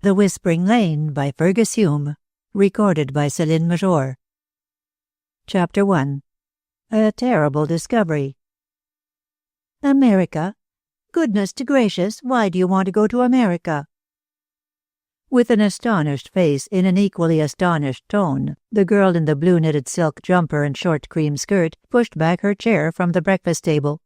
The Whispering Lane by Fergus Hume. Recorded by Céline Major. Chapter 1. A Terrible Discovery. America? Goodness to gracious, why do you want to go to America? With an astonished face in an equally astonished tone, the girl in the blue knitted silk jumper and short cream skirt pushed back her chair from the breakfast table.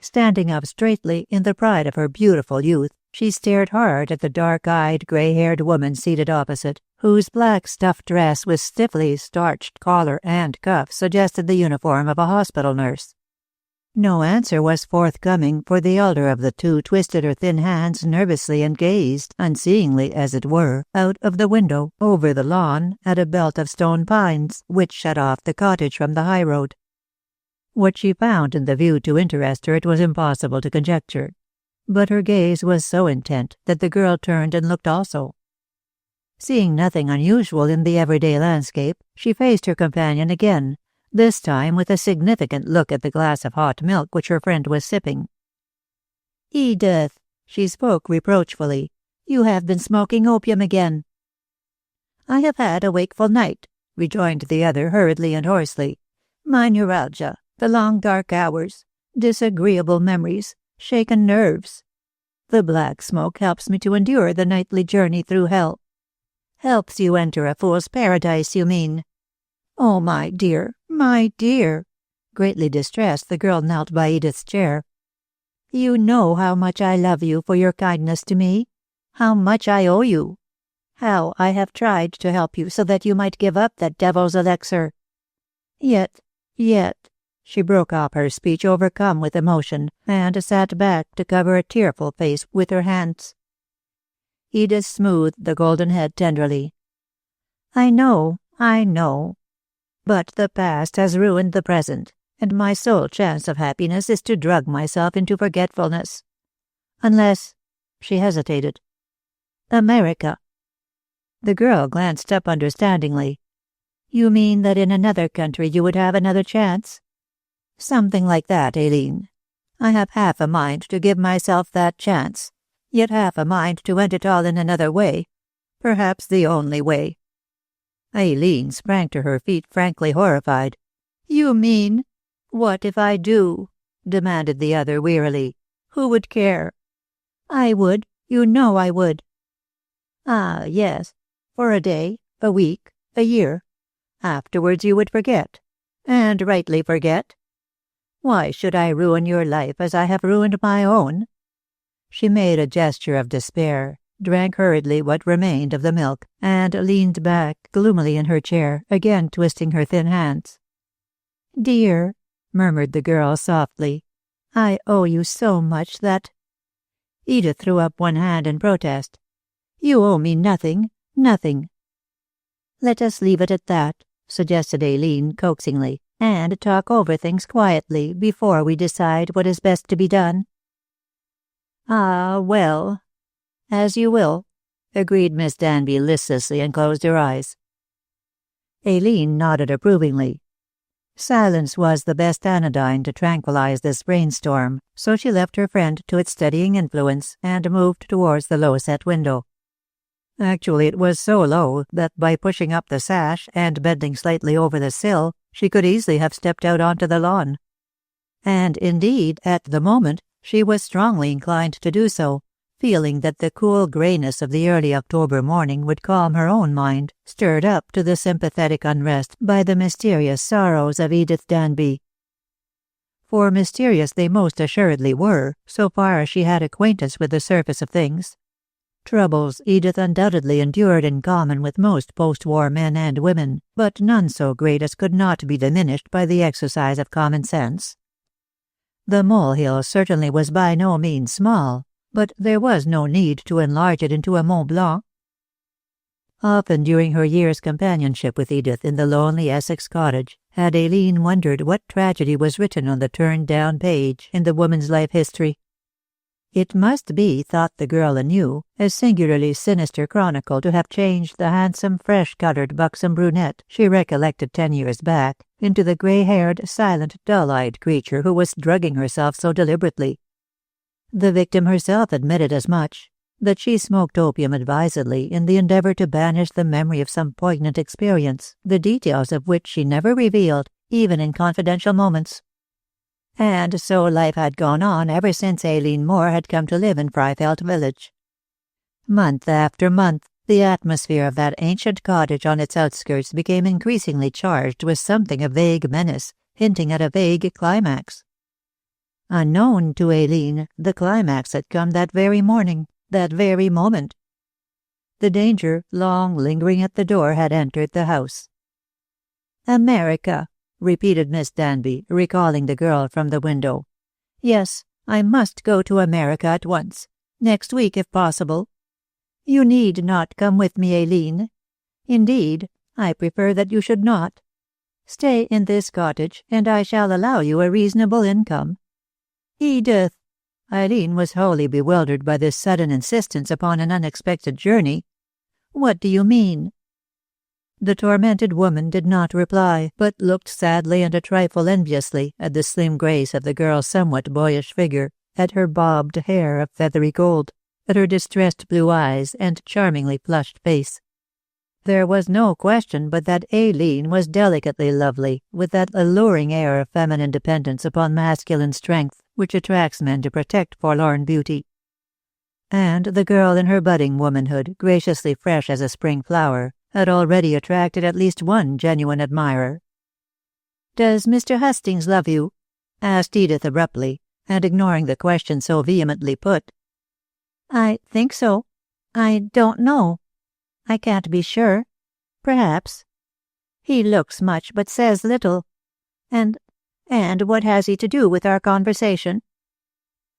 Standing up straightly in the pride of her beautiful youth, she stared hard at the dark-eyed, grey-haired woman seated opposite, whose black stuff dress with stiffly starched collar and cuffs suggested the uniform of a hospital nurse. No answer was forthcoming, for the elder of the two twisted her thin hands nervously and gazed, unseeingly as it were, out of the window over the lawn at a belt of stone pines which shut off the cottage from the high road. What she found in the view to interest her it was impossible to conjecture, but her gaze was so intent that the girl turned and looked also. Seeing nothing unusual in the everyday landscape, she faced her companion again, this time with a significant look at the glass of hot milk which her friend was sipping. "Edith," she spoke reproachfully, "you have been smoking opium again." "I have had a wakeful night," rejoined the other hurriedly and hoarsely. "My neuralgia, the long dark hours, disagreeable memories, shaken nerves. The black smoke helps me to endure the nightly journey through hell." "Helps you enter a fool's paradise, you mean?" "Oh, my dear, my dear!" Greatly distressed, the girl knelt by Edith's chair. "You know how much I love you for your kindness to me, how much I owe you, how I have tried to help you so that you might give up that devil's elixir. Yet, she broke off her speech overcome with emotion, and sat back to cover a tearful face with her hands. Edith smoothed the golden head tenderly. I know. But the past has ruined the present, and my sole chance of happiness is to drug myself into forgetfulness. Unless—" she hesitated. "America." The girl glanced up understandingly. "You mean that in another country you would have another chance?" "Something like that, Aileen. I have half a mind to give myself that chance, yet half a mind to end it all in another way, perhaps the only way." Aileen sprang to her feet, frankly horrified. "You mean—" "What if I do?" demanded the other wearily. "Who would care?" "I would. You know I would." "Ah, yes. For a day, a week, a year. Afterwards you would forget. And rightly forget. Why should I ruin your life as I have ruined my own?" She made a gesture of despair, drank hurriedly what remained of the milk, and leaned back gloomily in her chair, again twisting her thin hands. "Dear," murmured the girl softly, "I owe you so much that—" Edith threw up one hand in protest. "You owe me nothing, nothing." "Let us leave it at that," suggested Aileen coaxingly, "and talk over things quietly before we decide what is best to be done." "Ah, well, as you will," agreed Miss Danby listlessly and closed her eyes. Aileen nodded approvingly. Silence was the best anodyne to tranquilize this brainstorm, so she left her friend to its steadying influence and moved towards the low-set window. Actually, it was so low that by pushing up the sash and bending slightly over the sill, she could easily have stepped out onto the lawn. And indeed, at the moment, she was strongly inclined to do so, feeling that the cool greyness of the early October morning would calm her own mind, stirred up to the sympathetic unrest by the mysterious sorrows of Edith Danby. For mysterious they most assuredly were, so far as she had acquaintance with the surface of things. Troubles Edith undoubtedly endured in common with most post-war men and women, but none so great as could not be diminished by the exercise of common sense. The molehill certainly was by no means small, but there was no need to enlarge it into a Mont Blanc. Often during her year's companionship with Edith in the lonely Essex cottage had Aileen wondered what tragedy was written on the turned-down page in the woman's life history. It must be, thought the girl anew, a singularly sinister chronicle to have changed the handsome, fresh-coloured, buxom brunette she recollected 10 years back into the grey-haired, silent, dull-eyed creature who was drugging herself so deliberately. The victim herself admitted as much, that she smoked opium advisedly in the endeavor to banish the memory of some poignant experience, the details of which she never revealed, even in confidential moments. And so life had gone on ever since Aileen Moore had come to live in Freifeld village. Month after month, the atmosphere of that ancient cottage on its outskirts became increasingly charged with something of vague menace, hinting at a vague climax. Unknown to Aileen, the climax had come that very morning, that very moment. The danger, long lingering at the door, had entered the house. "America," repeated Miss Danby, recalling the girl from the window. "Yes, I must go to America at once. Next week, if possible. You need not come with me, Aileen. Indeed, I prefer that you should not. Stay in this cottage, and I shall allow you a reasonable income." "Edith!" Aileen was wholly bewildered by this sudden insistence upon an unexpected journey. "What do you mean?" The tormented woman did not reply, but looked sadly and a trifle enviously at the slim grace of the girl's somewhat boyish figure, at her bobbed hair of feathery gold, at her distressed blue eyes and charmingly flushed face. There was no question but that Aileen was delicately lovely, with that alluring air of feminine dependence upon masculine strength which attracts men to protect forlorn beauty. And the girl in her budding womanhood, graciously fresh as a spring flower, had already attracted at least one genuine admirer. "Does Mr. Hastings love you?" asked Edith abruptly, and ignoring the question so vehemently put. "I think so. I don't know. I can't be sure. Perhaps. He looks much but says little. And what has he to do with our conversation?"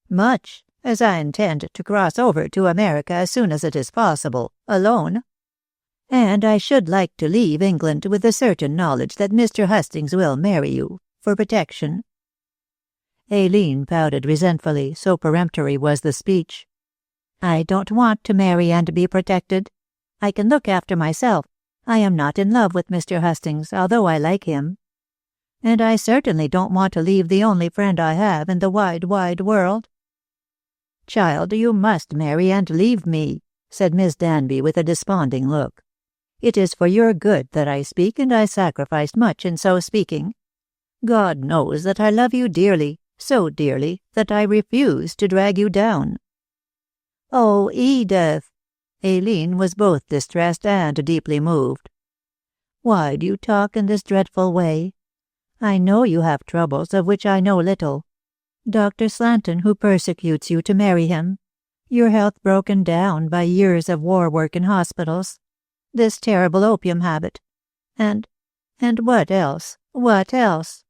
"Much, as I intend to cross over to America as soon as it is possible, alone. And I should like to leave England with the certain knowledge that Mr. Hastings will marry you, for protection." Aileen pouted resentfully, so peremptory was the speech. "I don't want to marry and be protected. I can look after myself. I am not in love with Mr. Hastings, although I like him. And I certainly don't want to leave the only friend I have in the wide, wide world." "Child, you must marry and leave me," said Miss Danby with a desponding look. "It is for your good that I speak, and I sacrificed much in so speaking. God knows that I love you dearly, so dearly that I refuse to drag you down." "Oh, Edith!" Aileen was both distressed and deeply moved. "Why do you talk in this dreadful way? I know you have troubles of which I know little. Dr. Slanton, who persecutes you to marry him. Your health broken down by years of war work in hospitals. This terrible opium habit. And what else? What else?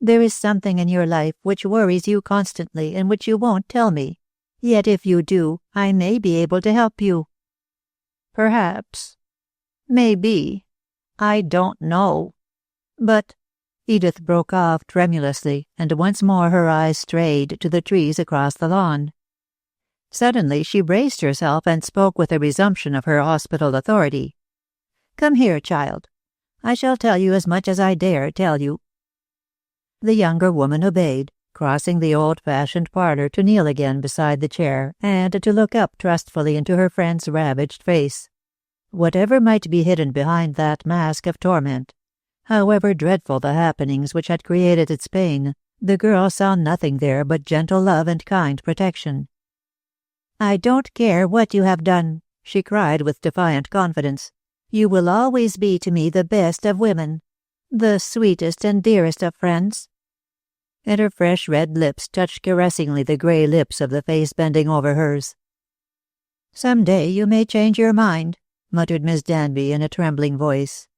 There is something in your life which worries you constantly and which you won't tell me. Yet if you do, I may be able to help you." "Perhaps. Maybe. I don't know. But—" Edith broke off tremulously, and once more her eyes strayed to the trees across the lawn. Suddenly she braced herself and spoke with a resumption of her hospital authority. "Come here, child. I shall tell you as much as I dare tell you." The younger woman obeyed, crossing the old-fashioned parlour to kneel again beside the chair and to look up trustfully into her friend's ravaged face. Whatever might be hidden behind that mask of torment, however dreadful the happenings which had created its pain, the girl saw nothing there but gentle love and kind protection. "I don't care what you have done," she cried with defiant confidence. "You will always be to me the best of women, the sweetest and dearest of friends." And her fresh red lips touched caressingly the grey lips of the face bending over hers. "Some day you may change your mind," muttered Miss Danby in a trembling voice.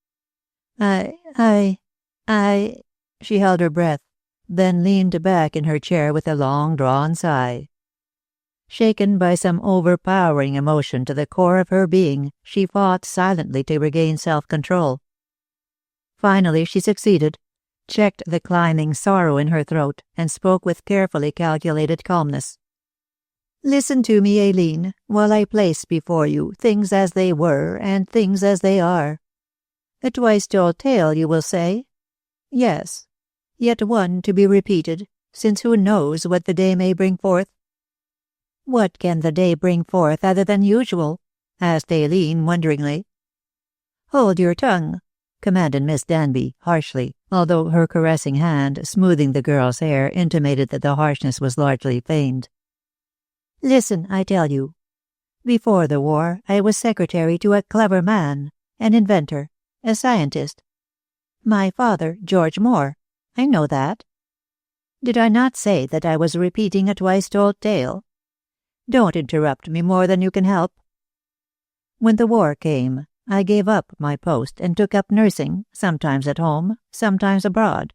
I... She held her breath, then leaned back in her chair with a long-drawn sigh. Shaken by some overpowering emotion to the core of her being, she fought silently to regain self-control. Finally she succeeded, checked the climbing sorrow in her throat, and spoke with carefully calculated calmness. "Listen to me, Aileen, while I place before you things as they were and things as they are. A twice-told tale, you will say? Yes, yet one to be repeated, since who knows what the day may bring forth? What can the day bring forth other than usual? Asked Aileen wonderingly. Hold your tongue, commanded Miss Danby harshly, although her caressing hand, smoothing the girl's hair, intimated that the harshness was largely feigned. Listen, I tell you. Before the war, I was secretary to a clever man, an inventor, a scientist. My father, George Moore. I know that. Did I not say that I was repeating a twice-told tale? Don't interrupt me more than you can help. When the war came, I gave up my post and took up nursing, sometimes at home, sometimes abroad.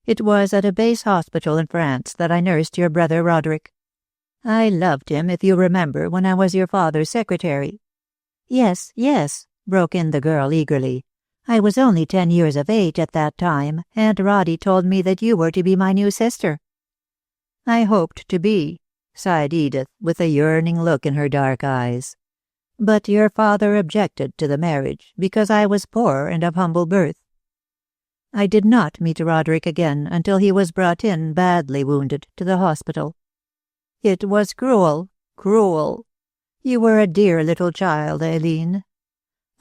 It was at a base hospital in France that I nursed your brother Roderick. I loved him, if you remember, when I was your father's secretary. Yes, yes, broke in the girl eagerly. I was only 10 years of age at that time, and Roddy told me that you were to be my new sister. I hoped to be, sighed Edith, with a yearning look in her dark eyes. But your father objected to the marriage, because I was poor and of humble birth. I did not meet Roderick again until he was brought in, badly wounded, to the hospital. It was cruel, cruel. You were a dear little child, Aileen.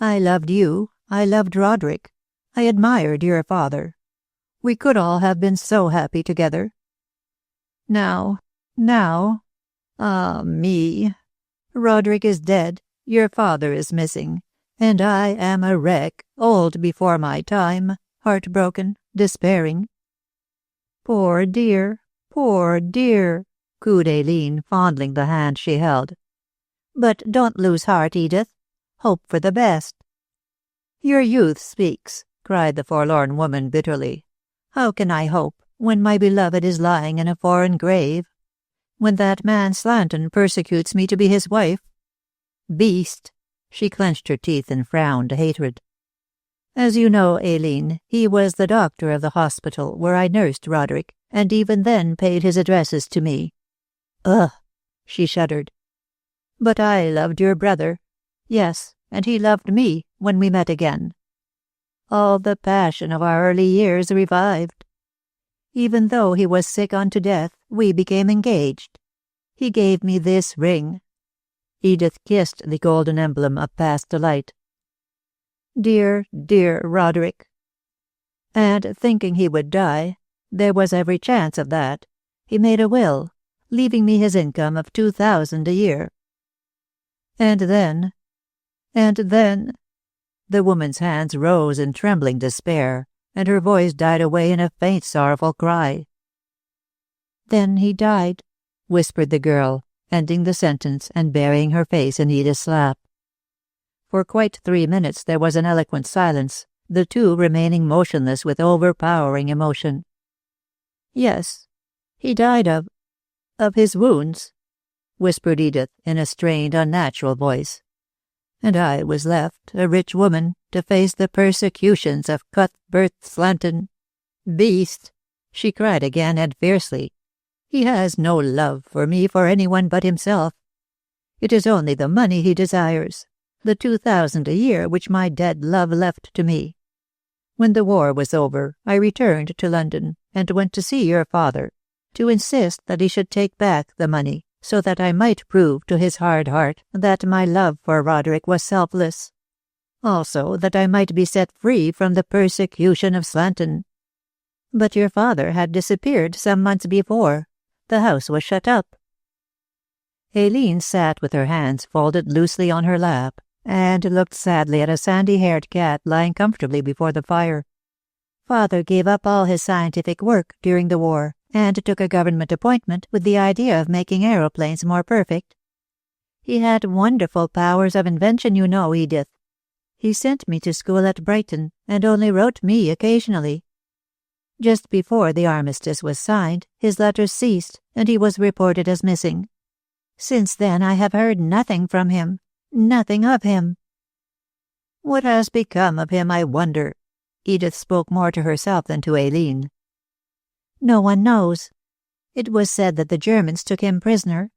I loved you. I loved Roderick. I admired your father. We could all have been so happy together. Now, ah me. Roderick is dead, your father is missing, and I am a wreck, old before my time, heartbroken, despairing. Poor dear, cooed Aileen, fondling the hand she held. But don't lose heart, Edith. Hope for the best. Your youth speaks, cried the forlorn woman bitterly. How can I hope, when my beloved is lying in a foreign grave? When that man Slanton persecutes me to be his wife? Beast! She clenched her teeth and frowned hatred. As you know, Aileen, he was the doctor of the hospital where I nursed Roderick, and even then paid his addresses to me. Ugh! She shuddered. But I loved your brother. Yes, and he loved me when we met again. All the passion of our early years revived. Even though he was sick unto death, we became engaged. He gave me this ring. Edith kissed the golden emblem of past delight. Dear, dear Roderick. And thinking he would die, there was every chance of that, he made a will, leaving me his income of 2,000 a year. And then, the woman's hands rose in trembling despair, and her voice died away in a faint, sorrowful cry. Then he died, whispered the girl, ending the sentence and burying her face in Edith's lap. For quite 3 minutes there was an eloquent silence, the two remaining motionless with overpowering emotion. Yes, he died of his wounds, whispered Edith in a strained, unnatural voice. And I was left, a rich woman, to face the persecutions of Cuthbert Slanton. Beast! She cried again and fiercely. He has no love for me for anyone but himself. It is only the money he desires, the 2,000 a year which my dead love left to me. When the war was over, I returned to London and went to see your father, to insist that he should take back the money, so that I might prove to his hard heart that my love for Roderick was selfless. Also that I might be set free from the persecution of Slanton. But your father had disappeared some months before. The house was shut up. Aileen sat with her hands folded loosely on her lap, and looked sadly at a sandy-haired cat lying comfortably before the fire. Father gave up all his scientific work during the war, and took a government appointment with the idea of making aeroplanes more perfect. He had wonderful powers of invention, you know, Edith. He sent me to school at Brighton, and only wrote me occasionally. Just before the armistice was signed, his letters ceased, and he was reported as missing. Since then I have heard nothing from him, nothing of him. What has become of him, I wonder? Edith spoke more to herself than to Aileen. No one knows. It was said that the Germans took him prisoner.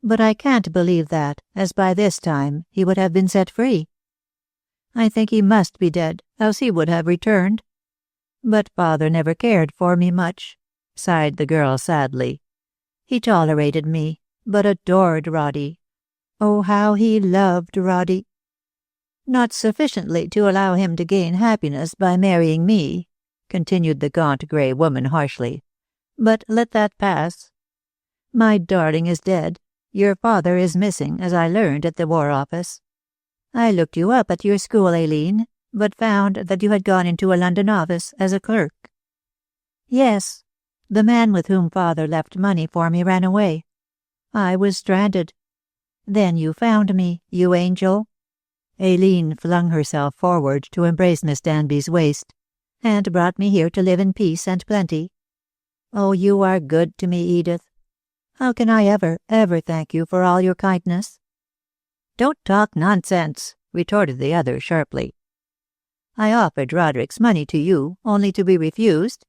But I can't believe that, as by this time he would have been set free. I think he must be dead, else he would have returned. But father never cared for me much, sighed the girl sadly. He tolerated me, but adored Roddy. Oh, how he loved Roddy! Not sufficiently to allow him to gain happiness by marrying me, continued the gaunt grey woman harshly. But let that pass. My darling is dead. Your father is missing, as I learned at the War Office. I looked you up at your school, Aileen, but found that you had gone into a London office as a clerk. Yes, the man with whom father left money for me ran away. I was stranded. Then you found me, you angel. Aileen flung herself forward to embrace Miss Danby's waist, and brought me here to live in peace and plenty. Oh, you are good to me, Edith. How can I ever thank you for all your kindness? Don't talk nonsense, retorted the other sharply. I offered Roderick's money to you, only to be refused.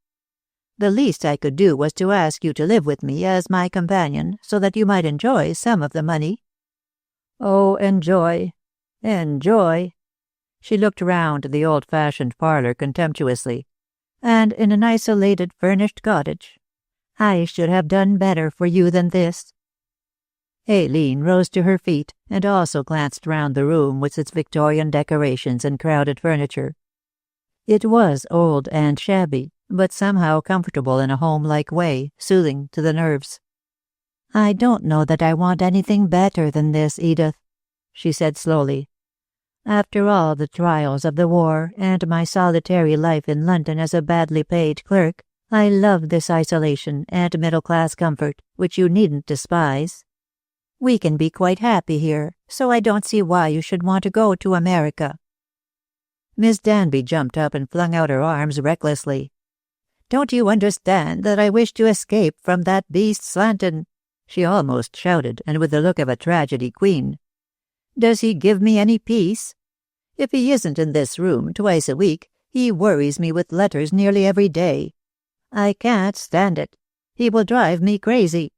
The least I could do was to ask you to live with me as my companion, so that you might enjoy some of the money. Oh, enjoy. Enjoy. She looked round the old-fashioned parlour contemptuously. And in an isolated furnished cottage. I should have done better for you than this. Aileen rose to her feet and also glanced round the room with its Victorian decorations and crowded furniture. It was old and shabby, but somehow comfortable in a home-like way, soothing to the nerves. I don't know that I want anything better than this, Edith, she said slowly. After all the trials of the war and my solitary life in London as a badly paid clerk, I love this isolation and middle-class comfort, which you needn't despise. We can be quite happy here, so I don't see why you should want to go to America. Miss Danby jumped up and flung out her arms recklessly. Don't you understand that I wish to escape from that beast Slanton? She almost shouted, and with the look of a tragedy queen. Does he give me any peace? If he isn't in this room twice a week, he worries me with letters nearly every day. I can't stand it. He will drive me crazy.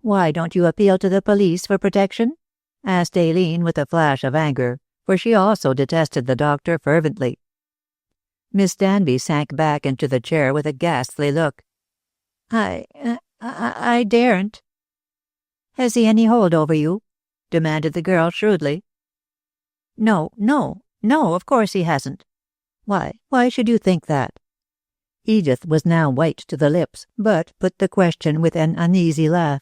Why don't you appeal to the police for protection? Asked Aileen with a flash of anger, for she also detested the doctor fervently. Miss Danby sank back into the chair with a ghastly look. I daren't. Has he any hold over you? Demanded the girl shrewdly. No, of course he hasn't. Why should you think that? Edith was now white to the lips, but put the question with an uneasy laugh.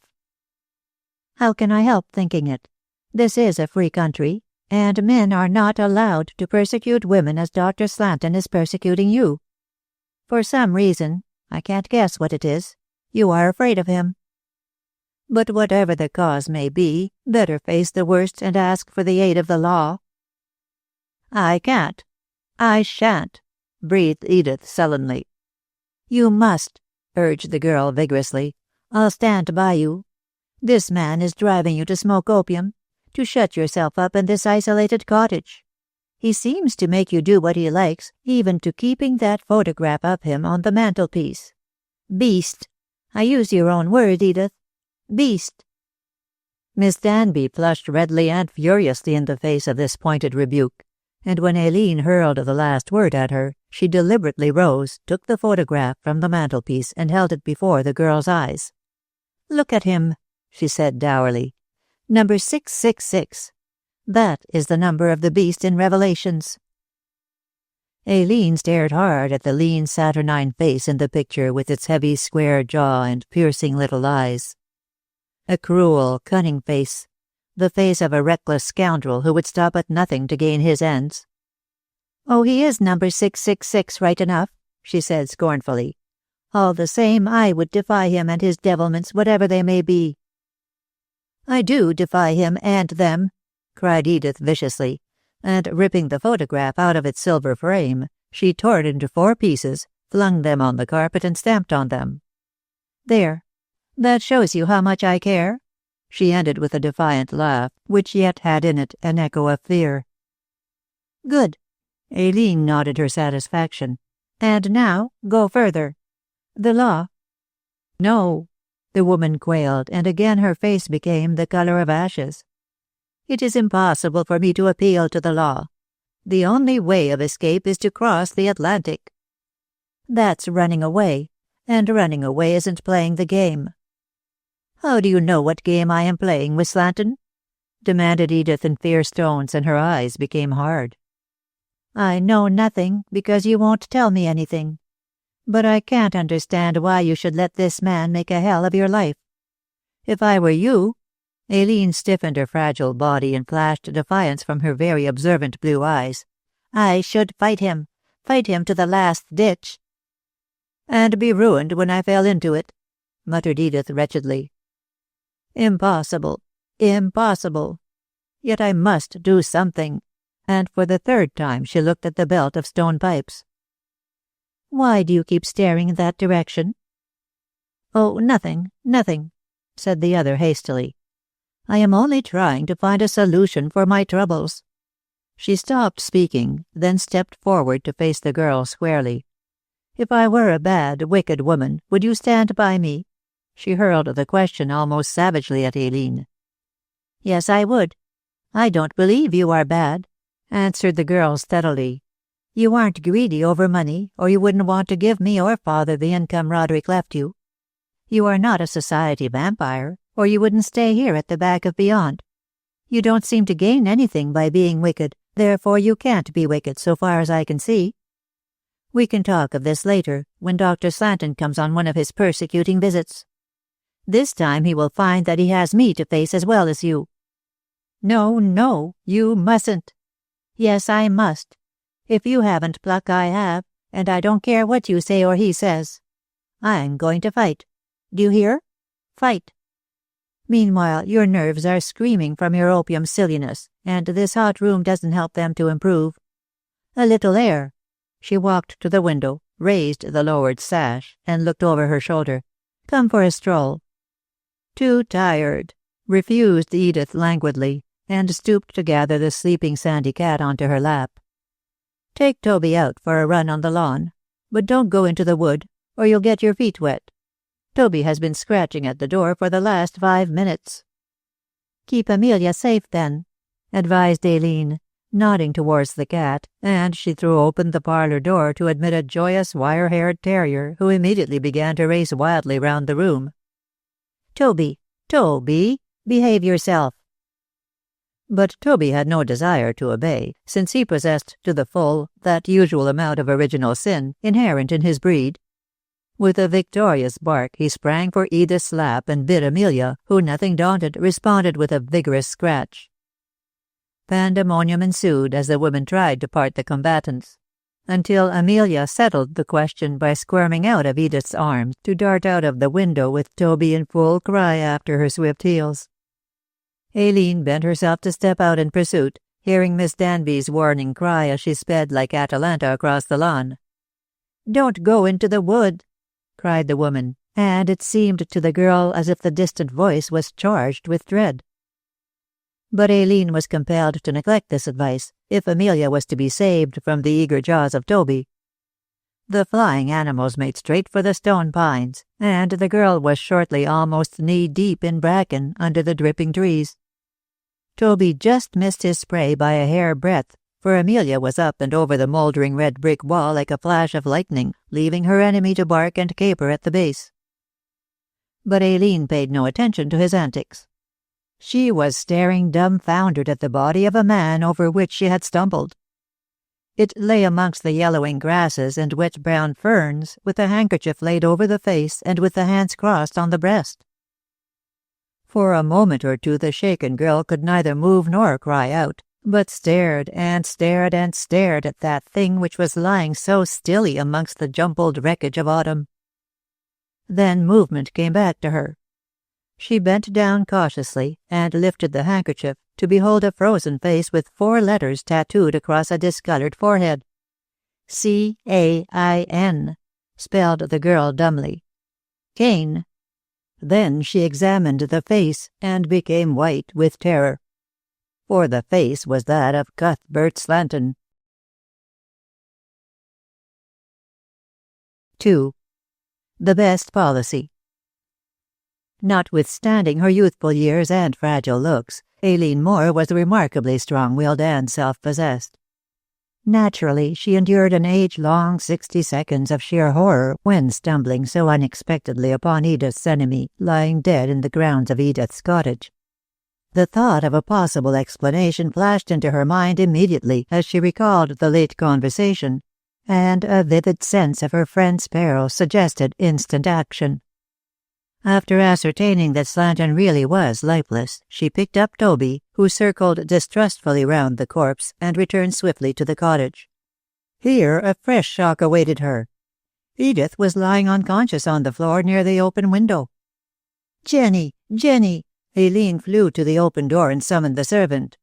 How can I help thinking it? This is a free country, and men are not allowed to persecute women as Dr. Slanton is persecuting you. For some reason, I can't guess what it is, you are afraid of him. But whatever the cause may be, better face the worst and ask for the aid of the law. I can't. I shan't, breathed Edith sullenly. You must, urged the girl vigorously. I'll stand by you. This man is driving you to smoke opium, to shut yourself up in this isolated cottage. He seems to make you do what he likes, even to keeping that photograph of him on the mantelpiece. Beast! I use your own word, Edith. Beast! Miss Danby flushed redly and furiously in the face of this pointed rebuke, and when Aileen hurled the last word at her, she deliberately rose, took the photograph from the mantelpiece, and held it before the girl's eyes. Look at him, she said dourly. Number 666. That is the number of the beast in Revelations. Aileen stared hard at the lean saturnine face in the picture with its heavy square jaw and piercing little eyes. A cruel, cunning face, the face of a reckless scoundrel who would stop at nothing to gain his ends. Oh, he is number 666 right enough, she said scornfully. All the same, I would defy him and his devilments, whatever they may be. I do defy him and them, cried Edith viciously, and ripping the photograph out of its silver frame, she tore it into 4 pieces, flung them on the carpet and stamped on them. There, that shows you how much I care, she ended with a defiant laugh, which yet had in it an echo of fear. Good. Aileen nodded her satisfaction. And now, go further. The law. No, the woman quailed, and again her face became the color of ashes. It is impossible for me to appeal to the law. The only way of escape is to cross the Atlantic. That's running away, and running away isn't playing the game. "How do you know what game I am playing, Miss Slanton?" demanded Edith in fierce tones, and her eyes became hard. "I know nothing, because you won't tell me anything. But I can't understand why you should let this man make a hell of your life. If I were you—" Aileen stiffened her fragile body and flashed defiance from her very observant blue eyes. "I should fight him to the last ditch." "And be ruined when I fell into it," muttered Edith wretchedly. "Impossible, impossible. Yet I must do something," and for the third time she looked at the belt of stone pipes. "Why do you keep staring in that direction?" "Oh, nothing, nothing," said the other hastily. "I am only trying to find a solution for my troubles." She stopped speaking, then stepped forward to face the girl squarely. "If I were a bad, wicked woman, would you stand by me?" She hurled the question almost savagely at Aileen. "Yes, I would. I don't believe you are bad," answered the girl steadily. "You aren't greedy over money, or you wouldn't want to give me or father the income Roderick left you. You are not a society vampire, or you wouldn't stay here at the back of Beyond. You don't seem to gain anything by being wicked, therefore you can't be wicked so far as I can see. We can talk of this later, when Dr. Slanton comes on one of his persecuting visits. This time he will find that he has me to face as well as you." "No, no, you mustn't." "Yes, I must. If you haven't pluck, I have, and I don't care what you say or he says. I'm going to fight. Do you hear? Fight. Meanwhile, your nerves are screaming from your opium silliness, and this hot room doesn't help them to improve. A little air." She walked to the window, raised the lowered sash, and looked over her shoulder. "Come for a stroll." "Too tired," refused Edith languidly, and stooped to gather the sleeping Sandy cat onto her lap. "Take Toby out for a run on the lawn, but don't go into the wood, or you'll get your feet wet. Toby has been scratching at the door for the last 5 minutes." "Keep Amelia safe, then," advised Aileen, nodding towards the cat, and she threw open the parlour door to admit a joyous wire-haired terrier who immediately began to race wildly round the room. "Toby, Toby, behave yourself." But Toby had no desire to obey, since he possessed to the full that usual amount of original sin inherent in his breed. With a victorious bark he sprang for Edith's lap and bit Amelia, who, nothing daunted, responded with a vigorous scratch. Pandemonium ensued as the women tried to part the combatants, until Amelia settled the question by squirming out of Edith's arms to dart out of the window with Toby in full cry after her swift heels. Aileen bent herself to step out in pursuit, hearing Miss Danby's warning cry as she sped like Atalanta across the lawn. "Don't go into the wood," cried the woman, and it seemed to the girl as if the distant voice was charged with dread. But Aileen was compelled to neglect this advice, if Amelia was to be saved from the eager jaws of Toby. The flying animals made straight for the stone pines, and the girl was shortly almost knee-deep in bracken under the dripping trees. Toby just missed his prey by a hair-breadth, for Amelia was up and over the mouldering red brick wall like a flash of lightning, leaving her enemy to bark and caper at the base. But Aileen paid no attention to his antics. She was staring dumbfoundered at the body of a man over which she had stumbled. It lay amongst the yellowing grasses and wet brown ferns, with a handkerchief laid over the face and with the hands crossed on the breast. For a moment or two the shaken girl could neither move nor cry out, but stared and stared and stared at that thing which was lying so stilly amongst the jumbled wreckage of autumn. Then movement came back to her. She bent down cautiously and lifted the handkerchief to behold a frozen face with 4 letters tattooed across a discolored forehead. C-A-I-N, spelled the girl dumbly. Cain. Then she examined the face and became white with terror. For the face was that of Cuthbert Slanton. 2. The best policy. Notwithstanding her youthful years and fragile looks, Aileen Moore was remarkably strong-willed and self-possessed. Naturally, she endured an age-long 60 seconds of sheer horror when stumbling so unexpectedly upon Edith's enemy lying dead in the grounds of Edith's cottage. The thought of a possible explanation flashed into her mind immediately as she recalled the late conversation, and a vivid sense of her friend's peril suggested instant action. After ascertaining that Slanton really was lifeless, she picked up Toby, who circled distrustfully round the corpse, and returned swiftly to the cottage. Here a fresh shock awaited her. Edith was lying unconscious on the floor near the open window. "Jenny! Jenny!" Aileen flew to the open door and summoned the servant.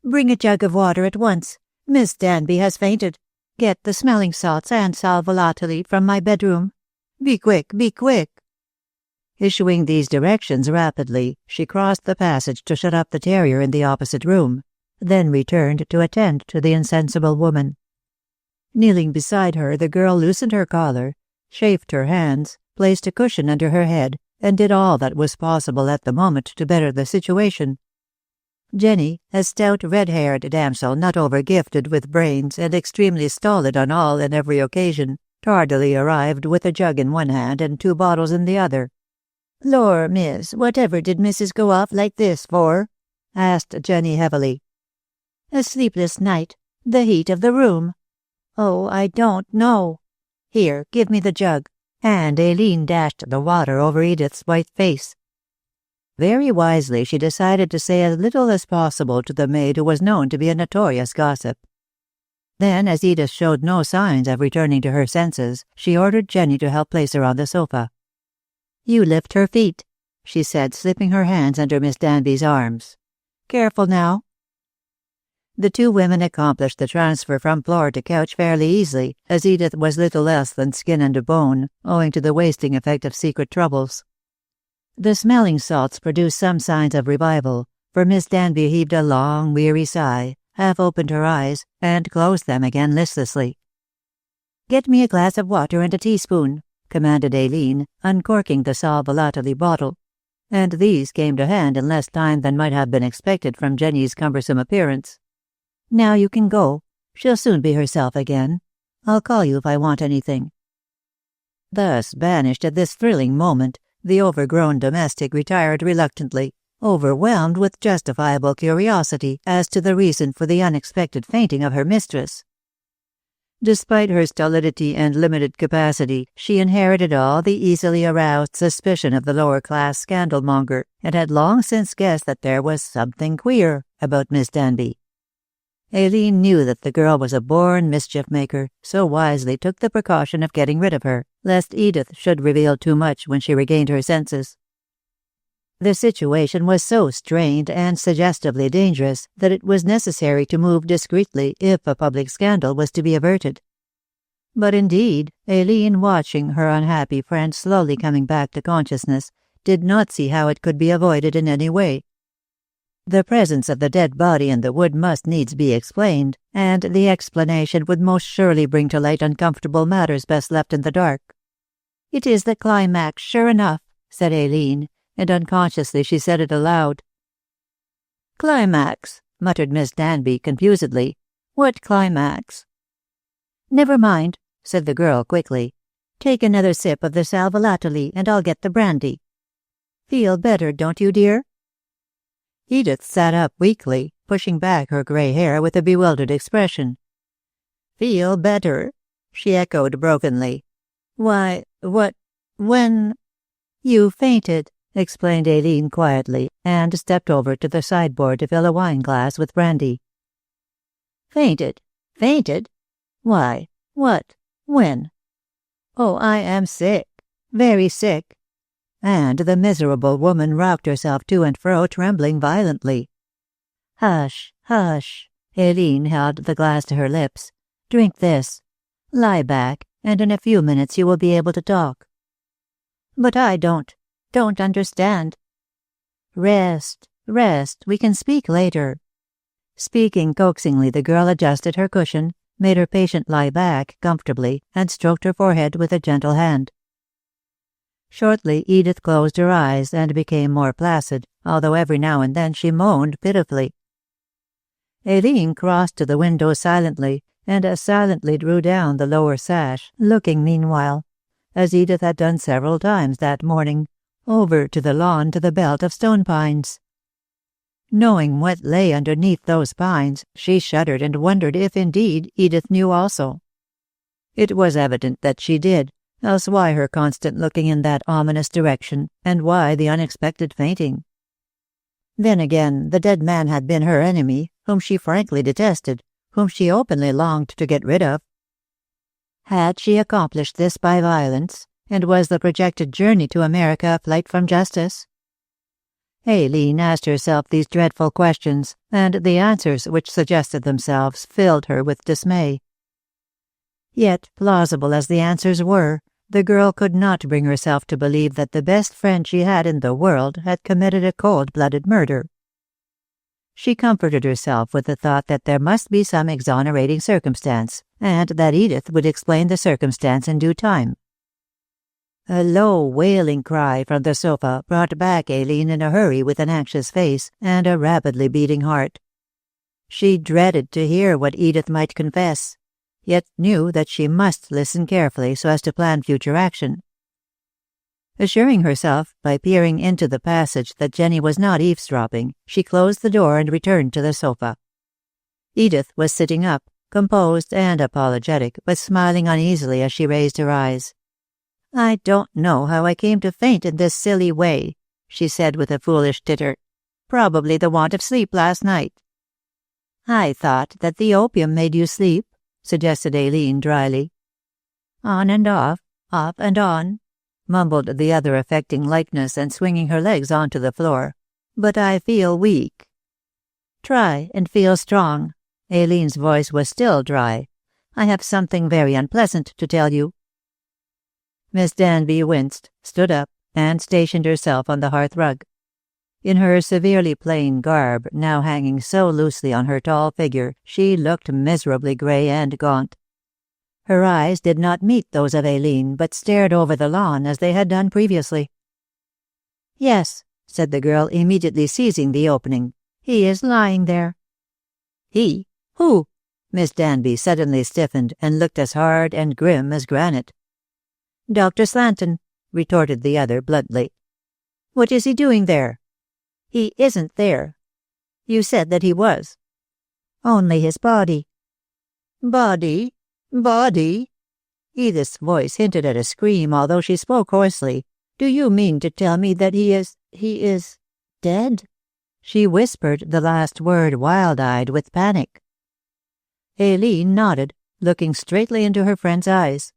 "Bring a jug of water at once. Miss Danby has fainted. Get the smelling salts and sal volatile from my bedroom. Be quick, be quick." Issuing these directions rapidly, she crossed the passage to shut up the terrier in the opposite room, then returned to attend to the insensible woman. Kneeling beside her, the girl loosened her collar, chafed her hands, placed a cushion under her head, and did all that was possible at the moment to better the situation. Jenny, a stout red-haired damsel not over-gifted with brains and extremely stolid on all and every occasion, tardily arrived with a jug in one hand and 2 bottles in the other. "Lor, miss, whatever did missus go off like this for?" asked Jenny heavily. "A sleepless night. The heat of the room. Oh, I don't know. Here, give me the jug." And Aileen dashed the water over Edith's white face. Very wisely she decided to say as little as possible to the maid who was known to be a notorious gossip. Then, as Edith showed no signs of returning to her senses, she ordered Jenny to help place her on the sofa. "You lift her feet," she said, slipping her hands under Miss Danby's arms. "Careful now." The 2 women accomplished the transfer from floor to couch fairly easily, as Edith was little less than skin and bone, owing to the wasting effect of secret troubles. The smelling salts produced some signs of revival, for Miss Danby heaved a long, weary sigh, half opened her eyes, and closed them again listlessly. "Get me a glass of water and a teaspoon," commanded Aileen, uncorking the sal volatile bottle, and these came to hand in less time than might have been expected from Jenny's cumbersome appearance. "Now you can go. She'll soon be herself again. I'll call you if I want anything." Thus banished at this thrilling moment, the overgrown domestic retired reluctantly, overwhelmed with justifiable curiosity as to the reason for the unexpected fainting of her mistress. Despite her stolidity and limited capacity, she inherited all the easily aroused suspicion of the lower-class scandalmonger, and had long since guessed that there was something queer about Miss Danby. Aileen knew that the girl was a born mischief-maker, so wisely took the precaution of getting rid of her, lest Edith should reveal too much when she regained her senses. The situation was so strained and suggestively dangerous that it was necessary to move discreetly if a public scandal was to be averted. But indeed, Aileen, watching her unhappy friend slowly coming back to consciousness, did not see how it could be avoided in any way. The presence of the dead body in the wood must needs be explained, and the explanation would most surely bring to light uncomfortable matters best left in the dark. "It is the climax, sure enough," said Aileen, and unconsciously she said it aloud. "Climax," muttered Miss Danby confusedly. "What climax?" "Never mind," said the girl quickly. "Take another sip of the sal volatile, and I'll get the brandy. Feel better, don't you, dear?" Edith sat up weakly, pushing back her grey hair with a bewildered expression. "Feel better?" she echoed brokenly. "Why, when—" "You fainted," explained Aileen quietly, and stepped over to the sideboard to fill a wine-glass with brandy. "Fainted? Fainted? Why, what? When? Oh, I am sick, very sick." And the miserable woman rocked herself to and fro, trembling violently. "Hush, hush." Aileen held the glass to her lips. "Drink this. Lie back, and in a few minutes you will be able to talk." "But I don't understand." "Rest, rest. We can speak later." Speaking coaxingly, the girl adjusted her cushion, made her patient lie back comfortably, and stroked her forehead with a gentle hand. Shortly Edith closed her eyes and became more placid, although every now and then she moaned pitifully. Aileen crossed to the window silently, and silently drew down the lower sash, looking meanwhile, as Edith had done several times that morning, over to the lawn to the belt of stone pines. Knowing what lay underneath those pines, she shuddered and wondered if indeed Edith knew also. It was evident that she did, else why her constant looking in that ominous direction, and why the unexpected fainting? Then again, the dead man had been her enemy, whom she frankly detested, whom she openly longed to get rid of. Had she accomplished this by violence, and was the projected journey to America a flight from justice? Aileen asked herself these dreadful questions, and the answers which suggested themselves filled her with dismay. Yet, plausible as the answers were, the girl could not bring herself to believe that the best friend she had in the world had committed a cold-blooded murder. She comforted herself with the thought that there must be some exonerating circumstance, and that Edith would explain the circumstance in due time. A low, wailing cry from the sofa brought back Aileen in a hurry with an anxious face and a rapidly beating heart. She dreaded to hear what Edith might confess, yet knew that she must listen carefully so as to plan future action. Assuring herself, by peering into the passage, that Jenny was not eavesdropping, she closed the door and returned to the sofa. Edith was sitting up, composed and apologetic, but smiling uneasily as she raised her eyes. "I don't know how I came to faint in this silly way," she said with a foolish titter. "Probably the want of sleep last night." "I thought that the opium made you sleep," suggested Aileen dryly. "On and off and on," mumbled the other, affecting lightness and swinging her legs onto the floor. "But I feel weak." "Try and feel strong." Aileen's voice was still dry. "I have something very unpleasant to tell you." Miss Danby winced, stood up, and stationed herself on the hearth-rug. In her severely plain garb, now hanging so loosely on her tall figure, she looked miserably grey and gaunt. Her eyes did not meet those of Aileen, but stared over the lawn as they had done previously. "Yes," said the girl, immediately seizing the opening. "He is lying there." "He? Who?" Miss Danby suddenly stiffened and looked as hard and grim as granite. "Dr. Slanton," retorted the other bluntly. "What is he doing there?" "He isn't there." "You said that he was." "Only his body." "Body? Body?" Edith's voice hinted at a scream, although she spoke hoarsely. "Do you mean to tell me that he is dead?" She whispered the last word wild-eyed with panic. Aileen nodded, looking straightly into her friend's eyes.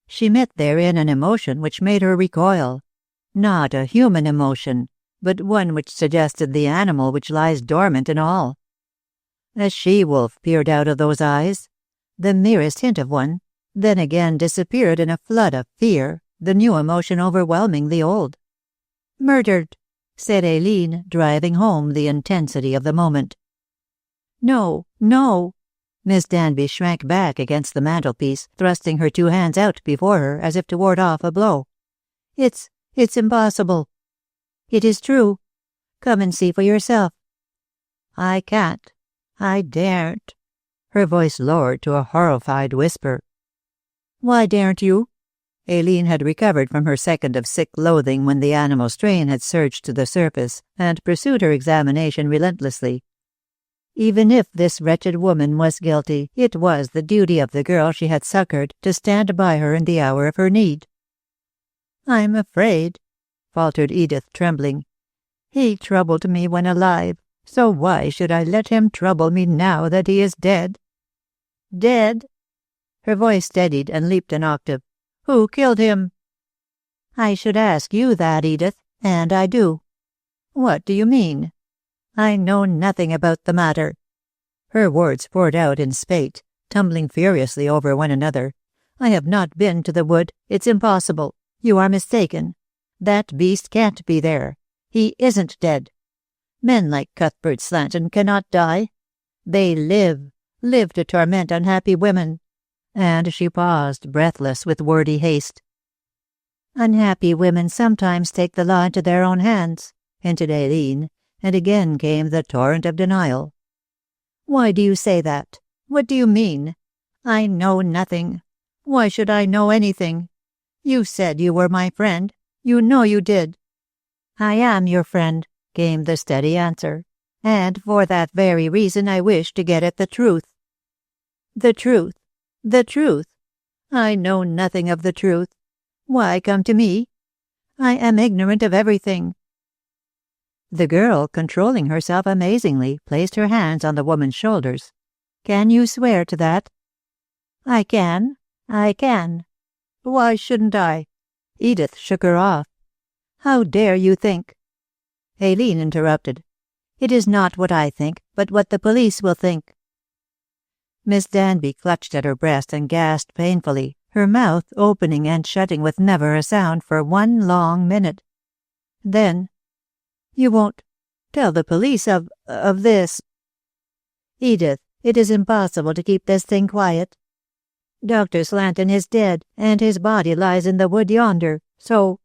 She met therein an emotion which made her recoil. Not a human emotion, but one which suggested the animal which lies dormant in all. A she-wolf peered out of those eyes. The merest hint of one, then again disappeared in a flood of fear, the new emotion overwhelming the old. "Murdered," said Aileen, driving home the intensity of the moment. "No, no." Miss Danby shrank back against the mantelpiece, thrusting her two hands out before her as if to ward off a blow. It's impossible." "It is true. Come and see for yourself." "I can't. I daren't." Her voice lowered to a horrified whisper. "Why daren't you?" Aileen had recovered from her second of sick loathing when the animal strain had surged to the surface, and pursued her examination relentlessly. Even if this wretched woman was guilty, it was the duty of the girl she had succoured to stand by her in the hour of her need. "I'm afraid," faltered Edith, trembling. "He troubled me when alive, so why should I let him trouble me now that he is dead?" "Dead?" Her voice steadied and leaped an octave. "Who killed him?" "I should ask you that, Edith, and I do." "What do you mean?" "I know nothing about the matter." Her words poured out in spate, tumbling furiously over one another. "I have not been to the wood. It's impossible. You are mistaken. That beast can't be there. He isn't dead. Men like Cuthbert Slanton cannot die. They live to torment unhappy women." And she paused, breathless with wordy haste. "Unhappy women sometimes take the law into their own hands," hinted Aileen, and again came the torrent of denial. "Why do you say that? What do you mean?" I know nothing. Why should I know anything? You said you were my friend. You know you did." "I am your friend," came the steady answer, "and for that very reason I wish to get at the truth." "The truth? The truth? I know nothing of the truth. Why come to me? I am ignorant of everything." The girl, controlling herself amazingly, placed her hands on the woman's shoulders. "Can you swear to that?" "I can. I can." "Why shouldn't I?" Edith shook her off. "How dare you think—" Aileen interrupted. "It is not what I think, but what the police will think." Miss Danby clutched at her breast and gasped painfully, her mouth opening and shutting with never a sound for 1 long minute. Then, "You won't tell the police of this?" "Edith, it is impossible to keep this thing quiet. Dr. Slanton is dead, and his body lies in the wood yonder, so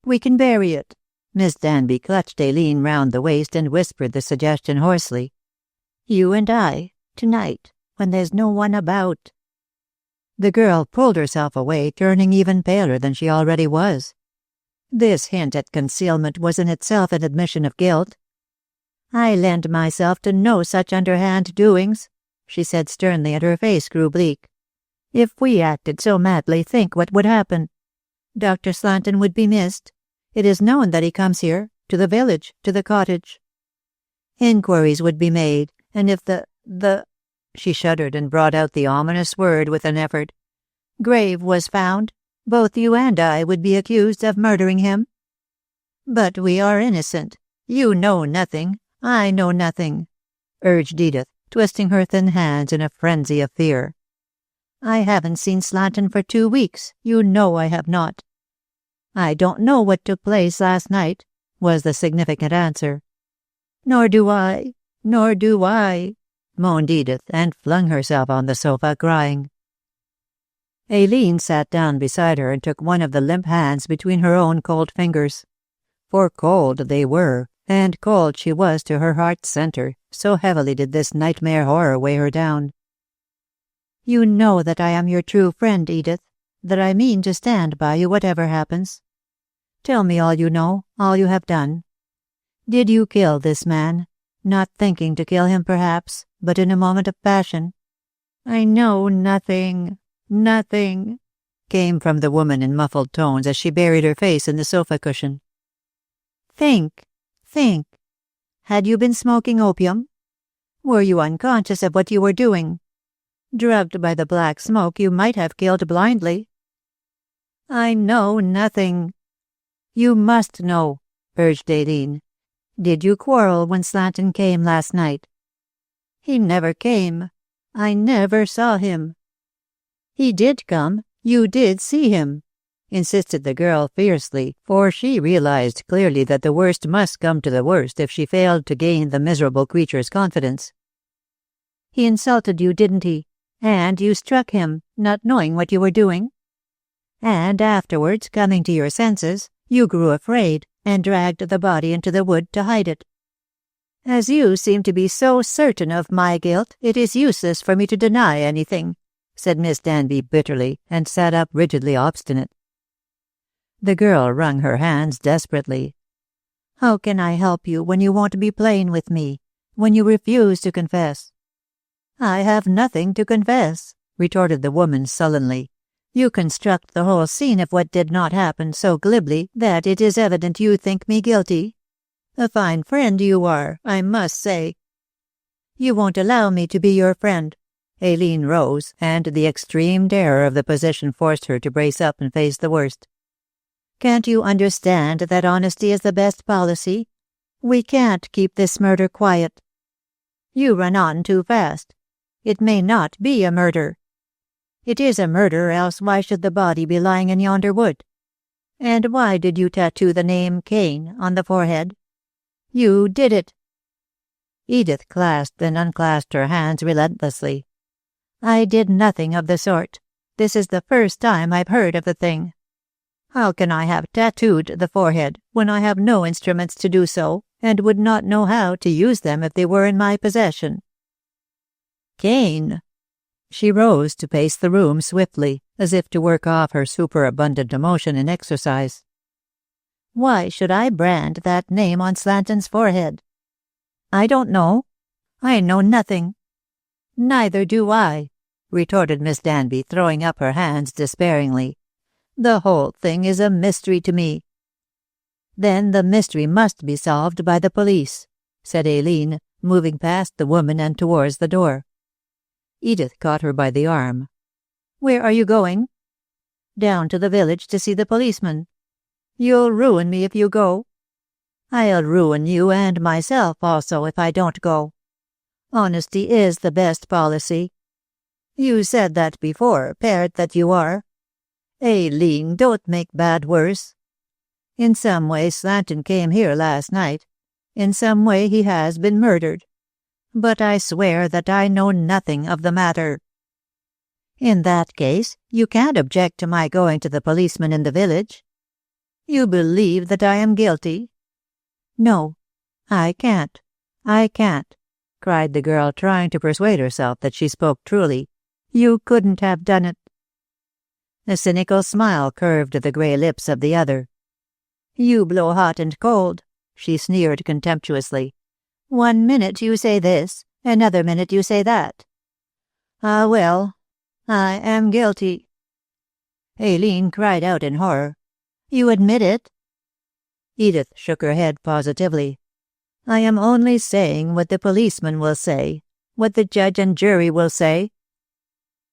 we can bury it." Miss Danby clutched Aileen round the waist and whispered the suggestion hoarsely. "You and I, tonight, when there's no one about." The girl pulled herself away, turning even paler than she already was. This hint at concealment was in itself an admission of guilt. "I lend myself to no such underhand doings," she said sternly, and her face grew bleak. "If we acted so madly, think what would happen. Dr. Slanton would be missed. It is known that he comes here, to the village, to the cottage. Inquiries would be made, and if the she shuddered and brought out the ominous word with an effort, grave was found, both you and I would be accused of murdering him. But we are innocent. You know nothing. I know nothing," urged Edith, twisting her thin hands in a frenzy of fear. "I haven't seen Slanton for 2 weeks. You know I have not." "I don't know what took place last night," was the significant answer. "Nor do I. Nor do I," moaned Edith, and flung herself on the sofa, crying. Aileen sat down beside her and took one of the limp hands between her own cold fingers. For cold they were, and cold she was to her heart's centre, so heavily did this nightmare horror weigh her down. "You know that I am your true friend, Edith, that I mean to stand by you whatever happens. Tell me all you know, all you have done. Did you kill this man? Not thinking to kill him, perhaps, but in a moment of passion?" "I know nothing, nothing," came from the woman in muffled tones as she buried her face in the sofa cushion. "Think, think. Had you been smoking opium? Were you unconscious of what you were doing? Drugged by the black smoke, you might have killed blindly." "I know nothing." "You must know," urged Aileen. "Did you quarrel when Slanton came last night?" "He never came. I never saw him." "He did come. You did see him," insisted the girl fiercely, for she realized clearly that the worst must come to the worst if she failed to gain the miserable creature's confidence. "He insulted you, didn't he? And you struck him, not knowing what you were doing? And afterwards, coming to your senses, you grew afraid and dragged the body into the wood to hide it. As you seem to be so certain of my guilt, it is useless for me to deny anything," said Miss Danby bitterly, and sat up rigidly obstinate. The girl wrung her hands desperately. "How can I help you when you won't be plain with me, when you refuse to confess?" "I have nothing to confess," retorted the woman sullenly. "You construct the whole scene of what did not happen so glibly that it is evident you think me guilty. A fine friend you are, I must say." "You won't allow me to be your friend." Aileen rose, and the extreme terror of the position forced her to brace up and face the worst. "Can't you understand that honesty is the best policy? We can't keep this murder quiet. You run on too fast. It may not be a murder. It is a murder, else why should the body be lying in yonder wood? And why did you tattoo the name Cain on the forehead? You did it." Edith clasped and unclasped her hands relentlessly. "I did nothing of the sort. This is the first time I've heard of the thing. How can I have tattooed the forehead when I have no instruments to do so, and would not know how to use them if they were in my possession?" "Cain!" She rose to pace the room swiftly, as if to work off her superabundant emotion in exercise. "Why should I brand that name on Slanton's forehead? I don't know. I know nothing." "Neither do I," retorted Miss Danby, throwing up her hands despairingly. "The whole thing is a mystery to me." "Then the mystery must be solved by the police," said Aileen, moving past the woman and towards the door. Edith caught her by the arm. "Where are you going?" "Down to the village to see the policeman." "You'll ruin me if you go." "I'll ruin you and myself also if I don't go. Honesty is the best policy." "You said that before, parrot that you are." "Aileen, don't make bad worse. In some way Slanton came here last night. In some way he has been murdered. But I swear that I know nothing of the matter." "In that case, you can't object to my going to the policeman in the village." "You believe that I am guilty?" "No, I can't. I can't," cried the girl, trying to persuade herself that she spoke truly. "You couldn't have done it." A cynical smile curved the grey lips of the other. "You blow hot and cold," she sneered contemptuously. "One minute you say this, another minute you say that. Ah, well, I am guilty." Aileen cried out in horror. "You admit it?" Edith shook her head positively. "I am only saying what the policeman will say, what the judge and jury will say."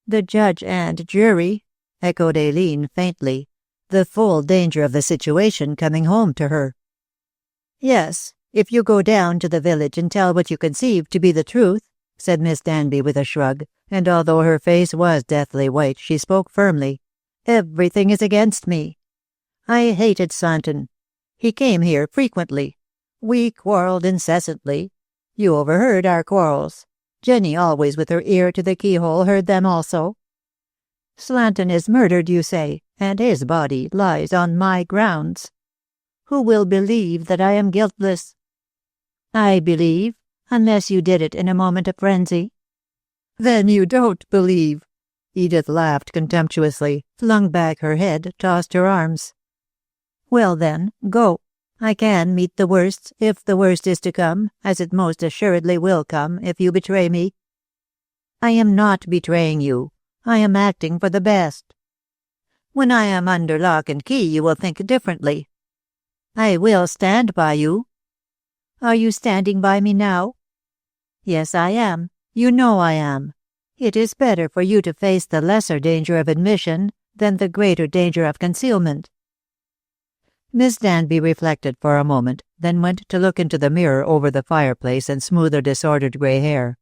"The judge and jury," echoed Aileen faintly, the full danger of the situation coming home to her. "Yes, if you go down to the village and tell what you conceive to be the truth," said Miss Danby with a shrug, and although her face was deathly white, she spoke firmly. "Everything is against me. I hated Slanton. He came here frequently. We quarrelled incessantly. You overheard our quarrels. Jenny, always with her ear to the keyhole, heard them also. Slanton is murdered, you say, and his body lies on my grounds. Who will believe that I am guiltless? I believe, unless you did it in a moment of frenzy." "Then you don't believe." Edith laughed contemptuously, flung back her head, tossed her arms. "Well then, go. I can meet the worst, if the worst is to come, as it most assuredly will come if you betray me." "I am not betraying you. I am acting for the best." "When I am under lock and key you will think differently." "I will stand by you." "Are you standing by me now?" "Yes, I am. You know I am. It is better for you to face the lesser danger of admission than the greater danger of concealment." Miss Danby reflected for a moment, then went to look into the mirror over the fireplace and smooth her disordered grey hair.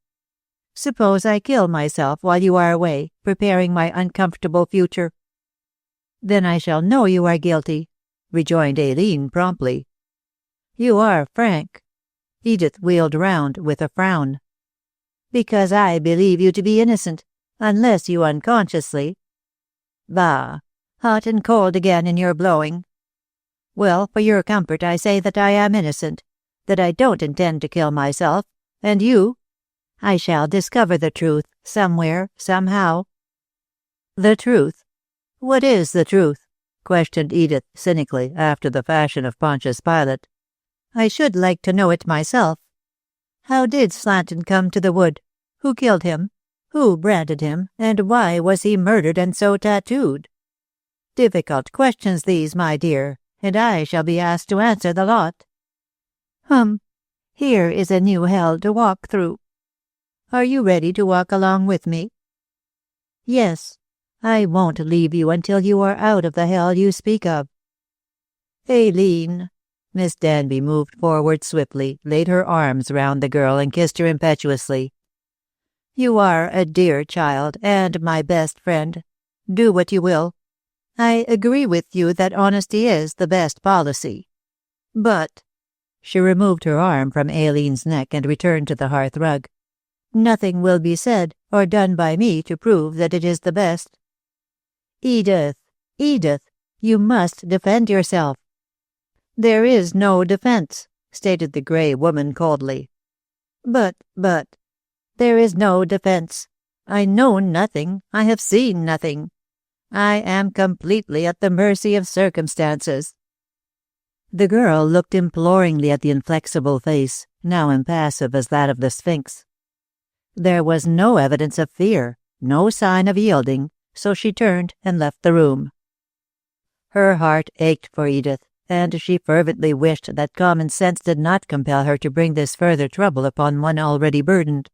"Suppose I kill myself while you are away, preparing my uncomfortable future?" "Then I shall know you are guilty," rejoined Aileen promptly. "You are frank." Edith wheeled round with a frown. "Because I believe you to be innocent, unless you unconsciously." "Bah! Hot and cold again in your blowing. Well, for your comfort I say that I am innocent, that I don't intend to kill myself, and you? I shall discover the truth, somewhere, somehow." "The truth? What is the truth?" questioned Edith cynically, after the fashion of Pontius Pilate. "I should like to know it myself. How did Slanton come to the wood? Who killed him? Who branded him, and why was he murdered and so tattooed? Difficult questions these, my dear, and I shall be asked to answer the lot. Here is a new hell to walk through. Are you ready to walk along with me?" "Yes. I won't leave you until you are out of the hell you speak of." "Aileen." Miss Danby moved forward swiftly, laid her arms round the girl and kissed her impetuously. "You are a dear child, and my best friend. Do what you will. I agree with you that honesty is the best policy. But—" she removed her arm from Aileen's neck and returned to the hearth-rug. "Nothing will be said or done by me to prove that it is the best." "Edith, Edith, you must defend yourself." "There is no defense," stated the grey woman coldly. But, there is no defense. I know nothing. I have seen nothing. I am completely at the mercy of circumstances." The girl looked imploringly at the inflexible face, now impassive as that of the Sphinx. There was no evidence of fear, no sign of yielding, so she turned and left the room. Her heart ached for Edith, and she fervently wished that common sense did not compel her to bring this further trouble upon one already burdened.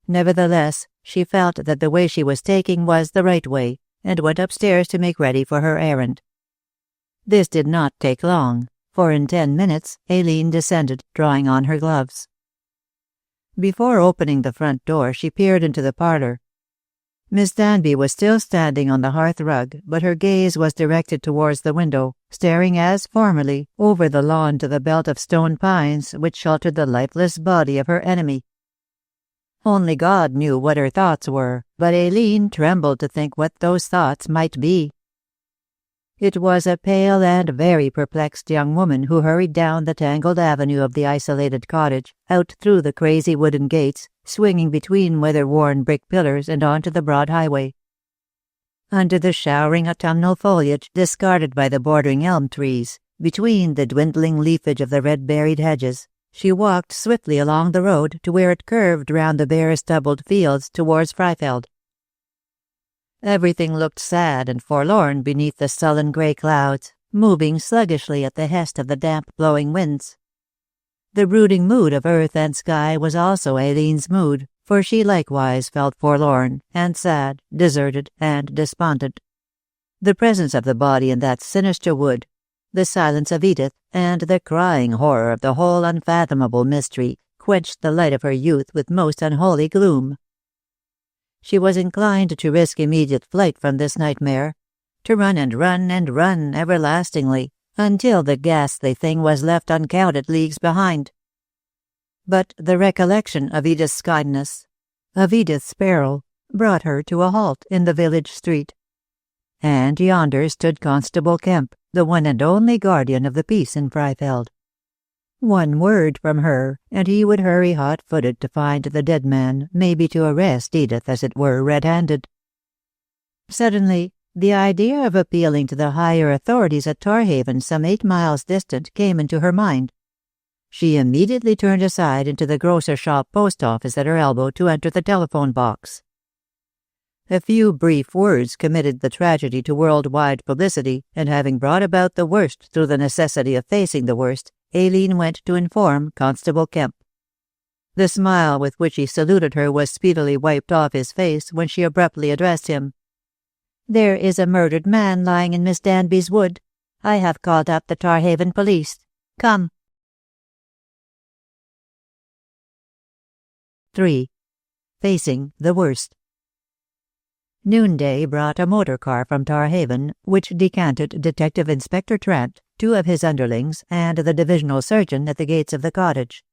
Nevertheless, she felt that the way she was taking was the right way, and went upstairs to make ready for her errand. This did not take long, for in 10 minutes Aileen descended, drawing on her gloves. Before opening the front door, she peered into the parlour. Miss Danby was still standing on the hearth rug, but her gaze was directed towards the window, staring as formerly over the lawn to the belt of stone pines which sheltered the lifeless body of her enemy. Only God knew what her thoughts were, but Aileen trembled to think what those thoughts might be. It was a pale and very perplexed young woman who hurried down the tangled avenue of the isolated cottage, out through the crazy wooden gates, swinging between weather-worn brick pillars and onto the broad highway. Under the showering autumnal foliage discarded by the bordering elm trees, between the dwindling leafage of the red-berried hedges, she walked swiftly along the road to where it curved round the bare stubbled fields towards Freifeld. Everything looked sad and forlorn beneath the sullen grey clouds, moving sluggishly at the hest of the damp blowing winds. The brooding mood of earth and sky was also Aileen's mood, for she likewise felt forlorn and sad, deserted and despondent. The presence of the body in that sinister wood, the silence of Edith, and the crying horror of the whole unfathomable mystery quenched the light of her youth with most unholy gloom. She was inclined to risk immediate flight from this nightmare, to run and run and run everlastingly, until the ghastly thing was left uncounted leagues behind. But the recollection of Edith's kindness, of Edith's peril, brought her to a halt in the village street. And yonder stood Constable Kemp, the one and only guardian of the peace in Freifeld. One word from her, and he would hurry hot-footed to find the dead man, maybe to arrest Edith as it were red-handed. Suddenly, the idea of appealing to the higher authorities at Tarhaven, some 8 miles distant, came into her mind. She immediately turned aside into the grocer shop post office at her elbow to enter the telephone box. A few brief words committed the tragedy to worldwide publicity, and having brought about the worst through the necessity of facing the worst, Aileen went to inform Constable Kemp. The smile with which he saluted her was speedily wiped off his face when she abruptly addressed him. "There is a murdered man lying in Miss Danby's wood. I have called up the Tarhaven police. Come." 3. Facing the worst. Noonday brought a motor car from Tarhaven, which decanted Detective Inspector Trent, 2 of his underlings, and the divisional surgeon at the gates of the cottage.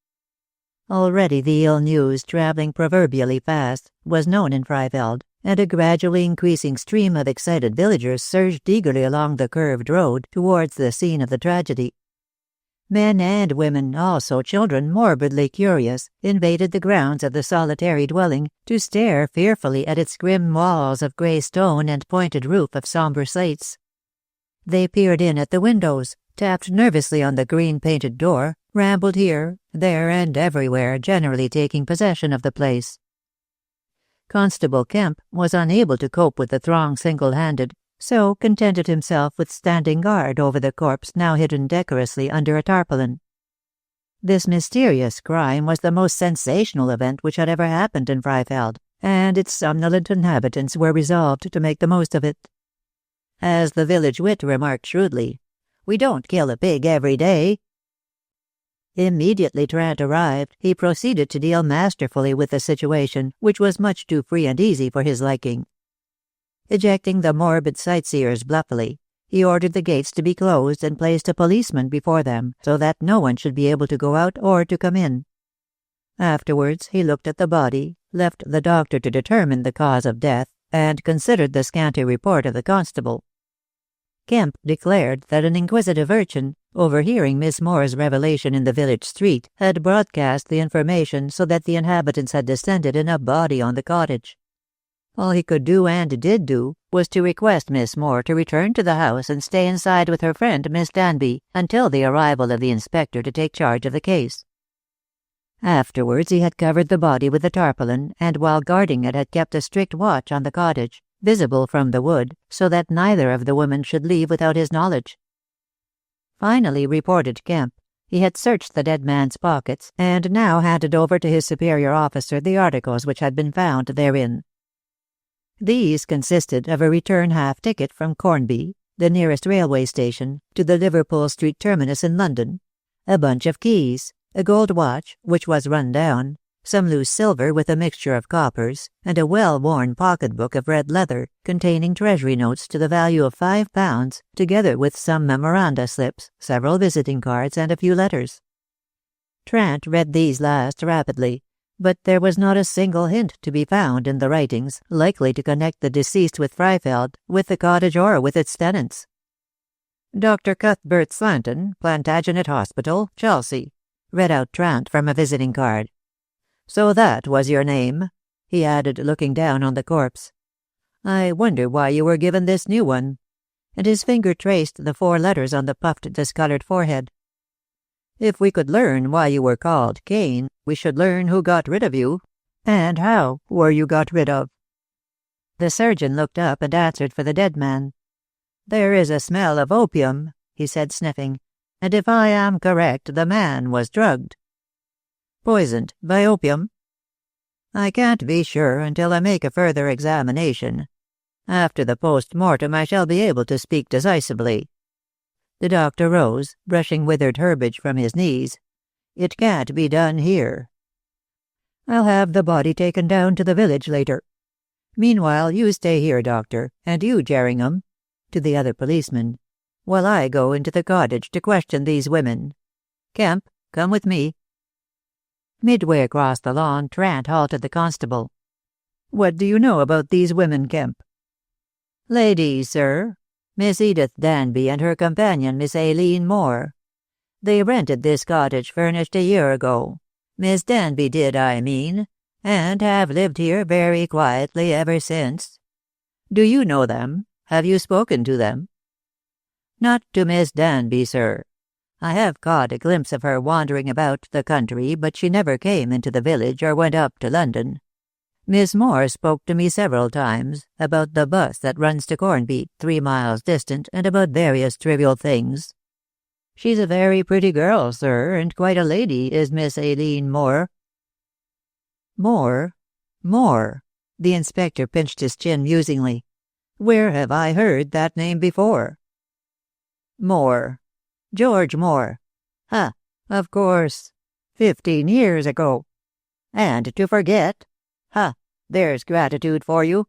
Already the ill news, travelling proverbially fast, was known in Freifeld, and a gradually increasing stream of excited villagers surged eagerly along the curved road towards the scene of the tragedy. Men and women, also children morbidly curious, invaded the grounds of the solitary dwelling to stare fearfully at its grim walls of grey stone and pointed roof of sombre slates. They peered in at the windows, tapped nervously on the green-painted door, rambled here, there, and everywhere, generally taking possession of the place. Constable Kemp was unable to cope with the throng single-handed, so contented himself with standing guard over the corpse now hidden decorously under a tarpaulin. This mysterious crime was the most sensational event which had ever happened in Freifeld, and its somnolent inhabitants were resolved to make the most of it. As the village wit remarked shrewdly, "We don't kill a pig every day." Immediately Trant arrived, he proceeded to deal masterfully with the situation, which was much too free and easy for his liking. Ejecting the morbid sightseers bluffily, he ordered the gates to be closed and placed a policeman before them, so that no one should be able to go out or to come in. Afterwards he looked at the body, left the doctor to determine the cause of death, and considered the scanty report of the constable. Kemp declared that an inquisitive urchin, overhearing Miss Moore's revelation in the village street, had broadcast the information so that the inhabitants had descended in a body on the cottage. All he could do and did do was to request Miss Moore to return to the house and stay inside with her friend Miss Danby until the arrival of the inspector to take charge of the case. Afterwards he had covered the body with a tarpaulin, and while guarding it had kept a strict watch on the cottage, visible from the wood, so that neither of the women should leave without his knowledge. Finally, reported Kemp, he had searched the dead man's pockets, and now handed over to his superior officer the articles which had been found therein. These consisted of a return half-ticket from Cornby, the nearest railway station, to the Liverpool Street terminus in London, a bunch of keys, a gold watch, which was run down, some loose silver with a mixture of coppers, and a well-worn pocket-book of red leather containing treasury notes to the value of £5, together with some memoranda slips, several visiting cards, and a few letters. Trant read these last rapidly, but there was not a single hint to be found in the writings likely to connect the deceased with Freifeld, with the cottage, or with its tenants. Dr. Cuthbert Slanton, Plantagenet Hospital, Chelsea, read out Trant from a visiting card. "So that was your name," he added, looking down on the corpse. "I wonder why you were given this new one." And his finger traced the 4 letters on the puffed, discoloured forehead. "If we could learn why you were called Cain, we should learn who got rid of you, and how were you got rid of." The surgeon looked up and answered for the dead man. "There is a smell of opium," he said, sniffing, "and if I am correct, the man was drugged." "Poisoned by opium?" "I can't be sure until I make a further examination. After the post-mortem I shall be able to speak decisively." The doctor rose, brushing withered herbage from his knees. "It can't be done here. I'll have the body taken down to the village later. Meanwhile, you stay here, doctor, and you, Jerringham," to the other policeman, "while I go into the cottage to question these women. Kemp, come with me." Midway across the lawn, Trant halted the constable. "What do you know about these women, Kemp?" "Ladies, sir. Miss Edith Danby and her companion, Miss Aileen Moore. They rented this cottage furnished a year ago. Miss Danby did, I mean, and have lived here very quietly ever since. Do you know them? Have you spoken to them?" "Not to Miss Danby, sir. I have caught a glimpse of her wandering about the country, but she never came into the village or went up to London. Miss Moore spoke to me several times, about the bus that runs to Cornby, 3 miles distant, and about various trivial things. She's a very pretty girl, sir, and quite a lady, is Miss Aileen Moore." "Moore? Moore?" The inspector pinched his chin musingly. "Where have I heard that name before?" "Moore. George Moore. Of course. 15 years ago. And to forget? There's gratitude for you."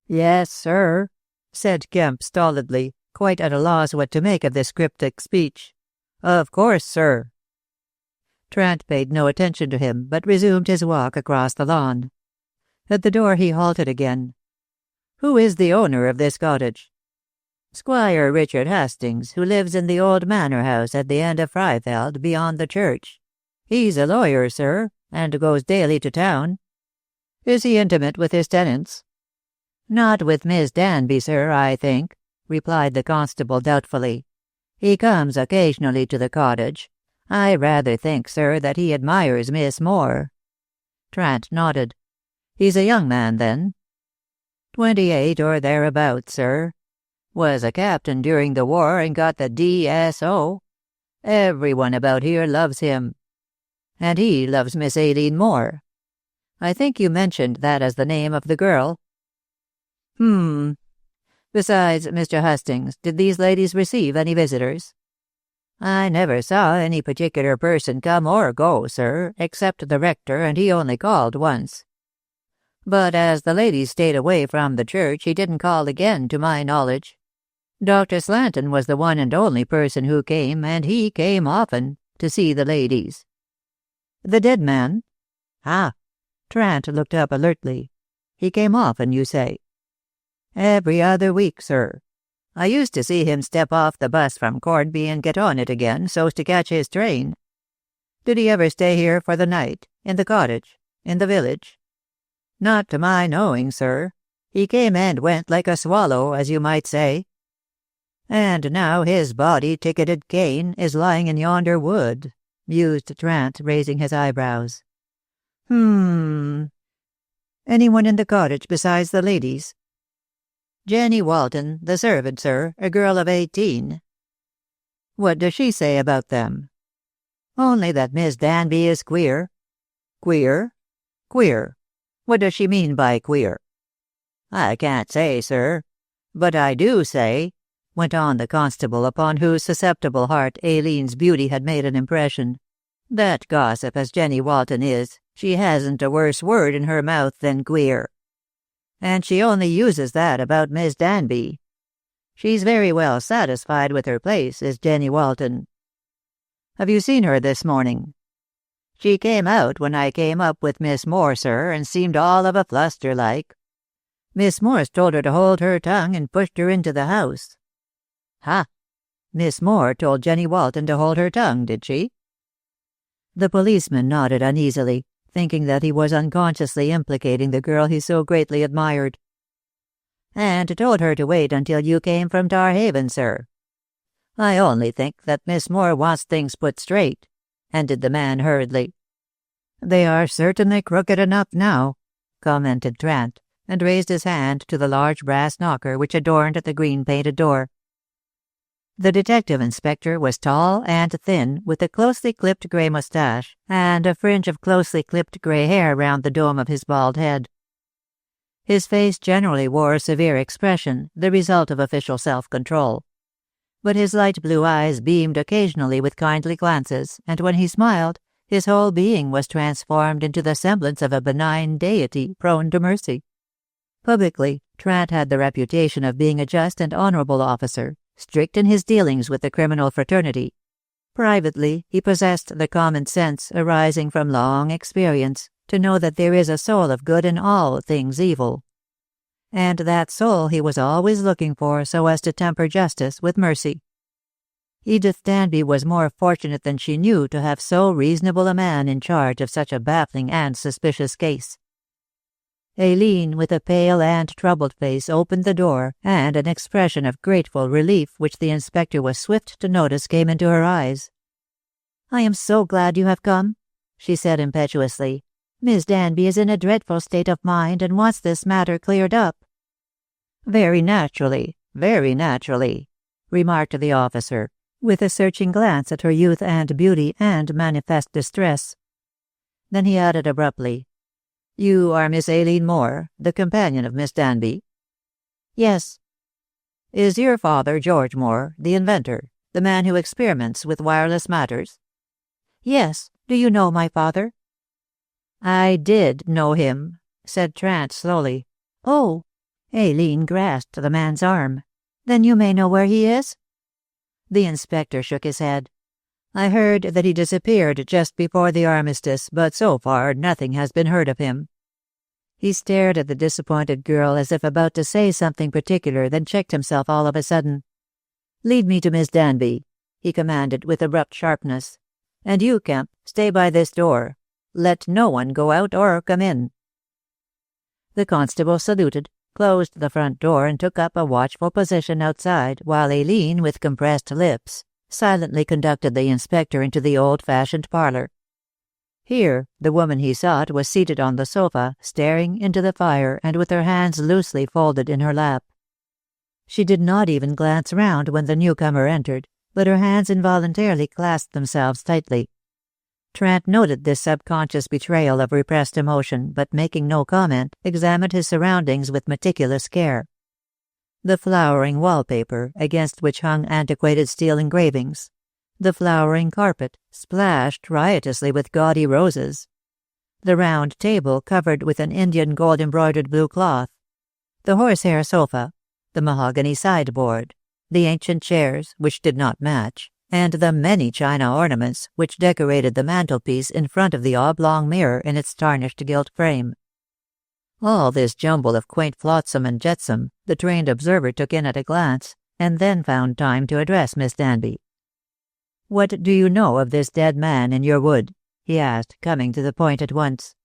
"Yes, sir," said Kemp stolidly, quite at a loss what to make of this cryptic speech. "Of course, sir." Trant paid no attention to him, but resumed his walk across the lawn. At the door he halted again. "Who is the owner of this cottage?" "Squire Richard Hastings, who lives in the old manor house at the end of Freifeld, beyond the church. He's a lawyer, sir, and goes daily to town." "Is he intimate with his tenants?" "Not with Miss Danby, sir, I think," replied the constable doubtfully. "He comes occasionally to the cottage. I rather think, sir, that he admires Miss Moore." Trant nodded. "He's a young man, then?" 28 or thereabouts, sir. Was a captain during the war and got the D.S.O. Everyone about here loves him. And he loves Miss Aileen Moore. I think you mentioned that as the name of the girl." Besides, Mr. Hastings, did these ladies receive any visitors?" "I never saw any particular person come or go, sir, except the rector, and he only called once. But as the ladies stayed away from the church, he didn't call again, to my knowledge. Dr. Slanton was the one and only person who came, and he came often, to see the ladies." "The dead man?" Trant looked up alertly. "He came often, you say?" "Every other week, sir. I used to see him step off the bus from Cornby and get on it again, so's to catch his train." "Did he ever stay here for the night, in the cottage, in the village?" "Not to my knowing, sir. He came and went like a swallow, as you might say. And now his body-ticketed cane is lying in yonder wood, mused Trant, raising his eyebrows. Anyone in the cottage besides the ladies? Jenny Walton, the servant, sir, a girl of 18. What does she say about them? Only that Miss Danby is queer. Queer? Queer. What does she mean by queer? I can't say, sir. But I do say, went on the constable, upon whose susceptible heart Aileen's beauty had made an impression, that gossip as Jenny Walton is, she hasn't a worse word in her mouth than queer. And she only uses that about Miss Danby. She's very well satisfied with her place, is Jenny Walton. Have you seen her this morning? She came out when I came up with Miss Moore, sir, and seemed all of a fluster like. Miss Morse told her to hold her tongue and pushed her into the house. Ha! Miss Moore told Jenny Walton to hold her tongue, did she? The policeman nodded uneasily, thinking that he was unconsciously implicating the girl he so greatly admired. And told her to wait until you came from Tarhaven, sir. I only think that Miss Moore wants things put straight, ended the man hurriedly. They are certainly crooked enough now, commented Trant, and raised his hand to the large brass knocker which adorned the green-painted door. The detective inspector was tall and thin, with a closely clipped grey moustache, and a fringe of closely clipped grey hair round the dome of his bald head. His face generally wore a severe expression, the result of official self-control. But his light blue eyes beamed occasionally with kindly glances, and when he smiled, his whole being was transformed into the semblance of a benign deity prone to mercy. Publicly, Trant had the reputation of being a just and honourable officer, strict in his dealings with the criminal fraternity. Privately, he possessed the common sense arising from long experience to know that there is a soul of good in all things evil. And that soul he was always looking for so as to temper justice with mercy. Edith Danby was more fortunate than she knew to have so reasonable a man in charge of such a baffling and suspicious case. Aileen, with a pale and troubled face, opened the door, and an expression of grateful relief which the inspector was swift to notice came into her eyes. "I am so glad you have come," she said impetuously. "Miss Danby is in a dreadful state of mind and wants this matter cleared up." Very naturally," remarked the officer, with a searching glance at her youth and beauty and manifest distress. Then he added abruptly, "You are Miss Aileen Moore, the companion of Miss Danby?" "Yes." "Is your father George Moore, the inventor, the man who experiments with wireless matters?" "Yes. Do you know my father?" "I did know him," said Trant slowly. "Oh!" Aileen grasped the man's arm. "Then you may know where he is?" The inspector shook his head. "I heard that he disappeared just before the armistice, but so far nothing has been heard of him." He stared at the disappointed girl as if about to say something particular, then checked himself all of a sudden. "Lead me to Miss Danby," he commanded with abrupt sharpness. "And you, Kemp, stay by this door. Let no one go out or come in." The constable saluted, closed the front door, and took up a watchful position outside, while Aileen, with compressed lips, silently conducted the inspector into the old-fashioned parlour. Here, the woman he sought was seated on the sofa, staring into the fire and with her hands loosely folded in her lap. She did not even glance round when the newcomer entered, but her hands involuntarily clasped themselves tightly. Trant noted this subconscious betrayal of repressed emotion, but making no comment, examined his surroundings with meticulous care. The flowering wallpaper, against which hung antiquated steel engravings. The flowering carpet, splashed riotously with gaudy roses. The round table covered with an Indian gold-embroidered blue cloth. The horsehair sofa. The mahogany sideboard. The ancient chairs, which did not match, and the many china ornaments which decorated the mantelpiece in front of the oblong mirror in its tarnished gilt frame. All this jumble of quaint flotsam and jetsam the trained observer took in at a glance, and then found time to address Miss Danby. "What do you know of this dead man in your wood?" he asked, coming to the point at once.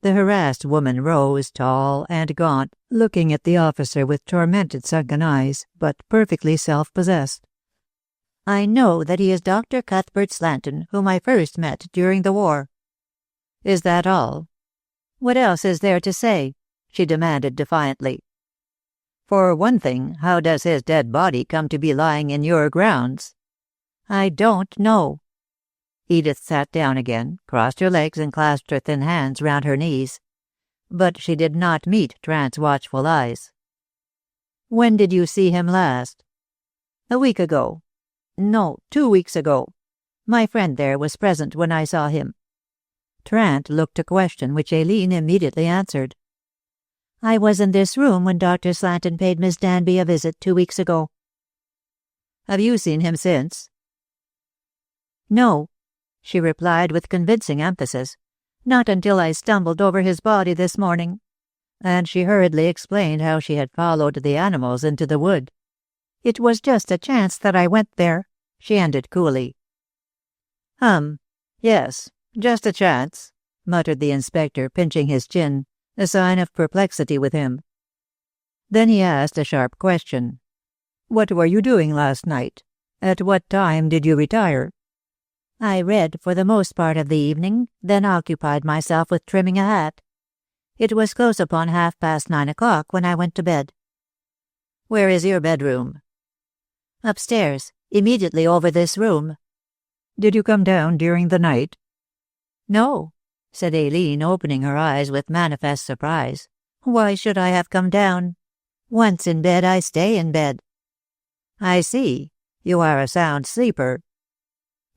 The harassed woman rose, tall and gaunt, looking at the officer with tormented sunken eyes, but perfectly self-possessed. "I know that he is Dr. Cuthbert Slanton, whom I first met during the war." "Is that all?" "What else is there to say?" she demanded defiantly. "For one thing, how does his dead body come to be lying in your grounds?" "I don't know." Edith sat down again, crossed her legs and clasped her thin hands round her knees. But she did not meet Trant's watchful eyes. "When did you see him last?" "A week ago. No, 2 weeks ago. My friend there was present when I saw him." Trant looked a question which Aileen immediately answered. "I was in this room when Dr. Slanton paid Miss Danby a visit 2 weeks ago." "Have you seen him since?" "No," she replied with convincing emphasis. "Not until I stumbled over his body this morning." And she hurriedly explained how she had followed the animals into the wood. "It was just a chance that I went there," she ended coolly. Yes, just a chance," muttered the inspector, pinching his chin, a sign of perplexity with him. Then he asked a sharp question. "What were you doing last night? At what time did you retire?" "I read for the most part of the evening, then occupied myself with trimming a hat. It was close upon 9:30 when I went to bed." "Where is your bedroom?" "Upstairs, immediately over this room." "Did you come down during the night?" "No," said Aileen, opening her eyes with manifest surprise. "Why should I have come down? Once in bed, I stay in bed." "I see. You are a sound sleeper."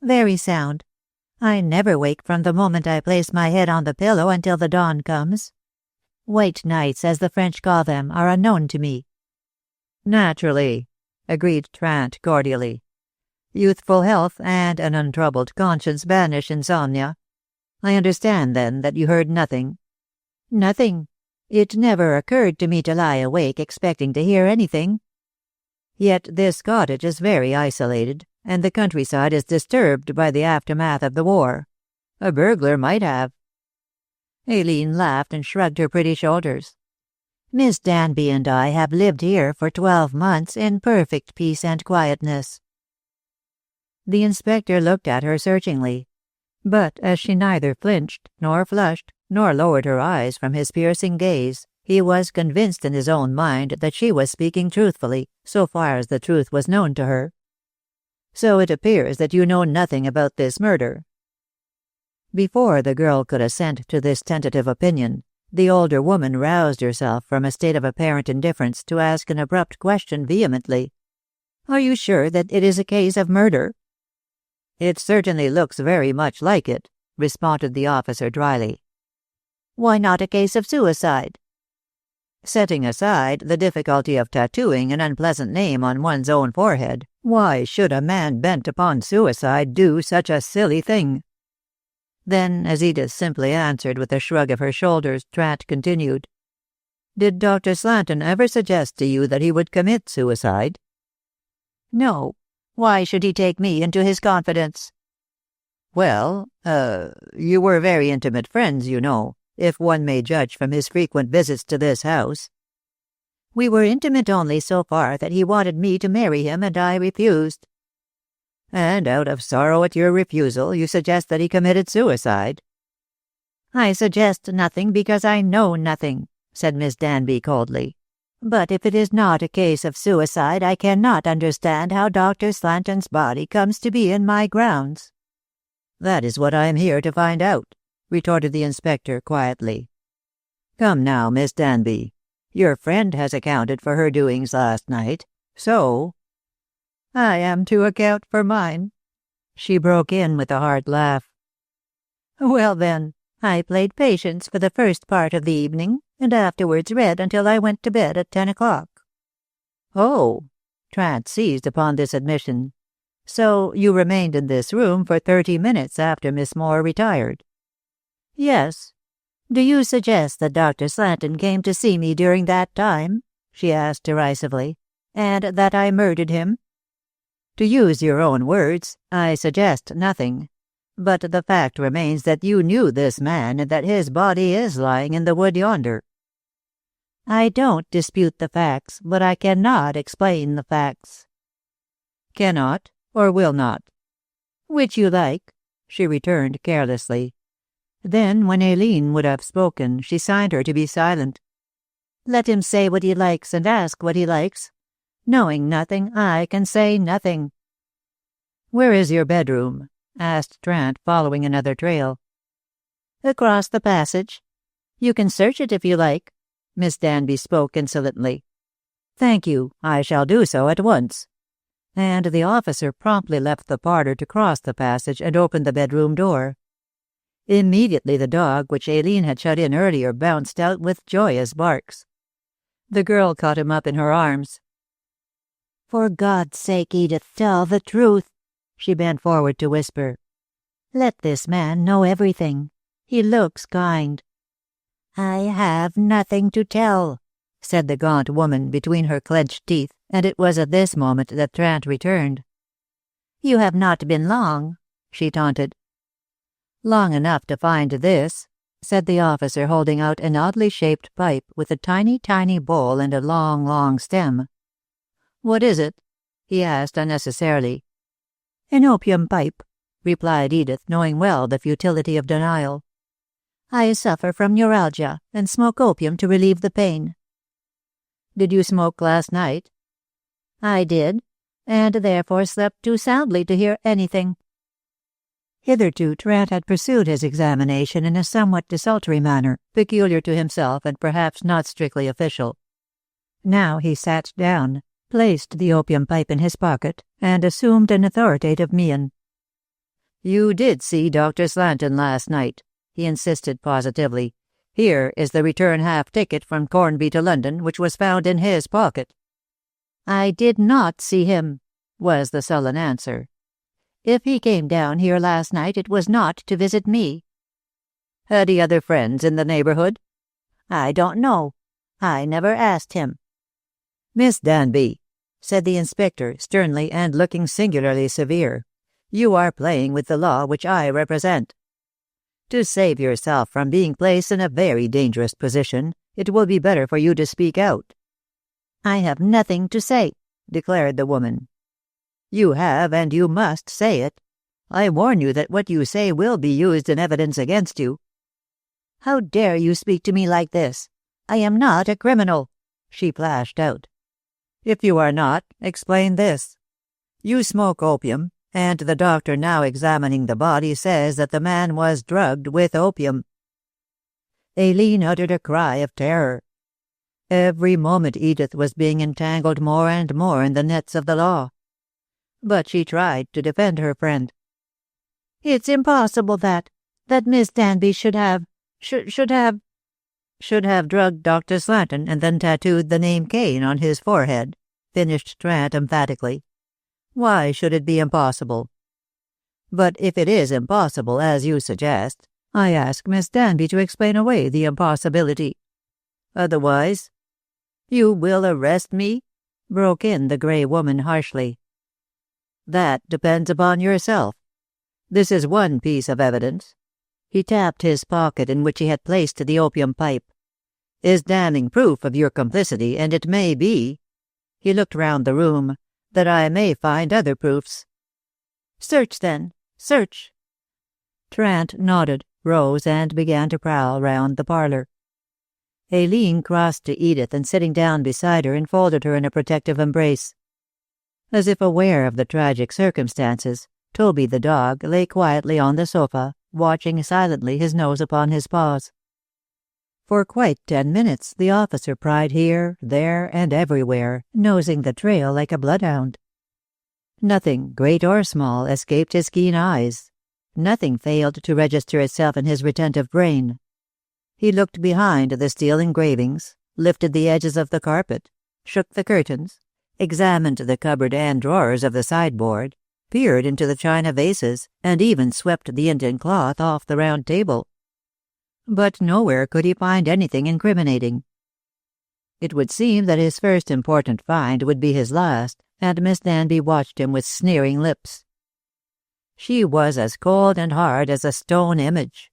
"Very sound. I never wake from the moment I place my head on the pillow until the dawn comes. White nights, as the French call them, are unknown to me." "Naturally," agreed Trant cordially. "Youthful health and an untroubled conscience banish insomnia. I understand, then, that you heard nothing?" "Nothing. It never occurred to me to lie awake expecting to hear anything." "Yet this cottage is very isolated, and the countryside is disturbed by the aftermath of the war. A burglar might have—" Aileen laughed and shrugged her pretty shoulders. "Miss Danby and I have lived here for 12 months in perfect peace and quietness." The inspector looked at her searchingly, but as she neither flinched, nor flushed, nor lowered her eyes from his piercing gaze, he was convinced in his own mind that she was speaking truthfully, so far as the truth was known to her. "So it appears that you know nothing about this murder." Before the girl could assent to this tentative opinion, the older woman roused herself from a state of apparent indifference to ask an abrupt question vehemently. "Are you sure that it is a case of murder?" "It certainly looks very much like it," responded the officer dryly. "Why not a case of suicide?" "Setting aside the difficulty of tattooing an unpleasant name on one's own forehead, why should a man bent upon suicide do such a silly thing?" Then, as Edith simply answered with a shrug of her shoulders, Trant continued, "Did Dr. Slanton ever suggest to you that he would commit suicide?" "No. Why should he take me into his confidence?" "Well, you were very intimate friends, you know, if one may judge from his frequent visits to this house." "We were intimate only so far that he wanted me to marry him, and I refused." "And out of sorrow at your refusal, you suggest that he committed suicide?" "I suggest nothing because I know nothing," said Miss Danby coldly. "But if it is not a case of suicide, I cannot understand how Dr. Slanton's body comes to be in my grounds." "That is what I am here to find out," retorted the inspector quietly. "Come now, Miss Danby. Your friend has accounted for her doings last night, so—" "I am to account for mine," she broke in with a hard laugh. "Well, then, I played Patience for the first part of the evening, and afterwards read until I went to bed at 10 o'clock. "Oh!" Trant seized upon this admission. "So you remained in this room for 30 minutes after Miss Moore retired?" "Yes. Do you suggest that Dr. Slanton came to see me during that time?" she asked derisively, "and that I murdered him?" "To use your own words, I suggest nothing. But the fact remains that you knew this man and that his body is lying in the wood yonder. I don't dispute the facts, but I cannot explain the facts. Cannot, or will not? Which you like, she returned carelessly. Then, when Aileen would have spoken, she signed her to be silent. Let him say what he likes and ask what he likes. Knowing nothing, I can say nothing. Where is your bedroom? Asked Trant, following another trail. Across the passage. You can search it if you like. Miss Danby spoke insolently. Thank you, I shall do so at once. And the officer promptly left the parlour to cross the passage and open the bedroom door. Immediately the dog, which Aileen had shut in earlier, bounced out with joyous barks. The girl caught him up in her arms. For God's sake, Edith, tell the truth, she bent forward to whisper. Let this man know everything. He looks kind. I have nothing to tell, said the gaunt woman between her clenched teeth, and it was at this moment that Trant returned. You have not been long, she taunted. Long enough to find this, said the officer, holding out an oddly shaped pipe with a tiny, tiny bowl and a long, long stem. What is it? He asked unnecessarily. An opium pipe, replied Edith, knowing well the futility of denial. I suffer from neuralgia and smoke opium to relieve the pain. Did you smoke last night? I did, and therefore slept too soundly to hear anything. Hitherto Trant had pursued his examination in a somewhat desultory manner, peculiar to himself and perhaps not strictly official. Now he sat down, placed the opium pipe in his pocket, and assumed an authoritative mien. You did see Dr. Slanton last night, he insisted positively. Here is the return half ticket from Cornby to London, which was found in his pocket. I did not see him, was the sullen answer. If he came down here last night, it was not to visit me. Had he other friends in the neighbourhood? I don't know. I never asked him. Miss Danby, said the inspector sternly and looking singularly severe, you are playing with the law which I represent. To save yourself from being placed in a very dangerous position, it will be better for you to speak out. I have nothing to say, declared the woman. You have, and you must say it. I warn you that what you say will be used in evidence against you. How dare you speak to me like this? I am not a criminal, she flashed out. If you are not, explain this. You smoke opium, and the doctor now examining the body says that the man was drugged with opium. Aileen uttered a cry of terror. Every moment Edith was being entangled more and more in the nets of the law. But she tried to defend her friend. It's impossible that Miss Danby should have drugged Dr. Slanton and then tattooed the name Kane on his forehead, finished Trant emphatically. Why should it be impossible? But if it is impossible, as you suggest, I ask Miss Danby to explain away the impossibility. Otherwise— You will arrest me? Broke in the grey woman harshly. That depends upon yourself. This is one piece of evidence. He tapped his pocket in which he had placed the opium pipe. Is damning proof of your complicity, and it may be— he looked round the room— that I may find other proofs. Search, then. Search. Trant nodded, rose, and began to prowl round the parlour. Aileen crossed to Edith and sitting down beside her enfolded her in a protective embrace. As if aware of the tragic circumstances, Toby the dog lay quietly on the sofa, watching silently, his nose upon his paws. For quite 10 minutes the officer pried here, there, and everywhere, nosing the trail like a bloodhound. Nothing, great or small, escaped his keen eyes. Nothing failed to register itself in his retentive brain. He looked behind the steel engravings, lifted the edges of the carpet, shook the curtains, examined the cupboard and drawers of the sideboard, peered into the china vases, and even swept the Indian cloth off the round table. But nowhere could he find anything incriminating. It would seem that his first important find would be his last, and Miss Danby watched him with sneering lips. She was as cold and hard as a stone image,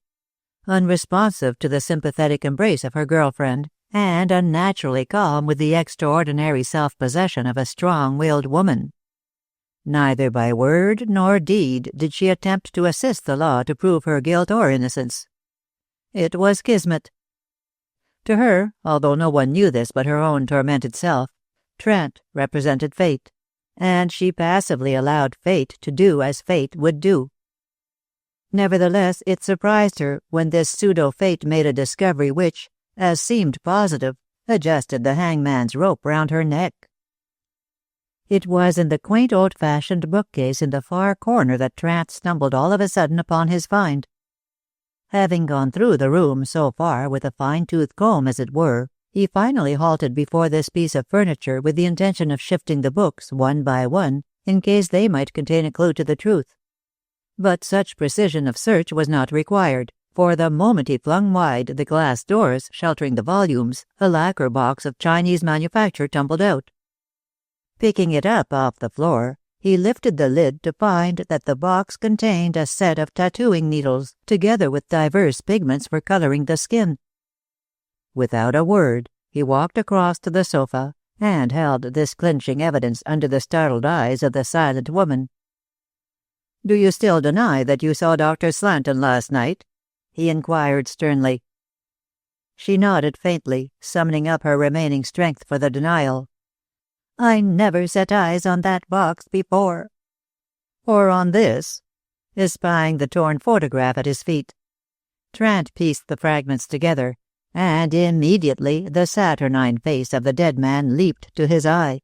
unresponsive to the sympathetic embrace of her girlfriend, and unnaturally calm with the extraordinary self-possession of a strong-willed woman. Neither by word nor deed did she attempt to assist the law to prove her guilt or innocence. It was kismet. To her, although no one knew this but her own tormented self, Trent represented fate, and she passively allowed fate to do as fate would do. Nevertheless, it surprised her when this pseudo-fate made a discovery which, as seemed positive, adjusted the hangman's rope round her neck. It was in the quaint old-fashioned bookcase in the far corner that Trent stumbled all of a sudden upon his find. Having gone through the room so far with a fine-toothed comb, as it were, he finally halted before this piece of furniture with the intention of shifting the books one by one, in case they might contain a clue to the truth. But such precision of search was not required, for the moment he flung wide the glass doors sheltering the volumes, a lacquer box of Chinese manufacture tumbled out. Picking it up off the floor, he lifted the lid to find that the box contained a set of tattooing needles, together with diverse pigments for coloring the skin. Without a word, he walked across to the sofa and held this clinching evidence under the startled eyes of the silent woman. "Do you still deny that you saw Dr. Slanton last night?" he inquired sternly. She nodded faintly, summoning up her remaining strength for the denial. "I never set eyes on that box before." "Or on this?" espying the torn photograph at his feet. Trent pieced the fragments together, and immediately the saturnine face of the dead man leaped to his eye.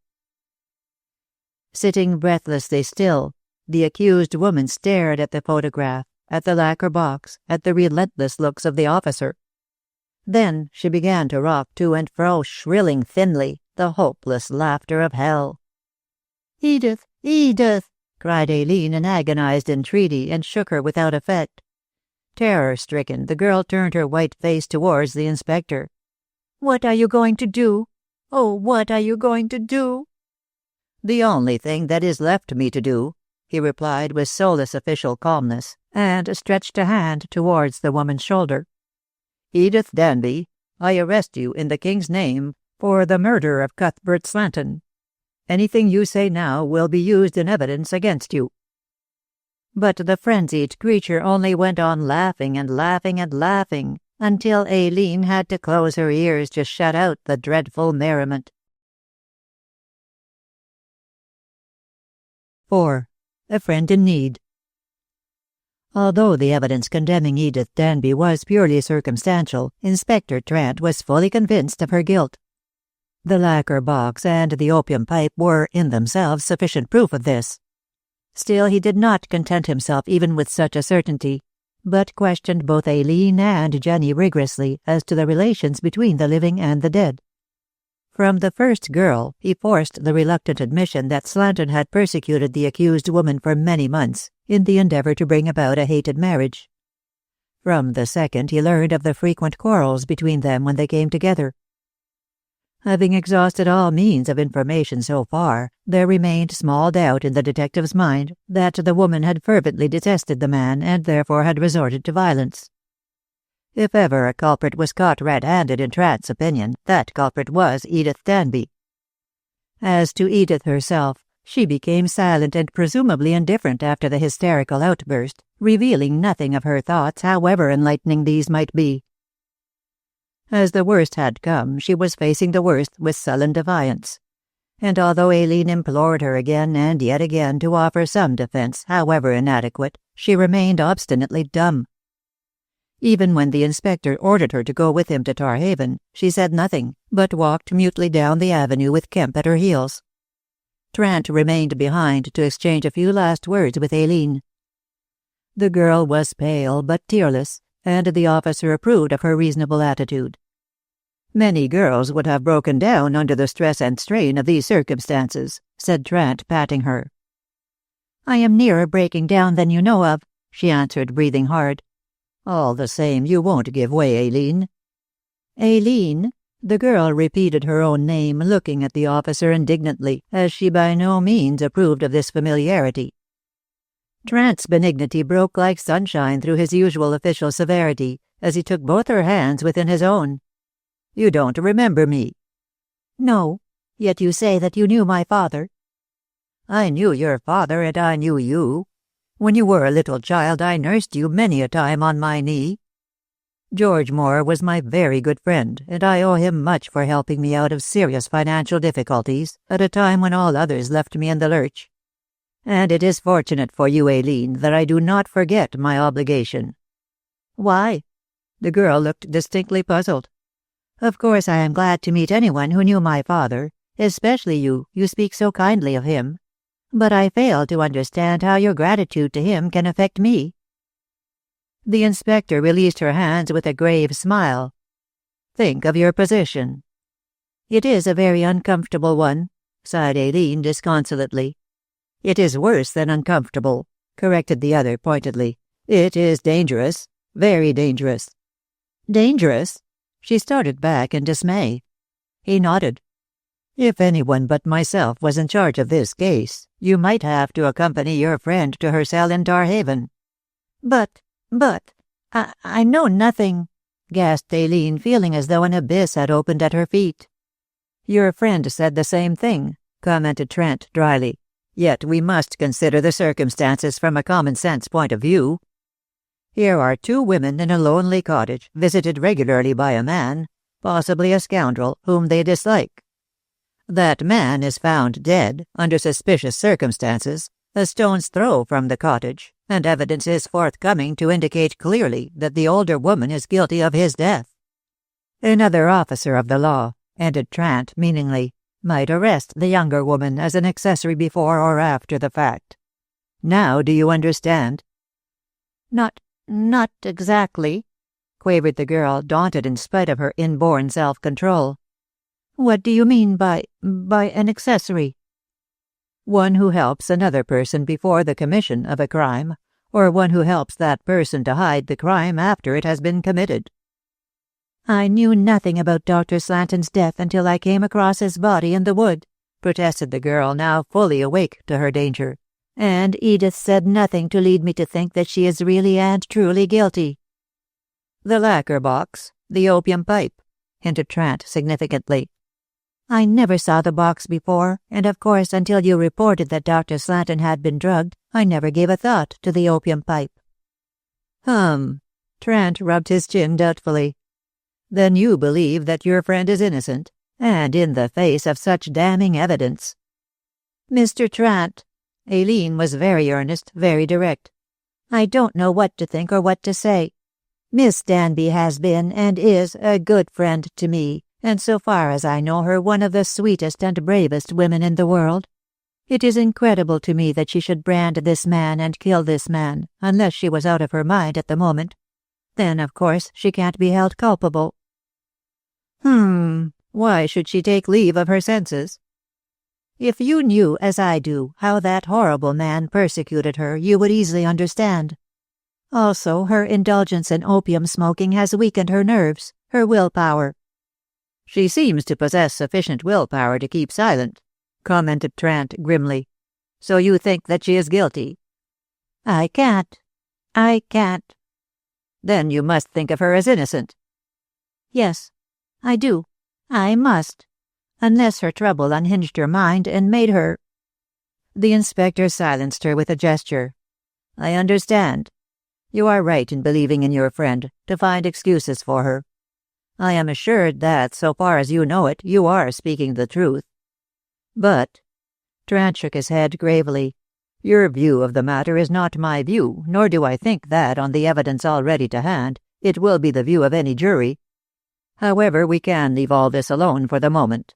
Sitting breathlessly still, the accused woman stared at the photograph, at the lacquer box, at the relentless looks of the officer. Then she began to rock to and fro, shrilling thinly the hopeless laughter of hell. "Edith! Edith!" cried Aileen in agonized entreaty, and shook her without effect. Terror-stricken, the girl turned her white face towards the inspector. "What are you going to do? Oh, what are you going to do?" "The only thing that is left me to do," he replied with soulless official calmness, and stretched a hand towards the woman's shoulder. "Edith Danby, I arrest you in the King's name for the murder of Cuthbert Slanton. Anything you say now will be used in evidence against you." But the frenzied creature only went on laughing and laughing and laughing, until Aileen had to close her ears to shut out the dreadful merriment. 4. A Friend in Need. Although the evidence condemning Edith Danby was purely circumstantial, Inspector Trent was fully convinced of her guilt. The lacquer box and the opium pipe were, in themselves, sufficient proof of this. Still, he did not content himself even with such a certainty, but questioned both Aileen and Jenny rigorously as to the relations between the living and the dead. From the first girl, he forced the reluctant admission that Slanton had persecuted the accused woman for many months, in the endeavour to bring about a hated marriage. From the second, he learned of the frequent quarrels between them when they came together. Having exhausted all means of information so far, there remained small doubt in the detective's mind that the woman had fervently detested the man and therefore had resorted to violence. If ever a culprit was caught red-handed in Trent's opinion, that culprit was Edith Danby. As to Edith herself, she became silent and presumably indifferent after the hysterical outburst, revealing nothing of her thoughts, however enlightening these might be. As the worst had come, she was facing the worst with sullen defiance, and although Aileen implored her again and yet again to offer some defence, however inadequate, she remained obstinately dumb. Even when the inspector ordered her to go with him to Tarhaven, she said nothing, but walked mutely down the avenue with Kemp at her heels. Trent remained behind to exchange a few last words with Aileen. The girl was pale but tearless, and the officer approved of her reasonable attitude. "Many girls would have broken down under the stress and strain of these circumstances," said Trent, patting her. "I am nearer breaking down than you know of," she answered, breathing hard. "All the same, you won't give way, Aileen." "Aileen?" The girl repeated her own name, looking at the officer indignantly, as she by no means approved of this familiarity. Trant's benignity broke like sunshine through his usual official severity as he took both her hands within his own. "You don't remember me?" "No, yet you say that you knew my father." "I knew your father, and I knew you. When you were a little child I nursed you many a time on my knee. George Moore was my very good friend, and I owe him much for helping me out of serious financial difficulties at a time when all others left me in the lurch. And it is fortunate for you, Aileen, that I do not forget my obligation." "Why?" The girl looked distinctly puzzled. "Of course I am glad to meet anyone who knew my father, especially you speak so kindly of him. But I fail to understand how your gratitude to him can affect me." The inspector released her hands with a grave smile. "Think of your position." "It is a very uncomfortable one," sighed Aileen disconsolately. "It is worse than uncomfortable," corrected the other pointedly. "It is dangerous, very dangerous." "Dangerous?" She started back in dismay. He nodded. "If anyone but myself was in charge of this case, you might have to accompany your friend to her cell in Tarhaven." But, I know nothing," gasped Aileen, feeling as though an abyss had opened at her feet. "Your friend said the same thing," commented Trent dryly. "Yet we must consider the circumstances from a common-sense point of view. Here are two women in a lonely cottage, visited regularly by a man, possibly a scoundrel, whom they dislike. That man is found dead, under suspicious circumstances, a stone's throw from the cottage, and evidence is forthcoming to indicate clearly that the older woman is guilty of his death. Another officer of the law," ended Trant meaningly, "might arrest the younger woman as an accessory before or after the fact. Now do you understand?" Not exactly," quavered the girl, daunted in spite of her inborn self-control. "What do you mean by an accessory?" "One who helps another person before the commission of a crime, or one who helps that person to hide the crime after it has been committed." "I knew nothing about Dr. Slanton's death until I came across his body in the wood," protested the girl, now fully awake to her danger. "And Edith said nothing to lead me to think that she is really and truly guilty." "The lacquer box, the opium pipe," hinted Trant significantly. "I never saw the box before, and of course until you reported that Dr. Slanton had been drugged, I never gave a thought to the opium pipe." Trant rubbed his chin doubtfully. "Then you believe that your friend is innocent, and in the face of such damning evidence." "Mr. Trant," Aileen was very earnest, very direct, "I don't know what to think or what to say. Miss Danby has been, and is, a good friend to me, and so far as I know her, one of the sweetest and bravest women in the world. It is incredible to me that she should brand this man and kill this man, unless she was out of her mind at the moment. Then, of course, she can't be held culpable." Why should she take leave of her senses?" "If you knew, as I do, how that horrible man persecuted her, you would easily understand. Also, her indulgence in opium smoking has weakened her nerves, her willpower." "She seems to possess sufficient willpower to keep silent," commented Trant grimly. "So you think that she is guilty?" I can't. "Then you must think of her as innocent." "Yes, I do. I must. Unless her trouble unhinged her mind and made her—" The inspector silenced her with a gesture. "I understand. You are right in believing in your friend, to find excuses for her. I am assured that, so far as you know it, you are speaking the truth. But," Trant shook his head gravely, "your view of the matter is not my view, nor do I think that, on the evidence already to hand, it will be the view of any jury. However, we can leave all this alone for the moment.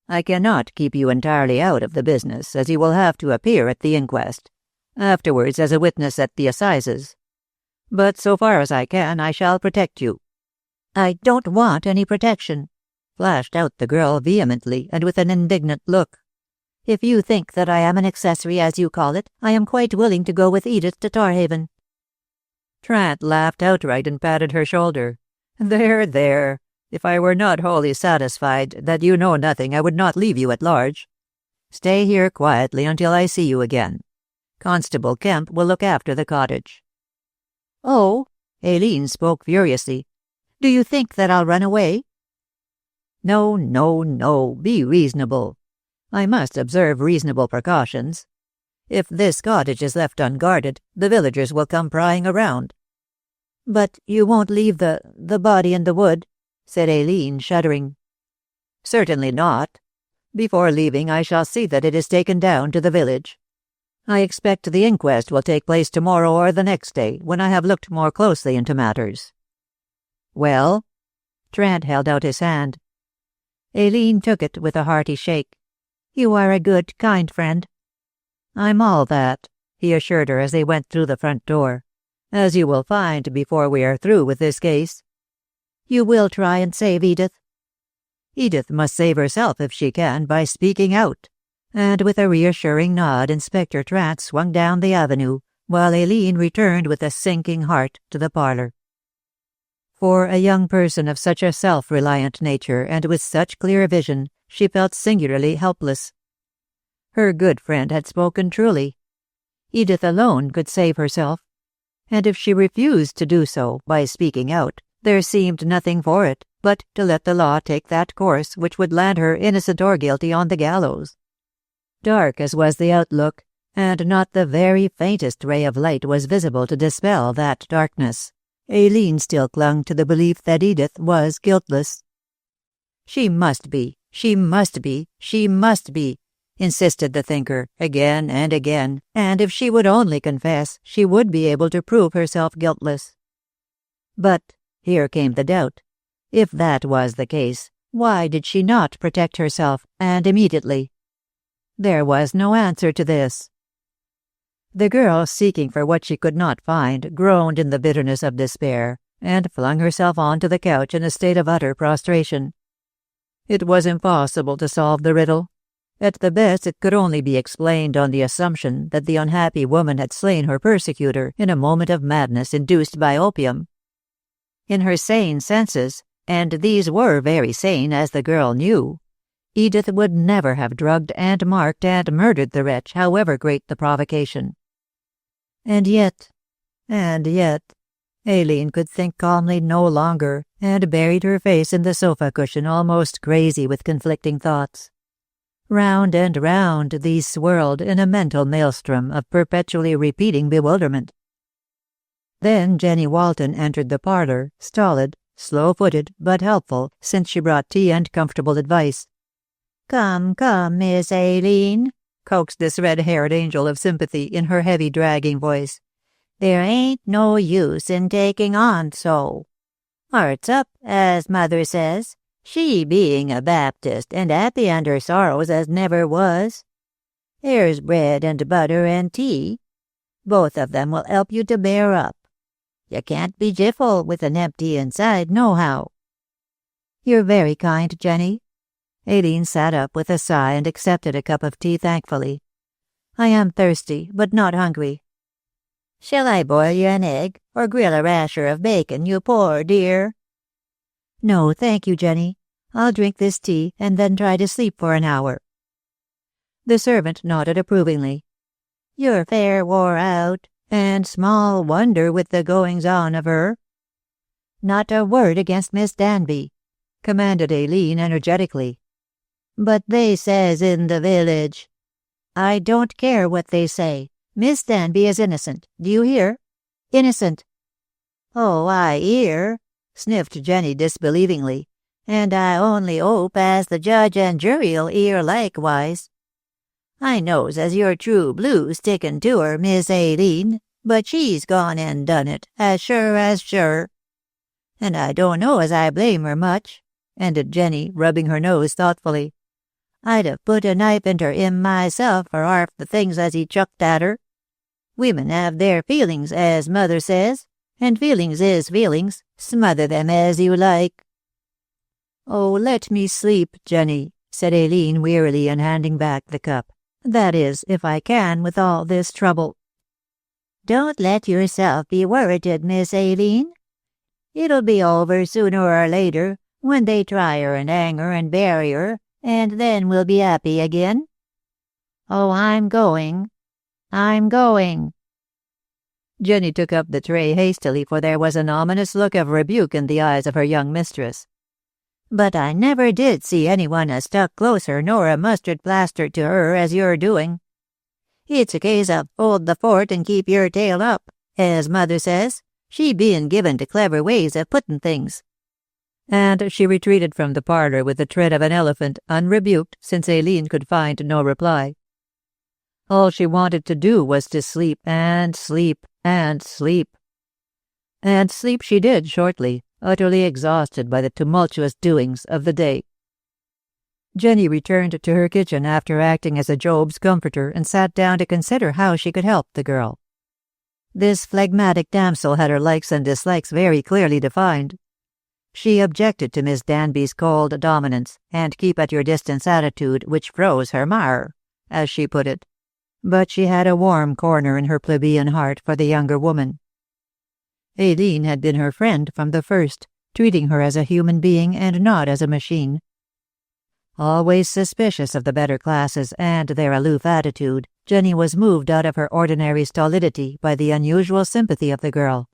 I cannot keep you entirely out of the business, as you will have to appear at the inquest, afterwards as a witness at the assizes. But so far as I can, I shall protect you." "I don't want any protection," flashed out the girl vehemently and with an indignant look. "If you think that I am an accessory, as you call it, I am quite willing to go with Edith to Tarhaven." Trant laughed outright and patted her shoulder. There. If I were not wholly satisfied that you know nothing, I would not leave you at large. Stay here quietly until I see you again. Constable Kemp will look after the cottage." "Oh," Aileen spoke furiously. "Do you think that I'll run away?" "No, no, no. Be reasonable. I must observe reasonable precautions. If this cottage is left unguarded, the villagers will come prying around." "But you won't leave the body in the wood?" said Aileen, shuddering. "Certainly not. Before leaving I shall see that it is taken down to the village. I expect the inquest will take place tomorrow or the next day, when I have looked more closely into matters." "Well?" Trant held out his hand. Aileen took it with a hearty shake. "You are a good, kind friend." "I'm all that," he assured her as they went through the front door, "as you will find before we are through with this case." "You will try and save Edith?" "Edith must save herself if she can, by speaking out." And with a reassuring nod, Inspector Trant swung down the avenue, while Aileen returned with a sinking heart to the parlour. For a young person of such a self-reliant nature and with such clear vision, she felt singularly helpless. Her good friend had spoken truly. Edith alone could save herself, and if she refused to do so by speaking out, there seemed nothing for it but to let the law take that course which would land her, innocent or guilty, on the gallows. Dark as was the outlook, and not the very faintest ray of light was visible to dispel that darkness, Aileen still clung to the belief that Edith was guiltless. "She must be, she must be, she must be," insisted the thinker, again and again, and if she would only confess, she would be able to prove herself guiltless. But here came the doubt. If that was the case, why did she not protect herself, and immediately? There was no answer to this. The girl, seeking for what she could not find, groaned in the bitterness of despair, and flung herself onto the couch in a state of utter prostration. It was impossible to solve the riddle. At the best it could only be explained on the assumption that the unhappy woman had slain her persecutor in a moment of madness induced by opium. In her sane senses, and these were very sane as the girl knew, Edith would never have drugged and marked and murdered the wretch, however great the provocation. And yet, Aileen could think calmly no longer, and buried her face in the sofa cushion, almost crazy with conflicting thoughts. Round and round these swirled in a mental maelstrom of perpetually repeating bewilderment. Then Jenny Walton entered the parlour, stolid, slow-footed, but helpful, since she brought tea and comfortable advice. "Come, come, Miss Aileen," coaxed this red-haired angel of sympathy in her heavy, dragging voice. "There ain't no use in taking on so. Heart's up, as Mother says, she being a Baptist and happy under sorrows as never was. There's bread and butter and tea. Both of them will help you to bear up. You can't be jifful with an empty inside, nohow." "You're very kind, Jenny." Aileen sat up with a sigh and accepted a cup of tea thankfully. "I am thirsty, but not hungry." "Shall I boil you an egg, or grill a rasher of bacon, you poor dear?" "No, thank you, Jenny. I'll drink this tea and then try to sleep for an hour." The servant nodded approvingly. "You're fair wore out, and small wonder with the goings-on of her." "Not a word against Miss Danby," commanded Aileen energetically. "But they says in the village—" "I don't care what they say. Miss Danby is innocent. Do you hear? Innocent." "Oh, I hear," sniffed Jenny disbelievingly, "and I only hope as the judge and jury'll hear likewise. I knows as you're true blue stickin' to her, Miss Aileen, but she's gone and done it, as sure as sure. And I don't know as I blame her much," ended Jenny, rubbing her nose thoughtfully. "I'd have put a knife inter him myself for half the things as he chucked at her. Women have their feelings, as Mother says, and feelings is feelings, smother them as you like." "Oh, let me sleep, Jenny," said Aileen wearily and handing back the cup. "That is, if I can, with all this trouble." "Don't let yourself be worrited, Miss Aileen. It'll be over sooner or later, when they try her and hang her and bury her, and then we'll be happy again. Oh, I'm going. I'm going." Jenny took up the tray hastily, for there was an ominous look of rebuke in the eyes of her young mistress. "But I never did see anyone a stuck closer nor a mustard plaster to her as you're doing. It's a case of hold the fort and keep your tail up, as mother says, she bein' given to clever ways of puttin' things." And she retreated from the parlor with the tread of an elephant, unrebuked, since Aileen could find no reply. All she wanted to do was to sleep and sleep and sleep. And sleep she did shortly, utterly exhausted by the tumultuous doings of the day. Jenny returned to her kitchen after acting as a Job's comforter and sat down to consider how she could help the girl. This phlegmatic damsel had her likes and dislikes very clearly defined. She objected to Miss Danby's cold dominance and keep-at-your-distance attitude which froze her mire, as she put it, but she had a warm corner in her plebeian heart for the younger woman. Aileen had been her friend from the first, treating her as a human being and not as a machine. Always suspicious of the better classes and their aloof attitude, Jenny was moved out of her ordinary stolidity by the unusual sympathy of the girl.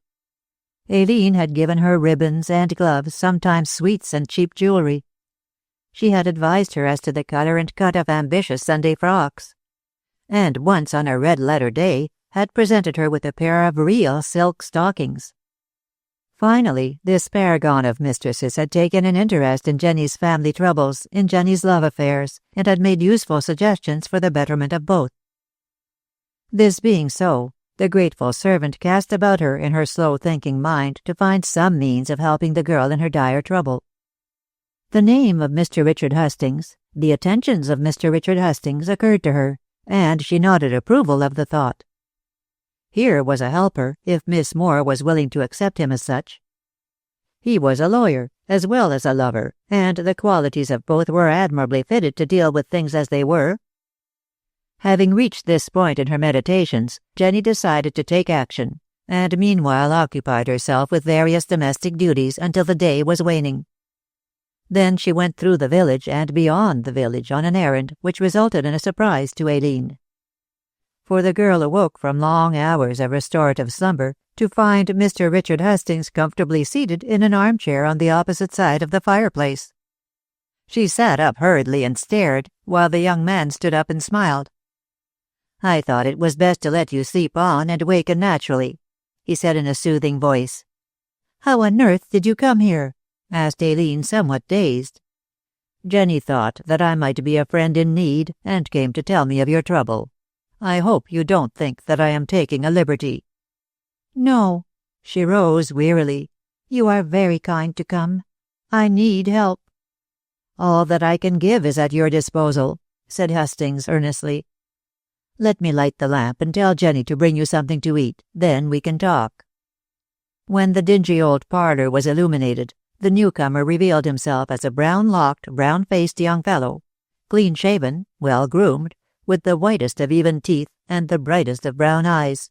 Aileen had given her ribbons and gloves, sometimes sweets and cheap jewelry. She had advised her as to the color and cut of ambitious Sunday frocks, and once on a red-letter day had presented her with a pair of real silk stockings. Finally, this paragon of mistresses had taken an interest in Jenny's family troubles, in Jenny's love affairs, and had made useful suggestions for the betterment of both. This being so, the grateful servant cast about her in her slow-thinking mind to find some means of helping the girl in her dire trouble. The name of Mr. Richard Hustings, the attentions of Mr. Richard Hustings, occurred to her, and she nodded approval of the thought. Here was a helper, if Miss Moore was willing to accept him as such. He was a lawyer, as well as a lover, and the qualities of both were admirably fitted to deal with things as they were. Having reached this point in her meditations, Jenny decided to take action, and meanwhile occupied herself with various domestic duties until the day was waning. Then she went through the village and beyond the village on an errand which resulted in a surprise to Aileen. For the girl awoke from long hours of restorative slumber to find Mr. Richard Hustings comfortably seated in an armchair on the opposite side of the fireplace. She sat up hurriedly and stared, while the young man stood up and smiled. "I thought it was best to let you sleep on and waken naturally," he said in a soothing voice. "How on earth did you come here?" asked Aileen, somewhat dazed. "Jenny thought that I might be a friend in need, and came to tell me of your trouble. I hope you don't think that I am taking a liberty." "No." She rose wearily. "You are very kind to come. I need help." "All that I can give is at your disposal," said Hustings earnestly. "Let me light the lamp and tell Jenny to bring you something to eat, then we can talk." When the dingy old parlor was illuminated, the newcomer revealed himself as a brown-locked, brown-faced young fellow, clean-shaven, well-groomed, with the whitest of even teeth and the brightest of brown eyes.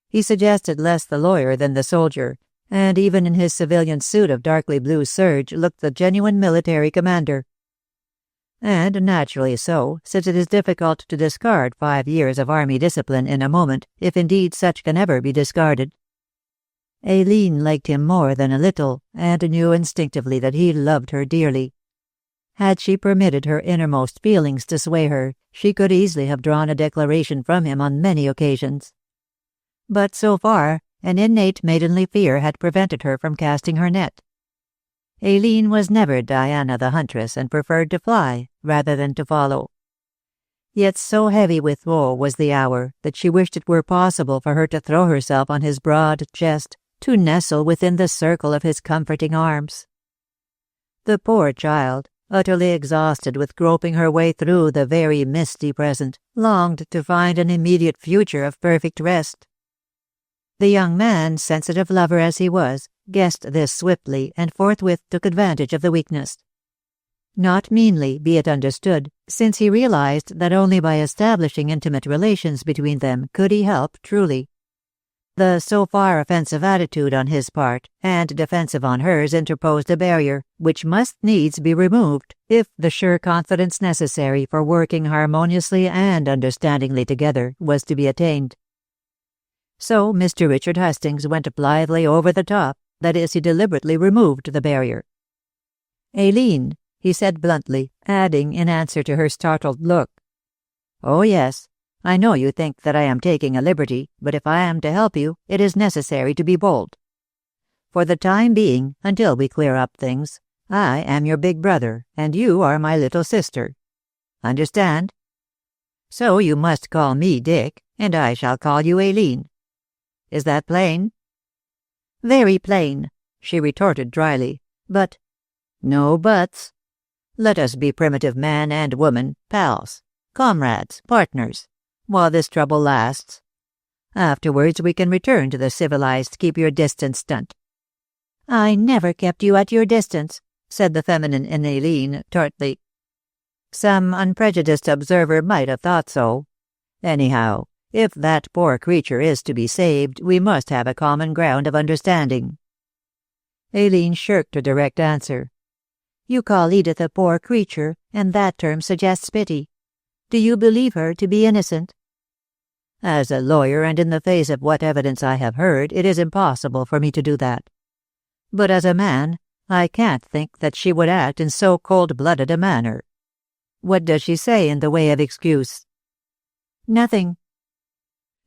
He suggested less the lawyer than the soldier, and even in his civilian suit of darkly blue serge looked the genuine military commander. And naturally so, since it is difficult to discard 5 years of army discipline in a moment, if indeed such can ever be discarded. Aileen liked him more than a little, and knew instinctively that he loved her dearly. Had she permitted her innermost feelings to sway her, she could easily have drawn a declaration from him on many occasions. But so far, an innate maidenly fear had prevented her from casting her net. Aileen was never Diana the huntress, and preferred to fly rather than to follow. Yet so heavy with woe was the hour that she wished it were possible for her to throw herself on his broad chest, to nestle within the circle of his comforting arms. The poor child, utterly exhausted with groping her way through the very misty present, longed to find an immediate future of perfect rest. The young man, sensitive lover as he was, guessed this swiftly and forthwith took advantage of the weakness. Not meanly, be it understood, since he realized that only by establishing intimate relations between them could he help truly. The so far offensive attitude on his part and defensive on hers interposed a barrier which must needs be removed if the sure confidence necessary for working harmoniously and understandingly together was to be attained. So Mr. Richard Hastings went blithely over the top, that is, he deliberately removed the barrier. "Aileen," he said bluntly, adding in answer to her startled look, "Oh yes, I know you think that I am taking a liberty, but if I am to help you, it is necessary to be bold. For the time being, until we clear up things, I am your big brother, and you are my little sister. Understand? So you must call me Dick, and I shall call you Aileen. Is that plain?" "Very plain," she retorted dryly. "But—" "No buts. Let us be primitive man and woman, pals, comrades, partners, while this trouble lasts. Afterwards we can return to the civilized keep-your-distance stunt." "I never kept you at your distance," said the feminine in Aileen tartly. "Some unprejudiced observer might have thought so. Anyhow, if that poor creature is to be saved, we must have a common ground of understanding." Aileen shirked a direct answer. "You call Edith a poor creature, and that term suggests pity. Do you believe her to be innocent?" "As a lawyer, and in the face of what evidence I have heard, it is impossible for me to do that. But as a man, I can't think that she would act in so cold-blooded a manner. What does she say in the way of excuse?" "Nothing."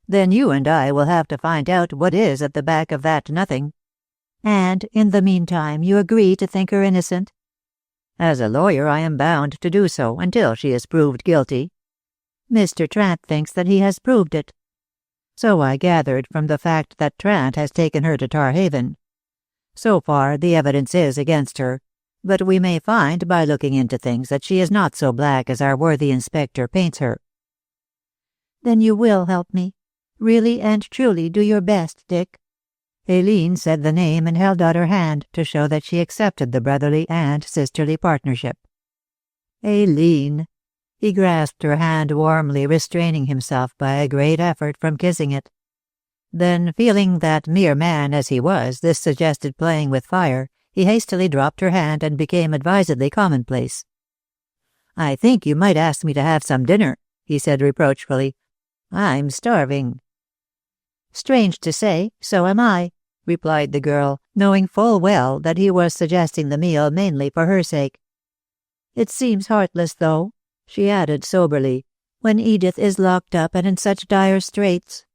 "Then you and I will have to find out what is at the back of that nothing." "And, in the meantime, you agree to think her innocent?" "As a lawyer I am bound to do so until she is proved guilty." "Mr. Trant thinks that he has proved it." "So I gathered from the fact that Trant has taken her to Tarhaven. So far the evidence is against her, but we may find by looking into things that she is not so black as our worthy inspector paints her." "Then you will help me. Really and truly do your best, Dick." Aileen said the name and held out her hand to show that she accepted the brotherly and sisterly partnership. "Aileen!" He grasped her hand warmly, restraining himself by a great effort from kissing it. Then, feeling that, mere man as he was, this suggested playing with fire, he hastily dropped her hand and became advisedly commonplace. "I think you might ask me to have some dinner," he said reproachfully. "I'm starving." "Strange to say, so am I," replied the girl, knowing full well that he was suggesting the meal mainly for her sake. "It seems heartless, though," she added soberly, "when Edith is locked up and in such dire straits."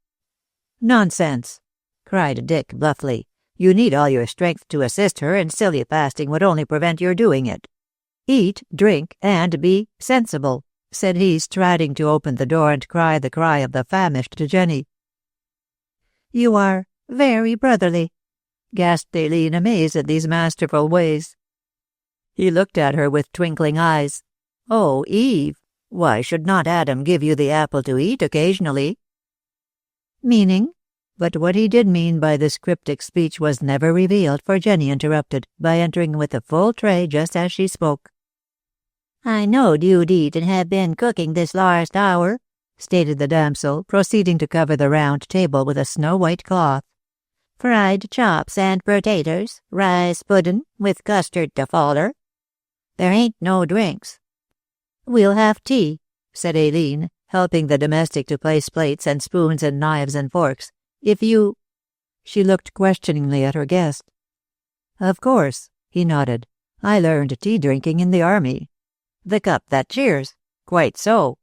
"Nonsense!" cried Dick bluffly. "You need all your strength to assist her, and silly fasting would only prevent your doing it. Eat, drink, and be sensible," said he, striding to open the door and cry the cry of the famished to Jenny. "You are very brotherly," gasped Aileen, amazed at these masterful ways. He looked at her with twinkling eyes. "Oh, Eve, why should not Adam give you the apple to eat occasionally?" "Meaning?" But what he did mean by this cryptic speech was never revealed, for Jenny interrupted, by entering with a full tray just as she spoke. "I knowed you'd eat and have been cooking this last hour," stated the damsel, proceeding to cover the round table with a snow-white cloth. "Fried chops and potatoes, rice puddin' with custard to foller. There ain't no drinks." "We'll have tea," said Aileen, helping the domestic to place plates and spoons and knives and forks. "If you—" She looked questioningly at her guest. "Of course," he nodded. "I learned tea-drinking in the army." "The cup that cheers. Quite so.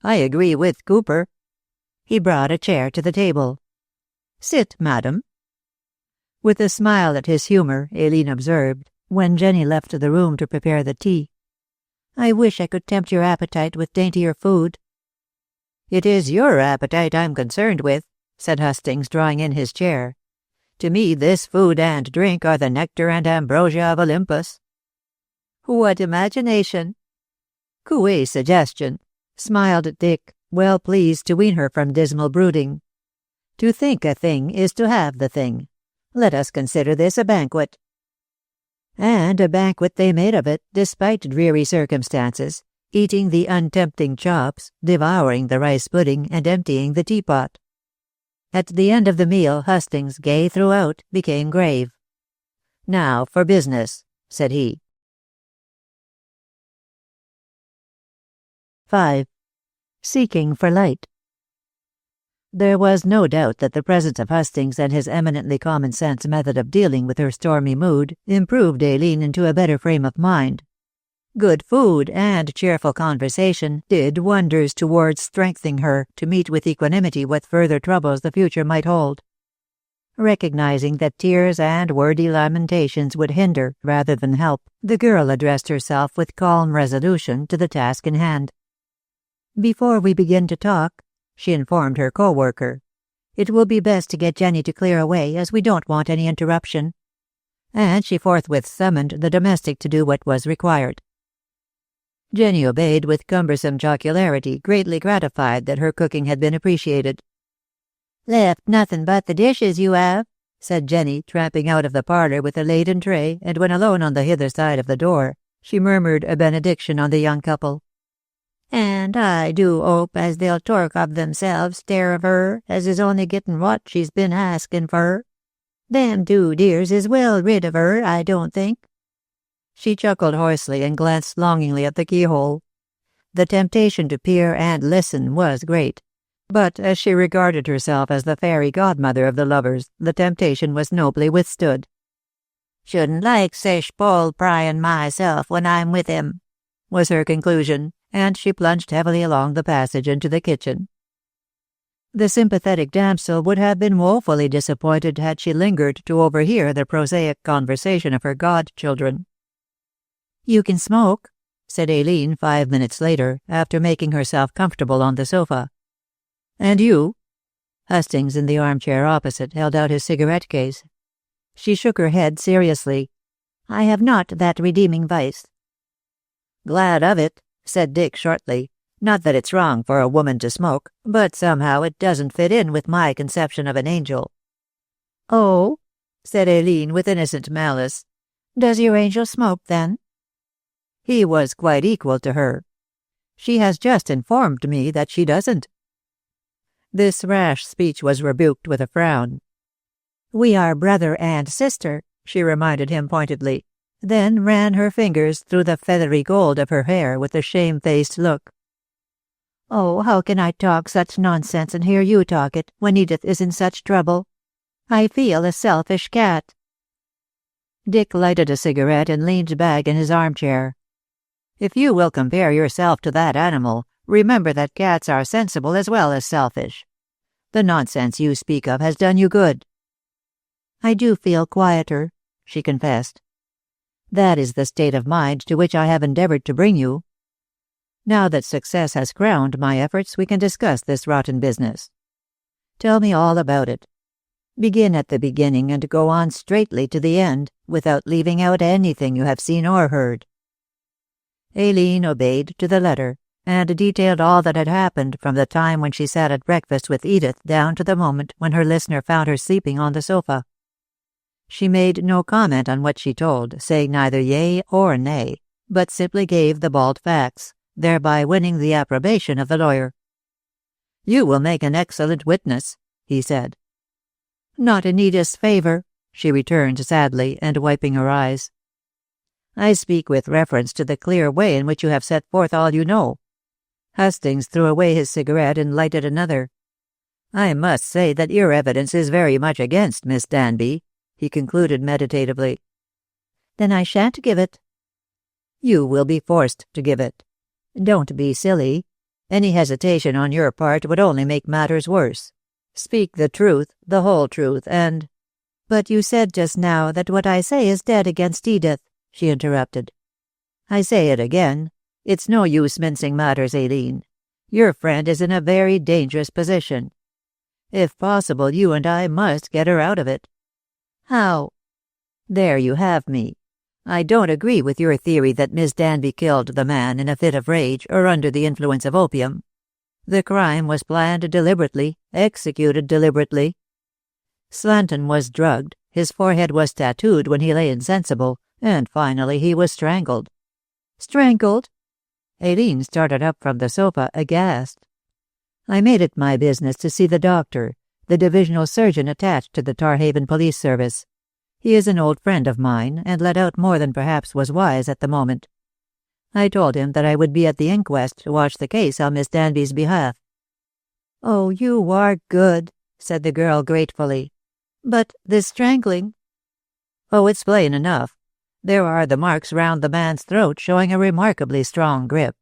I agree with Cooper." He brought a chair to the table. "Sit, madam." With a smile at his humour, Aileen observed, when Jenny left the room to prepare the tea, "I wish I could tempt your appetite with daintier food." "It is your appetite I'm concerned with," said Hastings, drawing in his chair. "To me this food and drink are the nectar and ambrosia of Olympus." "What imagination!" "Coué suggestion," smiled Dick, well pleased to wean her from dismal brooding. "To think a thing is to have the thing. Let us consider this a banquet." And a banquet they made of it, despite dreary circumstances, eating the untempting chops, devouring the rice pudding, and emptying the teapot. At the end of the meal, Hustings, gay throughout, became grave. "Now for business," said he. 5. Seeking for light. There was no doubt that the presence of Hustings and his eminently common-sense method of dealing with her stormy mood improved Aileen into a better frame of mind. Good food and cheerful conversation did wonders towards strengthening her to meet with equanimity what further troubles the future might hold. Recognizing that tears and wordy lamentations would hinder rather than help, the girl addressed herself with calm resolution to the task in hand. "Before we begin to talk," she informed her co-worker, "it will be best to get Jenny to clear away, as we don't want any interruption." And she forthwith summoned the domestic to do what was required. Jenny obeyed with cumbersome jocularity, greatly gratified that her cooking had been appreciated. "Left nothing but the dishes, you have," said Jenny, tramping out of the parlour with a laden tray, and when alone on the hither side of the door, she murmured a benediction on the young couple. "And I do hope as they'll tork of themselves, stare of her, as is only getting what she's been asking for. Them two dears is well rid of her, I don't think." She chuckled hoarsely and glanced longingly at the keyhole. The temptation to peer and listen was great, but as she regarded herself as the fairy godmother of the lovers, the temptation was nobly withstood. "Shouldn't like sech Paul pryin' myself when I'm with him," was her conclusion, and she plunged heavily along the passage into the kitchen. The sympathetic damsel would have been woefully disappointed had she lingered to overhear the prosaic conversation of her godchildren. "You can smoke," said Aileen 5 minutes later, after making herself comfortable on the sofa. "And you?" Hustings, in the armchair opposite, held out his cigarette case. She shook her head seriously. "I have not that redeeming vice." "Glad of it," said Dick shortly. "Not that it's wrong for a woman to smoke, but somehow it doesn't fit in with my conception of an angel." "Oh?" said Aileen with innocent malice. "Does your angel smoke, then?" He was quite equal to her. "She has just informed me that she doesn't." This rash speech was rebuked with a frown. "We are brother and sister," she reminded him pointedly, then ran her fingers through the feathery gold of her hair with a shamefaced look. "Oh, how can I talk such nonsense and hear you talk it, when Edith is in such trouble? I feel a selfish cat." Dick lighted a cigarette and leaned back in his armchair. "If you will compare yourself to that animal, remember that cats are sensible as well as selfish. The nonsense you speak of has done you good." "I do feel quieter," she confessed. "That is the state of mind to which I have endeavored to bring you. Now that success has crowned my efforts, we can discuss this rotten business. Tell me all about it. Begin at the beginning and go on straightly to the end, without leaving out anything you have seen or heard." Aileen obeyed to the letter, and detailed all that had happened from the time when she sat at breakfast with Edith down to the moment when her listener found her sleeping on the sofa. She made no comment on what she told, saying neither yea or nay, but simply gave the bald facts, thereby winning the approbation of the lawyer. "You will make an excellent witness," he said. "Not in Edith's favour," she returned sadly, and wiping her eyes. "I speak with reference to the clear way in which you have set forth all you know." Hustings threw away his cigarette and lighted another. "I must say that your evidence is very much against Miss Danby," he concluded meditatively. "Then I shan't give it." "You will be forced to give it. Don't be silly. Any hesitation on your part would only make matters worse. Speak the truth, the whole truth, and—" "But you said just now that what I say is dead against Edith," she interrupted. "I say it again. It's no use mincing matters, Aileen. Your friend is in a very dangerous position. If possible, you and I must get her out of it." "How?" "There you have me. I don't agree with your theory that Miss Danby killed the man in a fit of rage or under the influence of opium. The crime was planned deliberately, executed deliberately. Slanton was drugged, his forehead was tattooed when he lay insensible, and finally he was strangled." "Strangled?" Aileen started up from the sofa, aghast. "I made it my business to see the doctor, the divisional surgeon attached to the Tarhaven Police Service. He is an old friend of mine, and let out more than perhaps was wise at the moment. I told him that I would be at the inquest to watch the case on Miss Danby's behalf." "Oh, you are good," said the girl gratefully. "But this strangling—" "Oh, it's plain enough. There are the marks round the man's throat showing a remarkably strong grip.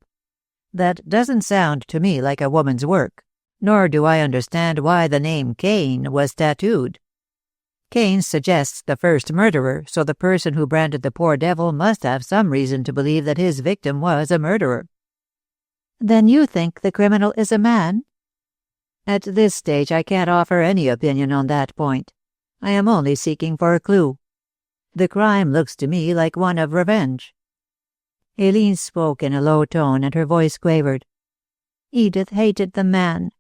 That doesn't sound to me like a woman's work, nor do I understand why the name Cain was tattooed. Cain suggests the first murderer, so the person who branded the poor devil must have some reason to believe that his victim was a murderer." "Then you think the criminal is a man?" "At this stage I can't offer any opinion on that point. I am only seeking for a clue. The crime looks to me like one of revenge." Aileen spoke in a low tone, and her voice quavered. "Edith hated the man."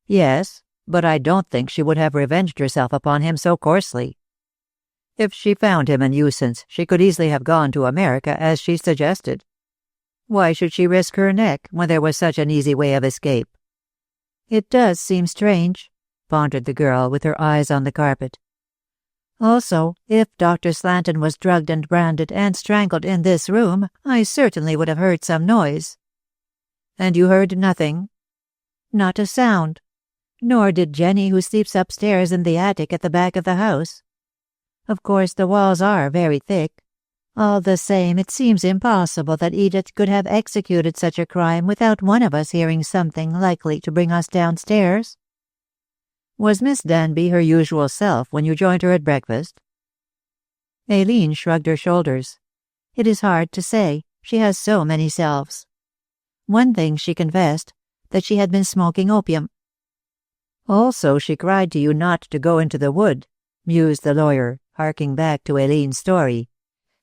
"Yes, but I don't think she would have revenged herself upon him so coarsely. If she found him a nuisance, she could easily have gone to America, as she suggested. Why should she risk her neck when there was such an easy way of escape?" "It does seem strange," pondered the girl, with her eyes on the carpet. "Also, if Dr. Slanton was drugged and branded and strangled in this room, I certainly would have heard some noise." "And you heard nothing?" "Not a sound. Nor did Jenny, who sleeps upstairs in the attic at the back of the house. Of course the walls are very thick. All the same, it seems impossible that Edith could have executed such a crime without one of us hearing something likely to bring us downstairs." "Was Miss Danby her usual self when you joined her at breakfast?" Aileen shrugged her shoulders. "It is hard to say. She has so many selves. One thing she confessed, that she had been smoking opium." "Also she cried to you not to go into the wood," mused the lawyer, harking back to Aileen's story.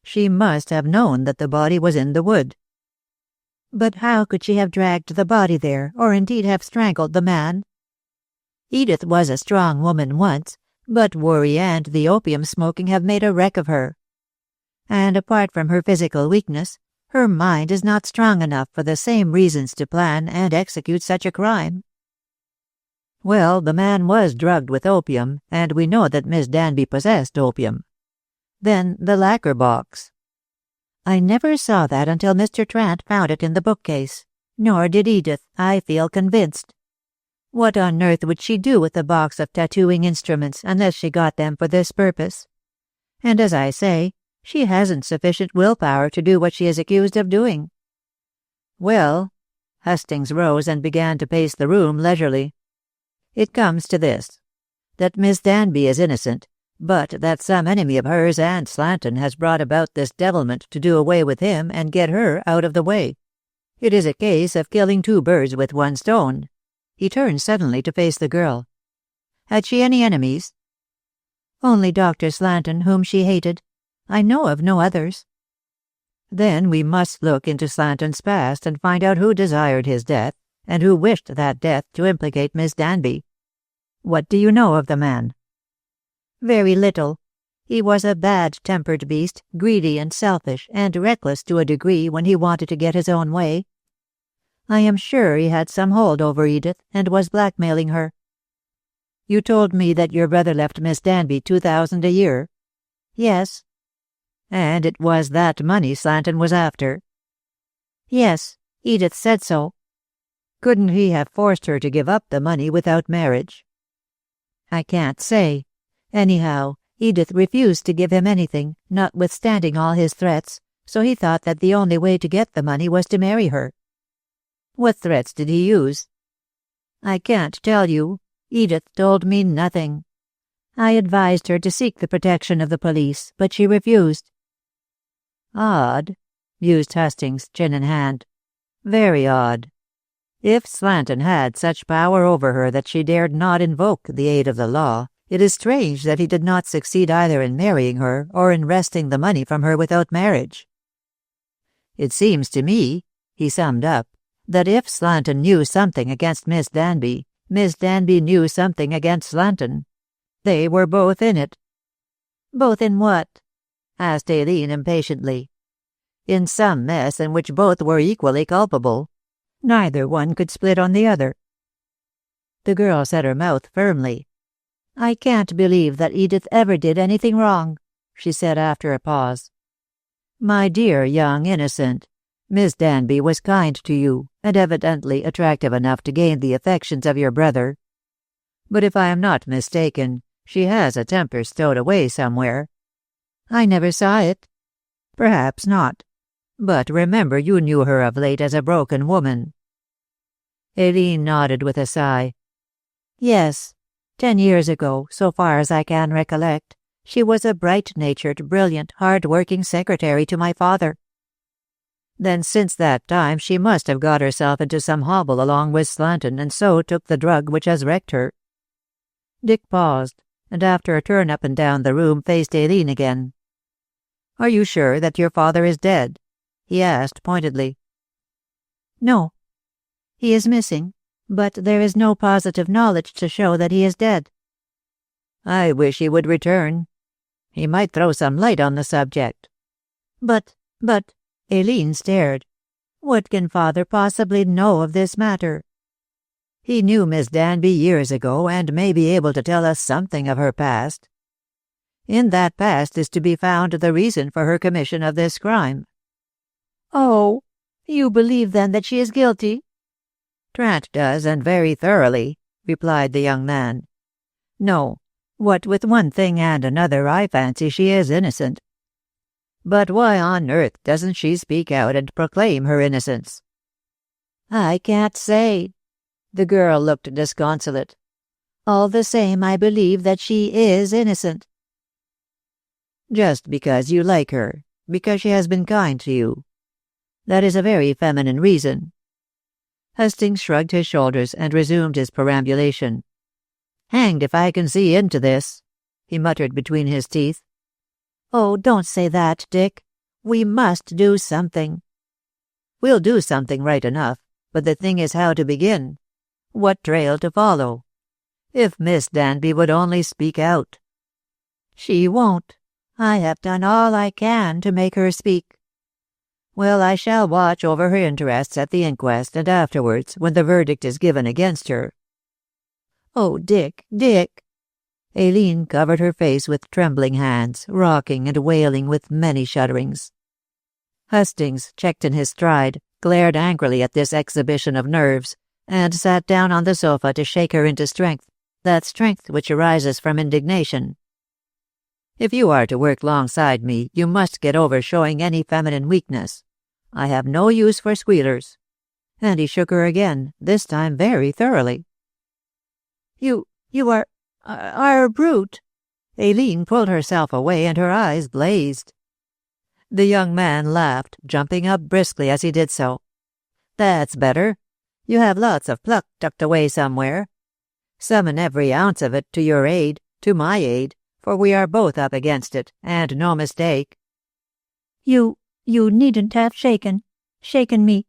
"She must have known that the body was in the wood." "But how could she have dragged the body there, or indeed have strangled the man? Edith was a strong woman once, but worry and the opium smoking have made a wreck of her. And apart from her physical weakness, her mind is not strong enough for the same reasons to plan and execute such a crime." "Well, the man was drugged with opium, and we know that Miss Danby possessed opium. Then the lacquer box." "I never saw that until Mr. Trant found it in the bookcase. Nor did Edith, I feel convinced. What on earth would she do with a box of tattooing instruments unless she got them for this purpose? And as I say, she hasn't sufficient willpower to do what she is accused of doing." "Well," Hastings rose and began to pace the room leisurely, "it comes to this, that Miss Danby is innocent, but that some enemy of hers and Slanton has brought about this devilment to do away with him and get her out of the way. It is a case of killing two birds with one stone." He turned suddenly to face the girl. "Had she any enemies?" "Only Dr. Slanton, whom she hated. I know of no others." "Then we must look into Slanton's past and find out who desired his death, and who wished that death to implicate Miss Danby. What do you know of the man?" "Very little. He was a bad-tempered beast, greedy and selfish, and reckless to a degree when he wanted to get his own way. I am sure he had some hold over Edith, and was blackmailing her." "You told me that your brother left Miss Danby $2,000 a year?" "Yes." "And it was that money Slanton was after?" "Yes, Edith said so." "Couldn't he have forced her to give up the money without marriage?" "I can't say. Anyhow, Edith refused to give him anything, notwithstanding all his threats, so he thought that the only way to get the money was to marry her." "What threats did he use?" "I can't tell you. Edith told me nothing. I advised her to seek the protection of the police, but she refused." "Odd," mused Hastings, chin in hand. "Very odd. If Slanton had such power over her that she dared not invoke the aid of the law, it is strange that he did not succeed either in marrying her or in wresting the money from her without marriage. It seems to me," he summed up, "that if Slanton knew something against Miss Danby knew something against Slanton. They were both in it." "Both in what?" asked Aileen impatiently. "In some mess in which both were equally culpable. Neither one could split on the other." The girl set her mouth firmly, I can't believe that Edith ever did anything wrong," she said after a pause. "My dear young innocent, Miss Danby was kind to you, and evidently attractive enough to gain the affections of your brother. But if I am not mistaken, she has a temper stowed away somewhere." "I never saw it." "Perhaps not. But remember you knew her of late as a broken woman." Aileen nodded with a sigh. "Yes. 10 years ago, so far as I can recollect, she was a bright-natured, brilliant, hard-working secretary to my father. Then since that time she must have got herself into some hobble along with Slanton, and so took the drug which has wrecked her." Dick paused, and after a turn up and down the room faced Aileen again. "Are you sure that your father is dead?" he asked pointedly. "No. He is missing, but there is no positive knowledge to show that he is dead." "I wish he would return. He might throw some light on the subject." But, Aileen stared. "What can father possibly know of this matter?" "He knew Miss Danby years ago, and may be able to tell us something of her past. In that past is to be found the reason for her commission of this crime." "Oh, you believe then that she is guilty?" "Trant does, and very thoroughly," replied the young man. "No, what with one thing and another, I fancy she is innocent." "But why on earth doesn't she speak out and proclaim her innocence?" "I can't say." The girl looked disconsolate. "All the same, I believe that she is innocent." "Just because you like her, because she has been kind to you. That is a very feminine reason." Hastings shrugged his shoulders and resumed his perambulation. "Hanged if I can see into this," he muttered between his teeth. "Oh, don't say that, Dick. We must do something." "We'll do something right enough, but the thing is how to begin. What trail to follow? If Miss Danby would only speak out." "She won't. I have done all I can to make her speak." "Well, I shall watch over her interests at the inquest, and afterwards, when the verdict is given against her." "Oh, Dick, Dick!" Aileen covered her face with trembling hands, rocking and wailing with many shudderings. Hastings, checked in his stride, glared angrily at this exhibition of nerves, and sat down on the sofa to shake her into strength, that strength which arises from indignation. "If you are to work alongside me, you must get over showing any feminine weakness. I have no use for squealers." And he shook her again, this time very thoroughly. You are a brute." Aileen pulled herself away, and her eyes blazed. The young man laughed, jumping up briskly as he did so. "That's better. You have lots of pluck tucked away somewhere. Summon every ounce of it to your aid, to my aid, for we are both up against it, and no mistake." You needn't have shaken me."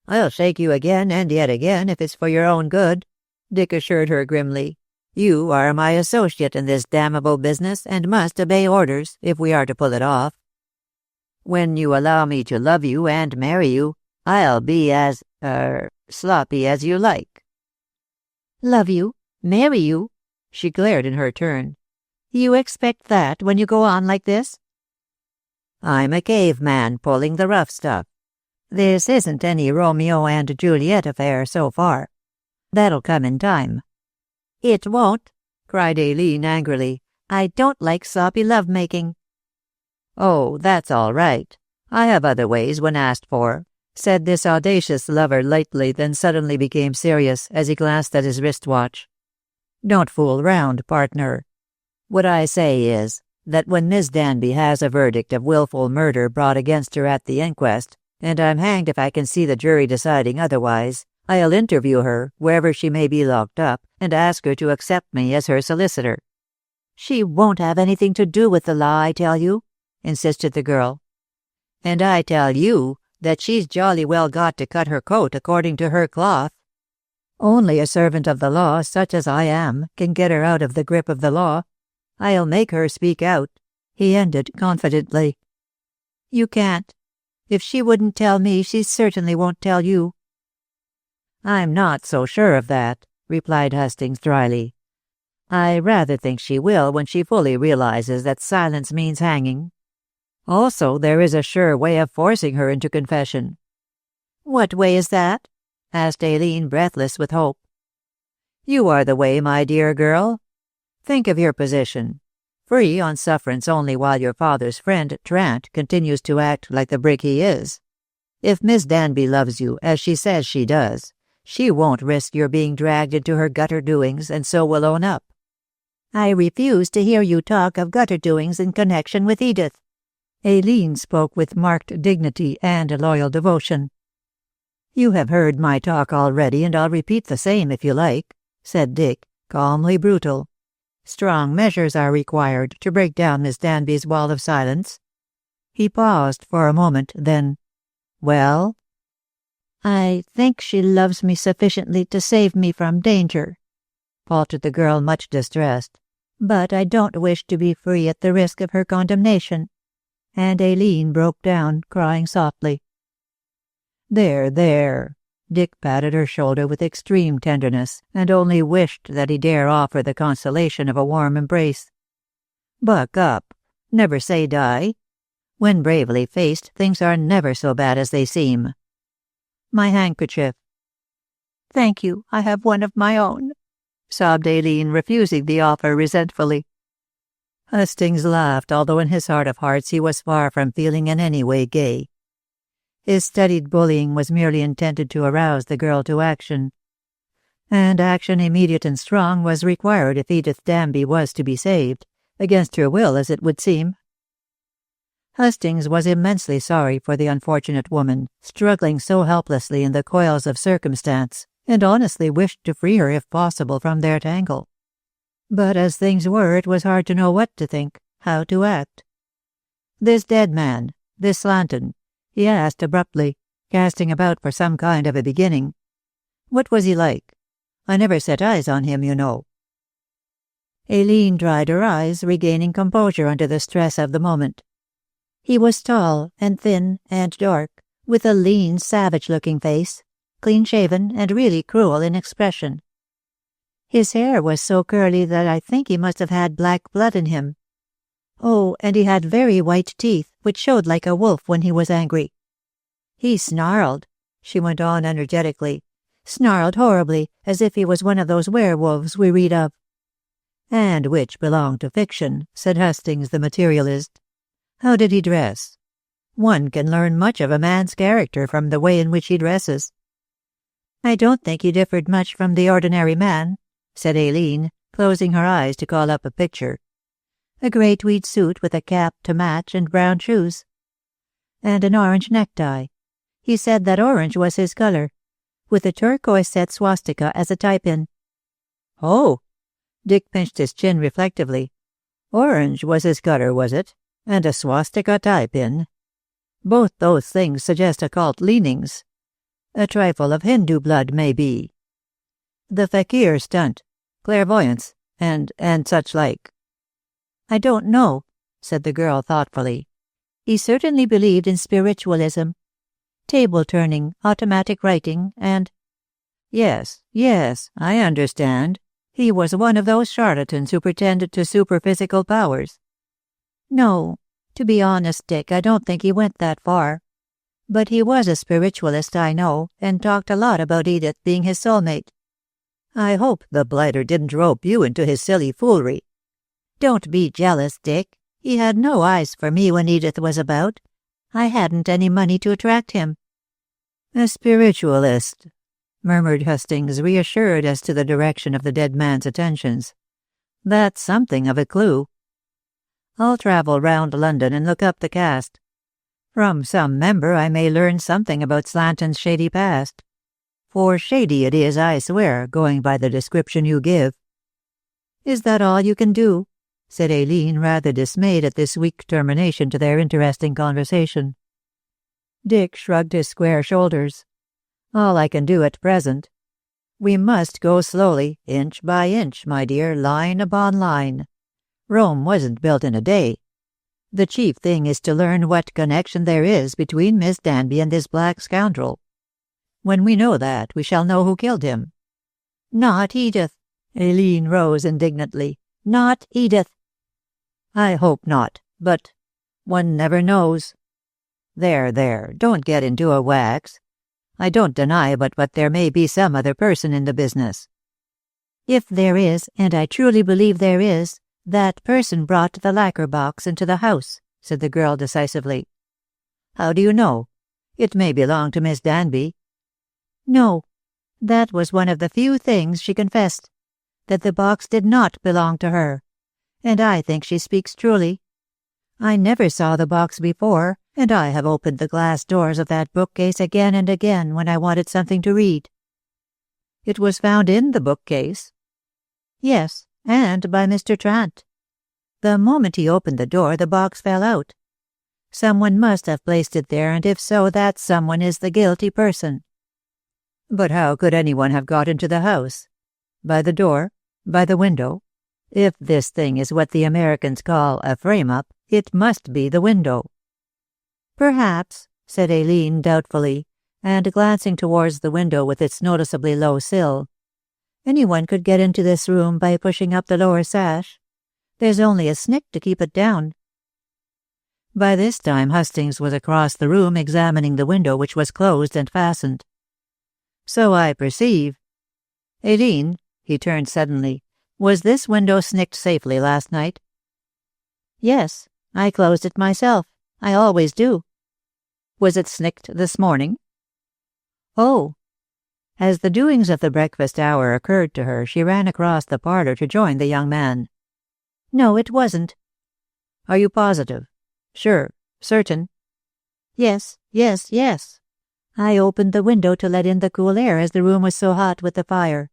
"I'll shake you again and yet again if it's for your own good," Dick assured her grimly. "You are my associate in this damnable business, and must obey orders, if we are to pull it off. When you allow me to love you and marry you, I'll be as, sloppy as you like." "Love you? Marry you?" She glared in her turn. "You expect that when you go on like this?" "I'm a caveman pulling the rough stuff. This isn't any Romeo and Juliet affair so far. That'll come in time." "It won't," cried Aileen angrily. "I don't like sloppy love-making." "Oh, that's all right. I have other ways when asked for," said this audacious lover lightly, then suddenly became serious as he glanced at his wristwatch. "Don't fool round, partner. What I say is, that when Miss Danby has a verdict of wilful murder brought against her at the inquest, and I'm hanged if I can see the jury deciding otherwise, I'll interview her, wherever she may be locked up, and ask her to accept me as her solicitor." "She won't have anything to do with the law, I tell you," insisted the girl. "And I tell you that she's jolly well got to cut her coat according to her cloth. Only a servant of the law, such as I am, can get her out of the grip of the law. I'll make her speak out," he ended confidently. "You can't. If she wouldn't tell me, she certainly won't tell you." "I'm not so sure of that," replied Hastings dryly. I rather think she will when she fully realizes that silence means hanging. Also, there is a sure way of forcing her into confession." "What way is that?" asked Aileen, breathless with hope. "You are the way, my dear girl. Think of your position. Free on sufferance only while your father's friend, Trant, continues to act like the brick he is. If Miss Danby loves you, as she says she does, she won't risk your being dragged into her gutter doings, and so will own up." "I refuse to hear you talk of gutter doings in connection with Edith." Aileen spoke with marked dignity and loyal devotion. "You have heard my talk already, and I'll repeat the same if you like," said Dick, calmly brutal. "Strong measures are required to break down Miss Danby's wall of silence." He paused for a moment, then, "Well?" "I think she loves me sufficiently to save me from danger," faltered the girl, much distressed. "But I don't wish to be free at the risk of her condemnation." And Aileen broke down, crying softly. "There, there." Dick patted her shoulder with extreme tenderness, and only wished that he dare offer the consolation of a warm embrace. "Buck up. Never say die. When bravely faced, things are never so bad as they seem. My handkerchief." "Thank you, I have one of my own," sobbed Aileen, refusing the offer resentfully. Hastings laughed, although in his heart of hearts he was far from feeling in any way gay. His studied bullying was merely intended to arouse the girl to action. And action immediate and strong was required if Edith Danby was to be saved, against her will as it would seem. Hastings was immensely sorry for the unfortunate woman, struggling so helplessly in the coils of circumstance, and honestly wished to free her if possible from their tangle. But as things were, it was hard to know what to think, how to act. "This dead man, this Slanton," he asked abruptly, casting about for some kind of a beginning. "What was he like? I never set eyes on him, you know." Aileen dried her eyes, regaining composure under the stress of the moment. "He was tall and thin and dark, with a lean, savage-looking face, clean-shaven and really cruel in expression. His hair was so curly that I think he must have had black blood in him. Oh, and he had very white teeth, which showed like a wolf when he was angry. He snarled," she went on energetically, "snarled horribly, as if he was one of those werewolves we read of." "And which belong to fiction," said Hastings the materialist. "How did he dress? One can learn much of a man's character from the way in which he dresses." "I don't think he differed much from the ordinary man," said Aileen, closing her eyes to call up a picture. "A grey tweed suit with a cap to match and brown shoes. And an orange necktie. He said that orange was his colour, with a turquoise-set swastika as a tie-pin." "Oh!" Dick pinched his chin reflectively. "Orange was his colour, was it? And a swastika tie-pin? Both those things suggest occult leanings. A trifle of Hindu blood, maybe. The fakir stunt, clairvoyance, and such like." "I don't know," said the girl thoughtfully. "He certainly believed in spiritualism. Table-turning, automatic writing, and—" Yes, I understand. He was one of those charlatans who pretend to superphysical powers." "No, to be honest, Dick, I don't think he went that far. But he was a spiritualist, I know, and talked a lot about Edith being his soulmate." "I hope the blighter didn't rope you into his silly foolery." "Don't be jealous, Dick. He had no eyes for me when Edith was about. I hadn't any money to attract him." "A spiritualist," murmured Hastings, reassured as to the direction of the dead man's attentions. "That's something of a clue. I'll travel round London and look up the cast. From some member I may learn something about Slanton's shady past. For shady it is, I swear, going by the description you give." "Is that all you can do?" said Aileen, rather dismayed at this weak termination to their interesting conversation. Dick shrugged his square shoulders. "All I can do at present. We must go slowly, inch by inch, my dear, line upon line. Rome wasn't built in a day. The chief thing is to learn what connection there is between Miss Danby and this black scoundrel. When we know that, we shall know who killed him." "Not Edith," Aileen rose indignantly. "Not Edith." "I hope not, but one never knows." There, don't get into a wax. I don't deny but what there may be some other person in the business." "If there is, and I truly believe there is, that person brought the lacquer box into the house," said the girl decisively. "How do you know? It may belong to Miss Danby." "No. That was one of the few things she confessed, that the box did not belong to her, and I think she speaks truly. I never saw the box before, and I have opened the glass doors of that bookcase again and again when I wanted something to read." "It was found in the bookcase?" "Yes, and by Mr. Trant. The moment he opened the door, the box fell out. Someone must have placed it there, and if so, that someone is the guilty person." "But how could anyone have got into the house? By the door? By the window? If this thing is what the Americans call a frame-up, it must be the window." "Perhaps," said Aileen doubtfully, and glancing towards the window with its noticeably low sill. "Anyone could get into this room by pushing up the lower sash. There's only a snick to keep it down." By this time Hustings was across the room examining the window, which was closed and fastened. "So I perceive. Aileen," he turned suddenly, "was this window snicked safely last night?" "Yes, I closed it myself. I always do." "Was it snicked this morning?" "Oh." As the doings of the breakfast hour occurred to her, she ran across the parlor to join the young man. "No, it wasn't." "Are you positive? Sure? Certain?" Yes. I opened the window to let in the cool air as the room was so hot with the fire.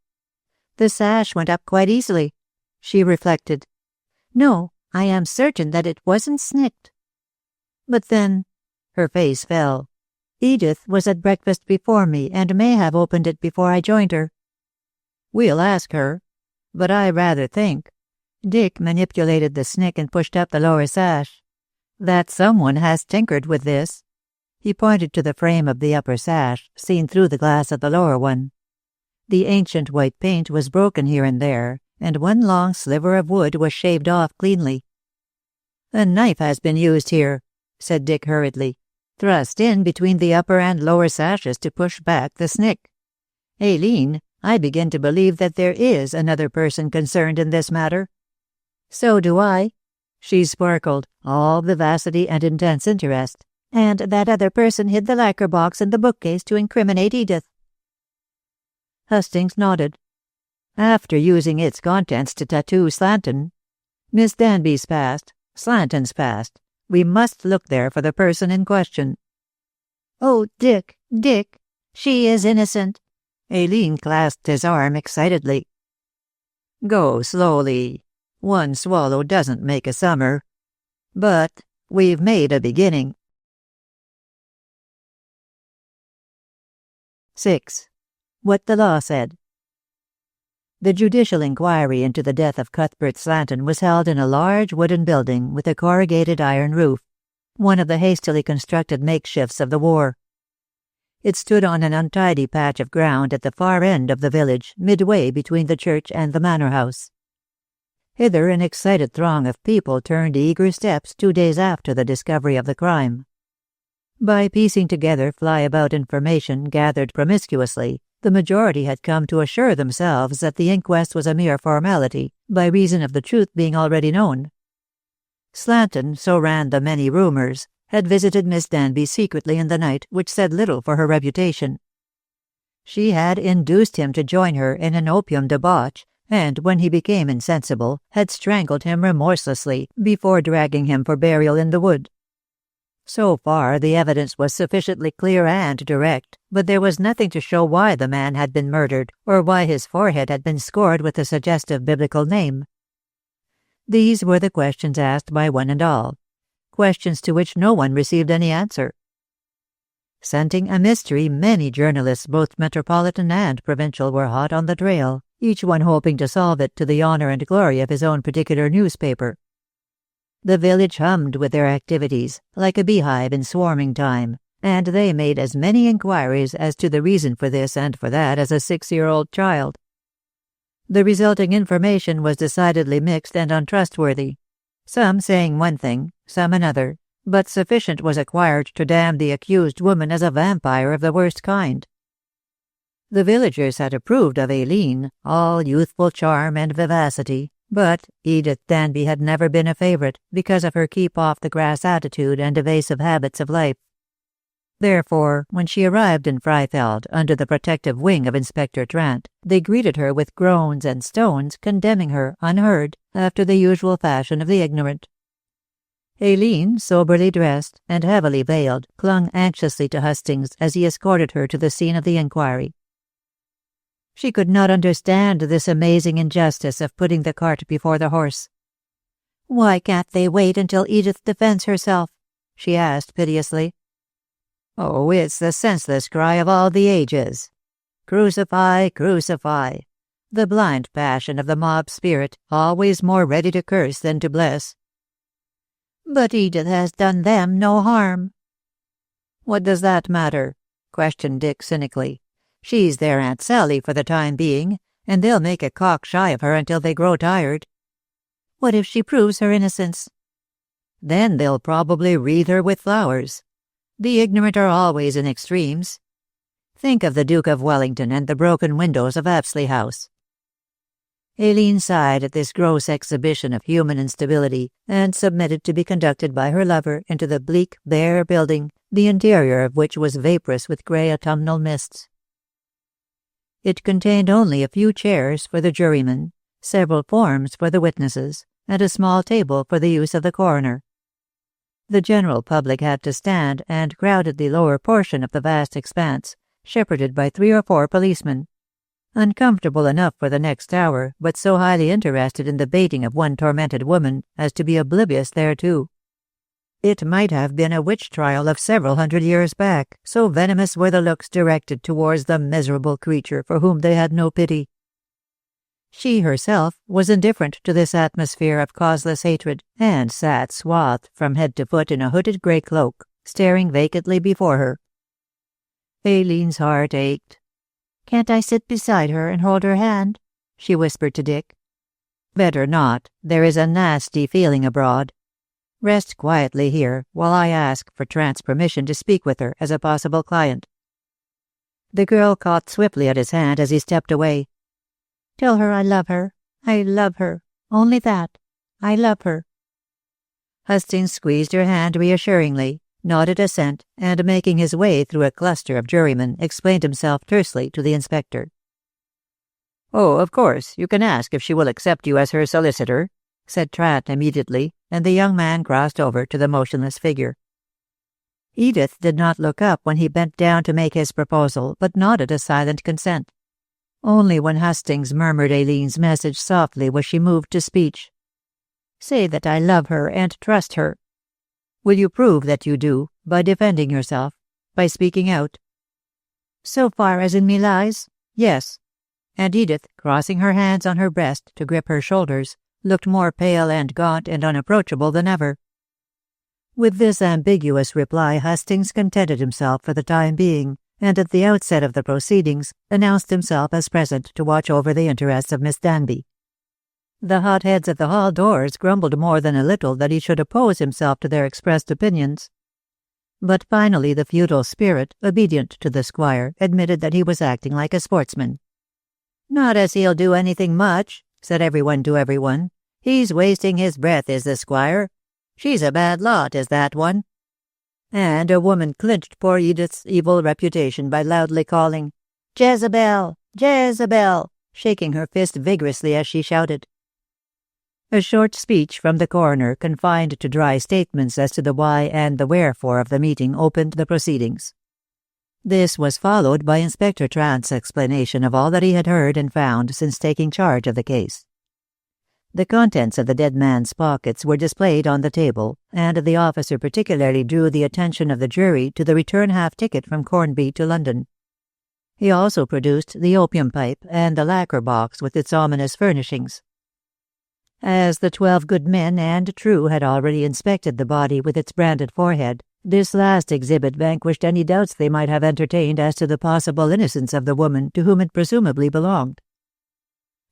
The sash went up quite easily." She reflected. "No, I am certain that it wasn't snicked." "But then—" Her face fell. "Edith was at breakfast before me and may have opened it before I joined her." "We'll ask her. But I rather think—" Dick manipulated the snick and pushed up the lower sash. "That someone has tinkered with this." He pointed to the frame of the upper sash, seen through the glass of the lower one. The ancient white paint was broken here and there, and one long sliver of wood was shaved off cleanly. "A knife has been used here," said Dick hurriedly, "thrust in between the upper and lower sashes to push back the snick. Aileen, I begin to believe that there is another person concerned in this matter." "So do I." She sparkled, all vivacity and intense interest. "And that other person hid the lacquer box in the bookcase to incriminate Edith." Hustings nodded. "After using its contents to tattoo Slanton. Miss Danby's past, Slanton's past. We must look there for the person in question." "Oh, Dick, she is innocent." Aileen clasped his arm excitedly. "Go slowly. One swallow doesn't make a summer. But we've made a beginning." 6. What the Law Said. The judicial inquiry into the death of Cuthbert Slanton was held in a large wooden building with a corrugated iron roof, one of the hastily constructed makeshifts of the war. It stood on an untidy patch of ground at the far end of the village, midway between the church and the manor house. Hither an excited throng of people turned eager steps 2 days after the discovery of the crime. By piecing together fly-about information gathered promiscuously, the majority had come to assure themselves that the inquest was a mere formality, by reason of the truth being already known. Slanton, so ran the many rumours, had visited Miss Danby secretly in the night, which said little for her reputation. She had induced him to join her in an opium debauch, and when he became insensible, had strangled him remorselessly before dragging him for burial in the wood. So far the evidence was sufficiently clear and direct, but there was nothing to show why the man had been murdered, or why his forehead had been scored with a suggestive biblical name. These were the questions asked by one and all, questions to which no one received any answer. Scenting a mystery, many journalists, both metropolitan and provincial, were hot on the trail, each one hoping to solve it to the honour and glory of his own particular newspaper. The village hummed with their activities, like a beehive in swarming time, and they made as many inquiries as to the reason for this and for that as a 6-year-old child. The resulting information was decidedly mixed and untrustworthy, some saying one thing, some another, but sufficient was acquired to damn the accused woman as a vampire of the worst kind. The villagers had approved of Aileen, all youthful charm and vivacity, but Edith Danby had never been a favourite because of her keep-off-the-grass attitude and evasive habits of life. Therefore, when she arrived in Freifeld under the protective wing of Inspector Trant, they greeted her with groans and stones, condemning her, unheard, after the usual fashion of the ignorant. Aileen, soberly dressed and heavily veiled, clung anxiously to Hastings as he escorted her to the scene of the inquiry. She could not understand this amazing injustice of putting the cart before the horse. "Why can't they wait until Edith defends herself?" she asked piteously. "Oh, it's the senseless cry of all the ages. Crucify, crucify. The blind passion of the mob spirit, always more ready to curse than to bless." "But Edith has done them no harm." "What does that matter?" questioned Dick cynically. "She's their Aunt Sally for the time being, and they'll make a cock shy of her until they grow tired." "What if she proves her innocence?" "Then they'll probably wreathe her with flowers. The ignorant are always in extremes. Think of the Duke of Wellington and the broken windows of Apsley House." Aileen sighed at this gross exhibition of human instability, and submitted to be conducted by her lover into the bleak, bare building, the interior of which was vaporous with grey autumnal mists. It contained only a few chairs for the jurymen, several forms for the witnesses, and a small table for the use of the coroner. The general public had to stand and crowded the lower portion of the vast expanse, shepherded by 3 or 4 policemen, uncomfortable enough for the next hour, but so highly interested in the baiting of one tormented woman as to be oblivious thereto. It might have been a witch trial of several 100 years back, so venomous were the looks directed towards the miserable creature for whom they had no pity. She herself was indifferent to this atmosphere of causeless hatred, and sat swathed from head to foot in a hooded grey cloak, staring vacantly before her. Aileen's heart ached. "Can't I sit beside her and hold her hand?" she whispered to Dick. "Better not. There is a nasty feeling abroad. Rest quietly here, while I ask for Trant's permission to speak with her as a possible client." The girl caught swiftly at his hand as he stepped away. "Tell her I love her. I love her. Only that. I love her." Hastings squeezed her hand reassuringly, nodded assent, and making his way through a cluster of jurymen, explained himself tersely to the inspector. "Oh, of course, you can ask if she will accept you as her solicitor," said Trant immediately, and the young man crossed over to the motionless figure. Edith did not look up when he bent down to make his proposal, but nodded a silent consent. Only when Hastings murmured Aileen's message softly was she moved to speech. "Say that I love her and trust her." "Will you prove that you do, by defending yourself, by speaking out?" "So far as in me lies, yes." And Edith, crossing her hands on her breast to grip her shoulders, looked more pale and gaunt and unapproachable than ever. With this ambiguous reply Hastings contented himself for the time being, and at the outset of the proceedings announced himself as present to watch over the interests of Miss Danby. The hotheads at the hall doors grumbled more than a little that he should oppose himself to their expressed opinions. But finally the feudal spirit, obedient to the squire, admitted that he was acting like a sportsman. "Not as he'll do anything much," said everyone to everyone. "He's wasting his breath, is the squire. She's a bad lot, is that one." And a woman clinched poor Edith's evil reputation by loudly calling, "Jezebel! Jezebel!" shaking her fist vigorously as she shouted. A short speech from the coroner, confined to dry statements as to the why and the wherefore of the meeting, opened the proceedings. This was followed by Inspector Trant's explanation of all that he had heard and found since taking charge of the case. The contents of the dead man's pockets were displayed on the table, and the officer particularly drew the attention of the jury to the return half-ticket from Cornby to London. He also produced the opium pipe and the lacquer box with its ominous furnishings. As the 12 good men and true had already inspected the body with its branded forehead, this last exhibit vanquished any doubts they might have entertained as to the possible innocence of the woman to whom it presumably belonged.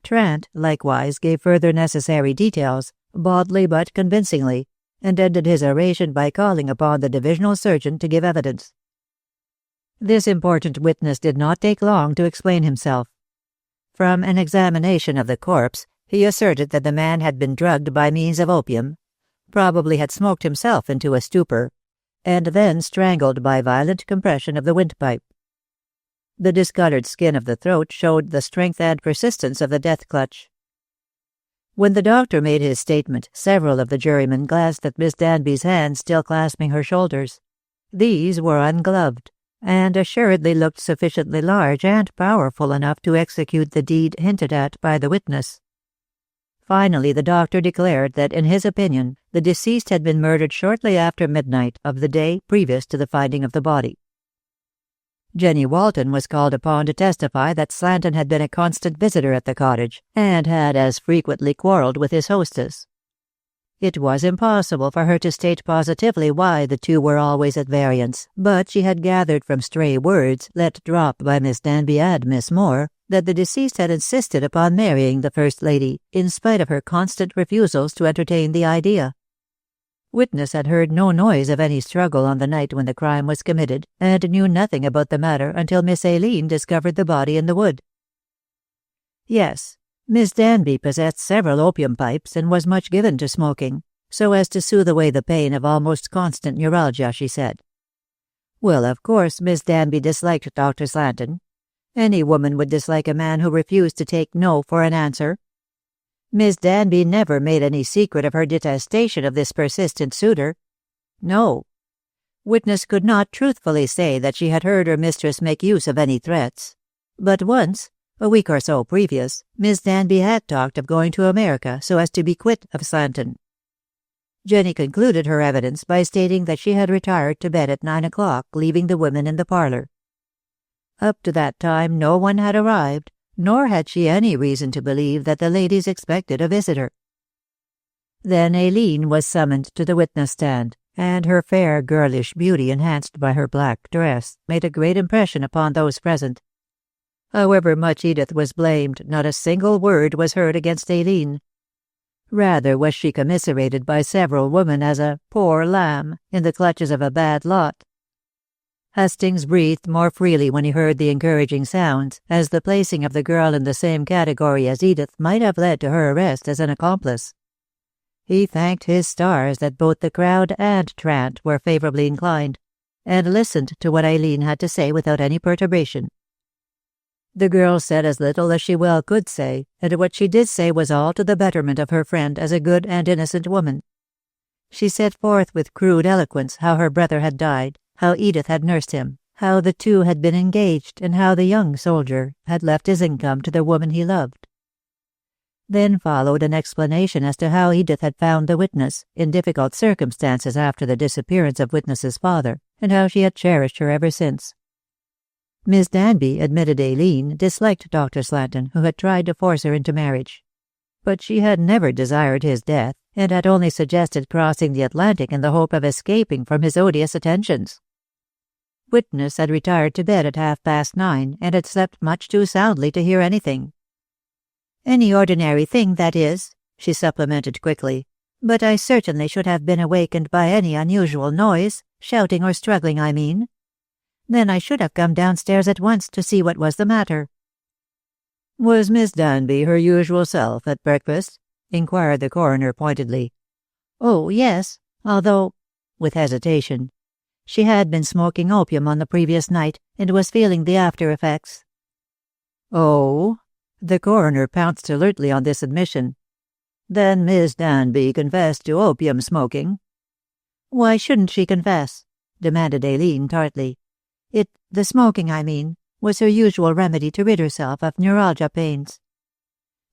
Trant, likewise, gave further necessary details, baldly but convincingly, and ended his oration by calling upon the divisional surgeon to give evidence. This important witness did not take long to explain himself. From an examination of the corpse, he asserted that the man had been drugged by means of opium, probably had smoked himself into a stupor, and then strangled by violent compression of the windpipe. The discolored skin of the throat showed the strength and persistence of the death clutch. When the doctor made his statement, several of the jurymen glanced at Miss Danby's hands still clasping her shoulders. These were ungloved, and assuredly looked sufficiently large and powerful enough to execute the deed hinted at by the witness. Finally, the doctor declared that, in his opinion, the deceased had been murdered shortly after midnight of the day previous to the finding of the body. Jenny Walton was called upon to testify that Slanton had been a constant visitor at the cottage, and had as frequently quarrelled with his hostess. It was impossible for her to state positively why the two were always at variance, but she had gathered from stray words let drop by Miss Danby and Miss Moore that the deceased had insisted upon marrying the First Lady, in spite of her constant refusals to entertain the idea. Witness had heard no noise of any struggle on the night when the crime was committed, and knew nothing about the matter until Miss Aileen discovered the body in the wood. Yes, Miss Danby possessed several opium pipes and was much given to smoking, so as to soothe away the pain of almost constant neuralgia, she said. Well, of course, Miss Danby disliked Dr. Slanton. Any woman would dislike a man who refused to take no for an answer. Miss Danby never made any secret of her detestation of this persistent suitor. No. Witness could not truthfully say that she had heard her mistress make use of any threats. But once, a week or so previous, Miss Danby had talked of going to America so as to be quit of Slanton. Jenny concluded her evidence by stating that she had retired to bed at 9 o'clock, leaving the women in the parlour. Up to that time no one had arrived, nor had she any reason to believe that the ladies expected a visitor. Then Aileen was summoned to the witness stand, and her fair girlish beauty, enhanced by her black dress, made a great impression upon those present. However much Edith was blamed, not a single word was heard against Aileen. Rather was she commiserated by several women as a poor lamb in the clutches of a bad lot. Hastings breathed more freely when he heard the encouraging sounds, as the placing of the girl in the same category as Edith might have led to her arrest as an accomplice. He thanked his stars that both the crowd and Trant were favourably inclined, and listened to what Aileen had to say without any perturbation. The girl said as little as she well could say, and what she did say was all to the betterment of her friend as a good and innocent woman. She set forth with crude eloquence how her brother had died, how Edith had nursed him, how the two had been engaged, and how the young soldier had left his income to the woman he loved. Then followed an explanation as to how Edith had found the witness, in difficult circumstances after the disappearance of witness's father, and how she had cherished her ever since. Miss Danby admitted Aileen disliked Dr. Slanton, who had tried to force her into marriage. But she had never desired his death, and had only suggested crossing the Atlantic in the hope of escaping from his odious attentions. Witness had retired to bed at 9:30, and had slept much too soundly to hear anything. "Any ordinary thing, that is," she supplemented quickly, "but I certainly should have been awakened by any unusual noise, shouting or struggling, I mean. Then I should have come downstairs at once to see what was the matter." "Was Miss Danby her usual self at breakfast?" inquired the coroner pointedly. "Oh, yes, although," with hesitation, "she had been smoking opium on the previous night, and was feeling the after-effects." "Oh?" The coroner pounced alertly on this admission. "Then Miss Danby confessed to opium smoking?" "Why shouldn't she confess?" demanded Aileen tartly. The smoking, I mean, was her usual remedy to rid herself of neuralgia pains.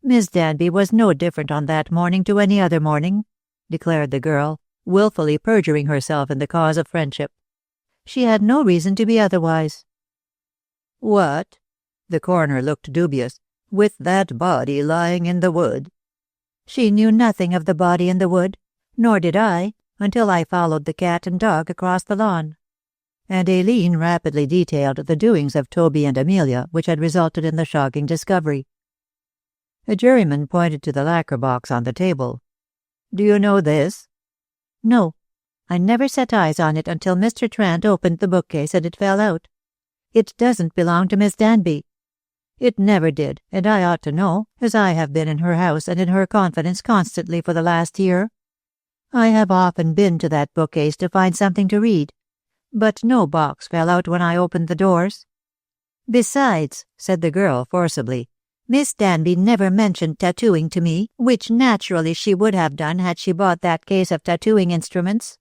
Miss Danby was no different on that morning to any other morning," declared the girl, wilfully perjuring herself in the cause of friendship. "She had no reason to be otherwise." "What?" The coroner looked dubious. "With that body lying in the wood?" "She knew nothing of the body in the wood, nor did I, until I followed the cat and dog across the lawn." And Aileen rapidly detailed the doings of Toby and Amelia, which had resulted in the shocking discovery. A juryman pointed to the lacquer box on the table. "Do you know this?" "No. I never set eyes on it until Mr. Trant opened the bookcase and it fell out. It doesn't belong to Miss Danby." "It never did, and I ought to know, as I have been in her house and in her confidence constantly for the last year. I have often been to that bookcase to find something to read, but no box fell out when I opened the doors." "Besides," said the girl forcibly, "Miss Danby never mentioned tattooing to me, which naturally she would have done had she bought that case of tattooing instruments.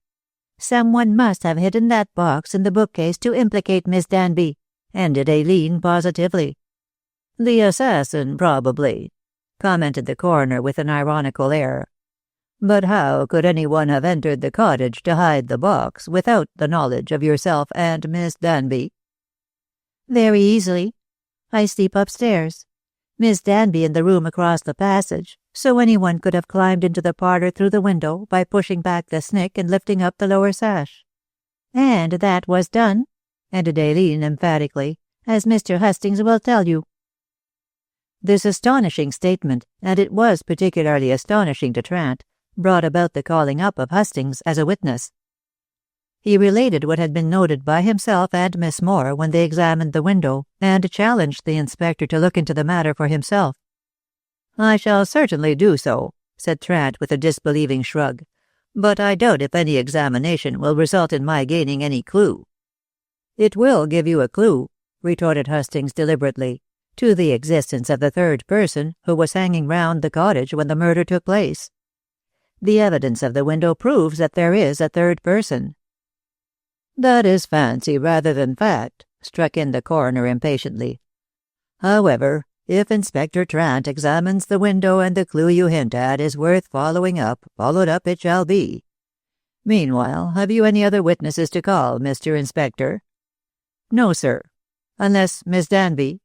Someone must have hidden that box in the bookcase to implicate Miss Danby," ended Aileen positively. "The assassin, probably," commented the coroner with an ironical air. "But how could anyone have entered the cottage to hide the box without the knowledge of yourself and Miss Danby?" "Very easily. I sleep upstairs. Miss Danby in the room across the passage, so anyone could have climbed into the parlour through the window by pushing back the snick and lifting up the lower sash. And that was done," ended Aileen emphatically, "as Mr. Hustings will tell you." This astonishing statement, and it was particularly astonishing to Trant, brought about the calling up of Hustings as a witness. He related what had been noted by himself and Miss Moore when they examined the window, and challenged the inspector to look into the matter for himself. "I shall certainly do so," said Trant with a disbelieving shrug, "but I doubt if any examination will result in my gaining any clue." "It will give you a clue," retorted Hustings deliberately, "to the existence of the third person who was hanging round the cottage when the murder took place. The evidence of the window proves that there is a third person." "That is fancy rather than fact," struck in the coroner impatiently. "However, if Inspector Trant examines the window and the clue you hint at is worth followed up it shall be. Meanwhile, have you any other witnesses to call, Mr. Inspector?" "No, sir. Unless Miss Danby."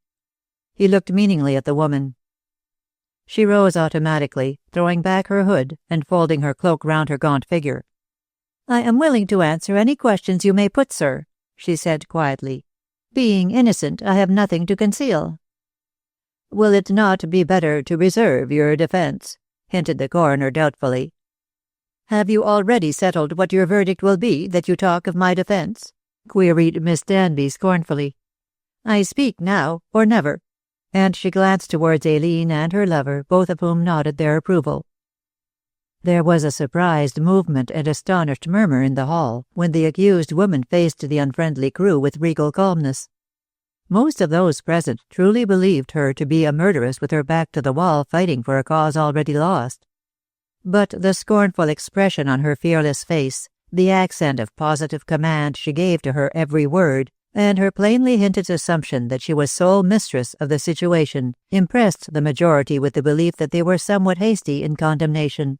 He looked meaningly at the woman. She rose automatically, throwing back her hood and folding her cloak round her gaunt figure. "I am willing to answer any questions you may put, sir," she said quietly. "Being innocent, I have nothing to conceal." "Will it not be better to reserve your defense?" hinted the coroner doubtfully. "Have you already settled what your verdict will be, that you talk of my defense?" queried Miss Danby scornfully. "I speak now, or never," and she glanced towards Aileen and her lover, both of whom nodded their approval. There was a surprised movement and astonished murmur in the hall when the accused woman faced the unfriendly crew with regal calmness. Most of those present truly believed her to be a murderess with her back to the wall fighting for a cause already lost. But the scornful expression on her fearless face, the accent of positive command she gave to her every word, and her plainly hinted assumption that she was sole mistress of the situation, impressed the majority with the belief that they were somewhat hasty in condemnation.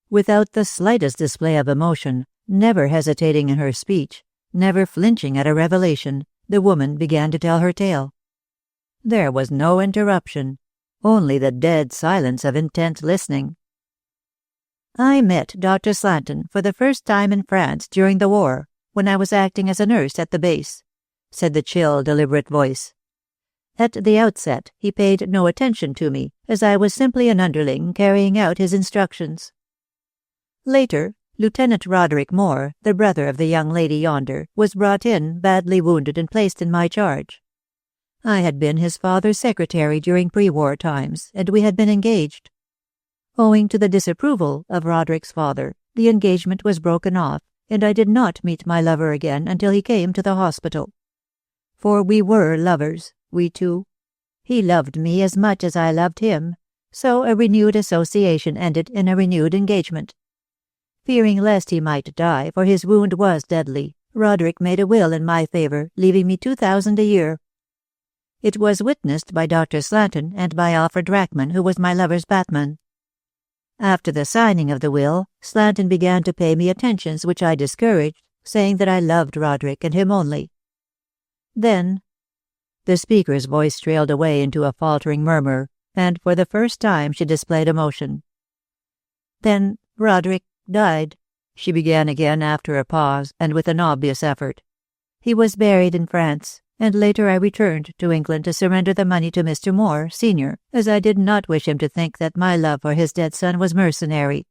Without the slightest display of emotion, never hesitating in her speech, never flinching at a revelation, the woman began to tell her tale. There was no interruption, only the dead silence of intent listening. "I met Dr. Slanton for the first time in France during the war, when I was acting as a nurse at the base," said the chill, deliberate voice. "At the outset, he paid no attention to me, as I was simply an underling carrying out his instructions. Later, Lieutenant Roderick Moore, the brother of the young lady yonder, was brought in, badly wounded, and placed in my charge. I had been his father's secretary during pre-war times, and we had been engaged. Owing to the disapproval of Roderick's father, the engagement was broken off, and I did not meet my lover again until he came to the hospital. For we were lovers, we two. He loved me as much as I loved him, so a renewed association ended in a renewed engagement. Fearing lest he might die, for his wound was deadly, Roderick made a will in my favour, leaving me 2,000 a year. It was witnessed by Dr. Slanton and by Alfred Rackman, who was my lover's batman. After the signing of the will, Slanton began to pay me attentions which I discouraged, saying that I loved Roderick and him only. Then—" The speaker's voice trailed away into a faltering murmur, and for the first time she displayed emotion. "Then Roderick died," she began again after a pause, and with an obvious effort. "He was buried in France, and later I returned to England to surrender the money to Mr. Moore, Sr., as I did not wish him to think that my love for his dead son was mercenary.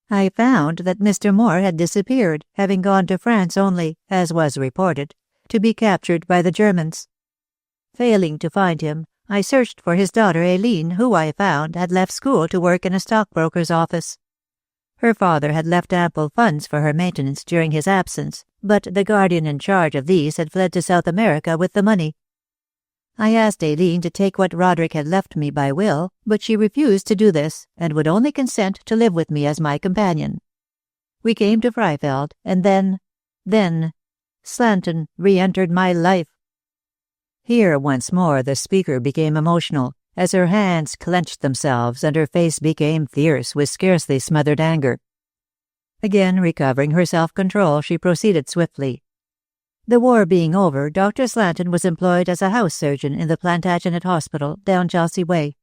I found that Mr. Moore had disappeared, having gone to France only, as was reported, to be captured by the Germans. Failing to find him, I searched for his daughter Aileen, who I found had left school to work in a stockbroker's office. Her father had left ample funds for her maintenance during his absence, but the guardian in charge of these had fled to South America with the money. I asked Aileen to take what Roderick had left me by will, but she refused to do this, and would only consent to live with me as my companion. We came to Freifeld, and then, Slanton re-entered my life. Here once more the speaker became emotional, as her hands clenched themselves and her face became fierce with scarcely smothered anger. Again recovering her self-control, she proceeded swiftly. The war being over, Dr. Slanton was employed as a house surgeon in the Plantagenet Hospital down Chelsea Way.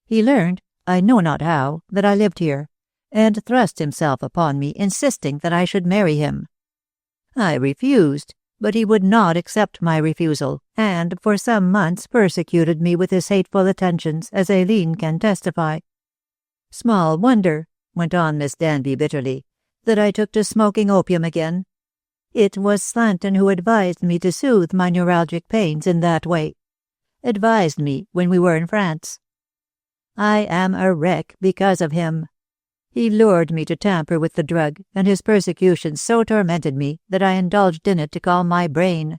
He learned, I know not how, that I lived here, and thrust himself upon me, insisting that I should marry him. I refused, but he would not accept my refusal, and for some months persecuted me with his hateful attentions, as Aileen can testify. Small wonder, went on Miss Danby bitterly, that I took to smoking opium again. It was Slanton who advised me to soothe my neuralgic pains in that way. Advised me when we were in France. I am a wreck because of him. He lured me to tamper with the drug, and his persecutions so tormented me that I indulged in it to calm my brain.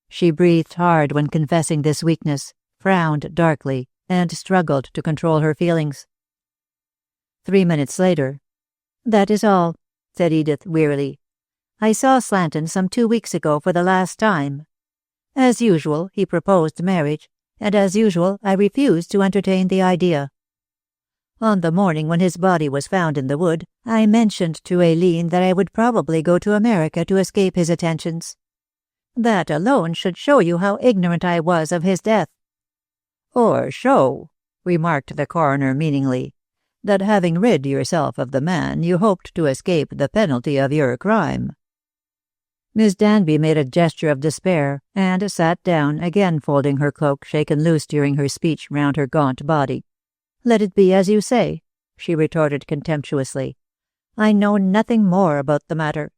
She breathed hard when confessing this weakness, frowned darkly, and struggled to control her feelings. 3 minutes later, "That is all," said Edith wearily. "I saw Slanton some 2 weeks ago for the last time. As usual, he proposed marriage, and as usual I refused to entertain the idea. On the morning when his body was found in the wood, I mentioned to Aileen that I would probably go to America to escape his attentions. That alone should show you how ignorant I was of his death." "Or show," remarked the coroner meaningly, "that having rid yourself of the man, you hoped to escape the penalty of your crime." Miss Danby made a gesture of despair, and sat down, again folding her cloak shaken loose during her speech round her gaunt body. "Let it be as you say," she retorted contemptuously. "I know nothing more about the matter.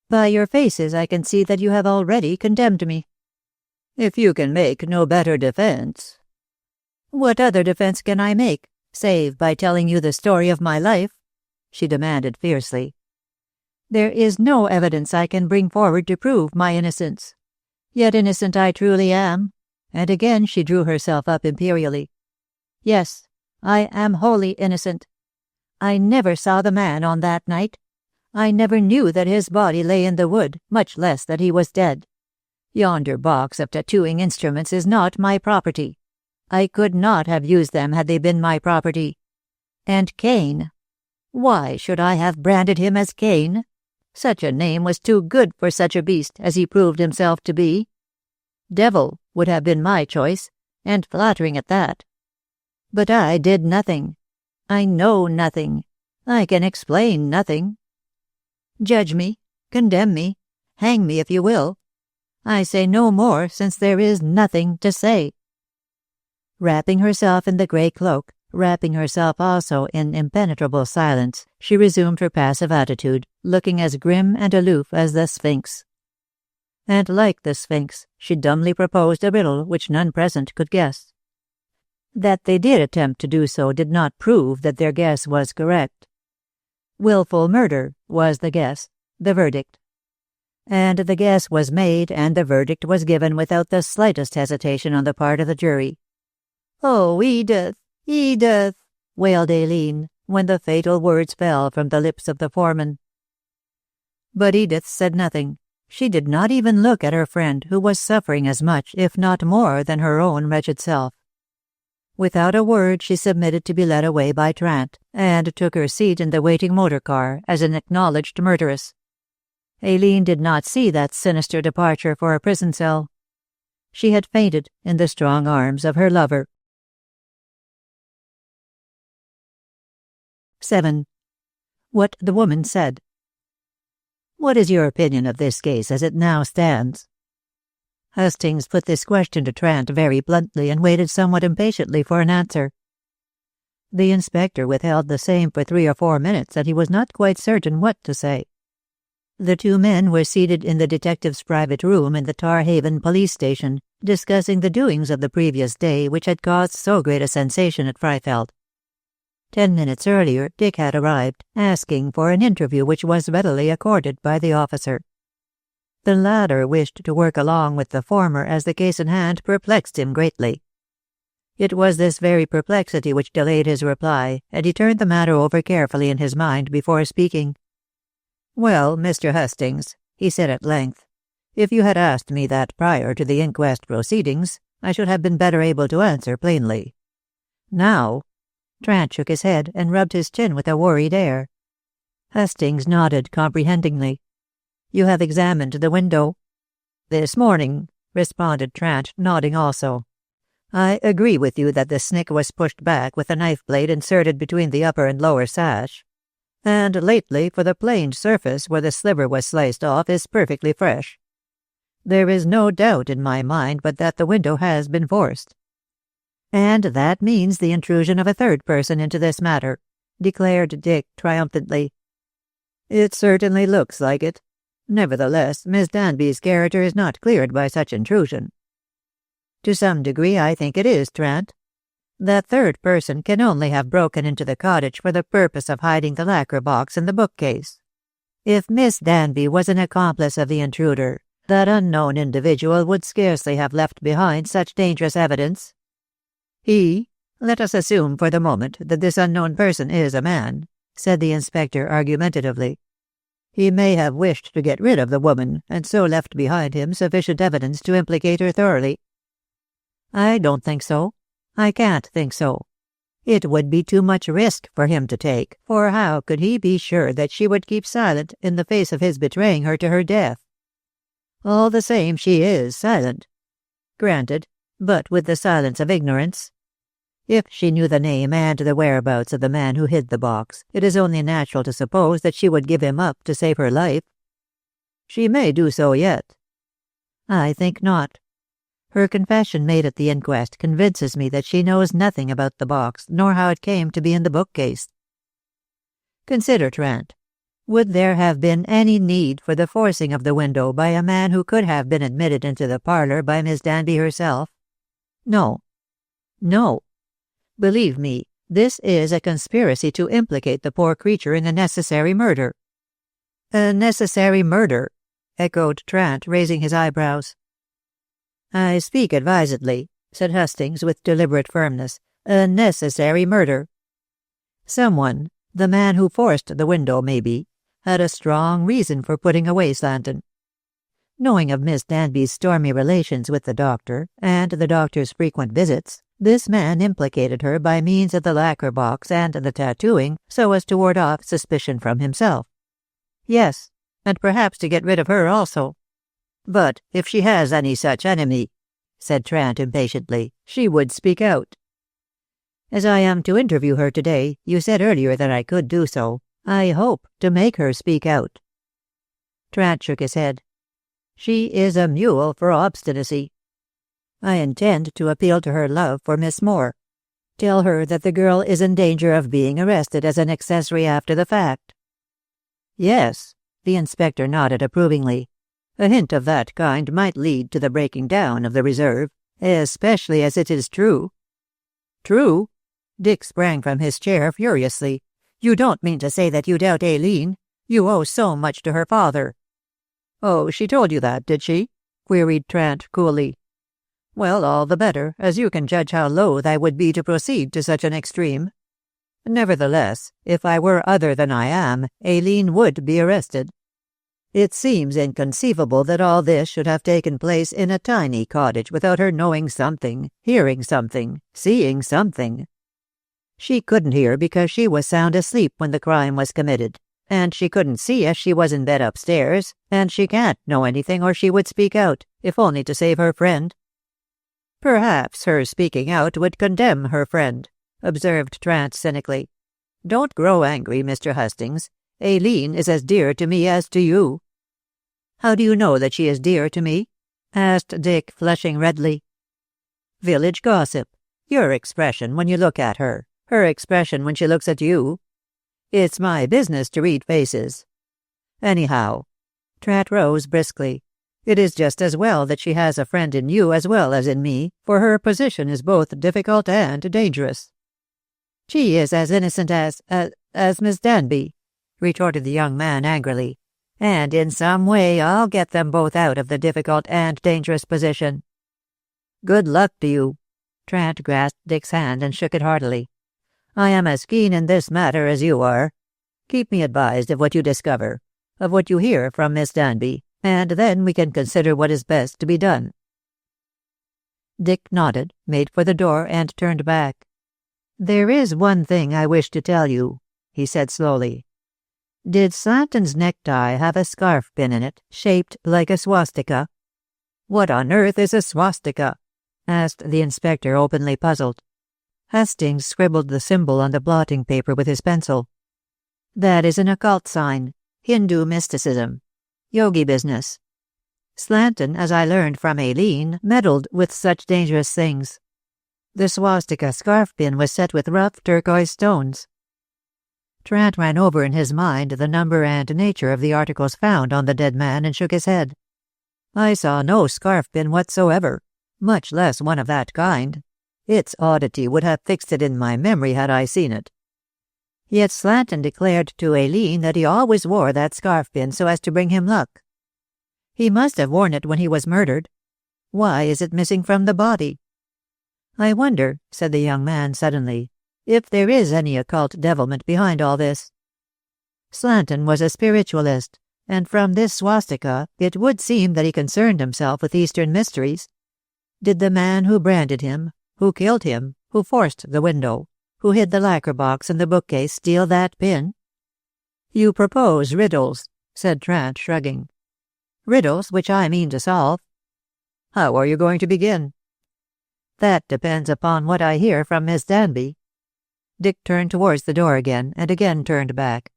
By your faces I can see that you have already condemned me." "If you can make no better defense." "What other defense can I make, save by telling you the story of my life?" she demanded fiercely. "There is no evidence I can bring forward to prove my innocence. Yet innocent I truly am," and again she drew herself up imperially. "Yes, I am wholly innocent. I never saw the man on that night. I never knew that his body lay in the wood, much less that he was dead. Yonder box of tattooing instruments is not my property. I could not have used them had they been my property. And Cain. Why should I have branded him as Cain? Such a name was too good for such a beast as he proved himself to be. Devil would have been my choice, and flattering at that. But I did nothing. I know nothing. I can explain nothing. Judge me, condemn me, hang me if you will. I say no more, since there is nothing to say." Wrapping herself in the grey cloak, wrapping herself also in impenetrable silence, she resumed her passive attitude, looking as grim and aloof as the Sphinx. And like the Sphinx, she dumbly proposed a riddle which none present could guess. That they did attempt to do so did not prove that their guess was correct. Willful murder was the guess, the verdict. And the guess was made, and the verdict was given without the slightest hesitation on the part of the jury. "Oh, Edith, Edith," wailed Aileen, when the fatal words fell from the lips of the foreman. But Edith said nothing. She did not even look at her friend, who was suffering as much, if not more, than her own wretched self. Without a word she submitted to be led away by Trant, and took her seat in the waiting motor-car as an acknowledged murderess. Aileen did not see that sinister departure for a prison cell. She had fainted in the strong arms of her lover. 7. What the woman said. "What is your opinion of this case as it now stands?" Hastings put this question to Trant very bluntly and waited somewhat impatiently for an answer. The inspector withheld the same for 3 or 4 minutes, and he was not quite certain what to say. The two men were seated in the detective's private room in the Tar Haven police station, discussing the doings of the previous day which had caused so great a sensation at Freifeld. 10 minutes earlier, Dick had arrived, asking for an interview which was readily accorded by the officer. The latter wished to work along with the former as the case in hand perplexed him greatly. It was this very perplexity which delayed his reply, and he turned the matter over carefully in his mind before speaking. "Well, Mr. Hastings," he said at length, "if you had asked me that prior to the inquest proceedings, I should have been better able to answer plainly. Now—" Trant shook his head and rubbed his chin with a worried air. Hastings nodded comprehendingly. "You have examined the window?" "This morning," responded Trant, nodding also. "I agree with you that the snick was pushed back with a knife blade inserted between the upper and lower sash. And lately, for the planed surface where the sliver was sliced off is perfectly fresh. There is no doubt in my mind but that the window has been forced." "And that means the intrusion of a third person into this matter," declared Dick triumphantly. "It certainly looks like it. Nevertheless, Miss Danby's character is not cleared by such intrusion." "To some degree I think it is, Trant. That third person can only have broken into the cottage for the purpose of hiding the lacquer box in the bookcase. If Miss Danby was an accomplice of the intruder, that unknown individual would scarcely have left behind such dangerous evidence. Let us assume for the moment that this unknown person is a man," said the inspector argumentatively. "He may have wished to get rid of the woman, and so left behind him sufficient evidence to implicate her thoroughly." "I don't think so. I can't think so. It would be too much risk for him to take, for how could he be sure that she would keep silent in the face of his betraying her to her death? All the same, she is silent. Granted, but with the silence of ignorance. If she knew the name and the whereabouts of the man who hid the box, it is only natural to suppose that she would give him up to save her life. She may do so yet." "I think not. Her confession made at the inquest convinces me that she knows nothing about the box, nor how it came to be in the bookcase. Consider, Trant. Would there have been any need for the forcing of the window by a man who could have been admitted into the parlour by Miss Danby herself? No. No. Believe me, this is a conspiracy to implicate the poor creature in a necessary murder." "A necessary murder?" echoed Trant, raising his eyebrows. "I speak advisedly," said Hastings with deliberate firmness. "A necessary murder. Someone, the man who forced the window maybe, had a strong reason for putting away Slanton. Knowing of Miss Danby's stormy relations with the doctor, and the doctor's frequent visits, this man implicated her by means of the lacquer box and the tattooing so as to ward off suspicion from himself. Yes, and perhaps to get rid of her also." "But if she has any such enemy," said Trant impatiently, "she would speak out." "As I am to interview her today, you said earlier that I could do so. I hope to make her speak out." Trant shook his head. "She is a mule for obstinacy. I intend to appeal to her love for Miss Moore. Tell her that the girl is in danger of being arrested as an accessory after the fact." "Yes," the inspector nodded approvingly. "A hint of that kind might lead to the breaking down of the reserve, especially as it is true." "True?" Dick sprang from his chair furiously. "You don't mean to say that you doubt Aileen? You owe so much to her father." "Oh, she told you that, did she?" queried Trant coolly. "Well, all the better, as you can judge how loath I would be to proceed to such an extreme. Nevertheless, if I were other than I am, Aileen would be arrested. It seems inconceivable that all this should have taken place in a tiny cottage without her knowing something, hearing something, seeing something. She couldn't hear because she was sound asleep when the crime was committed, and she couldn't see as she was in bed upstairs, and she can't know anything or she would speak out, if only to save her friend." "Perhaps her speaking out would condemn her friend," observed Trant cynically. "Don't grow angry, Mr. Hastings. Aileen is as dear to me as to you." "How do you know that she is dear to me?" asked Dick, flushing redly. "Village gossip. Your expression when you look at her. Her expression when she looks at you. It's my business to read faces. Anyhow," Trant rose briskly, "it is just as well that she has a friend in you as well as in me, for her position is both difficult and dangerous." "She is as innocent as Miss Danby," retorted the young man angrily, "and in some way I'll get them both out of the difficult and dangerous position." "Good luck to you." Trant grasped Dick's hand and shook it heartily. "I am as keen in this matter as you are. Keep me advised of what you discover, of what you hear from Miss Danby, and then we can consider what is best to be done." Dick nodded, made for the door, and turned back. "There is one thing I wish to tell you," he said slowly. "Did Slanton's necktie have a scarf pin in it, shaped like a swastika?" "What on earth is a swastika?" asked the inspector, openly puzzled. Hastings scribbled the symbol on the blotting paper with his pencil. "That is an occult sign. Hindu mysticism. Yogi business. Slanton, as I learned from Aileen, meddled with such dangerous things. The swastika scarf pin was set with rough turquoise stones." Trant ran over in his mind the number and nature of the articles found on the dead man and shook his head. "I saw no scarf pin whatsoever, much less one of that kind. Its oddity would have fixed it in my memory had I seen it. Yet Slanton declared to Aileen that he always wore that scarf pin so as to bring him luck. He must have worn it when he was murdered. Why is it missing from the body? I wonder," said the young man suddenly, "if there is any occult devilment behind all this. Slanton was a spiritualist, and from this swastika it would seem that he concerned himself with Eastern mysteries. Did the man who branded him, who killed him, who forced the window, who hid the lacquer box in the bookcase, steal that pin?" "You propose riddles," said Trant, shrugging. "Riddles which I mean to solve." "How are you going to begin?" "That depends upon what I hear from Miss Danby." Dick turned towards the door again, and again turned back.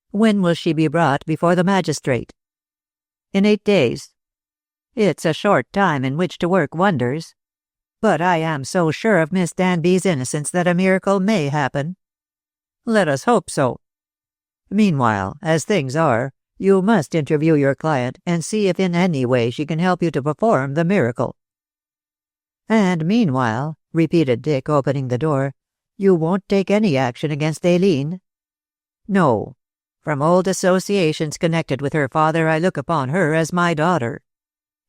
"When will she be brought before the magistrate?" "In 8 days." "It's a short time in which to work wonders. But I am so sure of Miss Danby's innocence that a miracle may happen." "Let us hope so. Meanwhile, as things are, you must interview your client and see if in any way she can help you to perform the miracle." "And meanwhile," repeated Dick, opening the door, "you won't take any action against Aileen?" "No. From old associations connected with her father I look upon her as my daughter.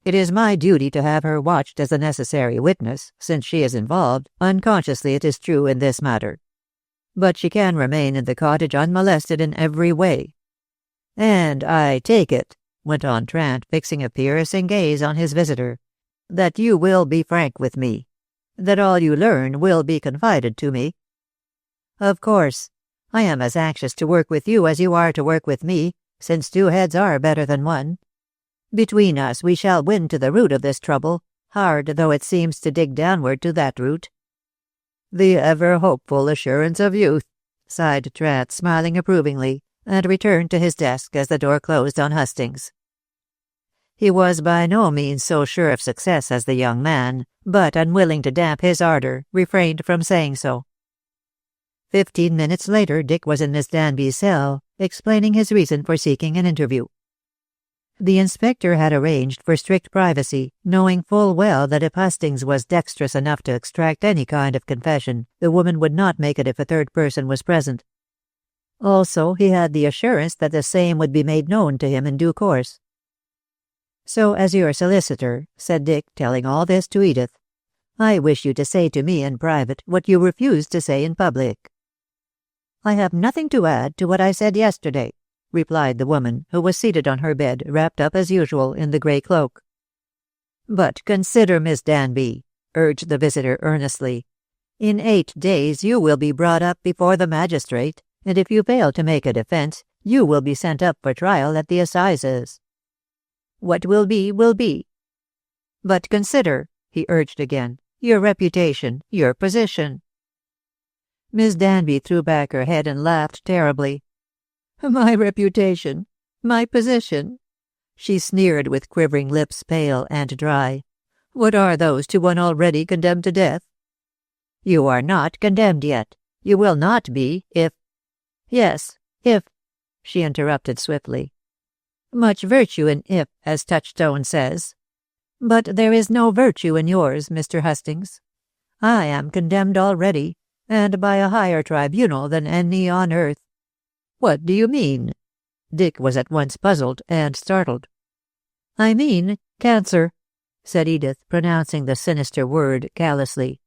It is my duty to have her watched as a necessary witness, since she is involved, unconsciously it is true, in this matter. But she can remain in the cottage unmolested in every way. And I take it," went on Trant, fixing a piercing gaze on his visitor, "that you will be frank with me, that all you learn will be confided to me." "Of course. I am as anxious to work with you as you are to work with me, since 2 heads are better than 1. Between us we shall win to the root of this trouble, hard though it seems to dig downward to that root." "The ever-hopeful assurance of youth," sighed Trant, smiling approvingly, and returned to his desk as the door closed on Hastings. He was by no means so sure of success as the young man, but, unwilling to damp his ardour, refrained from saying so. 15 minutes later Dick was in Miss Danby's cell, explaining his reason for seeking an interview. The inspector had arranged for strict privacy, knowing full well that if Hastings was dexterous enough to extract any kind of confession, the woman would not make it if a third person was present. Also, he had the assurance that the same would be made known to him in due course. "So, as your solicitor," said Dick, telling all this to Edith, "I wish you to say to me in private what you refused to say in public." "I have nothing to add to what I said yesterday," replied the woman, who was seated on her bed, wrapped up as usual in the grey cloak. "But consider, Miss Danby," urged the visitor earnestly. "In 8 days you will be brought up before the magistrate, and if you fail to make a defence, you will be sent up for trial at the assizes. What will be, will be. But consider," he urged again, "your reputation, your position." Miss Danby threw back her head and laughed terribly. "My reputation, my position. She sneered with quivering lips, pale and dry. "What are those to one already condemned to death?" "You are not condemned yet. You will not be, if—" "Yes, if," she interrupted swiftly. "Much virtue in if, as Touchstone says. But there is no virtue in yours, Mr. Hastings. I am condemned already, and by a higher tribunal than any on earth." "What do you mean?" Dick was at once puzzled and startled. "I mean cancer," said Edith, pronouncing the sinister word callously.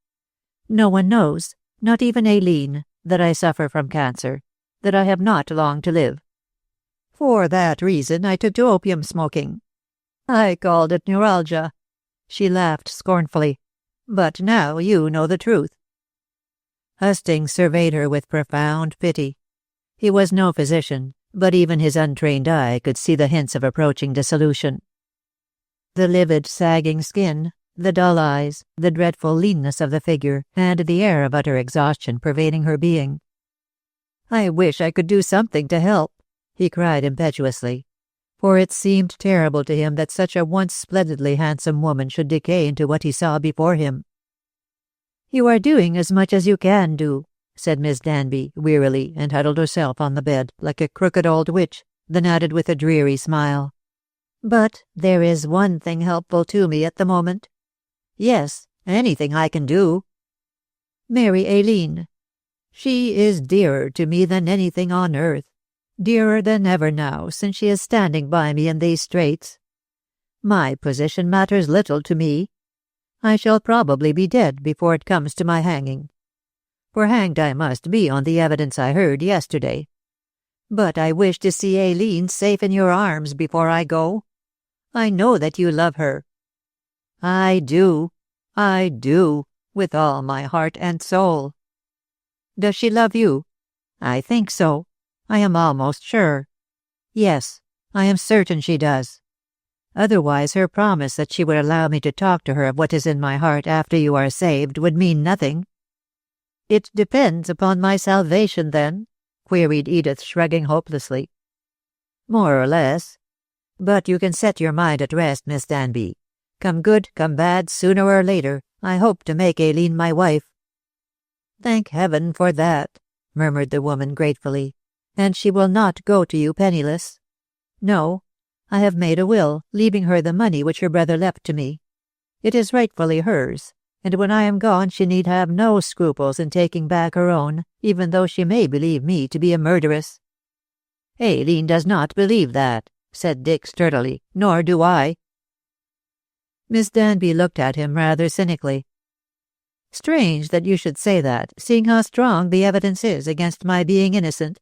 "No one knows, not even Aileen, that I suffer from cancer, that I have not long to live. For that reason I took to opium smoking. I called it neuralgia." She laughed scornfully. "But now you know the truth." Hastings surveyed her with profound pity. He was no physician, but even his untrained eye could see the hints of approaching dissolution. The livid, sagging skin, the dull eyes, the dreadful leanness of the figure, and the air of utter exhaustion pervading her being. "I wish I could do something to help," he cried impetuously, for it seemed terrible to him that such a once splendidly handsome woman should decay into what he saw before him. "You are doing as much as you can do," said Miss Danby wearily, and huddled herself on the bed, like a crooked old witch, then added with a dreary smile, "But there is one thing helpful to me at the moment. Yes, anything I can do. Marry Aileen. She is dearer to me than anything on earth, dearer than ever now, since she is standing by me in these straits. My position matters little to me. I shall probably be dead before it comes to my hanging. For hanged I must be on the evidence I heard yesterday. But I wish to see Aileen safe in your arms before I go. I know that you love her. I do, with all my heart and soul. Does she love you? I think so. I am almost sure. Yes, I am certain she does. Otherwise her promise that she would allow me to talk to her of what is in my heart after you are saved would mean nothing." "It depends upon my salvation, then?" queried Edith, shrugging hopelessly. "More or less. But you can set your mind at rest, Miss Danby. Come good, come bad, sooner or later, I hope to make Aileen my wife." "Thank heaven for that," murmured the woman gratefully. "And she will not go to you penniless. No, I have made a will, leaving her the money which her brother left to me. It is rightfully hers, and when I am gone she need have no scruples in taking back her own, even though she may believe me to be a murderess." "Aileen does not believe that," said Dick sturdily, "nor do I." Miss Danby looked at him rather cynically. "Strange that you should say that, seeing how strong the evidence is against my being innocent."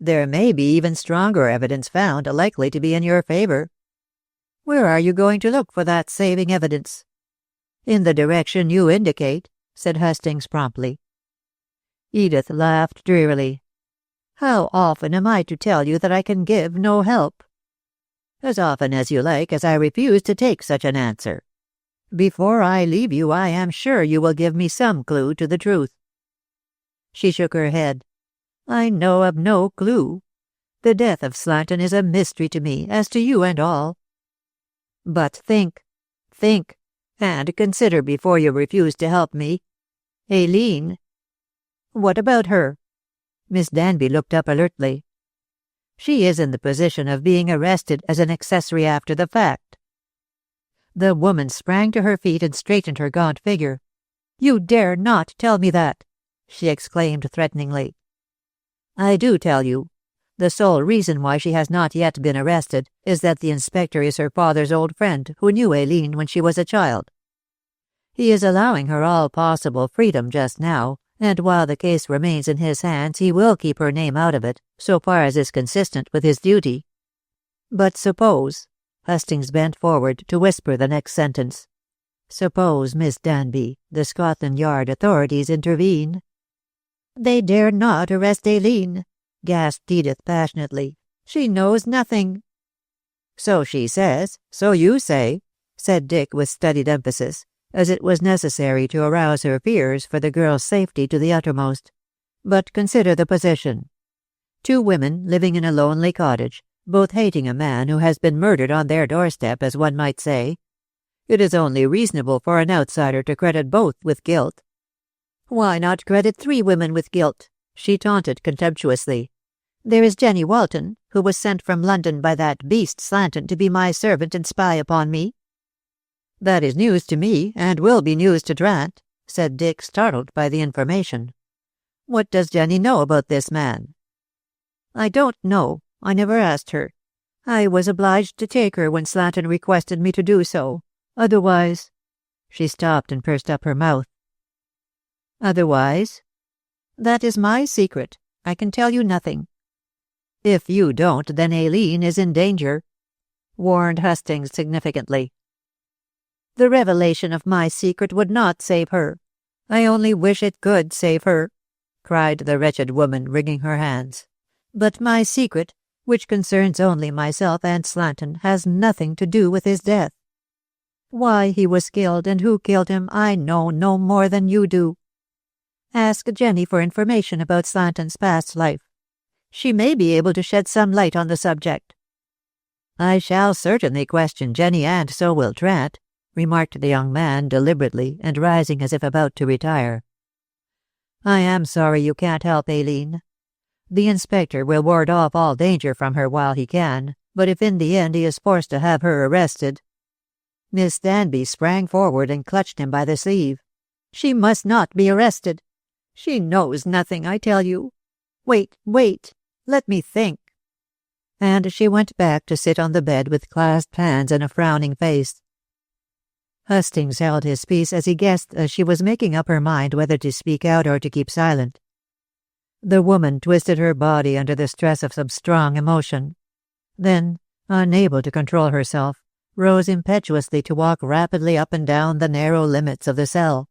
"There may be even stronger evidence found likely to be in your favor." "Where are you going to look for that saving evidence?" "In the direction you indicate," said Hastings promptly. Edith laughed drearily. "How often am I to tell you that I can give no help?" "As often as you like, as I refuse to take such an answer. Before I leave you, I am sure you will give me some clue to the truth." She shook her head. "I know of no clue. The death of Slanton is a mystery to me, as to you and all. But think, and consider before you refuse to help me. Aileen." "What about her?" Miss Danby looked up alertly. "She is in the position of being arrested as an accessory after the fact." The woman sprang to her feet and straightened her gaunt figure. "You dare not tell me that!" she exclaimed threateningly. "I do tell you. The sole reason why she has not yet been arrested is that the inspector is her father's old friend who knew Aileen when she was a child. He is allowing her all possible freedom just now, and while the case remains in his hands he will keep her name out of it, so far as is consistent with his duty. But suppose," Hastings bent forward to whisper the next sentence, "suppose, Miss Danby, the Scotland Yard authorities intervene." "They dare not arrest Aileen," gasped Edith passionately. "She knows nothing." "So she says, so you say," said Dick with studied emphasis, as it was necessary to arouse her fears for the girl's safety to the uttermost. "But consider the position. 2 women living in a lonely cottage, both hating a man who has been murdered on their doorstep, as one might say. It is only reasonable for an outsider to credit both with guilt. Why not credit 3 women with guilt? She taunted contemptuously. There is Jenny Walton, who was sent from London by that beast Slanton to be my servant and spy upon me. That is news to me, and will be news to Trant, said Dick, startled by the information. What does Jenny know about this man? I don't know. I never asked her. I was obliged to take her when Slanton requested me to do so. Otherwise— She stopped and pursed up her mouth. Otherwise? That is my secret. I can tell you nothing. If you don't, then Aileen is in danger, warned Hastings significantly. The revelation of my secret would not save her. I only wish it could save her, cried the wretched woman, wringing her hands. But my secret, which concerns only myself and Slanton, has nothing to do with his death. Why he was killed and who killed him I know no more than you do. Ask Jenny for information about Slanton's past life. She may be able to shed some light on the subject. I shall certainly question Jenny, and so will Trant, remarked the young man deliberately and rising as if about to retire. I am sorry you can't help Aileen. The inspector will ward off all danger from her while he can, but if in the end he is forced to have her arrested— Miss Danby sprang forward and clutched him by the sleeve. She must not be arrested. She knows nothing, I tell you. Wait. Let me think. And she went back to sit on the bed with clasped hands and a frowning face. Hastings held his peace as he guessed she was making up her mind whether to speak out or to keep silent. The woman twisted her body under the stress of some strong emotion. Then, unable to control herself, rose impetuously to walk rapidly up and down the narrow limits of the cell.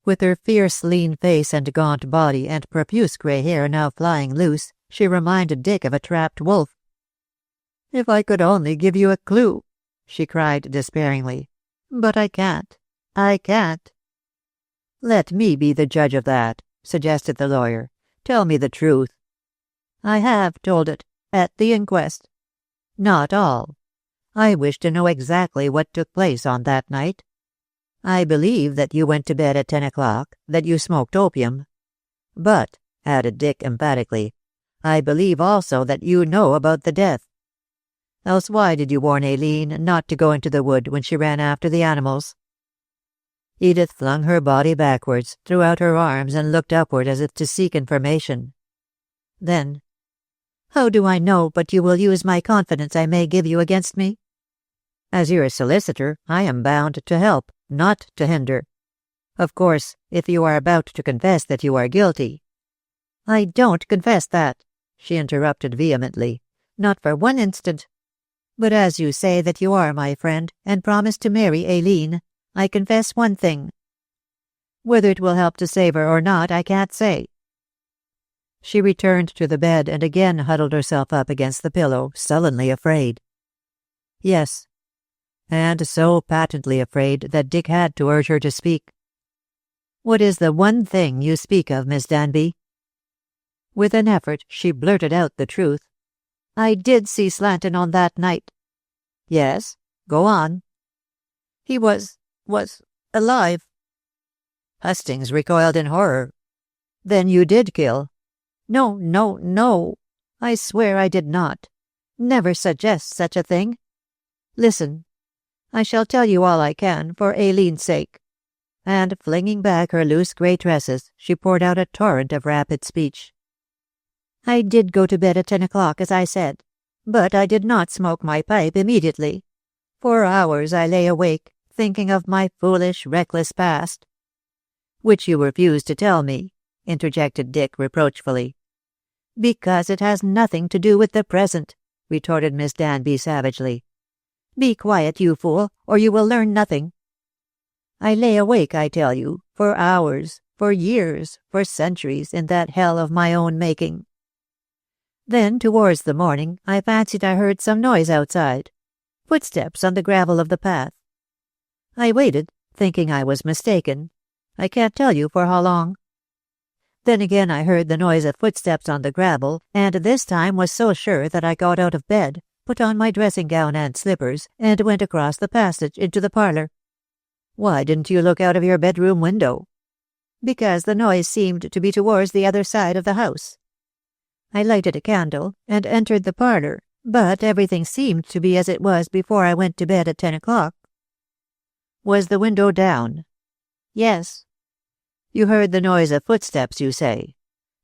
With her fierce, lean face and gaunt body and profuse grey hair now flying loose, she reminded Dick of a trapped wolf. "If I could only give you a clue," she cried despairingly. "But I can't. I can't." "Let me be the judge of that," suggested the lawyer. "Tell me the truth." "I have told it, at the inquest." "Not all. I wish to know exactly what took place on that night. I believe that you went to bed at 10 o'clock, that you smoked opium. But," added Dick emphatically, "I believe also that you know about the death. Else why did you warn Aileen not to go into the wood when she ran after the animals?" Edith flung her body backwards, threw out her arms, and looked upward as if to seek information. Then, "How do I know but you will use my confidence I may give you against me? As your solicitor, I am bound to help, not to hinder. Of course, if you are about to confess that you are guilty—" "I don't confess that," she interrupted vehemently. "Not for one instant. But as you say that you are my friend, and promise to marry Aileen, I confess one thing. Whether it will help to save her or not, I can't say." She returned to the bed and again huddled herself up against the pillow, sullenly afraid. Yes, and so patently afraid that Dick had to urge her to speak. "What is the one thing you speak of, Miss Danby?" With an effort she blurted out the truth. "I did see Slanton on that night." "Yes, go on." "He was alive." Hastings recoiled in horror. "Then you did kill?" No. I swear I did not. Never suggest such a thing. Listen. I shall tell you all I can, for Aileen's sake." And, flinging back her loose grey tresses, she poured out a torrent of rapid speech. "I did go to bed at 10 o'clock, as I said, but I did not smoke my pipe immediately. For hours I lay awake, thinking of my foolish, reckless past." "Which you refused to tell me," interjected Dick reproachfully. "Because it has nothing to do with the present," retorted Miss Danby savagely. "Be quiet, you fool, or you will learn nothing. I lay awake, I tell you, for hours, for years, for centuries, in that hell of my own making. Then, towards the morning, I fancied I heard some noise outside, footsteps on the gravel of the path. I waited, thinking I was mistaken. I can't tell you for how long. Then again I heard the noise of footsteps on the gravel, and this time was so sure that I got out of bed, put on my dressing gown and slippers, and went across the passage into the parlour. Why didn't you look out of your bedroom window? Because the noise seemed to be towards the other side of the house. I lighted a candle and entered the parlour, but everything seemed to be as it was before I went to bed at 10 o'clock. Was the window down? Yes. You heard the noise of footsteps, you say.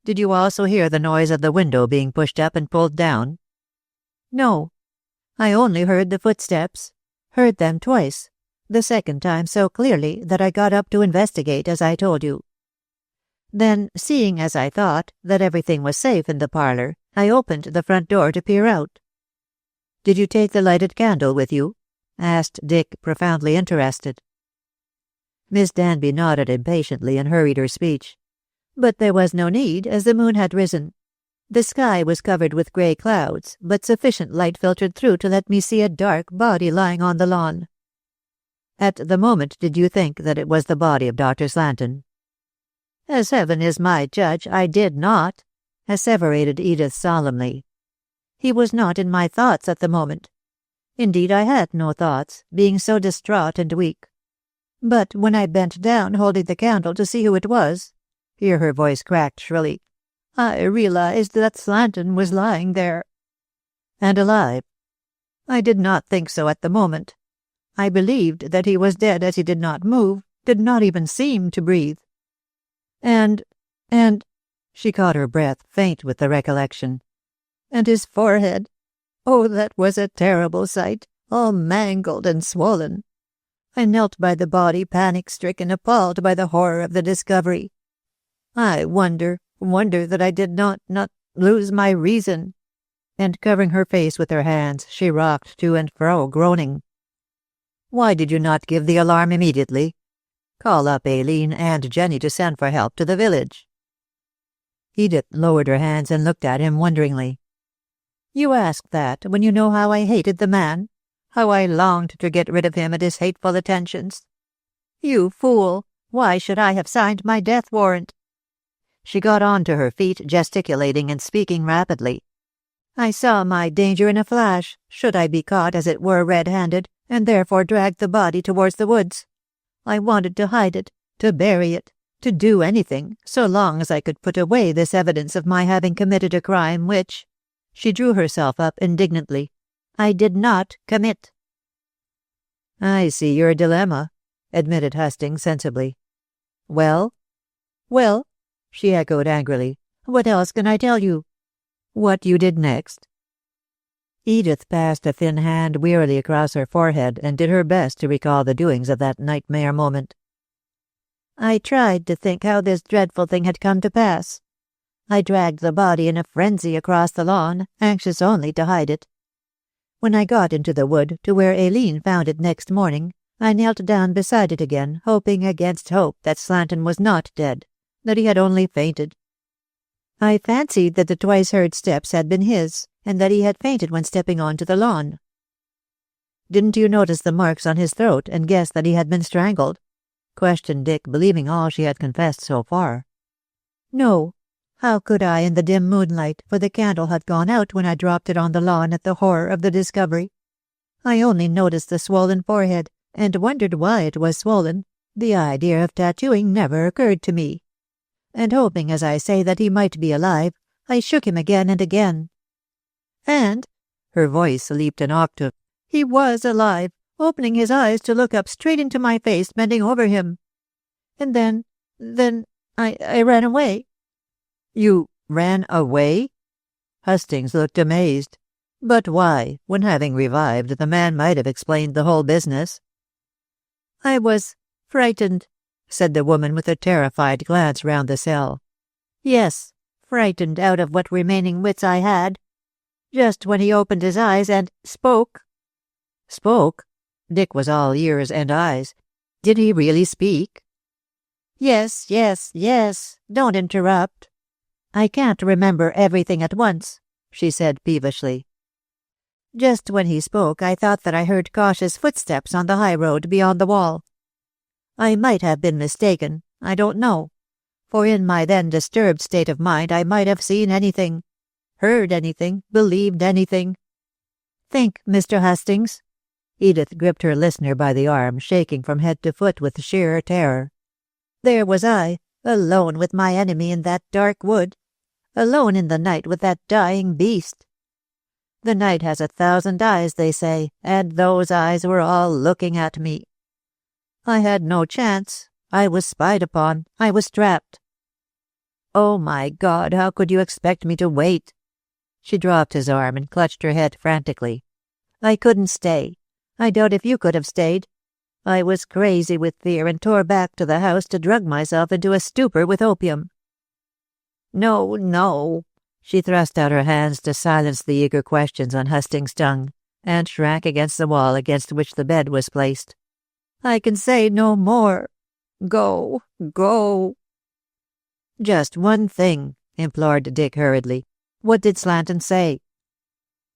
Did you also hear the noise of the window being pushed up and pulled down? No. I only heard the footsteps. Heard them twice. The second time so clearly that I got up to investigate, as I told you. Then, seeing, as I thought, that everything was safe in the parlour, I opened the front door to peer out. Did you take the lighted candle with you? Asked Dick, profoundly interested. Miss Danby nodded impatiently and hurried her speech. But there was no need, as the moon had risen. The sky was covered with grey clouds, but sufficient light filtered through to let me see a dark body lying on the lawn. At the moment did you think that it was the body of Dr. Slanton? As heaven is my judge, I did not, asseverated Edith solemnly. He was not in my thoughts at the moment. Indeed, I had no thoughts, being so distraught and weak. But when I bent down holding the candle to see who it was, here her voice cracked shrilly, I realized that Slanton was lying there. And alive? I did not think so at the moment. I believed that he was dead as he did not move, did not even seem to breathe. And, she caught her breath, faint with the recollection. And his forehead, oh, that was a terrible sight, all mangled and swollen. I knelt by the body, panic-stricken, appalled by the horror of the discovery. I wonder that I did not lose my reason. And covering her face with her hands, she rocked to and fro, groaning. Why did you not give the alarm immediately? Call up Aileen and Jenny to send for help to the village. Edith lowered her hands and looked at him wonderingly. You ask that when you know how I hated the man, how I longed to get rid of him and his hateful attentions. You fool! Why should I have signed my death warrant? She got on to her feet, gesticulating and speaking rapidly. I saw my danger in a flash, should I be caught as it were red-handed, and therefore dragged the body towards the woods. I wanted to hide it, to bury it, to do anything, so long as I could put away this evidence of my having committed a crime which, she drew herself up indignantly, I did not commit. I see your dilemma, admitted Hastings sensibly. Well? Well, she echoed angrily. What else can I tell you? What you did next? Edith passed a thin hand wearily across her forehead and did her best to recall the doings of that nightmare moment. I tried to think how this dreadful thing had come to pass. I dragged the body in a frenzy across the lawn, anxious only to hide it. When I got into the wood, to where Aileen found it next morning, I knelt down beside it again, hoping against hope that Slanton was not dead, that he had only fainted. I fancied that the twice-heard steps had been his, and that he had fainted when stepping on to the lawn. Didn't you notice the marks on his throat and guess that he had been strangled? Questioned Dick, believing all she had confessed so far. No. How could I in the dim moonlight, for the candle had gone out when I dropped it on the lawn at the horror of the discovery. I only noticed the swollen forehead, and wondered why it was swollen. The idea of tattooing never occurred to me. And hoping, as I say, that he might be alive, I shook him again and again. And, her voice leaped an octave, he was alive, opening his eyes to look up straight into my face, bending over him. And then I ran away. You ran away? Hastings looked amazed. But why, when having revived, the man might have explained the whole business? I was frightened, said the woman with a terrified glance round the cell. Yes, frightened out of what remaining wits I had. Just when he opened his eyes and spoke. Spoke? Dick was all ears and eyes. Did he really speak? Yes. Don't interrupt. I can't remember everything at once, she said peevishly. Just when he spoke, I thought that I heard cautious footsteps on the high road beyond the wall. I might have been mistaken, I don't know. for in my then disturbed state of mind I might have seen anything, heard anything, believed anything. Think, Mr. Hastings." Edith gripped her listener by the arm, shaking from head to foot with sheer terror. "There was I, alone with my enemy in that dark wood, alone in the night with that dying beast. The night has 1,000 eyes, they say, and those eyes were all looking at me. I had no chance. I was spied upon. I was trapped. Oh, my God, how could you expect me to wait?" She dropped his arm and clutched her head frantically. "I couldn't stay. I doubt if you could have stayed. I was crazy with fear and tore back to the house to drug myself into a stupor with opium." "No, no." She thrust out her hands to silence the eager questions on Hastings' tongue, and shrank against the wall against which the bed was placed. "I can say no more. Go, go." "Just one thing," implored Dick hurriedly. "What did Slanton say?"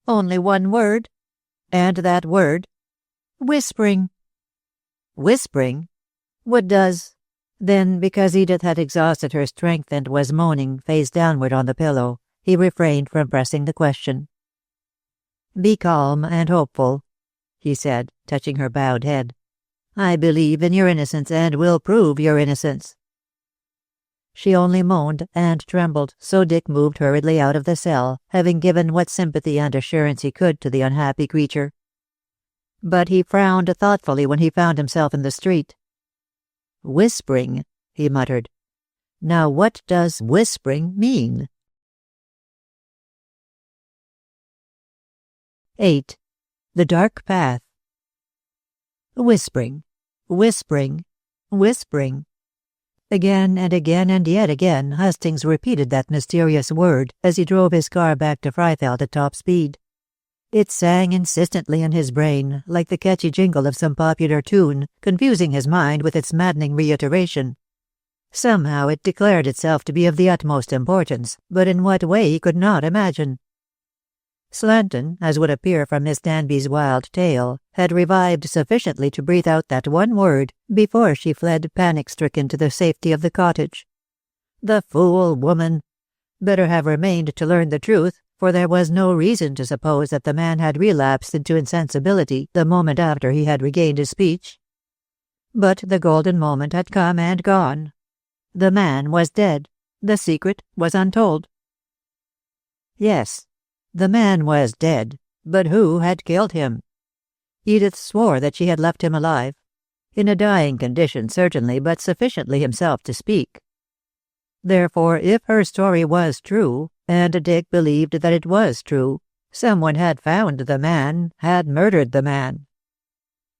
"Only one word." "And that word?" "Whispering." "Whispering? What does—" Then, because Edith had exhausted her strength and was moaning, face downward on the pillow, he refrained from pressing the question. "Be calm and hopeful," he said, touching her bowed head. "I believe in your innocence and will prove your innocence." She only moaned and trembled, so Dick moved hurriedly out of the cell, having given what sympathy and assurance he could to the unhappy creature. But he frowned thoughtfully when he found himself in the street. "Whispering," he muttered. "Now what does whispering mean?" 8. The Dark Path. Whispering, whispering, whispering. Again and again and yet again Hastings repeated that mysterious word as he drove his car back to Freifeld at top speed. It sang insistently in his brain, like the catchy jingle of some popular tune, confusing his mind with its maddening reiteration. Somehow it declared itself to be of the utmost importance, but in what way he could not imagine. Slanton, as would appear from Miss Danby's wild tale, had revived sufficiently to breathe out that one word before she fled panic-stricken to the safety of the cottage. The fool woman! Better have remained to learn the truth, for there was no reason to suppose that the man had relapsed into insensibility the moment after he had regained his speech. But the golden moment had come and gone. The man was dead. The secret was untold. Yes, the man was dead, but who had killed him? Edith swore that she had left him alive. In a dying condition, certainly, but sufficiently himself to speak. Therefore, if her story was true, and Dick believed that it was true, someone had found the man, had murdered the man.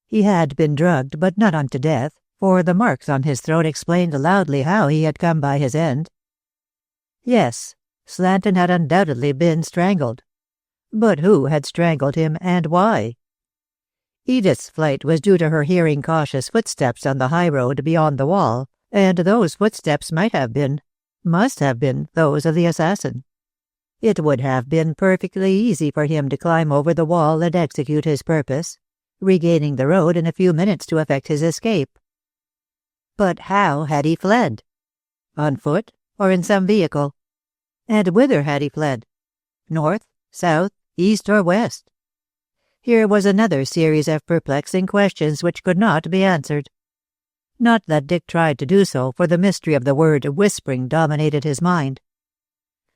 He had been drugged, but not unto death, for the marks on his throat explained loudly how he had come by his end. Yes, Slanton had undoubtedly been strangled. But who had strangled him, and why? Edith's flight was due to her hearing cautious footsteps on the high road beyond the wall, and those footsteps must have been, those of the assassin. It would have been perfectly easy for him to climb over the wall and execute his purpose, regaining the road in a few minutes to effect his escape. But how had he fled? On foot, or in some vehicle? And whither had he fled? North, south, east, or west? Here was another series of perplexing questions which could not be answered. Not that Dick tried to do so, for the mystery of the word whispering dominated his mind.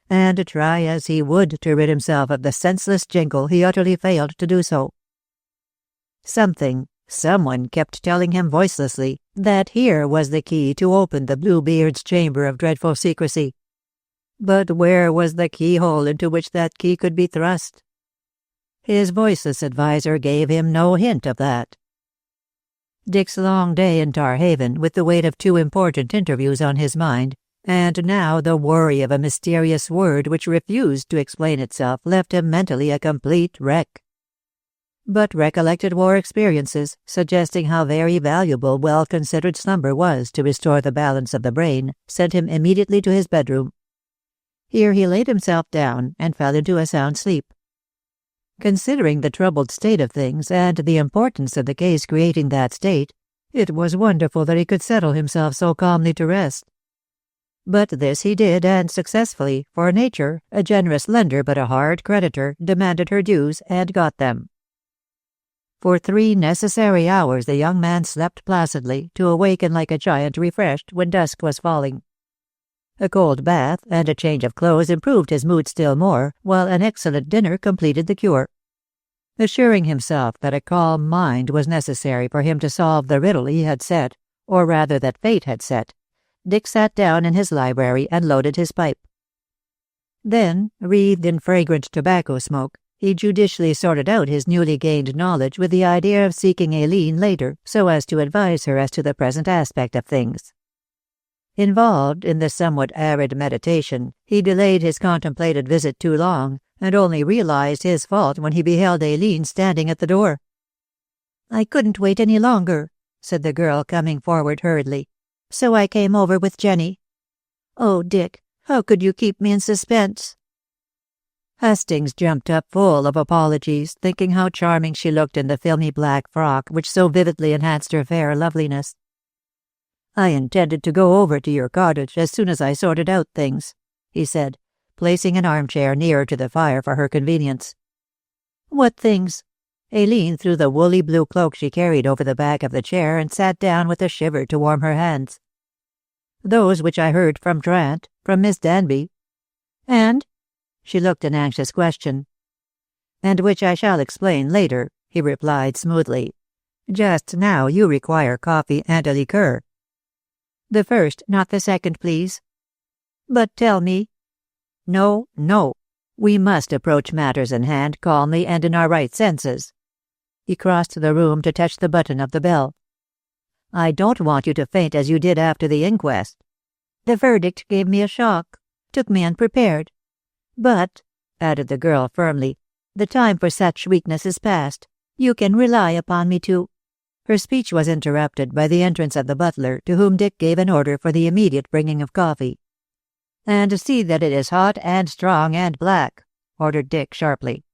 And try as he would to rid himself of the senseless jingle, he utterly failed to do so. Someone kept telling him voicelessly that here was the key to open the Bluebeard's chamber of dreadful secrecy. But where was the keyhole into which that key could be thrust? His voiceless adviser gave him no hint of that. Dick's long day in Tar Haven, with the weight of 2 important interviews on his mind, and now the worry of a mysterious word which refused to explain itself, left him mentally a complete wreck. But recollected war experiences, suggesting how very valuable well-considered slumber was to restore the balance of the brain, sent him immediately to his bedroom. Here he laid himself down and fell into a sound sleep. Considering the troubled state of things and the importance of the case creating that state, it was wonderful that he could settle himself so calmly to rest. But this he did, and successfully, for nature, a generous lender but a hard creditor, demanded her dues and got them. For 3 necessary hours the young man slept placidly, to awaken like a giant refreshed when dusk was falling. A cold bath and a change of clothes improved his mood still more, while an excellent dinner completed the cure. Assuring himself that a calm mind was necessary for him to solve the riddle he had set, or rather that fate had set, Dick sat down in his library and loaded his pipe. Then, wreathed in fragrant tobacco smoke, he judicially sorted out his newly gained knowledge with the idea of seeking Aileen later so as to advise her as to the present aspect of things. Involved in this somewhat arid meditation, he delayed his contemplated visit too long, and only realized his fault when he beheld Aileen standing at the door. "I couldn't wait any longer," said the girl, coming forward hurriedly, "so I came over with Jenny. Oh, Dick, how could you keep me in suspense?" Hastings jumped up full of apologies, thinking how charming she looked in the filmy black frock which so vividly enhanced her fair loveliness. "I intended to go over to your cottage as soon as I sorted out things," he said, placing an armchair nearer to the fire for her convenience. "What things?" Aileen threw the woolly blue cloak she carried over the back of the chair and sat down with a shiver to warm her hands. "Those which I heard from Trant, from Miss Danby." "And?" She looked an anxious question. "And which I shall explain later," he replied smoothly. "Just now you require coffee and a liqueur." "The first, not the second, please." "But tell me." "No, no. We must approach matters in hand calmly and in our right senses." He crossed the room to touch the button of the bell. "I don't want you to faint as you did after the inquest." "The verdict gave me a shock, took me unprepared. But," added the girl firmly, "the time for such weakness is past. You can rely upon me to—" Her speech was interrupted by the entrance of the butler, to whom Dick gave an order for the immediate bringing of coffee. "And see that it is hot and strong and black," ordered Dick sharply.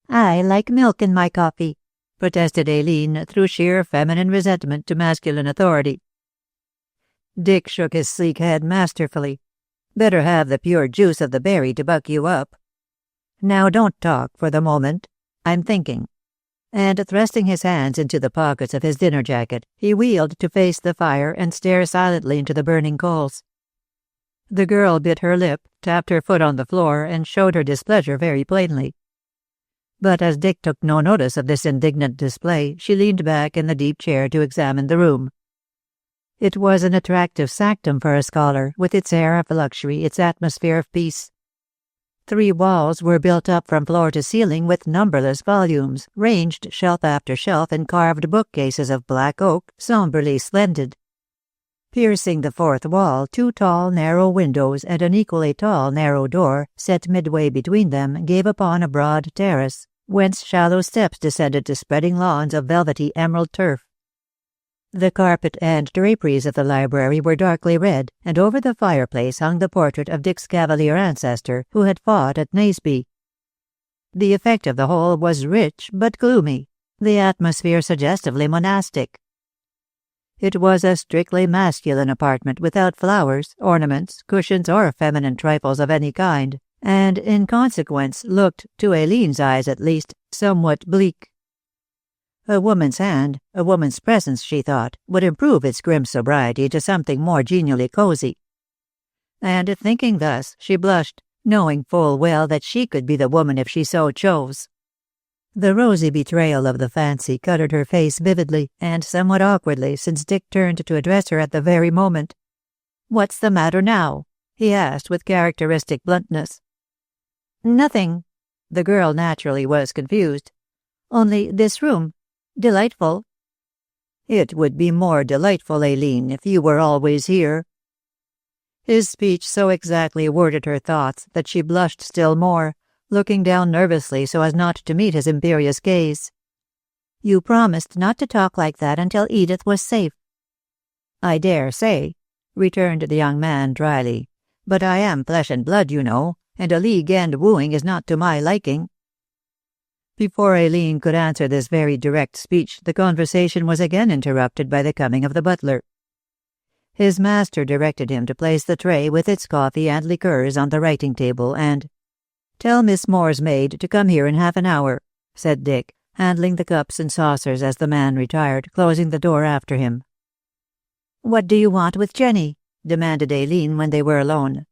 "I like milk in my coffee," protested Aileen, through sheer feminine resentment to masculine authority. Dick shook his sleek head masterfully. "Better have the pure juice of the berry to buck you up. Now don't talk for the moment. I'm thinking." And thrusting his hands into the pockets of his dinner jacket, he wheeled to face the fire and stare silently into the burning coals. The girl bit her lip, tapped her foot on the floor, and showed her displeasure very plainly. But as Dick took no notice of this indignant display, she leaned back in the deep chair to examine the room. It was an attractive sanctum for a scholar, with its air of luxury, its atmosphere of peace. 3 walls were built up from floor to ceiling with numberless volumes, ranged shelf after shelf in carved bookcases of black oak, somberly splendid. Piercing the 4th wall, 2 tall, narrow windows and an equally tall, narrow door, set midway between them, gave upon a broad terrace, whence shallow steps descended to spreading lawns of velvety emerald turf. The carpet and draperies of the library were darkly red, and over the fireplace hung the portrait of Dick's Cavalier ancestor, who had fought at Naseby. The effect of the whole was rich but gloomy, the atmosphere suggestively monastic. It was a strictly masculine apartment, without flowers, ornaments, cushions, or feminine trifles of any kind, and in consequence looked, to Aileen's eyes at least, somewhat bleak. A woman's hand, a woman's presence, she thought, would improve its grim sobriety to something more genially cozy. And thinking thus, she blushed, knowing full well that she could be the woman if she so chose. The rosy betrayal of the fancy coloured her face vividly and somewhat awkwardly, since Dick turned to address her at the very moment. "What's the matter now?" he asked with characteristic bluntness. "Nothing." The girl naturally was confused. "Only this room. Delightful." "It would be more delightful, Aileen, if you were always here." His speech so exactly worded her thoughts that she blushed still more, looking down nervously so as not to meet his imperious gaze. "You promised not to talk like that until Edith was safe." "I dare say," returned the young man dryly, "but I am flesh and blood, you know, and a league end wooing is not to my liking." Before Aileen could answer this very direct speech, the conversation was again interrupted by the coming of the butler. His master directed him to place the tray with its coffee and liqueurs on the writing table and— "Tell Miss Moore's maid to come here in half an hour," said Dick, handling the cups and saucers as the man retired, closing the door after him. "What do you want with Jenny?" demanded Aileen when they were alone.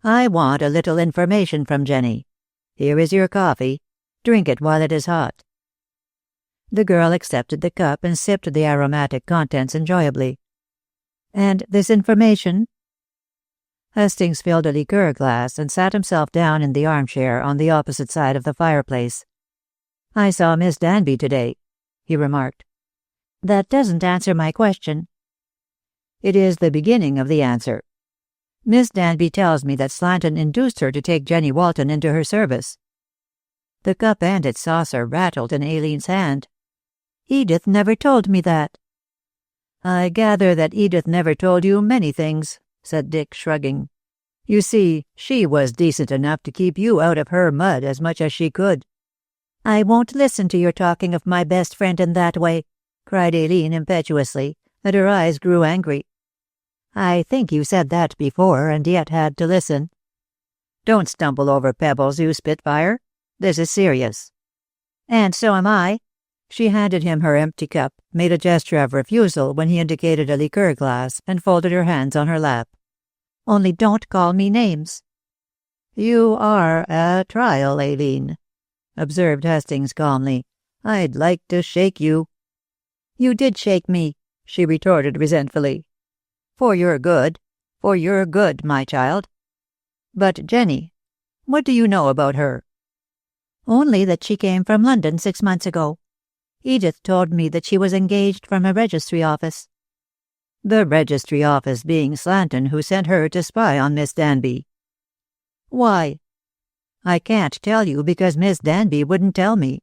"I want a little information from Jenny. Here is your coffee. Drink it while it is hot." The girl accepted the cup and sipped the aromatic contents enjoyably. "And this information?" Hastings filled a liqueur glass and sat himself down in the armchair on the opposite side of the fireplace. "I saw Miss Danby today," he remarked. "That doesn't answer my question." "It is the beginning of the answer. Miss Danby tells me that Slanton induced her to take Jenny Walton into her service." The cup and its saucer rattled in Aileen's hand. "Edith never told me that." "I gather that Edith never told you many things," said Dick, shrugging. "You see, she was decent enough to keep you out of her mud as much as she could." "I won't listen to your talking of my best friend in that way," cried Aileen impetuously, and her eyes grew angry. "I think you said that before, and yet had to listen." "Don't stumble over pebbles, you spitfire. This is serious." "And so am I." She handed him her empty cup, made a gesture of refusal when he indicated a liqueur glass, and folded her hands on her lap. "Only don't call me names." "You are a trial, Aileen," observed Hastings calmly. "I'd like to shake you." "You did shake me," she retorted resentfully. For your good, my child. But Jenny, what do you know about her?" "Only that she came from London 6 months ago. Edith told me that she was engaged from a registry office." "The registry office being Slanton, who sent her to spy on Miss Danby." "Why?" "I can't tell you because Miss Danby wouldn't tell me.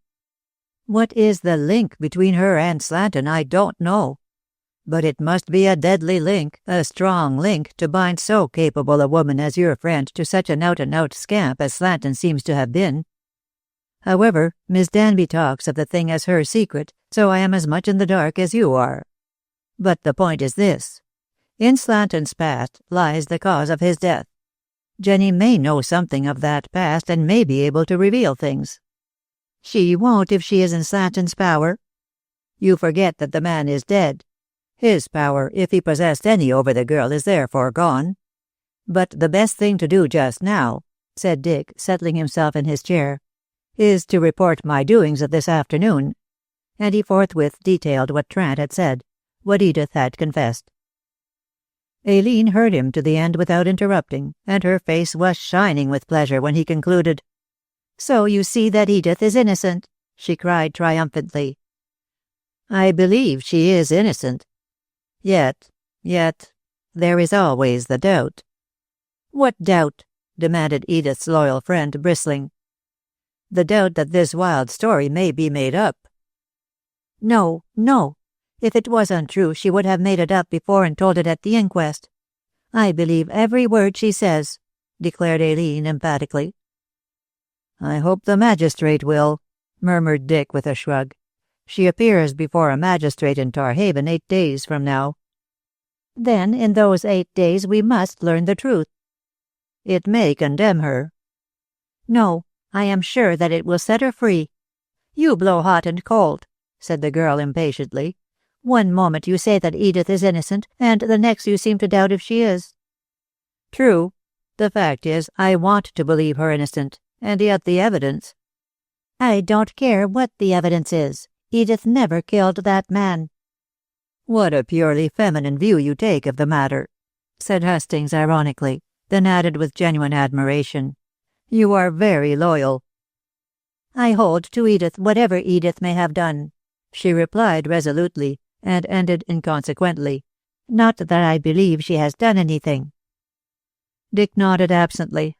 What is the link between her and Slanton, I don't know. But it must be a deadly link, a strong link, to bind so capable a woman as your friend to such an out-and-out scamp as Slanton seems to have been. However, Miss Danby talks of the thing as her secret, so I am as much in the dark as you are. But the point is this. In Slanton's past lies the cause of his death. Jenny may know something of that past and may be able to reveal things." "She won't if she is in Slanton's power." "You forget that the man is dead. His power, if he possessed any over the girl, is therefore gone. But the best thing to do just now," said Dick, settling himself in his chair, "is to report my doings of this afternoon." And he forthwith detailed what Trant had said, what Edith had confessed. Aileen heard him to the end without interrupting, and her face was shining with pleasure when he concluded. "So you see that Edith is innocent," she cried triumphantly. "I believe she is innocent. Yet, there is always the doubt." "What doubt?" demanded Edith's loyal friend, bristling. "The doubt that this wild story may be made up." No. If it was untrue, she would have made it up before and told it at the inquest. I believe every word she says," declared Aileen emphatically. "I hope the magistrate will," murmured Dick with a shrug. "She appears before a magistrate in Tarhaven 8 days from now." "Then in those 8 days we must learn the truth." "It may condemn her." "No, I am sure that it will set her free." "You blow hot and cold," said the girl impatiently. "One moment you say that Edith is innocent, and the next you seem to doubt if she is." "True. The fact is, I want to believe her innocent, and yet the evidence—" "I don't care what the evidence is. Edith never killed that man." "What a purely feminine view you take of the matter," said Hastings ironically, then added with genuine admiration, "You are very loyal." "I hold to Edith whatever Edith may have done," she replied resolutely, and ended inconsequently, "Not that I believe she has done anything." Dick nodded absently.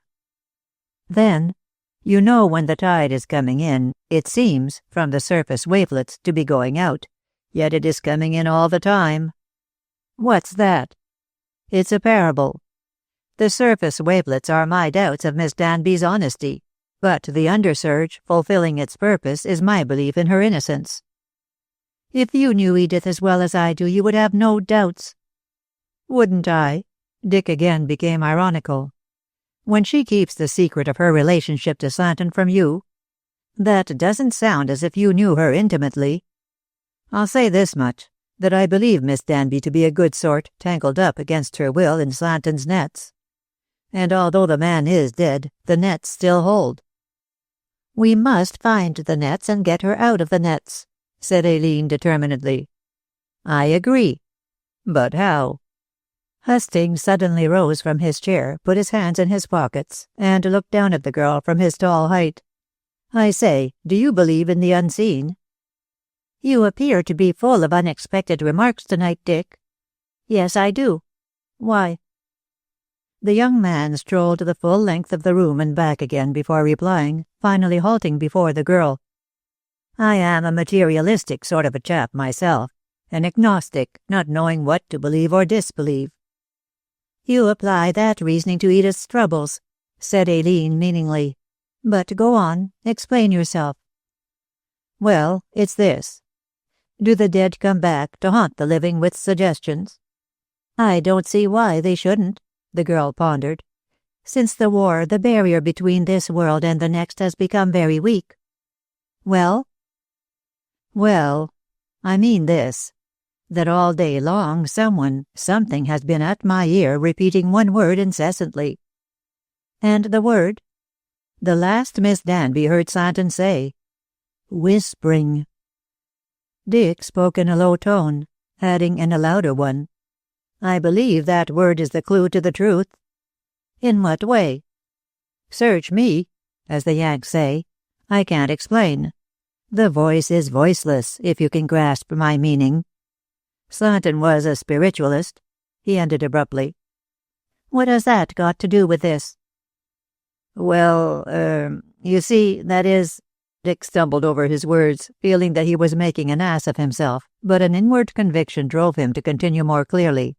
"Then, you know when the tide is coming in, it seems, from the surface wavelets, to be going out, yet it is coming in all the time." "What's that?" "It's a parable. The surface wavelets are my doubts of Miss Danby's honesty, but the undersurge, fulfilling its purpose, is my belief in her innocence." "If you knew Edith as well as I do, you would have no doubts." Wouldn't I? Dick again became ironical. When she keeps the secret of her relationship to Slanton from you? That doesn't sound as if you knew her intimately. I'll say this much, that I believe Miss Danby to be a good sort tangled up against her will in Slanton's nets. And although the man is dead, the nets still hold. We must find the nets and get her out of the nets, said Aileen determinedly. I agree. But how? Hastings suddenly rose from his chair, put his hands in his pockets, and looked down at the girl from his tall height. I say, do you believe in the unseen? You appear to be full of unexpected remarks tonight, Dick. Yes, I do. Why? The young man strolled the full length of the room and back again before replying, finally halting before the girl. I am a materialistic sort of a chap myself, an agnostic, not knowing what to believe or disbelieve. You apply that reasoning to Edith's troubles, said Aileen meaningly. But go on, explain yourself. Well, it's this. Do the dead come back to haunt the living with suggestions? I don't see why they shouldn't, the girl pondered. Since the war, the barrier between this world and the next has become very weak. Well? Well, I mean this, that all day long something has been at my ear repeating one word incessantly. And the word? The last Miss Danby heard Slanton say, whispering. Dick spoke in a low tone, adding in a louder one, I believe that word is the clue to the truth. In what way? Search me, as the Yanks say. I can't explain. The voice is voiceless, if you can grasp my meaning. Slanton was a spiritualist, he ended abruptly. What has that got to do with this? Well, you see, that is... Dick stumbled over his words, feeling that he was making an ass of himself, but an inward conviction drove him to continue more clearly.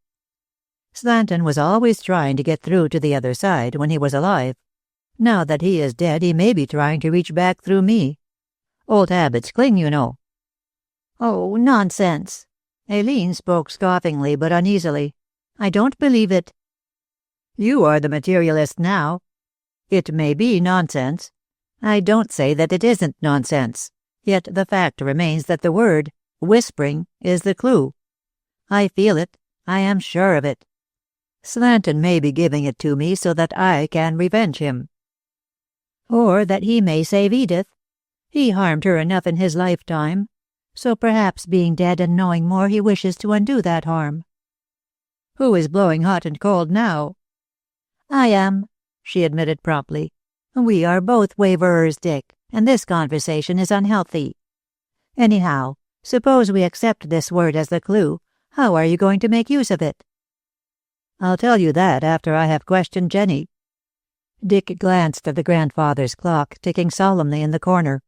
Slanton was always trying to get through to the other side when he was alive. Now that he is dead, he may be trying to reach back through me. Old habits cling, you know. Oh, nonsense. Aileen spoke scoffingly but uneasily. I don't believe it. You are the materialist now. It may be nonsense. I don't say that it isn't nonsense, yet the fact remains that the word, whispering, is the clue. I feel it. I am sure of it. Slanton may be giving it to me so that I can revenge him. Or that he may save Edith. He harmed her enough in his lifetime, so perhaps being dead and knowing more he wishes to undo that harm. Who is blowing hot and cold now? I am, she admitted promptly. We are both waverers, Dick, and this conversation is unhealthy. Anyhow, suppose we accept this word as the clue. How are you going to make use of it? I'll tell you that after I have questioned Jenny. Dick glanced at the grandfather's clock ticking solemnly in the corner.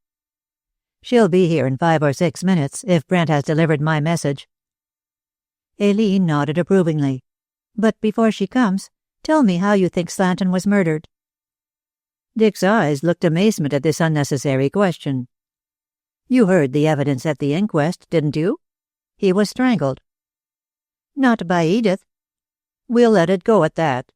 She'll be here in 5 or 6 minutes, if Brent has delivered my message. Aileen nodded approvingly. But before she comes, tell me how you think Slanton was murdered. Dick's eyes looked amazement at this unnecessary question. You heard the evidence at the inquest, didn't you? He was strangled. Not by Edith. We'll let it go at that.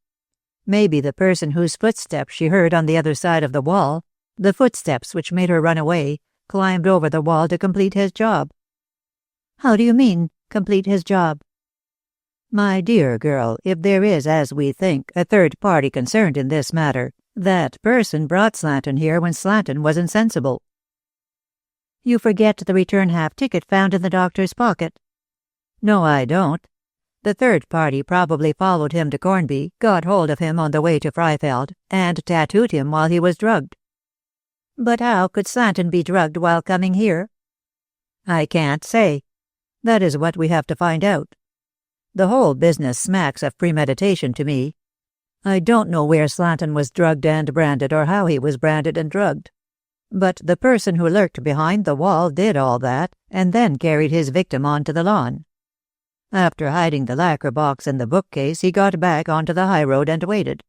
Maybe the person whose footsteps she heard on the other side of the wall, the footsteps which made her run away, climbed over the wall to complete his job. How do you mean, complete his job? My dear girl, if there is, as we think, a third party concerned in this matter, that person brought Slanton here when Slanton was insensible. You forget the return half-ticket found in the doctor's pocket. No, I don't. The third party probably followed him to Cornby, got hold of him on the way to Freifeld, and tattooed him while he was drugged. But how could Slanton be drugged while coming here? I can't say. That is what we have to find out. The whole business smacks of premeditation to me. I don't know where Slanton was drugged and branded or how he was branded and drugged. But the person who lurked behind the wall did all that, and then carried his victim onto the lawn. After hiding the lacquer box in the bookcase, he got back onto the high road and waited.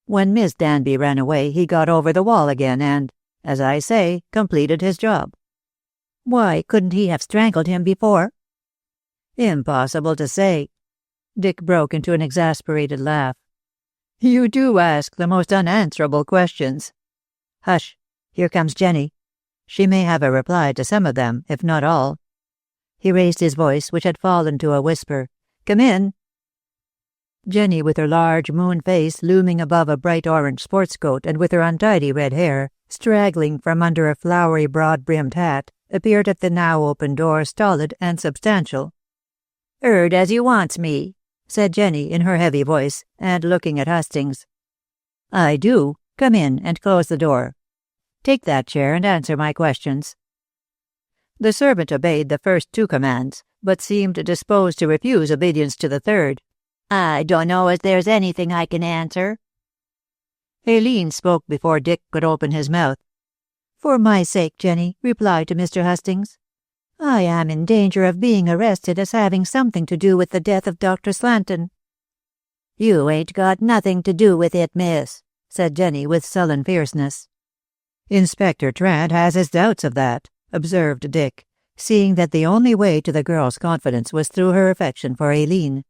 When Miss Danby ran away, he got over the wall again and, as I say, completed his job. Why couldn't he have strangled him before? Impossible to say. Dick broke into an exasperated laugh. "You do ask the most unanswerable questions." "Hush, here comes Jenny. She may have a reply to some of them, if not all." He raised his voice, which had fallen to a whisper. "Come in." Jenny, with her large moon face looming above a bright orange sports coat and with her untidy red hair straggling from under a flowery broad-brimmed hat, appeared at the now open door stolid and substantial. "'Eard as you wants me," said Jenny in her heavy voice, and looking at Hastings. "I do. Come in and close the door. Take that chair and answer my questions." The servant obeyed the first two commands, but seemed disposed to refuse obedience to the third. "I don't know as there's anything I can answer." Aileen spoke before Dick could open his mouth. "For my sake, Jenny, reply to Mr. Hastings. I am in danger of being arrested as having something to do with the death of Dr. Slanton." "You ain't got nothing to do with it, miss," said Jenny with sullen fierceness. "Inspector Trant has his doubts of that," observed Dick, seeing that the only way to the girl's confidence was through her affection for Aileen.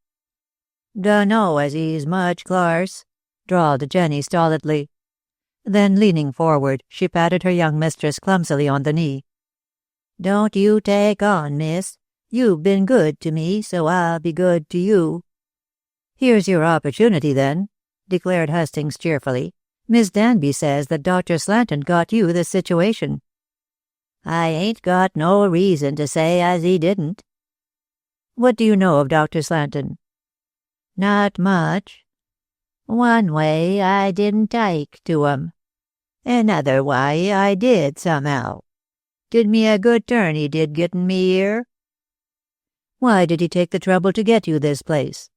"Dunno as he's much clarse," drawled Jenny stolidly. Then, leaning forward, she patted her young mistress clumsily on the knee. "Don't you take on, miss. You've been good to me, so I'll be good to you." "Here's your opportunity, then," declared Hastings cheerfully. "Miss Danby says that Dr. Slanton got you this situation." "I ain't got no reason to say as he didn't." "What do you know of Dr. Slanton?" "Not much. One way I didn't take to him. Another way I did somehow. Did me a good turn he did gettin' me here." "Why did he take the trouble to get you this place?"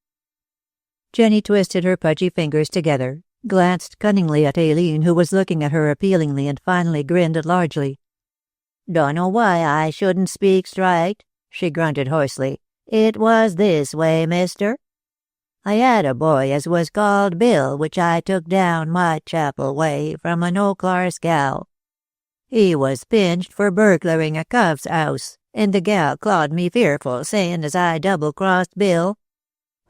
Jenny twisted her pudgy fingers together, glanced cunningly at Aileen, who was looking at her appealingly, and finally grinned largely. "Dunno why I shouldn't speak straight," she grunted hoarsely. "It was this way, mister. I had a boy as was called Bill, which I took down Whitechapel way from an Oaklar's gal. He was pinched for burglaring a cov's house, and the gal clawed me fearful, sayin' as I double-crossed Bill.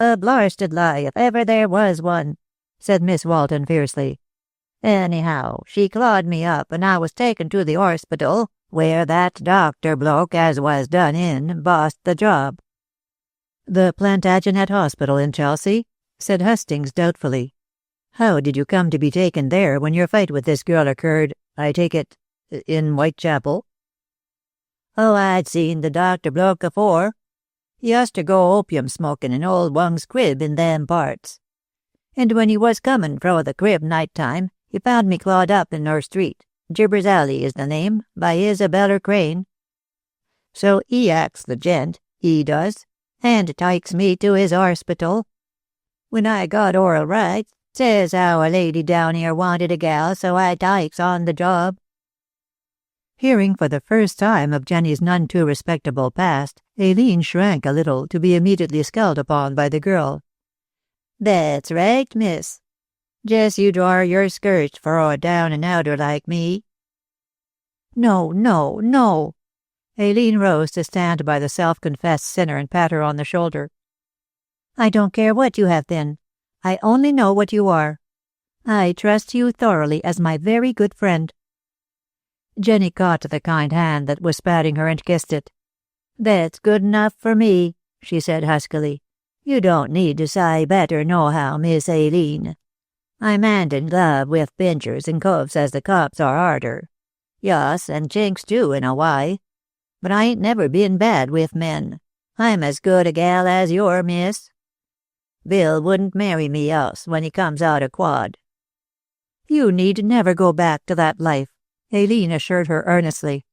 A blarsted lie, if ever there was one," said Miss Walton fiercely. "Anyhow, she clawed me up, and I was taken to the orspital, where that doctor bloke as was done in bossed the job." "The Plantagenet Hospital in Chelsea?" said Hastings doubtfully. "How did you come to be taken there when your fight with this girl occurred, I take it, in Whitechapel?" "Oh, I'd seen the doctor bloke afore. He used to go opium smokin' in old Wung's crib in them parts. And when he was comin' fro the crib night time, he found me clawed up in our street. Gibber's Alley is the name, by Isabella Crane. So he acts the gent, he does, and takes me to his orspital. When I got oral right, says how a lady down here wanted a gal, so I takes on the job." Hearing for the first time of Jenny's none too respectable past, Aileen shrank a little to be immediately scowled upon by the girl. "That's right, miss. Just you draw your skirts for a down-and-outer like me." "No, no, no." Aileen rose to stand by the self-confessed sinner and pat her on the shoulder. "I don't care what you have been. I only know what you are. I trust you thoroughly as my very good friend." Jenny caught the kind hand that was patting her and kissed it. "That's good enough for me," she said huskily. "You don't need to say better nohow, Miss Aileen. I'm hand in glove with pinchers and coves as the cops are harder. Yas, and chinks too in a way. But I ain't never been bad with men. I'm as good a gal as you're, miss. Bill wouldn't marry me else when he comes out of quad." "You need never go back to that life," Aileen assured her earnestly.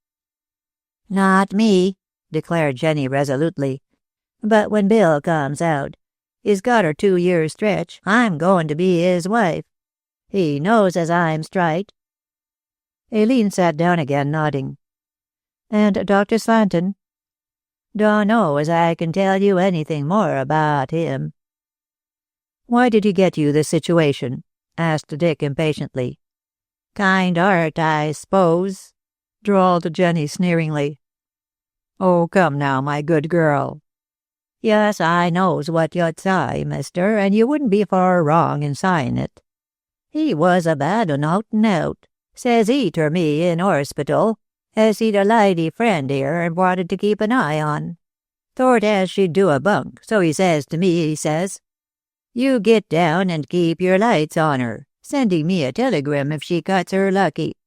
"Not me," declared Jenny resolutely. "But when Bill comes out, he's got her 2 years stretch, I'm going to be his wife. He knows as I'm straight." Aileen sat down again, nodding. "And Dr. Slanton?" "Dunno as I can tell you anything more about him." "Why did he get you this situation?" asked Dick impatiently. "Kind heart, I s'pose," drawled Jenny sneeringly. "Oh, come now, my good girl." Yes, I knows what you'd say, mister, and you wouldn't be far wrong in saying it. He was a bad un out and out, says he ter me in orspital, as he'd a lady friend here and wanted to keep an eye on. Thought as she'd do a bunk, so he says to me, he says, "You get down and keep your lights on her, sending me a telegram if she cuts her lucky."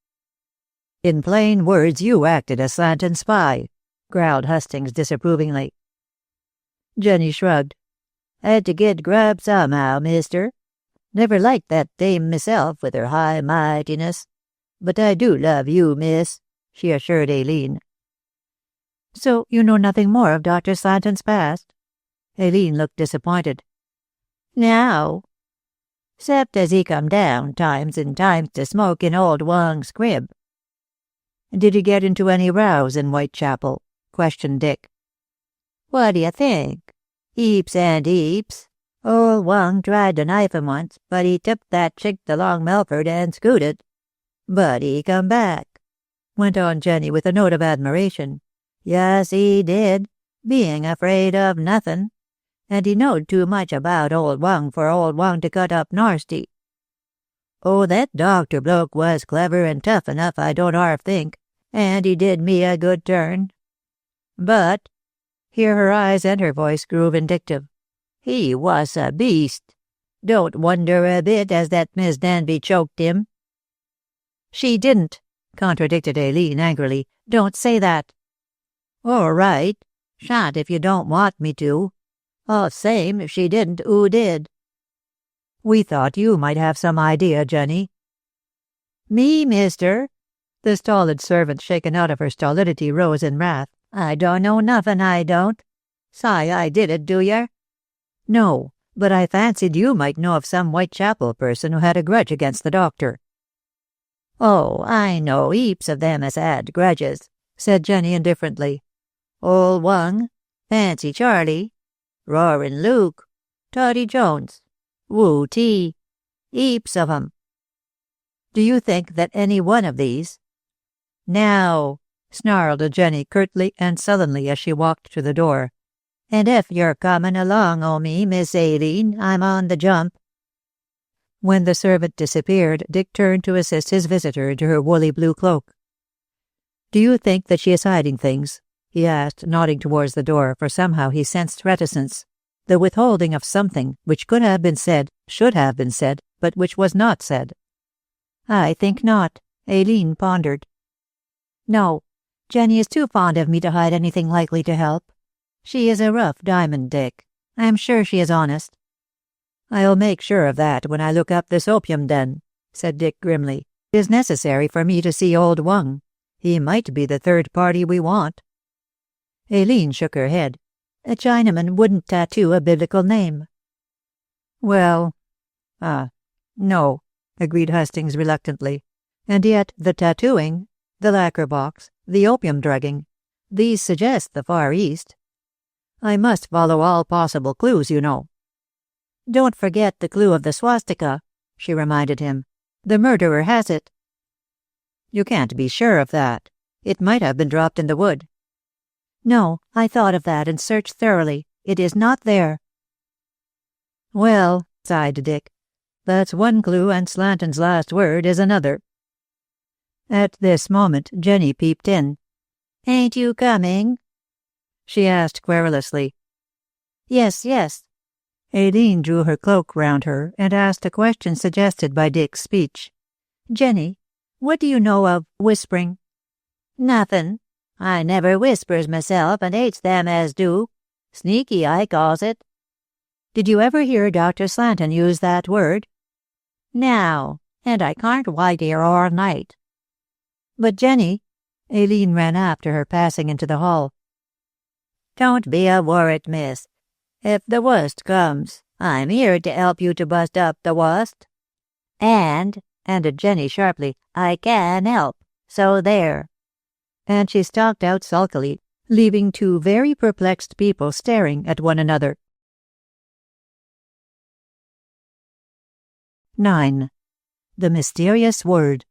In plain words, you acted as slantin' spy, growled Hustings disapprovingly. Jenny shrugged. Had to get grub somehow, mister. Never liked that dame myself with her high mightiness. But I do love you, miss, she assured Aileen. So you know nothing more of Dr. Slanton's past? Aileen looked disappointed. No. 'Cept as he come down times and times to smoke in old Wong's crib. Did he get into any rows in Whitechapel? Questioned Dick. What do you think? Heaps and heaps. Old Wong tried to knife him once, but he took that chick to Long Melford and scooted. But he come back, went on Jenny with a note of admiration. Yes, he did, being afraid of nothing. And he knowed too much about old Wong for old Wong to cut up nasty. Oh, that doctor bloke was clever and tough enough, I don't half think, and he did me a good turn. But, here her eyes and her voice grew vindictive, he was a beast. Don't wonder a bit as that Miss Danby choked him. She didn't, contradicted Aileen angrily. Don't say that. All right. Shan't if you don't want me to. All same, if she didn't, who did? We thought you might have some idea, Jenny. Me, mister? The stolid servant, shaken out of her stolidity, rose in wrath. I don't know nothing, I don't. Say I did it, do yer? No, but I fancied you might know of some Whitechapel person who had a grudge against the doctor. Oh, I know heaps of them as had grudges, said Jenny indifferently. Old Wong, Fancy Charlie, Roaring Luke, Toddy Jones, Wu Ti, heaps of 'em. Do you think that any one of these— Now, snarled Jenny curtly and sullenly as she walked to the door. And if you're comin' along o' me, Miss Aileen, I'm on the jump. When the servant disappeared, Dick turned to assist his visitor into her woolly blue cloak. Do you think that she is hiding things? He asked, nodding towards the door, for somehow he sensed reticence, the withholding of something which could have been said, should have been said, but which was not said. I think not, Aileen pondered. No, Jenny is too fond of me to hide anything likely to help. She is a rough diamond, Dick. I am sure she is honest. I'll make sure of that when I look up this opium den, said Dick grimly. It is necessary for me to see old Wong. He might be the third party we want. Aileen shook her head. A Chinaman wouldn't tattoo a biblical name. Well, no, agreed Hustings reluctantly. And yet the tattooing, the lacquer box, the opium drugging, these suggest the Far East. I must follow all possible clues, you know. Don't forget the clue of the swastika, she reminded him. The murderer has it. You can't be sure of that. It might have been dropped in the wood. No, I thought of that and searched thoroughly. It is not there. Well, sighed Dick, that's one clue, and Slanton's last word is another. At this moment, Jenny peeped in. Ain't you coming? She asked querulously. Yes, yes. Aileen drew her cloak round her and asked a question suggested by Dick's speech. Jenny, what do you know of whispering? Nothin'. I never whispers myself and hates them as do. Sneaky, I calls it. Did you ever hear Dr. Slanton use that word? No, and I can't wait here all night. But Jenny, Aileen ran after her, passing into the hall. Don't be a worrit, miss. If the worst comes, I'm here to help you to bust up the worst. And, ended Jenny sharply, I can help, so there. And she stalked out sulkily, leaving two very perplexed people staring at one another. 9. The Mysterious Word.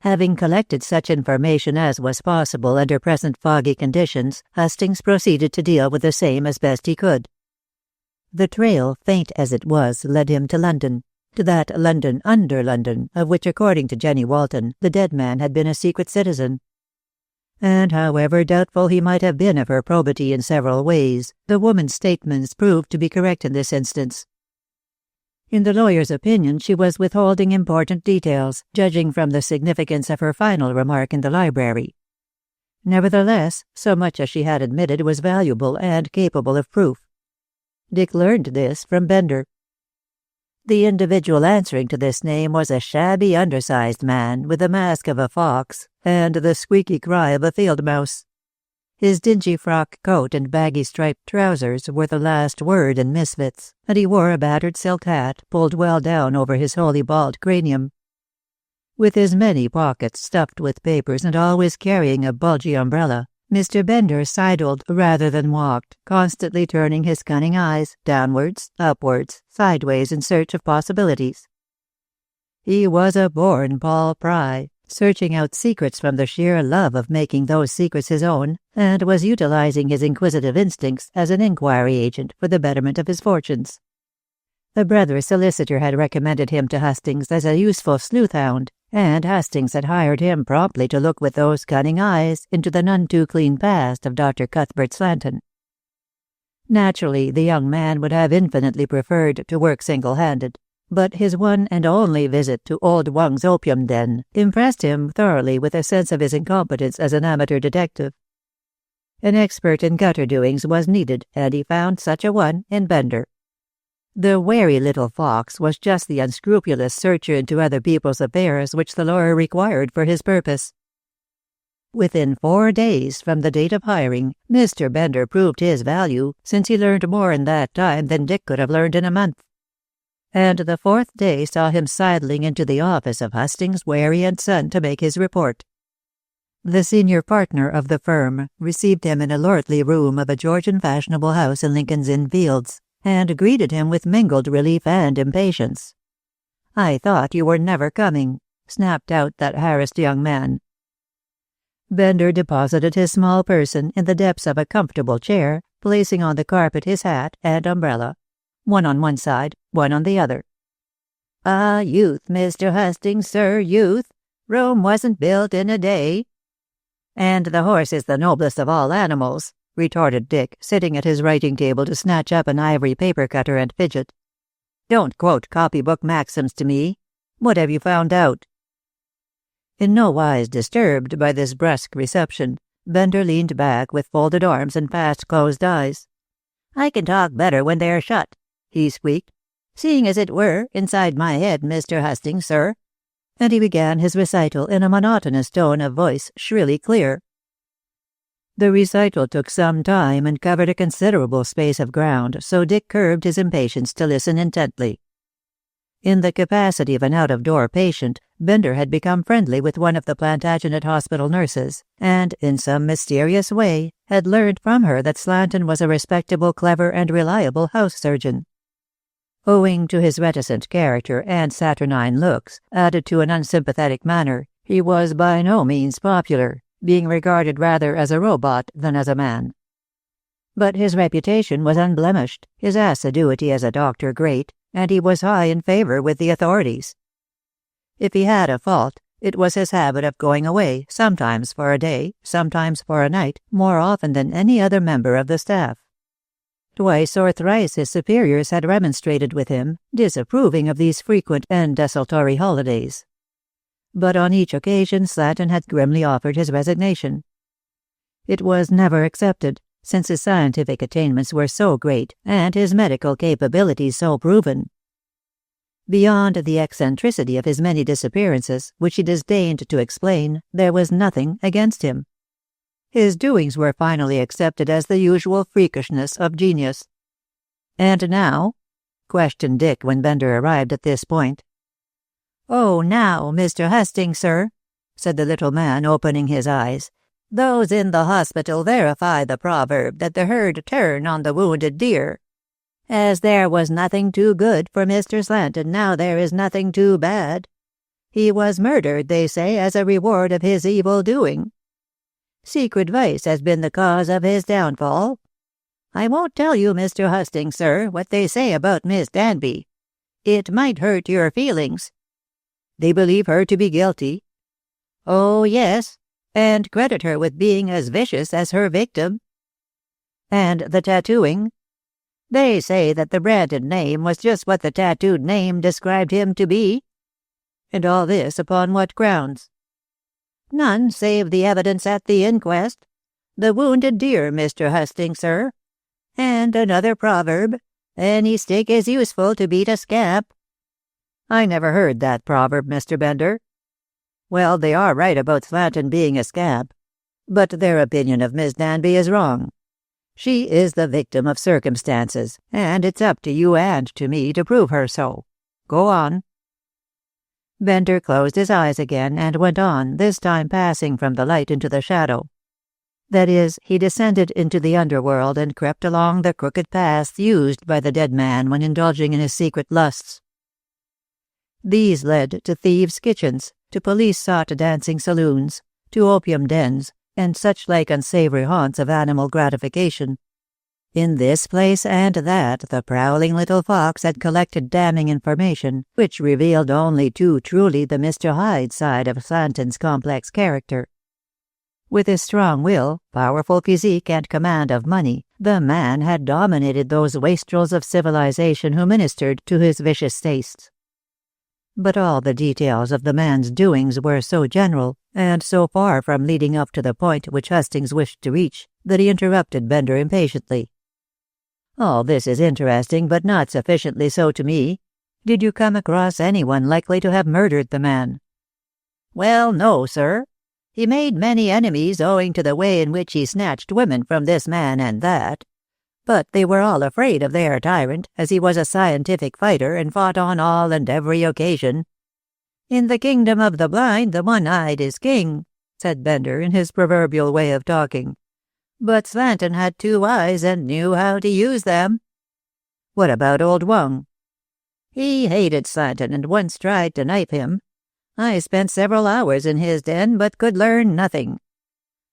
Having collected such information as was possible under present foggy conditions, Hastings proceeded to deal with the same as best he could. The trail, faint as it was, led him to London, to that London under London, of which, according to Jenny Walton, the dead man had been a secret citizen. And however doubtful he might have been of her probity in several ways, the woman's statements proved to be correct in this instance. In the lawyer's opinion, she was withholding important details, judging from the significance of her final remark in the library. Nevertheless, so much as she had admitted was valuable and capable of proof. Dick learned this from Bender. The individual answering to this name was a shabby, undersized man with the mask of a fox and the squeaky cry of a field mouse. His dingy frock coat and baggy striped trousers were the last word in misfits, and he wore a battered silk hat pulled well down over his wholly bald cranium. With his many pockets stuffed with papers and always carrying a bulgy umbrella, Mr. Bender sidled rather than walked, constantly turning his cunning eyes downwards, upwards, sideways in search of possibilities. He was a born Paul Pry, searching out secrets from the sheer love of making those secrets his own, and was utilizing his inquisitive instincts as an inquiry agent for the betterment of his fortunes. The brother solicitor had recommended him to Hastings as a useful sleuth-hound, and Hastings had hired him promptly to look with those cunning eyes into the none-too-clean past of Dr. Cuthbert Slanton. Naturally, the young man would have infinitely preferred to work single-handed, but his one and only visit to Old Wung's opium den impressed him thoroughly with a sense of his incompetence as an amateur detective. An expert in gutter doings was needed, and he found such a one in Bender. The wary little fox was just the unscrupulous searcher into other people's affairs which the lawyer required for his purpose. Within 4 days from the date of hiring, Mr. Bender proved his value, since he learned more in that time than Dick could have learned in a month. And the 4th day saw him sidling into the office of Hastings, Wary and Son to make his report. The senior partner of the firm received him in a lordly room of a Georgian fashionable house in Lincoln's Inn Fields, and greeted him with mingled relief and impatience. "I thought you were never coming," snapped out that harassed young man. Bender deposited his small person in the depths of a comfortable chair, placing on the carpet his hat and umbrella, one on one side, one on the other. "Ah, youth, Mr. Hastings, sir, youth. Rome wasn't built in a day." "And the horse is the noblest of all animals," retorted Dick, sitting at his writing-table to snatch up an ivory paper-cutter and fidget. "Don't quote copybook maxims to me. What have you found out?" In no wise disturbed by this brusque reception, Bender leaned back with folded arms and fast-closed eyes. "I can talk better when they are shut," he squeaked. "Seeing as it were, inside my head, Mr. Hastings, sir." And he began his recital in a monotonous tone of voice, shrilly clear. The recital took some time and covered a considerable space of ground, so Dick curbed his impatience to listen intently. In the capacity of an out-of-door patient, Bender had become friendly with one of the Plantagenet Hospital nurses, and, in some mysterious way, had learned from her that Slanton was a respectable, clever, and reliable house surgeon. Owing to his reticent character and saturnine looks, added to an unsympathetic manner, he was by no means popular, being regarded rather as a robot than as a man. But his reputation was unblemished, his assiduity as a doctor great, and he was high in favor with the authorities. If he had a fault, it was his habit of going away, sometimes for a day, sometimes for a night, more often than any other member of the staff. Twice or thrice his superiors had remonstrated with him, disapproving of these frequent and desultory holidays. But on each occasion Slanton had grimly offered his resignation. It was never accepted, since his scientific attainments were so great and his medical capabilities so proven. Beyond the eccentricity of his many disappearances, which he disdained to explain, there was nothing against him. His doings were finally accepted as the usual freakishness of genius. "And now?" questioned Dick when Bender arrived at this point. "Oh, now, Mr. Hastings, sir," said the little man, opening his eyes, "those in the hospital verify the proverb that the herd turn on the wounded deer. As there was nothing too good for Mr. Slanton, now there is nothing too bad. He was murdered, they say, as a reward of his evil doing. Secret vice has been the cause of his downfall. I won't tell you, Mr. Hustings, sir, what they say about Miss Danby. It might hurt your feelings. They believe her to be guilty. Oh, yes, and credit her with being as vicious as her victim. And the tattooing? They say that the branded name was just what the tattooed name described him to be. And all this upon what grounds? None save the evidence at the inquest. The wounded deer, Mr. Hustings, sir. And another proverb, any stick is useful to beat a scamp. I never heard that proverb, Mr. Bender. Well, they are right about Slanton being a scamp, but their opinion of Miss Danby is wrong. She is the victim of circumstances, and it's up to you and to me to prove her so. Go on. Bender closed his eyes again and went on, this time passing from the light into the shadow. That is, he descended into the underworld and crept along the crooked paths used by the dead man when indulging in his secret lusts. These led to thieves' kitchens, to police-sought dancing saloons, to opium dens, and such like unsavory haunts of animal gratification. In this place and that the prowling little fox had collected damning information, which revealed only too truly the Mr. Hyde side of Slanton's complex character. With his strong will, powerful physique, and command of money, the man had dominated those wastrels of civilization who ministered to his vicious tastes. But all the details of the man's doings were so general, and so far from leading up to the point which Hustings wished to reach, that he interrupted Bender impatiently. All this is interesting, but not sufficiently so to me. Did you come across anyone likely to have murdered the man? Well, no, sir. He made many enemies owing to the way in which he snatched women from this man and that. But they were all afraid of their tyrant, as he was a scientific fighter and fought on all and every occasion. In the kingdom of the blind, the one-eyed is king, said Bender in his proverbial way of talking. But Slanton had 2 eyes and knew how to use them. What about old Wung? He hated Slanton and once tried to knife him. I spent several hours in his den, but could learn nothing.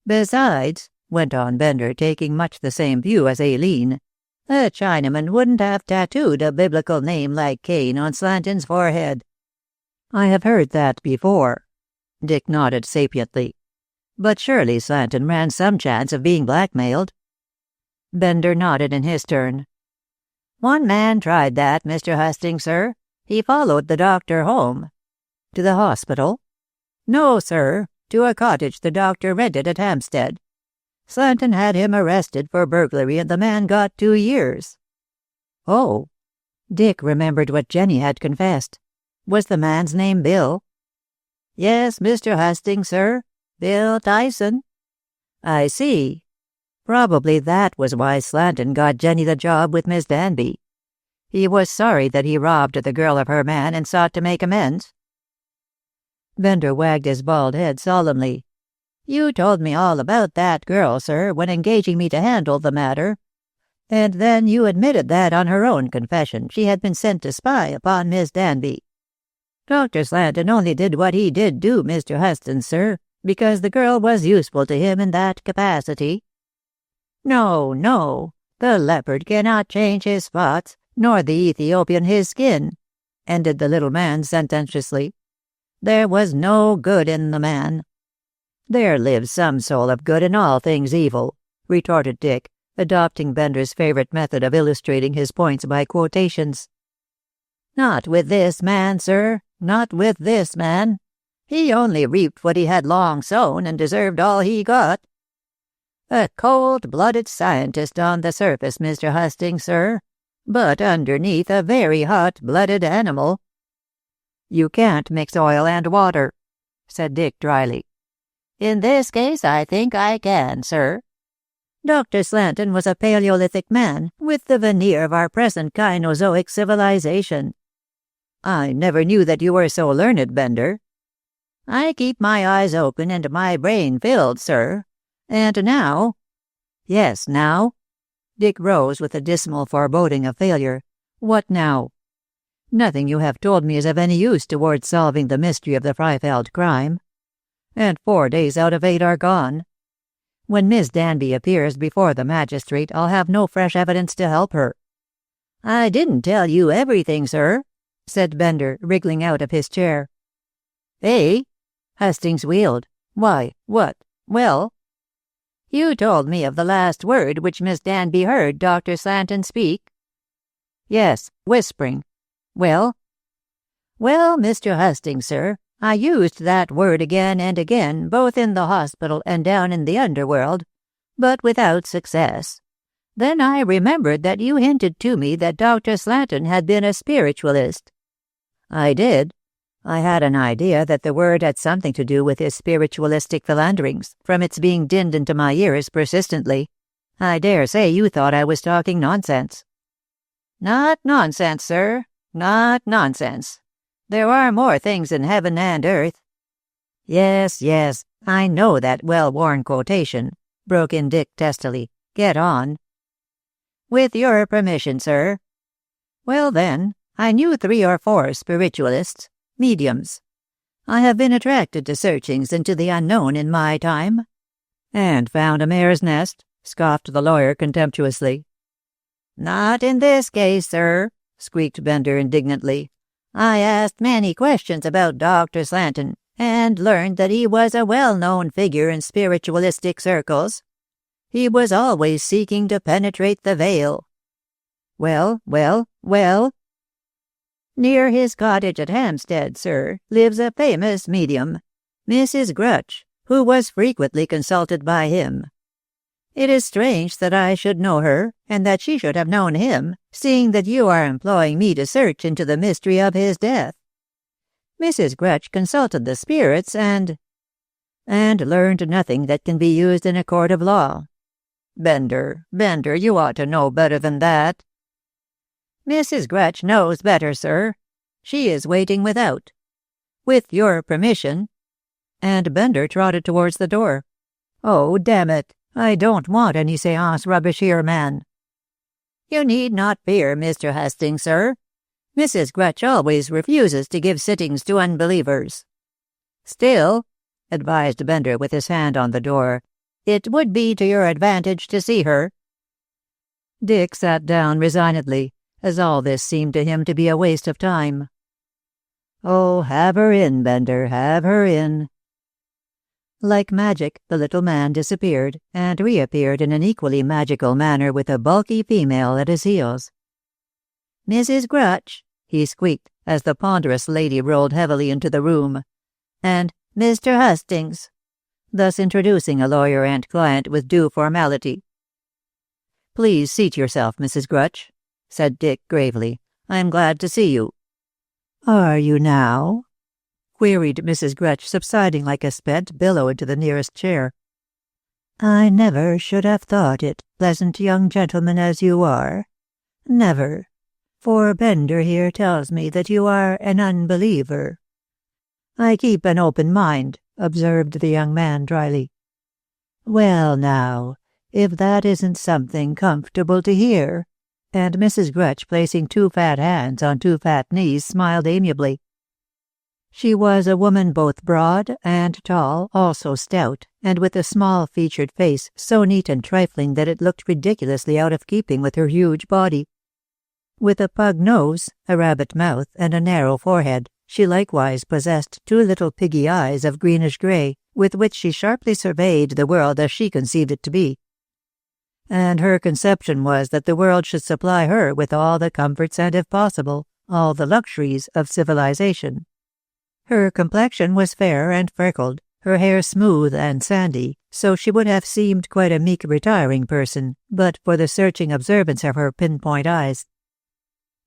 Besides, went on Bender, taking much the same view as Aileen, a Chinaman wouldn't have tattooed a biblical name like Cain on Slanton's forehead. I have heard that before. Dick nodded sapiently. But surely Slanton ran some chance of being blackmailed. Bender nodded in his turn. One man tried that, Mr. Hustings, sir. He followed the doctor home. To the hospital? No, sir, to a cottage the doctor rented at Hampstead. Slanton had him arrested for burglary and the man got 2 years. Oh. Dick remembered what Jenny had confessed. Was the man's name Bill? Yes, Mr. Hustings, sir. Bill Tyson. I see. Probably that was why Slanton got Jenny the job with Miss Danby. He was sorry that he robbed the girl of her man and sought to make amends. Bender wagged his bald head solemnly. You told me all about that girl, sir, when engaging me to handle the matter. And then you admitted that on her own confession she had been sent to spy upon Miss Danby. Dr. Slanton only did what he did do, Mr. Hustings, sir, because the girl was useful to him in that capacity. No, no, the leopard cannot change his spots, nor the Ethiopian his skin, ended the little man sententiously. There was no good in the man. There lives some soul of good in all things evil, retorted Dick, adopting Bender's favorite method of illustrating his points by quotations. Not with this man, sir, not with this man. He only reaped what he had long sown and deserved all he got. A cold-blooded scientist on the surface, Mr. Hustings, sir, but underneath a very hot-blooded animal. You can't mix oil and water, said Dick dryly. In this case I think I can, sir. Dr. Slanton was a Paleolithic man, with the veneer of our present Kinozoic civilization. I never knew that you were so learned, Bender. I keep my eyes open and my brain filled, sir. And now— Yes, now? Dick rose with a dismal foreboding of failure. What now? Nothing you have told me is of any use towards solving the mystery of the Freifeld crime. And 4 days out of 8 are gone. When Miss Danby appears before the magistrate, I'll have no fresh evidence to help her." "I didn't tell you everything, sir," said Bender, wriggling out of his chair. "Eh?" Hastings wheeled. "Why, what? Well?" "You told me of the last word which Miss Danby heard Dr. Slanton speak." "Yes, whispering. Well?" "Well, Mr. Hastings, sir, I used that word again and again, both in the hospital and down in the underworld, but without success. Then I remembered that you hinted to me that Dr. Slanton had been a spiritualist." "I did. I had an idea that the word had something to do with his spiritualistic philanderings, from its being dinned into my ears persistently. I dare say you thought I was talking nonsense." "Not nonsense, sir. Not nonsense. There are more things in heaven and earth." Yes, I know that well-worn quotation," broke in Dick testily. "Get on." "With your permission, sir. Well then, I knew 3 or 4 spiritualists, mediums. I have been attracted to searchings into the unknown in my time." "And found a mare's nest," scoffed the lawyer contemptuously. "Not in this case, sir," squeaked Bender indignantly. "I asked many questions about Dr. Slanton, and learned that he was a well-known figure in spiritualistic circles. He was always seeking to penetrate the veil." Well? "Near his cottage at Hampstead, sir, lives a famous medium, Mrs. Grutch, who was frequently consulted by him. It is strange that I should know her, and that she should have known him, seeing that you are employing me to search into the mystery of his death. Mrs. Grutch consulted the spirits and learned nothing that can be used in a court of law." Bender, you ought to know better than that." "Mrs. Grutch knows better, sir. She is waiting without. With your permission," and Bender trotted towards the door. "Oh, damn it! I don't want any séance rubbish here, man." "You need not fear, Mr. Hastings, sir. Mrs. Grutch always refuses to give sittings to unbelievers. Still," advised Bender with his hand on the door, "it would be to your advantage to see her." Dick sat down resignedly, as all this seemed to him to be a waste of time. "Oh, have her in, Bender, have her in." Like magic, the little man disappeared, and reappeared in an equally magical manner with a bulky female at his heels. "Mrs. Grutch," he squeaked, as the ponderous lady rolled heavily into the room, and "Mr. Hastings," thus introducing a lawyer and client with due formality. "Please seat yourself, Mrs. Grutch," said Dick gravely. "I'm glad to see you." "Are you now?" queried Mrs. Grutch, subsiding like a spent billow into the nearest chair. "I never should have thought it, pleasant young gentleman as you are. Never. For Bender here tells me that you are an unbeliever." "I keep an open mind," observed the young man dryly. "Well now, if that isn't something comfortable to hear," and Mrs. Grutch, placing 2 fat hands on 2 fat knees, smiled amiably. She was a woman both broad and tall, also stout, and with a small-featured face so neat and trifling that it looked ridiculously out of keeping with her huge body. With a pug nose, a rabbit mouth, and a narrow forehead, she likewise possessed 2 little piggy eyes of greenish-grey, with which she sharply surveyed the world as she conceived it to be. And her conception was that the world should supply her with all the comforts and, if possible, all the luxuries of civilization. Her complexion was fair and freckled, her hair smooth and sandy, so she would have seemed quite a meek, retiring person, but for the searching observance of her pinpoint eyes.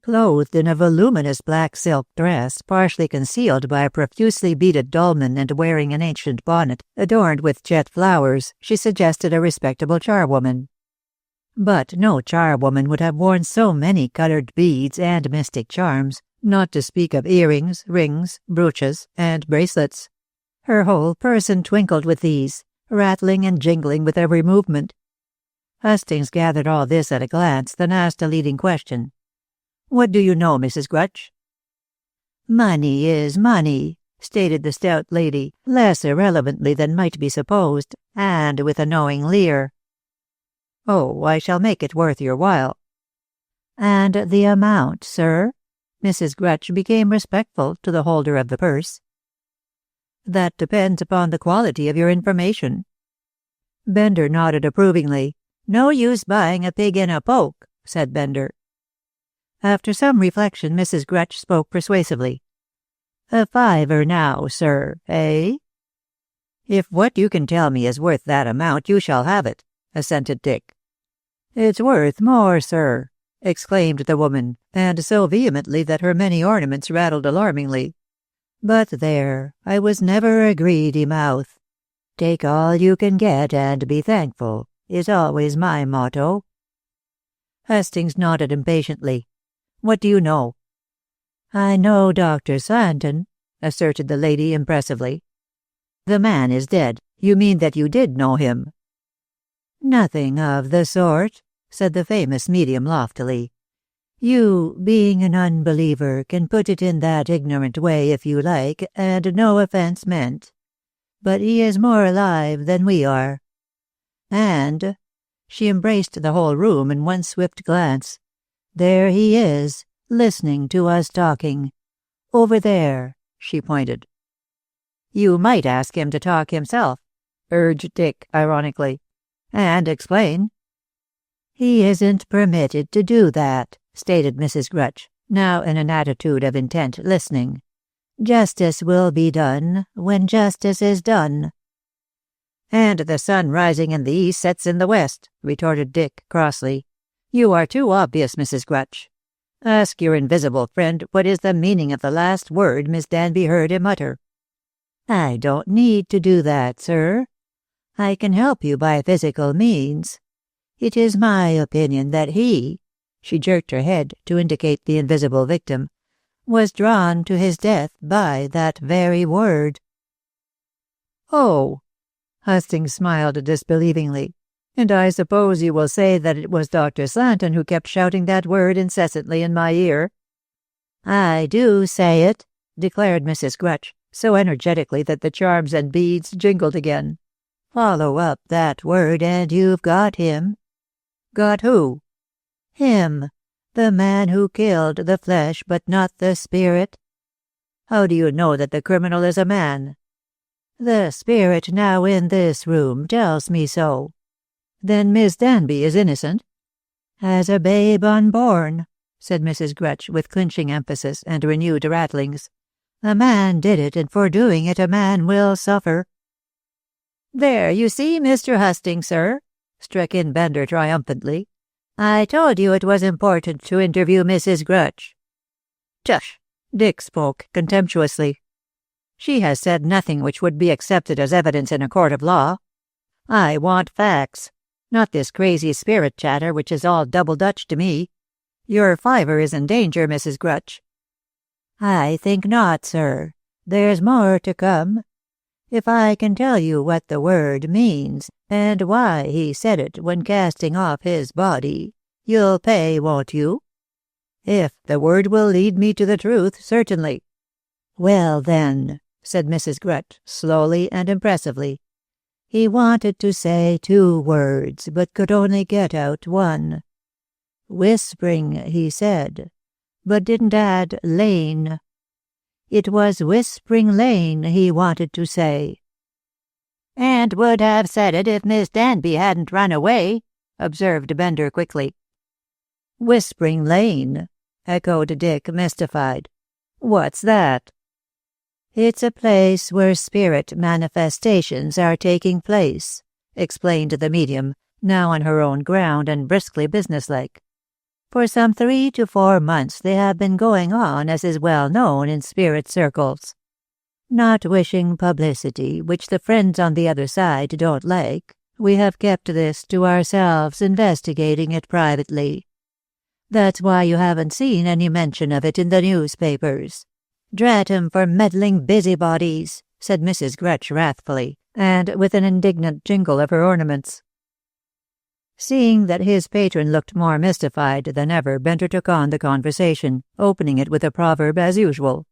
Clothed in a voluminous black silk dress, partially concealed by a profusely beaded dolman and wearing an ancient bonnet adorned with jet flowers, she suggested a respectable charwoman. But no charwoman would have worn so many coloured beads and mystic charms, not to speak of earrings, rings, brooches, and bracelets. Her whole person twinkled with these, rattling and jingling with every movement. Hastings gathered all this at a glance, then asked a leading question. "What do you know, Mrs. Grutch?" "Money is money," stated the stout lady, less irrelevantly than might be supposed, and with a knowing leer. "Oh, I shall make it worth your while." "And the amount, sir?" Mrs. Grutch became respectful to the holder of the purse. "That depends upon the quality of your information." Bender nodded approvingly. "No use buying a pig in a poke," said Bender. After some reflection, Mrs. Grutch spoke persuasively. "A fiver now, sir, eh?" "If what you can tell me is worth that amount, you shall have it," assented Dick. "It's worth more, sir," exclaimed the woman, and so vehemently that her many ornaments rattled alarmingly. "But there, I was never a greedy mouth. Take all you can get and be thankful, is always my motto." Hastings nodded impatiently. "What do you know?" "I know Dr. Slanton," asserted the lady impressively. "The man is dead. You mean that you did know him?" "Nothing of the sort," said the famous medium loftily. "You, being an unbeliever, can put it in that ignorant way if you like, and no offence meant. But he is more alive than we are. And," she embraced the whole room in one swift glance, "there he is, listening to us talking. Over there," she pointed. "You might ask him to talk himself," urged Dick ironically, "and explain." "He isn't permitted to do that," stated Mrs. Grutch, now in an attitude of intent listening. "Justice will be done when justice is done." "And the sun rising in the east sets in the west," retorted Dick crossly. "You are too obvious, Mrs. Grutch. Ask your invisible friend what is the meaning of the last word Miss Danby heard him utter." "I don't need to do that, sir. I can help you by physical means. It is my opinion that he," she jerked her head to indicate the invisible victim, "was drawn to his death by that very word." "Oh!" Hastings smiled disbelievingly. "And I suppose you will say that it was Dr. Slanton who kept shouting that word incessantly in my ear." "I do say it," declared Mrs. Grutch, so energetically that the charms and beads jingled again. "Follow up that word and you've got him." "Got who?" "Him. The man who killed the flesh but not the spirit." "How do you know that the criminal is a man?" "The spirit now in this room tells me so." "Then Miss Danby is innocent?" "As a babe unborn," said Mrs. Grutch with clinching emphasis and renewed rattlings. "A man did it, and for doing it a man will suffer." "There, you see, Mr. Hastings, sir," struck in Bender triumphantly. "I told you it was important to interview Mrs. Grutch." "Tush!" Dick spoke contemptuously. "She has said nothing which would be accepted as evidence in a court of law. I want facts, not this crazy spirit chatter which is all double Dutch to me. Your fiver is in danger, Mrs. Grutch." "I think not, sir. There's more to come. If I can tell you what the word means, and why he said it when casting off his body, you'll pay, won't you?" "If the word will lead me to the truth, certainly." "Well, then," said Mrs. Grutch, slowly and impressively, "he wanted to say 2 words, but could only get out 1. Whispering, he said, but didn't add lane. It was Whispering Lane he wanted to say." "And would have said it if Miss Danby hadn't run away," observed Bender quickly. "Whispering Lane?" echoed Dick, mystified. "What's that?" "It's a place where spirit manifestations are taking place," explained the medium, now on her own ground and briskly businesslike. "For some 3 to 4 months they have been going on, as is well known in spirit circles. Not wishing publicity, which the friends on the other side don't like, we have kept this to ourselves, investigating it privately. That's why you haven't seen any mention of it in the newspapers. Drat 'em for meddling busybodies," said Mrs. Grutch wrathfully, and with an indignant jingle of her ornaments. Seeing that his patron looked more mystified than ever, Bender took on the conversation, opening it with a proverb as usual.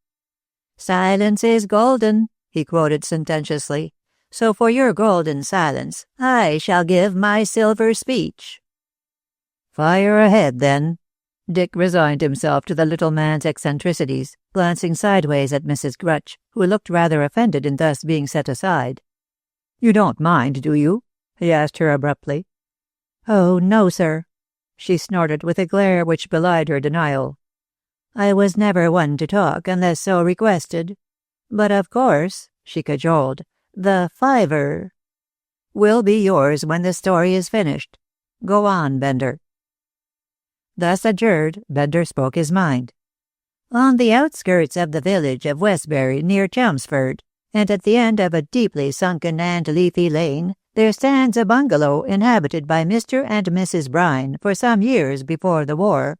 "Silence is golden," he quoted sententiously. "So for your golden silence, I shall give my silver speech." "Fire ahead, then." Dick resigned himself to the little man's eccentricities, glancing sideways at Mrs. Grutch, who looked rather offended in thus being set aside. "You don't mind, do you?" he asked her abruptly. "Oh, no, sir," she snorted with a glare which belied her denial. "I was never one to talk unless so requested. But of course," she cajoled, "the fiver will be yours when the story is finished. Go on, Bender." Thus adjured, Bender spoke his mind. "On the outskirts of the village of Westbury, near Chelmsford, and at the end of a deeply sunken and leafy lane, there stands a bungalow inhabited by Mr. and Mrs. Brine for some years before the war.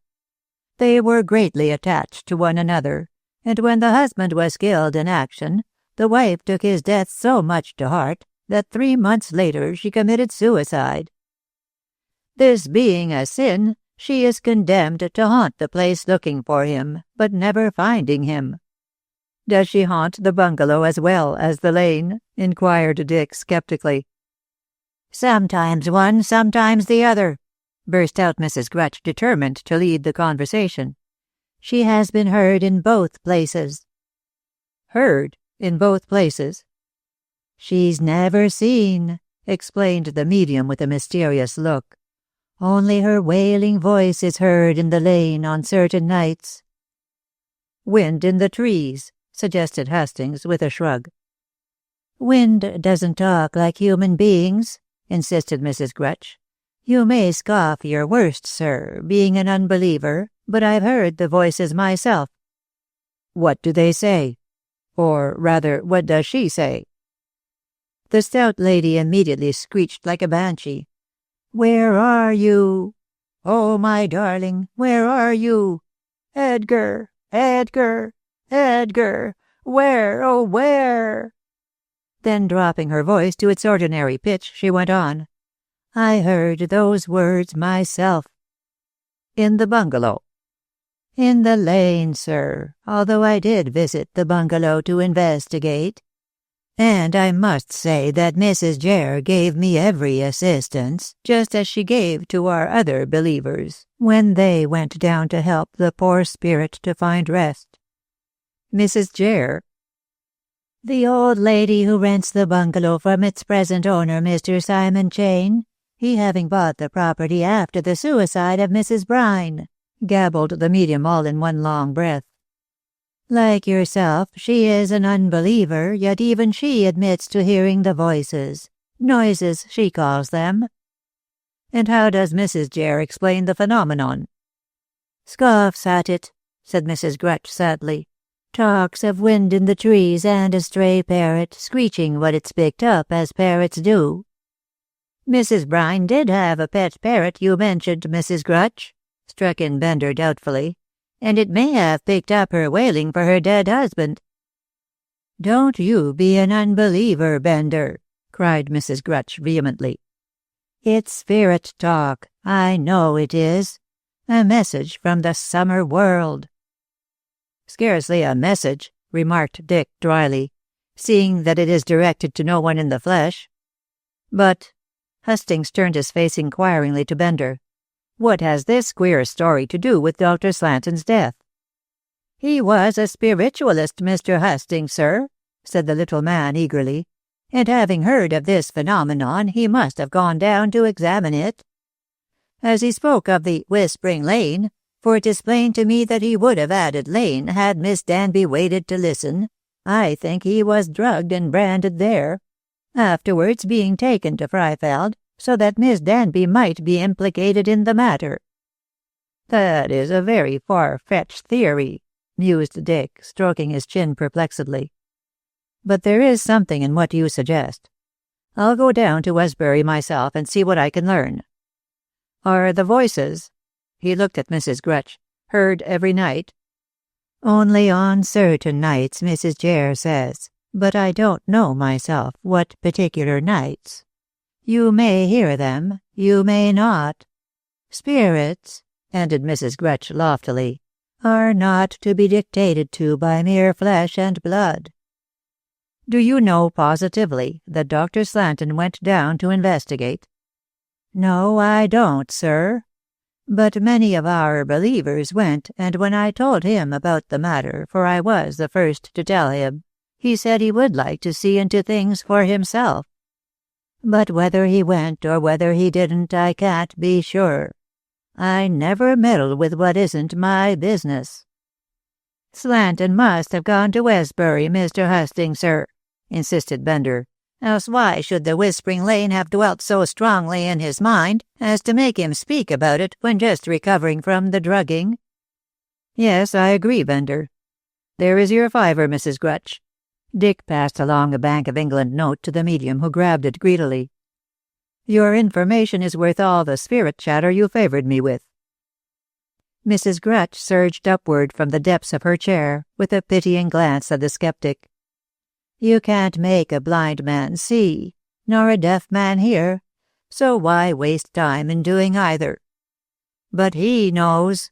They were greatly attached to one another, and when the husband was killed in action, the wife took his death so much to heart that 3 months later she committed suicide. This being a sin, she is condemned to haunt the place looking for him, but never finding him." "Does she haunt the bungalow as well as the lane?" inquired Dick skeptically. "Sometimes one, sometimes the other," burst out Mrs. Grutch, determined to lead the conversation. "She has been heard in both places." "Heard in both places?" "She's never seen," explained the medium with a mysterious look. "Only her wailing voice is heard in the lane on certain nights." "Wind in the trees," suggested Hastings with a shrug. "Wind doesn't talk like human beings," insisted Mrs. Grutch. "You may scoff your worst, sir, being an unbeliever, but I've heard the voices myself." "What do they say? Or, rather, what does she say?" The stout lady immediately screeched like a banshee. "Where are you? Oh, my darling, where are you? Edgar, Edgar, Edgar, where, oh, where?" Then, dropping her voice to its ordinary pitch, she went on. "I heard those words myself." "In the bungalow?" "In the lane, sir, although I did visit the bungalow to investigate. And I must say that Mrs. Jere gave me every assistance, just as she gave to our other believers, when they went down to help the poor spirit to find rest." "Mrs. Jere?" "The old lady who rents the bungalow from its present owner, Mr. Simon Chain, he having bought the property after the suicide of Mrs. Brine," gabbled the medium all in one long breath. "Like yourself, she is an unbeliever, yet even she admits to hearing the voices. Noises, she calls them." "And how does Mrs. Jere explain the phenomenon?" "Scoffs at it," said Mrs. Grutch sadly. "Talks of wind in the trees and a stray parrot screeching what it's picked up, as parrots do." "Mrs. Brine did have a pet parrot, you mentioned, Mrs. Grutch," struck in Bender doubtfully, "and it may have picked up her wailing for her dead husband." "Don't you be an unbeliever, Bender," cried Mrs. Grutch vehemently. "It's spirit talk, I know it is. A message from the summer world." "Scarcely a message," remarked Dick dryly, "seeing that it is directed to no one in the flesh. But," Hastings turned his face inquiringly to Bender, "what has this queer story to do with Dr. Slanton's death?" "He was a spiritualist, Mr. Hastings, sir," said the little man eagerly, "and having heard of this phenomenon, he must have gone down to examine it. As he spoke of the Whispering Lane, for it is plain to me that he would have added Lane had Miss Danby waited to listen, I think he was drugged and branded there, afterwards being taken to Freifeld, so that Miss Danby might be implicated in the matter." "That is a very far-fetched theory," mused Dick, stroking his chin perplexedly. "But there is something in what you suggest. I'll go down to Westbury myself and see what I can learn. Are the voices," he looked at Mrs. Grutch, "heard every night?" "Only on certain nights, Mrs. Jere says, but I don't know myself what particular nights. You may hear them, you may not. Spirits," ended Mrs. Grutch loftily, are not to be dictated to by mere flesh and blood. Do you know positively that Dr. Slanton went down to investigate? No, I don't, sir. But many of our believers went, and when I told him about the matter, for I was the first to tell him, he said he would like to see into things for himself. But whether he went or whether he didn't, I can't be sure. I never meddle with what isn't my business. Slanton must have gone to Westbury, Mr. Hastings, sir, insisted Bender. Else why should the Whispering Lane have dwelt so strongly in his mind as to make him speak about it when just recovering from the drugging? Yes, I agree, Bender. There is your $5, Mrs. Grutch. Dick passed along a Bank of England note to the medium, who grabbed it greedily. Your information is worth all the spirit chatter you favored me with. Mrs. Grutch surged upward from the depths of her chair with a pitying glance at the skeptic. You can't make a blind man see, nor a deaf man hear, so why waste time in doing either? But he knows.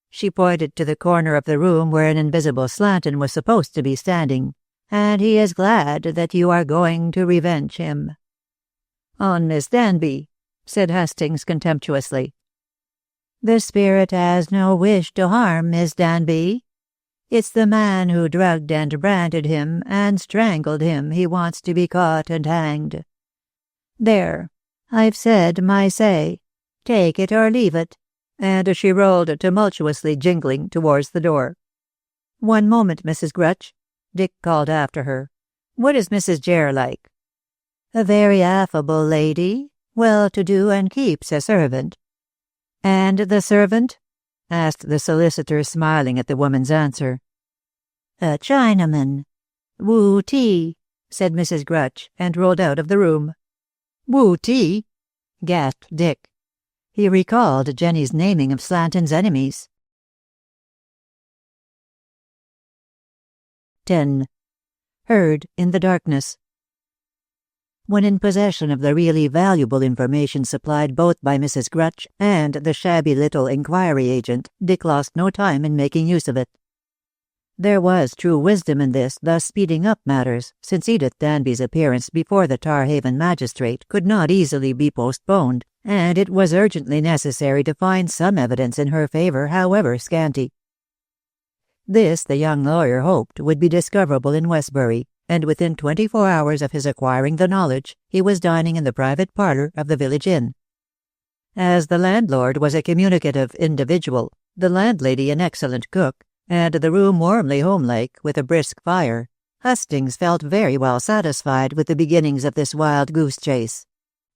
She pointed to the corner of the room where an invisible Slanton was supposed to be standing, and he is glad that you are going to revenge him. On Miss Danby, said Hastings contemptuously. The spirit has no wish to harm Miss Danby. It's the man who drugged and branded him and strangled him he wants to be caught and hanged. There, I've said my say. Take it or leave it. And she rolled tumultuously, jingling, towards the door. One moment, Mrs. Grutch, Dick called after her. What is Mrs. Jere like? A very affable lady, well-to-do, and keeps a servant. And the servant? Asked the solicitor, smiling at the woman's answer. A Chinaman. Wu Ti, said Mrs. Grutch, and rolled out of the room. Wu Ti? Gasped Dick. He recalled Jenny's naming of Slanton's enemies. 10. Heard in the darkness. When in possession of the really valuable information supplied both by Mrs. Grutch and the shabby little inquiry agent, Dick lost no time in making use of it. There was true wisdom in this, thus speeding up matters, since Edith Danby's appearance before the Tarhaven magistrate could not easily be postponed, and it was urgently necessary to find some evidence in her favor, however scanty. This, the young lawyer hoped, would be discoverable in Westbury, and within 24 hours of his acquiring the knowledge, he was dining in the private parlour of the village inn. As the landlord was a communicative individual, the landlady an excellent cook, and the room warmly homelike with a brisk fire, Hastings felt very well satisfied with the beginnings of this wild goose chase.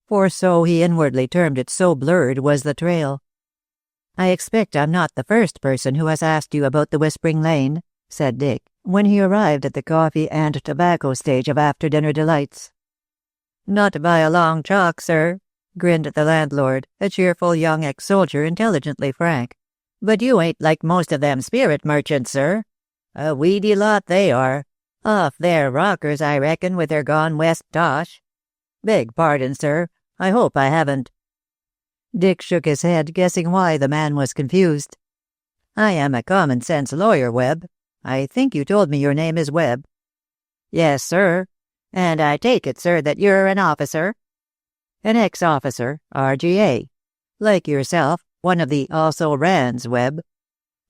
For so he inwardly termed it, so blurred was the trail. I expect I'm not the first person who has asked you about the Whispering Lane, said Dick, when he arrived at the coffee and tobacco stage of after-dinner delights. Not by a long chalk, sir, grinned the landlord, a cheerful young ex-soldier, intelligently frank. But you ain't like most of them spirit merchants, sir. A weedy lot they are. Off their rockers, I reckon, with their gone west tosh. Beg pardon, sir. I hope I haven't. Dick shook his head, guessing why the man was confused. I am a common-sense lawyer, Webb. I think you told me your name is Webb. Yes, sir. And I take it, sir, that you're an officer? An ex-officer, RGA. Like yourself, one of the also-rans, Webb.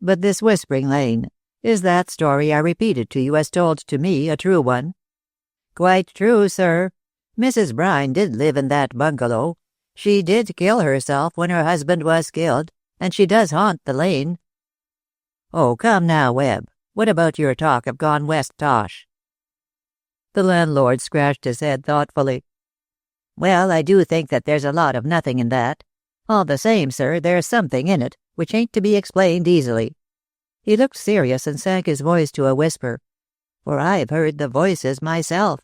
But this Whispering Lane, is that story I repeated to you as told to me a true one? Quite true, sir. Mrs. Brine did live in that bungalow. She did kill herself when her husband was killed, and she does haunt the lane. Oh, come now, Webb. What about your talk of gone west tosh? The landlord scratched his head thoughtfully. Well, I do think that there's a lot of nothing in that. All the same, sir, there's something in it, which ain't to be explained easily. He looked serious and sank his voice to a whisper. For I've heard the voices myself.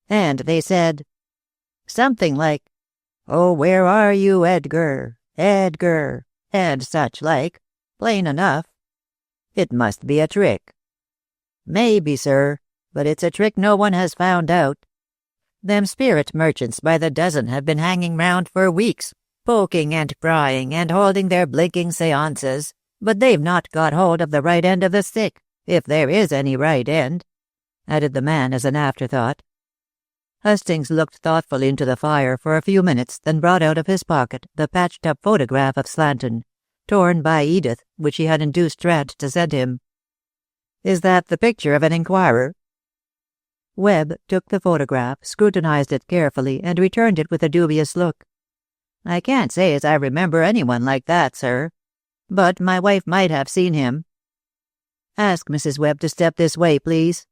And they said something like, "Oh, where are you, Edgar? Edgar," and such like, plain enough. It must be a trick. Maybe, sir, but it's a trick no one has found out. Them spirit merchants by the dozen have been hanging round for weeks, poking and prying and holding their blinking seances, But they've not got hold of the right end of the stick, if there is any right end," added the man as an afterthought. Hastings looked thoughtfully into the fire for a few minutes, then brought out of his pocket the patched-up photograph of Slanton, torn by Edith, which he had induced Trent to send him. "Is that the picture of an inquirer?" Webb took the photograph, scrutinized it carefully, and returned it with a dubious look. "I can't say as I remember anyone like that, sir. But my wife might have seen him." "Ask Mrs. Webb to step this way, please."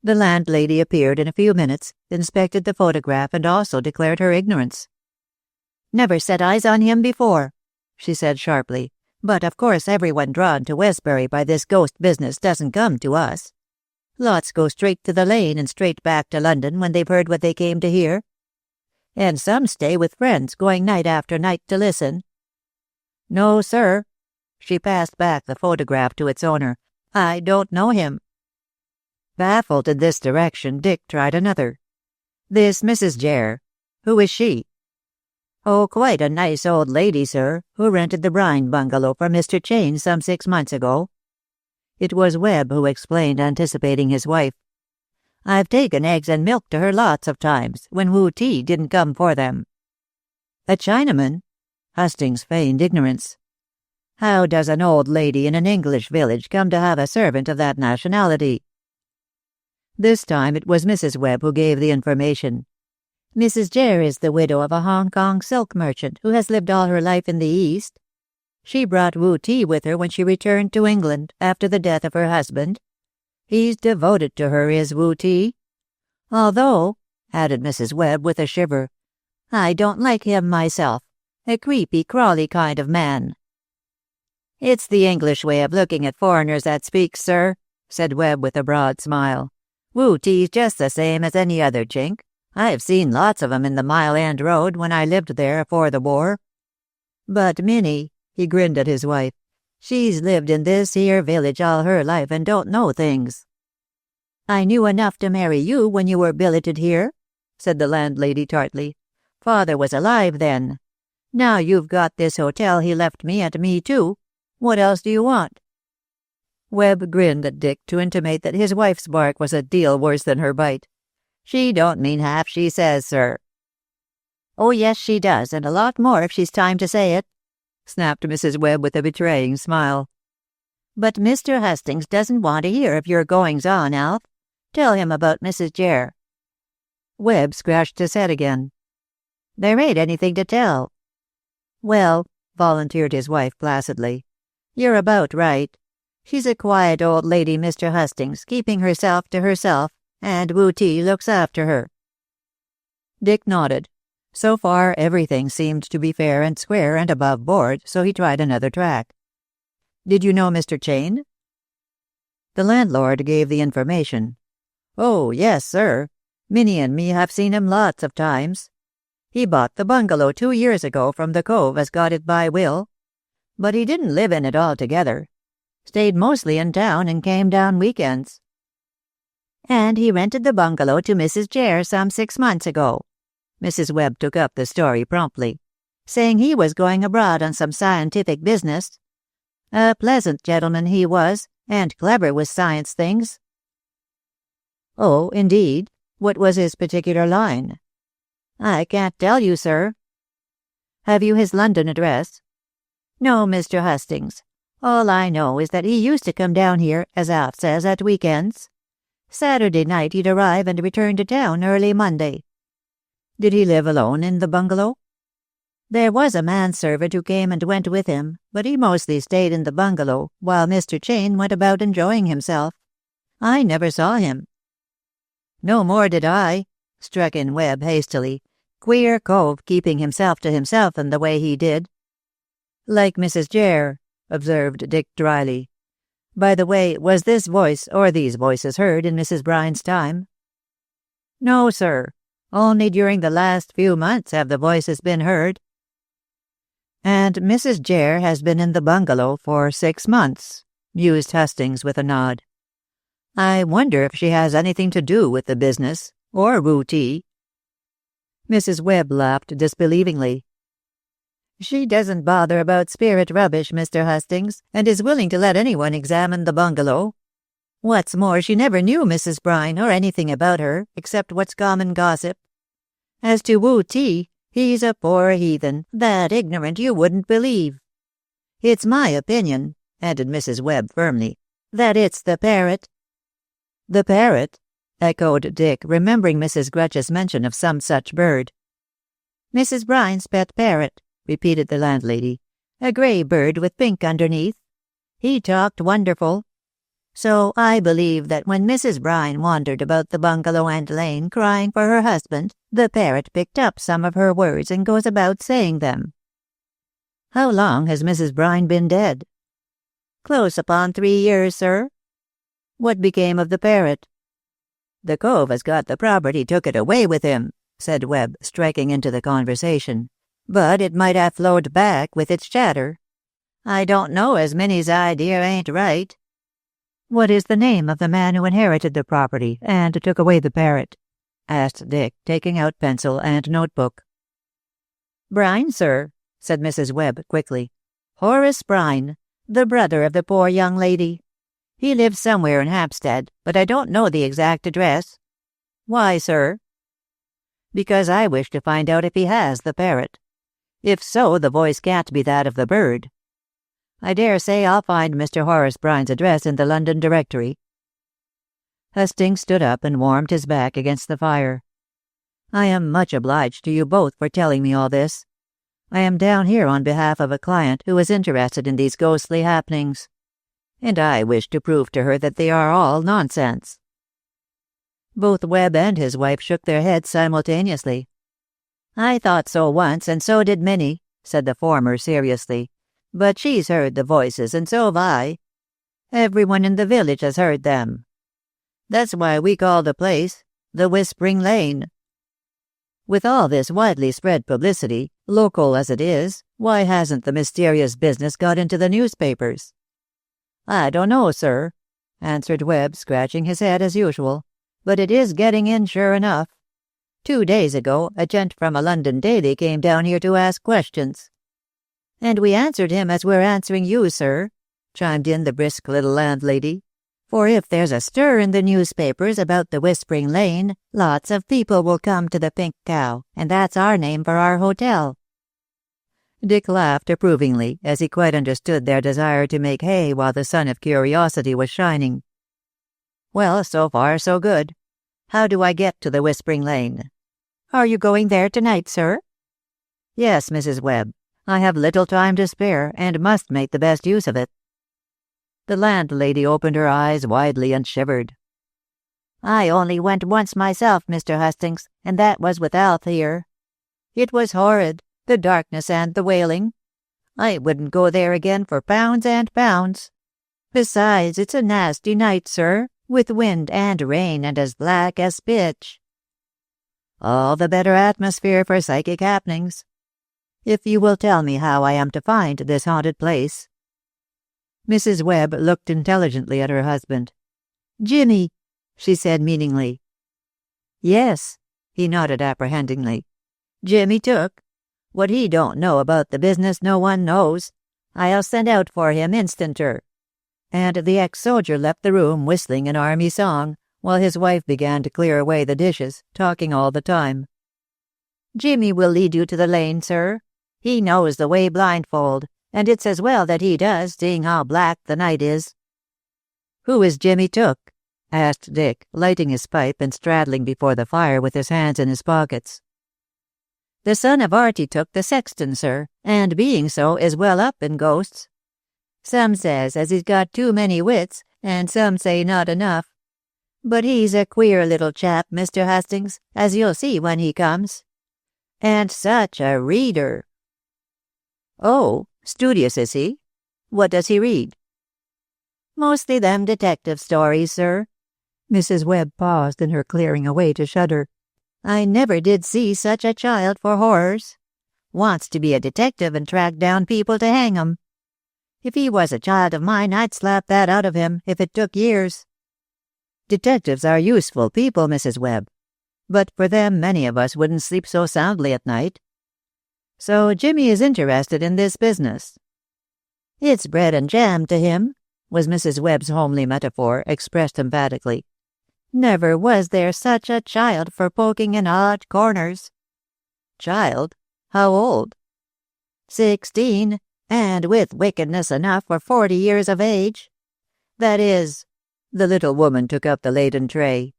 The landlady appeared in a few minutes, inspected the photograph, and also declared her ignorance. "Never set eyes on him before," she said sharply. "But of course everyone drawn to Westbury by this ghost business doesn't come to us. Lots go straight to the lane and straight back to London when they've heard what they came to hear. And some stay with friends, going night after night to listen. No, sir." She passed back the photograph to its owner. "I don't know him." Baffled in this direction, Dick tried another. "This Mrs. Jere, who is she?" "Oh, quite a nice old lady, sir, who rented the Brine bungalow from Mr. Chain some 6 months ago." It was Webb who explained, anticipating his wife. "I've taken eggs and milk to her lots of times, when Wu Ti didn't come for them." "A Chinaman?" Hastings feigned ignorance. "How does an old lady in an English village come to have a servant of that nationality?" This time it was Mrs. Webb who gave the information. "Mrs. Jere is the widow of a Hong Kong silk merchant who has lived all her life in the East. She brought Wu Ti with her when she returned to England after the death of her husband. He's devoted to her, is Wu Ti. Although," added Mrs. Webb with a shiver, "I don't like him myself. A creepy, crawly kind of man." "It's the English way of looking at foreigners that speaks, sir," said Webb with a broad smile. "Wu Ti's just the same as any other Chink. I've seen lots of 'em in the Mile End Road when I lived there afore the war. But Minnie," he grinned at his wife, "she's lived in this here village all her life and don't know things." "I knew enough to marry you when you were billeted here," said the landlady tartly. "Father was alive then. Now you've got this hotel he left me and me too. What else do you want?" Webb grinned at Dick to intimate that his wife's bark was a deal worse than her bite. "She don't mean half she says, sir." "Oh, yes, she does, and a lot more if she's time to say it," snapped Mrs. Webb with a betraying smile. "But Mr. Hastings doesn't want to hear of your goings-on, Alf. Tell him about Mrs. Jere." Webb scratched his head again. "There ain't anything to tell." "Well," volunteered his wife placidly, "you're about right. She's a quiet old lady, Mr. Hastings, keeping herself to herself, and Wu Ti looks after her." Dick nodded. So far everything seemed to be fair and square and above board, so he tried another track. "Did you know Mr. Chain?" The landlord gave the information. "Oh, yes, sir. Minnie and me have seen him lots of times. He bought the bungalow 2 years ago from the cove as got it by will. But he didn't live in it altogether. Stayed mostly in town and came down weekends." "And he rented the bungalow to Mrs. Jere some 6 months ago." Mrs. Webb took up the story promptly, "saying he was going abroad on some scientific business. A pleasant gentleman he was, and clever with science things." "Oh, indeed? What was his particular line?" "I can't tell you, sir." "Have you his London address?" "No, Mr. Hastings. All I know is that he used to come down here, as Alf says, at weekends. Saturday night he'd arrive and return to town early Monday." "Did he live alone in the bungalow?" "There was a manservant who came and went with him, but he mostly stayed in the bungalow, while Mr. Chain went about enjoying himself. I never saw him." "No more did I," struck in Webb hastily. "Queer cove, keeping himself to himself in the way he did." "Like Mrs. Jere," observed Dick dryly. "By the way, was this voice or these voices heard in Mrs. Brine's time?" "No, sir. Only during the last few months have the voices been heard." "And Mrs. Jere has been in the bungalow for 6 months," mused Hastings with a nod. "I wonder if she has anything to do with the business, or Wu Ti." Mrs. Webb laughed disbelievingly. She doesn't bother about spirit rubbish, Mr. Hastings, and is willing to let anyone examine the bungalow. What's more, she never knew Mrs. Brine or anything about her, except what's common gossip. As to Wu Ti, he's a poor heathen, that ignorant you wouldn't believe. It's my opinion, added Mrs. Webb firmly, that it's the parrot. The parrot? Echoed Dick, remembering Mrs. Grutch's mention of some such bird. Mrs. Brine's pet parrot, repeated the landlady. A grey bird with pink underneath. He talked wonderful. So I believe that when Mrs. Brine wandered about the bungalow and lane crying for her husband, the parrot picked up some of her words and goes about saying them. How long has Mrs. Brine been dead? Close upon 3 years, sir. What became of the parrot? The cove has got the property, took it away with him, said Webb, striking into the conversation. But it might have flowed back with its chatter. I don't know as Minnie's idea ain't right. What is the name of the man who inherited the property and took away the parrot? Asked Dick, taking out pencil and notebook. Brine, sir, said Mrs. Webb quickly. Horace Brine, the brother of the poor young lady. He lives somewhere in Hampstead, but I don't know the exact address. Why, sir? Because I wish to find out if he has the parrot. If so, the voice can't be that of the bird. I dare say I'll find Mr. Horace Brine's address in the London Directory. Hastings stood up and warmed his back against the fire. I am much obliged to you both for telling me all this. I am down here on behalf of a client who is interested in these ghostly happenings, and I wish to prove to her that they are all nonsense. Both Webb and his wife shook their heads simultaneously. I thought so once, and so did Minnie, said the former seriously. But she's heard the voices, and so have I. Everyone in the village has heard them. That's why we call the place the Whispering Lane. With all this widely spread publicity, local as it is, why hasn't the mysterious business got into the newspapers? I don't know, sir, answered Webb, scratching his head as usual, but it is getting in sure enough. 2 days ago, a gent from a London daily came down here to ask questions. And we answered him as we're answering you, sir, chimed in the brisk little landlady. For if there's a stir in the newspapers about the Whispering Lane, lots of people will come to the Pink Cow, and that's our name for our hotel. Dick laughed approvingly, as he quite understood their desire to make hay while the sun of curiosity was shining. Well, so far so good. How do I get to the Whispering Lane? Are you going there tonight, sir? Yes, Mrs. Webb. I have little time to spare, and must make the best use of it. The landlady opened her eyes widely and shivered. I only went once myself, Mr. Hastings, and that was with Alf here. It was horrid, the darkness and the wailing. I wouldn't go there again for pounds and pounds. Besides, it's a nasty night, sir, with wind and rain and as black as pitch. All the better atmosphere for psychic happenings. If you will tell me how I am to find this haunted place. Mrs. Webb looked intelligently at her husband. Jimmy, she said meaningly. Yes, he nodded apprehendingly. Jimmy took. What he don't know about the business no one knows. I'll send out for him instanter. And the ex-soldier left the room whistling an army song, while his wife began to clear away the dishes, talking all the time. Jimmy will lead you to the lane, sir. He knows the way blindfold, and it's as well that he does, seeing how black the night is. Who is Jimmy Took? Asked Dick, lighting his pipe and straddling before the fire with his hands in his pockets. The son of Artie Took the sexton, sir, and being so is well up in ghosts. Some says as he's got too many wits, and some say not enough. But he's a queer little chap, Mr. Hastings, as you'll see when he comes. And such a reader! Oh, studious is he? What does he read? Mostly them detective stories, sir. Mrs. Webb paused in her clearing away to shudder. I never did see such a child for horrors. Wants to be a detective and track down people to hang 'em. If he was a child of mine, I'd slap that out of him, if it took years. Detectives are useful people, Mrs. Webb. But for them, many of us wouldn't sleep so soundly at night. So Jimmy is interested in this business. It's bread and jam to him, was Mrs. Webb's homely metaphor, expressed emphatically. Never was there such a child for poking in odd corners. Child? How old? 16, and with wickedness enough for 40 years of age. That is, the little woman took up the laden tray.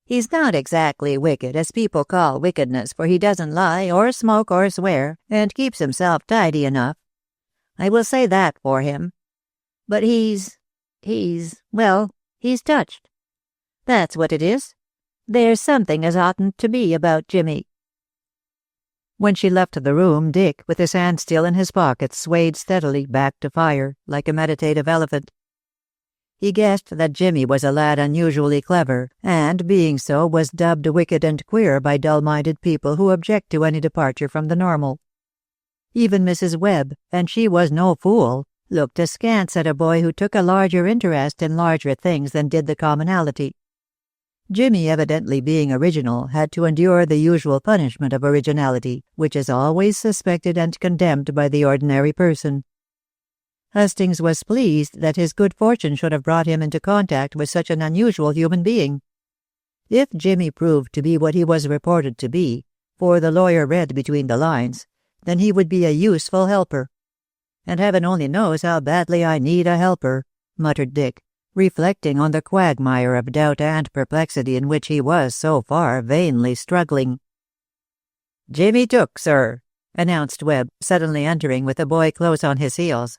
He's not exactly wicked as people call wickedness, for he doesn't lie or smoke or swear, and keeps himself tidy enough. I will say that for him. But he's touched. That's what it is. There's something as oughtn't to be about Jimmy. When she left the room, Dick, with his hand still in his pocket, swayed steadily back to fire, like a meditative elephant. He guessed that Jimmy was a lad unusually clever, and, being so, was dubbed wicked and queer by dull-minded people who object to any departure from the normal. Even Mrs. Webb, and she was no fool, looked askance at a boy who took a larger interest in larger things than did the commonality. Jimmy, evidently being original, had to endure the usual punishment of originality, which is always suspected and condemned by the ordinary person. Hastings was pleased that his good fortune should have brought him into contact with such an unusual human being. If Jimmy proved to be what he was reported to be, for the lawyer read between the lines, then he would be a useful helper. And heaven only knows how badly I need a helper, muttered Dick, reflecting on the quagmire of doubt and perplexity in which he was so far vainly struggling. "Jimmy took, sir," announced Webb, suddenly entering with the boy close on his heels.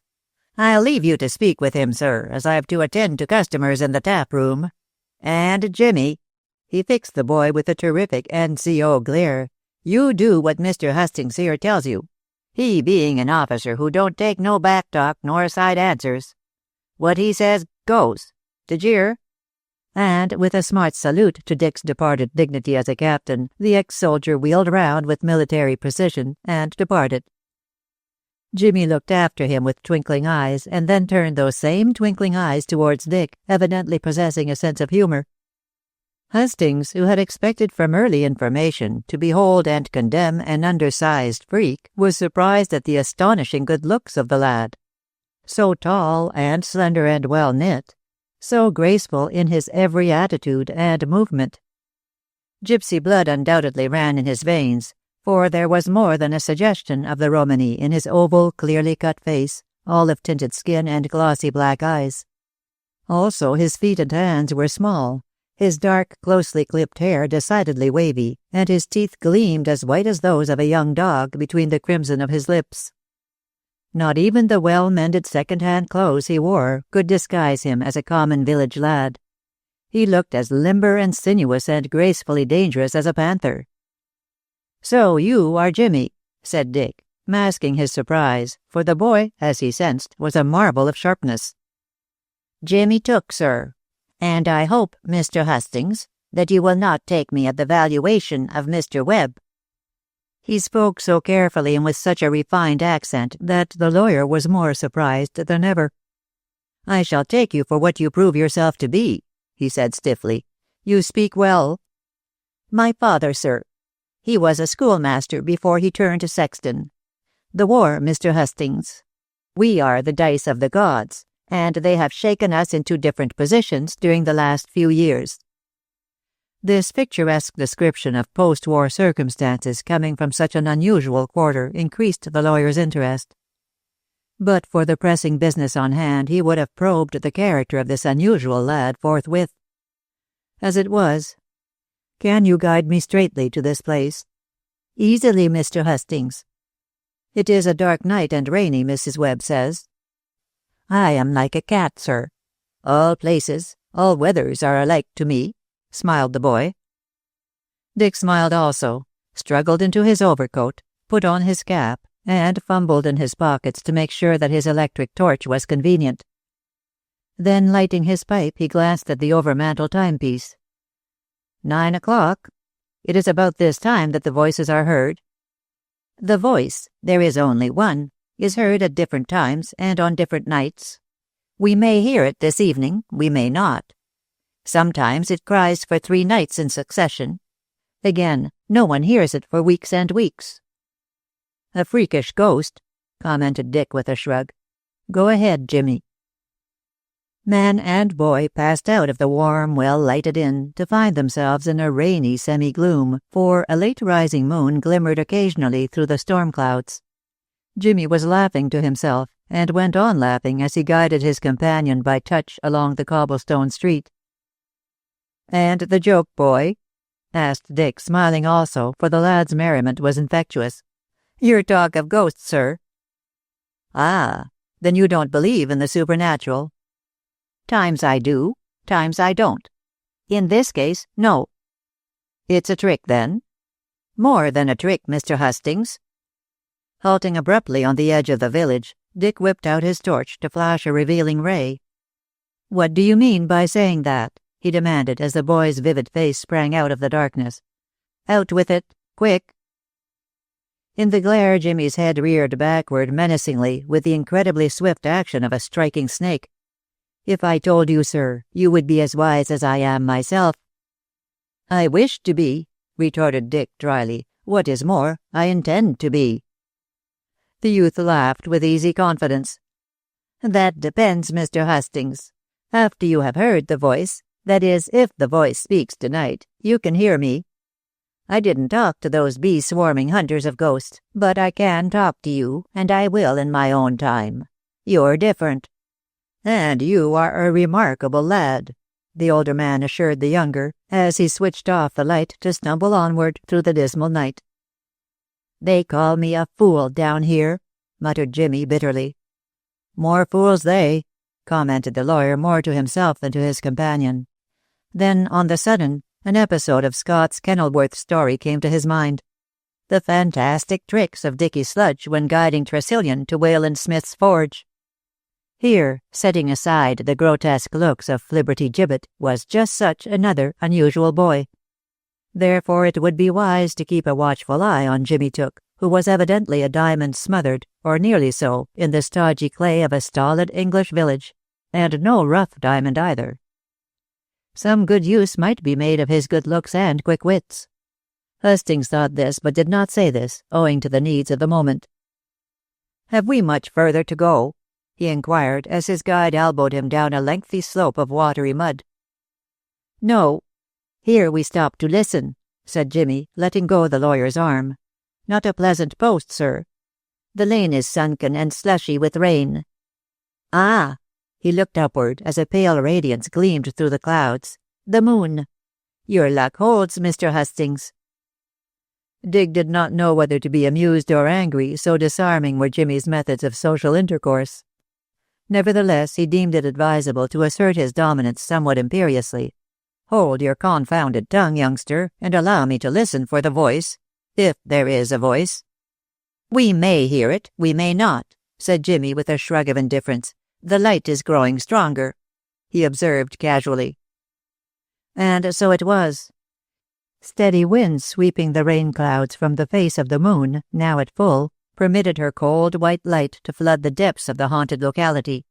"I'll leave you to speak with him, sir, as I have to attend to customers in the tap-room. And, Jimmy," he fixed the boy with a terrific NCO glare, "you do what Mr. Hastings here tells you, he being an officer who don't take no back talk nor side answers. What he says goes. Did you hear?" And, with a smart salute to Dick's departed dignity as a captain, the ex-soldier wheeled round with military precision and departed. Jimmy looked after him with twinkling eyes, and then turned those same twinkling eyes towards Dick, evidently possessing a sense of humour. Hastings, who had expected from early information to behold and condemn an undersized freak, was surprised at the astonishing good looks of the lad. So tall and slender and well-knit, so graceful in his every attitude and movement. Gypsy blood undoubtedly ran in his veins, for there was more than a suggestion of the Romany in his oval, clearly cut face, olive-tinted skin, and glossy black eyes. Also his feet and hands were small, his dark, closely clipped hair decidedly wavy, and his teeth gleamed as white as those of a young dog between the crimson of his lips. Not even the well-mended second-hand clothes he wore could disguise him as a common village lad. He looked as limber and sinuous and gracefully dangerous as a panther. "So you are Jimmy," said Dick, masking his surprise, for the boy, as he sensed, was a marvel of sharpness. "Jimmy took, sir. And I hope, Mr. Hastings, that you will not take me at the valuation of Mr. Webb." He spoke so carefully and with such a refined accent that the lawyer was more surprised than ever. "I shall take you for what you prove yourself to be," he said stiffly. "You speak well." "My father, sir. He was a schoolmaster before he turned sexton. The war, Mr. Hastings. We are the dice of the gods, and they have shaken us into different positions during the last few years." This picturesque description of post-war circumstances coming from such an unusual quarter increased the lawyer's interest. But for the pressing business on hand he would have probed the character of this unusual lad forthwith. As it was, "Can you guide me straightly to this place?" "Easily, Mr. Hastings." "It is a dark night and rainy, Mrs. Webb says." "I am like a cat, sir. All places, all weathers are alike to me," smiled the boy. Dick smiled also, struggled into his overcoat, put on his cap, and fumbled in his pockets to make sure that his electric torch was convenient. Then, lighting his pipe, he glanced at the overmantel timepiece. 9 o'clock. It is about this time that the voices are heard. The voice, there is only one, is heard at different times and on different nights. We may hear it this evening, we may not. Sometimes it cries for 3 nights in succession. Again, no one hears it for weeks and weeks. "A freakish ghost," commented Dick with a shrug. "Go ahead, Jimmy." Man and boy passed out of the warm, well-lighted inn to find themselves in a rainy semi-gloom, for a late-rising moon glimmered occasionally through the storm clouds. Jimmy was laughing to himself, and went on laughing as he guided his companion by touch along the cobblestone street. "And the joke, boy?" asked Dick, smiling also, for the lad's merriment was infectious. "Your talk of ghosts, sir." "Ah, then you don't believe in the supernatural?" "Times I do, times I don't. In this case, no." "It's a trick, then?" "More than a trick, Mr. Hustings." Halting abruptly on the edge of the village, Dick whipped out his torch to flash a revealing ray. "What do you mean by saying that?" he demanded as the boy's vivid face sprang out of the darkness. "Out with it, quick." In the glare, Jimmy's head reared backward menacingly with the incredibly swift action of a striking snake. "If I told you, sir, you would be as wise as I am myself." "I wish to be," retorted Dick dryly. "What is more, I intend to be." The youth laughed with easy confidence. "That depends, Mr. Hustings. After you have heard the voice, that is, if the voice speaks tonight, you can hear me. I didn't talk to those bee-swarming hunters of ghosts, but I can talk to you, and I will in my own time. You're different." "And you are a remarkable lad," the older man assured the younger, as he switched off the light to stumble onward through the dismal night. "They call me a fool down here," muttered Jimmy bitterly. "More fools they," commented the lawyer more to himself than to his companion. Then, on the sudden, an episode of Scott's Kenilworth's story came to his mind. The fantastic tricks of Dickie Sludge when guiding Tressilian to Wayland Smith's forge. Here, setting aside the grotesque looks of Flibberty-Gibbet, was just such another unusual boy. Therefore it would be wise to keep a watchful eye on Jimmy Took, who was evidently a diamond smothered, or nearly so, in the stodgy clay of a stolid English village, and no rough diamond either. Some good use might be made of his good looks and quick wits. Hustings thought this, but did not say this, owing to the needs of the moment. "Have we much further to go?" he inquired, as his guide elbowed him down a lengthy slope of watery mud. "No. Here we stop to listen," said Jimmy, letting go the lawyer's arm. "Not a pleasant post, sir. The lane is sunken and slushy with rain." "Ah!" He looked upward as a pale radiance gleamed through the clouds. "The moon. Your luck holds, Mr. Hustings." Dick did not know whether to be amused or angry, so disarming were Jimmy's methods of social intercourse. Nevertheless, he deemed it advisable to assert his dominance somewhat imperiously. "Hold your confounded tongue, youngster, and allow me to listen for the voice, if there is a voice." "We may hear it, we may not," said Jimmy with a shrug of indifference. "The light is growing stronger," he observed casually. And so it was. Steady winds sweeping the rain clouds from the face of the moon, now at full, permitted her cold white light to flood the depths of the haunted locality.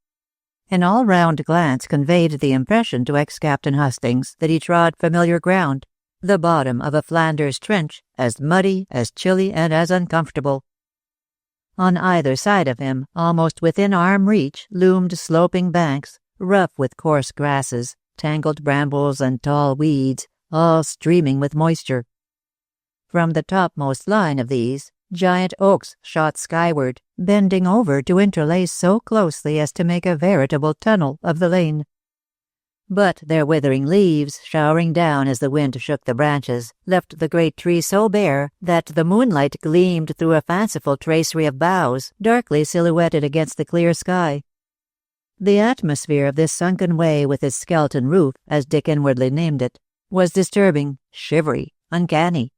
An all-round glance conveyed the impression to ex-Captain Hustings that he trod familiar ground, the bottom of a Flanders trench, as muddy, as chilly, and as uncomfortable. On either side of him, almost within arm reach, loomed sloping banks, rough with coarse grasses, tangled brambles, and tall weeds, all streaming with moisture. From the topmost line of these, giant oaks shot skyward, bending over to interlace so closely as to make a veritable tunnel of the lane. But their withering leaves, showering down as the wind shook the branches, left the great tree so bare that the moonlight gleamed through a fanciful tracery of boughs, darkly silhouetted against the clear sky. The atmosphere of this sunken way with its skeleton roof, as Dick inwardly named it, was disturbing, shivery, uncanny.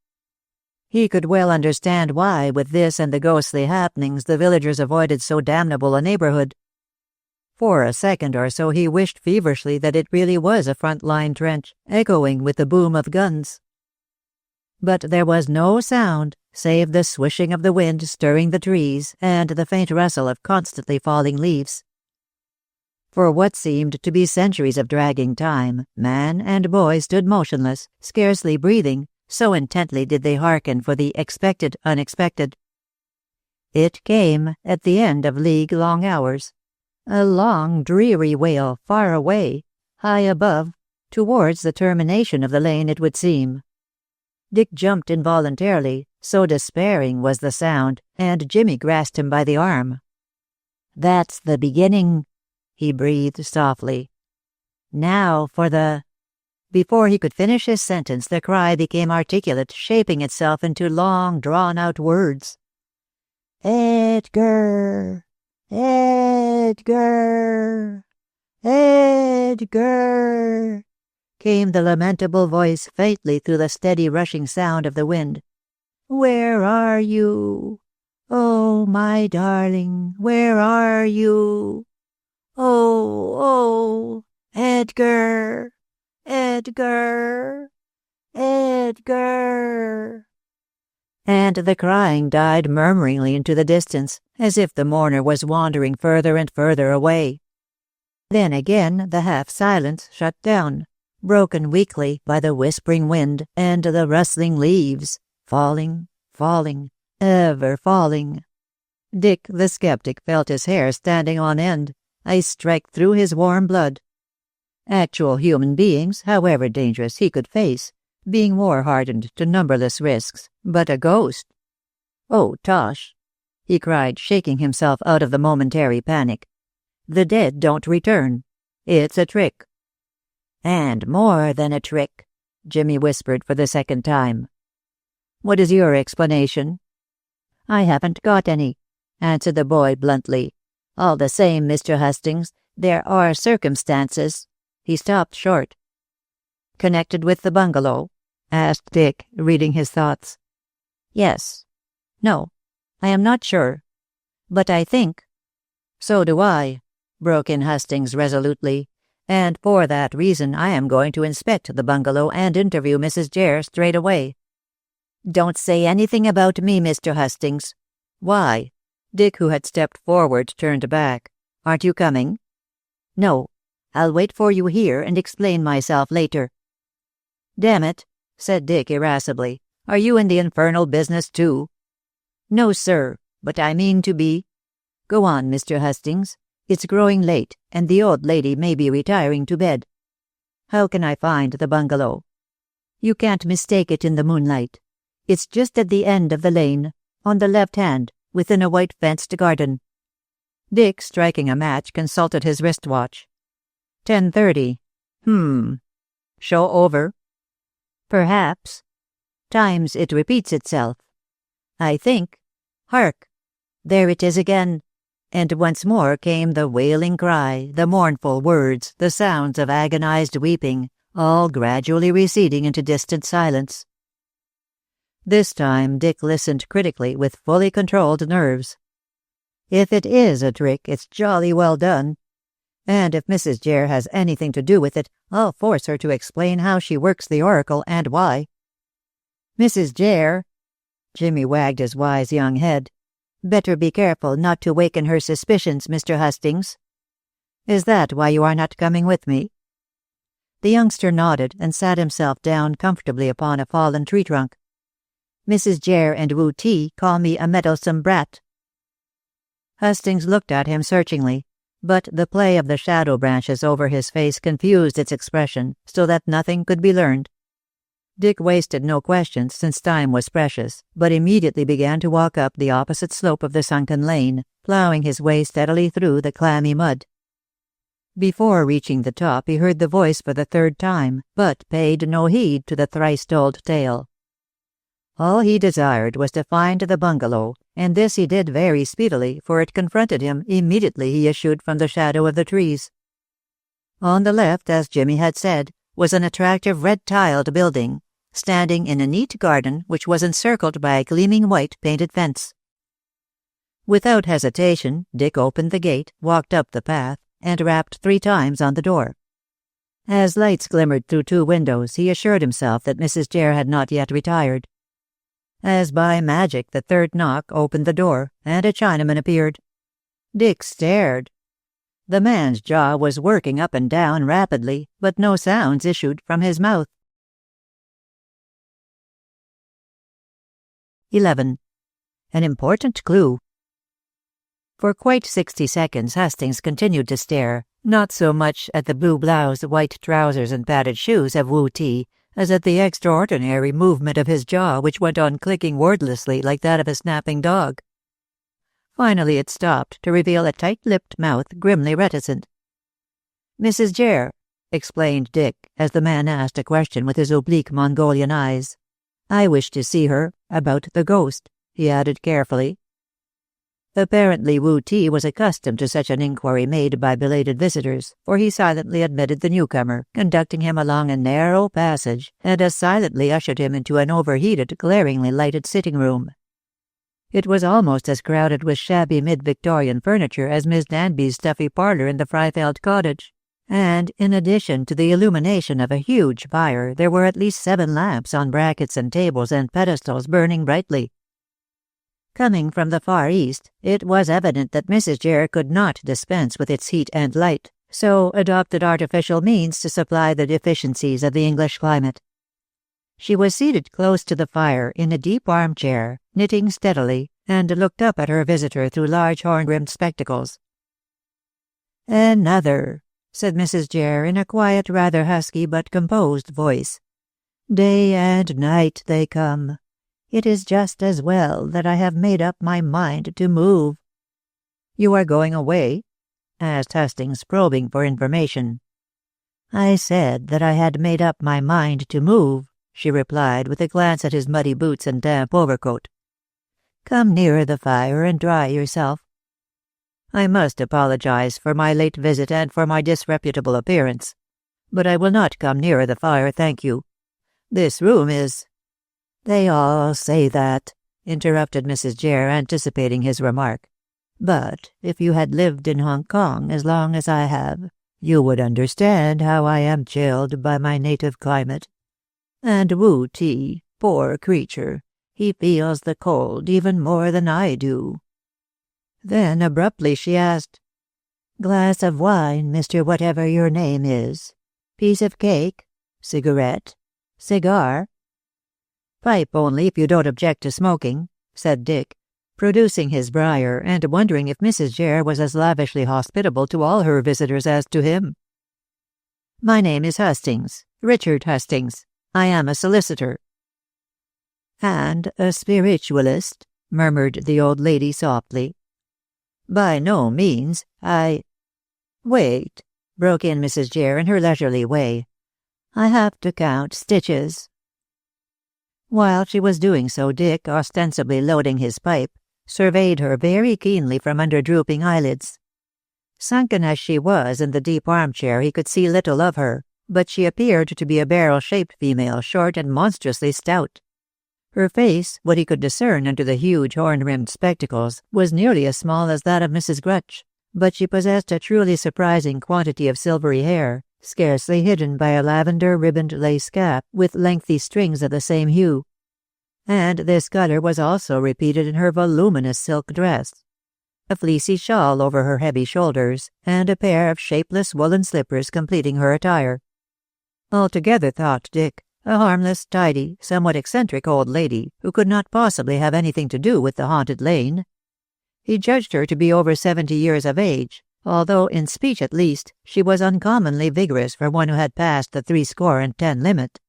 He could well understand why, with this and the ghostly happenings, the villagers avoided so damnable a neighborhood. For a second or so he wished feverishly that it really was a front-line trench, echoing with the boom of guns. But there was no sound, save the swishing of the wind stirring the trees and the faint rustle of constantly falling leaves. For what seemed to be centuries of dragging time, man and boy stood motionless, scarcely breathing, so intently did they hearken for the expected unexpected. It came at the end of league-long hours. A long, dreary wail far away, high above, towards the termination of the lane, it would seem. Dick jumped involuntarily, so despairing was the sound, and Jimmy grasped him by the arm. "That's the beginning," he breathed softly. "Now for the—" Before he could finish his sentence, the cry became articulate, shaping itself into long, drawn-out words. "Edgar! Edgar! Edgar!" came the lamentable voice faintly through the steady rushing sound of the wind. "Where are you? Oh, my darling, where are you? Oh, Edgar! Edgar! Edgar!" And the crying died murmuringly into the distance, as if the mourner was wandering further and further away. Then again the half-silence shut down, broken weakly by the whispering wind and the rustling leaves, falling, falling, ever falling. Dick the skeptic felt his hair standing on end, a strike through his warm blood. Actual human beings, however dangerous, he could face, being more hardened to numberless risks, but a ghost. "Oh, tosh!" he cried, shaking himself out of the momentary panic. "The dead don't return. It's a trick." "And more than a trick," Jimmy whispered for the second time. "What is your explanation?" "I haven't got any," answered the boy bluntly. "All the same, Mr. Hastings, there are circumstances—" He stopped short. "Connected with the bungalow?" asked Dick, reading his thoughts. "Yes. No, I am not sure. But I think—" "So do I," broke in Hastings resolutely. "And for that reason I am going to inspect the bungalow and interview Mrs. Jere straight away." "Don't say anything about me, Mr. Hastings." "Why?" Dick, who had stepped forward, turned back. "Aren't you coming?" "No. I'll wait for you here and explain myself later." "Damn it," said Dick irascibly. "Are you in the infernal business too?" "No, sir, but I mean to be." "Go on, Mr. Hastings. It's growing late, and the old lady may be retiring to bed. How can I find the bungalow?" "You can't mistake it in the moonlight. It's just at the end of the lane, on the left hand, within a white fenced garden." Dick, striking a match, consulted his wristwatch. 10:30. Show over? Perhaps. Times it repeats itself. I think. Hark! There it is again. And once more came the wailing cry, the mournful words, the sounds of agonized weeping, all gradually receding into distant silence. This time Dick listened critically with fully controlled nerves. If it is a trick, it's jolly well done. And if Mrs. Jere has anything to do with it, I'll force her to explain how she works the oracle and why. "Mrs. Jere," Jimmy wagged his wise young head. "Better be careful not to waken her suspicions, Mr. Hastings. Is that why you are not coming with me?" The youngster nodded and sat himself down comfortably upon a fallen tree trunk. "Mrs. Jere and Wu Ti call me a meddlesome brat." Hastings looked at him searchingly, but the play of the shadow branches over his face confused its expression, so that nothing could be learned. Dick wasted no questions, since time was precious, but immediately began to walk up the opposite slope of the sunken lane, ploughing his way steadily through the clammy mud. Before reaching the top he heard the voice for the third time, but paid no heed to the thrice-told tale. All he desired was to find the bungalow, and this he did very speedily, for it confronted him immediately he issued from the shadow of the trees. On the left, as Jimmy had said, was an attractive red-tiled building, standing in a neat garden which was encircled by a gleaming white painted fence. Without hesitation, Dick opened the gate, walked up the path, and rapped 3 times on the door. As lights glimmered through 2 windows, he assured himself that Mrs. Jere had not yet retired. As by magic, the third knock opened the door, and a Chinaman appeared. Dick stared. The man's jaw was working up and down rapidly, but no sounds issued from his mouth. 11. An important clue. For quite 60 seconds Hastings continued to stare, not so much at the blue blouse, white trousers, and padded shoes of Wu Ti, as at the extraordinary movement of his jaw, which went on clicking wordlessly like that of a snapping dog. Finally it stopped, to reveal a tight-lipped mouth grimly reticent. "Mrs. Jere," explained Dick, as the man asked a question with his oblique Mongolian eyes. "I wish to see her about the ghost," he added carefully. Apparently Wu Ti was accustomed to such an inquiry made by belated visitors, for he silently admitted the newcomer, conducting him along a narrow passage, and as silently ushered him into an overheated, glaringly lighted sitting-room. It was almost as crowded with shabby mid-Victorian furniture as Miss Danby's stuffy parlour in the Freifeld cottage, and in addition to the illumination of a huge fire, there were at least 7 lamps on brackets and tables and pedestals burning brightly. Coming from the Far East, it was evident that Mrs. Jere could not dispense with its heat and light, so adopted artificial means to supply the deficiencies of the English climate. She was seated close to the fire in a deep armchair, knitting steadily, and looked up at her visitor through large horn-rimmed spectacles. "Another," said Mrs. Jere in a quiet, rather husky but composed voice. "Day and night they come. It is just as well that I have made up my mind to move." "You are going away?" asked Hastings, probing for information. "I said that I had made up my mind to move," she replied, with a glance at his muddy boots and damp overcoat. "Come nearer the fire and dry yourself." "I must apologize for my late visit and for my disreputable appearance. But I will not come nearer the fire, thank you. This room is—" "They all say that," interrupted Mrs. Jere, anticipating his remark. "But if you had lived in Hong Kong as long as I have, you would understand how I am chilled by my native climate. And Wu Ti, poor creature, he feels the cold even more than I do." Then abruptly she asked, "Glass of wine, Mr. Whatever your name is? Piece of cake? Cigarette? Cigar?" "Pipe only, if you don't object to smoking," said Dick, producing his briar and wondering if Mrs. Jere was as lavishly hospitable to all her visitors as to him. "My name is Hastings, Richard Hastings. I am a solicitor." "And a spiritualist?" murmured the old lady softly. "By no means. Wait," broke in Mrs. Jere in her leisurely way. "I have to count stitches." While she was doing so, Dick, ostensibly loading his pipe, surveyed her very keenly from under drooping eyelids. Sunken as she was in the deep armchair, he could see little of her, but she appeared to be a barrel-shaped female, short and monstrously stout. Her face, what he could discern under the huge horn-rimmed spectacles, was nearly as small as that of Mrs. Grutch, but she possessed a truly surprising quantity of silvery hair, scarcely hidden by a lavender-ribboned lace cap with lengthy strings of the same hue. And this colour was also repeated in her voluminous silk dress. A fleecy shawl over her heavy shoulders, and a pair of shapeless woolen slippers completing her attire. Altogether, thought Dick, a harmless, tidy, somewhat eccentric old lady, who could not possibly have anything to do with the haunted lane. He judged her to be over 70 years of age, although, in speech at least, she was uncommonly vigorous for one who had passed the 70 limit.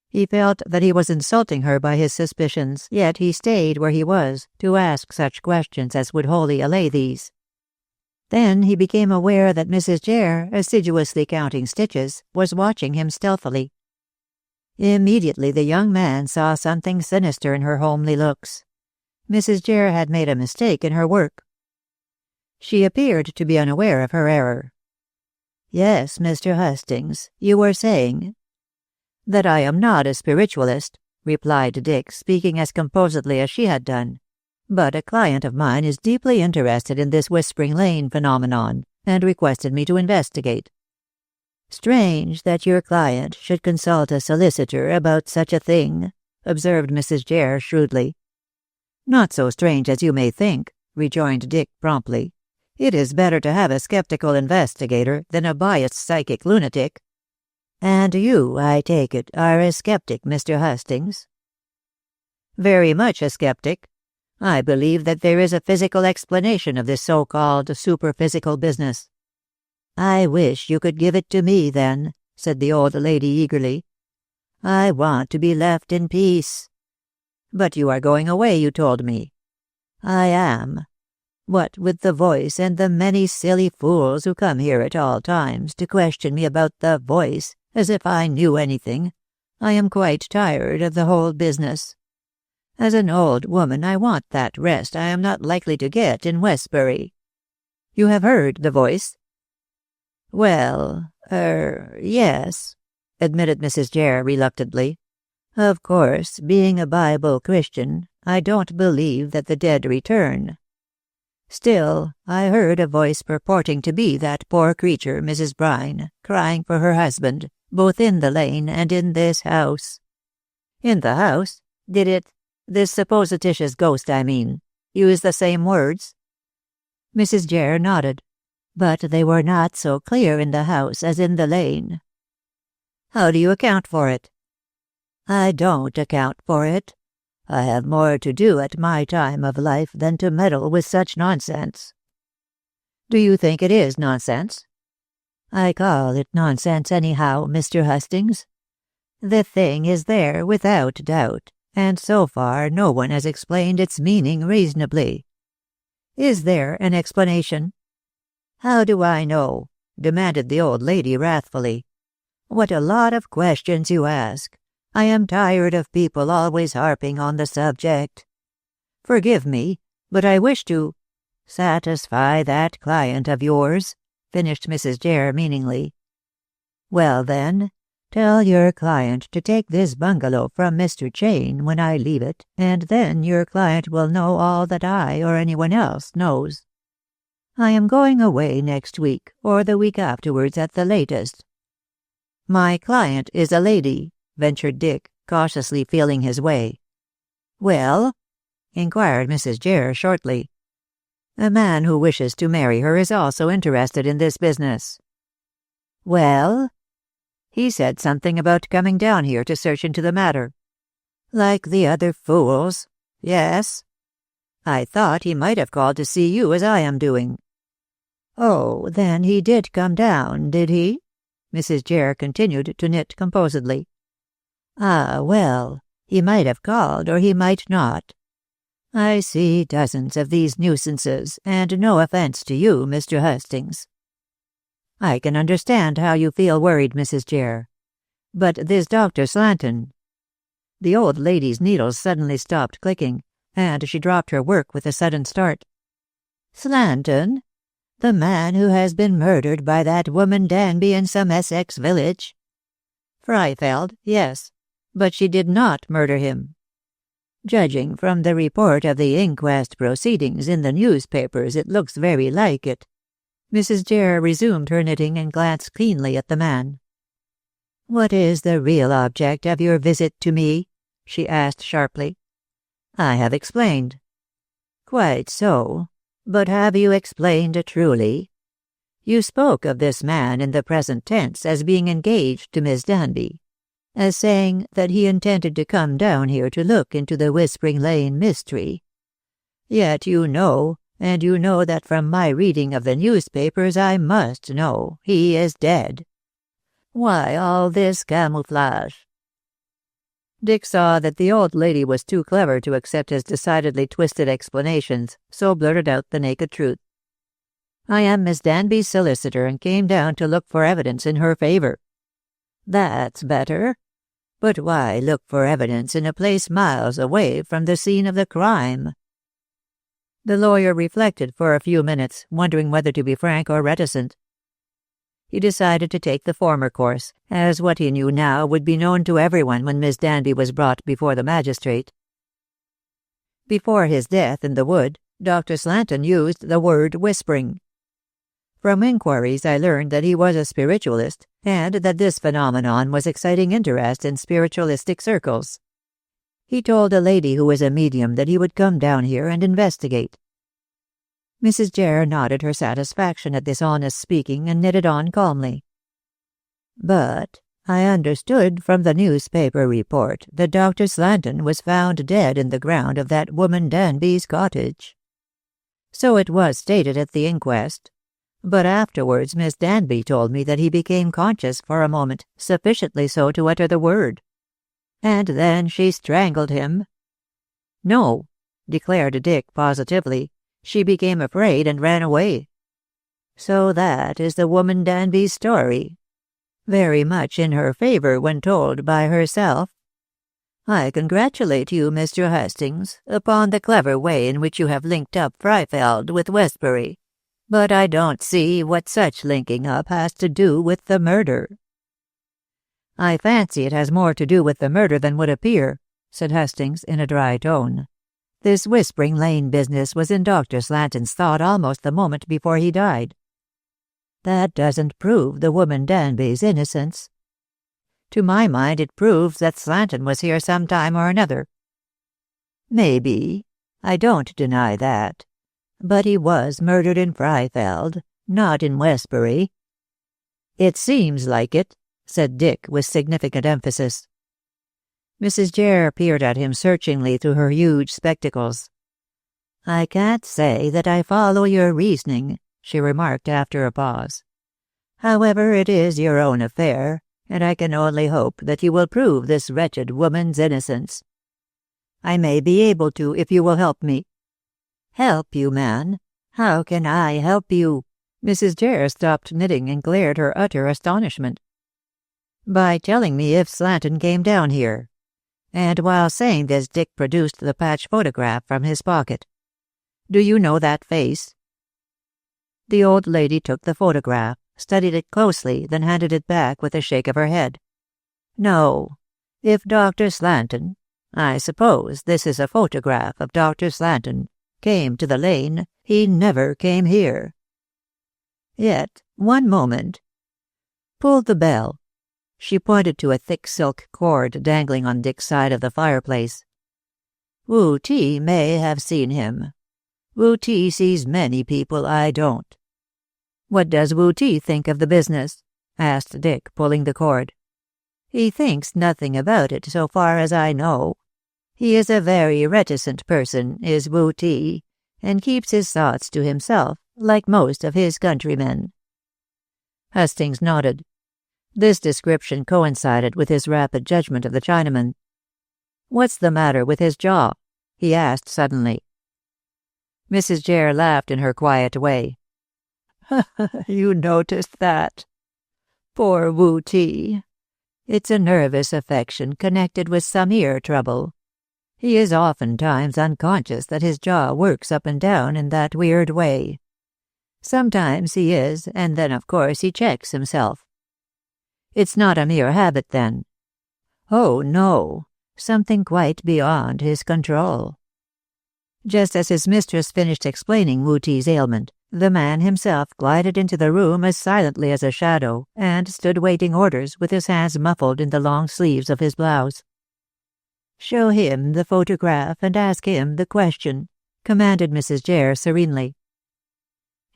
He felt that he was insulting her by his suspicions, yet he stayed where he was, to ask such questions as would wholly allay these. Then he became aware that Mrs. Jere, assiduously counting stitches, was watching him stealthily. Immediately the young man saw something sinister in her homely looks. Mrs. Jere had made a mistake in her work. She appeared to be unaware of her error. "Yes, Mr. Hastings, you were saying—" "That I am not a spiritualist," replied Dick, speaking as composedly as she had done. "But a client of mine is deeply interested in this Whispering Lane phenomenon, and requested me to investigate." "Strange that your client should consult a solicitor about such a thing," observed Mrs. Jere shrewdly. "Not so strange as you may think," rejoined Dick promptly. "It is better to have a skeptical investigator than a biased psychic lunatic." "And you, I take it, are a skeptic, Mr. Hastings?" "Very much a skeptic. I believe that there is a physical explanation of this so-called superphysical business." "I wish you could give it to me, then," said the old lady eagerly. "I want to be left in peace." "But you are going away, you told me." "I am. What with the voice and the many silly fools who come here at all times to question me about the voice, as if I knew anything, I am quite tired of the whole business. As an old woman, I want that rest I am not likely to get in Westbury." "You have heard the voice?" "Well, yes," admitted Mrs. Jere reluctantly. "Of course, being a Bible Christian, I don't believe that the dead return. Still, I heard a voice purporting to be that poor creature, Mrs. Brine, crying for her husband, both in the lane and in this house." "In the house? Did this supposititious ghost, I mean, use the same words?" Mrs. Jere nodded. "But they were not so clear in the house as in the lane." "How do you account for it?" "I don't account for it. I have more to do at my time of life than to meddle with such nonsense." "Do you think it is nonsense?" "I call it nonsense anyhow, Mr. Hastings. The thing is there without doubt, and so far no one has explained its meaning reasonably." "Is there an explanation?" "How do I know?" demanded the old lady wrathfully. "What a lot of questions you ask! I am tired of people always harping on the subject." "Forgive me, but I wish to—" "Satisfy that client of yours," finished Mrs. Jere meaningly. "Well, then, tell your client to take this bungalow from Mr. Chain when I leave it, and then your client will know all that I or anyone else knows. I am going away next week, or the week afterwards at the latest." "My client is a lady," ventured Dick, cautiously feeling his way. "Well?" inquired Mrs. Jere shortly. "A man who wishes to marry her is also interested in this business." "Well?" "He said something about coming down here to search into the matter." "Like the other fools?" "Yes." "I thought he might have called to see you as I am doing." "Oh, then he did come down, did he?" Mrs. Jere continued to knit composedly. "Ah, well, he might have called or he might not. I see dozens of these nuisances, and no offense to you, Mr. Hastings." "I can understand how you feel worried, Mrs. Jere. But this Dr. Slanton—" The old lady's needles suddenly stopped clicking, and she dropped her work with a sudden start. "Slanton? The man who has been murdered by that woman Danby in some Essex village?" "Freifeld, yes. But she did not murder him." "Judging from the report of the inquest proceedings in the newspapers, it looks very like it." Mrs. Jere resumed her knitting and glanced keenly at the man. "What is the real object of your visit to me?" she asked sharply. "I have explained." "Quite so. But have you explained truly? You spoke of this man in the present tense as being engaged to Miss Danby, as saying that he intended to come down here to look into the Whispering Lane mystery. Yet you know, and you know that from my reading of the newspapers I must know, he is dead. Why all this camouflage?" Dick saw that the old lady was too clever to accept his decidedly twisted explanations, so blurted out the naked truth. "I am Miss Danby's solicitor and came down to look for evidence in her favor." "That's better. But why look for evidence in a place miles away from the scene of the crime?" The lawyer reflected for a few minutes, wondering whether to be frank or reticent. He decided to take the former course, as what he knew now would be known to everyone when Miss Danby was brought before the magistrate. Before his death in the wood, Dr. Slanton used the word whispering. From inquiries I learned that he was a spiritualist, and that this phenomenon was exciting interest in spiritualistic circles. He told a lady who was a medium that he would come down here and investigate. Mrs. Jere nodded her satisfaction at this honest speaking and knitted on calmly. "But I understood from the newspaper report that Dr. Slanton was found dead in the ground of that woman Danby's cottage. So it was stated at the inquest. But afterwards Miss Danby told me that he became conscious for a moment, sufficiently so to utter the word. And then she strangled him. No, declared Dick positively. She became afraid and ran away. So that is the woman Danby's story. Very much in her favor when told by herself. I congratulate you, Mr. Hastings, upon the clever way in which you have linked up Freifeld with Westbury, but I don't see what such linking up has to do with the murder. I fancy it has more to do with the murder than would appear, said Hastings in a dry tone. This Whispering Lane business was in Dr. Slanton's thought almost the moment before he died. That doesn't prove the woman Danby's innocence. To my mind it proves that Slanton was here some time or another. Maybe. I don't deny that. But he was murdered in Freifeld, not in Westbury. It seems like it, said Dick with significant emphasis. Mrs. Jere peered at him searchingly through her huge spectacles. I can't say that I follow your reasoning, she remarked after a pause. However, it is your own affair, and I can only hope that you will prove this wretched woman's innocence. I may be able to if you will help me. Help you, man? How can I help you? Mrs. Jere stopped knitting and glared her utter astonishment. By telling me if Slanton came down here. And while saying this, Dick produced the patch photograph from his pocket. Do you know that face? The old lady took the photograph, studied it closely, then handed it back with a shake of her head. No. If Dr. Slanton, I suppose this is a photograph of Dr. Slanton, came to the lane, he never came here. Yet, one moment. Pull the bell. She pointed to a thick silk cord dangling on Dick's side of the fireplace. Wu Ti may have seen him. Wu Ti sees many people I don't. What does Wu Ti think of the business? Asked Dick, pulling the cord. He thinks nothing about it so far as I know. He is a very reticent person, is Wu Ti, and keeps his thoughts to himself, like most of his countrymen. Hastings nodded. This description coincided with his rapid judgment of the Chinaman. What's the matter with his jaw? He asked suddenly. Mrs. Jere laughed in her quiet way. You noticed that? Poor Wu Ti. It's a nervous affection connected with some ear trouble. He is oftentimes unconscious that his jaw works up and down in that weird way. Sometimes he is, and then of course he checks himself. It's not a mere habit, then. Oh, no, something quite beyond his control. Just as his mistress finished explaining Wu Ti's ailment, the man himself glided into the room as silently as a shadow, and stood waiting orders with his hands muffled in the long sleeves of his blouse. Show him the photograph and ask him the question, commanded Mrs. Jere serenely.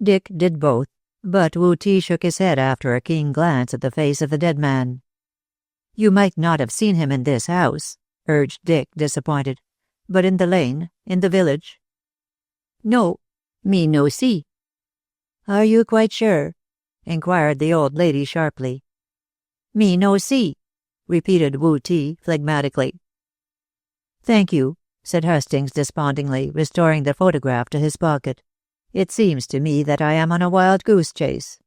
Dick did both, but Wu Ti shook his head after a keen glance at the face of the dead man. You might not have seen him in this house, urged Dick, disappointed, but in the lane, in the village. No, me no see. Are you quite sure? Inquired the old lady sharply. Me no see, repeated Wu Ti phlegmatically. Thank you, said Hastings despondingly, restoring the photograph to his pocket. It seems to me that I am on a wild goose chase.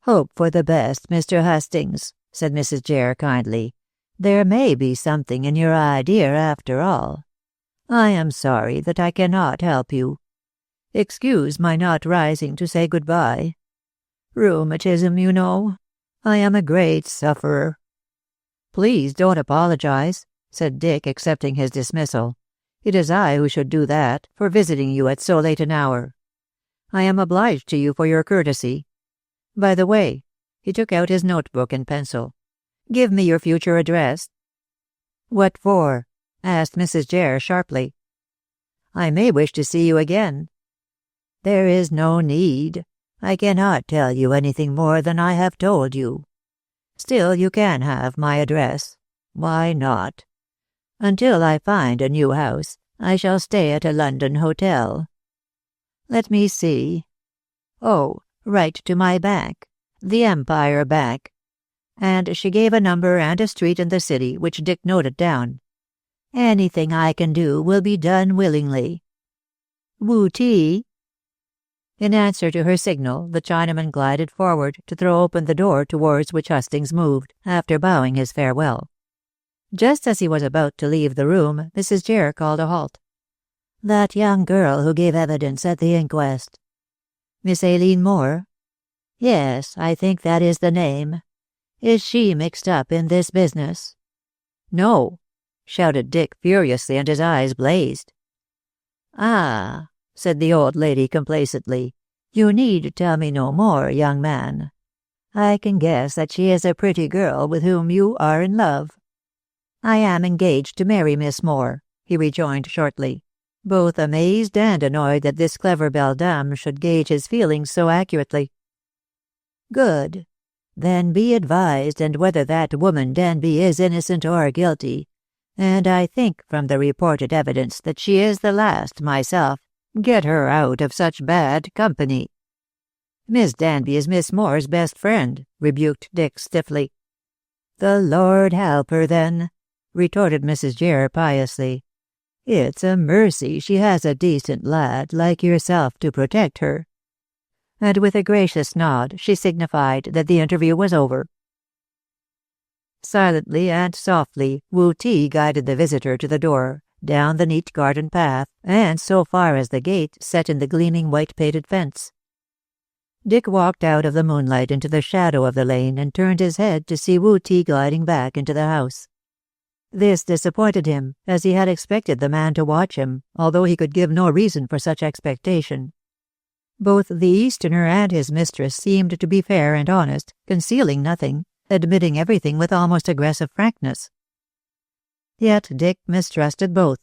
Hope for the best, Mr. Hastings, said Mrs. Jere kindly. There may be something in your idea after all. I am sorry that I cannot help you. Excuse my not rising to say good-bye. Rheumatism, you know. I am a great sufferer. Please don't apologize, said Dick, accepting his dismissal. It is I who should do that, for visiting you at so late an hour. I am obliged to you for your courtesy. By the way, he took out his notebook and pencil. Give me your future address. What for? Asked Mrs. Jere sharply. I may wish to see you again. There is no need. I cannot tell you anything more than I have told you. Still, you can have my address. Why not? Until I find a new house, I shall stay at a London hotel. Let me see. Oh, write to my bank, the Empire Bank. And she gave a number and a street in the city, which Dick noted down. Anything I can do will be done willingly. Wu-Ti. In answer to her signal, the Chinaman glided forward to throw open the door towards which Hustings moved, after bowing his farewell. Just as he was about to leave the room, Mrs. Jere called a halt. "That young girl who gave evidence at the inquest." "Miss Aileen Moore?" "Yes, I think that is the name. Is she mixed up in this business?" "No," shouted Dick furiously, and his eyes blazed. "Ah," said the old lady complacently, "you need tell me no more, young man. I can guess that she is a pretty girl with whom you are in love." "I am engaged to marry Miss Moore," he rejoined shortly, both amazed and annoyed that this clever beldame should gauge his feelings so accurately. "Good. Then be advised, and whether that woman Danby is innocent or guilty, and I think from the reported evidence that she is the last myself, get her out of such bad company." "Miss Danby is Miss Moore's best friend," rebuked Dick stiffly. "The Lord help her, then," retorted Mrs. Jere piously. "It's a mercy she has a decent lad like yourself to protect her." And with a gracious nod she signified that the interview was over. Silently and softly Wu-Ti guided the visitor to the door, down the neat garden path, and so far as the gate set in the gleaming white-painted fence. Dick walked out of the moonlight into the shadow of the lane and turned his head to see Wu-Ti gliding back into the house. This disappointed him, as he had expected the man to watch him, although he could give no reason for such expectation. Both the Easterner and his mistress seemed to be fair and honest, concealing nothing, admitting everything with almost aggressive frankness. Yet Dick mistrusted both.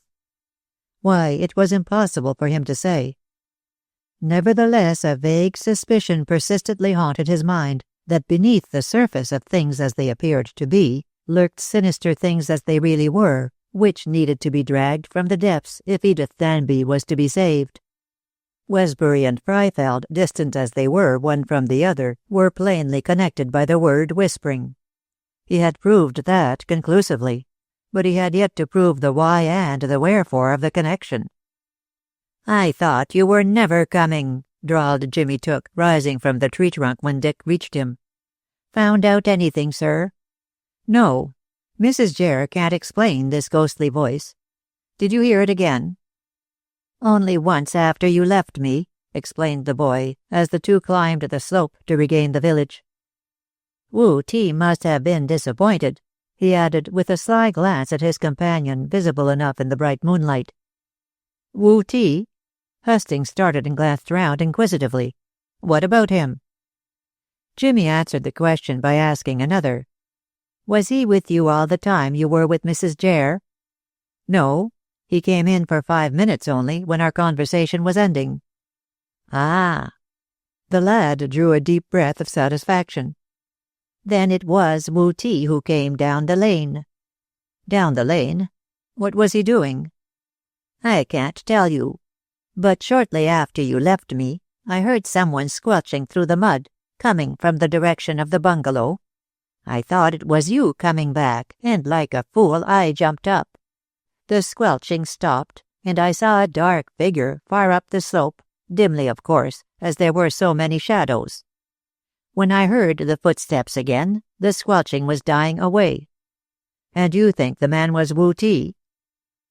Why, it was impossible for him to say. Nevertheless, a vague suspicion persistently haunted his mind, that beneath the surface of things as they appeared to be, lurked sinister things as they really were, which needed to be dragged from the depths if Edith Danby was to be saved. Westbury and Freifeld, distant as they were one from the other, were plainly connected by the word whispering. He had proved that conclusively, but he had yet to prove the why and the wherefore of the connection. "I thought you were never coming," drawled Jimmy Took, rising from the tree trunk when Dick reached him. "Found out anything, sir?" "No. Mrs. Jere can't explain this ghostly voice. Did you hear it again?" "Only once after you left me," explained the boy, as the two climbed the slope to regain the village. "Wu-Ti must have been disappointed," he added, with a sly glance at his companion, visible enough in the bright moonlight. "Wu-Ti?" Hustings started and glanced round inquisitively. "What about him?" Jimmy answered the question by asking another. "Was he with you all the time you were with Mrs. Jere?" "No. He came in for 5 minutes only, when our conversation was ending." "Ah." The lad drew a deep breath of satisfaction. "Then it was Wu-Ti who came down the lane." "Down the lane? What was he doing?" "I can't tell you. But shortly after you left me, I heard someone squelching through the mud, coming from the direction of the bungalow. I thought it was you coming back, and like a fool I jumped up. The squelching stopped, and I saw a dark figure far up the slope, dimly of course, as there were so many shadows. When I heard the footsteps again, the squelching was dying away." "And you think the man was Wu-Ti?"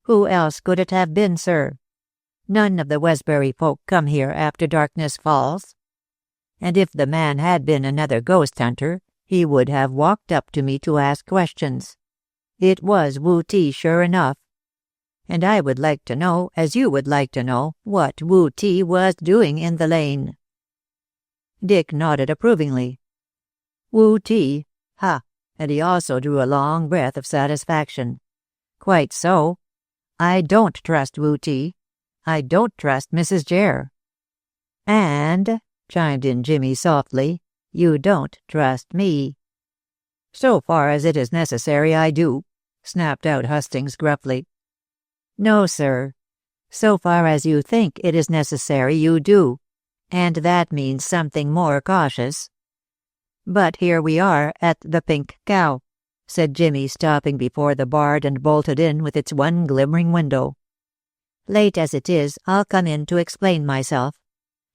"Who else could it have been, sir? None of the Westbury folk come here after darkness falls. And if the man had been another ghost hunter, he would have walked up to me to ask questions. It was Wu-Ti, sure enough. And I would like to know, as you would like to know, what Wu-Ti was doing in the lane." Dick nodded approvingly. "Wu-Ti? Ha!" And he also drew a long breath of satisfaction. "Quite so. I don't trust Wu-Ti. I don't trust Mrs. Jere." "And," chimed in Jimmy softly, "you don't trust me." "So far as it is necessary, I do," snapped out Hastings gruffly. "No, sir. So far as you think it is necessary, you do. And that means something more cautious." "But here we are at the Pink Cow," said Jimmy, stopping before the barred and bolted inn with its one glimmering window. "Late as it is, I'll come in to explain myself.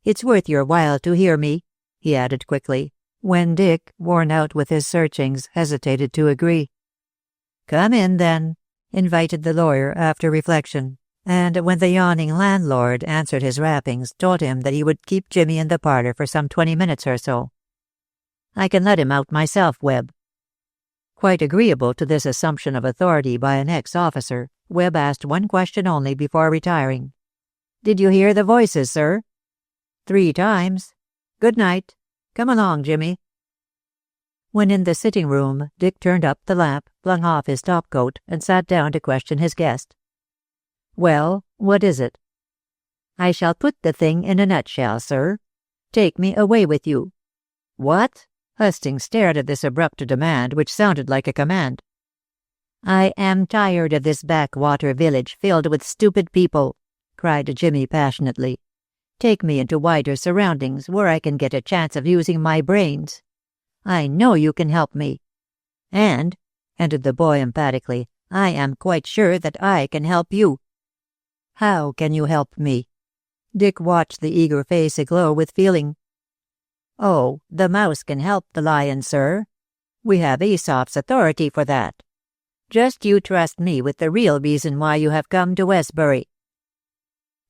It's worth your while to hear me," he added quickly, when Dick, worn out with his searchings, hesitated to agree. "Come in, then," invited the lawyer after reflection, and when the yawning landlord answered his rappings, told him that he would keep Jimmy in the parlour for some 20 minutes or so. "I can let him out myself, Webb." Quite agreeable to this assumption of authority by an ex-officer, Webb asked one question only before retiring. "Did you hear the voices, sir?" "3 times. Good night. Come along, Jimmy." When in the sitting-room, Dick turned up the lamp, flung off his topcoat, and sat down to question his guest. "Well, what is it?" "I shall put the thing in a nutshell, sir. Take me away with you." "What?" Hastings stared at this abrupt demand, which sounded like a command. "I am tired of this backwater village filled with stupid people," cried Jimmy passionately. "Take me into wider surroundings where I can get a chance of using my brains. I know you can help me. And," ended the boy emphatically, "I am quite sure that I can help you." "How can you help me?" Dick watched the eager face aglow with feeling. "Oh, the mouse can help the lion, sir. We have Aesop's authority for that. Just you trust me with the real reason why you have come to Westbury."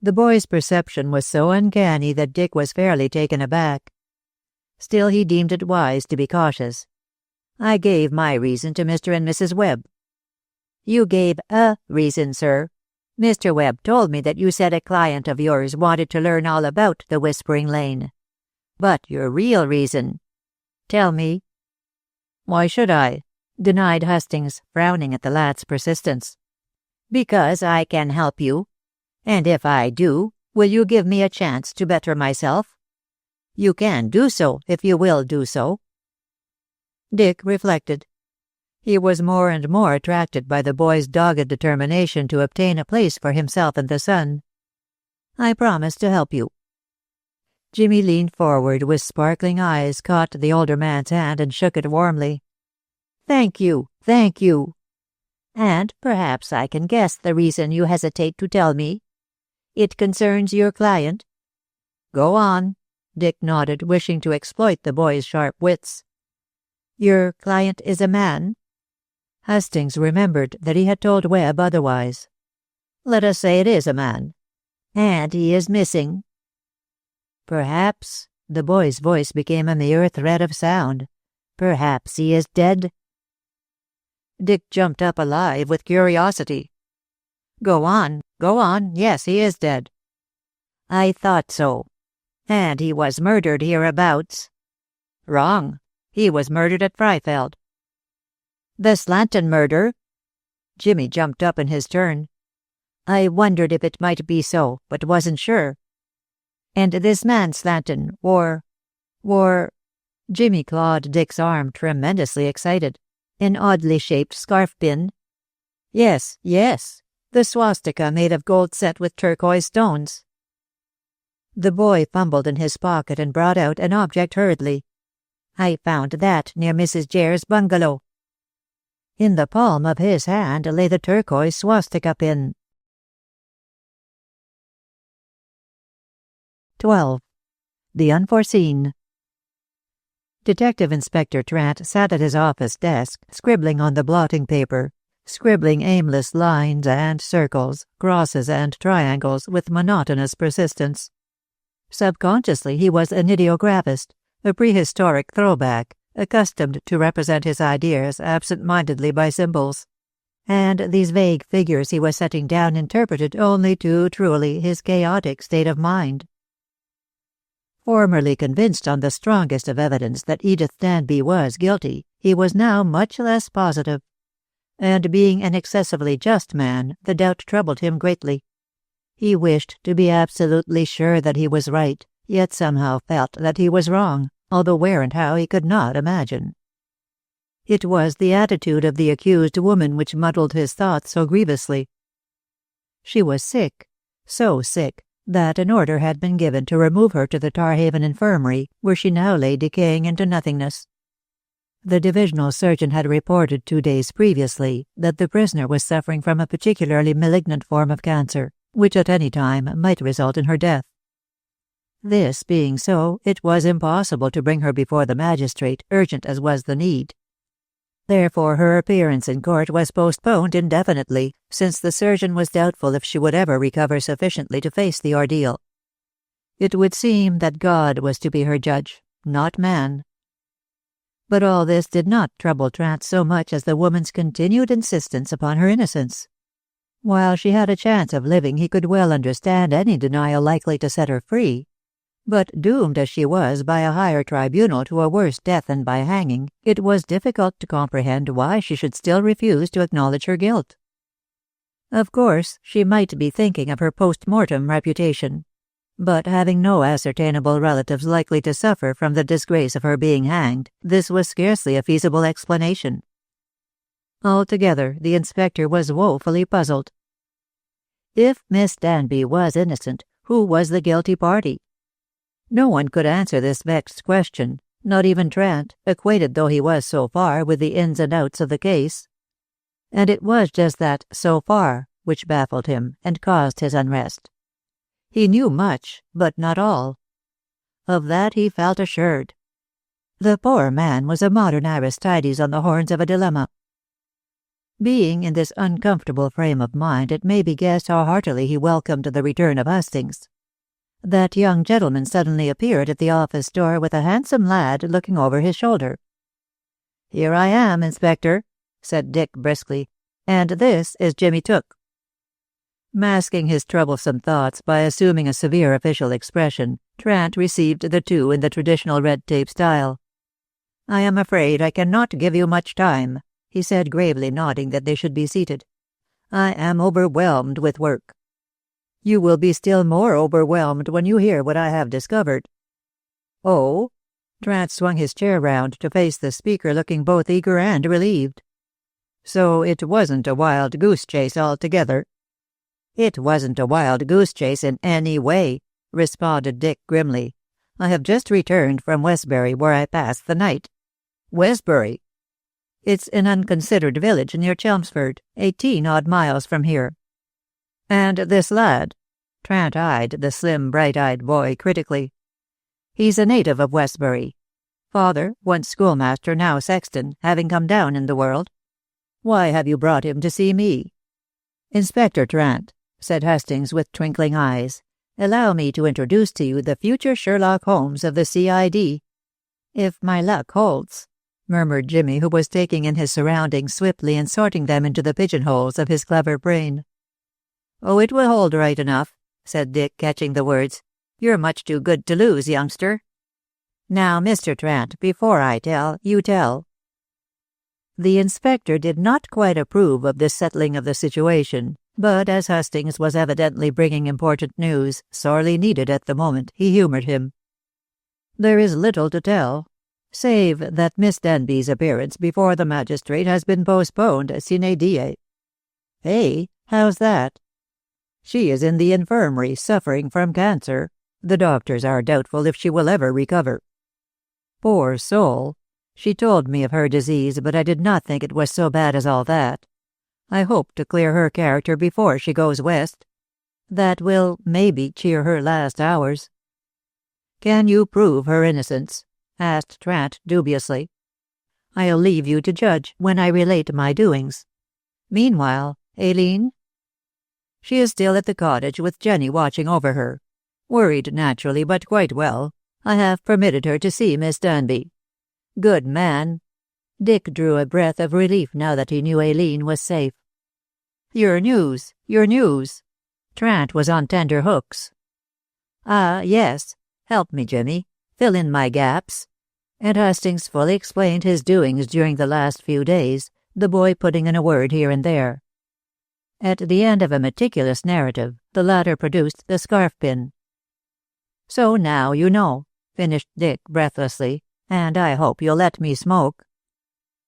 The boy's perception was so uncanny that Dick was fairly taken aback. Still he deemed it wise to be cautious. "I gave my reason to Mr. and Mrs. Webb." "You gave a reason, sir. Mr. Webb told me that you said a client of yours wanted to learn all about the Whispering Lane. But your real reason. Tell me." "Why should I?" denied Hastings, frowning at the lad's persistence. "Because I can help you. And if I do, will you give me a chance to better myself? You can do so if you will do so." Dick reflected. He was more and more attracted by the boy's dogged determination to obtain a place for himself in the sun. "I promise to help you." Jimmy leaned forward with sparkling eyes, caught the older man's hand, and shook it warmly. "Thank you, thank you. And perhaps I can guess the reason you hesitate to tell me. It concerns your client?" "Go on," Dick nodded, wishing to exploit the boy's sharp wits. "Your client is a man?" Hastings remembered that he had told Webb otherwise. "Let us say it is a man." "And he is missing?" "Perhaps," the boy's voice became a mere thread of sound, "perhaps he is dead." Dick jumped up alive with curiosity. Go on, yes, he is dead." "I thought so. And he was murdered hereabouts?" "Wrong. He was murdered at Freifeld." "The Slanton murder?" Jimmy jumped up in his turn. "I wondered if it might be so, but wasn't sure. And this man Slanton wore... Jimmy clawed Dick's arm, tremendously excited. "An oddly shaped scarf pin?" Yes. The swastika made of gold set with turquoise stones." The boy fumbled in his pocket and brought out an object hurriedly. "I found that near Mrs. Jare's bungalow." In the palm of his hand lay the turquoise swastika pin. 12. The Unforeseen. Detective Inspector Trant sat at his office desk, scribbling on the blotting paper, scribbling aimless lines and circles, crosses and triangles with monotonous persistence. Subconsciously he was an ideographist, a prehistoric throwback, accustomed to represent his ideas absent-mindedly by symbols. And these vague figures he was setting down interpreted only too truly his chaotic state of mind. Formerly convinced on the strongest of evidence that Edith Danby was guilty, he was now much less positive. And being an excessively just man, the doubt troubled him greatly. He wished to be absolutely sure that he was right, yet somehow felt that he was wrong, although where and how he could not imagine. It was the attitude of the accused woman which muddled his thoughts so grievously. She was sick, so sick that an order had been given to remove her to the Tarhaven infirmary, where she now lay decaying into nothingness. The divisional surgeon had reported 2 days previously that the prisoner was suffering from a particularly malignant form of cancer, which at any time might result in her death. This being so, it was impossible to bring her before the magistrate, urgent as was the need. Therefore her appearance in court was postponed indefinitely, since the surgeon was doubtful if she would ever recover sufficiently to face the ordeal. It would seem that God was to be her judge, not man. But all this did not trouble Trant so much as the woman's continued insistence upon her innocence. While she had a chance of living, he could well understand any denial likely to set her free. But doomed as she was by a higher tribunal to a worse death than by hanging, it was difficult to comprehend why she should still refuse to acknowledge her guilt. Of course, she might be thinking of her post-mortem reputation, but having no ascertainable relatives likely to suffer from the disgrace of her being hanged, this was scarcely a feasible explanation. Altogether, the inspector was woefully puzzled. If Miss Danby was innocent, who was the guilty party? No one could answer this vexed question, not even Trant, acquainted though he was so far with the ins and outs of the case. And it was just that "so far" which baffled him and caused his unrest. He knew much, but not all. Of that he felt assured. The poor man was a modern Aristides on the horns of a dilemma. Being in this uncomfortable frame of mind, it may be guessed how heartily he welcomed the return of Hastings. That young gentleman suddenly appeared at the office door with a handsome lad looking over his shoulder. "Here I am, Inspector," said Dick briskly, "and this is Jimmy Took." Masking his troublesome thoughts by assuming a severe official expression, Trant received the two in the traditional red-tape style. "I am afraid I cannot give you much time," he said gravely, nodding that they should be seated. "I am overwhelmed with work." "You will be still more overwhelmed when you hear what I have discovered." "Oh?" Trant swung his chair round to face the speaker, looking both eager and relieved. "So it wasn't a wild goose chase altogether?" "It wasn't a wild goose chase in any way," responded Dick grimly. "I have just returned from Westbury, where I passed the night." "Westbury?" "It's an unconsidered village near Chelmsford, 18-odd miles from here." "And this lad?" Trant eyed the slim, bright-eyed boy critically. "He's a native of Westbury. Father, once schoolmaster, now sexton, having come down in the world." "Why have you brought him to see me?" "Inspector Trant," said Hastings with twinkling eyes, "allow me to introduce to you the future Sherlock Holmes of the C.I.D." "If my luck holds," murmured Jimmy, who was taking in his surroundings swiftly and sorting them into the pigeonholes of his clever brain. "Oh, it will hold right enough," said Dick, catching the words. "You're much too good to lose, youngster. Now, Mr. Trant, before I tell, you tell." The inspector did not quite approve of this settling of the situation, but as Hastings was evidently bringing important news, sorely needed at the moment, he humoured him. "There is little to tell, save that Miss Danby's appearance before the magistrate has been postponed sine die." "Eh? How's that?" "She is in the infirmary, suffering from cancer. The doctors are doubtful if she will ever recover." "Poor soul. She told me of her disease, but I did not think it was so bad as all that. I hope to clear her character before she goes west. That will, maybe, cheer her last hours." "Can you prove her innocence?" asked Trant dubiously. "I'll leave you to judge when I relate my doings. Meanwhile, Aileen?" "She is still at the cottage with Jenny watching over her. Worried, naturally, but quite well. I have permitted her to see Miss Danby." "Good man." Dick drew a breath of relief now that he knew Aileen was safe. Your news. Trant was on tender hooks. "Ah, yes. Help me, Jimmy. Fill in my gaps." And Hastings fully explained his doings during the last few days, the boy putting in a word here and there. At the end of a meticulous narrative, the latter produced the scarf-pin. "So now you know," finished Dick breathlessly, "and I hope you'll let me smoke."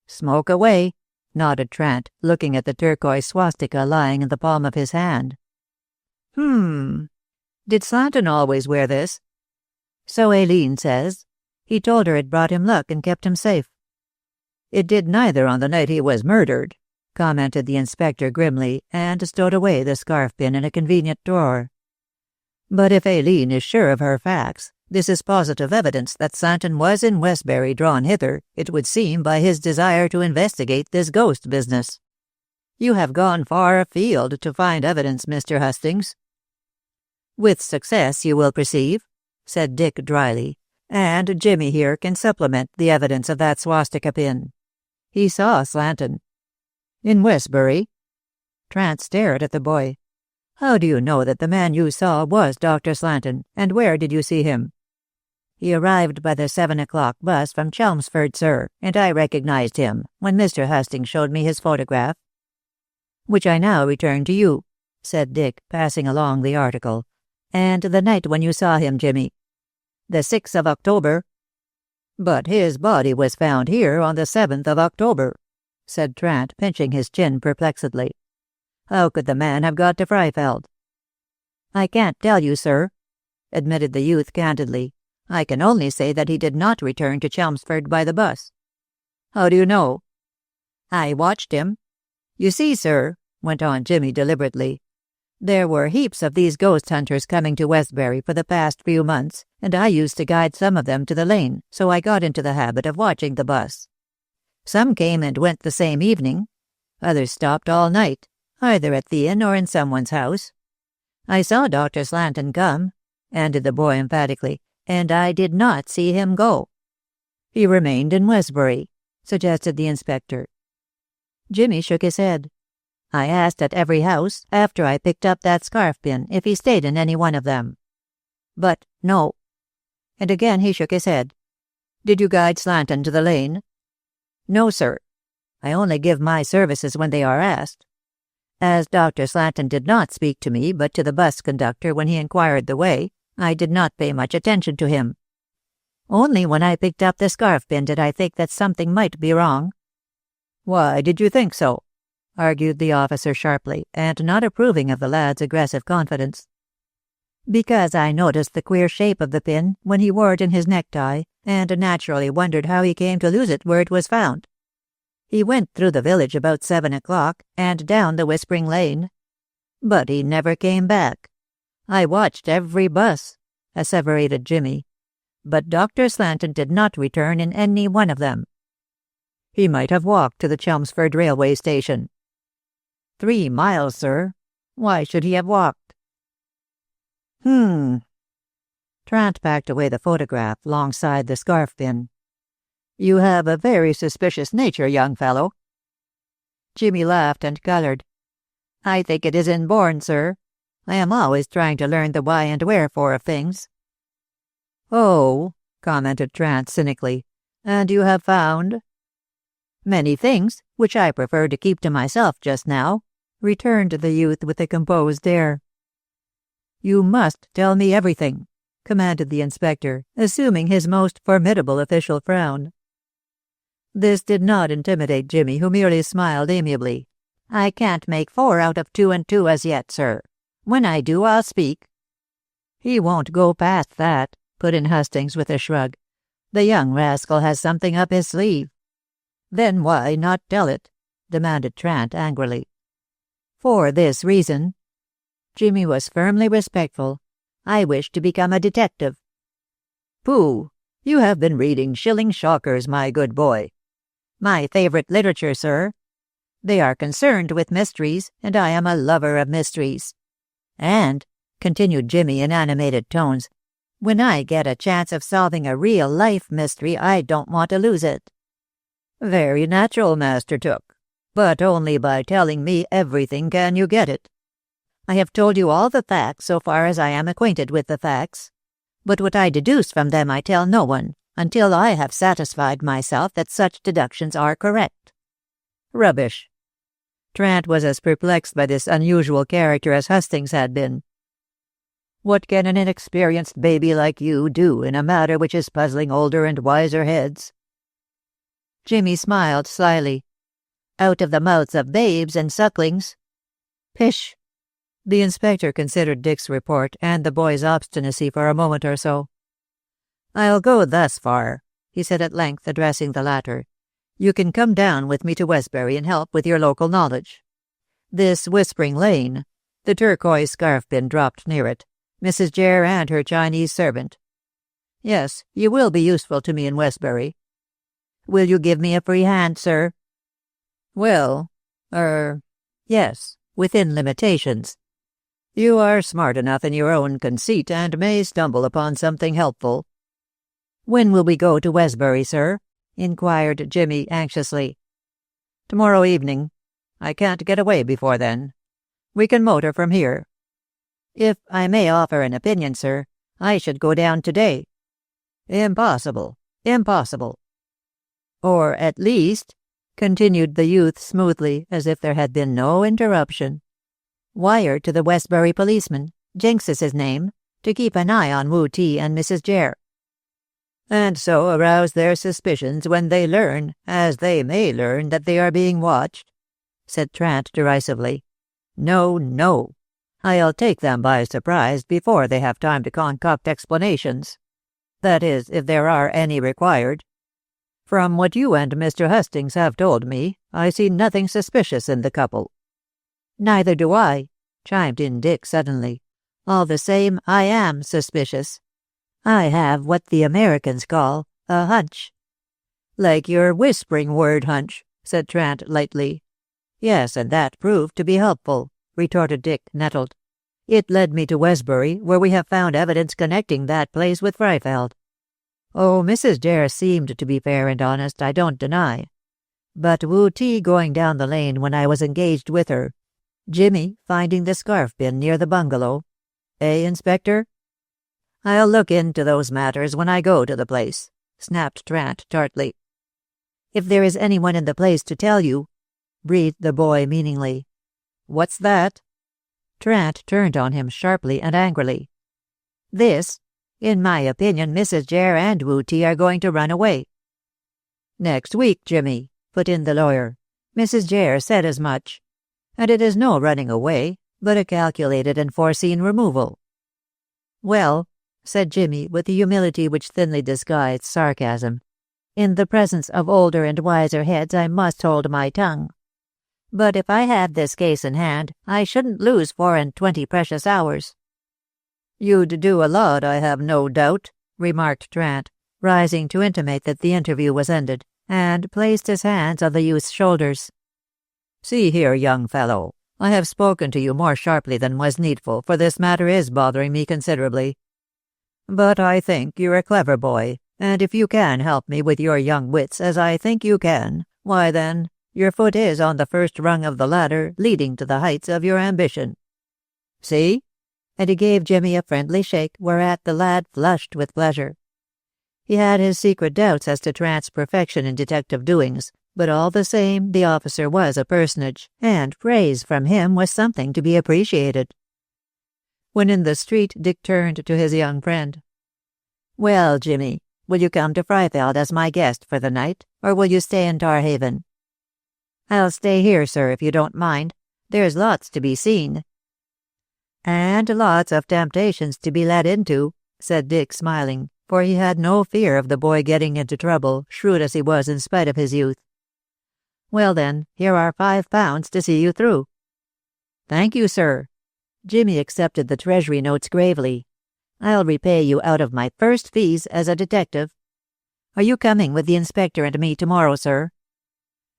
"Smoke away," nodded Trant, looking at the turquoise swastika lying in the palm of his hand. Did Slanton always wear this?" "So Aileen says. He told her it brought him luck and kept him safe." "It did neither on the night he was murdered," commented the inspector grimly, and stowed away the scarf-pin in a convenient drawer. "But if Aileen is sure of her facts, this is positive evidence that Slanton was in Westbury drawn hither, it would seem, by his desire to investigate this ghost business. You have gone far afield to find evidence, Mr. Hastings." "With success, you will perceive," said Dick dryly, "and Jimmy here can supplement the evidence of that swastika pin. He saw Slanton." "In Westbury?" Trant stared at the boy. "How do you know that the man you saw was Dr. Slanton, and where did you see him?" "He arrived by the 7 o'clock bus from Chelmsford, sir, and I recognized him when Mr. Hastings showed me his photograph." "Which I now return to you," said Dick, passing along the article. "And the night when you saw him, Jimmy?" "The 6th of October." "But his body was found here on the 7th of October," said Trant, pinching his chin perplexedly. "How could the man have got to Freifeld?" "I can't tell you, sir," admitted the youth candidly. "I can only say that he did not return to Chelmsford by the bus." "How do you know?" "I watched him. You see, sir," went on Jimmy deliberately, "there were heaps of these ghost hunters coming to Westbury for the past few months, and I used to guide some of them to the lane, so I got into the habit of watching the bus. Some came and went the same evening. Others stopped all night, either at the inn or in someone's house. I saw Dr. Slanton come," ended the boy emphatically, "and I did not see him go." "He remained in Westbury," suggested the inspector. Jimmy shook his head. "I asked at every house, after I picked up that scarf-pin, if he stayed in any one of them. But no." And again he shook his head. "Did you guide Slanton to the lane?" "No, sir. I only give my services when they are asked. As Dr. Slanton did not speak to me, but to the bus conductor when he inquired the way, I did not pay much attention to him. Only when I picked up the scarf-pin did I think that something might be wrong." "Why did you think so?" argued the officer sharply, and not approving of the lad's aggressive confidence. "Because I noticed the queer shape of the pin when he wore it in his necktie, and naturally wondered how he came to lose it where it was found. He went through the village about 7 o'clock, and down the Whispering Lane. But he never came back. I watched every bus," asseverated Jimmy. "But Dr. Slanton did not return in any one of them." "He might have walked to the Chelmsford railway station." 3 miles, sir. Why should he have walked?" Trant packed away the photograph alongside the scarf-pin. "You have a very suspicious nature, young fellow." Jimmy laughed and coloured. "I think it is inborn, sir. I am always trying to learn the why and wherefore of things." "Oh," commented Trant cynically, "and you have found—" "Many things, which I prefer to keep to myself just now," returned the youth with a composed air. "You must tell me everything," commanded the inspector, assuming his most formidable official frown. This did not intimidate Jimmy, who merely smiled amiably. "I can't make 4 out of 2 and 2 as yet, sir. When I do, I'll speak." "He won't go past that," put in Hastings with a shrug. "The young rascal has something up his sleeve." "Then why not tell it?" demanded Trant angrily. "For this reason." Jimmy was firmly respectful. "I wish to become a detective." "Pooh! You have been reading shilling shockers, my good boy." "My favorite literature, sir. They are concerned with mysteries, and I am a lover of mysteries. And," continued Jimmy in animated tones, "when I get a chance of solving a real-life mystery, I don't want to lose it." "Very natural, Master Took. But only by telling me everything can you get it." "I have told you all the facts so far as I am acquainted with the facts. But what I deduce from them I tell no one, until I have satisfied myself that such deductions are correct." "Rubbish." Trant was as perplexed by this unusual character as Hastings had been. "What can an inexperienced baby like you do in a matter which is puzzling older and wiser heads?" Jimmy smiled slyly. "Out of the mouths of babes and sucklings." "Pish!" The inspector considered Dick's report and the boy's obstinacy for a moment or so. "I'll go thus far," he said at length, addressing the latter. "You can come down with me to Westbury and help with your local knowledge. This Whispering Lane, the turquoise scarf pin dropped near it, Mrs. Jere and her Chinese servant. Yes, you will be useful to me in Westbury. Will you give me a free hand, sir?" "Well, yes, within limitations. You are smart enough in your own conceit and may stumble upon something helpful." "When will we go to Westbury, sir?" inquired Jimmy anxiously. "Tomorrow evening. I can't get away before then. We can motor from here." "If I may offer an opinion, sir, I should go down today." "Impossible. Impossible." "Or at least," continued the youth smoothly, as if there had been no interruption, "wire to the Westbury policeman, Jinx is his name, to keep an eye on Wu Ti and Mrs. Jere." "And so arouse their suspicions when they learn, as they may learn, that they are being watched," said Trant derisively. "No, no. I'll take them by surprise before they have time to concoct explanations. That is, if there are any required. From what you and Mr. Hustings have told me, I see nothing suspicious in the couple." "Neither do I," chimed in Dick suddenly. "All the same, I am suspicious. I have what the Americans call a hunch." "Like your whispering word hunch," said Trant lightly. "Yes, and that proved to be helpful," retorted Dick, nettled. "It led me to Westbury, where we have found evidence connecting that place with Freifeld. Oh, Mrs. Jere seemed to be fair and honest, I don't deny. But Wu Ti going down the lane when I was engaged with her, Jimmy finding the scarf pin near the bungalow. Inspector?" "I'll look into those matters when I go to the place," snapped Trant tartly. "If there is anyone in the place to tell you," breathed the boy meaningly. "What's that?" Trant turned on him sharply and angrily. "This. In my opinion, Mrs. Jere and Wu Ti are going to run away." "Next week, Jimmy," put in the lawyer. "Mrs. Jere said as much. And it is no running away, but a calculated and foreseen removal." "Well," said Jimmy, with the humility which thinly disguised sarcasm, "in the presence of older and wiser heads I must hold my tongue. But if I had this case in hand, I shouldn't lose 24 precious hours." "You'd do a lot, I have no doubt," remarked Trant, rising to intimate that the interview was ended, and placed his hands on the youth's shoulders. "See here, young fellow, I have spoken to you more sharply than was needful, for this matter is bothering me considerably. But I think you're a clever boy, and if you can help me with your young wits, as I think you can, why then, your foot is on the first rung of the ladder leading to the heights of your ambition. See?" And he gave Jimmy a friendly shake, whereat the lad flushed with pleasure. He had his secret doubts as to Trant's perfection in detective doings, but all the same the officer was a personage, and praise from him was something to be appreciated. When in the street, Dick turned to his young friend. "Well, Jimmy, will you come to Freifeld as my guest for the night, or will you stay in Tarhaven?" "I'll stay here, sir, if you don't mind. There's lots to be seen." "And lots of temptations to be let into," said Dick, smiling, for he had no fear of the boy getting into trouble, shrewd as he was in spite of his youth. "Well then, here are £5 to see you through." "Thank you, sir." Jimmy accepted the treasury notes gravely. "I'll repay you out of my first fees as a detective. Are you coming with the inspector and me tomorrow, sir?"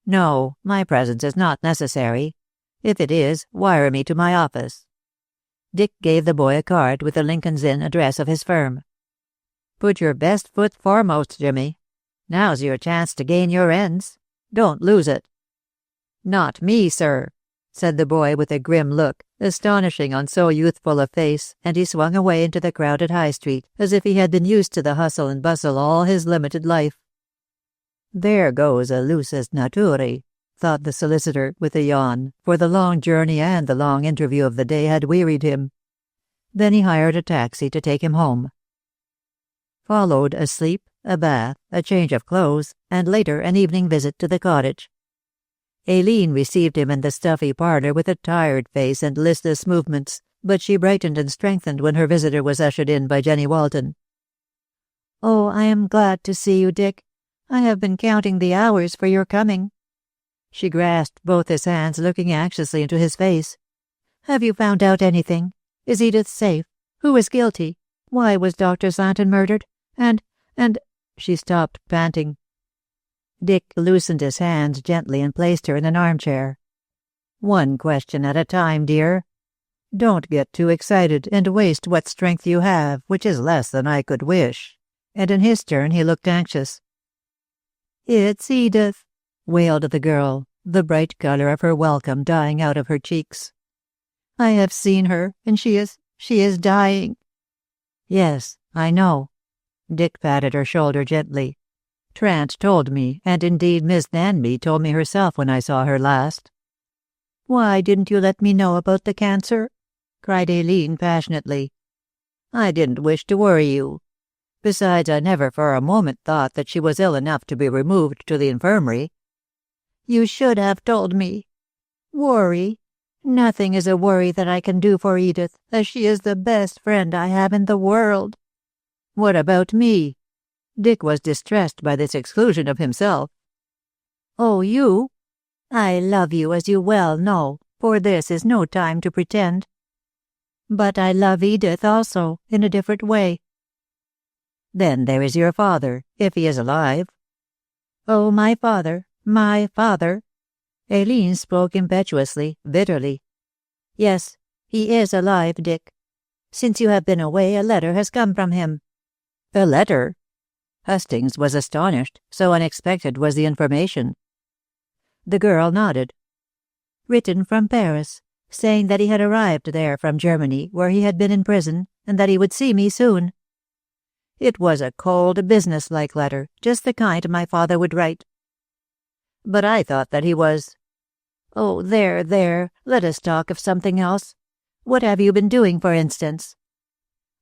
"No, my presence is not necessary. If it is, wire me to my office." Dick gave the boy a card with the Lincoln's Inn address of his firm. "Put your best foot foremost, Jimmy. Now's your chance to gain your ends. Don't lose it." "Not me, sir," said the boy with a grim look, astonishing on so youthful a face, and he swung away into the crowded High Street, as if he had been used to the hustle and bustle all his limited life. "There goes a lusus naturae," thought the solicitor, with a yawn, for the long journey and the long interview of the day had wearied him. Then he hired a taxi to take him home. Followed a sleep, a bath, a change of clothes, and later an evening visit to the cottage. Aileen received him in the stuffy parlour with a tired face and listless movements, but she brightened and strengthened when her visitor was ushered in by Jenny Walton. "Oh, I am glad to see you, Dick. I have been counting the hours for your coming." She grasped both his hands, looking anxiously into his face. "Have you found out anything? Is Edith safe? Who is guilty? Why was Dr. Slanton murdered? And... She stopped, panting. Dick loosened his hands gently and placed her in an armchair. "One question at a time, dear. Don't get too excited and waste what strength you have, which is less than I could wish." And in his turn he looked anxious. "It's Edith," wailed the girl, the bright color of her welcome dying out of her cheeks. "I have seen her, and she is dying." "Yes, I know." Dick patted her shoulder gently. "Trant told me, and indeed Miss Danby told me herself when I saw her last." "Why didn't you let me know about the cancer?" cried Aileen passionately. "I didn't wish to worry you. Besides, I never for a moment thought that she was ill enough to be removed to the infirmary." "You should have told me. Worry? Nothing is a worry that I can do for Edith, as she is the best friend I have in the world." "What about me?" Dick was distressed by this exclusion of himself. "Oh, you? I love you, as you well know, for this is no time to pretend. But I love Edith also, in a different way." "Then there is your father, if he is alive." "Oh, my father, my father!" Aileen spoke impetuously, bitterly. "Yes, he is alive, Dick. Since you have been away, a letter has come from him." "A letter?" Hustings was astonished, so unexpected was the information. The girl nodded. "Written from Paris, saying that he had arrived there from Germany, where he had been in prison, and that he would see me soon. It was a cold, business-like letter, just the kind my father would write." "But I thought that he was—" "Oh, there, let us talk of something else. What have you been doing, for instance?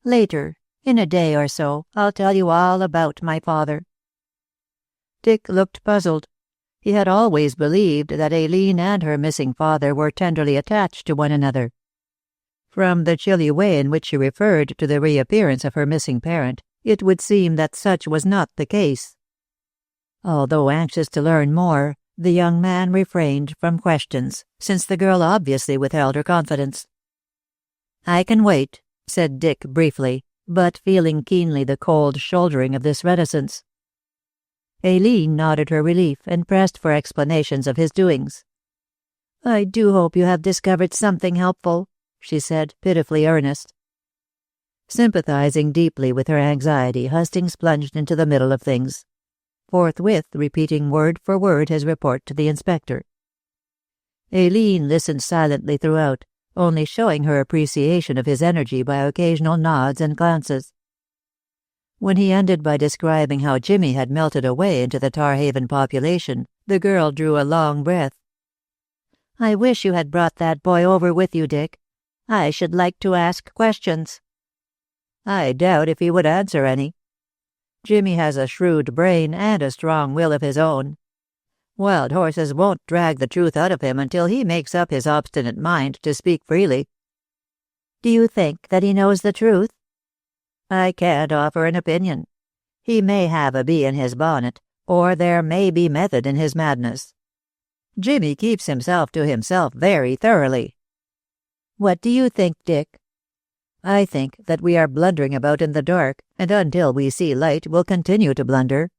Later, in a day or so, I'll tell you all about my father." Dick looked puzzled. He had always believed that Aileen and her missing father were tenderly attached to one another. From the chilly way in which she referred to the reappearance of her missing parent, it would seem that such was not the case. Although anxious to learn more, the young man refrained from questions, since the girl obviously withheld her confidence. "I can wait," said Dick briefly, but feeling keenly the cold shouldering of this reticence. Aileen nodded her relief and pressed for explanations of his doings. "I do hope you have discovered something helpful," she said, pitifully earnest. Sympathizing deeply with her anxiety, Hustings plunged into the middle of things, forthwith repeating word for word his report to the inspector. Aileen listened silently throughout, only showing her appreciation of his energy by occasional nods and glances. When he ended by describing how Jimmy had melted away into the Tarhaven population, the girl drew a long breath. "I wish you had brought that boy over with you, Dick. I should like to ask questions." "I doubt if he would answer any. Jimmy has a shrewd brain and a strong will of his own. Wild horses won't drag the truth out of him until he makes up his obstinate mind to speak freely." "Do you think that he knows the truth?" "I can't offer an opinion. He may have a bee in his bonnet, or there may be method in his madness. Jimmy keeps himself to himself very thoroughly." "What do you think, Dick?" "I think that we are blundering about in the dark, and until we see light we'll continue to blunder.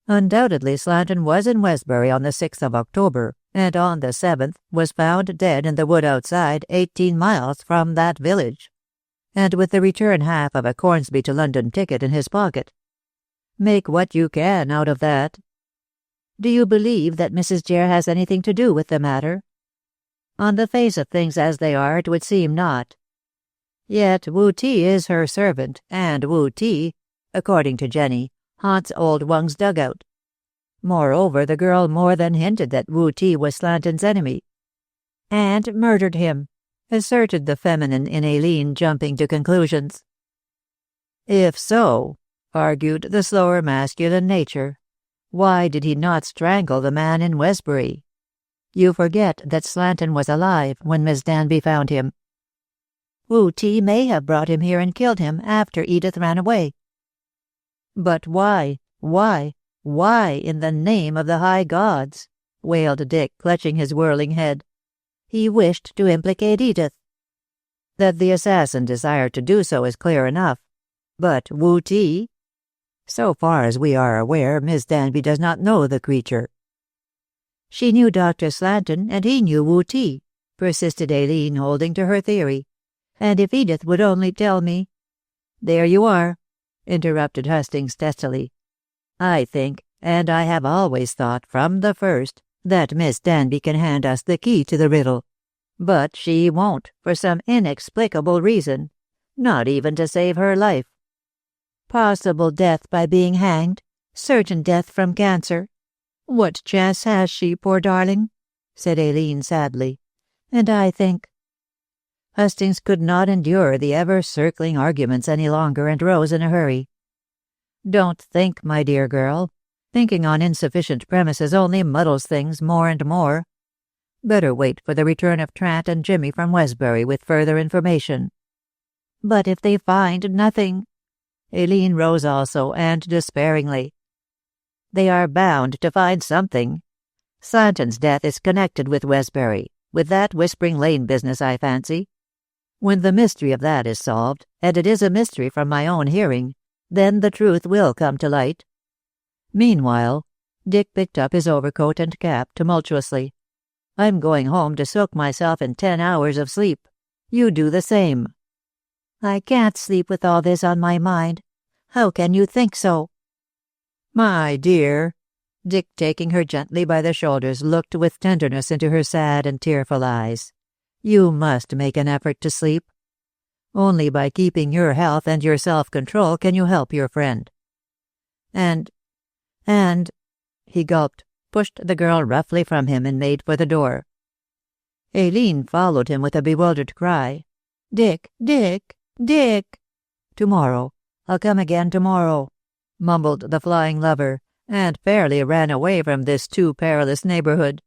Undoubtedly Slanton was in Westbury on the 6th of October, and on the 7th was found dead in the wood outside, 18 miles from that village, and with the return half of a Cornsby to London ticket in his pocket. Make what you can out of that." "Do you believe that Mrs. Jere has anything to do with the matter?" "On the face of things as they are, it would seem not. Yet Wu Ti is her servant, and Wu Ti, according to Jenny, haunts old Wung's dugout. Moreover, the girl more than hinted that Wu Ti was Slanton's enemy." "And murdered him," asserted the feminine in Aileen, jumping to conclusions. "If so," argued the slower masculine nature. Why did he not strangle the man in Westbury? You forget that Slanton was alive when Miss Danby found him. Wu Ti may have brought him here and killed him after Edith ran away. But why, in the name of the high gods? Wailed Dick, clutching his whirling head. He wished to implicate Edith. That the assassin desired to do so is clear enough. But Wu Ti? So far as we are aware, Miss Danby does not know the creature. She knew Dr. Slanton, and he knew Wu Ti, persisted Aileen, holding to her theory. And if Edith would only tell me— There you are, interrupted Hastings testily. I think, and I have always thought from the first, that Miss Danby can hand us the key to the riddle. But she won't, for some inexplicable reason, not even to save her life. Possible death by being hanged, certain death from cancer. What chance has she, poor darling? Said Aileen sadly. And I think— Hastings could not endure the ever-circling arguments any longer and rose in a hurry. Don't think, my dear girl. Thinking on insufficient premises only muddles things more and more. Better wait for the return of Trant and Jimmy from Westbury with further information. But if they find nothing— Aileen rose also, and despairingly. They are bound to find something. Slanton's death is connected with Westbury, with that Whispering Lane business, I fancy. When the mystery of that is solved, and it is a mystery from my own hearing, then the truth will come to light. Meanwhile, Dick picked up his overcoat and cap tumultuously. I'm going home to soak myself in 10 hours of sleep. You do the same. I can't sleep with all this on my mind. How can you think so? My dear, Dick, taking her gently by the shoulders, looked with tenderness into her sad and tearful eyes. You must make an effort to sleep. Only by keeping your health and your self-control can you help your friend. And, he gulped, pushed the girl roughly from him and made for the door. Aileen followed him with a bewildered cry. Dick, Dick, Dick! Tomorrow. I'll come again tomorrow, mumbled the flying lover, and fairly ran away from this too perilous neighborhood.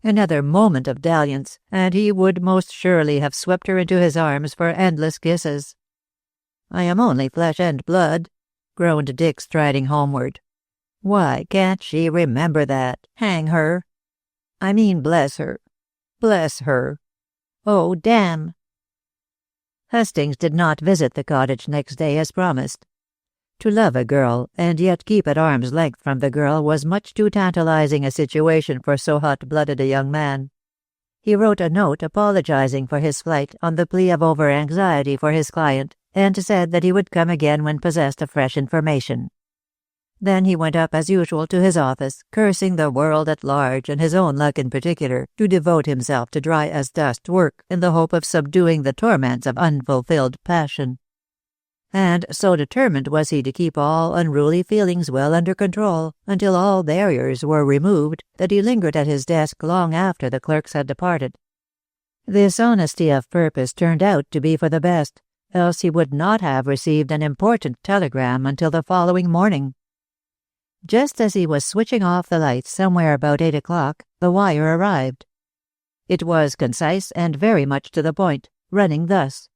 Another moment of dalliance, and he would most surely have swept her into his arms for endless kisses. I am only flesh and blood, groaned Dick, striding homeward. Why can't she remember that? Hang her. I mean, bless her. Bless her. Oh, damn. Hastings did not visit the cottage next day as promised. To love a girl, and yet keep at arm's length from the girl, was much too tantalizing a situation for so hot-blooded a young man. He wrote a note apologizing for his flight on the plea of over-anxiety for his client, and said that he would come again when possessed of fresh information. Then he went up as usual to his office, cursing the world at large and his own luck in particular, to devote himself to dry-as-dust work in the hope of subduing the torments of unfulfilled passion. And so determined was he to keep all unruly feelings well under control until all barriers were removed that he lingered at his desk long after the clerks had departed. This honesty of purpose turned out to be for the best, else he would not have received an important telegram until the following morning. Just as he was switching off the lights somewhere about 8 o'clock, the wire arrived. It was concise and very much to the point, running thus.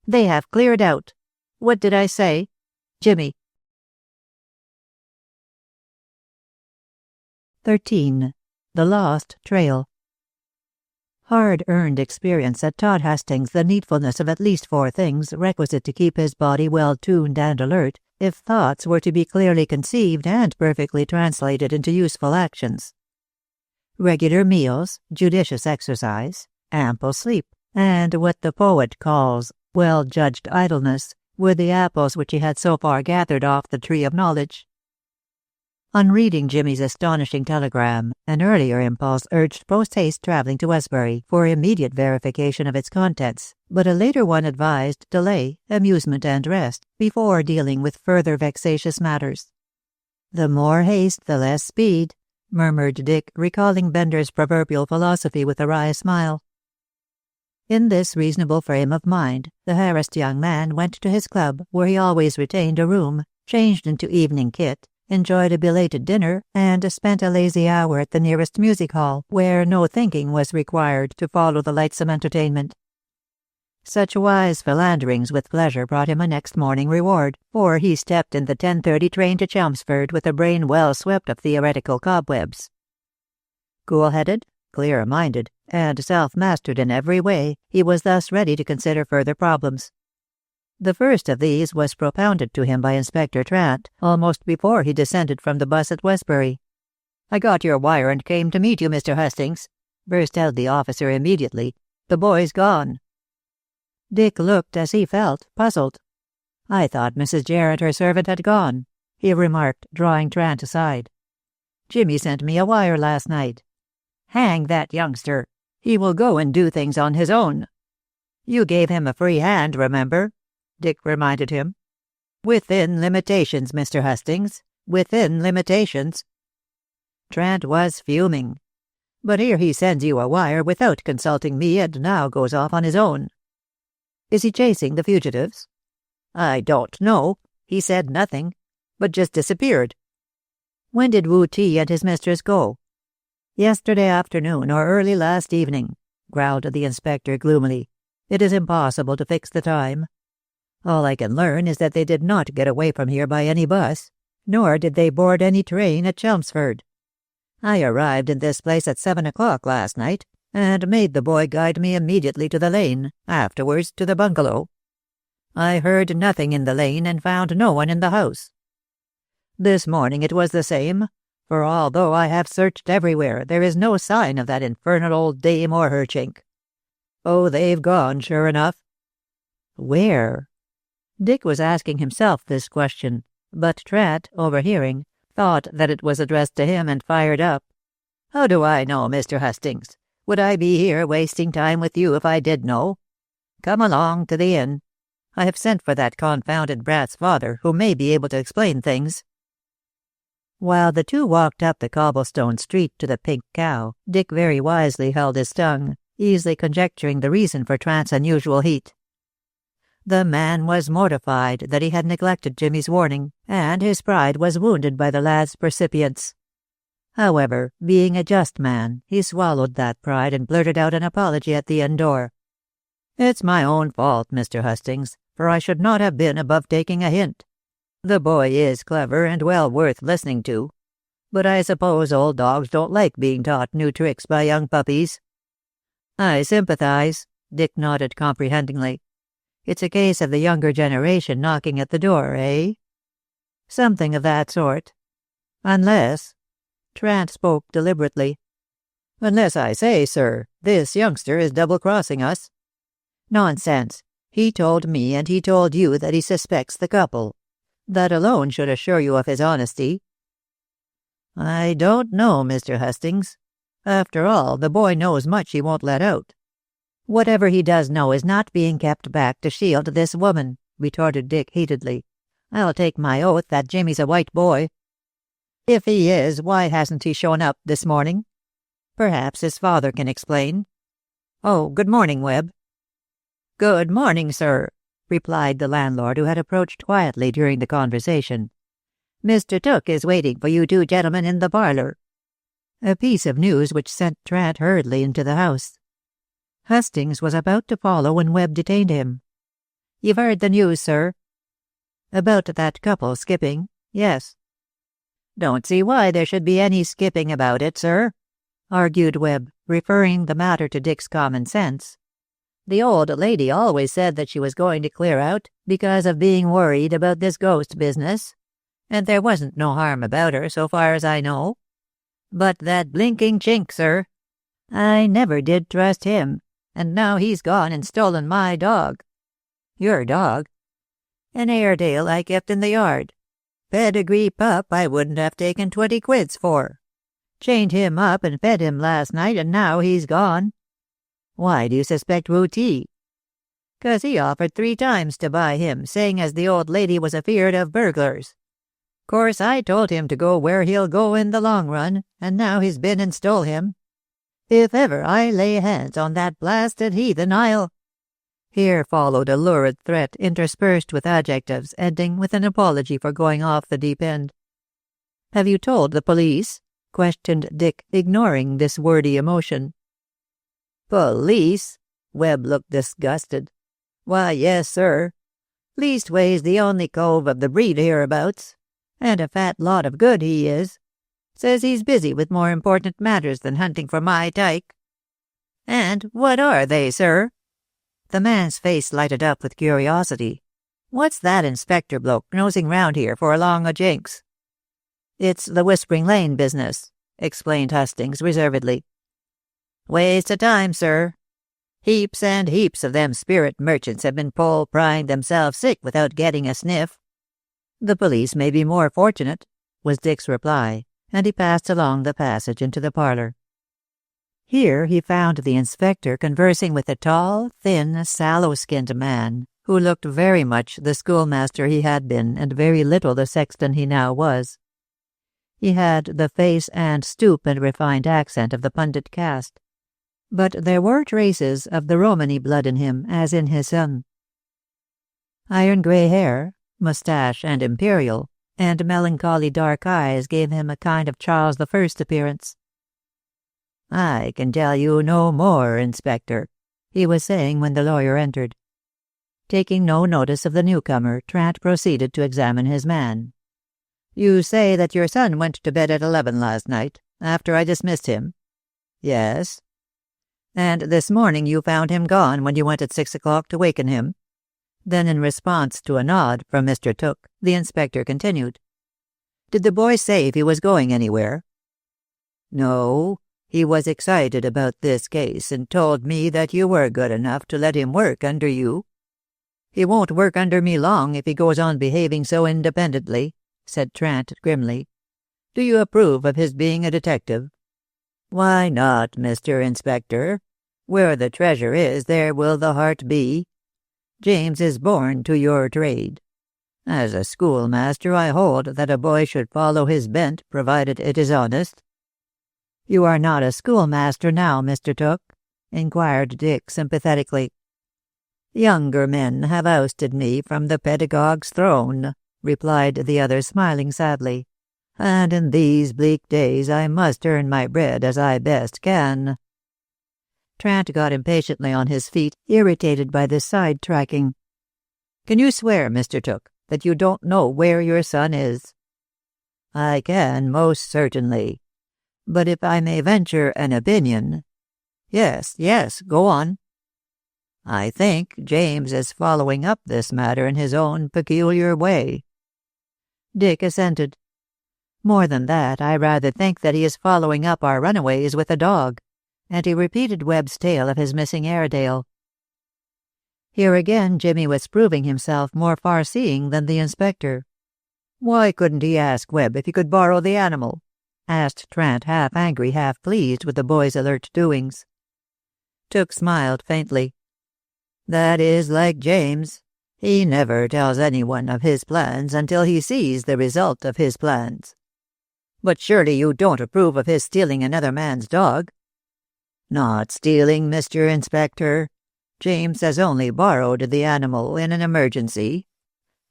They have cleared out. What did I say? Jimmy. 13. The Lost Trail. Hard-earned experience had taught Hastings the needfulness of at least 4 things requisite to keep his body well tuned and alert, if thoughts were to be clearly conceived and perfectly translated into useful actions. Regular meals, judicious exercise, ample sleep, and what the poet calls well-judged idleness, were the apples which he had so far gathered off the tree of knowledge. On reading Jimmy's astonishing telegram, an earlier impulse urged post-haste travelling to Westbury for immediate verification of its contents, but a later one advised delay, amusement, and rest before dealing with further vexatious matters. The more haste, the less speed, murmured Dick, recalling Bender's proverbial philosophy with a wry smile. In this reasonable frame of mind, the harassed young man went to his club, where he always retained a room, changed into evening kit, enjoyed a belated dinner, and spent a lazy hour at the nearest music hall, where no thinking was required to follow the lightsome entertainment. Such wise philanderings with pleasure brought him a next morning reward, for he stepped in the 10:30 train to Chelmsford with a brain well swept of theoretical cobwebs. Cool-headed, clear-minded, and self-mastered in every way, he was thus ready to consider further problems. The first of these was propounded to him by Inspector Trant almost before he descended from the bus at Westbury. "I got your wire and came to meet you, Mr. Hastings," burst out the officer immediately. "The boy's gone." Dick looked, as he felt, puzzled. "I thought Mrs. Jarrett, her servant, had gone," he remarked, drawing Trant aside. "Jimmy sent me a wire last night." "Hang that youngster! He will go and do things on his own." "You gave him a free hand, remember?" Dick reminded him. "Within limitations, Mr. Hastings. Within limitations." Trant was fuming. "But here he sends you a wire without consulting me, and now goes off on his own." "Is he chasing the fugitives?" "I don't know. He said nothing, but just disappeared." "When did Wu Ti and his mistress go?" "Yesterday afternoon or early last evening," growled the inspector gloomily. "It is impossible to fix the time. All I can learn is that they did not get away from here by any bus, nor did they board any train at Chelmsford. I arrived in this place at 7 o'clock last night, and made the boy guide me immediately to the lane, afterwards to the bungalow. I heard nothing in the lane and found no one in the house. This morning it was the same, for although I have searched everywhere, there is no sign of that infernal old dame or her chink. Oh, they've gone, sure enough." "Where?" Dick was asking himself this question, but Trant, overhearing, thought that it was addressed to him and fired up. "How do I know, Mr. Hastings? Would I be here wasting time with you if I did know? Come along to the inn. I have sent for that confounded brat's father, who may be able to explain things." While the two walked up the cobblestone street to the Pink Cow, Dick very wisely held his tongue, easily conjecturing the reason for Trant's unusual heat. The man was mortified that he had neglected Jimmy's warning, and his pride was wounded by the lad's percipience. However, being a just man, he swallowed that pride and blurted out an apology at the inn door. "It's my own fault, Mr. Hastings, for I should not have been above taking a hint. The boy is clever and well worth listening to, but I suppose old dogs don't like being taught new tricks by young puppies." "I sympathize," Dick nodded comprehendingly. "It's a case of the younger generation knocking at the door, eh?" "Something of that sort. Unless—" Trant spoke deliberately. "Unless I say, sir, this youngster is double-crossing us." "Nonsense. He told me and he told you that he suspects the couple. That alone should assure you of his honesty." "I don't know, Mr. Hastings. After all, the boy knows much he won't let out." "Whatever he does know is not being kept back to shield this woman," retorted Dick heatedly. "I'll take my oath that Jimmy's a white boy." "If he is, why hasn't he shown up this morning? Perhaps his father can explain. Oh, good morning, Webb." "Good morning, sir," replied the landlord, who had approached quietly during the conversation. "Mr. Tooke is waiting for you two gentlemen in the parlour." A piece of news which sent Trant hurriedly into the house. Hastings was about to follow when Webb detained him. "You've heard the news, sir?" "About that couple skipping? Yes." "Don't see why there should be any skipping about it, sir," argued Webb, referring the matter to Dick's common sense. "The old lady always said that she was going to clear out because of being worried about this ghost business, and there wasn't no harm about her so far as I know. But that blinking chink, sir, I never did trust him, and now he's gone and stolen my dog." "Your dog?" "An Airedale I kept in the yard. Pedigree pup I wouldn't have taken 20 quids for. Chained him up and fed him last night, and now he's gone." "Why do you suspect Wu Ti?" "'Cause he offered 3 times to buy him, saying as the old lady was afeard of burglars. Course I told him to go where he'll go in the long run, and now he's been and stole him. If ever I lay hands on that blasted heathen, I'll—" Here followed a lurid threat interspersed with adjectives ending with an apology for going off the deep end. "Have you told the police?" questioned Dick, ignoring this wordy emotion. "Police?" Webb looked disgusted. "Why, yes, sir. Leastways the only cove of the breed hereabouts. And a fat lot of good he is. Says he's busy with more important matters than hunting for my tyke." "And what are they, sir?" The man's face lighted up with curiosity. "What's that inspector bloke nosing round here for along o' Jinx?" "It's the Whispering Lane business," explained Hastings reservedly. "Waste o' time, sir. Heaps and heaps of them spirit merchants have been prying themselves sick without getting a sniff." "The police may be more fortunate," was Dick's reply, and he passed along the passage into the parlour. Here he found the inspector conversing with a tall, thin, sallow-skinned man, who looked very much the schoolmaster he had been and very little the sexton he now was. He had the face and stoop and refined accent of the pundit caste, but there were traces of the Romany blood in him, as in his son. Iron-grey hair, moustache and imperial, and melancholy dark eyes gave him a kind of Charles I appearance. "I can tell you no more, Inspector," he was saying when the lawyer entered. Taking no notice of the newcomer, Trant proceeded to examine his man. "You say that your son went to bed at 11 last night, after I dismissed him?" "Yes." "And this morning you found him gone when you went at 6 o'clock to waken him?" Then, in response to a nod from Mr. Tooke, the inspector continued. "Did the boy say if he was going anywhere?" "No. He was excited about this case and told me that you were good enough to let him work under you." "He won't work under me long if he goes on behaving so independently," said Trant grimly. "Do you approve of his being a detective?" "Why not, Mr. Inspector? Where the treasure is, there will the heart be. James is born to your trade. As a schoolmaster, I hold that a boy should follow his bent, provided it is honest." "You are not a schoolmaster now, Mr. Tooke?" inquired Dick sympathetically. "Younger men have ousted me from the pedagogue's throne," replied the other, smiling sadly. "And in these bleak days I must earn my bread as I best can." Trant got impatiently on his feet, irritated by this side-tracking. "Can you swear, Mr. Tooke, that you don't know where your son is?" "I can, most certainly. But if I may venture an opinion—" Yes, go on." "I think James is following up this matter in his own peculiar way." Dick assented. "More than that, I rather think that he is following up our runaways with a dog," and he repeated Webb's tale of his missing Airedale. Here again Jimmy was proving himself more far-seeing than the inspector. "Why couldn't he ask Webb if he could borrow the animal?" asked Trant, half angry, half pleased with the boy's alert doings. Tooke smiled faintly. "That is like James. He never tells anyone of his plans until he sees the result of his plans." "But surely you don't approve of his stealing another man's dog?" "Not stealing, Mr. Inspector. James has only borrowed the animal in an emergency.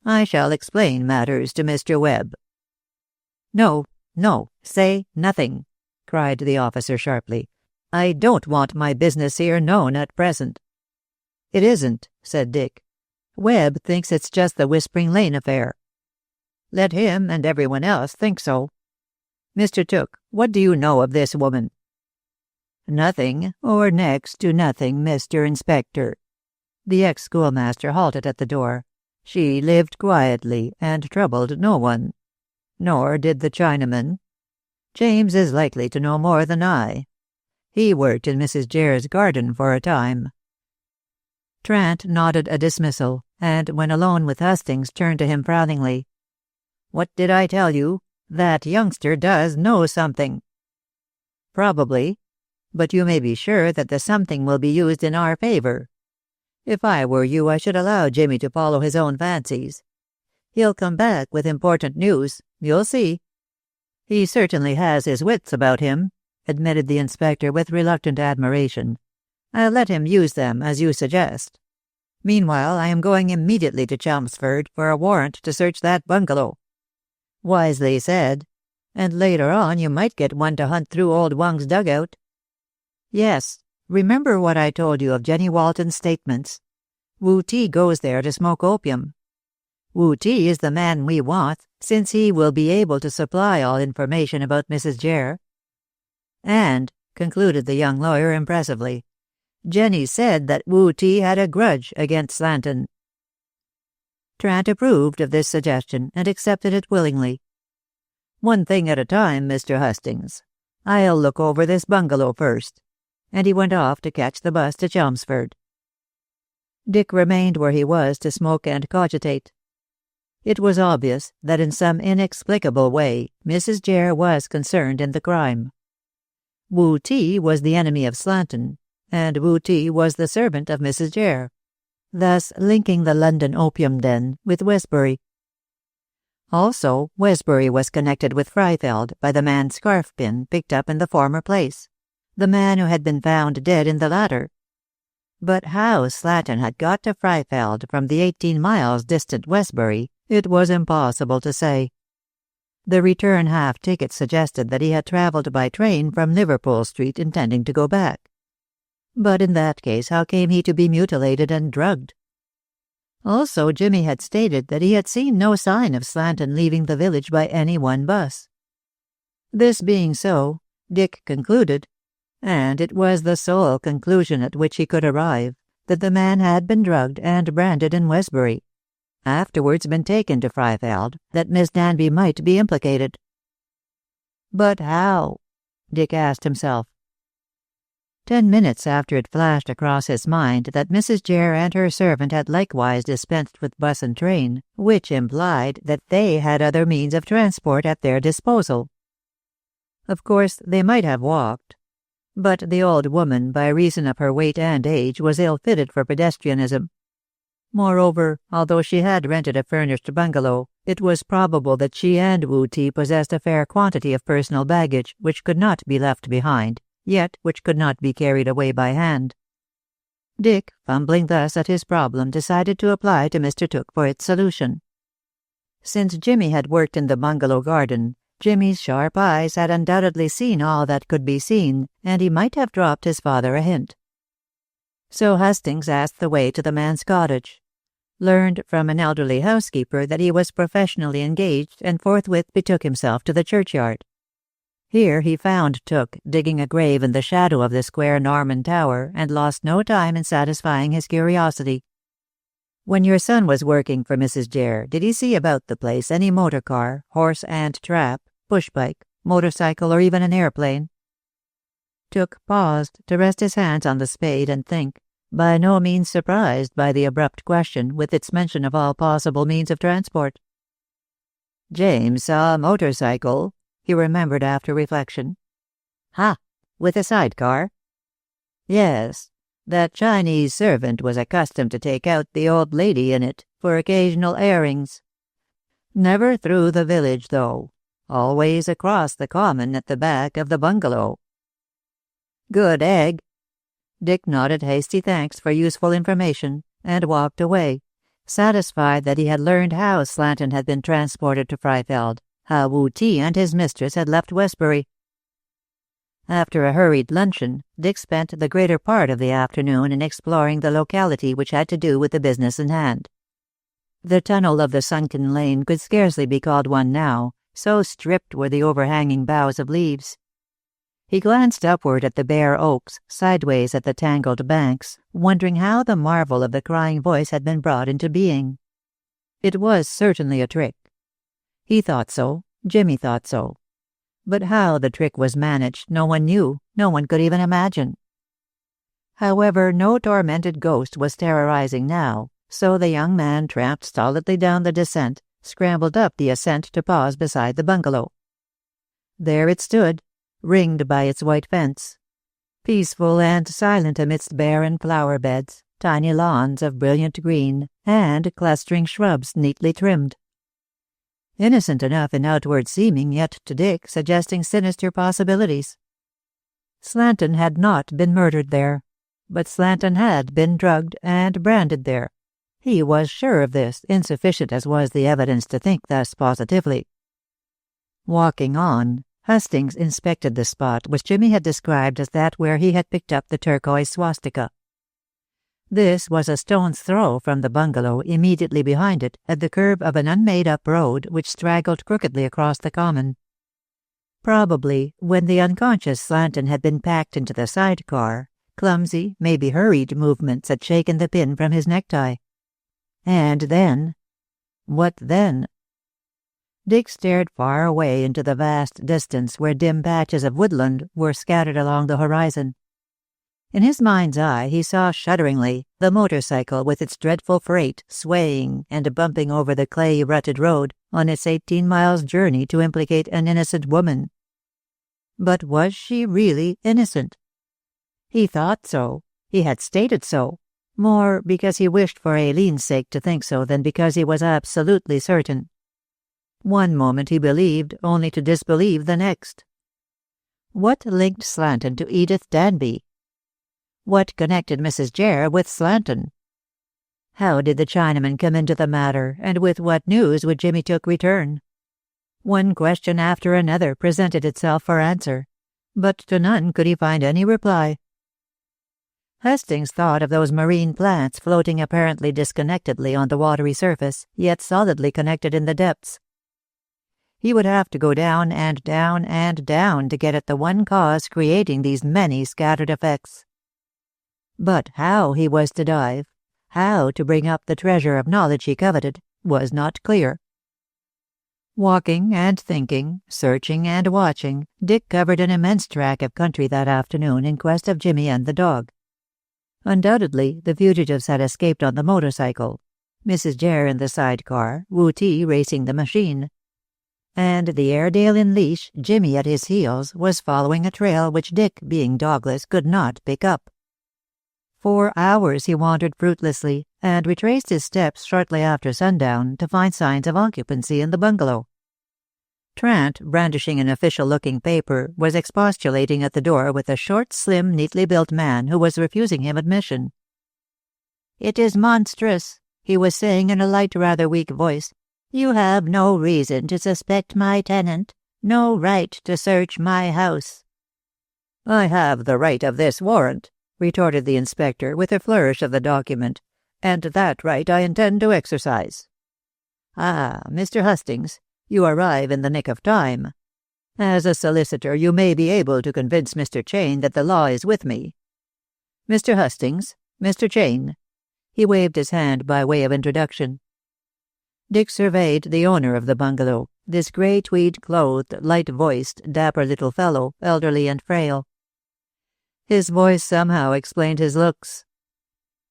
I shall explain matters to Mr. Webb." No, say nothing," cried the officer sharply. "I don't want my business here known at present." "It isn't," said Dick. "Webb thinks it's just the Whispering Lane affair." "Let him and everyone else think so. Mr. Tooke, what do you know of this woman?" "Nothing, or next to nothing, Mr. Inspector." The ex-schoolmaster halted at the door. "She lived quietly and troubled no one. Nor did the Chinaman. James is likely to know more than I. He worked in Mrs. Jare's garden for a time." Trant nodded a dismissal, and when alone with Hastings turned to him frowningly. "What did I tell you? That youngster does know something." "Probably. But you may be sure that the something will be used in our favor. If I were you, I should allow Jimmy to follow his own fancies. He'll come back with important news, you'll see." "He certainly has his wits about him," admitted the inspector with reluctant admiration. "I'll let him use them, as you suggest." Meanwhile, I am going immediately to Chelmsford for a warrant to search that bungalow." "Wisely said. And later on you might get one to hunt through old Wung's dugout." "Yes. Remember what I told you of Jenny Walton's statements. Wu Ti goes there to smoke opium. Wu Ti is the man we want, since he will be able to supply all information about Mrs. Jere. And," concluded the young lawyer impressively, "Jenny said that Wu Ti had a grudge against Slanton." Trant approved of this suggestion and accepted it willingly. "One thing at a time, Mr. Hustings. I'll look over this bungalow first." And he went off to catch the bus to Chelmsford. Dick remained where he was to smoke and cogitate. It was obvious that in some inexplicable way Mrs. Jere was concerned in the crime. Wu Ti was the enemy of Slanton, and Wu Ti was the servant of Mrs. Jere, thus linking the London opium den with Westbury. Also, Westbury was connected with Freifeld by the man's scarf pin picked up in the former place, the man who had been found dead in the latter. But how Slanton had got to Freifeld from the 18 miles distant Westbury, it was impossible to say. The return half-ticket suggested that he had travelled by train from Liverpool Street intending to go back. But in that case, how came he to be mutilated and drugged? Also, Jimmy had stated that he had seen no sign of Slanton leaving the village by any one bus. This being so, Dick concluded, and it was the sole conclusion at which he could arrive, that the man had been drugged and branded in Westbury, afterwards been taken to Freifeld, that Miss Danby might be implicated. But how? Dick asked himself. 10 minutes after it flashed across his mind that Mrs. Jere and her servant had likewise dispensed with bus and train, which implied that they had other means of transport at their disposal. Of course, they might have walked, but the old woman, by reason of her weight and age, was ill-fitted for pedestrianism. Moreover, although she had rented a furnished bungalow, it was probable that she and Wu Ti possessed a fair quantity of personal baggage which could not be left behind, yet which could not be carried away by hand. Dick, fumbling thus at his problem, decided to apply to Mr. Tooke for its solution. Since Jimmy had worked in the bungalow garden, Jimmy's sharp eyes had undoubtedly seen all that could be seen, and he might have dropped his father a hint. So Hustings asked the way to the man's cottage, learned from an elderly housekeeper that he was professionally engaged, and forthwith betook himself to the churchyard. Here he found Tooke digging a grave in the shadow of the square Norman tower, and lost no time in satisfying his curiosity. "When your son was working for Mrs. Jere, did he see about the place any motor car, horse and trap, push-bike, motorcycle, or even an airplane?" Tooke paused to rest his hands on the spade and think, by no means surprised by the abrupt question with its mention of all possible means of transport. "James saw a motorcycle," he remembered after reflection. "Ha! With a sidecar?" "Yes. That Chinese servant was accustomed to take out the old lady in it for occasional airings. Never through the village, though. Always across the common at the back of the bungalow." "Good egg." Dick nodded hasty thanks for useful information, and walked away, satisfied that he had learned how Slanton had been transported to Freifeld, how Wu Ti and his mistress had left Westbury. After a hurried luncheon, Dick spent the greater part of the afternoon in exploring the locality which had to do with the business in hand. The tunnel of the sunken lane could scarcely be called one now, so stripped were the overhanging boughs of leaves. He glanced upward at the bare oaks, sideways at the tangled banks, wondering how the marvel of the crying voice had been brought into being. It was certainly a trick. He thought so, Jimmy thought so. But how the trick was managed, no one knew, no one could even imagine. However, no tormented ghost was terrorizing now, so the young man tramped stolidly down the descent, scrambled up the ascent to pause beside the bungalow. There it stood, ringed by its white fence, peaceful and silent amidst barren flower beds, tiny lawns of brilliant green, and clustering shrubs neatly trimmed. Innocent enough in outward seeming, yet to Dick suggesting sinister possibilities. Slanton had not been murdered there, but Slanton had been drugged and branded there. He was sure of this, insufficient as was the evidence to think thus positively. Walking on, Hastings inspected the spot which Jimmy had described as that where he had picked up the turquoise swastika. This was a stone's throw from the bungalow immediately behind it, at the curve of an unmade-up road which straggled crookedly across the common. Probably, when the unconscious Slanton had been packed into the sidecar, clumsy, maybe hurried movements had shaken the pin from his necktie. And then— what then? Dick stared far away into the vast distance where dim patches of woodland were scattered along the horizon. In his mind's eye he saw shudderingly the motorcycle with its dreadful freight swaying and bumping over the clay-rutted road on its 18 miles journey to implicate an innocent woman. But was she really innocent? He thought so. He had stated so, more because he wished for Aileen's sake to think so than because he was absolutely certain. One moment he believed, only to disbelieve the next. What linked Slanton to Edith Danby? What connected Mrs. Jere with Slanton? How did the Chinaman come into the matter, and with what news would Jimmy Took return? One question after another presented itself for answer, but to none could he find any reply. Hastings thought of those marine plants floating apparently disconnectedly on the watery surface, yet solidly connected in the depths. He would have to go down and down and down to get at the one cause creating these many scattered effects. But how he was to dive, how to bring up the treasure of knowledge he coveted, was not clear. Walking and thinking, searching and watching, Dick covered an immense tract of country that afternoon in quest of Jimmy and the dog. Undoubtedly, the fugitives had escaped on the motorcycle, Mrs. Jere in the sidecar, Wu Ti racing the machine. And the Airedale in leash, Jimmy at his heels, was following a trail which Dick, being dogless, could not pick up. For hours he wandered fruitlessly, and retraced his steps shortly after sundown to find signs of occupancy in the bungalow. Trant, brandishing an official-looking paper, was expostulating at the door with a short, slim, neatly built man who was refusing him admission. "It is monstrous," he was saying in a light, rather weak voice. "You have no reason to suspect my tenant, no right to search my house." "I have the right of this warrant," retorted the inspector with a flourish of the document, "and that right I intend to exercise." "Ah, Mr. Hastings, you arrive in the nick of time. As a solicitor you may be able to convince Mr. Chain that the law is with me. Mr. Hastings, Mr. Chain." He waved his hand by way of introduction. Dick surveyed the owner of the bungalow, this grey tweed-clothed, light-voiced, dapper little fellow, elderly and frail. His voice somehow explained his looks.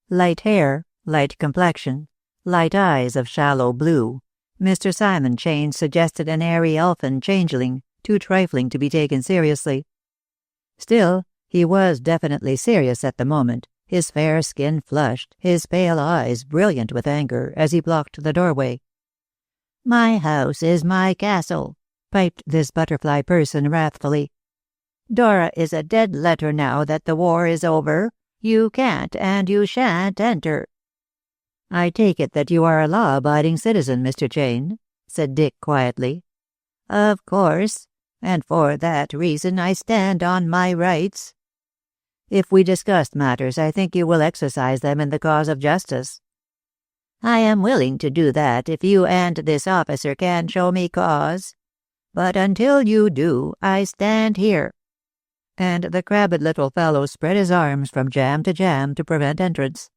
Light hair, light complexion, light eyes of shallow blue, Mr. Simon Chain suggested an airy elfin changeling, too trifling to be taken seriously. Still, he was definitely serious at the moment, his fair skin flushed, his pale eyes brilliant with anger, as he blocked the doorway. "My house is my castle," piped this butterfly person wrathfully. "Dora is a dead letter now that the war is over. You can't and you shan't enter." "I take it that you are a law-abiding citizen, Mr. Chain," said Dick quietly. "Of course, and for that reason I stand on my rights." "If we discuss matters, I think you will exercise them in the cause of justice." "I am willing to do that if you and this officer can show me cause. But until you do, I stand here." And the crabbed little fellow spread his arms from jamb to jamb to prevent entrance.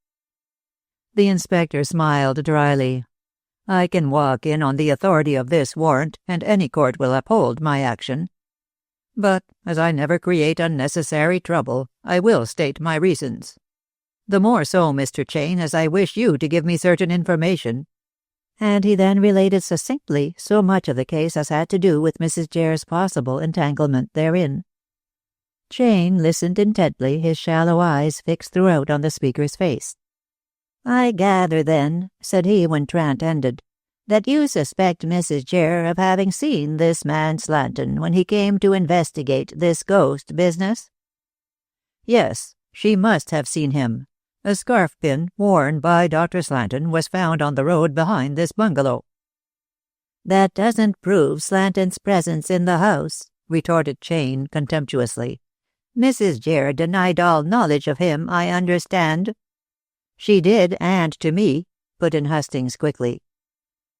The inspector smiled dryly. "I can walk in on the authority of this warrant, and any court will uphold my action. But, as I never create unnecessary trouble, I will state my reasons. The more so, Mr. Chain, as I wish you to give me certain information." And he then related succinctly so much of the case as had to do with Mrs. Jere's possible entanglement therein. Chain listened intently, his shallow eyes fixed throughout on the speaker's face. "I gather, then," said he when Trant ended, "that you suspect Mrs. Jere of having seen this man Slanton when he came to investigate this ghost business?" "Yes, She must have seen him. A scarf pin worn by Dr. Slanton was found on the road behind this bungalow." "That doesn't prove Slanton's presence in the house," retorted Chane contemptuously. "Mrs. Jere denied all knowledge of him, I understand." "She did, and to me," put in Hustings quickly.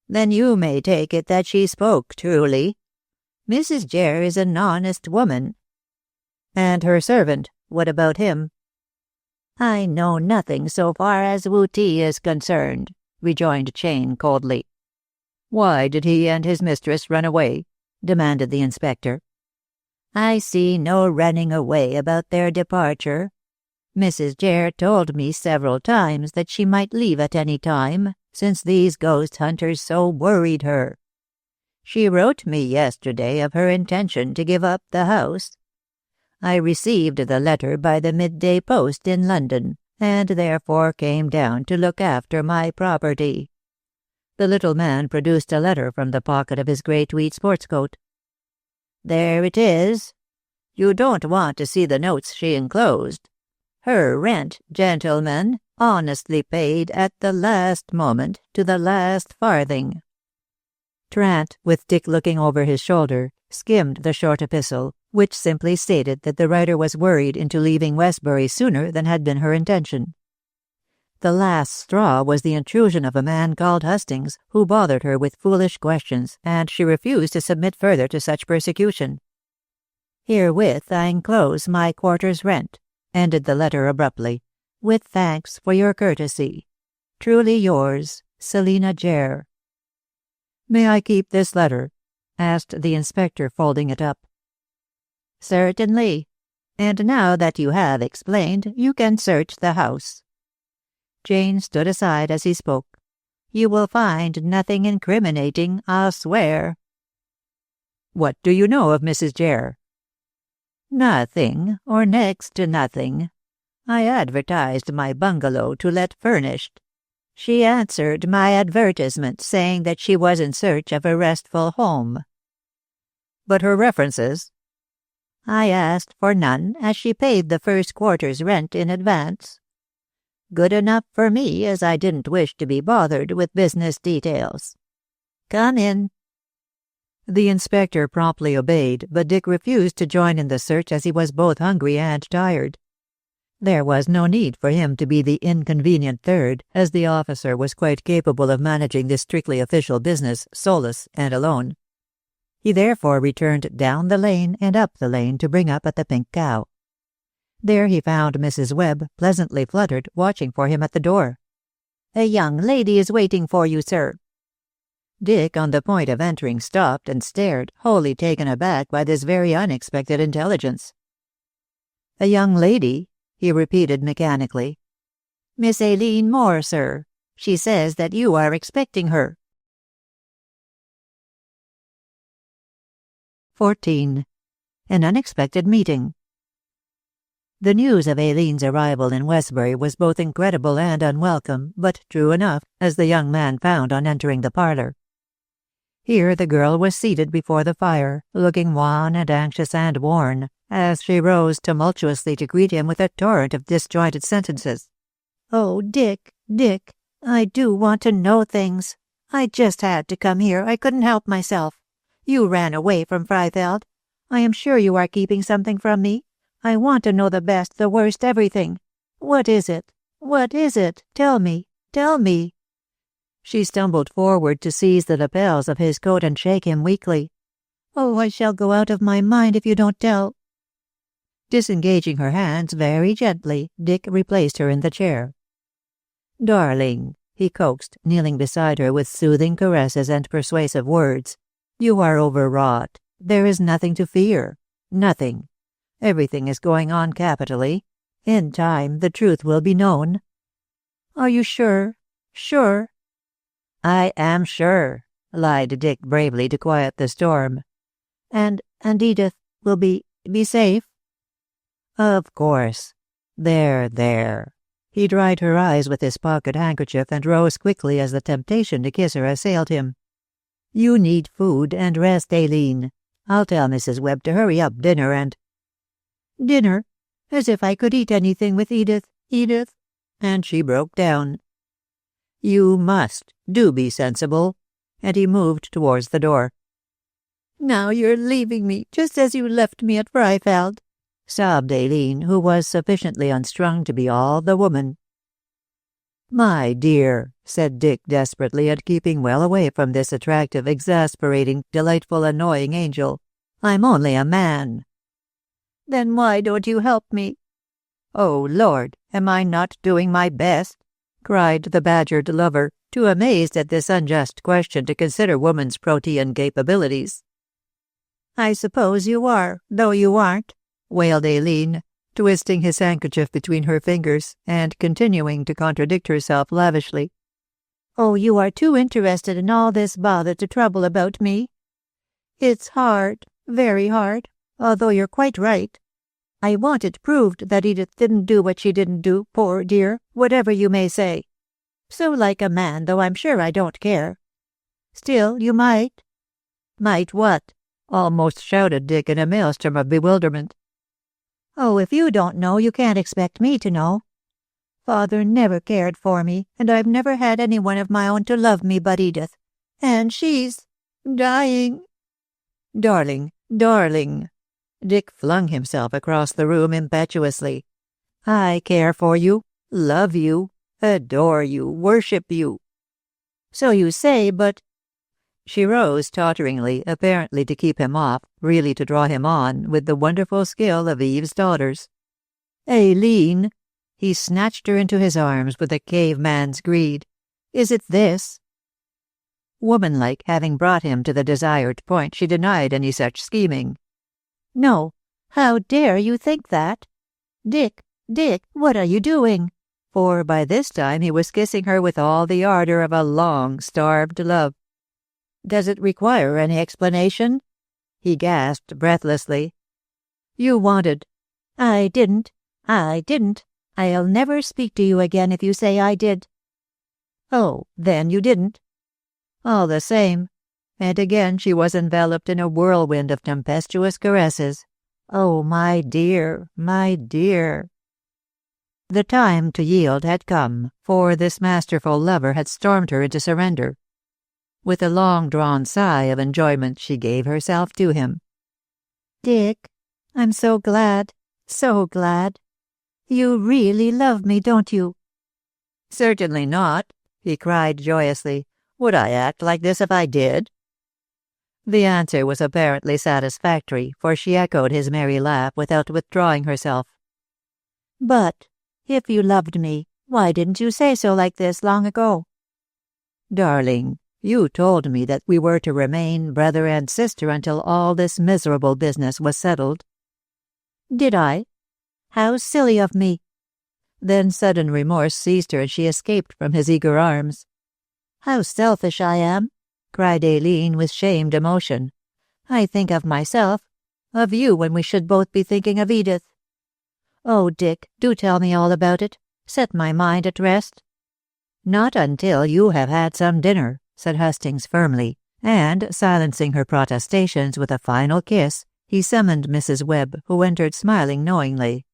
"Then you may take it that she spoke truly. Mrs. Jere is an honest woman." "And her servant, what about him?" "I know nothing so far as Wu Ti is concerned," rejoined Chane coldly. "Why did he and his mistress run away?" demanded the inspector. "I see no running away about their departure. Mrs. Jere told me several times that she might leave at any time, since these ghost hunters so worried her. She wrote me yesterday of her intention to give up the house. I received the letter by the midday post in London, and therefore came down to look after my property." The little man produced a letter from the pocket of his grey tweed sports coat. "There it is. You don't want to see the notes she enclosed. Her rent, gentlemen, honestly paid at the last moment to the last farthing." Trant, with Dick looking over his shoulder, skimmed the short epistle, which simply stated that the writer was worried into leaving Westbury sooner than had been her intention. The last straw was the intrusion of a man called Hustings, who bothered her with foolish questions, and she refused to submit further to such persecution. "Herewith I enclose my quarter's rent," ended the letter abruptly, "with thanks for your courtesy. Truly yours, Selina Jere." "May I keep this letter?" asked the inspector, folding it up. "Certainly. And now that you have explained, you can search the house." Jane stood aside as he spoke. "You will find nothing incriminating, I'll swear." "What do you know of Mrs. Jere?" "Nothing, or next to nothing. I advertised my bungalow to let furnished. She answered my advertisement saying that she was in search of a restful home." "But her references?" "I asked for none, as she paid the first quarter's rent in advance. Good enough for me, as I didn't wish to be bothered with business details. Come in." The inspector promptly obeyed, but Dick refused to join in the search as he was both hungry and tired. There was no need for him to be the inconvenient third, as the officer was quite capable of managing this strictly official business, solus and alone. He therefore returned down the lane and up the lane to bring up at the Pink Cow. There he found Mrs. Webb, pleasantly fluttered, watching for him at the door. "A young lady is waiting for you, sir." Dick, on the point of entering, stopped and stared, wholly taken aback by this very unexpected intelligence. "A young lady?" he repeated mechanically. "Miss Aileen Moore, sir. She says that you are expecting her." 14. An unexpected meeting. The news of Aileen's arrival in Westbury was both incredible and unwelcome, but true enough, as the young man found on entering the parlor. Here the girl was seated before the fire, looking wan and anxious and worn, as she rose tumultuously to greet him with a torrent of disjointed sentences. "Oh, Dick, Dick, I do want to know things. I just had to come here. I couldn't help myself. You ran away from Freifeld. I am sure you are keeping something from me. I want to know the best, the worst, everything. What is it? What is it? Tell me. Tell me." She stumbled forward to seize the lapels of his coat and shake him weakly. "Oh, I shall go out of my mind if you don't tell." Disengaging her hands very gently, Dick replaced her in the chair. "Darling," he coaxed, kneeling beside her with soothing caresses and persuasive words, "you are overwrought. There is nothing to fear. Nothing. Everything is going on capitally. In time, the truth will be known." "Are you sure? Sure?" "I am sure," lied Dick bravely to quiet the storm. And Edith will be safe?" "Of course. There." He dried her eyes with his pocket handkerchief and rose quickly as the temptation to kiss her assailed him. "You need food and rest, Aileen. I'll tell Mrs. Webb to hurry up dinner and—" "Dinner? As if I could eat anything with Edith, Edith. And she broke down. You must. Do be sensible. And he moved towards the door. Now you're leaving me, just as you left me at Freifeld, sobbed Aileen, who was sufficiently unstrung to be all the woman. My dear, said Dick desperately, and keeping well away from this attractive, exasperating, delightful, annoying angel, I'm only a man. Then why don't you help me? Oh, Lord, am I not doing my best? Cried the badgered lover, too amazed at this unjust question to consider woman's protean capabilities. I suppose you are, though you aren't, wailed Aileen, twisting his handkerchief between her fingers and continuing to contradict herself lavishly. Oh, you are too interested in all this bother to trouble about me. It's hard, very hard, although you're quite right. I want it proved that Edith didn't do what she didn't do, poor dear, whatever you may say. So like a man, though I'm sure I don't care. Still, you might. Might what? Almost shouted Dick in a maelstrom of bewilderment. Oh, if you don't know, you can't expect me to know. Father never cared for me, and I've never had anyone of my own to love me but Edith. And she's dying. Darling, darling. Dick flung himself across the room impetuously. I care for you, love you, adore you, worship you. So you say, but... She rose totteringly, apparently to keep him off, really to draw him on, with the wonderful skill of Eve's daughters. Aileen! He snatched her into his arms with a caveman's greed. Is it this? Womanlike, having brought him to the desired point, she denied any such scheming. No, how dare you think that? Dick, what are you doing? For by this time he was kissing her with all the ardor of a long, starved love. Does it require any explanation? He gasped breathlessly. You wanted... I didn't. I'll never speak to you again if you say I did. Oh, then you didn't. All the same. And again she was enveloped in a whirlwind of tempestuous caresses. Oh, my dear, my dear. The time to yield had come, for this masterful lover had stormed her into surrender. With a long-drawn sigh of enjoyment, she gave herself to him. Dick, I'm so glad, so glad. You really love me, don't you? Certainly not, he cried joyously. Would I act like this if I did? The answer was apparently satisfactory, for she echoed his merry laugh without withdrawing herself. But, if you loved me, why didn't you say so like this long ago? Darling, you told me that we were to remain brother and sister until all this miserable business was settled. Did I? How silly of me. Then sudden remorse seized her and she escaped from his eager arms. How selfish I am, cried Aileen with shamed emotion. I think of myself, of you when we should both be thinking of Edith. Oh, Dick, do tell me all about it. Set my mind at rest. Not until you have had some dinner, said Hastings firmly, and, silencing her protestations with a final kiss, he summoned Mrs. Webb, who entered smiling knowingly.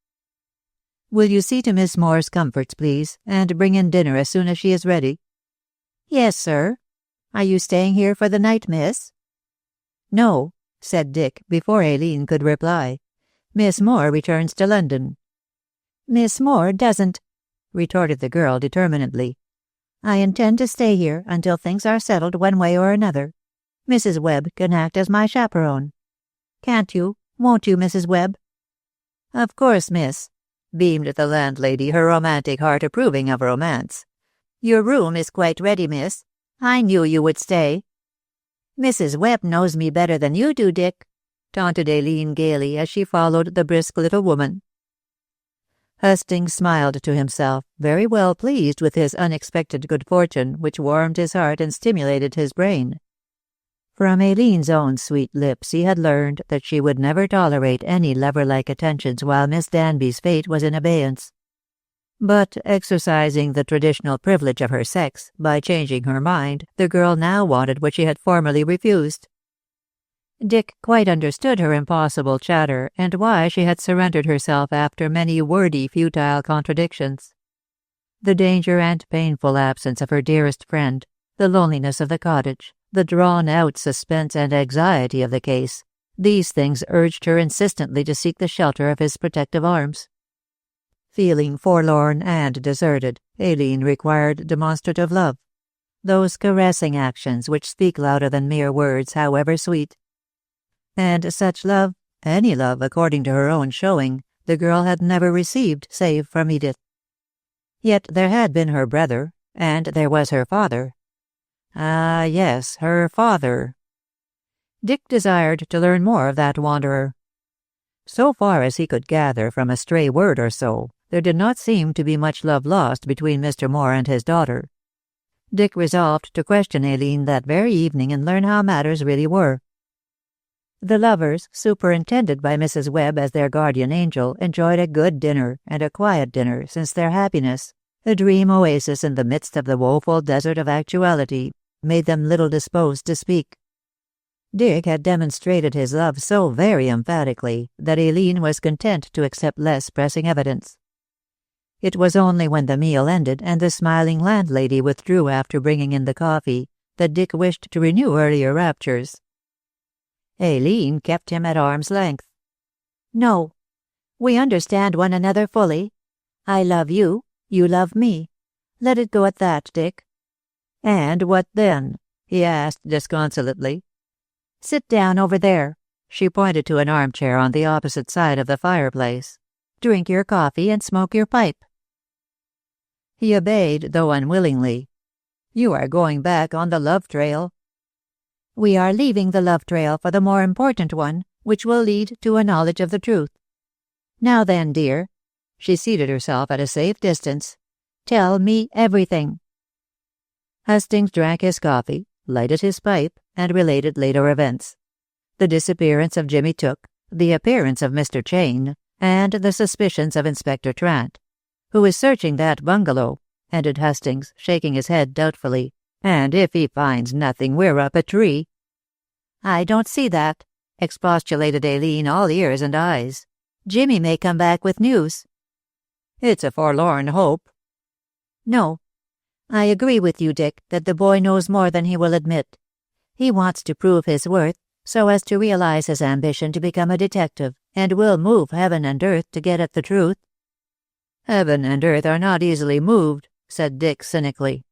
Will you see to Miss Moore's comforts, please, and bring in dinner as soon as she is ready? Yes, sir. Are you staying here for the night, miss? No, said Dick, before Aileen could reply. Miss Moore returns to London. Miss Moore doesn't, retorted the girl determinedly. I intend to stay here until things are settled one way or another. Mrs. Webb can act as my chaperone. Can't you? Won't you, Mrs. Webb? Of course, miss, beamed the landlady, her romantic heart approving of romance. Your room is quite ready, miss. I knew you would stay. Mrs. Webb knows me better than you do, Dick, taunted Aileen gaily as she followed the brisk little woman. Hastings smiled to himself, very well pleased with his unexpected good fortune, which warmed his heart and stimulated his brain. From Aileen's own sweet lips he had learned that she would never tolerate any lover-like attentions while Miss Danby's fate was in abeyance. But, exercising the traditional privilege of her sex, by changing her mind, the girl now wanted what she had formerly refused. Dick quite understood her impossible chatter and why she had surrendered herself after many wordy, futile contradictions. The danger and painful absence of her dearest friend, the loneliness of the cottage, the drawn-out suspense and anxiety of the case, these things urged her insistently to seek the shelter of his protective arms. Feeling forlorn and deserted, Aileen required demonstrative love, those caressing actions which speak louder than mere words, however sweet. And such love, any love according to her own showing, the girl had never received save from Edith. Yet there had been her brother, and there was her father. Ah, yes, her father. Dick desired to learn more of that wanderer. So far as he could gather from a stray word or so, there did not seem to be much love lost between Mr. Moore and his daughter. Dick resolved to question Aileen that very evening and learn how matters really were. The lovers, superintended by Mrs. Webb as their guardian angel, enjoyed a good dinner and a quiet dinner, since their happiness, a dream oasis in the midst of the woeful desert of actuality, made them little disposed to speak. Dick had demonstrated his love so very emphatically that Aileen was content to accept less pressing evidence. It was only when the meal ended and the smiling landlady withdrew after bringing in the coffee that Dick wished to renew earlier raptures. Aileen kept him at arm's length. "No. We understand one another fully. I love you, you love me. Let it go at that, Dick." "And what then?" he asked disconsolately. "Sit down over there." She pointed to an armchair on the opposite side of the fireplace. "Drink your coffee and smoke your pipe." He obeyed, though unwillingly. "You are going back on the love trail." "We are leaving the love trail for the more important one, which will lead to a knowledge of the truth. Now then, dear," she seated herself at a safe distance, "tell me everything." Hastings drank his coffee, lighted his pipe, and related later events. The disappearance of Jimmy Took, the appearance of Mr. Chain, and the suspicions of Inspector Trant. "Who is searching that bungalow," ended Hastings, shaking his head doubtfully. "And if he finds nothing, we're up a tree." "I don't see that," expostulated Aileen, all ears and eyes. "Jimmy may come back with news." "It's a forlorn hope." "No. I agree with you, Dick, that the boy knows more than he will admit. He wants to prove his worth, so as to realize his ambition to become a detective, and will move heaven and earth to get at the truth." "Heaven and earth are not easily moved," said Dick cynically.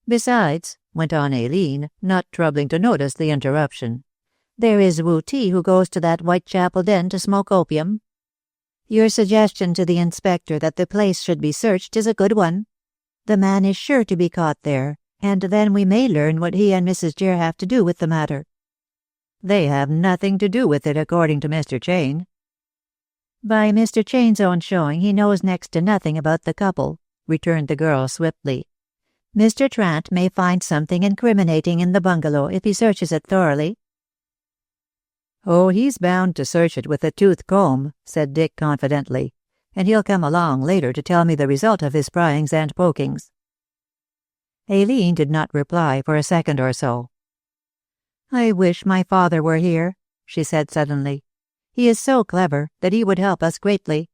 "Besides," went on Aileen, not troubling to notice the interruption, "there is Wu Ti who goes to that Whitechapel den to smoke opium. Your suggestion to the inspector that the place should be searched is a good one. The man is sure to be caught there, and then we may learn what he and Mrs. Jere have to do with the matter." "They have nothing to do with it, according to Mr. Chain." "By Mr. Chain's own showing, he knows next to nothing about the couple," returned the girl swiftly. "Mr. Trant may find something incriminating in the bungalow if he searches it thoroughly." "Oh, he's bound to search it with a tooth comb," said Dick confidently, "and he'll come along later to tell me the result of his pryings and pokings." Aileen did not reply for a second or so. "I wish my father were here," she said suddenly. "He is so clever that he would help us greatly."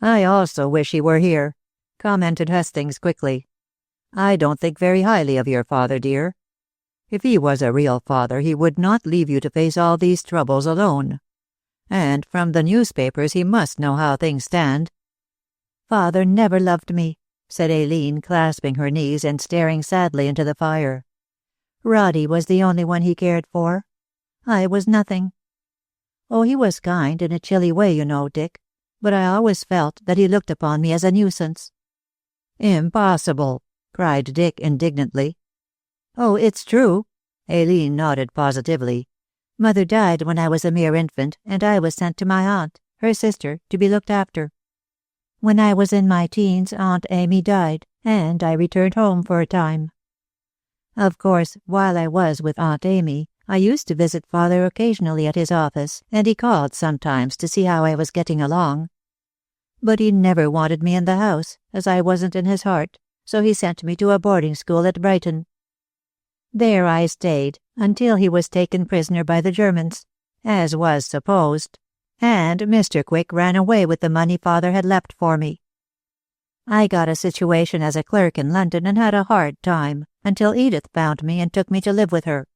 "I also wish he were here," commented Hastings quickly. "I don't think very highly of your father, dear. If he was a real father, he would not leave you to face all these troubles alone. And from the newspapers he must know how things stand." "Father never loved me," said Aileen, clasping her knees and staring sadly into the fire. "Roddy was the only one he cared for. I was nothing. Oh, he was kind in a chilly way, you know, Dick, but I always felt that he looked upon me as a nuisance." "Impossible!" cried Dick indignantly. "Oh, it's true." Aileen nodded positively. "Mother died when I was a mere infant, and I was sent to my aunt, her sister, to be looked after. When I was in my teens, Aunt Amy died, and I returned home for a time. Of course, while I was with Aunt Amy, I used to visit Father occasionally at his office, and he called sometimes to see how I was getting along. But he never wanted me in the house, as I wasn't in his heart, so he sent me to a boarding school at Brighton. There I stayed, until he was taken prisoner by the Germans, as was supposed, and Mr. Quick ran away with the money father had left for me. I got a situation as a clerk in London and had a hard time, until Edith found me and took me to live with her."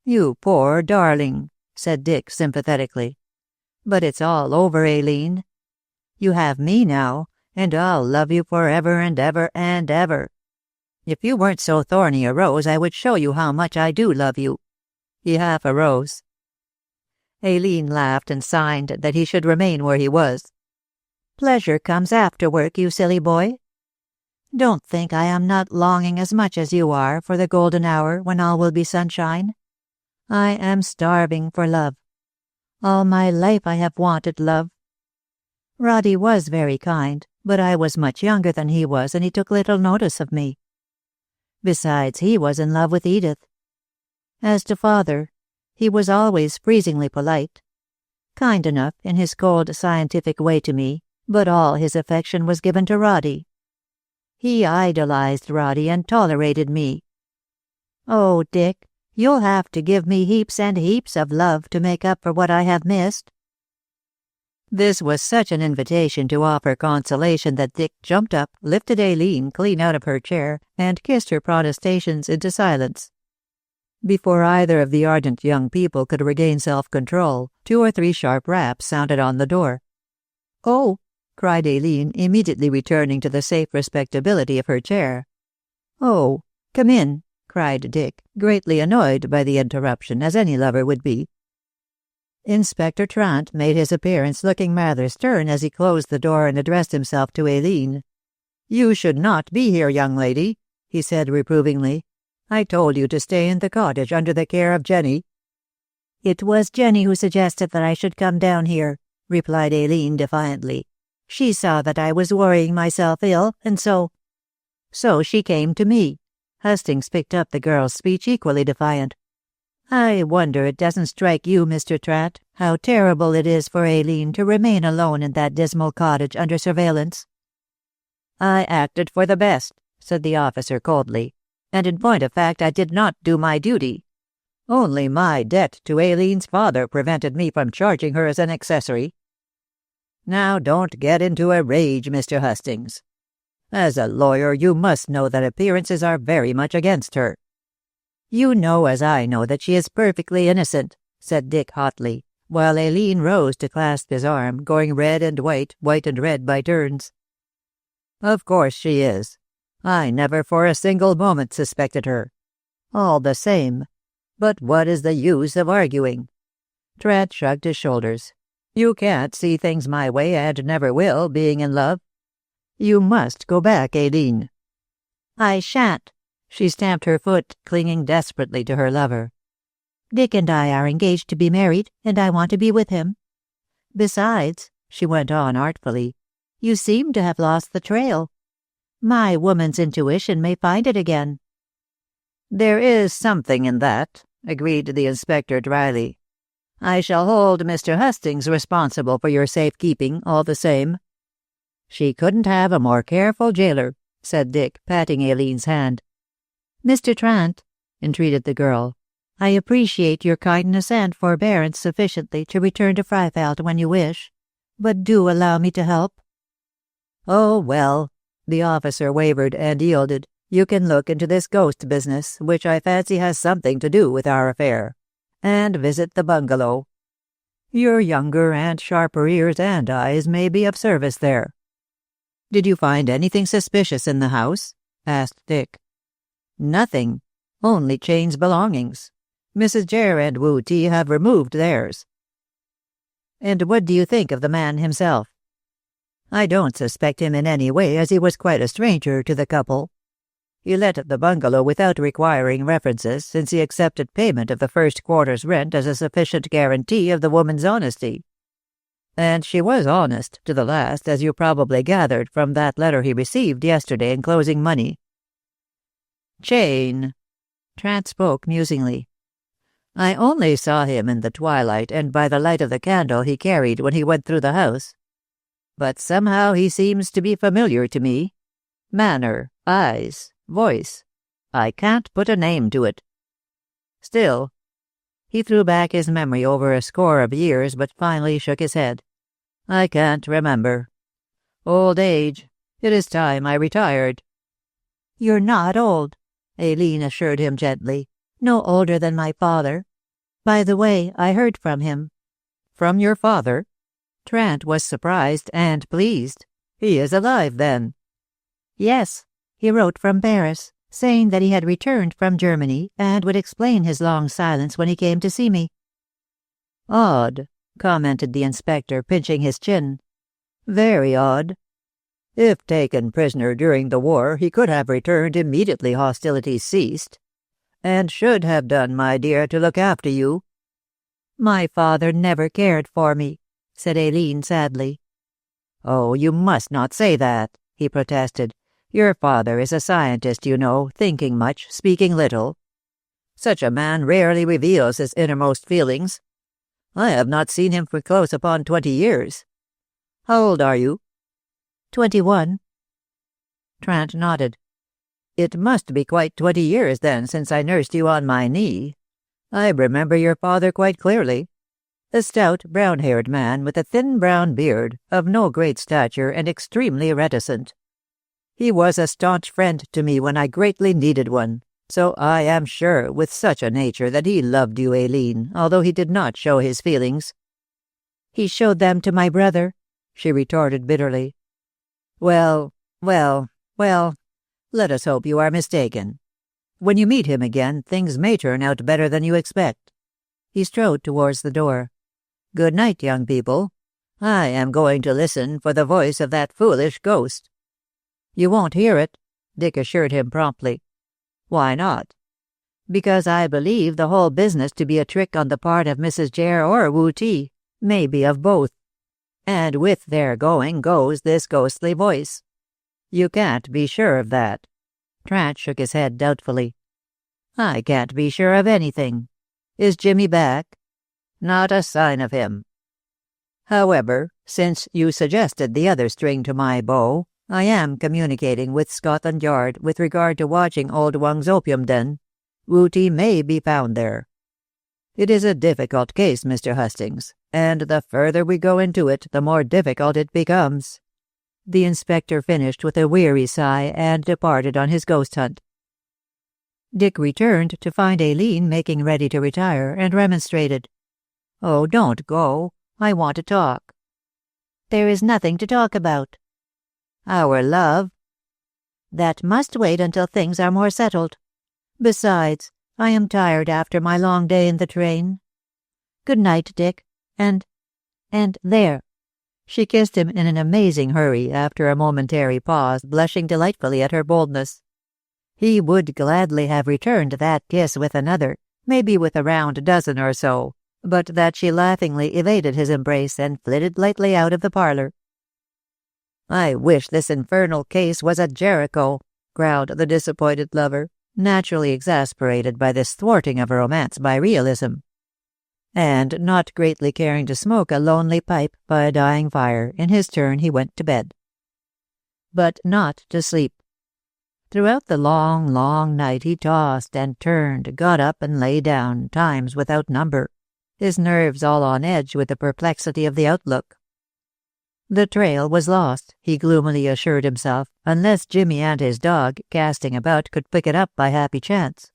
"You poor darling," said Dick sympathetically. "But it's all over, Aileen. You have me now, and I'll love you forever and ever and ever. If you weren't so thorny a rose, I would show you how much I do love you." He half arose. Aileen laughed and signed that he should remain where he was. "Pleasure comes after work, you silly boy. Don't think I am not longing as much as you are for the golden hour when all will be sunshine. I am starving for love. All my life I have wanted love. Roddy was very kind, but I was much younger than he was, and he took little notice of me. Besides, he was in love with Edith. As to father, he was always freezingly polite, kind enough in his cold scientific way to me, but all his affection was given to Roddy. He idolized Roddy and tolerated me. Oh, Dick, you'll have to give me heaps and heaps of love to make up for what I have missed." This was such an invitation to offer consolation that Dick jumped up, lifted Aileen clean out of her chair, and kissed her protestations into silence. Before either of the ardent young people could regain self-control, 2 or 3 sharp raps sounded on the door. "Oh!" cried Aileen, immediately returning to the safe respectability of her chair. "Oh, come in," cried Dick, greatly annoyed by the interruption, as any lover would be. Inspector Trant made his appearance, looking rather stern as he closed the door and addressed himself to Aileen. "You should not be here, young lady," he said reprovingly. "I told you to stay in the cottage under the care of Jenny." "It was Jenny who suggested that I should come down here," replied Aileen defiantly. "She saw that I was worrying myself ill, and so she came to me." Hastings picked up the girl's speech equally defiant. "I wonder it doesn't strike you, Mr. Trant, how terrible it is for Aileen to remain alone in that dismal cottage under surveillance." "I acted for the best," said the officer coldly, "and in point of fact I did not do my duty. Only my debt to Aileen's father prevented me from charging her as an accessory. Now don't get into a rage, Mr. Hastings. As a lawyer you must know that appearances are very much against her." "You know as I know that she is perfectly innocent," said Dick hotly, while Aileen rose to clasp his arm, going red and white, white and red by turns. "Of course she is. I never for a single moment suspected her. All the same. But what is the use of arguing?" Trant shrugged his shoulders. "You can't see things my way, and never will, being in love. You must go back, Aileen." "I shan't." She stamped her foot, clinging desperately to her lover. "Dick and I are engaged to be married, and I want to be with him. Besides," she went on artfully, "you seem to have lost the trail. My woman's intuition may find it again." "There is something in that," agreed the inspector dryly. "I shall hold Mr. Hastings responsible for your safekeeping, all the same." "She couldn't have a more careful jailer," said Dick, patting Aileen's hand. "Mr. Trant," entreated the girl, "I appreciate your kindness and forbearance sufficiently to return to Freifeld when you wish, but do allow me to help." "Oh, well," the officer wavered and yielded, "you can look into this ghost business, which I fancy has something to do with our affair, and visit the bungalow. Your younger and sharper ears and eyes may be of service there." "Did you find anything suspicious in the house?" asked Dick. "Nothing. Only Chane's belongings. Mrs. Jere and Wu Ti have removed theirs." "And what do you think of the man himself?" "I don't suspect him in any way, as he was quite a stranger to the couple. He let the bungalow without requiring references, since he accepted payment of the first quarter's rent as a sufficient guarantee of the woman's honesty. And she was honest to the last, as you probably gathered from that letter he received yesterday enclosing money." "Chane," Trant spoke musingly. "I only saw him in the twilight and by the light of the candle he carried when he went through the house. But somehow he seems to be familiar to me. Manner, eyes, voice. I can't put a name to it." Still, he threw back his memory over a score of years, but finally shook his head. I can't remember. Old age. It is time I retired. You're not old, Aileen assured him gently. No older than my father. By the way, I heard from him. From your father? Trant was surprised and pleased. He is alive, then? Yes. He wrote from Paris, saying that he had returned from Germany and would explain his long silence when he came to see me. Odd, commented the inspector, pinching his chin. Very odd. If taken prisoner during the war, he could have returned immediately hostilities ceased. And should have done, my dear, to look after you. My father never cared for me, said Aileen sadly. Oh, you must not say that, he protested. Your father is a scientist, you know, thinking much, speaking little. Such a man rarely reveals his innermost feelings. I have not seen him for close upon 20 years. How old are you? 21. Trant nodded. It must be quite 20 years, then, since I nursed you on my knee. I remember your father quite clearly. A stout, brown-haired man with a thin brown beard, of no great stature and extremely reticent. He was a staunch friend to me when I greatly needed one, so I am sure with such a nature that he loved you, Aileen, although he did not show his feelings. He showed them to my brother, she retorted bitterly. Well, let us hope you are mistaken. When you meet him again, things may turn out better than you expect. He strode towards the door. Good night, young people. I am going to listen for the voice of that foolish ghost. You won't hear it, Dick assured him promptly. Why not? Because I believe the whole business to be a trick on the part of Mrs. Jere or Wu Ti, maybe of both. And with their going goes this ghostly voice. You can't be sure of that. Trant shook his head doubtfully. I can't be sure of anything. Is Jimmy back? Not a sign of him. However, since you suggested the other string to my bow, I am communicating with Scotland Yard with regard to watching Old Wung's opium den. Wu Ti may be found there. It is a difficult case, Mr. Hustings, and the further we go into it, the more difficult it becomes. The inspector finished with a weary sigh and departed on his ghost hunt. Dick returned to find Aileen making ready to retire, and remonstrated. Oh, don't go. I want to talk. There is nothing to talk about. Our love. That must wait until things are more settled. Besides, I am tired after my long day in the train. Good night, Dick. And there. She kissed him in an amazing hurry after a momentary pause, blushing delightfully at her boldness. He would gladly have returned that kiss with another, maybe with a round dozen or so, but that she laughingly evaded his embrace and flitted lightly out of the parlor. I wish this infernal case was at Jericho, growled the disappointed lover, naturally exasperated by this thwarting of romance by realism. And not greatly caring to smoke a lonely pipe by a dying fire, in his turn he went to bed. But not to sleep. Throughout the long, long night he tossed and turned, got up and lay down, times without number, his nerves all on edge with the perplexity of the outlook. The trail was lost, he gloomily assured himself, unless Jimmy and his dog, casting about, could pick it up by happy chance.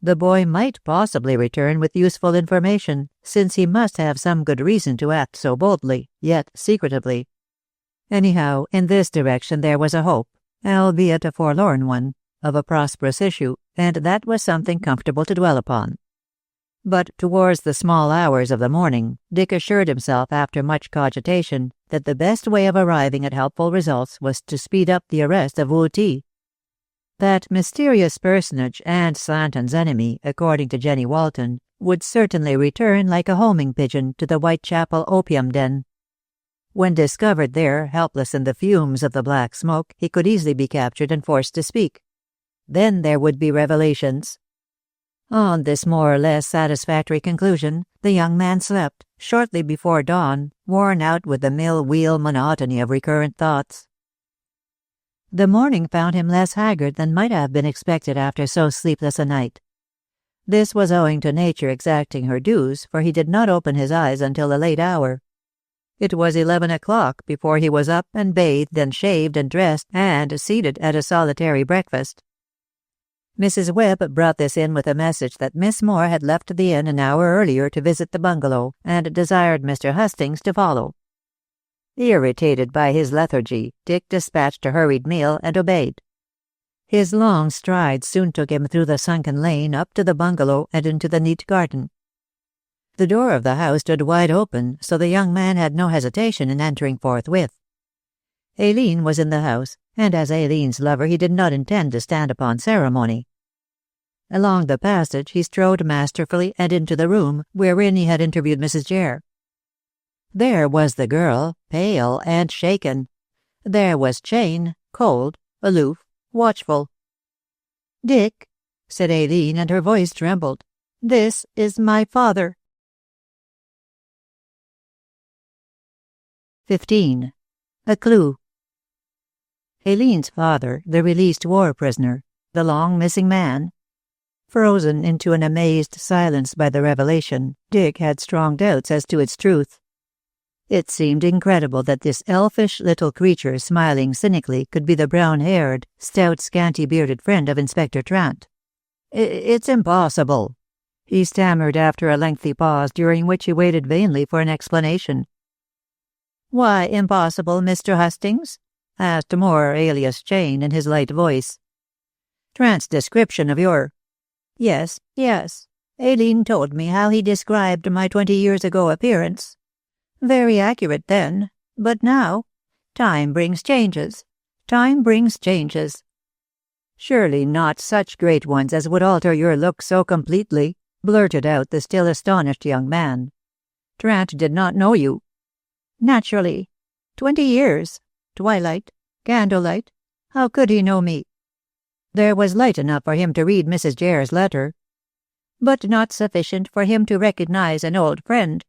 The boy might possibly return with useful information, since he must have some good reason to act so boldly, yet secretively. Anyhow, in this direction there was a hope, albeit a forlorn one, of a prosperous issue, and that was something comfortable to dwell upon. But towards the small hours of the morning, Dick assured himself after much cogitation that the best way of arriving at helpful results was to speed up the arrest of Wu Ti. That mysterious personage and Slanton's enemy, according to Jenny Walton, would certainly return like a homing pigeon to the Whitechapel opium den. When discovered there, helpless in the fumes of the black smoke, he could easily be captured and forced to speak. Then there would be revelations. On this more or less satisfactory conclusion, the young man slept, shortly before dawn, worn out with the mill-wheel monotony of recurrent thoughts. The morning found him less haggard than might have been expected after so sleepless a night. This was owing to nature exacting her dues, for he did not open his eyes until a late hour. It was 11 o'clock before he was up and bathed and shaved and dressed and seated at a solitary breakfast. Mrs. Webb brought this in with a message that Miss Moore had left the inn an hour earlier to visit the bungalow, and desired Mr. Hustings to follow. Irritated by his lethargy, Dick dispatched a hurried meal and obeyed. His long strides soon took him through the sunken lane up to the bungalow and into the neat garden. The door of the house stood wide open, so the young man had no hesitation in entering forthwith. Aileen was in the house, and as Aileen's lover he did not intend to stand upon ceremony. Along the passage he strode masterfully and into the room wherein he had interviewed Mrs. Jere. There was the girl, pale and shaken. There was Jane, cold, aloof, watchful. "Dick," said Aileen, and her voice trembled, "this is my father." 15. A clue. Aileen's father, the released war prisoner, the long missing man. Frozen into an amazed silence by the revelation, Dick had strong doubts as to its truth. It seemed incredible that this elfish little creature smiling cynically could be the brown-haired, stout, scanty-bearded friend of Inspector Trant. "It's impossible," he stammered after a lengthy pause during which he waited vainly for an explanation. "Why impossible, Mr. Hustings?" asked Moore alias Jane in his light voice. "Trant's description of your—" Yes. Aileen told me how he described my 20 years ago appearance. Very accurate then, but now, time brings changes. Surely not such great ones as would alter your look so completely, blurted out the still astonished young man. Trant did not know you. Naturally. 20 years. Twilight. Candlelight. How could he know me? There was light enough for him to read Mrs. Jere's letter, but not sufficient for him to recognize an old friend.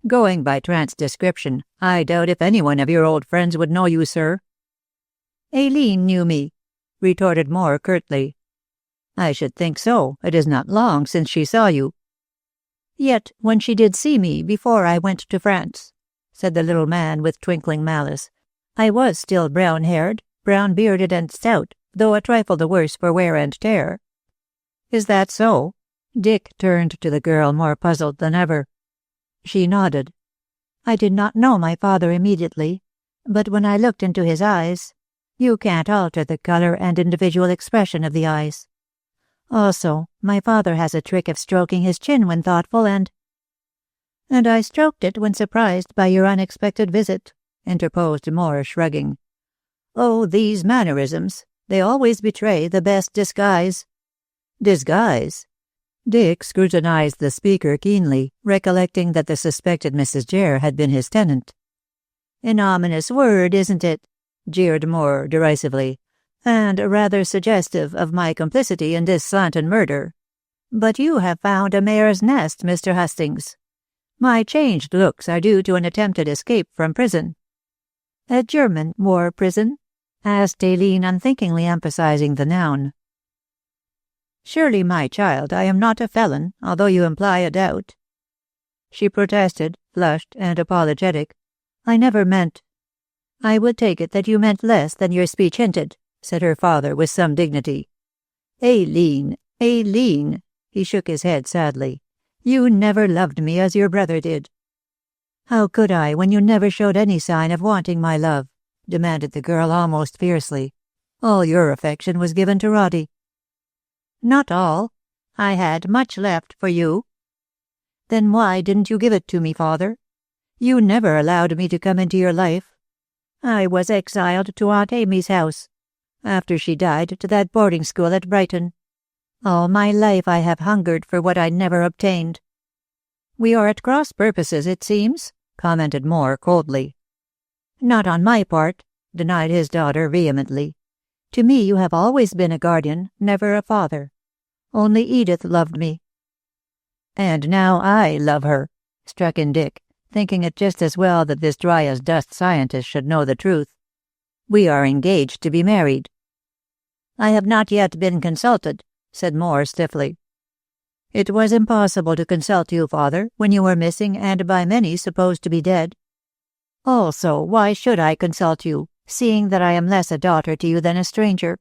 Going by Trant's description, I doubt if any one of your old friends would know you, sir. Aileen knew me, retorted Moore curtly. I should think so. It is not long since she saw you. Yet when she did see me before I went to France, said the little man with twinkling malice, I was still brown-haired, brown-bearded and stout, though a trifle the worse for wear and tear. Is that so? Dick turned to the girl more puzzled than ever. She nodded. I did not know my father immediately, but when I looked into his eyes, you can't alter the color and individual expression of the eyes. Also, my father has a trick of stroking his chin when thoughtful and I stroked it when surprised by your unexpected visit, interposed Moore, shrugging. Oh, these mannerisms, they always betray the best disguise. Disguise? Dick scrutinized the speaker keenly, recollecting that the suspected Mrs. Jere had been his tenant. An ominous word, isn't it? Jeered Moore derisively, and rather suggestive of my complicity in this slanted murder. But you have found a mare's nest, Mr. Hustings. My changed looks are due to an attempted escape from prison. A German war prison? Asked Aileen, unthinkingly emphasizing the noun. Surely, my child, I am not a felon, although you imply a doubt. She protested, flushed and apologetic. I never meant— I would take it that you meant less than your speech hinted, said her father with some dignity. Aileen, he shook his head sadly. You never loved me as your brother did. How could I when you never showed any sign of wanting my love? Demanded the girl almost fiercely. All your affection was given to Roddy. Not all. I had much left for you. Then why didn't you give it to me, father? You never allowed me to come into your life. I was exiled to Aunt Amy's house. After she died, to that boarding school at Brighton. All my life I have hungered for what I never obtained. We are at cross purposes, it seems, commented Moore coldly. Not on my part, denied his daughter vehemently. To me you have always been a guardian, never a father. Only Edith loved me. And now I love her, struck in Dick, thinking it just as well that this dry-as-dust scientist should know the truth. We are engaged to be married. I have not yet been consulted, said Moore stiffly. It was impossible to consult you, father, when you were missing and by many supposed to be dead. Also, why should I consult you, seeing that I am less a daughter to you than a stranger?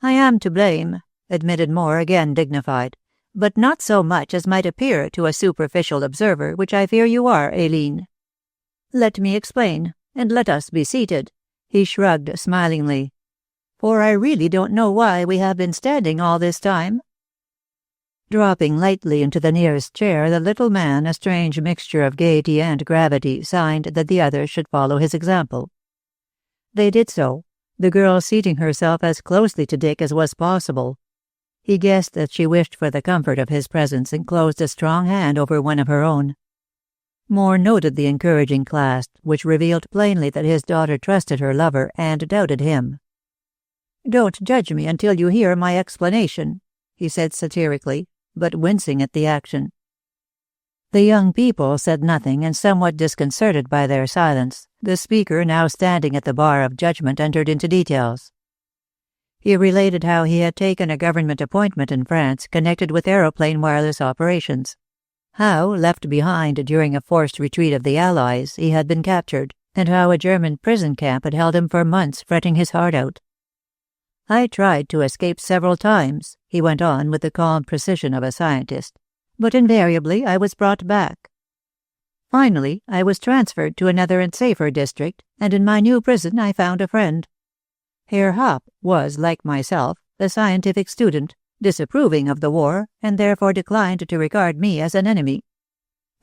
I am to blame, admitted Moore, again dignified, but not so much as might appear to a superficial observer, which I fear you are, Aileen. Let me explain, and let us be seated, he shrugged smilingly, for I really don't know why we have been standing all this time. Dropping lightly into the nearest chair, the little man, a strange mixture of gaiety and gravity, signed that the others should follow his example. They did so, the girl seating herself as closely to Dick as was possible. He guessed that she wished for the comfort of his presence and closed a strong hand over one of her own. Moore noted the encouraging clasp, which revealed plainly that his daughter trusted her lover and doubted him. "Don't judge me until you hear my explanation," he said satirically, but wincing at the action. The young people said nothing, and somewhat disconcerted by their silence, the speaker, now standing at the bar of judgment, entered into details. He related how he had taken a government appointment in France connected with aeroplane wireless operations, how, left behind during a forced retreat of the Allies, he had been captured, and how a German prison camp had held him for months, fretting his heart out. "I tried to escape several times," he went on with the calm precision of a scientist, "but invariably I was brought back. Finally, I was transferred to another and safer district, and in my new prison I found a friend. Herr Hopp was, like myself, a scientific student, disapproving of the war, and therefore declined to regard me as an enemy."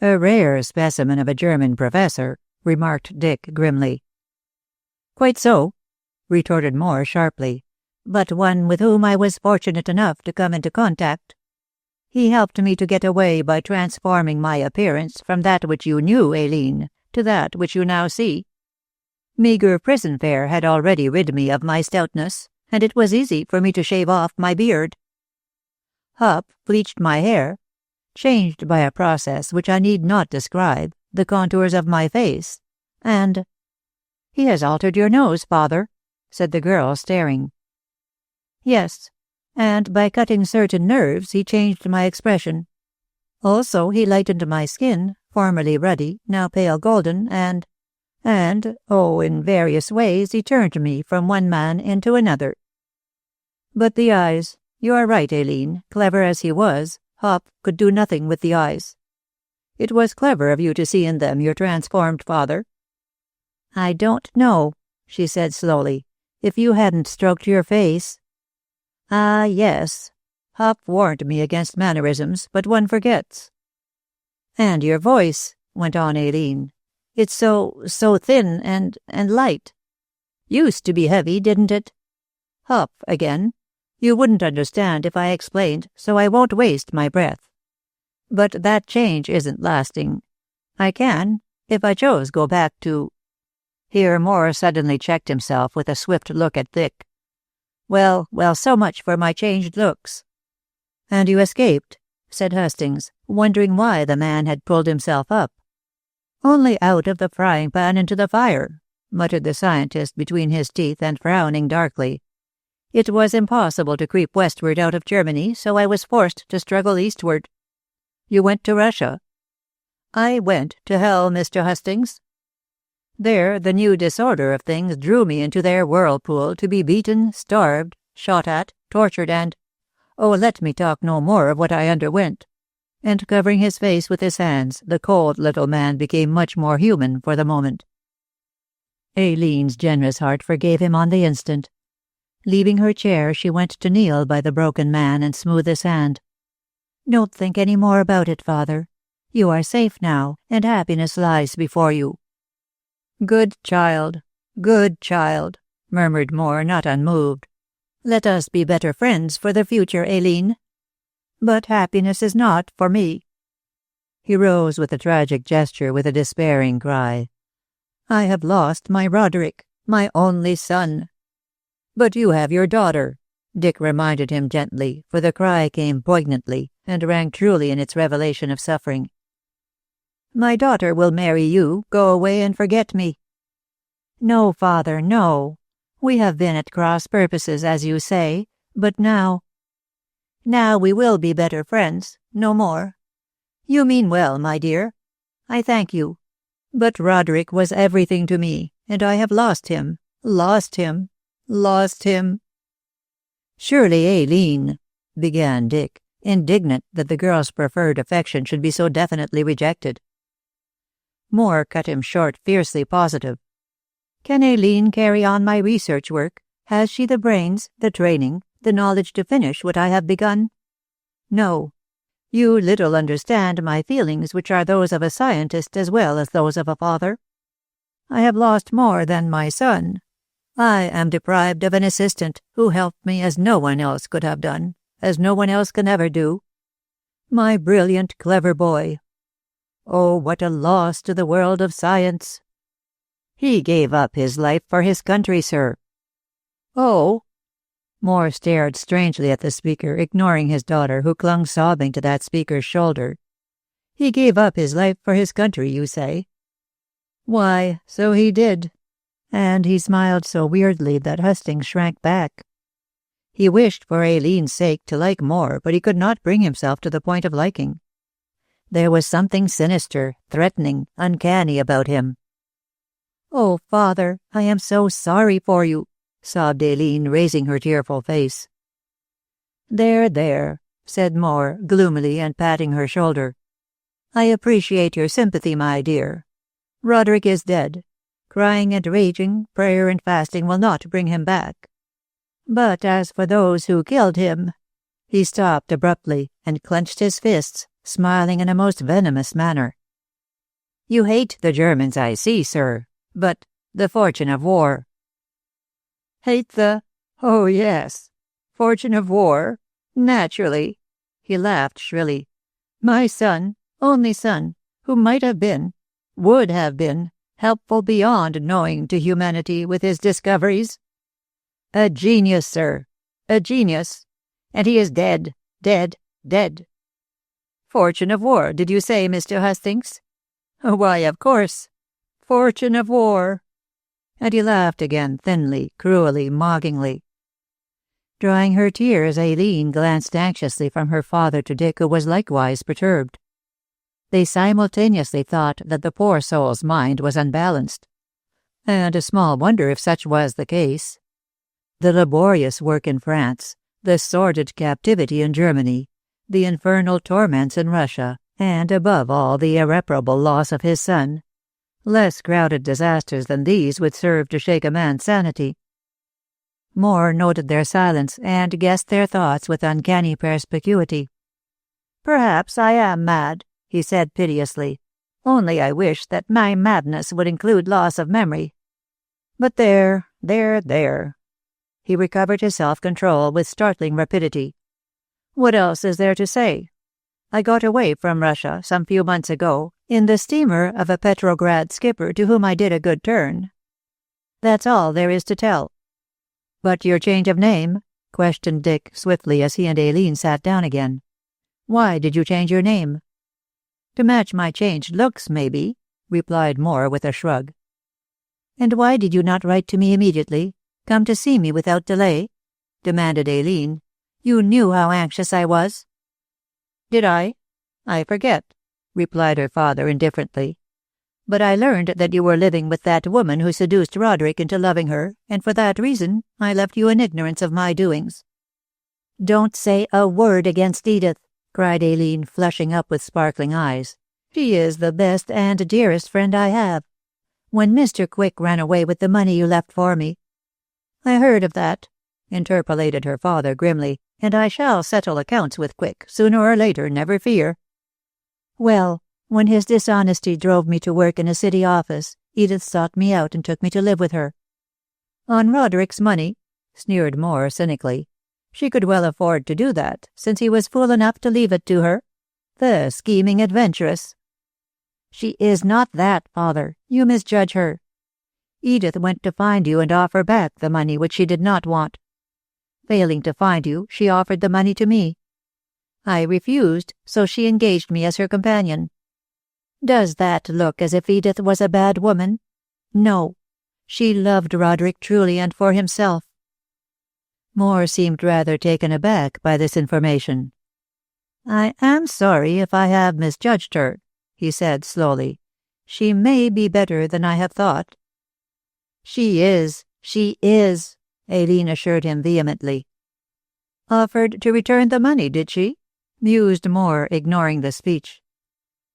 "A rare specimen of a German professor," remarked Dick grimly. "Quite so," retorted Moore sharply, "but one with whom I was fortunate enough to come into contact. He helped me to get away by transforming my appearance from that which you knew, Aileen, to that which you now see. Meagre prison fare had already rid me of my stoutness, and it was easy for me to shave off my beard. Hupp bleached my hair, changed by a process which I need not describe the contours of my face, and—" "He has altered your nose, father," said the girl, staring. "Yes, and by cutting certain nerves he changed my expression. Also he lightened my skin, formerly ruddy, now pale golden, and, in various ways he turned me from one man into another. But the eyes, you are right, Aileen, clever as he was, Hupp could do nothing with the eyes. It was clever of you to see in them your transformed father." "I don't know," she said slowly, "if you hadn't stroked your face." "Ah, yes. Hupp warned me against mannerisms, but one forgets." "And your voice," went on Aileen. "It's so thin and light. Used to be heavy, didn't it? Hupp, again. You wouldn't understand if I explained, so I won't waste my breath. But that change isn't lasting. I can, if I chose, go back to—" Here Moore suddenly checked himself with a swift look at Dick. Well, so much for my changed looks." "And you escaped," said Hastings, wondering why the man had pulled himself up. "Only out of the frying pan into the fire," muttered the scientist between his teeth and frowning darkly. "It was impossible to creep westward out of Germany, so I was forced to struggle eastward." "You went to Russia?" "I went to hell, Mr. Hastings. There the new disorder of things drew me into their whirlpool to be beaten, starved, shot at, tortured, and—oh, let me talk no more of what I underwent." And covering his face with his hands, the cold little man became much more human for the moment. Aileen's generous heart forgave him on the instant. Leaving her chair, she went to kneel by the broken man and smooth his hand. "Don't think any more about it, father. You are safe now, and happiness lies before you." Good child," murmured Moore, not unmoved. "Let us be better friends for the future, Aileen. But happiness is not for me." He rose with a tragic gesture, with a despairing cry. "I have lost my Roderick, my only son." "But you have your daughter," Dick reminded him gently, for the cry came poignantly, and rang truly in its revelation of suffering. "My daughter will marry you, go away and forget me." "No, father, no. We have been at cross purposes, as you say, but now—" Now we will be better friends, no more. You mean well, my dear. I thank you. But Roderick was everything to me, and I have lost him, lost him, lost him." "Surely, Aileen," began Dick, indignant that the girl's preferred affection should be so definitely rejected. Moore cut him short, fiercely positive. "Can Aileen carry on my research work? Has she the brains, the training, the knowledge to finish what I have begun? No. You little understand my feelings, which are those of a scientist as well as those of a father. I have lost more than my son. I am deprived of an assistant who helped me as no one else could have done, as no one else can ever do. My brilliant, clever boy. Oh, what a loss to the world of science. He gave up his life for his country, sir." "Oh?" Moore stared strangely at the speaker, ignoring his daughter, who clung sobbing to that speaker's shoulder. "He gave up his life for his country, you say?" "Why, so he did." And he smiled so weirdly that Hustings shrank back. He wished for Aileen's sake to like Moore, but he could not bring himself to the point of liking. There was something sinister, threatening, uncanny about him. "Oh, father, I am so sorry for you," sobbed Aileen, raising her tearful face. "There, there," said Moore, gloomily, and patting her shoulder. "I appreciate your sympathy, my dear. Roderick is dead. Crying and raging, prayer and fasting will not bring him back. But as for those who killed him—" He stopped abruptly and clenched his fists, smiling in a most venomous manner. "You hate the Germans, I see, sir, but the fortune of war—" "Hate the— oh, yes, fortune of war, naturally." He laughed shrilly. "My son, only son, who might have been, would have been, helpful beyond knowing to humanity with his discoveries. A genius, sir, a genius, and he is dead, dead, dead. Fortune of war, did you say, Mr. Hustings? Why, of course, fortune of war." And he laughed again, thinly, cruelly, mockingly. Drying her tears, Aileen glanced anxiously from her father to Dick, who was likewise perturbed. They simultaneously thought that the poor soul's mind was unbalanced. And a small wonder if such was the case. The laborious work in France, the sordid captivity in Germany, the infernal torments in Russia, and above all the irreparable loss of his son. Less crowded disasters than these would serve to shake a man's sanity. Moore noted their silence and guessed their thoughts with uncanny perspicuity. "Perhaps I am mad," he said piteously. "Only I wish that my madness would include loss of memory. But there. He recovered his self-control with startling rapidity. "What else is there to say? I got away from Russia some few months ago in the steamer of a Petrograd skipper to whom I did a good turn. That's all there is to tell." "But your change of name?" questioned Dick swiftly as he and Aileen sat down again. "Why did you change your name?" "To match my changed looks, maybe," replied Moore with a shrug. "And why did you not write to me immediately? Come to see me without delay?" demanded Aileen. "You knew how anxious I was." "Did I? I forget," replied her father indifferently. "But I learned that you were living with that woman who seduced Roderick into loving her, and for that reason I left you in ignorance of my doings." "Don't say a word against Edith," cried Aileen, flushing up with sparkling eyes. "She is the best and dearest friend I have. When Mr. Quick ran away with the money you left for me—" "I heard of that," interpolated her father grimly, "and I shall settle accounts with Quick, sooner or later, never fear." "Well, when his dishonesty drove me to work in a city office, Edith sought me out and took me to live with her." "On Roderick's money?" sneered Moore cynically. "She could well afford to do that, since he was fool enough to leave it to her. The scheming adventuress." "She is not that, father. You misjudge her. Edith went to find you and offer back the money which she did not want. Failing to find you, she offered the money to me. I refused, so she engaged me as her companion. Does that look as if Edith was a bad woman? No. She loved Roderick truly and for himself." Moore seemed rather taken aback by this information. "I am sorry if I have misjudged her," he said slowly. "She may be better than I have thought." She is, Aileen assured him vehemently. "Offered to return the money, did she?" mused Moore, ignoring the speech.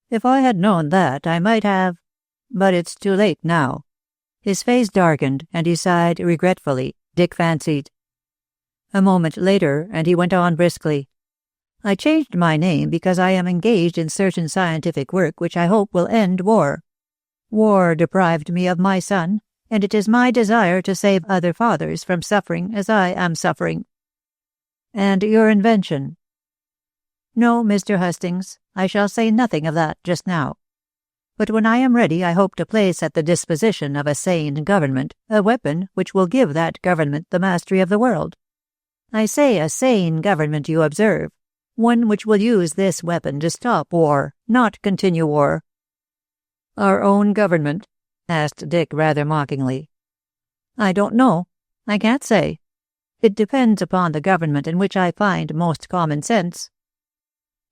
"If I had known that, I might have— but it's too late now." His face darkened, and he sighed regretfully, Dick fancied. A moment later, and he went on briskly. "I changed my name because I am engaged in certain scientific work which I hope will end war. War deprived me of my son, and it is my desire to save other fathers from suffering as I am suffering." "And your invention?" "No, Mr. Hustings, I shall say nothing of that just now. But when I am ready I hope to place at the disposition of a sane government a weapon which will give that government the mastery of the world. I say a sane government, you observe, one which will use this weapon to stop war, not continue war." "Our own government?" asked Dick rather mockingly. "I don't know. I can't say. It depends upon the government in which I find most common sense.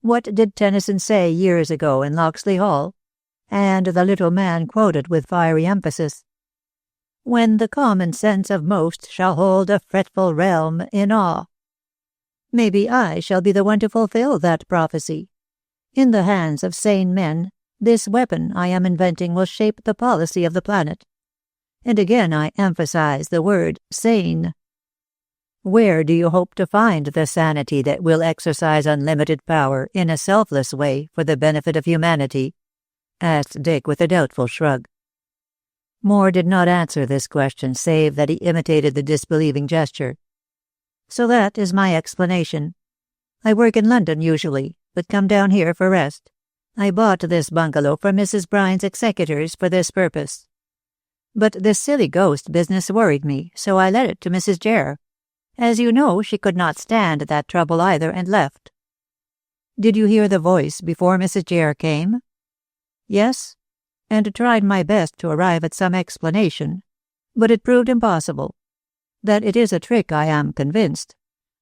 What did Tennyson say years ago in Locksley Hall?" And the little man quoted with fiery emphasis. "When the common sense of most shall hold a fretful realm in awe." Maybe I shall be the one to fulfill that prophecy. In the hands of sane men, this weapon I am inventing will shape the policy of the planet. And again I emphasize the word sane. Where do you hope to find the sanity that will exercise unlimited power in a selfless way for the benefit of humanity?" asked Dick with a doubtful shrug. Moore did not answer this question, save that he imitated the disbelieving gesture. "So that is my explanation. I work in London usually, but come down here for rest. I bought this bungalow from Mrs. Bryne's executors for this purpose. But this silly ghost business worried me, so I let it to Mrs. Jere. As you know, she could not stand that trouble either, and left." "Did you hear the voice before Mrs. Jere came?" "Yes, and tried my best to arrive at some explanation, but it proved impossible. That it is a trick I am convinced,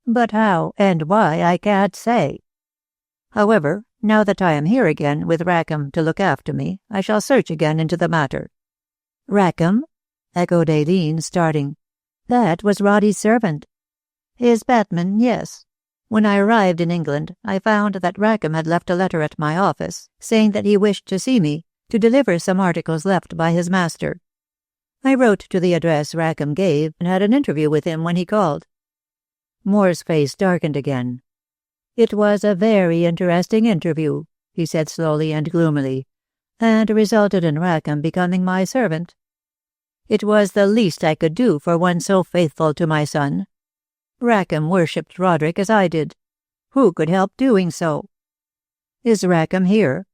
but how and why I can't say. However, now that I am here again with Rackham to look after me, I shall search again into the matter." "Rackham?" echoed Aileen, starting. "That was Roddy's servant." "His batman, yes. When I arrived in England, I found that Rackham had left a letter at my office, saying that he wished to see me, to deliver some articles left by his master. I wrote to the address Rackham gave, and had an interview with him when he called." Moore's face darkened again. "It was a very interesting interview," he said slowly and gloomily, "and resulted in Rackham becoming my servant. It was the least I could do for one so faithful to my son. Rackham worshipped Roderick as I did. Who could help doing so?" "Is Rackham here?"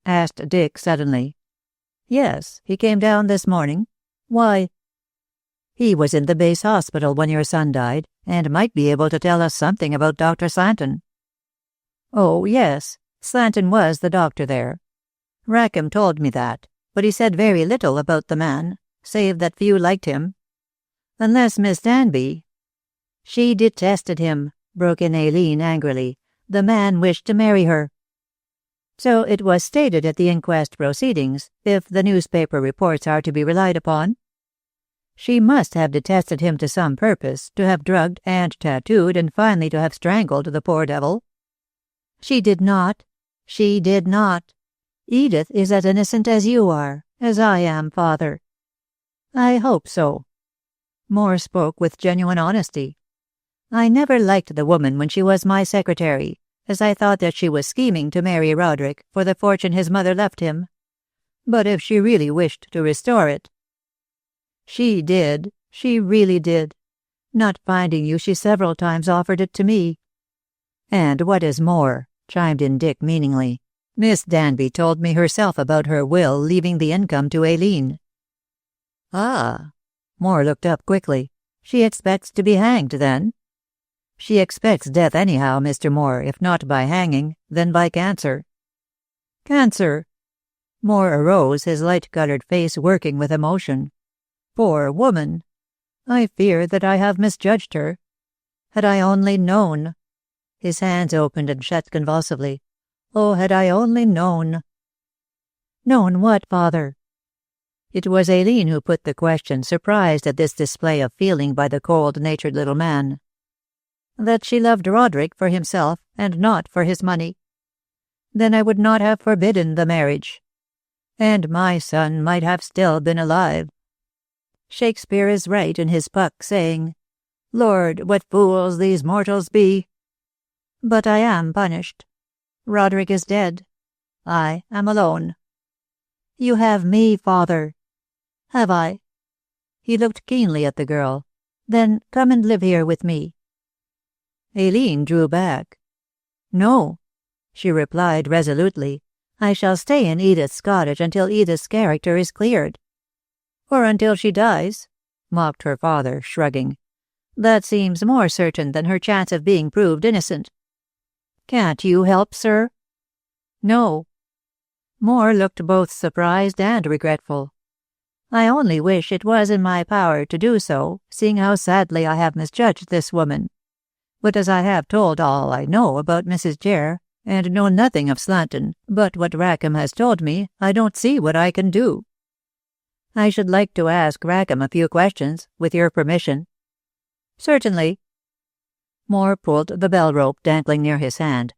asked Dick suddenly. "Yes, he came down this morning. Why?" "He was in the base hospital when your son died, and might be able to tell us something about Dr. Slanton." "Oh, yes, Slanton was the doctor there. Rackham told me that, but he said very little about the man, save that few liked him. Unless Miss Danby—" "She detested him," broke in Aileen angrily. "The man wished to marry her." "So it was stated at the inquest proceedings, if the newspaper reports are to be relied upon. She must have detested him to some purpose, to have drugged and tattooed and finally to have strangled the poor devil." "She did not. She did not. Edith is as innocent as you are, as I am, father." "I hope so." Moore spoke with genuine honesty. "I never liked the woman when she was my secretary, as I thought that she was scheming to marry Roderick for the fortune his mother left him. But if she really wished to restore it—" "She did. She really did. Not finding you, she several times offered it to me." "And what is more," chimed in Dick meaningly, "Miss Danby told me herself about her will leaving the income to Aileen." "Ah!" Moore looked up quickly. "She expects to be hanged, then?" "She expects death anyhow, Mr. Moore, if not by hanging, then by cancer." "Cancer!" Moore arose, his light-colored face working with emotion. "Poor woman! I fear that I have misjudged her. Had I only known. His hands opened and shut convulsively. Oh, had I only known. Known what, father? It was Aileen who put the question, surprised at this display of feeling by the cold-natured little man. That she loved Roderick for himself, and not for his money. Then I would not have forbidden the marriage. And my son might have still been alive. Shakespeare is right in his Puck, saying, Lord, what fools these mortals be! But I am punished. Roderick is dead. I am alone. You have me, father. Have I? He looked keenly at the girl. Then come and live here with me. Aileen drew back. No, she replied resolutely. I shall stay in Edith's cottage until Edith's character is cleared. Or until she dies, mocked her father, shrugging. That seems more certain than her chance of being proved innocent. Can't you help, sir? No. Moore looked both surprised and regretful. I only wish it was in my power to do so, seeing how sadly I have misjudged this woman. But as I have told all I know about Mrs. Jere, and know nothing of Slanton but what Rackham has told me, I don't see what I can do. I should like to ask Rackham a few questions, with your permission. Certainly. Moore pulled the bell rope dangling near his hand.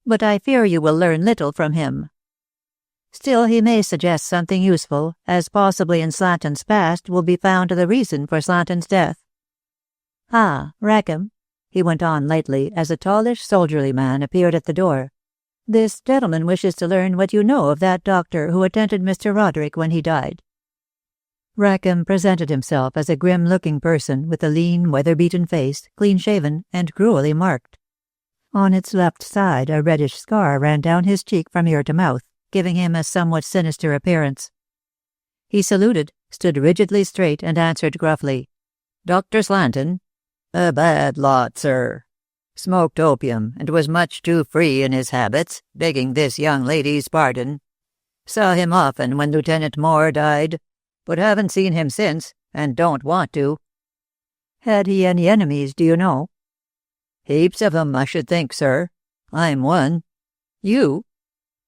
But I fear you will learn little from him. Still, he may suggest something useful, as possibly in Slanton's past will be found the reason for Slanton's death. Ah, Rackham, he went on lightly as a tallish, soldierly man appeared at the door. This gentleman wishes to learn what you know of that doctor who attended Mr. Roderick when he died. Rackham presented himself as a grim-looking person with a lean, weather-beaten face, clean-shaven, and cruelly marked. On its left side a reddish scar ran down his cheek from ear to mouth, giving him a somewhat sinister appearance. He saluted, stood rigidly straight, and answered gruffly, Dr. Slanton? A bad lot, sir. Smoked opium, and was much too free in his habits, begging this young lady's pardon. Saw him often when Lieutenant Moore died, but haven't seen him since, and don't want to. Had he any enemies, do you know? Heaps of 'em, I should think, sir. I'm one. You?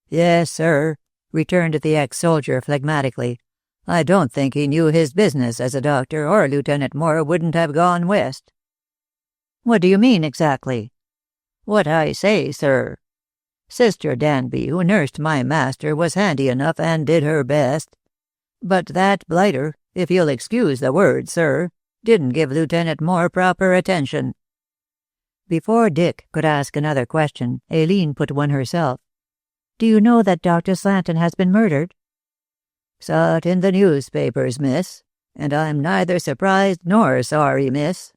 Yes, sir, returned the ex-soldier phlegmatically. I don't think he knew his business as a doctor, or Lieutenant Moore wouldn't have gone west. What do you mean exactly? What I say, sir. Sister Danby, who nursed my master, was handy enough and did her best. But that blighter, if you'll excuse the word, sir, didn't give Lieutenant Moore proper attention. Before Dick could ask another question, Aileen put one herself. Do you know that Dr. Slanton has been murdered? Saw it in the newspapers, miss, and I'm neither surprised nor sorry, miss.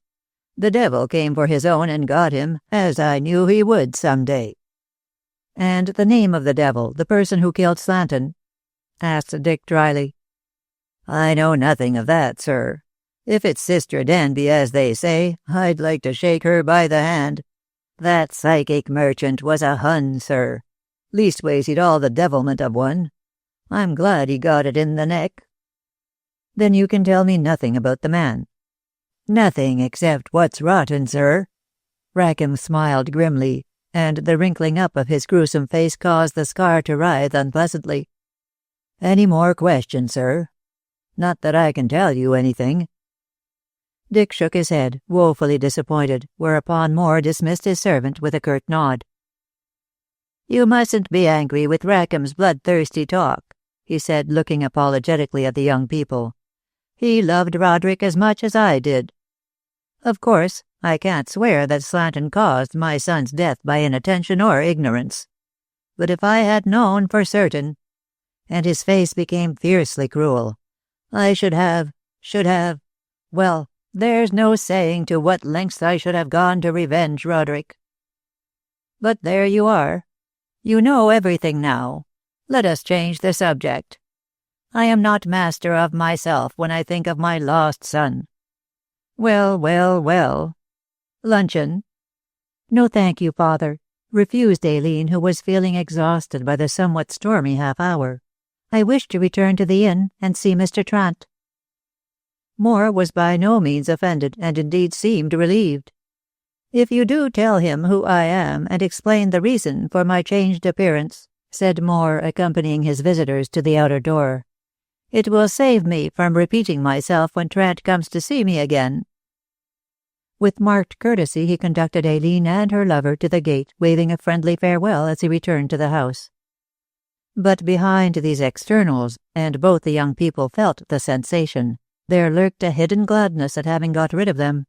The devil came for his own and got him, as I knew he would some day. And the name of the devil, the person who killed Slanton? Asked Dick dryly. I know nothing of that, sir. If it's Sister Danby, as they say, I'd like to shake her by the hand. That psychic merchant was a Hun, sir. Leastways he'd all the devilment of one. I'm glad he got it in the neck. Then you can tell me nothing about the man. Nothing except what's rotten, sir. Rackham smiled grimly, and the wrinkling up of his gruesome face caused the scar to writhe unpleasantly. Any more questions, sir? Not that I can tell you anything. Dick shook his head, woefully disappointed, whereupon Moore dismissed his servant with a curt nod. You mustn't be angry with Rackham's bloodthirsty talk, he said, looking apologetically at the young people. He loved Roderick as much as I did. Of course, I can't swear that Slanton caused my son's death by inattention or ignorance. But if I had known for certain, and his face became fiercely cruel, I should have, well, there's no saying to what lengths I should have gone to revenge Roderick. But there you are. You know everything now. Let us change the subject. I am not master of myself when I think of my lost son. Well. Luncheon? No, thank you, father, refused Aileen, who was feeling exhausted by the somewhat stormy half-hour. I wish to return to the inn and see Mr. Trant. Moore was by no means offended, and indeed seemed relieved. "If you do tell him who I am and explain the reason for my changed appearance," said Moore, accompanying his visitors to the outer door, "it will save me from repeating myself when Trent comes to see me again." With marked courtesy he conducted Aileen and her lover to the gate, waving a friendly farewell as he returned to the house. But behind these externals, and both the young people felt the sensation, there lurked a hidden gladness at having got rid of them.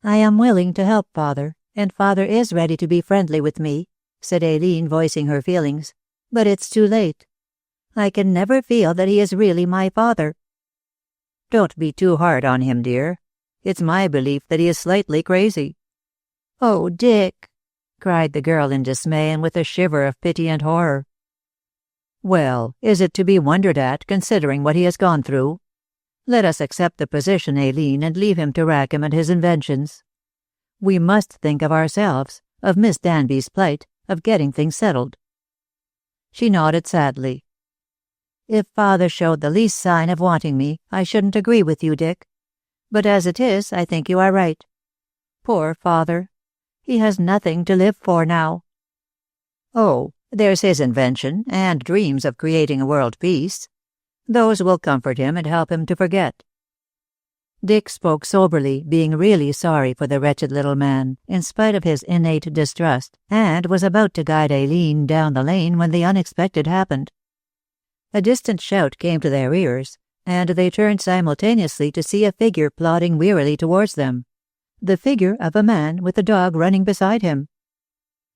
"I am willing to help Father, and Father is ready to be friendly with me," said Aileen, voicing her feelings, "but it's too late. I can never feel that he is really my father." "Don't be too hard on him, dear. It's my belief that he is slightly crazy." "Oh, Dick!" cried the girl in dismay and with a shiver of pity and horror. "Well, is it to be wondered at, considering what he has gone through? Let us accept the position, Aileen, and leave him to Rackham and his inventions. We must think of ourselves, of Miss Danby's plight, of getting things settled." She nodded sadly. "If Father showed the least sign of wanting me, I shouldn't agree with you, Dick. But as it is, I think you are right. Poor Father. He has nothing to live for now." "Oh, there's his invention, and dreams of creating a world peace. Those will comfort him and help him to forget." Dick spoke soberly, being really sorry for the wretched little man, in spite of his innate distrust, and was about to guide Aileen down the lane when the unexpected happened. A distant shout came to their ears, and they turned simultaneously to see a figure plodding wearily towards them. The figure of a man with a dog running beside him.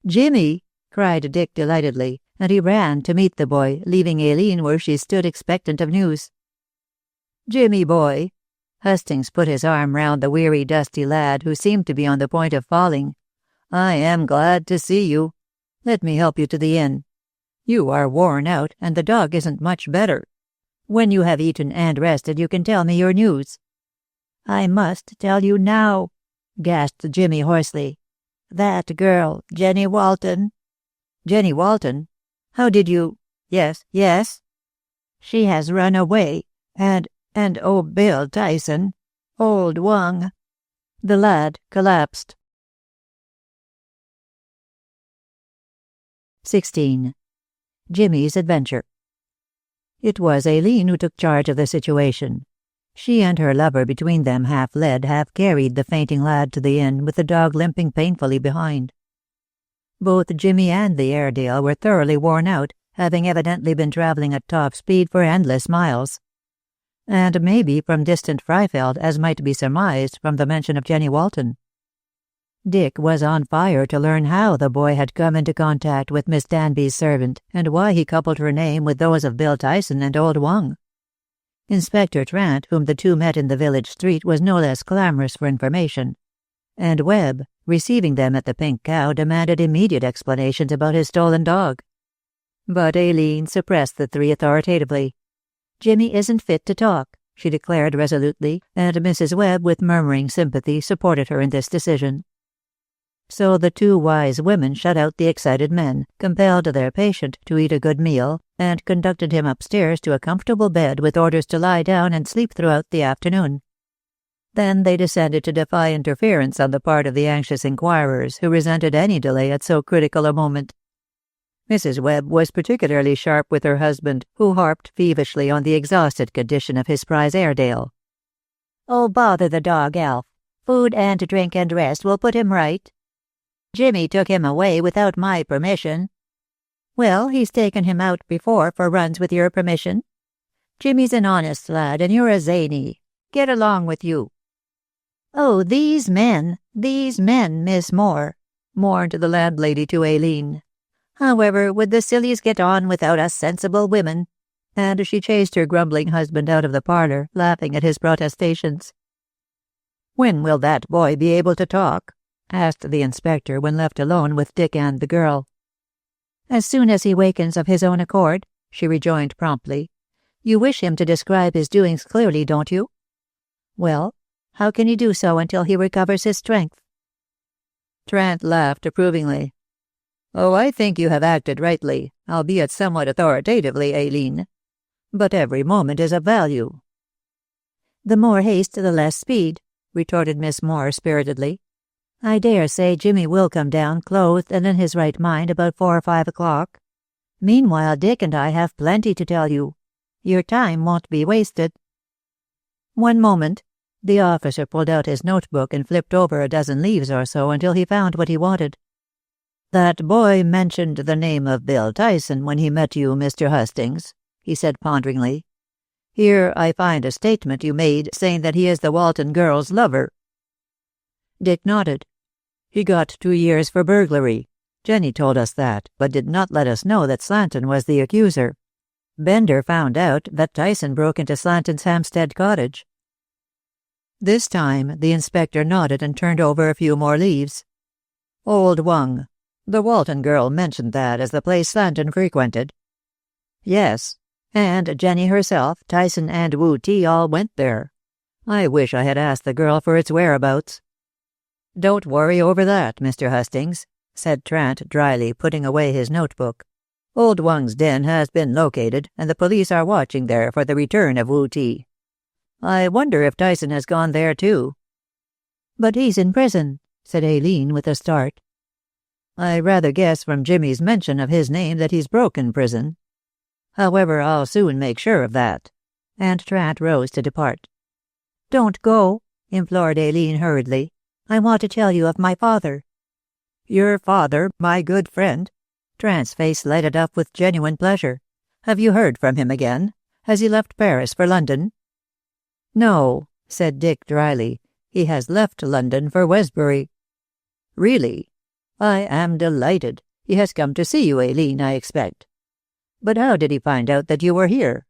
"Jimmy!" cried Dick delightedly, and he ran to meet the boy, leaving Aileen where she stood expectant of news. "Jimmy, boy!" Hustings put his arm round the weary, dusty lad, who seemed to be on the point of falling. "I am glad to see you. Let me help you to the inn. You are worn out, and the dog isn't much better. When you have eaten and rested, you can tell me your news." "I must tell you now," gasped Jimmy hoarsely. "That girl, Jenny Walton." "Jenny Walton? How did you—" "Yes, yes." "She has run away, and oh, Bill Tyson, old Wung." The lad collapsed. 16. Jimmy's adventure. It was Aileen who took charge of the situation. She and her lover between them half led, half carried the fainting lad to the inn, with the dog limping painfully behind. Both Jimmy and the Airedale were thoroughly worn out, having evidently been travelling at top speed for endless miles. And maybe from distant Freifeld, as might be surmised from the mention of Jenny Walton. Dick was on fire to learn how the boy had come into contact with Miss Danby's servant, and why he coupled her name with those of Bill Tyson and old Wung. Inspector Trant, whom the two met in the village street, was no less clamorous for information, and Webb, receiving them at the Pink Cow, demanded immediate explanations about his stolen dog. But Aileen suppressed the three authoritatively. "Jimmy isn't fit to talk," she declared resolutely, and Mrs. Webb, with murmuring sympathy, supported her in this decision. So the two wise women shut out the excited men, compelled their patient to eat a good meal, and conducted him upstairs to a comfortable bed with orders to lie down and sleep throughout the afternoon. Then they descended to defy interference on the part of the anxious inquirers, who resented any delay at so critical a moment. Mrs. Webb was particularly sharp with her husband, who harped peevishly on the exhausted condition of his prize Airedale. "Oh, bother the dog, Alf. Food and drink and rest will put him right. Jimmy took him away without my permission." "Well, he's taken him out before for runs with your permission. Jimmy's an honest lad, and you're a zany. Get along with you." "Oh, these men, Miss Moore," mourned the landlady to Aileen. "However would the sillies get on without us sensible women?" And she chased her grumbling husband out of the parlour, laughing at his protestations. "When will that boy be able to talk?" asked the inspector when left alone with Dick and the girl. "As soon as he wakens of his own accord," she rejoined promptly. "You wish him to describe his doings clearly, don't you? Well, how can he do so until he recovers his strength?" Trant laughed approvingly. "Oh, I think you have acted rightly, albeit somewhat authoritatively, Aileen. But every moment is of value." "The more haste, the less speed," retorted Miss Moore spiritedly. I dare say Jimmy will come down clothed and in his right mind about 4 or 5 o'clock. Meanwhile, Dick and I have plenty to tell you. Your time won't be wasted." "One moment." The officer pulled out his notebook and flipped over a dozen leaves or so until he found what he wanted. "That boy mentioned the name of Bill Tyson when he met you, Mr. Hastings," he said ponderingly. "Here I find a statement you made saying that he is the Walton girl's lover." Dick nodded. "He got 2 years for burglary. Jenny told us that, but did not let us know that Slanton was the accuser. Bender found out that Tyson broke into Slanton's Hampstead cottage." This time the inspector nodded and turned over a few more leaves. "Old Wung. The Walton girl mentioned that as the place Slanton frequented." "Yes. And Jenny herself, Tyson, and Wu Ti all went there. I wish I had asked the girl for its whereabouts." "Don't worry over that, Mr. Hastings," said Trant dryly, putting away his notebook. "Old Wung's den has been located, and the police are watching there for the return of Wu Ti. I wonder if Tyson has gone there too." "But he's in prison," said Aileen with a start. "I rather guess from Jimmy's mention of his name that he's broken prison. However, I'll soon make sure of that." And Trant rose to depart. "Don't go," implored Aileen hurriedly. "I want to tell you of my father." "Your father, my good friend?" Trant's face lighted up with genuine pleasure. "Have you heard from him again? Has he left Paris for London?" "No," said Dick dryly. "He has left London for Westbury." "Really? I am delighted. He has come to see you, Aileen, I expect. But how did he find out that you were here?"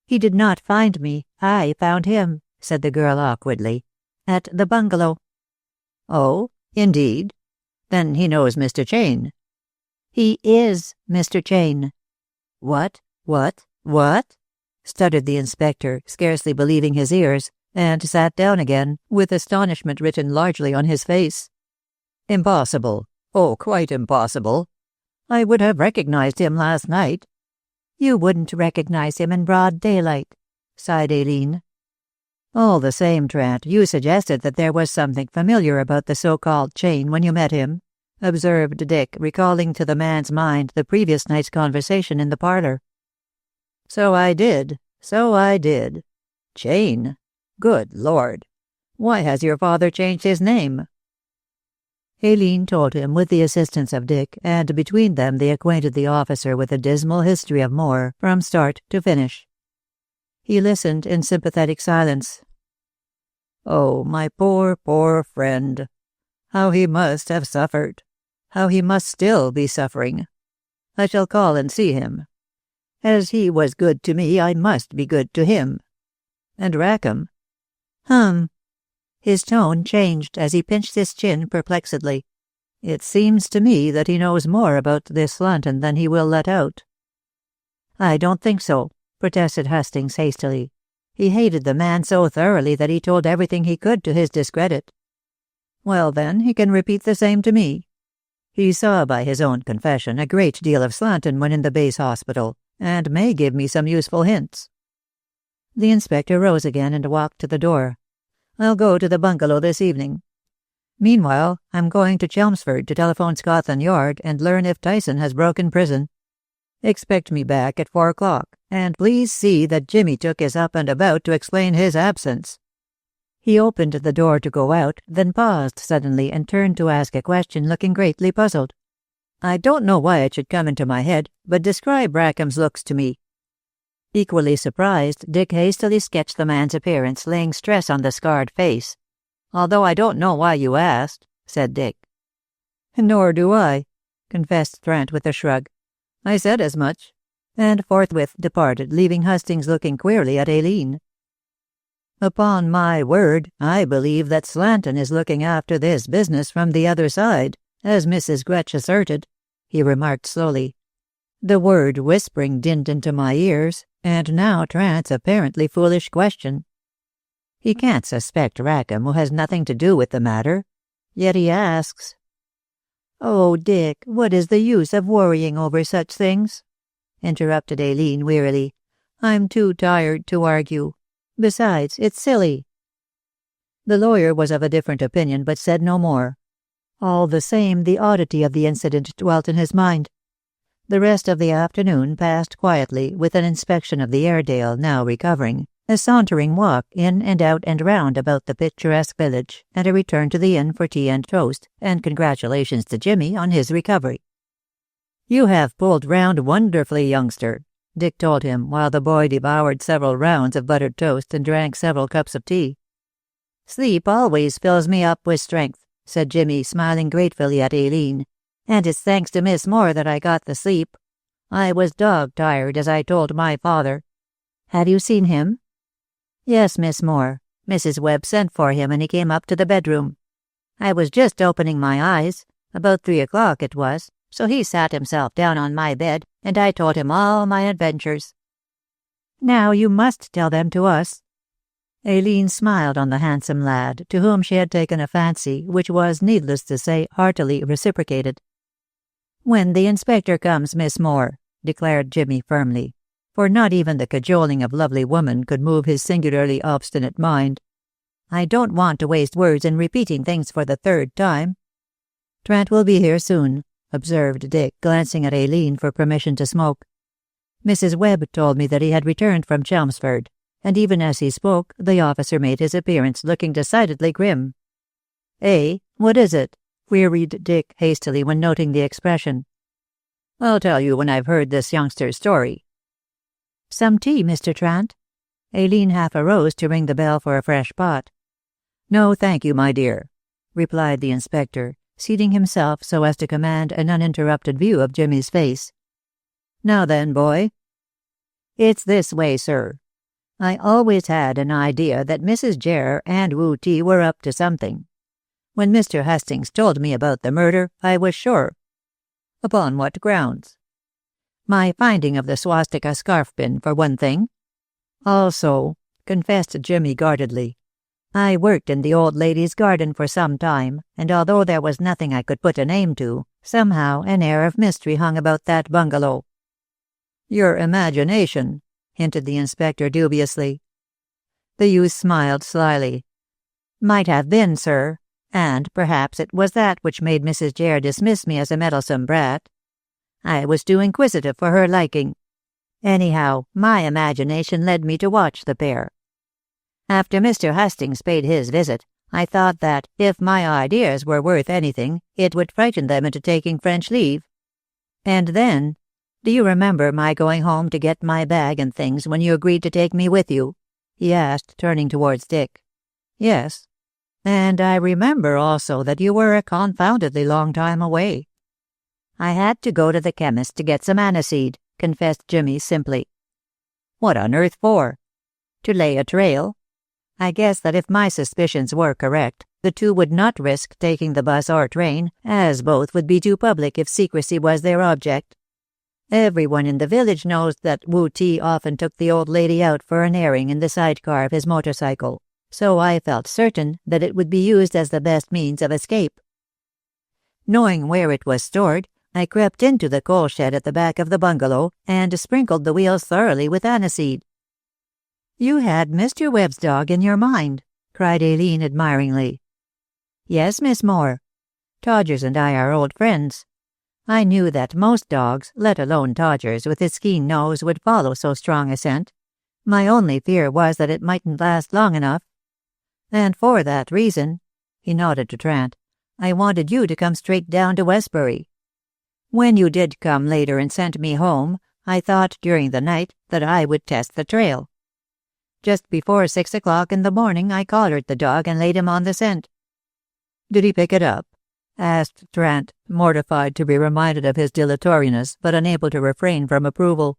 "He did not find me. I found him," said the girl awkwardly. "At the bungalow." "Oh, indeed? Then he knows Mr. Chain." "He is Mr. Chain." What? Stuttered the inspector, scarcely believing his ears, and sat down again, with astonishment written largely on his face. "Impossible. Oh, quite impossible. I would have recognized him last night." "You wouldn't recognize him in broad daylight," sighed Aileen. "All the same, Trant, you suggested that there was something familiar about the so-called Chain when you met him," observed Dick, recalling to the man's mind the previous night's conversation in the parlor. So I did. Chain? Good Lord. Why has your father changed his name?" Aileen told him with the assistance of Dick, and between them they acquainted the officer with the dismal history of Moore from start to finish. He listened in sympathetic silence. "Oh, my poor friend. How he must have suffered. How he must still be suffering. I shall call and see him. As he was good to me, I must be good to him. And Rackham?" His tone changed as he pinched his chin perplexedly. "It seems to me that he knows more about this Slanton than he will let out." "I don't think so," protested Hastings hastily. "He hated the man so thoroughly that he told everything he could to his discredit." "Well, then, he can repeat the same to me. He saw by his own confession a great deal of Slanton when in the base hospital, and may give me some useful hints." The inspector rose again and walked to the door. "I'll go to the bungalow this evening. Meanwhile, I'm going to Chelmsford to telephone Scotland Yard and learn if Tyson has broken prison. Expect me back at 4 o'clock, and please see that Jimmy Took is up and about to explain his absence." He opened the door to go out, then paused suddenly and turned to ask a question, looking greatly puzzled. "I don't know why it should come into my head, but describe Rackham's looks to me." Equally surprised, Dick hastily sketched the man's appearance, laying stress on the scarred face. "Although I don't know why you asked," said Dick. "Nor do I," confessed Trent with a shrug. "I said as much," and forthwith departed, leaving Hastings looking queerly at Aileen. "Upon my word, I believe that Slanton is looking after this business from the other side, as Mrs. Gretch asserted," he remarked slowly. "The word whispering dinned into my ears, and now Trant's apparently foolish question. He can't suspect Rackham, who has nothing to do with the matter. Yet he asks." "Oh, Dick, what is the use of worrying over such things?" interrupted Aileen wearily. "I'm too tired to argue. Besides, it's silly." The lawyer was of a different opinion, but said no more. All the same, the oddity of the incident dwelt in his mind. The rest of the afternoon passed quietly, with an inspection of the Airedale, now recovering, a sauntering walk in and out and round about the picturesque village, and a return to the inn for tea and toast, and congratulations to Jimmy on his recovery. "You have pulled round wonderfully, youngster," Dick told him, while the boy devoured several rounds of buttered toast and drank several cups of tea. "Sleep always fills me up with strength," said Jimmy, smiling gratefully at Aileen. "And it's thanks to Miss Moore that I got the sleep. I was dog-tired, as I told my father." "Have you seen him?" "Yes, Miss Moore. Mrs. Webb sent for him, and he came up to the bedroom. I was just opening my eyes. About 3 o'clock it was. So he sat himself down on my bed, and I told him all my adventures." "Now you must tell them to us." Aileen smiled on the handsome lad, to whom she had taken a fancy, which was, needless to say, heartily reciprocated. "When the inspector comes, Miss Moore," declared Jimmy firmly, for not even the cajoling of lovely woman could move his singularly obstinate mind. "I don't want to waste words in repeating things for the third time." "Trent will be here soon," observed Dick, glancing at Aileen for permission to smoke. "Mrs. Webb told me that he had returned from Chelmsford," and even as he spoke, the officer made his appearance, looking decidedly grim. "Eh? What is it?" queried Dick hastily when noting the expression. "I'll tell you when I've heard this youngster's story." "Some tea, Mr. Trant?" Aileen half arose to ring the bell for a fresh pot. "No, thank you, my dear," replied the inspector, seating himself so as to command an uninterrupted view of Jimmy's face. "Now then, boy." "It's this way, sir. I always had an idea that Mrs. Jarr and Wu Ti were up to something. When Mr. Hastings told me about the murder, I was sure." "Upon what grounds?" "My finding of the swastika scarf pin, for one thing. Also," confessed Jimmy guardedly, "I worked in the old lady's garden for some time, and although there was nothing I could put a name to, somehow an air of mystery hung about that bungalow." "Your imagination," hinted the inspector dubiously. The youth smiled slyly. "Might have been, sir, and perhaps it was that which made Mrs. Jarr dismiss me as a meddlesome brat. I was too inquisitive for her liking. Anyhow, my imagination led me to watch the pair. After Mr. Hastings paid his visit, I thought that, if my ideas were worth anything, it would frighten them into taking French leave. And then, do you remember my going home to get my bag and things when you agreed to take me with you?" he asked, turning towards Dick. "Yes." "And I remember also that you were a confoundedly long time away." "I had to go to the chemist to get some aniseed," confessed Jimmy simply. "What on earth for?" "To lay a trail. I guess that if my suspicions were correct, the two would not risk taking the bus or train, as both would be too public if secrecy was their object. Everyone in the village knows that Wu Ti often took the old lady out for an airing in the sidecar of his motorcycle, so I felt certain that it would be used as the best means of escape. Knowing where it was stored, I crept into the coal shed at the back of the bungalow and sprinkled the wheels thoroughly with aniseed." "You had Mr. Webb's dog in your mind," cried Aileen admiringly. "Yes, Miss Moore. Todgers and I are old friends. I knew that most dogs, let alone Todgers with his keen nose, would follow so strong a scent. My only fear was that it mightn't last long enough. And for that reason," he nodded to Trant, "I wanted you to come straight down to Westbury. When you did come later and sent me home, I thought during the night that I would test the trail. Just before 6 o'clock in the morning I collared the dog and laid him on the scent." "Did he pick it up?" asked Trant, mortified to be reminded of his dilatoriness, but unable to refrain from approval.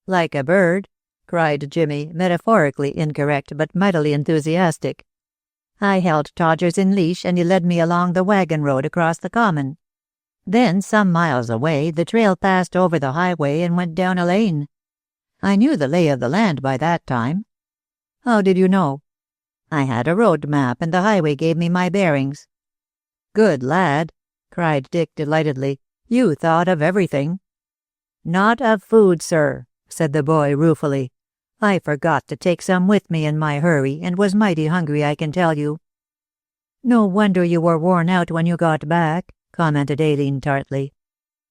"Like a bird," cried Jimmy, metaphorically incorrect but mightily enthusiastic. "I held Todgers in leash and he led me along the wagon road across the common. Then, some miles away, the trail passed over the highway and went down a lane. I knew the lay of the land by that time." "How did you know?" "I had a road map and the highway gave me my bearings." "Good lad," cried Dick delightedly. "You thought of everything." "Not of food, sir," said the boy ruefully. "I forgot to take some with me in my hurry, and was mighty hungry, I can tell you." "No wonder you were worn out when you got back," commented Aileen tartly.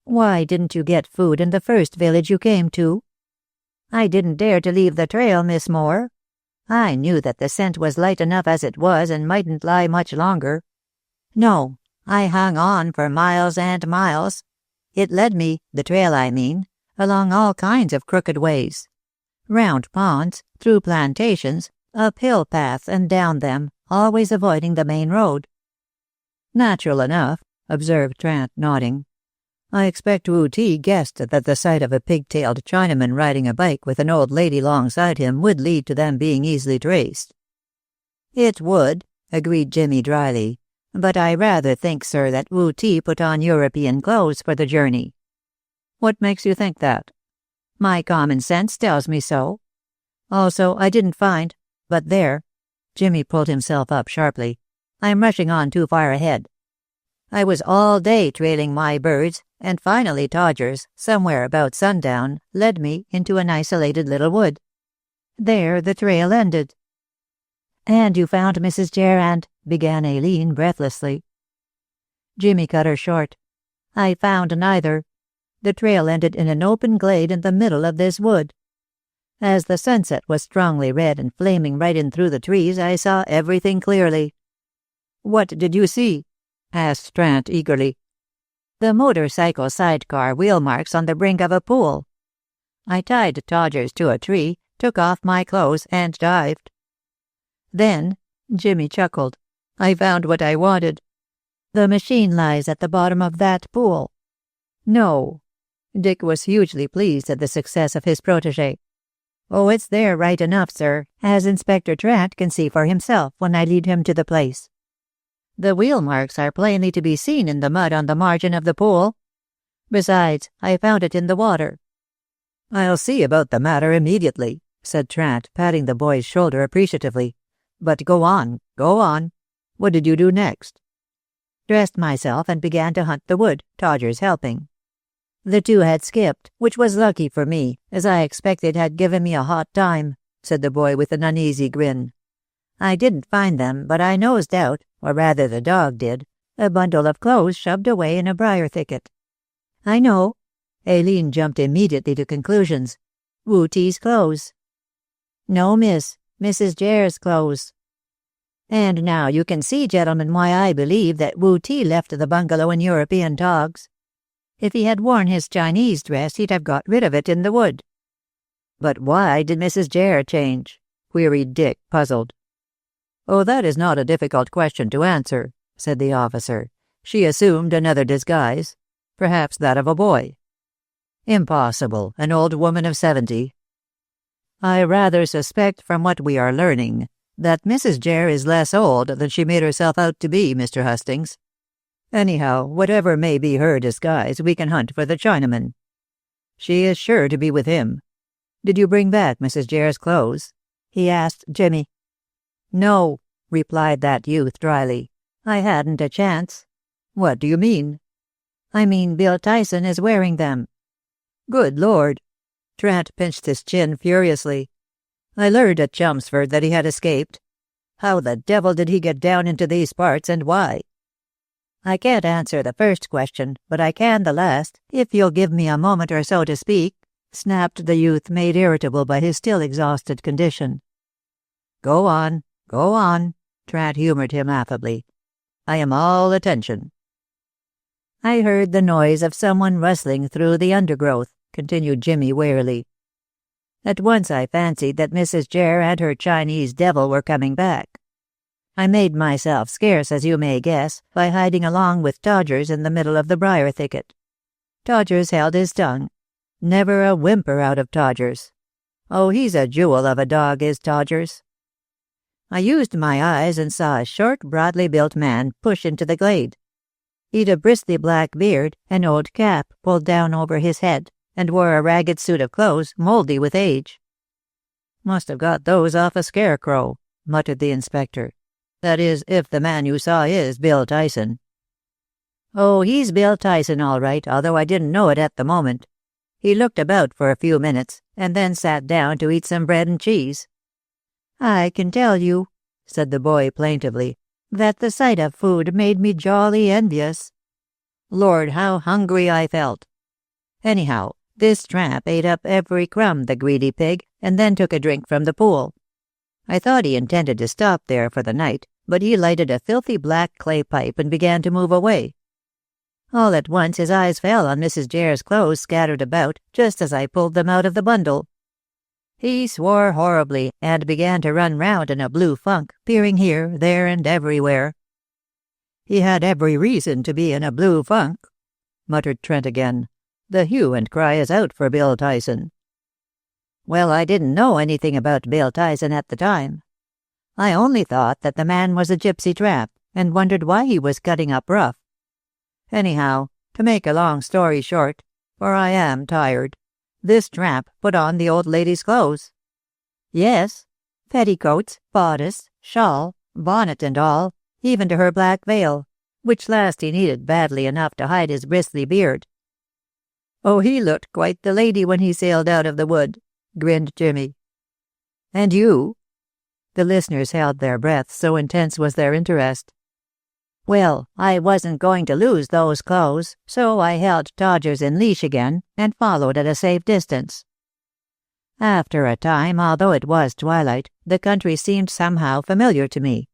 "Why didn't you get food in the first village you came to?" "I didn't dare to leave the trail, Miss Moore. I knew that the scent was light enough as it was and mightn't lie much longer. No, I hung on for miles and miles. It led me, the trail I mean, along all kinds of crooked ways. Round ponds, through plantations, up hill paths and down them, always avoiding the main road." "Natural enough," observed Trant, nodding. "I expect Wu Ti guessed that the sight of a pig-tailed Chinaman riding a bike with an old lady alongside him would lead to them being easily traced." "It would," agreed Jimmy dryly. "But I rather think, sir, that Wu Ti put on European clothes for the journey." "What makes you think that?" "My common sense tells me so. Also, I didn't find— But there," Jimmy pulled himself up sharply, "I'm rushing on too far ahead. I was all day trailing my birds, and finally Todgers, somewhere about sundown, led me into an isolated little wood. There the trail ended." "And you found Mrs. Jere and—" began Aileen breathlessly. Jimmy cut her short. "I found neither. The trail ended in an open glade in the middle of this wood. As the sunset was strongly red and flaming right in through the trees, I saw everything clearly." "What did you see?" asked Trant eagerly. "The motorcycle sidecar wheel marks on the brink of a pool. I tied Todgers to a tree, took off my clothes, and dived. Then," Jimmy chuckled, "I found what I wanted. The machine lies at the bottom of that pool." "No." Dick was hugely pleased at the success of his protege. "Oh, it's there right enough, sir, as Inspector Trant can see for himself when I lead him to the place. The wheel marks are plainly to be seen in the mud on the margin of the pool. Besides, I found it in the water." "I'll see about the matter immediately," said Trant, patting the boy's shoulder appreciatively. "But go on, go on. What did you do next?" "Dressed myself and began to hunt the wood, Todgers helping. The two had skipped, which was lucky for me, as I expect they'd had given me a hot time," said the boy with an uneasy grin. "I didn't find them, but I nosed out, or rather the dog did, a bundle of clothes shoved away in a briar thicket." "I know." Aileen jumped immediately to conclusions. "Wu Ti's clothes." "No, miss. Mrs. Jere's clothes. And now you can see, gentlemen, why I believe that Wu Ti left the bungalow in European togs. If he had worn his Chinese dress, he'd have got rid of it in the wood." "But why did Mrs. Jere change?" queried Dick, puzzled. "Oh, that is not a difficult question to answer," said the officer. "She assumed another disguise, perhaps that of a boy." "Impossible, an old woman of 70. "I rather suspect, from what we are learning, that Mrs. Jere is less old than she made herself out to be, Mr. Hustings. Anyhow, whatever may be her disguise, we can hunt for the Chinaman. She is sure to be with him. Did you bring back Mrs. Jere's clothes?" he asked Jimmy. "No," replied that youth dryly. "I hadn't a chance." "What do you mean?" "I mean Bill Tyson is wearing them." "Good Lord!" Trant pinched his chin furiously. "I learned at Chelmsford that he had escaped. How the devil did he get down into these parts, and why?" "I can't answer the first question, but I can the last, if you'll give me a moment or so to speak," snapped the youth, made irritable by his still exhausted condition. Go on, Trant humored him affably. "I am all attention." "I heard the noise of someone rustling through the undergrowth," continued Jimmy warily. "At once I fancied that Mrs. Jere and her Chinese devil were coming back. I made myself scarce, as you may guess, by hiding along with Todgers in the middle of the briar thicket. Todgers held his tongue. Never a whimper out of Todgers. Oh, he's a jewel of a dog, is Todgers. I used my eyes and saw a short, broadly built man push into the glade. He'd a bristly black beard, an old cap pulled down over his head, and wore a ragged suit of clothes, mouldy with age." "Must have got those off a scarecrow," muttered the inspector. "That is, if the man you saw is Bill Tyson." "Oh, he's Bill Tyson all right, although I didn't know it at the moment. He looked about for a few minutes, and then sat down to eat some bread and cheese." "I can tell you," said the boy plaintively, that the sight of food made me jolly envious. Lord, how hungry I felt! Anyhow, this tramp ate up every crumb, the greedy pig, and then took a drink from the pool. I thought he intended to stop there for the night, but he lighted a filthy black clay pipe and began to move away. All at once his eyes fell on Mrs. Jare's clothes scattered about, just as I pulled them out of the bundle. He swore horribly, and began to run round in a blue funk, peering here, there, and everywhere. "He had every reason to be in a blue funk," muttered Trent again. "The hue and cry is out for Bill Tyson." Well, I didn't know anything about Bill Tyson at the time. I only thought that the man was a gypsy tramp, and wondered why he was cutting up rough. Anyhow, to make a long story short, for I am tired, this tramp put on the old lady's clothes. Yes, petticoats, bodice, shawl, bonnet and all, even to her black veil, which last he needed badly enough to hide his bristly beard. "Oh, he looked quite the lady when he sailed out of the wood," grinned Jimmy. "And you?" The listeners held their breath, so intense was their interest. "Well, I wasn't going to lose those clothes, so I held Todgers in leash again, and followed at a safe distance. After a time, although it was twilight, the country seemed somehow familiar to me.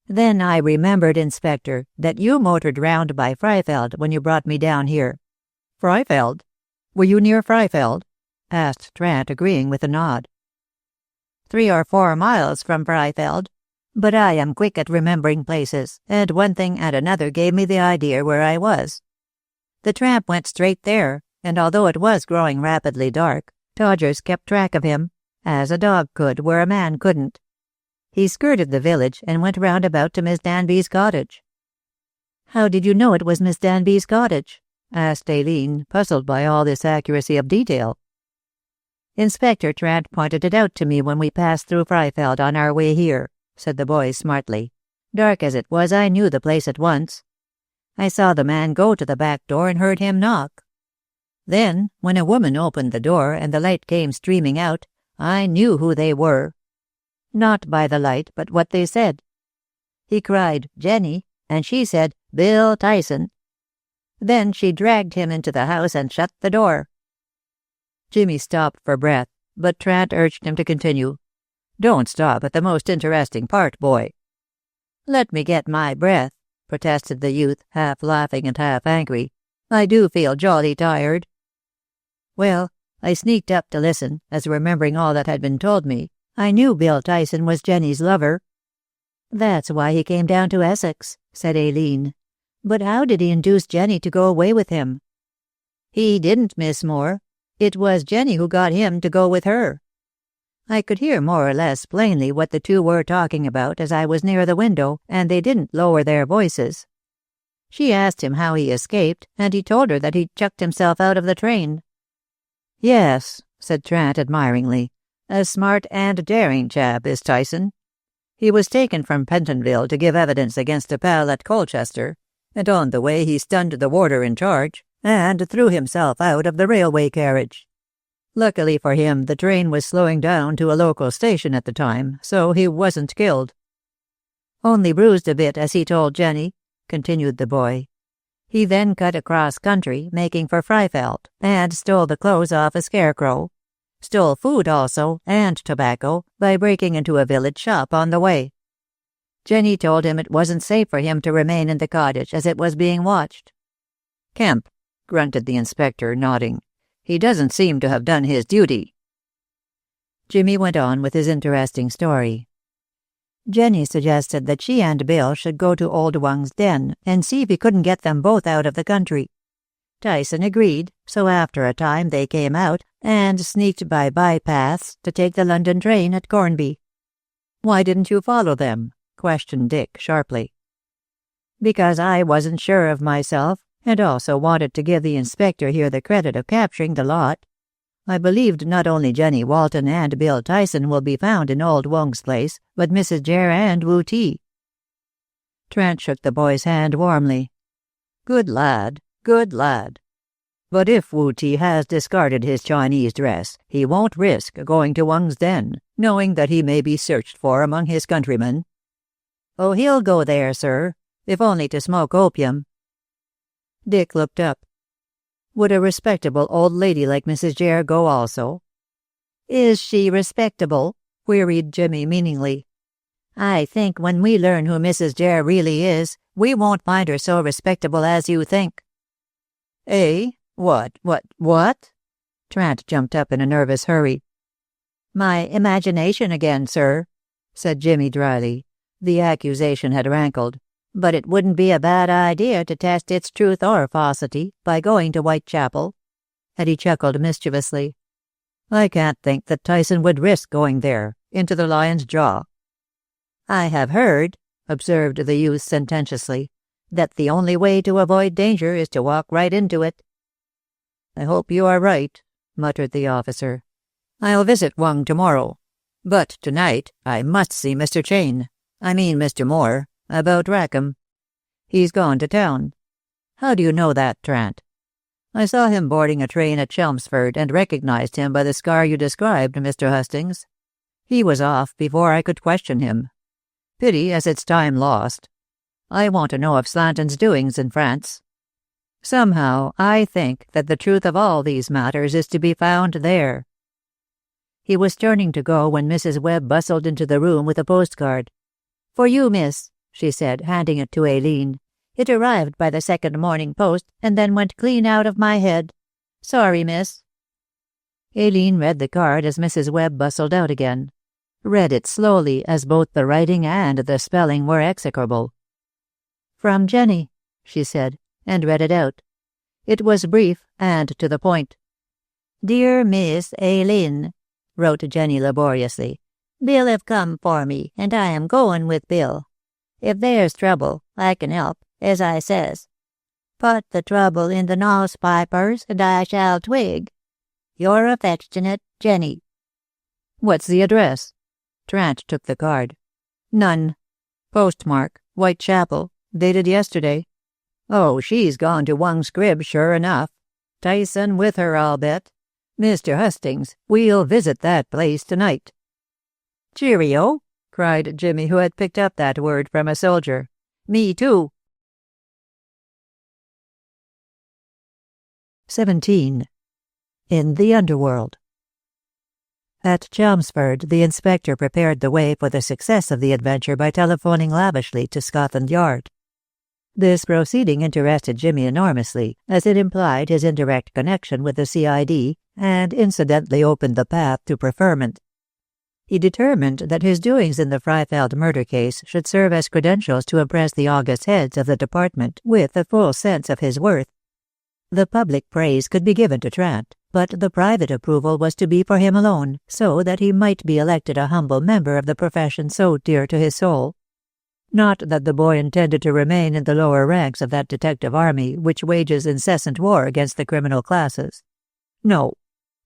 Then I remembered, Inspector, that you motored round by Freifeld when you brought me down here." "Freifeld? Were you near Freifeld?" asked Trant, agreeing with a nod. 3 or 4 miles from Freifeld. But I am quick at remembering places, and one thing and another gave me the idea where I was. The tramp went straight there, and although it was growing rapidly dark, Todgers kept track of him, as a dog could where a man couldn't. He skirted the village and went round about to Miss Danby's cottage." "How did you know it was Miss Danby's cottage?" asked Aileen, puzzled by all this accuracy of detail. "Inspector Trant pointed it out to me when we passed through Freifeld on our way here," said the boy smartly. "Dark as it was, I knew the place at once. I saw the man go to the back door and heard him knock. Then, when a woman opened the door and the light came streaming out, I knew who they were. Not by the light, but what they said. He cried, 'Jenny,' and she said, 'Bill Tyson.' Then she dragged him into the house and shut the door." Jimmy stopped for breath, but Trant urged him to continue. "Don't stop at the most interesting part, boy." "Let me get my breath," protested the youth, half laughing and half angry. "I do feel jolly tired." "Well, I sneaked up to listen, as remembering all that had been told me, I knew Bill Tyson was Jenny's lover." "That's why he came down to Essex," said Aileen. "But how did he induce Jenny to go away with him?" "He didn't, Miss Moore. It was Jenny who got him to go with her. I could hear more or less plainly what the two were talking about as I was near the window, and they didn't lower their voices. She asked him how he escaped, and he told her that he'd chucked himself out of the train." "Yes," said Trant admiringly. "A smart and daring chap is Tyson. He was taken from Pentonville to give evidence against a pal at Colchester, and on the way he stunned the warder in charge, and threw himself out of the railway carriage. Luckily for him, the train was slowing down to a local station at the time, so he wasn't killed. Only bruised a bit, as he told Jenny," continued the boy. "He then cut across country, making for Freifeld, and stole the clothes off a scarecrow. Stole food also, and tobacco, by breaking into a village shop on the way. Jenny told him it wasn't safe for him to remain in the cottage, as it was being watched." "Kemp," grunted the inspector, nodding. "He doesn't seem to have done his duty." Jimmy went on with his interesting story. "Jenny suggested that she and Bill should go to Old Wung's den and see if he couldn't get them both out of the country. Tyson agreed, so after a time they came out and sneaked by bypaths to take the London train at Cornby." "Why didn't you follow them?" questioned Dick sharply. "Because I wasn't sure of myself, and also wanted to give the inspector here the credit of capturing the lot. I believed not only Jenny Walton and Bill Tyson will be found in Old Wung's place, but Mrs. Jere and Wu Ti." Trent shook the boy's hand warmly. "Good lad, good lad. But if Wu Ti has discarded his Chinese dress, he won't risk going to Wung's den, knowing that he may be searched for among his countrymen." "Oh, he'll go there, sir, if only to smoke opium." Dick looked up. "Would a respectable old lady like Mrs. Jere go also?" "Is she respectable?" queried Jimmy meaningly. "I think when we learn who Mrs. Jere really is, we won't find her so respectable as you think." "Eh? What?" Trant jumped up in a nervous hurry. "My imagination again, sir," said Jimmy dryly. The accusation had rankled, but it wouldn't be a bad idea to test its truth or falsity by going to Whitechapel. And he chuckled mischievously. "I can't think that Tyson would risk going there, into the lion's jaw." "I have heard," observed the youth sententiously, "that the only way to avoid danger is to walk right into it." "I hope you are right," muttered the officer. "I'll visit Wang tomorrow. But tonight I must see Mr. Moore, about Rackham. He's gone to town. How do you know that, Trant?" "I saw him boarding a train at Chelmsford and recognized him by the scar you described, Mr. Hustings. He was off before I could question him. Pity, as it's time lost. I want to know of Slanton's doings in France. Somehow I think that the truth of all these matters is to be found there." He was turning to go when Mrs. Webb bustled into the room with a postcard. "For you, miss," she said, handing it to Aileen. "It arrived by the second morning post, and then went clean out of my head. Sorry, miss." Aileen read the card as Mrs. Webb bustled out again. Read it slowly, as both the writing and the spelling were execrable. "From Jenny," she said, and read it out. It was brief and to the point. "Dear Miss Aileen," wrote Jenny laboriously, "Bill have come for me, and I am going with Bill. If there's trouble, I can help, as I says. Put the trouble in the newspapers, and I shall twig. Your affectionate Jenny." "What's the address?" Trant took the card. "None. Postmark, Whitechapel, dated yesterday. Oh, she's gone to Wang's crib, sure enough. Tyson with her, I'll bet. Mr. Hustings, we'll visit that place tonight." "Cheerio," cried Jimmy, who had picked up that word from a soldier. "Me too." 17. In the Underworld. At Chelmsford, the inspector prepared the way for the success of the adventure by telephoning lavishly to Scotland Yard. This proceeding interested Jimmy enormously, as it implied his indirect connection with the CID, and incidentally opened the path to preferment. He determined that his doings in the Freifeld murder case should serve as credentials to impress the august heads of the department with a full sense of his worth. The public praise could be given to Trant, but the private approval was to be for him alone, so that he might be elected a humble member of the profession so dear to his soul. Not that the boy intended to remain in the lower ranks of that detective army which wages incessant war against the criminal classes. No.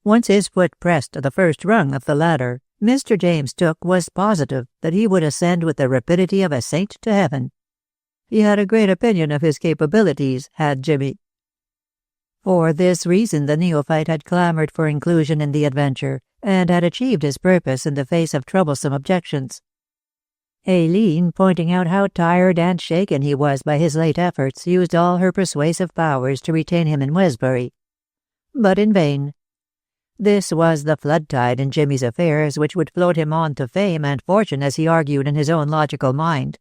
Once his foot pressed the first rung of the ladder, Mr. James Tooke was positive that he would ascend with the rapidity of a saint to heaven. He had a great opinion of his capabilities, had Jimmy. For this reason the neophyte had clamored for inclusion in the adventure, and had achieved his purpose in the face of troublesome objections. Aileen, pointing out how tired and shaken he was by his late efforts, used all her persuasive powers to retain him in Wesbury. But in vain. This was the flood tide in Jimmy's affairs which would float him on to fame and fortune, as he argued in his own logical mind.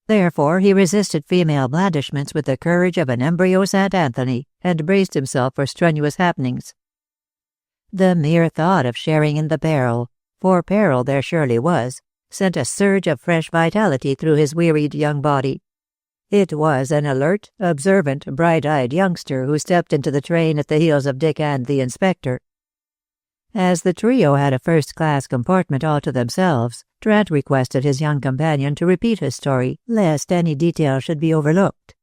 Therefore he resisted female blandishments with the courage of an embryo St. Anthony, and braced himself for strenuous happenings. The mere thought of sharing in the peril, for peril there surely was, sent a surge of fresh vitality through his wearied young body. It was an alert, observant, bright-eyed youngster who stepped into the train at the heels of Dick and the inspector. As the trio had a first-class compartment all to themselves, Trant requested his young companion to repeat his story, lest any detail should be overlooked.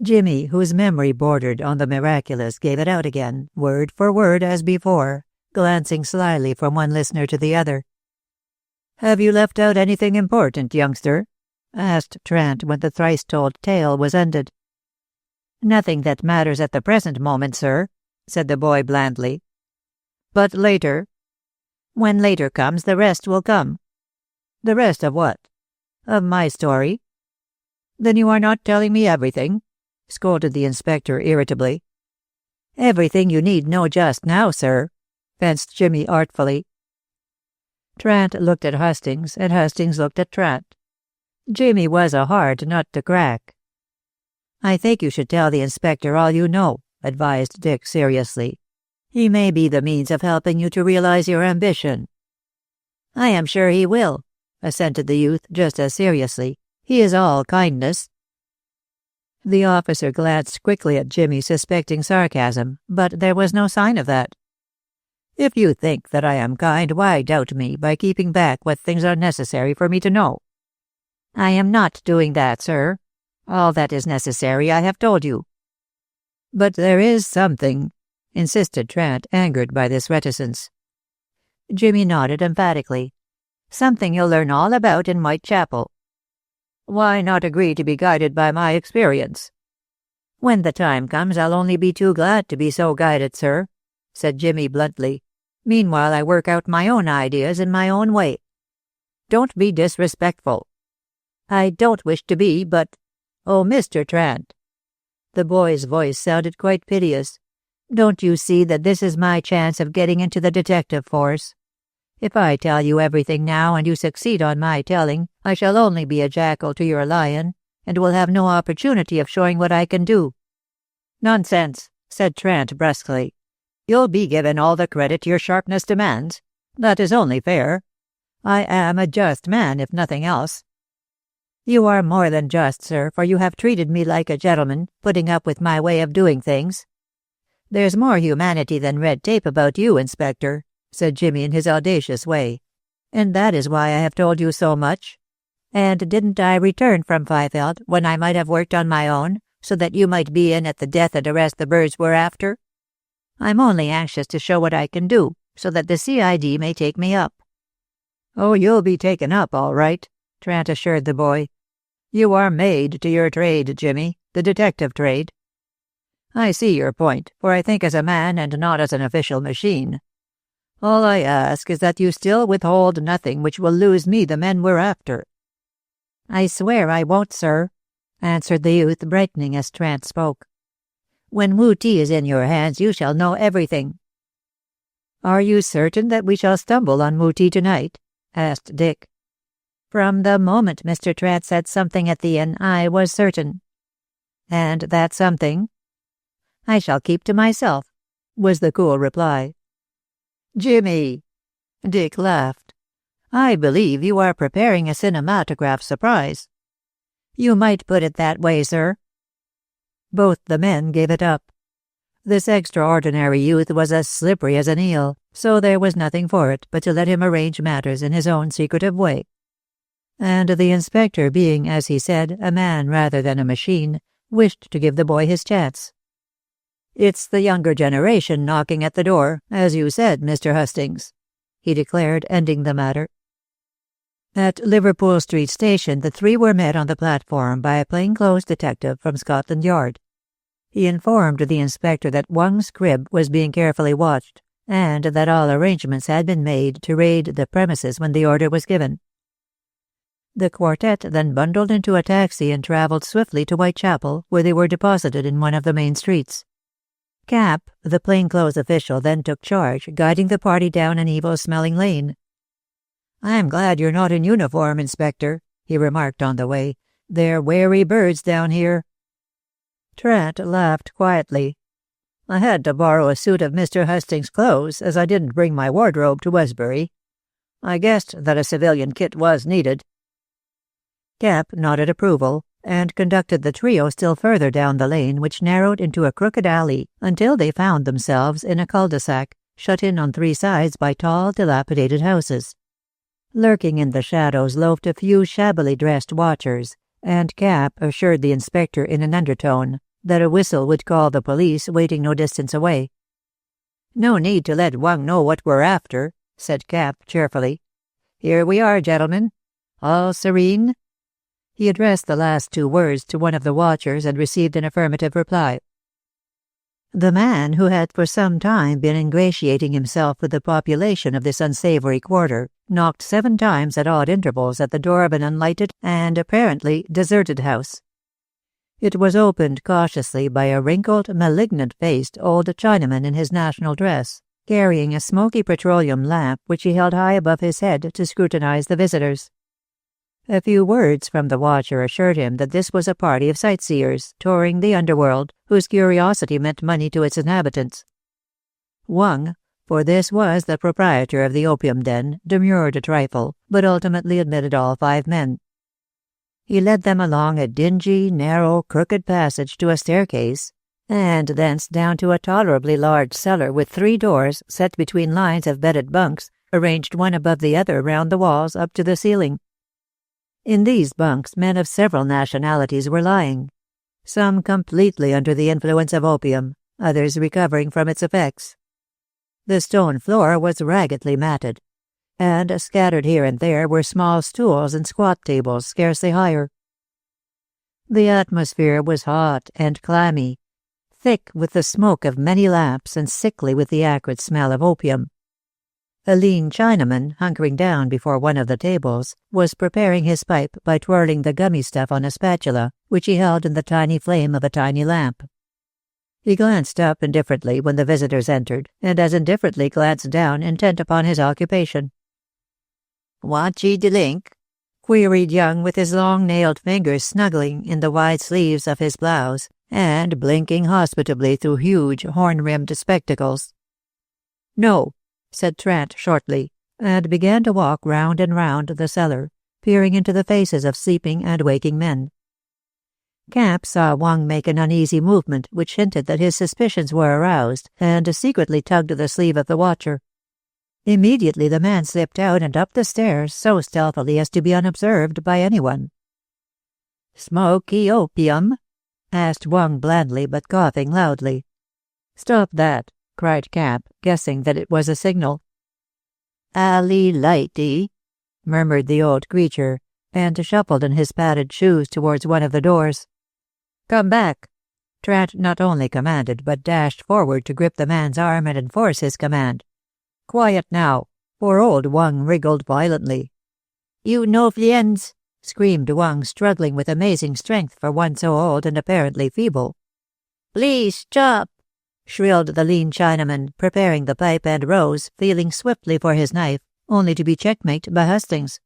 Jimmy, whose memory bordered on the miraculous, gave it out again, word for word as before, glancing slyly from one listener to the other. "Have you left out anything important, youngster?" asked Trant when the thrice-told tale was ended. "Nothing that matters at the present moment, sir," said the boy blandly. "But later?" "When later comes, the rest will come." "The rest of what?" Of my story? Then you are not telling me everything, scolded the inspector irritably. Everything you need know just now, sir, fenced Jimmy artfully. Trant looked at Hustings, and Hustings looked at Trant. Jimmy was a hard nut to crack. I think you should tell the inspector all you know, advised Dick seriously. He may be the means of helping you to realize your ambition. I am sure he will, assented the youth just as seriously. He is all kindness. The officer glanced quickly at Jimmy, suspecting sarcasm, but there was no sign of that. If you think that I am kind, why doubt me by keeping back what things are necessary for me to know? I am not doing that, sir. All that is necessary I have told you. But there is something, insisted Trant, angered by this reticence. Jimmy nodded emphatically. Something you'll learn all about in Whitechapel. Why not agree to be guided by my experience? When the time comes, I'll only be too glad to be so guided, sir, said Jimmy bluntly. Meanwhile, I work out my own ideas in my own way. Don't be disrespectful. I don't wish to be, but— Oh, Mr. Trant. The boy's voice sounded quite piteous. Don't you see that this is my chance of getting into the detective force? If I tell you everything now and you succeed on my telling, I shall only be a jackal to your lion, and will have no opportunity of showing what I can do. Nonsense, said Trant brusquely. You'll be given all the credit your sharpness demands. That is only fair. I am a just man, if nothing else. You are more than just, sir, for you have treated me like a gentleman, putting up with my way of doing things. There's more humanity than red tape about you, Inspector, said Jimmy in his audacious way. And that is why I have told you so much. And didn't I return from Fifield when I might have worked on my own, so that you might be in at the death and arrest the birds we're after? I'm only anxious to show what I can do, so that the CID may take me up. Oh, you'll be taken up, all right, Trant assured the boy. You are made to your trade, Jimmy, the detective trade. I see your point, for I think as a man and not as an official machine. All I ask is that you still withhold nothing which will lose me the men we're after. I swear I won't, sir, answered the youth, brightening as Trant spoke. When Wu Ti is in your hands, you shall know everything. Are you certain that we shall stumble on Wu Ti tonight? Asked Dick. From the moment Mr. Trant said something at the inn, I was certain. And that something? I shall keep to myself, was the cool reply. Jimmy! Dick laughed. I believe you are preparing a cinematograph surprise. You might put it that way, sir. Both the men gave it up. This extraordinary youth was as slippery as an eel, so there was nothing for it but to let him arrange matters in his own secretive way. And the inspector, being, as he said, a man rather than a machine, wished to give the boy his chance. It's the younger generation knocking at the door, as you said, Mr. Hustings, he declared, ending the matter. At Liverpool Street Station, the three were met on the platform by a plain-clothes detective from Scotland Yard. He informed the inspector that Wang's crib was being carefully watched, and that all arrangements had been made to raid the premises when the order was given. The quartet then bundled into a taxi and travelled swiftly to Whitechapel, where they were deposited in one of the main streets. Cap, the plainclothes official, then took charge, guiding the party down an evil-smelling lane. "I'm glad you're not in uniform, Inspector," he remarked on the way. "They're wary birds down here." Trant laughed quietly. "I had to borrow a suit of Mr. Hustings' clothes, as I didn't bring my wardrobe to Westbury. I guessed that a civilian kit was needed." Cap nodded approval, and conducted the trio still further down the lane, which narrowed into a crooked alley until they found themselves in a cul-de-sac, shut in on three sides by tall, dilapidated houses. Lurking in the shadows loafed a few shabbily dressed watchers, and Cap assured the inspector in an undertone that a whistle would call the police waiting no distance away. "No need to let Wang know what we're after," said Cap cheerfully. "Here we are, gentlemen. All serene?" He addressed the last two words to one of the watchers and received an affirmative reply. The man, who had for some time been ingratiating himself with the population of this unsavory quarter, knocked 7 times at odd intervals at the door of an unlighted and apparently deserted house. It was opened cautiously by a wrinkled, malignant-faced old Chinaman in his national dress, carrying a smoky petroleum lamp which he held high above his head to scrutinize the visitors. A few words from the watcher assured him that this was a party of sightseers touring the underworld, whose curiosity meant money to its inhabitants. Wang, for this was the proprietor of the opium den, demurred a trifle, but ultimately admitted all 5 men. He led them along a dingy, narrow, crooked passage to a staircase, and thence down to a tolerably large cellar with 3 doors set between lines of bedded bunks, arranged one above the other round the walls up to the ceiling. In these bunks men of several nationalities were lying, some completely under the influence of opium, others recovering from its effects. The stone floor was raggedly matted, and scattered here and there were small stools and squat tables scarcely higher. The atmosphere was hot and clammy, thick with the smoke of many lamps and sickly with the acrid smell of opium. A lean Chinaman, hunkering down before one of the tables, was preparing his pipe by twirling the gummy stuff on a spatula, which he held in the tiny flame of a tiny lamp. He glanced up indifferently when the visitors entered, and as indifferently glanced down, intent upon his occupation. "Want ye de link?" queried Young, with his long-nailed fingers snuggling in the wide sleeves of his blouse, and blinking hospitably through huge, horn-rimmed spectacles. "No," said Trant shortly, and began to walk round and round the cellar, peering into the faces of sleeping and waking men. Camp saw Wang make an uneasy movement which hinted that his suspicions were aroused, and secretly tugged the sleeve of the watcher. Immediately the man slipped out and up the stairs so stealthily as to be unobserved by anyone. "Smoky opium?" asked Wang blandly, but coughing loudly. "Stop that!" cried Camp, guessing that it was a signal. "Ali lighty," murmured the old creature, and shuffled in his padded shoes towards one of the doors. "Come back!" Trant not only commanded, but dashed forward to grip the man's arm and enforce his command. "Quiet now!" for old Wang wriggled violently. "You no fliens!" screamed Wang, struggling with amazing strength for one so old and apparently feeble. "Please stop!" shrilled the lean Chinaman, preparing the pipe, and rose, feeling swiftly for his knife, only to be checkmated by Hustings.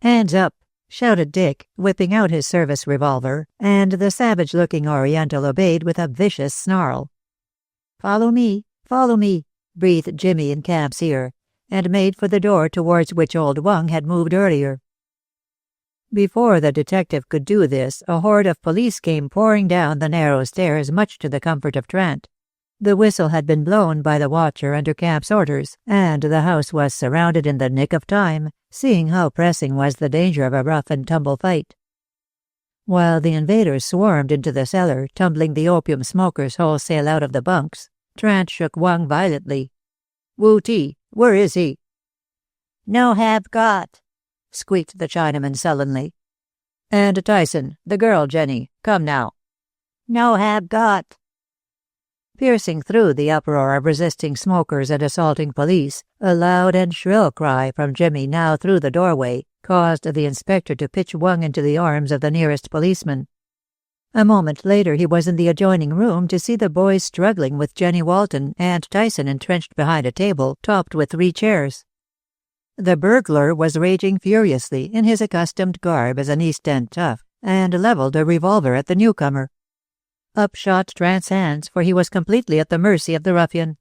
"Hands up!" shouted Dick, whipping out his service revolver, and the savage-looking Oriental obeyed with a vicious snarl. Follow me, breathed Jimmy in Camp's ear, and made for the door towards which old Wang had moved earlier. Before the detective could do this, a horde of police came pouring down the narrow stairs, much to the comfort of Trant. The whistle had been blown by the watcher under Camp's orders, and the house was surrounded in the nick of time, seeing how pressing was the danger of a rough-and-tumble fight. While the invaders swarmed into the cellar, tumbling the opium smokers wholesale out of the bunks, Trant shook Wang violently. "Wu Ti, where is he?" "No have got," squeaked the Chinaman sullenly. "And Tyson, the girl Jenny, come now." "No have got." Piercing through the uproar of resisting smokers and assaulting police, a loud and shrill cry from Jimmy, now through the doorway, caused the inspector to pitch Wang into the arms of the nearest policeman. A moment later he was in the adjoining room to see the boys struggling with Jenny Walton and Tyson entrenched behind a table topped with 3 chairs. The burglar was raging furiously in his accustomed garb as an East End tough, and levelled a revolver at the newcomer. Up shot Trant's hands, for he was completely at the mercy of the ruffian.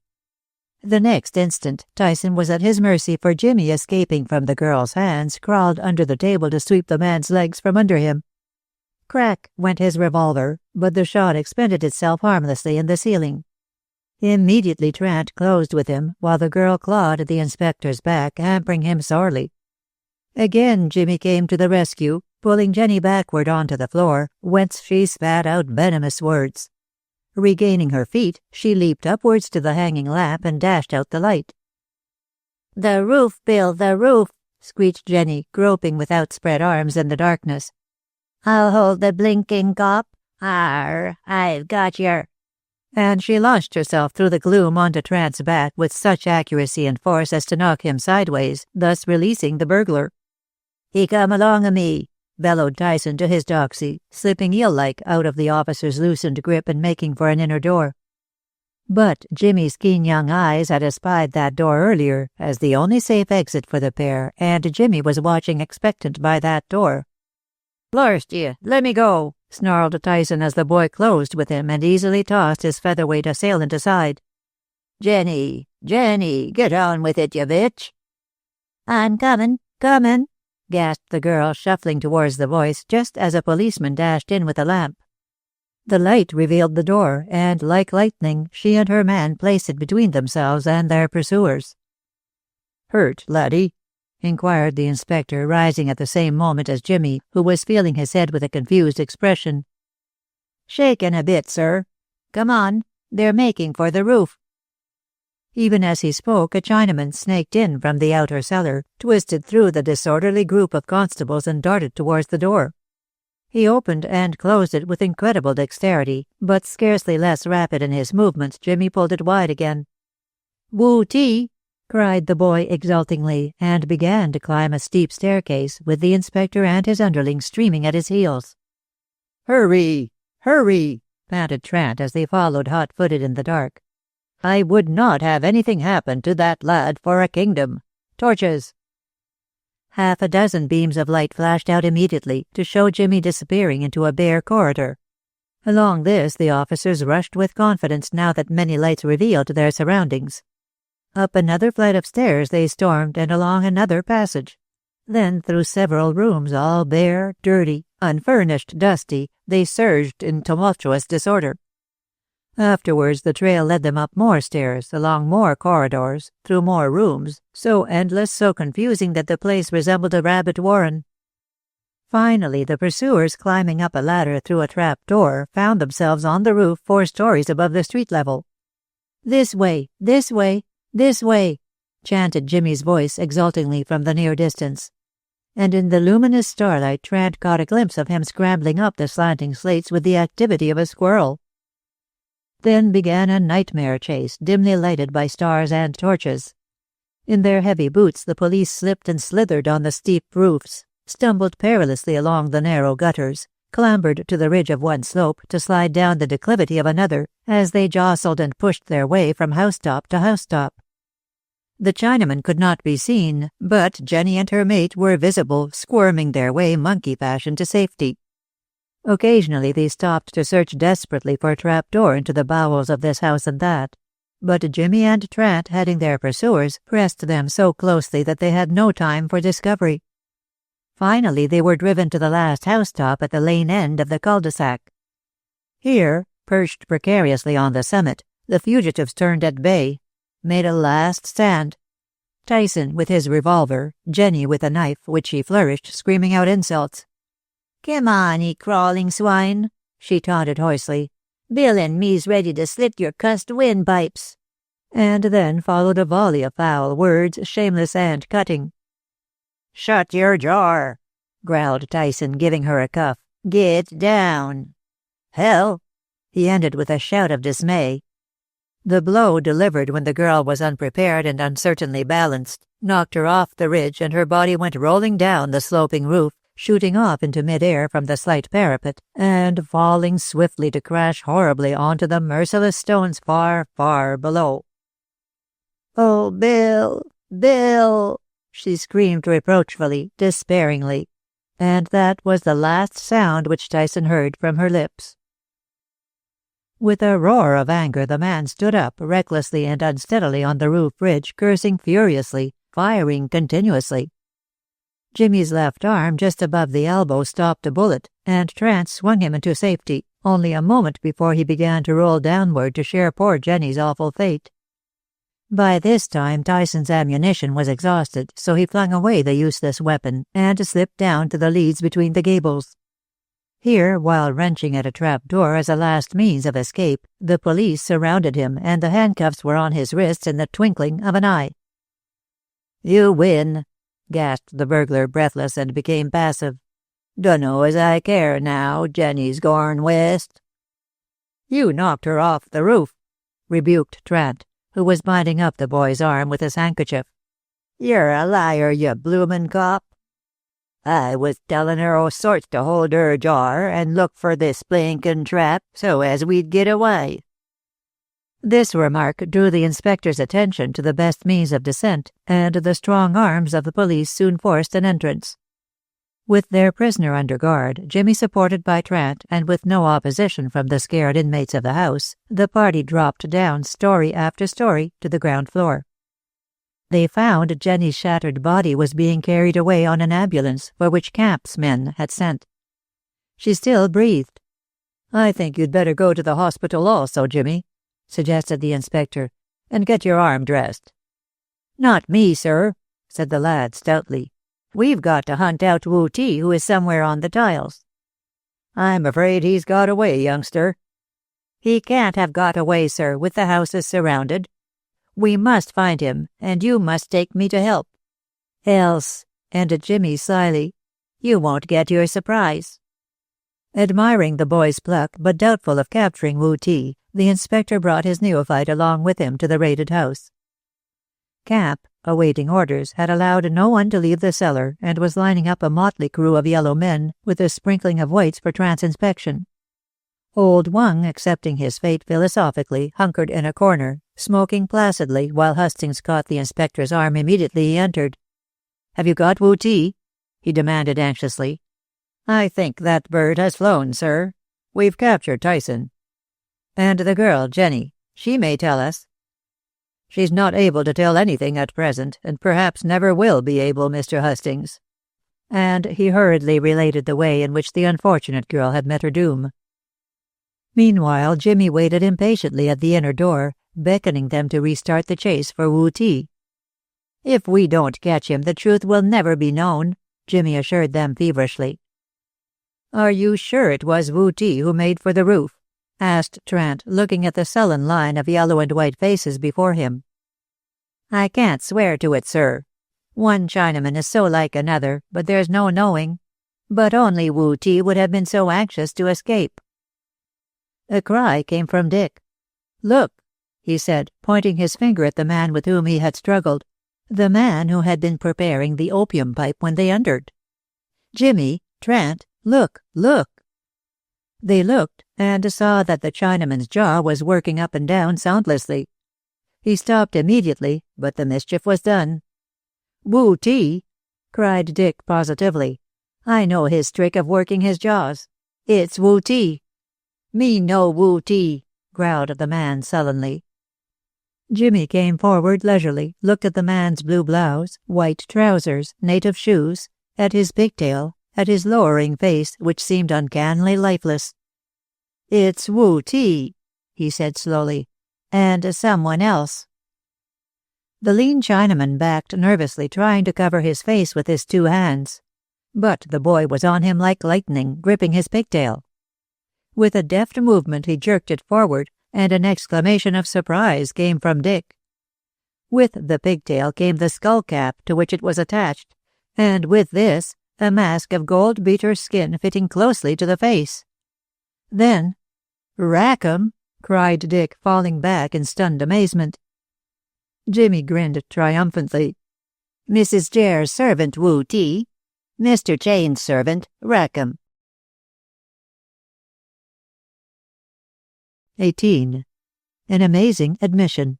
The next instant Tyson was at his mercy, for Jimmy, escaping from the girl's hands, crawled under the table to sweep the man's legs from under him. Crack went his revolver, but the shot expended itself harmlessly in the ceiling. Immediately Trant closed with him, while the girl clawed at the inspector's back, hampering him sorely. Again Jimmy came to the rescue, pulling Jenny backward onto the floor, whence she spat out venomous words. Regaining her feet, she leaped upwards to the hanging lamp and dashed out the light. "The roof, Bill, the roof!" screeched Jenny, groping with outspread arms in the darkness. "I'll hold the blinking cop. Arr, I've got yer!" and she launched herself through the gloom onto Trant's back with such accuracy and force as to knock him sideways, thus releasing the burglar. "He come along o' me," bellowed Tyson to his doxy, slipping eel-like out of the officer's loosened grip and making for an inner door. But Jimmy's keen young eyes had espied that door earlier as the only safe exit for the pair, and Jimmy was watching expectant by that door. "Blarst ye, let me go," snarled Tyson as the boy closed with him and easily tossed his featherweight assailant aside. Jenny, get on with it, you bitch." "I'm comin', gasped the girl, shuffling towards the voice just as a policeman dashed in with a lamp. The light revealed the door, and like lightning, she and her man placed it between themselves and their pursuers. "Hurt, laddie?" inquired the inspector, rising at the same moment as Jimmy, who was feeling his head with a confused expression. "Shaken a bit, sir. Come on, they're making for the roof." Even as he spoke, a Chinaman snaked in from the outer cellar, twisted through the disorderly group of constables and darted towards the door. He opened and closed it with incredible dexterity, but scarcely less rapid in his movements. Jimmy pulled it wide again. "Wu Ti!" cried the boy exultingly, and began to climb a steep staircase, with the inspector and his underlings streaming at his heels. "Hurry! Hurry!" panted Trant as they followed hot-footed in the dark. "I would not have anything happen to that lad for a kingdom. Torches!" Half a dozen beams of light flashed out immediately to show Jimmy disappearing into a bare corridor. Along this the officers rushed with confidence now that many lights revealed their surroundings. Up another flight of stairs they stormed and along another passage. Then through several rooms, all bare, dirty, unfurnished, dusty, they surged in tumultuous disorder. Afterwards the trail led them up more stairs, along more corridors, through more rooms, so endless, so confusing that the place resembled a rabbit warren. Finally, the pursuers, climbing up a ladder through a trap door, found themselves on the roof 4 stories above the street level. "This way, this way, this way," chanted Jimmy's voice exultingly from the near distance. And in the luminous starlight Trant caught a glimpse of him scrambling up the slanting slates with the activity of a squirrel. Then began a nightmare chase, dimly lighted by stars and torches. In their heavy boots the police slipped and slithered on the steep roofs, stumbled perilously along the narrow gutters, clambered to the ridge of one slope to slide down the declivity of another, as they jostled and pushed their way from housetop to housetop. The Chinaman could not be seen, but Jenny and her mate were visible, squirming their way monkey fashion to safety. Occasionally they stopped to search desperately for a trap-door into the bowels of this house and that, but Jimmy and Trant, heading their pursuers, pressed them so closely that they had no time for discovery. Finally they were driven to the last housetop at the lane end of the cul-de-sac. Here, perched precariously on the summit, the fugitives turned at bay, made a last stand. Tyson with his revolver, Jenny with a knife, which she flourished, screaming out insults. "Come on, ye crawling swine," she taunted hoarsely. "Bill and me's ready to slit your cussed windpipes." And then followed a volley of foul words, shameless and cutting. "Shut your jaw," growled Tyson, giving her a cuff. "Get down. Hell," he ended with a shout of dismay. The blow delivered when the girl was unprepared and uncertainly balanced, knocked her off the ridge, and her body went rolling down the sloping roof, shooting off into mid-air from the slight parapet, and falling swiftly to crash horribly onto the merciless stones far, far below. "Oh, Bill, Bill!" she screamed reproachfully, despairingly, and that was the last sound which Tyson heard from her lips. With a roar of anger the man stood up, recklessly and unsteadily on the roof ridge, cursing furiously, firing continuously. Jimmy's left arm, just above the elbow, stopped a bullet, and Trant swung him into safety, only a moment before he began to roll downward to share poor Jenny's awful fate. By this time Tyson's ammunition was exhausted, so he flung away the useless weapon, and slipped down to the leads between the gables. Here, while wrenching at a trap-door as a last means of escape, the police surrounded him, and the handcuffs were on his wrists in the twinkling of an eye. "You win," gasped the burglar, breathless, and became passive. "Dunno as I care now, Jenny's gorn west." "You knocked her off the roof," rebuked Trent, who was binding up the boy's arm with his handkerchief. "You're a liar, you bloomin' cop." "I was tellin' her all sorts to hold her jaw and look for this blinkin' trap so as we'd get away." This remark drew the inspector's attention to the best means of descent, and the strong arms of the police soon forced an entrance. With their prisoner under guard, Jimmy supported by Trent, and with no opposition from the scared inmates of the house, the party dropped down story after story to the ground floor. They found Jenny's shattered body was being carried away on an ambulance for which Camp's men had sent. She still breathed. "I think you'd better go to the hospital also, Jimmy," suggested the inspector, "and get your arm dressed." "Not me, sir," said the lad stoutly. "We've got to hunt out Wu Ti, who is somewhere on the tiles." "I'm afraid he's got away, youngster." "He can't have got away, sir, with the houses surrounded. We must find him, and you must take me to help. Else," ended Jimmy slyly, "you won't get your surprise." Admiring the boy's pluck, but doubtful of capturing Wu Ti, the inspector brought his neophyte along with him to the raided house. Camp, awaiting orders, had allowed no one to leave the cellar, and was lining up a motley crew of yellow men, with a sprinkling of whites for Trant's inspection. Old Wang, accepting his fate philosophically, hunkered in a corner, smoking placidly, while Hustings caught the inspector's arm immediately he entered. "Have you got Wu Ti?" he demanded anxiously. "I think that bird has flown, sir. We've captured Tyson." "And the girl, Jenny, she may tell us." "She's not able to tell anything at present, and perhaps never will be able, Mr. Hustings." And he hurriedly related the way in which the unfortunate girl had met her doom. Meanwhile, Jimmy waited impatiently at the inner door, beckoning them to restart the chase for Wu Ti. "If we don't catch him, the truth will never be known," Jimmy assured them feverishly. "Are you sure it was Wu Ti who made for the roof?" asked Trent, looking at the sullen line of yellow and white faces before him. "I can't swear to it, sir. One Chinaman is so like another, but there's no knowing. But only Wu Ti would have been so anxious to escape." A cry came from Dick. "Look," he said, pointing his finger at the man with whom he had struggled, the man who had been preparing the opium pipe when they entered. "Jimmy, Trent, look, look." They looked, and saw that the Chinaman's jaw was working up and down soundlessly. He stopped immediately, but the mischief was done. "Wu Ti!" cried Dick positively. "I know his trick of working his jaws. It's Wu Ti." "Me no Wu Ti," growled the man sullenly. Jimmy came forward leisurely, looked at the man's blue blouse, white trousers, native shoes, at his pigtail, at his lowering face, which seemed uncannily lifeless. "It's Wu Ti," he said slowly, "and someone else." The lean Chinaman backed nervously, trying to cover his face with his two hands. But the boy was on him like lightning, gripping his pigtail. With a deft movement he jerked it forward, and an exclamation of surprise came from Dick. With the pigtail came the skull cap to which it was attached, and with this, a mask of gold-beater skin fitting closely to the face. Then, "Rackham!" cried Dick, falling back in stunned amazement. Jimmy grinned triumphantly. "Mrs. Jare's servant, Wu Ti. Mr. Chain's servant, Rackham." 18. An amazing admission.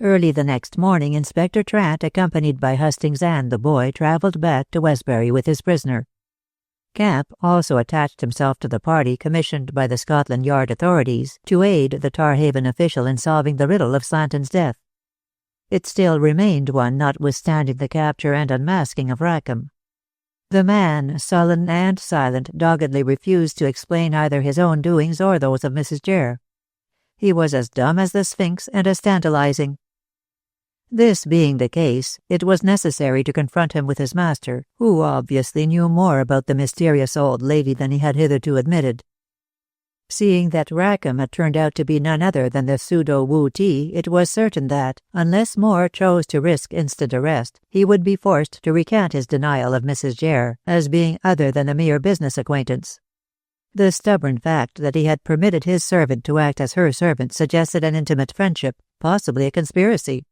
Early the next morning, Inspector Trant, accompanied by Hustings and the boy, travelled back to Westbury with his prisoner. Camp also attached himself to the party commissioned by the Scotland Yard authorities to aid the Tarhaven official in solving the riddle of Slanton's death. It still remained one, notwithstanding the capture and unmasking of Rackham. The man, sullen and silent, doggedly refused to explain either his own doings or those of Mrs. Jere. He was as dumb as the Sphinx and as tantalizing. This being the case, it was necessary to confront him with his master, who obviously knew more about the mysterious old lady than he had hitherto admitted. Seeing that Rackham had turned out to be none other than the pseudo-Wu Ti, it was certain that, unless Moore chose to risk instant arrest, he would be forced to recant his denial of Mrs. Jere as being other than a mere business acquaintance. The stubborn fact that he had permitted his servant to act as her servant suggested an intimate friendship, possibly a conspiracy.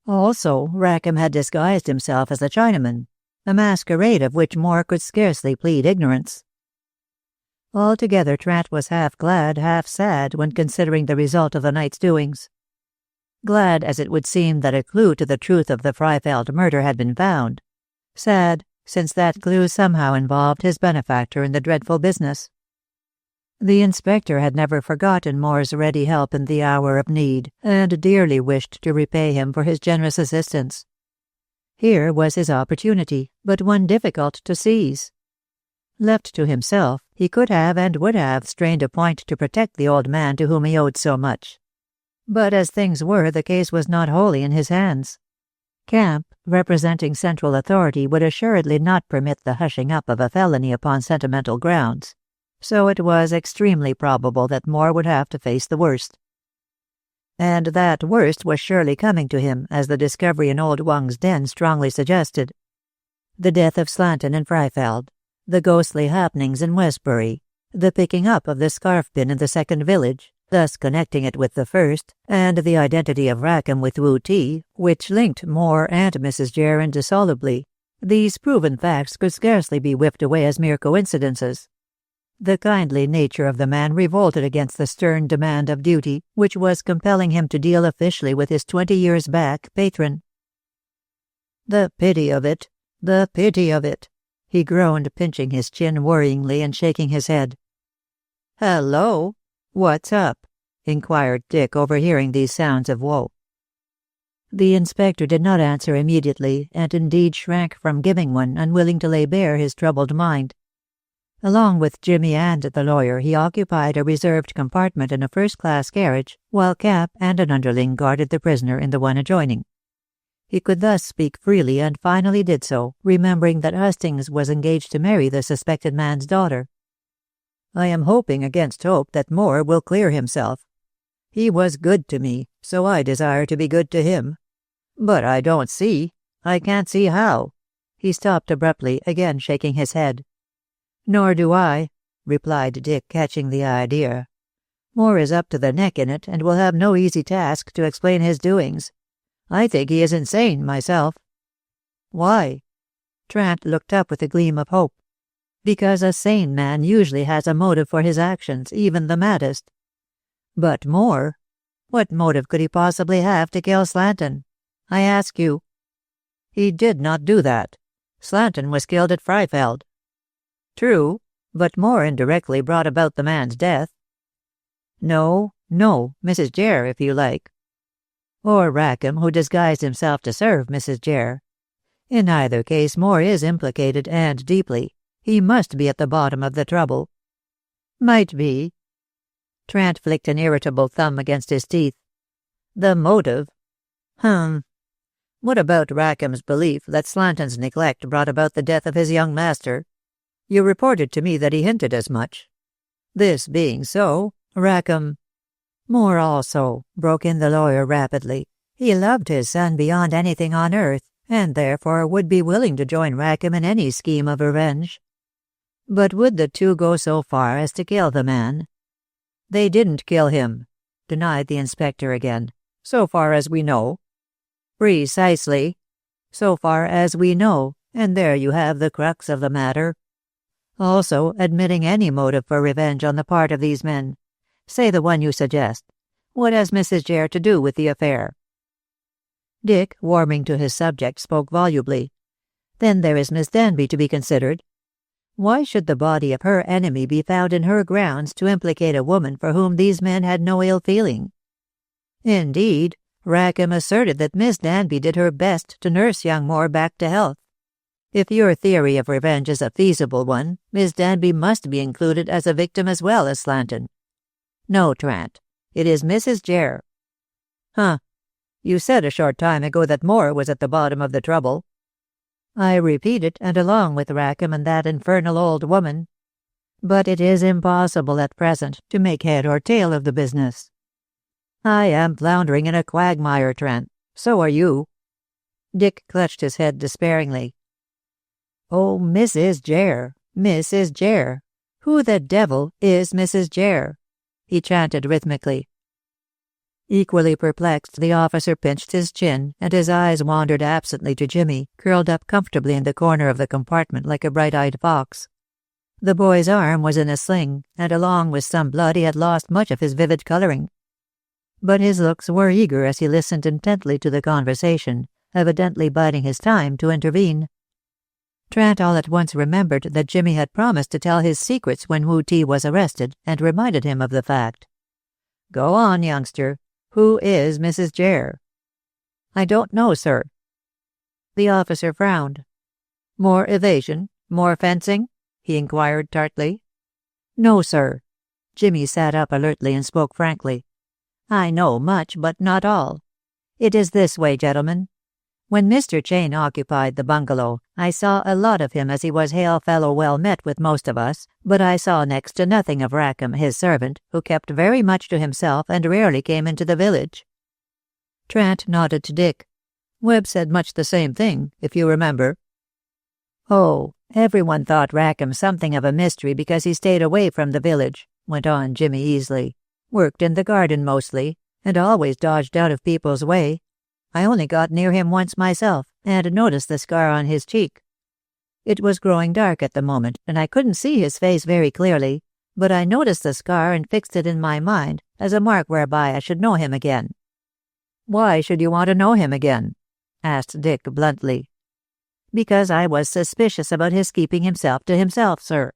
Also, Rackham had disguised himself as a Chinaman, a masquerade of which Moore could scarcely plead ignorance. Altogether, Trant was half glad, half sad when considering the result of the night's doings. Glad, as it would seem, that a clue to the truth of the Freifeld murder had been found. Sad, since that clue somehow involved his benefactor in the dreadful business. The inspector had never forgotten Moore's ready help in the hour of need, and dearly wished to repay him for his generous assistance. Here was his opportunity, but one difficult to seize. Left to himself, he could have and would have strained a point to protect the old man to whom he owed so much. But as things were, the case was not wholly in his hands. Camp, representing central authority, would assuredly not permit the hushing up of a felony upon sentimental grounds, so it was extremely probable that Moore would have to face the worst. And that worst was surely coming to him, as the discovery in old Wang's den strongly suggested. The death of Slanton and Freifeld, the ghostly happenings in Westbury, the picking up of the scarf-pin in the second village, thus connecting it with the first, and the identity of Rackham with Wu Ti, which linked Moore and Mrs. Jere indissolubly. These proven facts could scarcely be whiffed away as mere coincidences. The kindly nature of the man revolted against the stern demand of duty, which was compelling him to deal officially with his 20 years back patron. "The pity of it! The pity of it!" he groaned, pinching his chin worryingly and shaking his head. "Hello! What's up?" inquired Dick, overhearing these sounds of woe. The inspector did not answer immediately, and indeed shrank from giving one, unwilling to lay bare his troubled mind. Along with Jimmy and the lawyer, he occupied a reserved compartment in a first-class carriage, while Cap and an underling guarded the prisoner in the one adjoining. He could thus speak freely, and finally did so, remembering that Hustings was engaged to marry the suspected man's daughter. "I am hoping against hope that Moore will clear himself. He was good to me, so I desire to be good to him. But I can't see how." He stopped abruptly, again shaking his head. "Nor do I," replied Dick, catching the idea. "Moore is up to the neck in it, and will have no easy task to explain his doings. I think he is insane, myself." "Why?" Trant looked up with a gleam of hope. "Because a sane man usually has a motive for his actions, even the maddest." "But Moore? What motive could he possibly have to kill Slanton? I ask you." "He did not do that. Slanton was killed at Freifeld." "True, but Moore indirectly brought about the man's death." No, Mrs. Jere, if you like. Or Rackham, who disguised himself to serve Mrs. Jere. In either case, Moore is implicated, and deeply. He must be at the bottom of the trouble." "Might be." Trant flicked an irritable thumb against his teeth. "The motive? What about Rackham's belief that Slanton's neglect brought about the death of his young master? You reported to me that he hinted as much. This being so, Rackham—" "Moore also," broke in the lawyer rapidly. "He loved his son beyond anything on earth, and therefore would be willing to join Rackham in any scheme of revenge. But would the two go so far as to kill the man?" "They didn't kill him," denied the inspector again, "so far as we know." "Precisely. So far as we know, and there you have the crux of the matter. Also, admitting any motive for revenge on the part of these men, say the one you suggest, what has Mrs. Jere to do with the affair?" Dick, warming to his subject, spoke volubly. "Then there is Miss Danby to be considered. Why should the body of her enemy be found in her grounds to implicate a woman for whom these men had no ill feeling? Indeed, Rackham asserted that Miss Danby did her best to nurse young Moore back to health. If your theory of revenge is a feasible one, Miss Danby must be included as a victim as well as Slanton. No, Trant, it is Mrs. Jere." You said a short time ago that Moore was at the bottom of the trouble." "I repeat it, and along with Rackham and that infernal old woman. But it is impossible at present to make head or tail of the business." "I am floundering in a quagmire, Trent. So are you." Dick clutched his head despairingly. "Oh, Mrs. Jere, Mrs. Jere. "Who the devil is Mrs. Jere?" he chanted rhythmically. Equally perplexed, the officer pinched his chin, and his eyes wandered absently to Jimmy, curled up comfortably in the corner of the compartment like a bright-eyed fox. The boy's arm was in a sling, and along with some blood he had lost much of his vivid coloring. But his looks were eager as he listened intently to the conversation, evidently biding his time to intervene. Trant all at once remembered that Jimmy had promised to tell his secrets when Wu Ti was arrested, and reminded him of the fact. "Go on, youngster. Who is Mrs. Jere?" "I don't know, sir." The officer frowned. "More evasion? More fencing?" he inquired tartly. "No, sir." Jimmy sat up alertly and spoke frankly. "I know much, but not all. It is this way, gentlemen. When Mr. Chain occupied the bungalow, I saw a lot of him as he was hail fellow well met with most of us, but I saw next to nothing of Rackham, his servant, who kept very much to himself and rarely came into the village." Trant nodded to Dick. "Webb said much the same thing, if you remember." "Oh, everyone thought Rackham something of a mystery because he stayed away from the village," went on Jimmy easily. "Worked in the garden mostly, and always dodged out of people's way. I only got near him once myself, and noticed the scar on his cheek. It was growing dark at the moment, and I couldn't see his face very clearly, but I noticed the scar and fixed it in my mind as a mark whereby I should know him again." "Why should you want to know him again?" asked Dick bluntly. "Because I was suspicious about his keeping himself to himself, sir."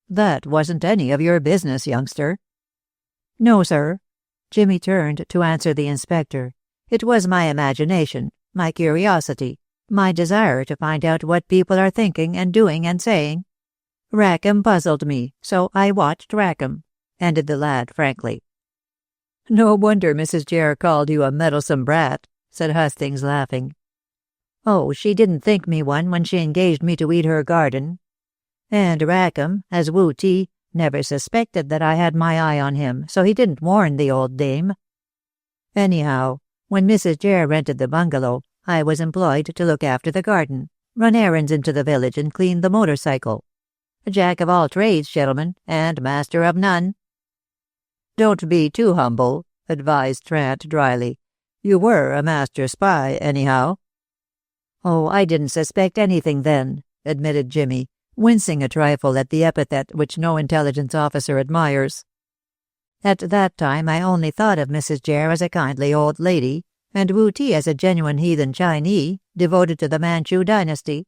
"That wasn't any of your business, youngster." "No, sir." Jimmy turned to answer the inspector. "It was my imagination, my curiosity, my desire to find out what people are thinking and doing and saying. Rackham puzzled me, so I watched Rackham," ended the lad frankly. "No wonder Mrs. Jere called you a meddlesome brat," said Hustings, laughing. "Oh, she didn't think me one when she engaged me to weed her garden. And Rackham, as Wu Ti, never suspected that I had my eye on him, so he didn't warn the old dame. Anyhow, when Mrs. Jere rented the bungalow, I was employed to look after the garden, run errands into the village, and clean the motorcycle. A jack of all trades, gentlemen, and master of none." "Don't be too humble," advised Trant dryly. "You were a master spy, anyhow." "Oh, I didn't suspect anything then," admitted Jimmy, wincing a trifle at the epithet which no intelligence officer admires. "At that time I only thought of Mrs. Jere as a kindly old lady, and Wu Ti as a genuine heathen Chinese, devoted to the Manchu dynasty."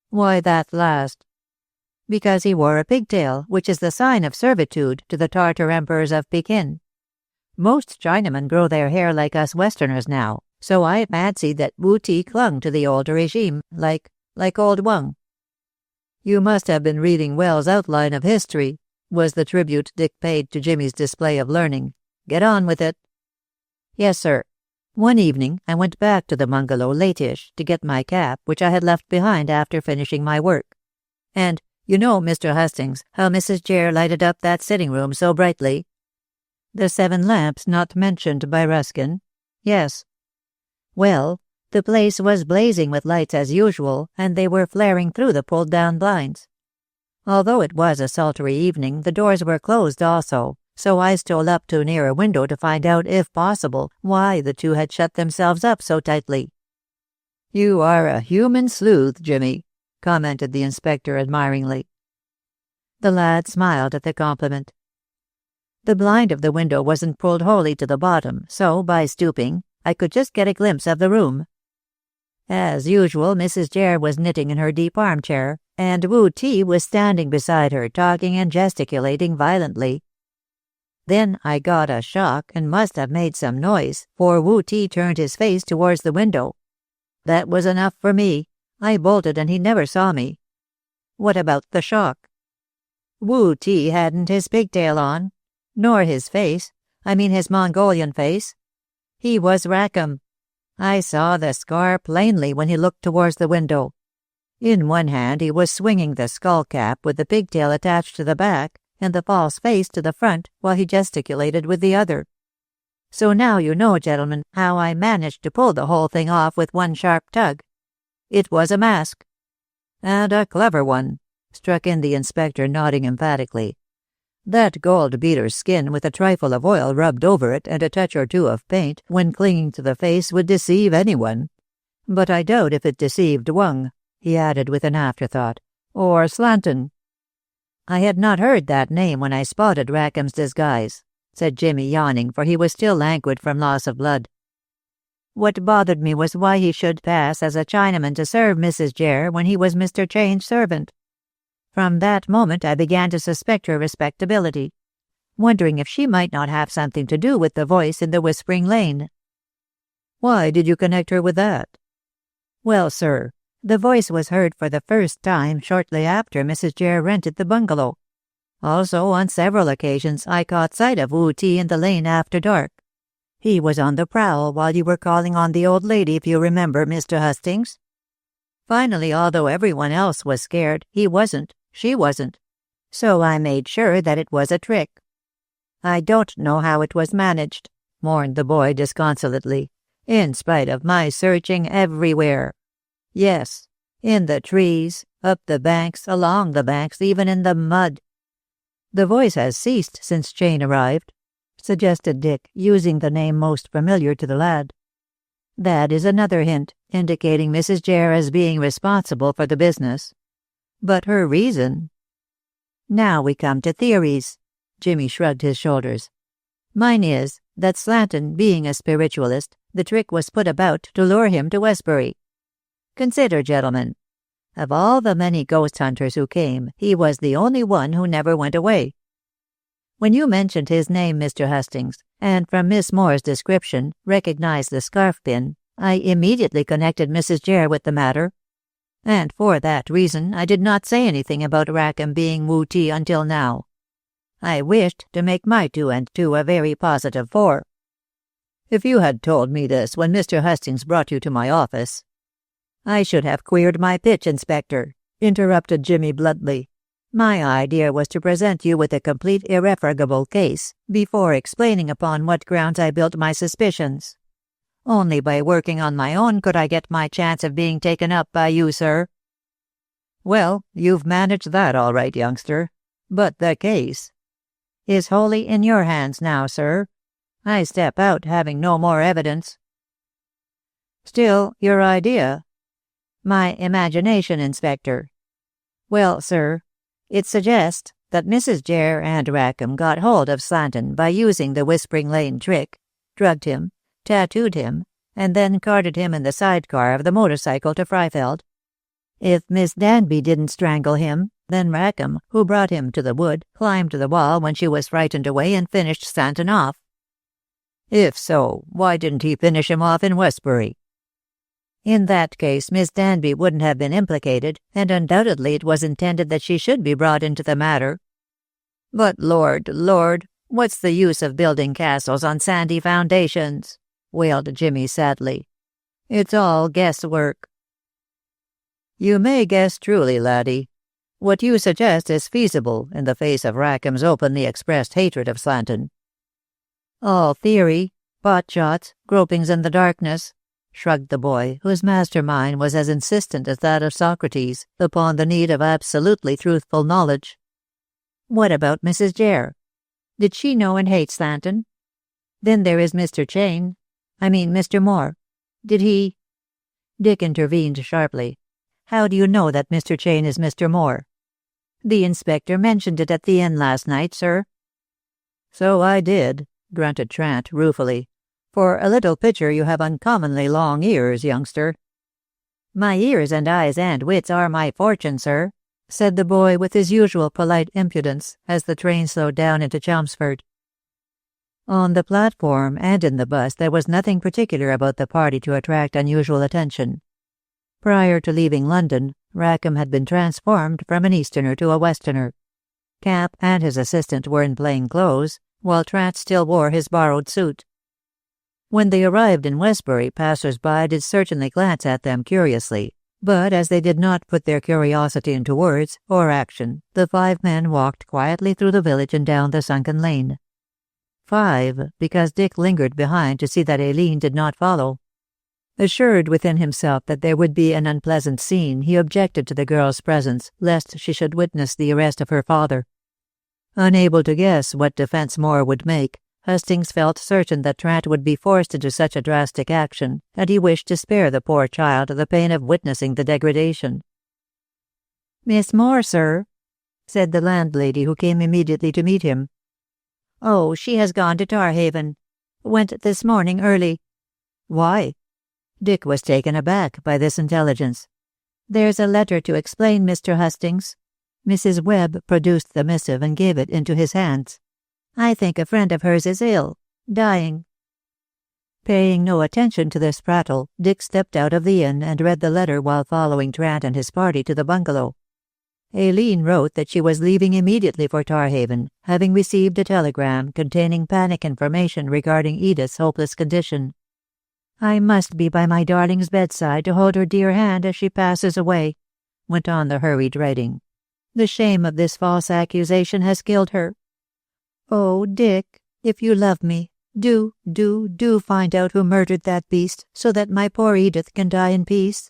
"Why that last?" "Because he wore a pigtail, which is the sign of servitude to the Tartar emperors of Pekin. Most Chinamen grow their hair like us Westerners now, so I fancied that Wu Ti clung to the old regime, like old Wang." "You must have been reading Wells' Outline of History," was the tribute Dick paid to Jimmy's display of learning. "Get on with it." "Yes, sir. One evening I went back to the bungalow late-ish to get my cap, which I had left behind after finishing my work. And you know, Mr. Hustings, how Mrs. Jere lighted up that sitting-room so brightly?" "The 7 lamps not mentioned by Ruskin?" "Yes." "Well, the place was blazing with lights as usual, and they were flaring through the pulled-down blinds. Although it was a sultry evening, the doors were closed also, so I stole up to near a window to find out, if possible, why the two had shut themselves up so tightly." "You are a human sleuth, Jimmy," commented the inspector admiringly. The lad smiled at the compliment. "The blind of the window wasn't pulled wholly to the bottom, so, by stooping, I could just get a glimpse of the room. As usual, Mrs. Jere was knitting in her deep armchair, and Wu Ti was standing beside her, talking and gesticulating violently. Then I got a shock and must have made some noise, for Wu Ti turned his face towards the window. That was enough for me. I bolted and he never saw me." "What about the shock?" "Wu Ti hadn't his pigtail on, nor his face, I mean his Mongolian face. He was Rackham. I saw the scar plainly when he looked towards the window. In one hand he was swinging the skull cap with the pigtail attached to the back, and the false face to the front, while he gesticulated with the other. So now you know, gentlemen, how I managed to pull the whole thing off with one sharp tug. It was a mask." "And a clever one," struck in the inspector, nodding emphatically. "That gold-beater's skin with a trifle of oil rubbed over it and a touch or two of paint when clinging to the face would deceive anyone. But I doubt if it deceived Wung," he added with an afterthought. "Or Slanton." "I had not heard that name when I spotted Rackham's disguise," said Jimmy, yawning, for he was still languid from loss of blood. "What bothered me was why he should pass as a Chinaman to serve Mrs. Jere when he was Mr. Chane's servant. From that moment I began to suspect her respectability, wondering if she might not have something to do with the voice in the Whispering Lane." "Why did you connect her with that?" "Well, sir, the voice was heard for the first time shortly after Mrs. Jere rented the bungalow. Also, on several occasions I caught sight of Wu Ti in the lane after dark. He was on the prowl while you were calling on the old lady, if you remember, Mr. Hastings. Finally, although everyone else was scared, he wasn't. She wasn't. So I made sure that it was a trick. I don't know how it was managed," mourned the boy disconsolately, "in spite of my searching everywhere. Yes, in the trees, up the banks, along the banks, even in the mud." "The voice has ceased since Chane arrived," suggested Dick, using the name most familiar to the lad. "That is another hint, indicating Mrs. Jere as being responsible for the business. But her reason—" "Now we come to theories." Jimmy shrugged his shoulders. "Mine is that Slanton, being a spiritualist, the trick was put about to lure him to Westbury. Consider, gentlemen, of all the many ghost hunters who came, he was the only one who never went away. When you mentioned his name, Mr. Hastings, and from Miss Moore's description recognized the scarf pin, I immediately connected Mrs. Jere with the matter. And for that reason I did not say anything about Rackham being Wu Ti until now. I wished to make my 2 and 2 a very positive 4. "If you had told me this when Mr. Hastings brought you to my office—" "I should have queered my pitch, Inspector," interrupted Jimmy bluntly. "My idea was to present you with a complete irrefragable case before explaining upon what grounds I built my suspicions. Only by working on my own could I get my chance of being taken up by you, sir." "Well, you've managed that all right, youngster. But the case—" "Is wholly in your hands now, sir. I step out, having no more evidence." "Still, your idea—" "My imagination, Inspector. Well, sir, it suggests that Mrs. Jere and Rackham got hold of Slanton by using the Whispering Lane trick, drugged him, tattooed him, and then carted him in the sidecar of the motorcycle to Freifeld. If Miss Danby didn't strangle him, then Rackham, who brought him to the wood, climbed the wall when she was frightened away and finished Slanton off." "If so, why didn't he finish him off in Westbury?" "In that case Miss Danby wouldn't have been implicated, and undoubtedly it was intended that she should be brought into the matter." "But Lord, what's the use of building castles on sandy foundations?" wailed Jimmy sadly. "It's all guesswork." "You may guess truly, laddie. What you suggest is feasible in the face of Rackham's openly expressed hatred of Slanton." "All theory, pot shots, gropings in the darkness," shrugged the boy, whose mastermind was as insistent as that of Socrates upon the need of absolutely truthful knowledge. "What about Mrs. Jere? Did she know and hate Slanton? Then there is Mr. Mr. Moore. Did he—" Dick intervened sharply. "How do you know that Mr. Chane is Mr. Moore?" "The inspector mentioned it at the inn last night, sir." "So I did," grunted Trant ruefully. "For a little pitcher you have uncommonly long ears, youngster." "My ears and eyes and wits are my fortune, sir," said the boy with his usual polite impudence as the train slowed down into Chelmsford. On the platform and in the bus there was nothing particular about the party to attract unusual attention. Prior to leaving London, Rackham had been transformed from an Easterner to a Westerner. Camp and his assistant were in plain clothes, while Trant still wore his borrowed suit. When they arrived in Westbury, passers-by did certainly glance at them curiously, but as they did not put their curiosity into words or action, the 5 men walked quietly through the village and down the sunken lane. 5, because Dick lingered behind to see that Aileen did not follow. Assured within himself that there would be an unpleasant scene, he objected to the girl's presence, lest she should witness the arrest of her father. Unable to guess what defense Moore would make, Hastings felt certain that Trant would be forced into such a drastic action, and he wished to spare the poor child the pain of witnessing the degradation. "Miss Moore, sir," said the landlady, who came immediately to meet him. "Oh, she has gone to Tarhaven. Went this morning early." "Why?" Dick was taken aback by this intelligence. "There's a letter to explain, Mr. Hastings." Mrs. Webb produced the missive and gave it into his hands. "I think a friend of hers is ill, dying." Paying no attention to this prattle, Dick stepped out of the inn and read the letter while following Trant and his party to the bungalow. Aileen wrote that she was leaving immediately for Tarhaven, having received a telegram containing panic information regarding Edith's hopeless condition. "I must be by my darling's bedside to hold her dear hand as she passes away," went on the hurried writing. "The shame of this false accusation has killed her. Oh, Dick, if you love me, do find out who murdered that beast, so that my poor Edith can die in peace.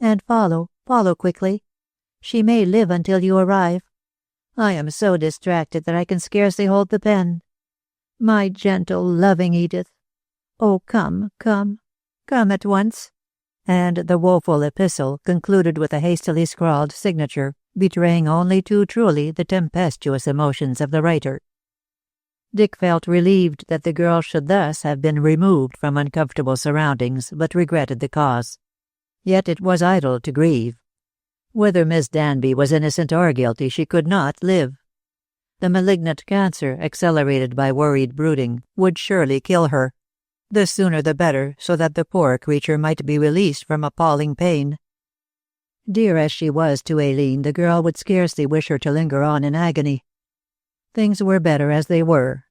And follow quickly. She may live until you arrive. I am so distracted that I can scarcely hold the pen. My gentle, loving Edith. Oh, come at once." And the woeful epistle concluded with a hastily scrawled signature, betraying only too truly the tempestuous emotions of the writer. Dick felt relieved that the girl should thus have been removed from uncomfortable surroundings, but regretted the cause. Yet it was idle to grieve. Whether Miss Danby was innocent or guilty, she could not live. The malignant cancer, accelerated by worried brooding, would surely kill her. The sooner the better, so that the poor creature might be released from appalling pain. Dear as she was to Aileen, the girl would scarcely wish her to linger on in agony. Things were better as they were.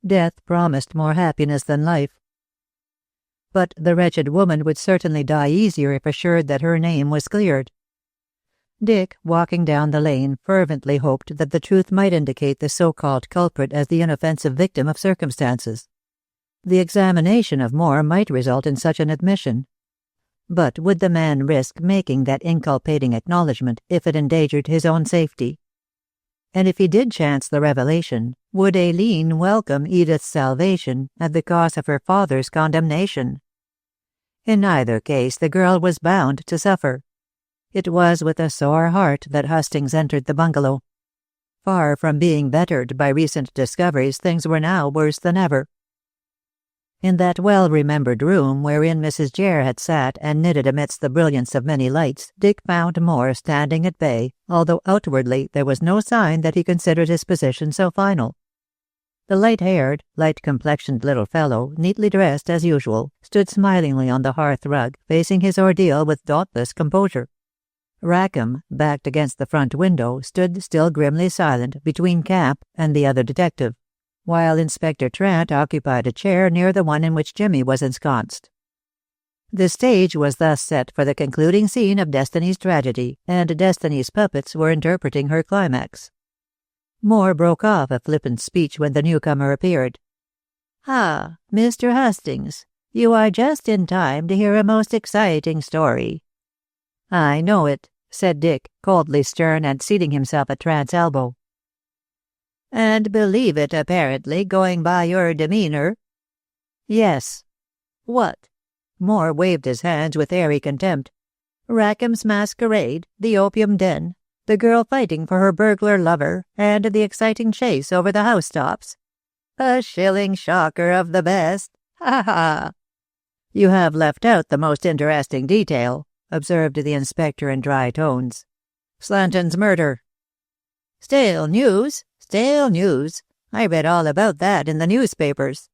Death promised more happiness than life. But the wretched woman would certainly die easier if assured that her name was cleared. Dick, walking down the lane, fervently hoped that the truth might indicate the so-called culprit as the inoffensive victim of circumstances. The examination of Moore might result in such an admission. But would the man risk making that inculpating acknowledgment if it endangered his own safety? And if he did chance the revelation, would Aileen welcome Edith's salvation at the cost of her father's condemnation? In either case, the girl was bound to suffer. It was with a sore heart that Hastings entered the bungalow. Far from being bettered by recent discoveries, things were now worse than ever. In that well-remembered room wherein Mrs. Jere had sat and knitted amidst the brilliance of many lights, Dick found Moore standing at bay, although outwardly there was no sign that he considered his position so final. The light-haired, light-complexioned little fellow, neatly dressed as usual, stood smilingly on the hearth-rug, facing his ordeal with dauntless composure. Rackham, backed against the front window, stood still grimly silent between Camp and the other detective, while Inspector Trant occupied a chair near the one in which Jimmy was ensconced. The stage was thus set for the concluding scene of Destiny's tragedy, and Destiny's puppets were interpreting her climax. Moore broke off a flippant speech when the newcomer appeared. "Ah, Mr. Hastings, you are just in time to hear a most exciting story." "I know it," said Dick, coldly stern and seating himself at Trant's elbow. "And believe it, apparently, going by your demeanor." "Yes." "What?" Moore waved his hands with airy contempt. "Rackham's masquerade, the opium den, the girl fighting for her burglar lover, and the exciting chase over the housetops. A shilling shocker of the best. Ha ha!" "You have left out the most interesting detail," observed the inspector in dry tones. "Slanton's murder." Stale news. I read all about that in the newspapers.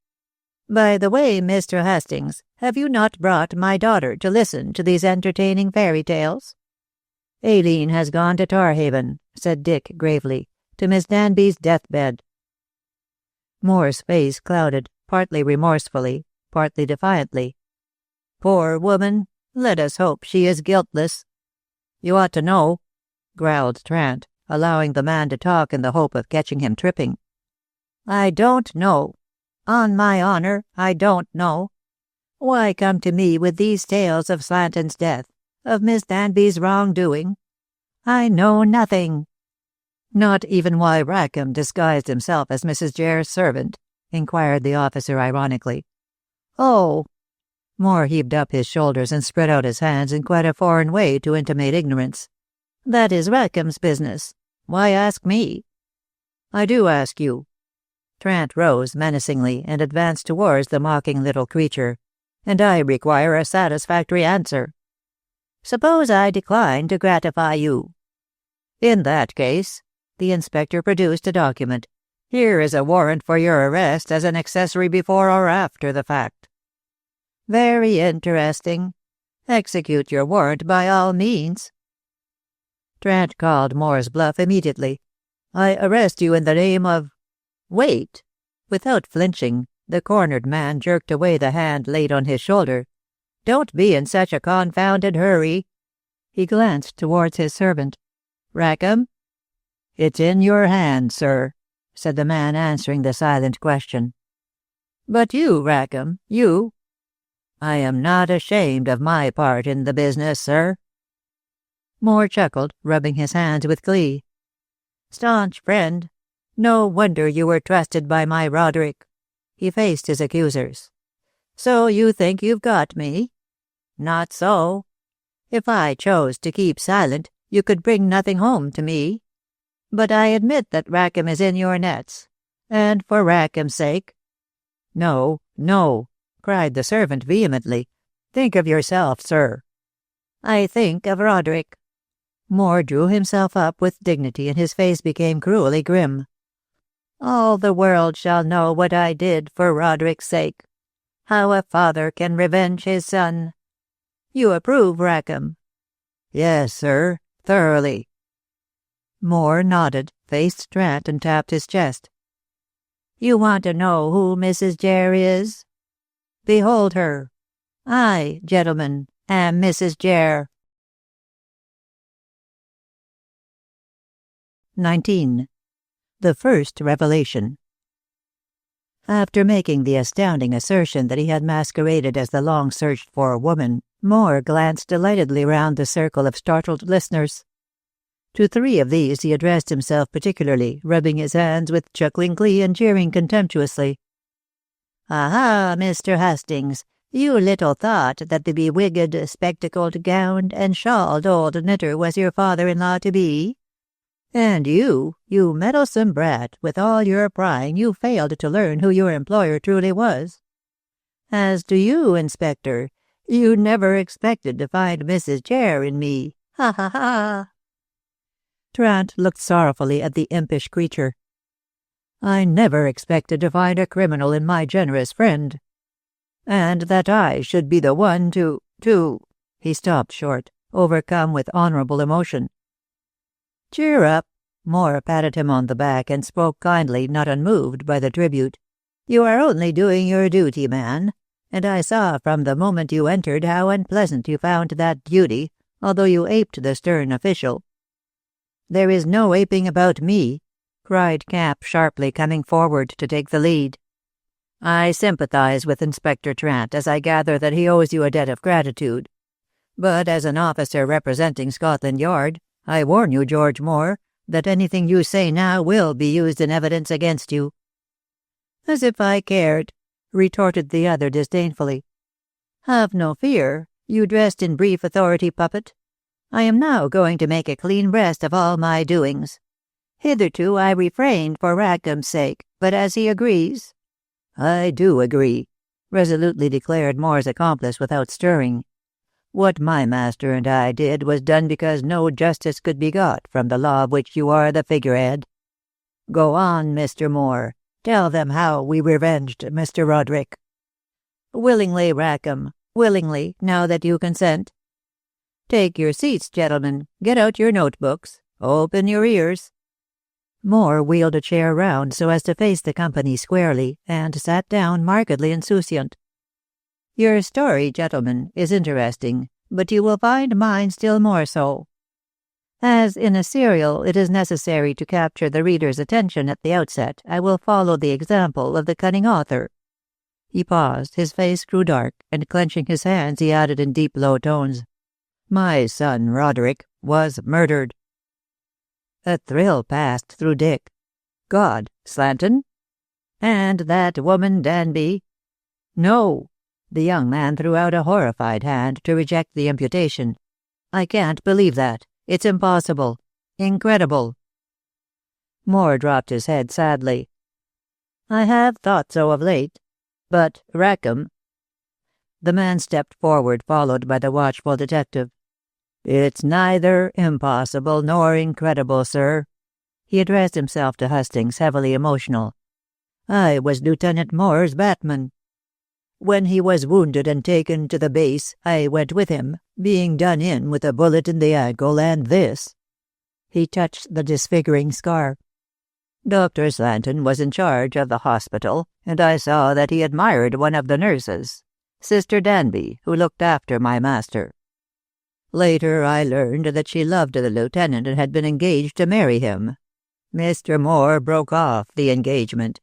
By the way, Mr. Hastings, have you not brought my daughter to listen to these entertaining fairy tales?" "Aileen has gone to Tarhaven," said Dick gravely, "to Miss Danby's deathbed." Moore's face clouded, partly remorsefully, partly defiantly. "Poor woman! Let us hope she is guiltless." "You ought to know," growled Trant, allowing the man to talk in the hope of catching him tripping. "I don't know. On my honor, I don't know. Why come to me with these tales of Slanton's death, of Miss Danby's wrongdoing? I know nothing." "Not even why Rackham disguised himself as Mrs. Jare's servant?" inquired the officer ironically. "Oh!" Moore heaved up his shoulders and spread out his hands in quite a foreign way to intimate ignorance. "That is Rackham's business. Why ask me?" "I do ask you." Trant rose menacingly and advanced towards the mocking little creature. "And I require a satisfactory answer." "Suppose I decline to gratify you?" "In that case," the inspector produced a document. "Here is a warrant for your arrest as an accessory before or after the fact." "Very interesting. Execute your warrant by all means." Trant called Moore's bluff immediately. "I arrest you in the name of—" "Wait!" Without flinching, the cornered man jerked away the hand laid on his shoulder. "Don't be in such a confounded hurry." He glanced towards his servant. "Rackham?" "It's in your hand, sir," said the man answering the silent question. "But you, Rackham, you—" "I am not ashamed of my part in the business, sir." Moore chuckled, rubbing his hands with glee. "Staunch friend. No wonder you were trusted by my Roderick." He faced his accusers. "So you think you've got me? Not so. If I chose to keep silent, you could bring nothing home to me. But I admit that Rackham is in your nets. And for Rackham's sake—" "No, no," cried the servant vehemently. "Think of yourself, sir." "I think of Roderick." Moore drew himself up with dignity, and his face became cruelly grim. "All the world shall know what I did for Roderick's sake. How a father can revenge his son. You approve, Rackham?" "Yes, sir, thoroughly." Moore nodded, faced Trant, and tapped his chest. "You want to know who Mrs. Jare is? Behold her. I, gentlemen, am Mrs. Jare." 19. The First Revelation. After making the astounding assertion that he had masqueraded as the long-searched-for woman, Moore glanced delightedly round the circle of startled listeners. To 3 of these he addressed himself particularly, rubbing his hands with chuckling glee and jeering contemptuously. "Aha, Mr. Hastings, you little thought that the bewigged, spectacled, gowned, and shawled old knitter was your father-in-law-to-be? And you meddlesome brat, with all your prying you failed to learn who your employer truly was. As to you, Inspector, you never expected to find Mrs. Jare in me. Ha ha ha!" Trant looked sorrowfully at the impish creature. "I never expected to find a criminal in my generous friend. And that I should be the one to—" He stopped short, overcome with honorable emotion. "Cheer up." Moore patted him on the back and spoke kindly, not unmoved by the tribute. "You are only doing your duty, man, and I saw from the moment you entered how unpleasant you found that duty, although you aped the stern official." "There is no aping about me," cried Camp sharply, coming forward to take the lead. "I sympathize with Inspector Trant, as I gather that he owes you a debt of gratitude. But as an officer representing Scotland Yard, I warn you, George Moore, that anything you say now will be used in evidence against you." "As if I cared," retorted the other disdainfully. "Have no fear, you dressed in brief authority puppet. I am now going to make a clean breast of all my doings. Hitherto I refrained for Rackham's sake, but as he agrees—" "I do agree," resolutely declared Moore's accomplice without stirring. "What my master and I did was done because no justice could be got from the law of which you are the figurehead. Go on, Mr. Moore. Tell them how we revenged Mr. Roderick." "Willingly, Rackham, willingly, now that you consent. Take your seats, gentlemen. Get out your notebooks. Open your ears." Moore wheeled a chair round so as to face the company squarely, and sat down markedly insouciant. "Your story, gentlemen, is interesting, but you will find mine still more so. As in a serial it is necessary to capture the reader's attention at the outset, I will follow the example of the cunning author. He paused, his face grew dark, and clenching his hands he added in deep, low tones, "My son, Roderick, was murdered." A thrill passed through Dick. "God, Slanton? And that woman Danby?" "No." The young man threw out a horrified hand to reject the imputation. "I can't believe that. It's impossible. Incredible." Moore dropped his head sadly. "I have thought so of late. But, Rackham—" The man stepped forward, followed by the watchful detective. "It's neither impossible nor incredible, sir." He addressed himself to Hustings, heavily emotional. "I was Lieutenant Moore's batman. When he was wounded and taken to the base, I went with him, being done in with a bullet in the ankle and this." He touched the disfiguring scar. "Dr. Slanton was in charge of the hospital, and I saw that he admired one of the nurses, Sister Danby, who looked after my master. Later I learned that she loved the lieutenant and had been engaged to marry him. Mr. Moore broke off the engagement."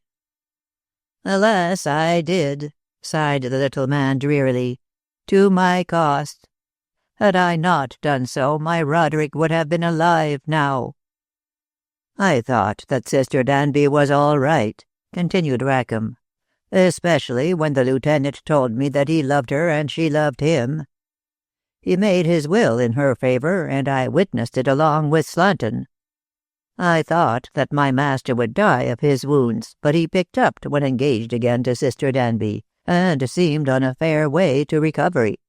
"Alas, I did," sighed the little man drearily, "to my cost. Had I not done so, my Roderick would have been alive now." "I thought that Sister Danby was all right," continued Rackham, "especially when the lieutenant told me that he loved her and she loved him. He made his will in her favor, and I witnessed it along with Slanton. I thought that my master would die of his wounds, but he picked up when engaged again to Sister Danby, and seemed on a fair way to recovery.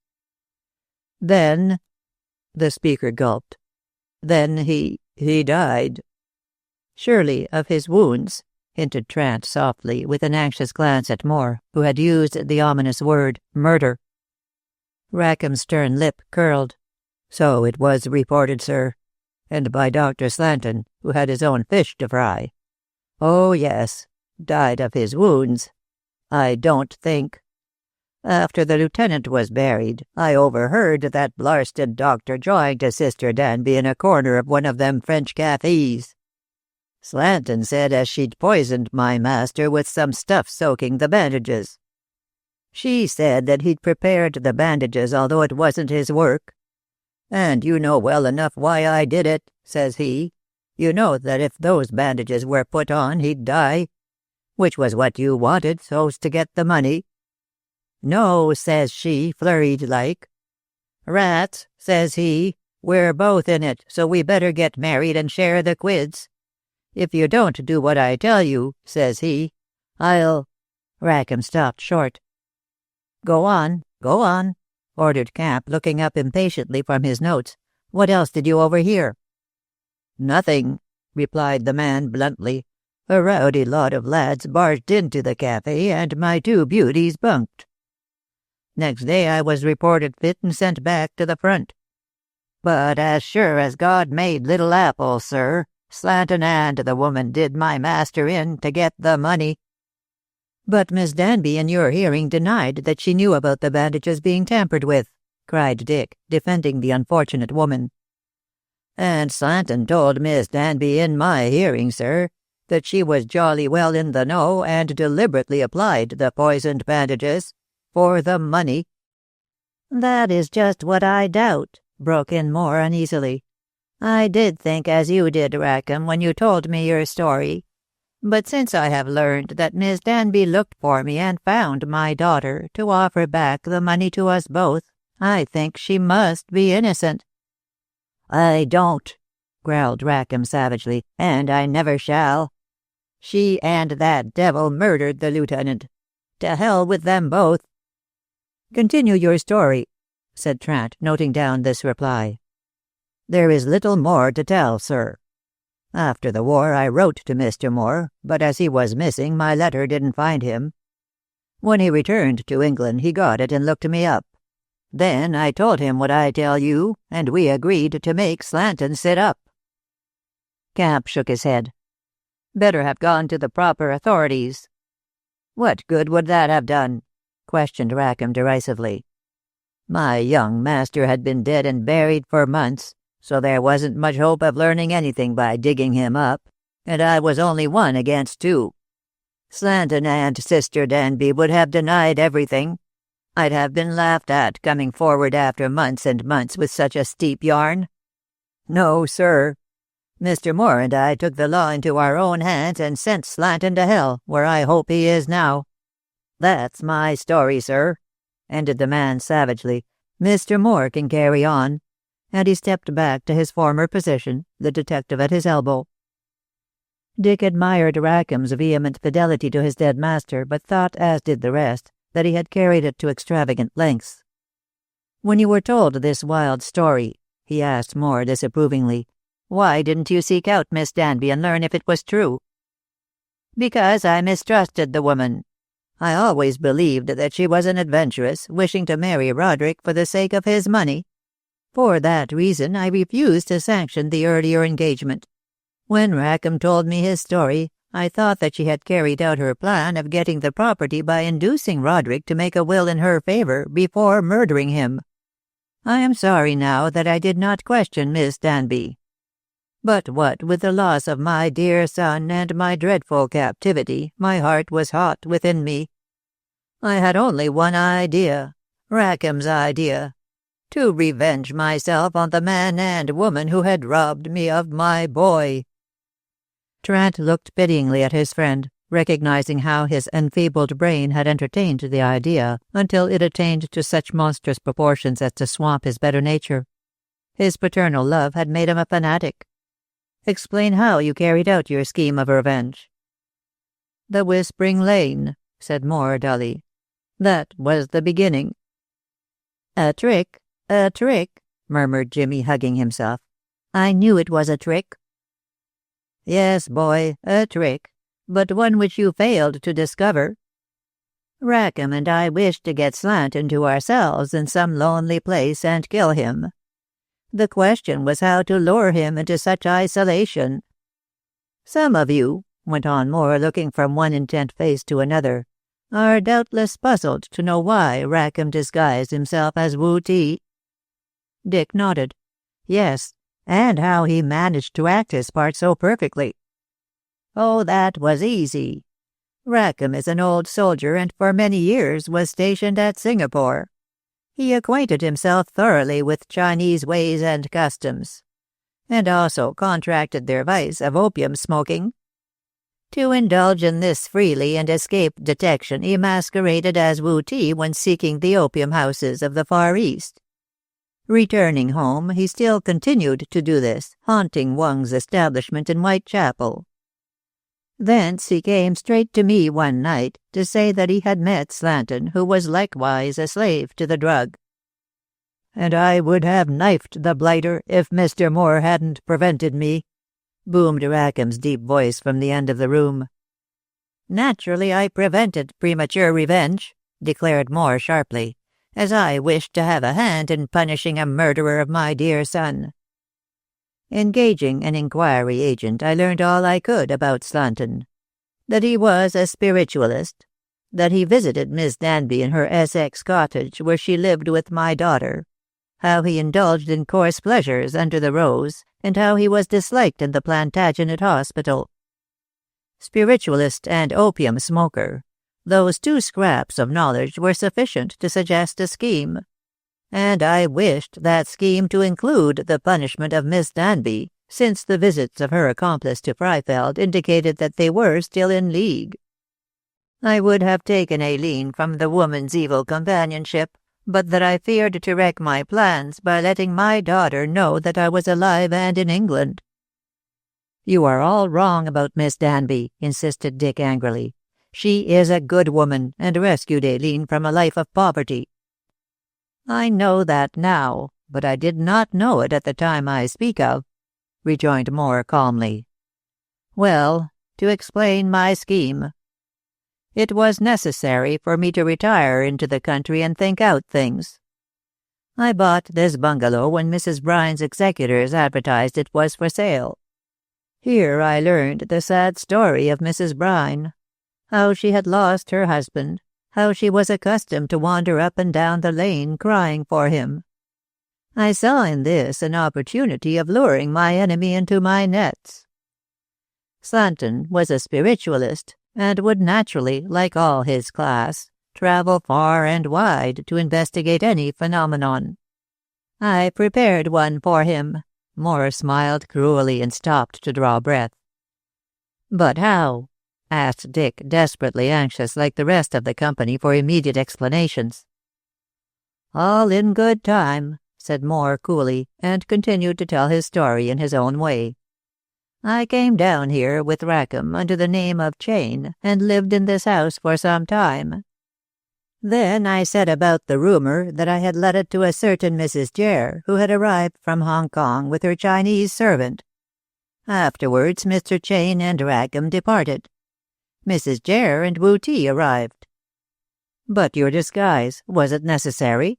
Then—" the speaker gulped. "Then he died." "Surely of his wounds," hinted Trant softly, with an anxious glance at Moore, who had used the ominous word, murder. Rackham's stern lip curled. "So it was reported, sir. And by Dr. Slanton, who had his own fish to fry. Oh, yes, died of his wounds. I don't think. After the lieutenant was buried, I overheard that blarsted doctor drawing to Sister Danby in a corner of one of them French cafes. Slanton said as she'd poisoned my master with some stuff soaking the bandages. She said that he'd prepared the bandages, although it wasn't his work. And you know well enough why I did it, says he. You know that if those bandages were put on, he'd die. Which was what you wanted, so's to get the money. No, says she, flurried like. Rats, says he, we're both in it, so we better get married and share the quids. If you don't do what I tell you, says he, I'll— Rackham stopped short. Go on, ordered Camp, looking up impatiently from his notes. What else did you overhear? Nothing, replied the man bluntly. A rowdy lot of lads barged into the cafe, and my two beauties bunked. Next day I was reported fit and sent back to the front. But as sure as God made little apples, sir, Slanton and the woman did my master in to get the money. But Miss Danby, in your hearing, denied that she knew about the bandages being tampered with, cried Dick, defending the unfortunate woman. And Slanton told Miss Danby in my hearing, sir, that she was jolly well in the know and deliberately applied the poisoned bandages for the money. That is just what I doubt, broke in Moore uneasily. I did think as you did, Rackham, when you told me your story. But since I have learned that Miss Danby looked for me and found my daughter to offer back the money to us both, I think she must be innocent. I don't, growled Rackham savagely, and I never shall. She and that devil murdered the lieutenant. To hell with them both. Continue your story, said Trant, noting down this reply. There is little more to tell, sir. After the war I wrote to Mr. Moore, but as he was missing, my letter didn't find him. When he returned to England, he got it and looked me up. Then I told him what I tell you, and we agreed to make Slanton sit up. Camp shook his head. Better have gone to the proper authorities. What good would that have done? Questioned Rackham derisively. My young master had been dead and buried for months, so there wasn't much hope of learning anything by digging him up, and I was only one against two. Slanton and Sister Danby would have denied everything. I'd have been laughed at coming forward after months and months with such a steep yarn. No, sir. Mr. Moore and I took the law into our own hands and sent Slanton to hell, where I hope he is now. That's my story, sir," ended the man savagely. "Mr. Moore can carry on," and he stepped back to his former position, the detective at his elbow. Dick admired Rackham's vehement fidelity to his dead master, but thought, as did the rest, that he had carried it to extravagant lengths. "When you were told this wild story," he asked Moore disapprovingly, "why didn't you seek out Miss Danby and learn if it was true?" "Because I mistrusted the woman. I always believed that she was an adventuress, wishing to marry Roderick for the sake of his money. For that reason I refused to sanction the earlier engagement. When Rackham told me his story, I thought that she had carried out her plan of getting the property by inducing Roderick to make a will in her favor before murdering him. I am sorry now that I did not question Miss Danby. But what with the loss of my dear son and my dreadful captivity, my heart was hot within me. I had only one idea, Rackham's idea, to revenge myself on the man and woman who had robbed me of my boy." Trent looked pityingly at his friend, recognizing how his enfeebled brain had entertained the idea until it attained to such monstrous proportions as to swamp his better nature. His paternal love had made him a fanatic. "Explain how you carried out your scheme of revenge." "The Whispering Lane," said Moore dully. "That was the beginning." "A trick, murmured Jimmy, hugging himself. "I knew it was a trick." "Yes, boy, a trick, but one which you failed to discover. Rackham and I wished to get Slanton to ourselves in some lonely place and kill him. The question was how to lure him into such isolation. Some of you," went on Moore, looking from one intent face to another, "are doubtless puzzled to know why Rackham disguised himself as Wu Ti." Dick nodded. "Yes, and how he managed to act his part so perfectly." "Oh, that was easy. Rackham is an old soldier and for many years was stationed at Singapore. He acquainted himself thoroughly with Chinese ways and customs, and also contracted their vice of opium smoking. To indulge in this freely and escape detection, he masqueraded as Wu Ti when seeking the opium houses of the Far East. Returning home, he still continued to do this, haunting Wang's establishment in Whitechapel. Thence he came straight to me one night to say that he had met Slanton, who was likewise a slave to the drug. And I would have knifed the blighter if Mr. Moore hadn't prevented me," boomed Rackham's deep voice from the end of the room. "Naturally I prevented premature revenge," declared Moore sharply, "as I wished to have a hand in punishing a murderer of my dear son. Engaging an inquiry agent, I learned all I could about Slanton. That he was a spiritualist, that he visited Miss Danby in her Essex cottage where she lived with my daughter, how he indulged in coarse pleasures under the rose, and how he was disliked in the Plantagenet hospital. Spiritualist and opium smoker, those two scraps of knowledge were sufficient to suggest a scheme. And I wished that scheme to include the punishment of Miss Danby, since the visits of her accomplice to Freifeld indicated that they were still in league. I would have taken Aileen from the woman's evil companionship, but that I feared to wreck my plans by letting my daughter know that I was alive and in England." "You are all wrong about Miss Danby," insisted Dick angrily. "She is a good woman, and rescued Aileen from a life of poverty." "I know that now, but I did not know it at the time I speak of," rejoined Moore calmly. "Well, to explain my scheme. It was necessary for me to retire into the country and think out things. I bought this bungalow when Mrs. Bryne's executors advertised it was for sale. Here I learned the sad story of Mrs. Bryne, how she had lost her husband, how she was accustomed to wander up and down the lane crying for him. I saw in this an opportunity of luring my enemy into my nets. Slanton was a spiritualist, and would naturally, like all his class, travel far and wide to investigate any phenomenon. I prepared one for him. Moore smiled cruelly and stopped to draw breath. "But how?" asked Dick, desperately anxious like the rest of the company for immediate explanations. "All in good time," said Moore coolly, and continued to tell his story in his own way. "I came down here with Rackham under the name of Chane, and lived in this house for some time. Then I said about the rumor that I had let it to a certain Mrs. Jere, who had arrived from Hong Kong with her Chinese servant. Afterwards Mr. Chane and Rackham departed. Mrs. Jere and Wu Ti arrived." "But your disguise, was it necessary?"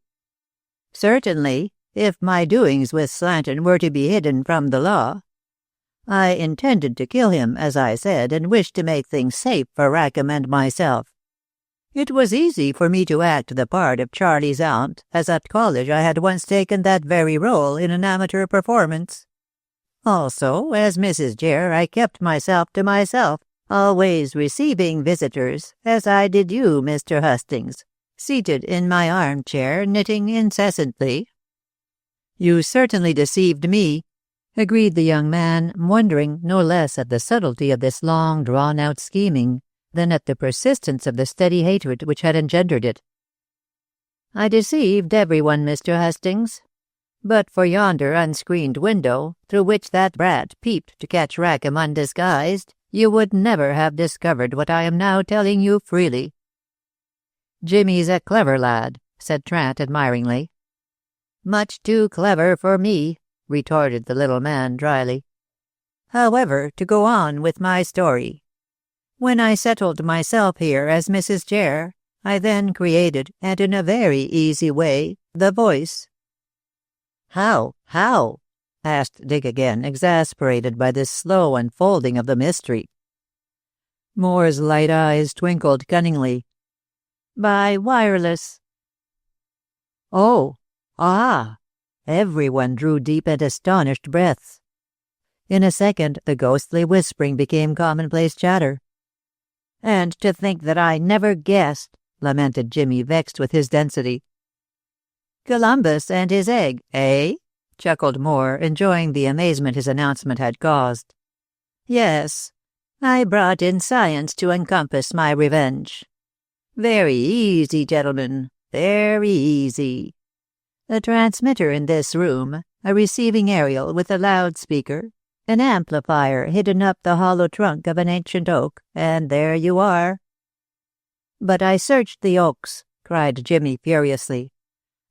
"Certainly, if my doings with Slanton were to be hidden from the law. I intended to kill him, as I said, and wished to make things safe for Rackham and myself. It was easy for me to act the part of Charlie's aunt, as at college I had once taken that very role in an amateur performance. Also, as Mrs. Jere, I kept myself to myself, always receiving visitors, as I did you, Mr. Hustings, seated in my armchair, knitting incessantly." "You certainly deceived me," agreed the young man, wondering no less at the subtlety of this long drawn-out scheming than at the persistence of the steady hatred which had engendered it. "I deceived everyone, Mr. Hustings. But for yonder unscreened window, through which that brat peeped to catch Rackham undisguised, you would never have discovered what I am now telling you freely." "Jimmy's a clever lad," said Trant admiringly. "Much too clever for me," retorted the little man dryly. "However, to go on with my story. When I settled myself here as Mrs. Jere, I then created, and in a very easy way, the voice." "How? Asked Dick again, exasperated by this slow unfolding of the mystery. Moore's light eyes twinkled cunningly. "By wireless." "Oh, ah!" Everyone drew deep and astonished breaths. In a second the ghostly whispering became commonplace chatter. "And to think that I never guessed," lamented Jimmy, vexed with his density. "Columbus and his egg, eh?" chuckled Moore, enjoying the amazement his announcement had caused. "Yes, I brought in science to encompass my revenge. Very easy, gentlemen, very easy. A transmitter in this room, a receiving aerial with a loudspeaker, an amplifier hidden up the hollow trunk of an ancient oak, and there you are." "But I searched the oaks," cried Jimmy furiously,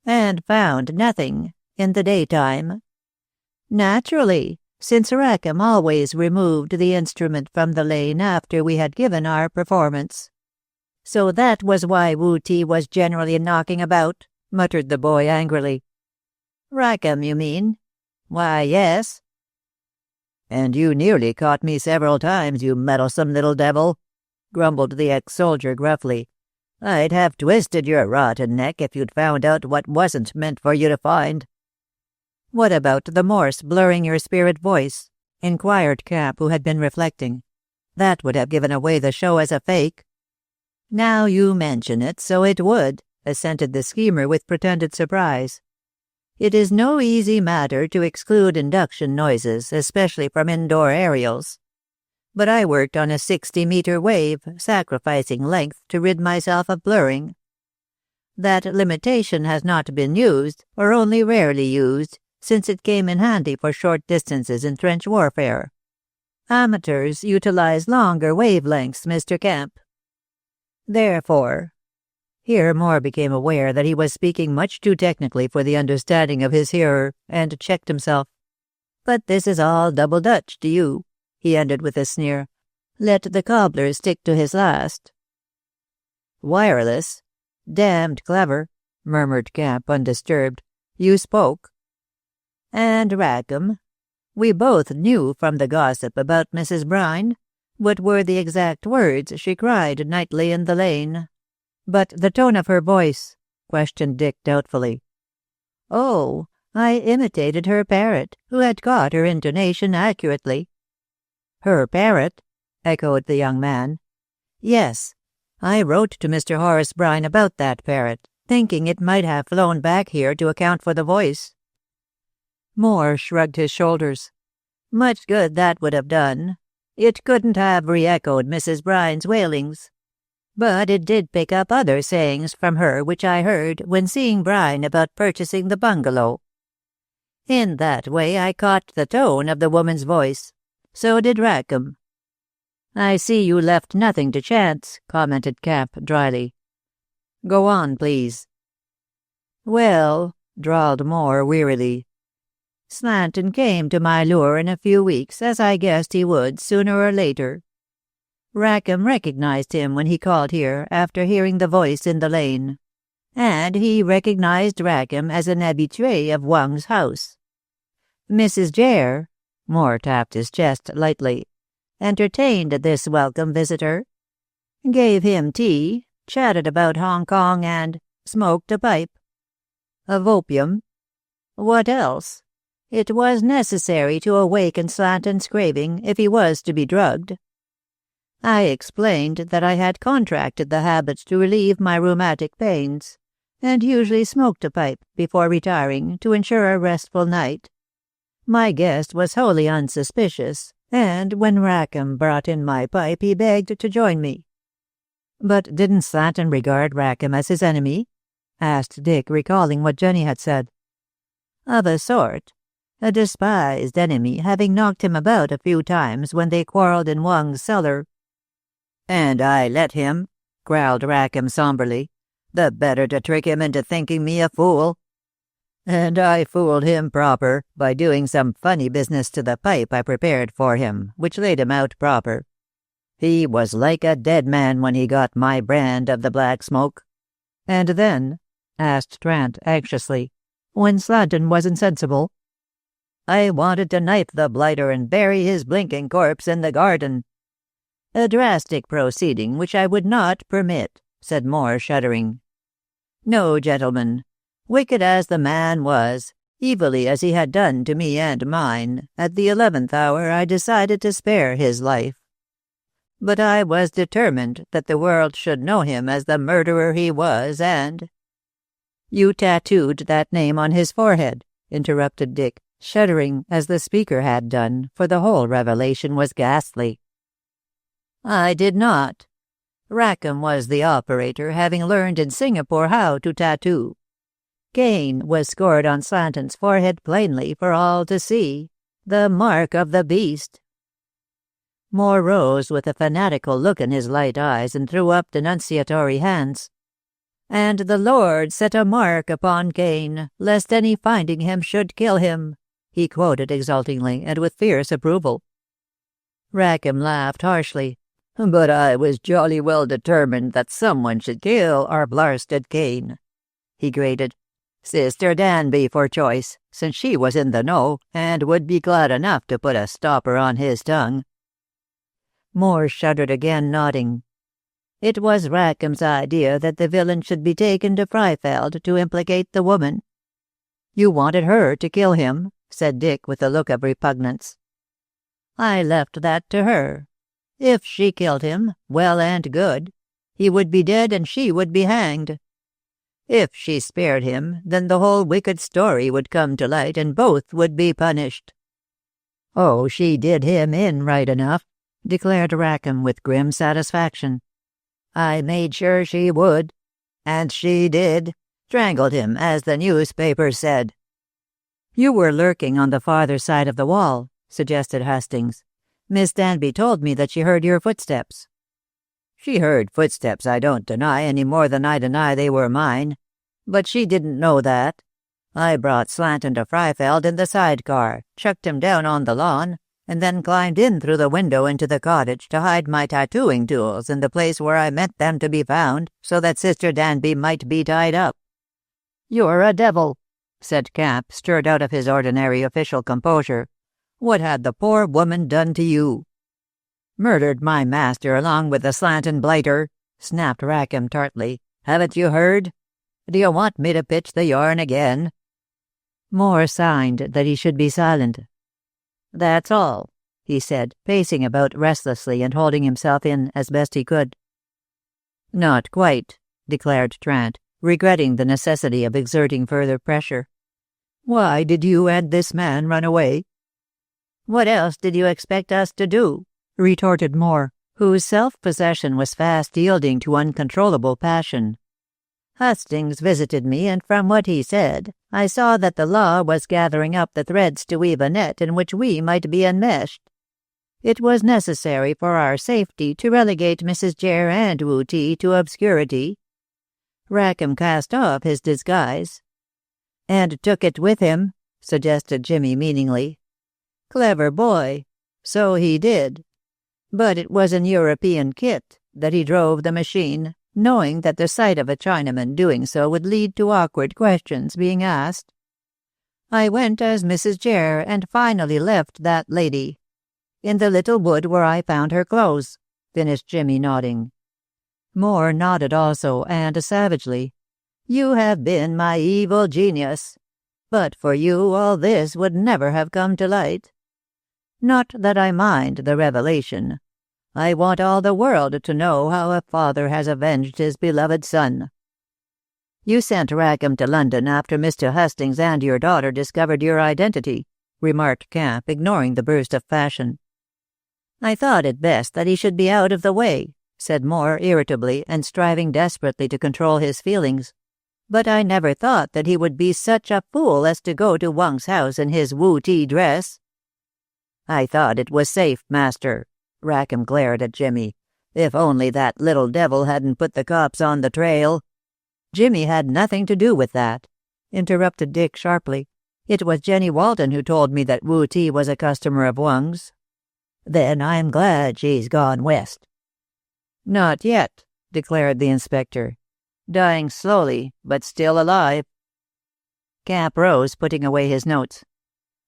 "and found nothing, in the daytime. Naturally, since Rackham always removed the instrument from the lane after we had given our performance. So that was why Wu Ti was generally knocking about," muttered the boy angrily. "Rackham, you mean? Why, yes." "And you nearly caught me several times, you meddlesome little devil," grumbled the ex-soldier gruffly. "I'd have twisted your rotten neck if you'd found out what wasn't meant for you to find." "What about the Morse blurring your spirit voice?" inquired Camp, who had been reflecting. "That would have given away the show as a fake." "Now you mention it, so it would," assented the schemer with pretended surprise. "It is no easy matter to exclude induction noises, especially from indoor aerials. But I worked on a 60-meter wave, sacrificing length to rid myself of blurring. That limitation has not been used, or only rarely used, since it came in handy for short distances in trench warfare. Amateurs utilize longer wavelengths, Mr. Kemp. Therefore—" Here Moore became aware that he was speaking much too technically for the understanding of his hearer, and checked himself. "But this is all double Dutch to you," he ended with a sneer. "Let the cobbler stick to his last." "Wireless? Damned clever," murmured Camp, undisturbed. "You spoke." "And Rackham. We both knew from the gossip about Mrs. Brine what were the exact words she cried nightly in the lane." "But the tone of her voice?" questioned Dick doubtfully. "Oh, I imitated her parrot, who had caught her intonation accurately." "Her parrot?" echoed the young man. Yes, I wrote to Mr. Horace Brine about that parrot, thinking it might have flown back here to account for the voice." Moore shrugged his shoulders. "Much good that would have done. It couldn't have re-echoed Mrs. Brine's wailings. But it did pick up other sayings from her which I heard when seeing Brine about purchasing the bungalow. In that way I caught the tone of the woman's voice. So did Rackham." "I see you left nothing to chance," commented Cap dryly. "Go on, please." "Well," drawled Moore wearily, "Slanton came to my lure in a few weeks, as I guessed he would sooner or later. Rackham recognized him when he called here after hearing the voice in the lane, and he recognized Rackham as an habitué of Wang's house. Mrs. Jare," Moore tapped his chest lightly, "entertained this welcome visitor, gave him tea, chatted about Hong Kong, and smoked a pipe." "Of opium?" "What else? It was necessary to awaken Slanton's craving if he was to be drugged. I explained that I had contracted the habit to relieve my rheumatic pains, and usually smoked a pipe before retiring to ensure a restful night. My guest was wholly unsuspicious, and when Rackham brought in my pipe he begged to join me." "But didn't Slanton regard Rackham as his enemy?" asked Dick, recalling what Jenny had said. "Of a sort. A despised enemy, having knocked him about a few times when they quarrelled in Wang's cellar." "And I let him," growled Rackham somberly, "the better to trick him into thinking me a fool. And I fooled him proper by doing some funny business to the pipe I prepared for him, which laid him out proper. He was like a dead man when he got my brand of the black smoke." "And then?" asked Trant anxiously. "When Slanton was insensible?" "I wanted to knife the blighter and bury his blinking corpse in the garden. A drastic proceeding which I would not permit," said Moore, shuddering. "No, gentlemen, wicked as the man was, evilly as he had done to me and mine, at the 11th hour I decided to spare his life. But I was determined that the world should know him as the murderer he was, and—" "You tattooed that name on his forehead," interrupted Dick, shuddering as the speaker had done, for the whole revelation was ghastly. "I did not. Rackham was the operator, having learned in Singapore how to tattoo. Cain was scored on Slanton's forehead plainly for all to see, the mark of the beast." Moore rose with a fanatical look in his light eyes and threw up denunciatory hands. "And the Lord set a mark upon Cain, lest any finding him should kill him," he quoted exultingly and with fierce approval. Rackham laughed harshly. "But I was jolly well determined that someone should kill our blarsted Cain," he grated. "Sister Danby for choice, since she was in the know, and would be glad enough to put a stopper on his tongue." Moore shuddered again, nodding. "It was Rackham's idea that the villain should be taken to Freifeld to implicate the woman." "You wanted her to kill him," said Dick with a look of repugnance. "I left that to her. If she killed him, well and good. He would be dead and she would be hanged. If she spared him, then the whole wicked story would come to light and both would be punished." "Oh, she did him in right enough," declared Rackham with grim satisfaction. "I made sure she would. And she did. Strangled him, as the newspapers said." "You were lurking on the farther side of the wall," suggested Hastings. "Miss Danby told me that she heard your footsteps." "She heard footsteps, I don't deny, any more than I deny they were mine. But she didn't know that. I brought Slanton to Freifeld in the sidecar, chucked him down on the lawn, and then climbed in through the window into the cottage to hide my tattooing tools in the place where I meant them to be found, so that Sister Danby might be tied up." "You're a devil," said Cap, stirred out of his ordinary official composure. "What had the poor woman done to you?" "Murdered my master along with the Slanton blighter," snapped Rackham tartly. "Haven't you heard? Do you want me to pitch the yarn again?" Moore signed that he should be silent. "That's all," he said, pacing about restlessly and holding himself in as best he could. Not quite, declared Trant, regretting the necessity of exerting further pressure. Why did you and this man run away? What else did you expect us to do? Retorted Moore, whose self-possession was fast yielding to uncontrollable passion. Hastings visited me, and from what he said, I saw that the law was gathering up the threads to weave a net in which we might be enmeshed. It was necessary for our safety to relegate Mrs. Jere and Wu Ti to obscurity. Rackham cast off his disguise. And took it with him, suggested Jimmy meaningly. Clever boy. So he did. But it was in European kit that he drove the machine, knowing that the sight of a Chinaman doing so would lead to awkward questions being asked. I went as Mrs. Jere and finally left that lady. In the little wood where I found her clothes, finished Jimmy, nodding. Moore nodded also, and savagely. You have been my evil genius. But for you all this would never have come to light. Not that I mind the revelation. I want all the world to know how a father has avenged his beloved son. You sent Rackham to London after Mr. Hastings and your daughter discovered your identity, remarked Camp, ignoring the burst of passion. I thought it best that he should be out of the way, said Moore irritably and striving desperately to control his feelings. But I never thought that he would be such a fool as to go to Wang's house in his Wu Ti dress. I thought it was safe, master. Rackham glared at Jimmy. If only that little devil hadn't put the cops on the trail. Jimmy had nothing to do with that, interrupted Dick sharply. It was Jenny Walton who told me that Wu Ti was a customer of Wang's. Then I'm glad she's gone west. Not yet, declared the inspector. Dying slowly, but still alive. Camp rose, putting away his notes.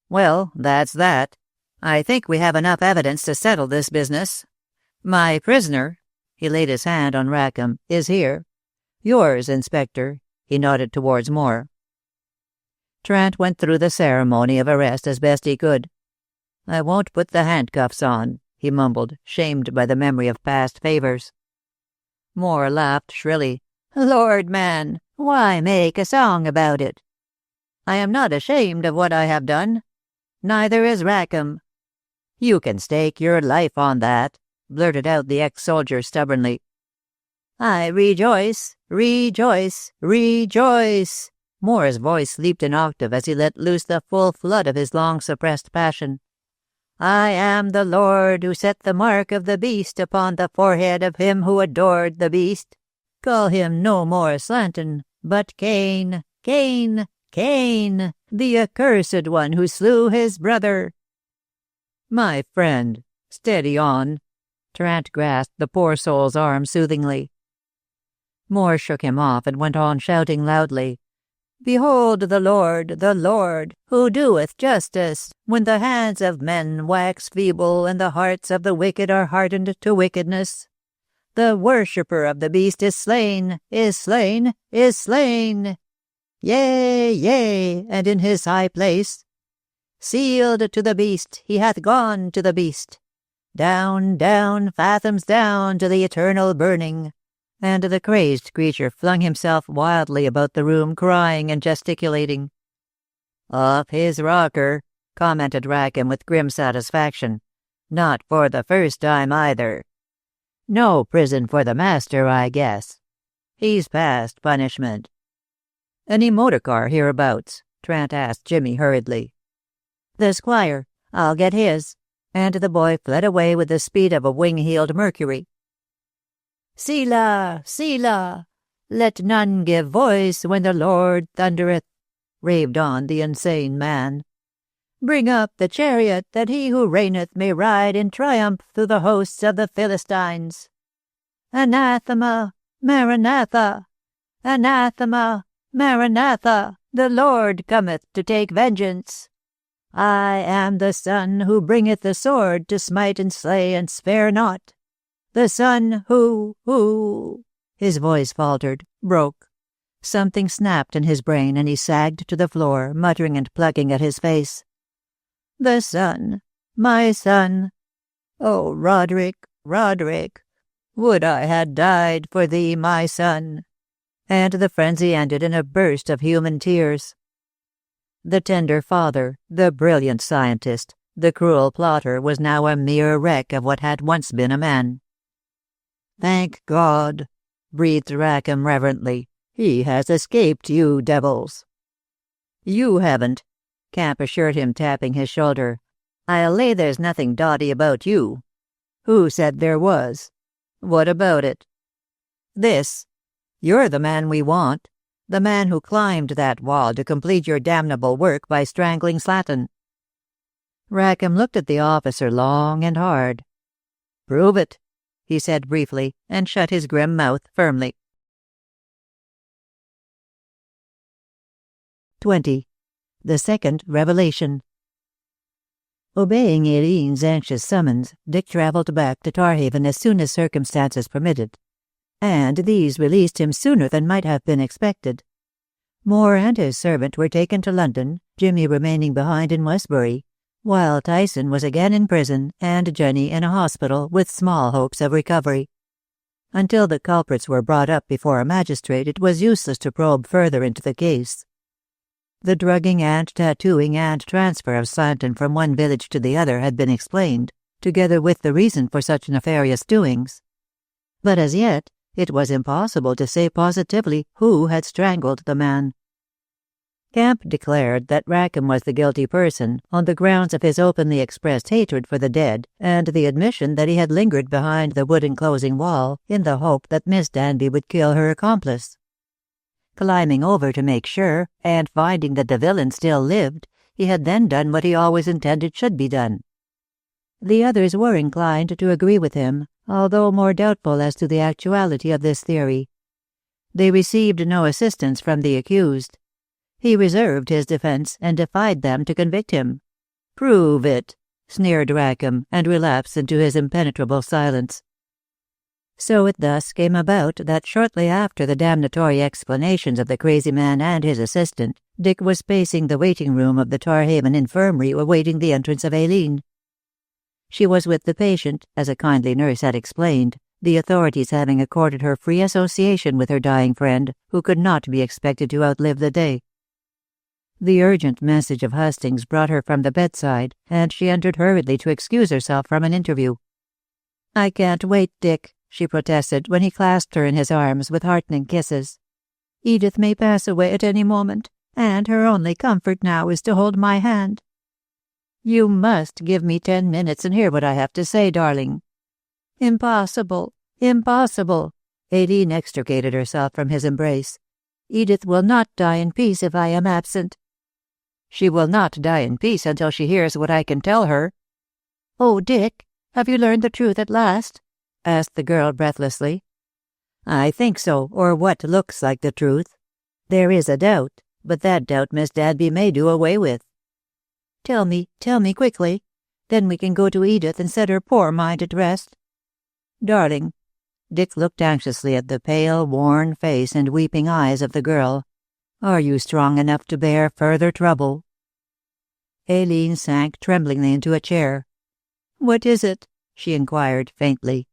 Well, that's that. I think we have enough evidence to settle this business. My prisoner, he laid his hand on Rackham, is here. Yours, Inspector, he nodded towards Moore. Trant went through the ceremony of arrest as best he could. I won't put the handcuffs on, he mumbled, shamed by the memory of past favors. Moore laughed shrilly. Lord, man, why make a song about it? I am not ashamed of what I have done. Neither is Rackham. You can stake your life on that, blurted out the ex-soldier stubbornly. I rejoice, rejoice, rejoice. Moore's voice leaped an octave as he let loose the full flood of his long-suppressed passion. I am the Lord who set the mark of the beast upon the forehead of him who adored the beast. Call him no more Slanton, but Cain, Cain, Cain, the accursed one who slew his brother. My friend, steady on. Trant grasped the poor soul's arm soothingly. Moore shook him off and went on shouting loudly. Behold the Lord, who doeth justice, when the hands of men wax feeble and the hearts of the wicked are hardened to wickedness. The worshipper of the beast is slain, is slain, is slain. Yea, yea, and in his high place. Sealed to the beast, he hath gone to the beast. Down, down, fathoms down to the eternal burning. And the crazed creature flung himself wildly about the room, crying and gesticulating. Off his rocker, commented Rackham with grim satisfaction. Not for the first time either. No prison for the master, I guess. He's past punishment. Any motor car hereabouts? Trant asked Jimmy hurriedly. The squire. I'll get his. And the boy fled away with the speed of a wing-heeled Mercury. Selah, Selah, let none give voice when the Lord thundereth, raved on the insane man. Bring up the chariot, that he who reigneth may ride in triumph through the hosts of the Philistines. Anathema, Maranatha! Anathema, Maranatha! The Lord cometh to take vengeance. I am the Son who bringeth the sword to smite and slay and spare not. The Son who... His voice faltered, broke. Something snapped in his brain, and he sagged to the floor, muttering and plucking at his face. The Son, my son. Oh, Roderick, Roderick, Would I had died for thee, my son." And the frenzy ended in a burst of human tears. The tender father, the brilliant scientist, the cruel plotter was now a mere wreck of what had once been a man. "Thank God," breathed Rackham reverently. "He has escaped you devils." "You haven't," Camp assured him, tapping his shoulder. "I'll lay there's nothing dotty about you." "Who said there was?" "What about it?" "This. You're the man we want. The man who climbed that wall to complete your damnable work by strangling Slatton." Rackham looked at the officer long and hard. "Prove it," he said briefly, and shut his grim mouth firmly. 20. The Second Revelation. Obeying Aileen's anxious summons, Dick travelled back to Tarhaven as soon as circumstances permitted. And these released him sooner than might have been expected. Moore and his servant were taken to London, Jimmy remaining behind in Westbury, while Tyson was again in prison and Jenny in a hospital with small hopes of recovery. Until the culprits were brought up before a magistrate, it was useless to probe further into the case. The drugging and tattooing and transfer of Slanton from one village to the other had been explained, together with the reason for such nefarious doings. But as yet, it was impossible to say positively who had strangled the man. Camp declared that Rackham was the guilty person on the grounds of his openly expressed hatred for the dead and the admission that he had lingered behind the wood-enclosing wall in the hope that Miss Danby would kill her accomplice. Climbing over to make sure, and finding that the villain still lived, he had then done what he always intended should be done. The others were inclined to agree with him, although more doubtful as to the actuality of this theory. They received no assistance from the accused. He reserved his defense and defied them to convict him. "Prove it," sneered Rackham, and relapsed into his impenetrable silence. So it thus came about that shortly after the damnatory explanations of the crazy man and his assistant, Dick was pacing the waiting room of the Tarhaven infirmary awaiting the entrance of Aileen. She was with the patient, as a kindly nurse had explained, the authorities having accorded her free association with her dying friend, who could not be expected to outlive the day. The urgent message of Hustings brought her from the bedside, and she entered hurriedly to excuse herself from an interview. "I can't wait, Dick," she protested when he clasped her in his arms with heartening kisses. "Edith may pass away at any moment, and her only comfort now is to hold my hand." "You must give me 10 minutes and hear what I have to say, darling." "Impossible, impossible." Aileen extricated herself from his embrace. "Edith will not die in peace if I am absent." "She will not die in peace until she hears what I can tell her." "Oh, Dick, have you learned the truth at last?" asked the girl breathlessly. "I think so, or what looks like the truth. There is a doubt, but that doubt Miss Danby may do away with." Tell me quickly. Then we can go to Edith and set her poor mind at rest." "Darling," Dick looked anxiously at the pale, worn face and weeping eyes of the girl, "are you strong enough to bear further trouble?" Aileen sank tremblingly into a chair. "What is it?" she inquired faintly.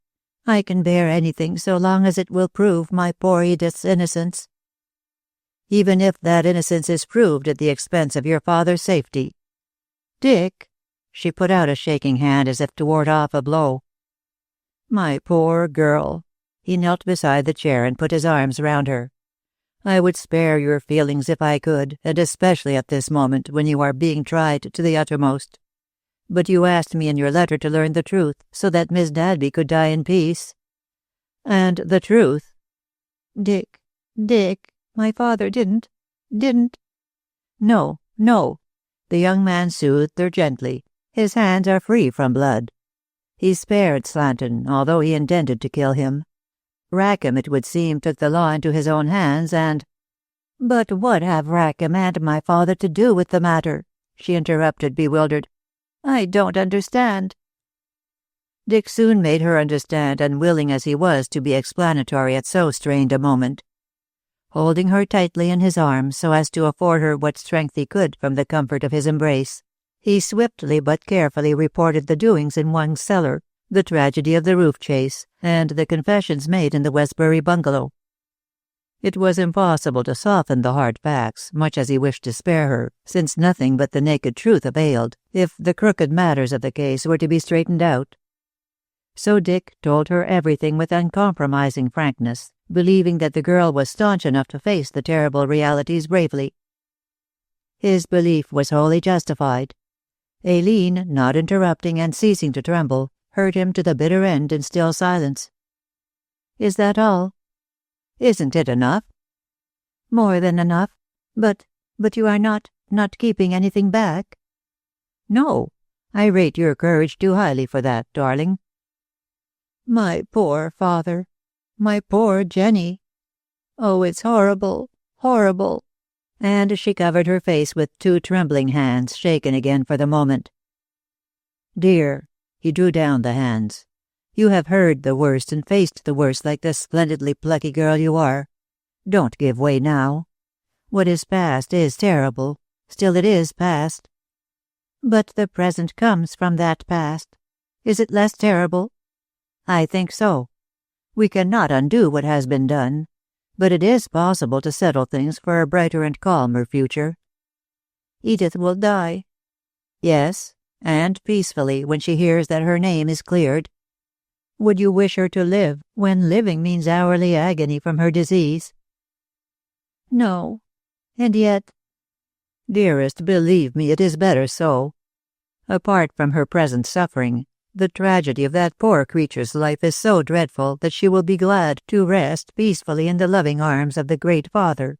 "I can bear anything so long as it will prove my poor Edith's innocence." "Even if that innocence is proved at the expense of your father's safety." "Dick!" She put out a shaking hand as if to ward off a blow. "My poor girl." He knelt beside the chair and put his arms round her. "I would spare your feelings if I could, and especially at this moment when you are being tried to the uttermost. But you asked me in your letter to learn the truth, so that Miss Danby could die in peace. And the truth—" "Dick, my father didn't. No. The young man soothed her gently. "His hands are free from blood. He spared Slanton, although he intended to kill him. Rackham, it would seem, took the law into his own hands and—" "But what have Rackham and my father to do with the matter?" she interrupted, bewildered. "I don't understand." Dick soon made her understand, unwilling as he was to be explanatory at so strained a moment. Holding her tightly in his arms so as to afford her what strength he could from the comfort of his embrace, he swiftly but carefully reported the doings in Wang's cellar, the tragedy of the roof chase, and the confessions made in the Westbury bungalow. It was impossible to soften the hard facts, much as he wished to spare her, since nothing but the naked truth availed, if the crooked matters of the case were to be straightened out. So Dick told her everything with uncompromising frankness, believing that the girl was staunch enough to face the terrible realities bravely. His belief was wholly justified. Aileen, not interrupting and ceasing to tremble, heard him to the bitter end in still silence. "Is that all?" "Isn't it enough?" "More than enough. But you are not keeping anything back?" "No. I rate your courage too highly for that, darling." "My poor father. My poor Jenny. Oh, it's horrible, horrible." And she covered her face with two trembling hands, shaken again for the moment. "Dear," he drew down the hands, "you have heard the worst and faced the worst like the splendidly plucky girl you are. Don't give way now. What is past is terrible, still it is past." "But the present comes from that past. Is it less terrible?" "I think so. We cannot undo what has been done, but it is possible to settle things for a brighter and calmer future." "Edith will die." "Yes, and peacefully when she hears that her name is cleared." "Would you wish her to live, when living means hourly agony from her disease?" "No. And yet—" "Dearest, believe me, it is better so. Apart from her present suffering, the tragedy of that poor creature's life is so dreadful that she will be glad to rest peacefully in the loving arms of the great Father.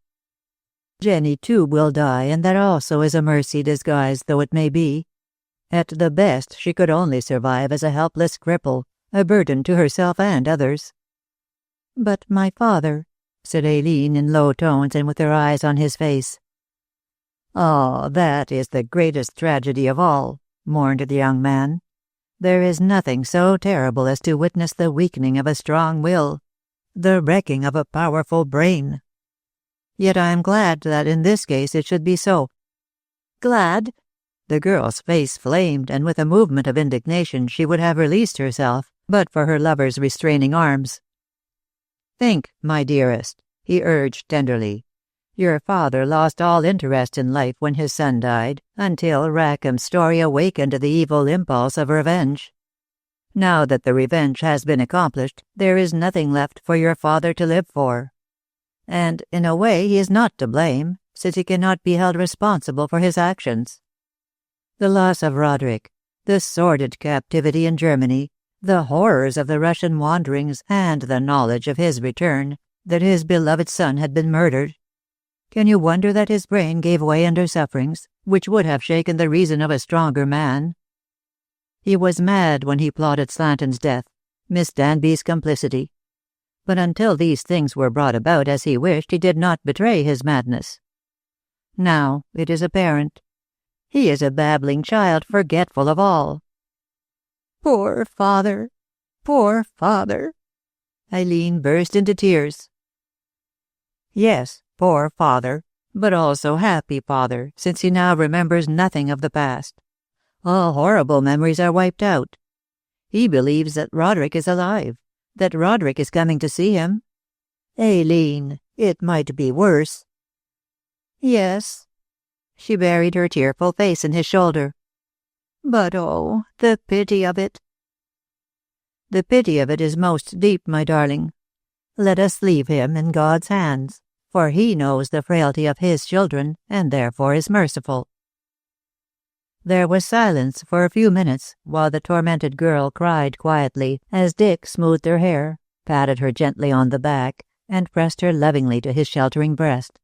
Jenny, too, will die, and that also is a mercy, disguised though it may be. At the best, she could only survive as a helpless cripple, a burden to herself and others." "But my father," said Aileen in low tones and with her eyes on his face. "Oh, that is the greatest tragedy of all," mourned the young man. "There is nothing so terrible as to witness the weakening of a strong will, the wrecking of a powerful brain. Yet I am glad that in this case it should be so." "Glad?" The girl's face flamed, and with a movement of indignation she would have released herself, but for her lover's restraining arms. "Think, my dearest," he urged tenderly. "Your father lost all interest in life when his son died, until Rackham's story awakened the evil impulse of revenge. Now that the revenge has been accomplished, there is nothing left for your father to live for. And, in a way, he is not to blame, since he cannot be held responsible for his actions. The loss of Roderick, the sordid captivity in Germany, the horrors of the Russian wanderings, and the knowledge of his return, that his beloved son had been murdered. Can you wonder that his brain gave way under sufferings, which would have shaken the reason of a stronger man? He was mad when he plotted Slanton's death, Miss Danby's complicity. But until these things were brought about as he wished, he did not betray his madness. Now it is apparent. He is a babbling child, forgetful of all." "Poor father! Poor father!" Aileen burst into tears. "Yes, poor father, but also happy father, since he now remembers nothing of the past. All horrible memories are wiped out. He believes that Roderick is alive, that Roderick is coming to see him." "Aileen, it might be worse." "Yes." She buried her tearful face in his shoulder. "But oh, the pity of it." "The pity of it is most deep, my darling. Let us leave him in God's hands, for he knows the frailty of his children, and therefore is merciful." There was silence for a few minutes, while the tormented girl cried quietly, as Dick smoothed her hair, patted her gently on the back, and pressed her lovingly to his sheltering breast.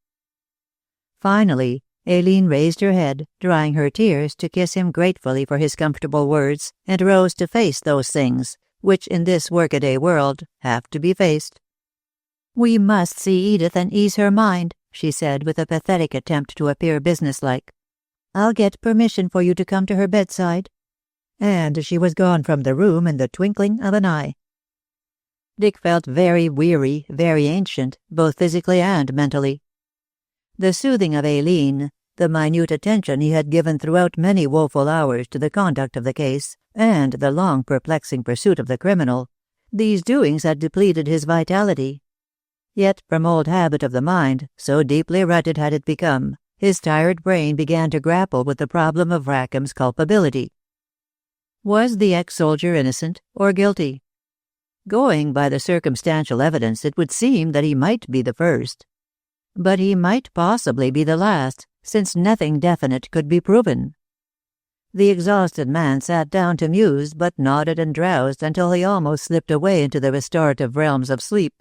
Finally, Aileen raised her head, drying her tears, to kiss him gratefully for his comfortable words, and rose to face those things, which in this workaday world have to be faced. "We must see Edith and ease her mind," she said, with a pathetic attempt to appear businesslike. "I'll get permission for you to come to her bedside." And she was gone from the room in the twinkling of an eye. Dick felt very weary, very ancient, both physically and mentally. The soothing of Aileen, the minute attention he had given throughout many woeful hours to the conduct of the case, and the long perplexing pursuit of the criminal, these doings had depleted his vitality. Yet, from old habit of the mind, so deeply rutted had it become, his tired brain began to grapple with the problem of Rackham's culpability. Was the ex-soldier innocent or guilty? Going by the circumstantial evidence, it would seem that he might be the first. But he might possibly be the last, since nothing definite could be proven. The exhausted man sat down to muse, but nodded and drowsed until he almost slipped away into the restorative realms of sleep.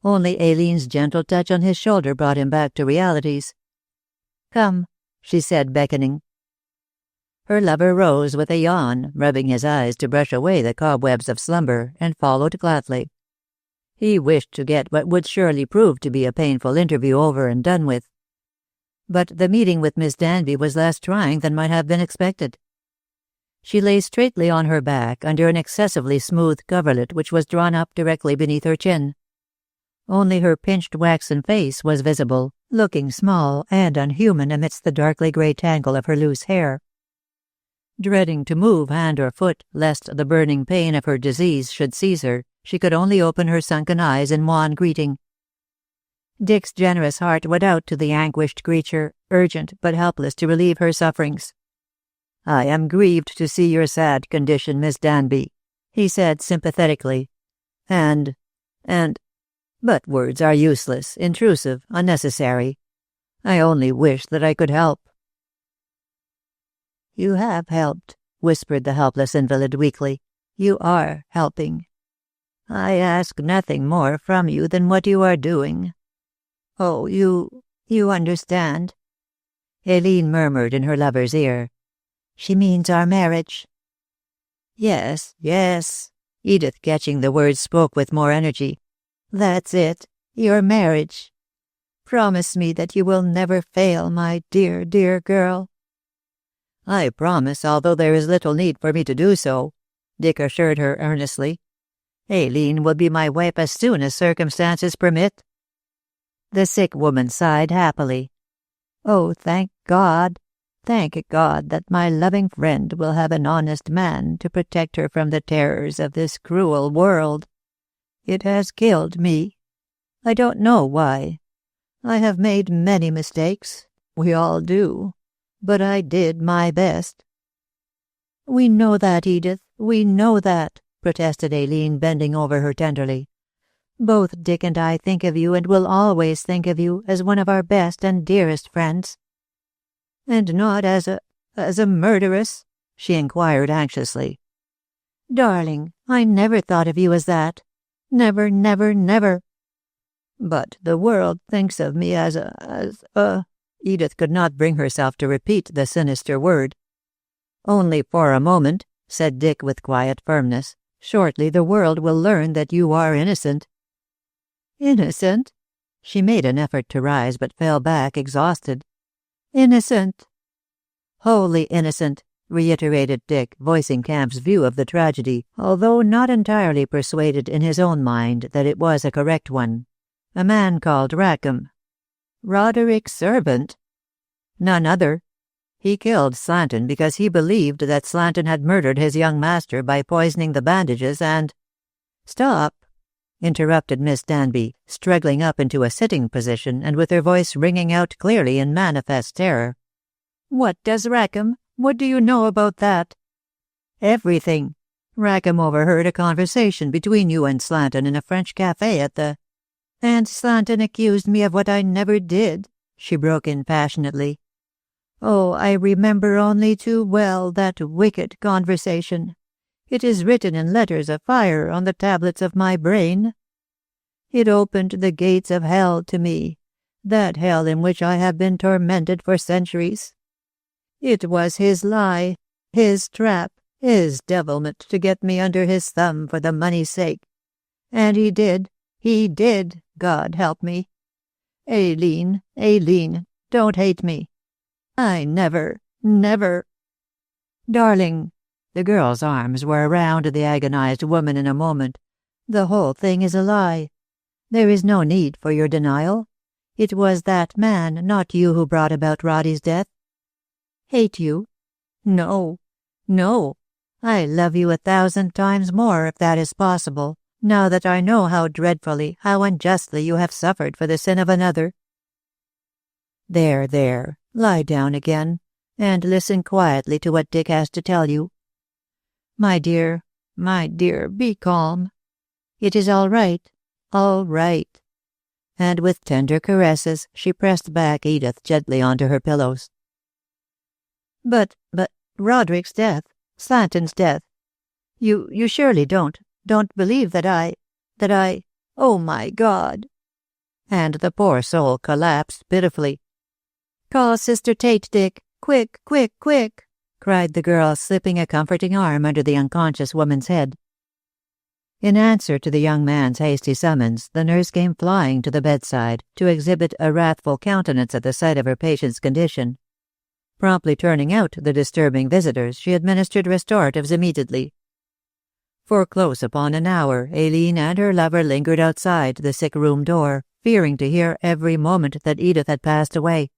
Only Aileen's gentle touch on his shoulder brought him back to realities. "Come," she said, beckoning. Her lover rose with a yawn, rubbing his eyes to brush away the cobwebs of slumber, and followed gladly. He wished to get what would surely prove to be a painful interview over and done with. But the meeting with Miss Danby was less trying than might have been expected. She lay straightly on her back under an excessively smooth coverlet which was drawn up directly beneath her chin. Only her pinched waxen face was visible, looking small and unhuman amidst the darkly grey tangle of her loose hair. Dreading to move hand or foot, lest the burning pain of her disease should seize her, she could only open her sunken eyes in wan greeting. Dick's generous heart went out to the anguished creature, urgent but helpless to relieve her sufferings. "I am grieved to see your sad condition, Miss Danby," he said sympathetically. And, but words are useless, intrusive, unnecessary. I only wish that I could help." "You have helped," whispered the helpless invalid weakly. "You are helping. I ask nothing more from you than what you are doing. Oh, you understand?" Aileen murmured in her lover's ear. "She means our marriage." "Yes, yes," Edith, catching the words, spoke with more energy. "That's it, your marriage. Promise me that you will never fail, my dear, dear girl." "I promise, although there is little need for me to do so," Dick assured her earnestly. "Aileen will be my wife as soon as circumstances permit." The sick woman sighed happily. "Oh, thank God that my loving friend will have an honest man to protect her from the terrors of this cruel world. It has killed me. I don't know why. I have made many mistakes. We all do. But I did my best." "We know that, Edith, we know that," protested Aileen, bending over her tenderly. "Both Dick and I think of you and will always think of you as one of our best and dearest friends." "And not as a murderess?" she inquired anxiously. "Darling, I never thought of you as that. Never, never, never." "But the world thinks of me as a... Edith could not bring herself to repeat the sinister word. "Only for a moment," said Dick with quiet firmness. "Shortly the world will learn that you are innocent." "Innocent?" She made an effort to rise, but fell back exhausted. "Innocent?" "Wholly innocent," reiterated Dick, voicing Camp's view of the tragedy, although not entirely persuaded in his own mind that it was a correct one. "A man called Rackham." "Roderick's servant?" "None other. He killed Slanton because he believed that Slanton had murdered his young master by poisoning the bandages and—" "Stop," interrupted Miss Danby, struggling up into a sitting position and with her voice ringing out clearly in manifest terror. "What does Rackham? What do you know about that?" "Everything. Rackham overheard a conversation between you and Slanton in a French cafe at the—" "And Slanton accused me of what I never did," she broke in passionately. "Oh, I remember only too well that wicked conversation. It is written in letters of fire on the tablets of my brain. It opened the gates of hell to me, that hell in which I have been tormented for centuries. It was his lie, his trap, his devilment to get me under his thumb for the money's sake. And he did, God help me. Aileen, don't hate me. I never... "Darling," the girl's arms were around the agonized woman in a moment. "The whole thing is a lie. There is no need for your denial. It was that man, not you, who brought about Roddy's death. Hate you? No, no. I love you 1,000 times more, if that is possible, now that I know how dreadfully, how unjustly you have suffered for the sin of another. There, there, lie down again, and listen quietly to what Dick has to tell you. My dear, be calm. It is all right, all right. And with tender caresses, she pressed back Edith gently onto her pillows. But Roderick's death, Slanton's death. You surely don't believe that I, oh my God. And the poor soul collapsed pitifully. Call Sister Tate, Dick. Quick, quick, quick, cried the girl, slipping a comforting arm under the unconscious woman's head. In answer to the young man's hasty summons, the nurse came flying to the bedside to exhibit a wrathful countenance at the sight of her patient's condition. Promptly turning out the disturbing visitors, she administered restoratives immediately. For close upon an hour, Aileen and her lover lingered outside the sick-room door, fearing to hear every moment that Edith had passed away.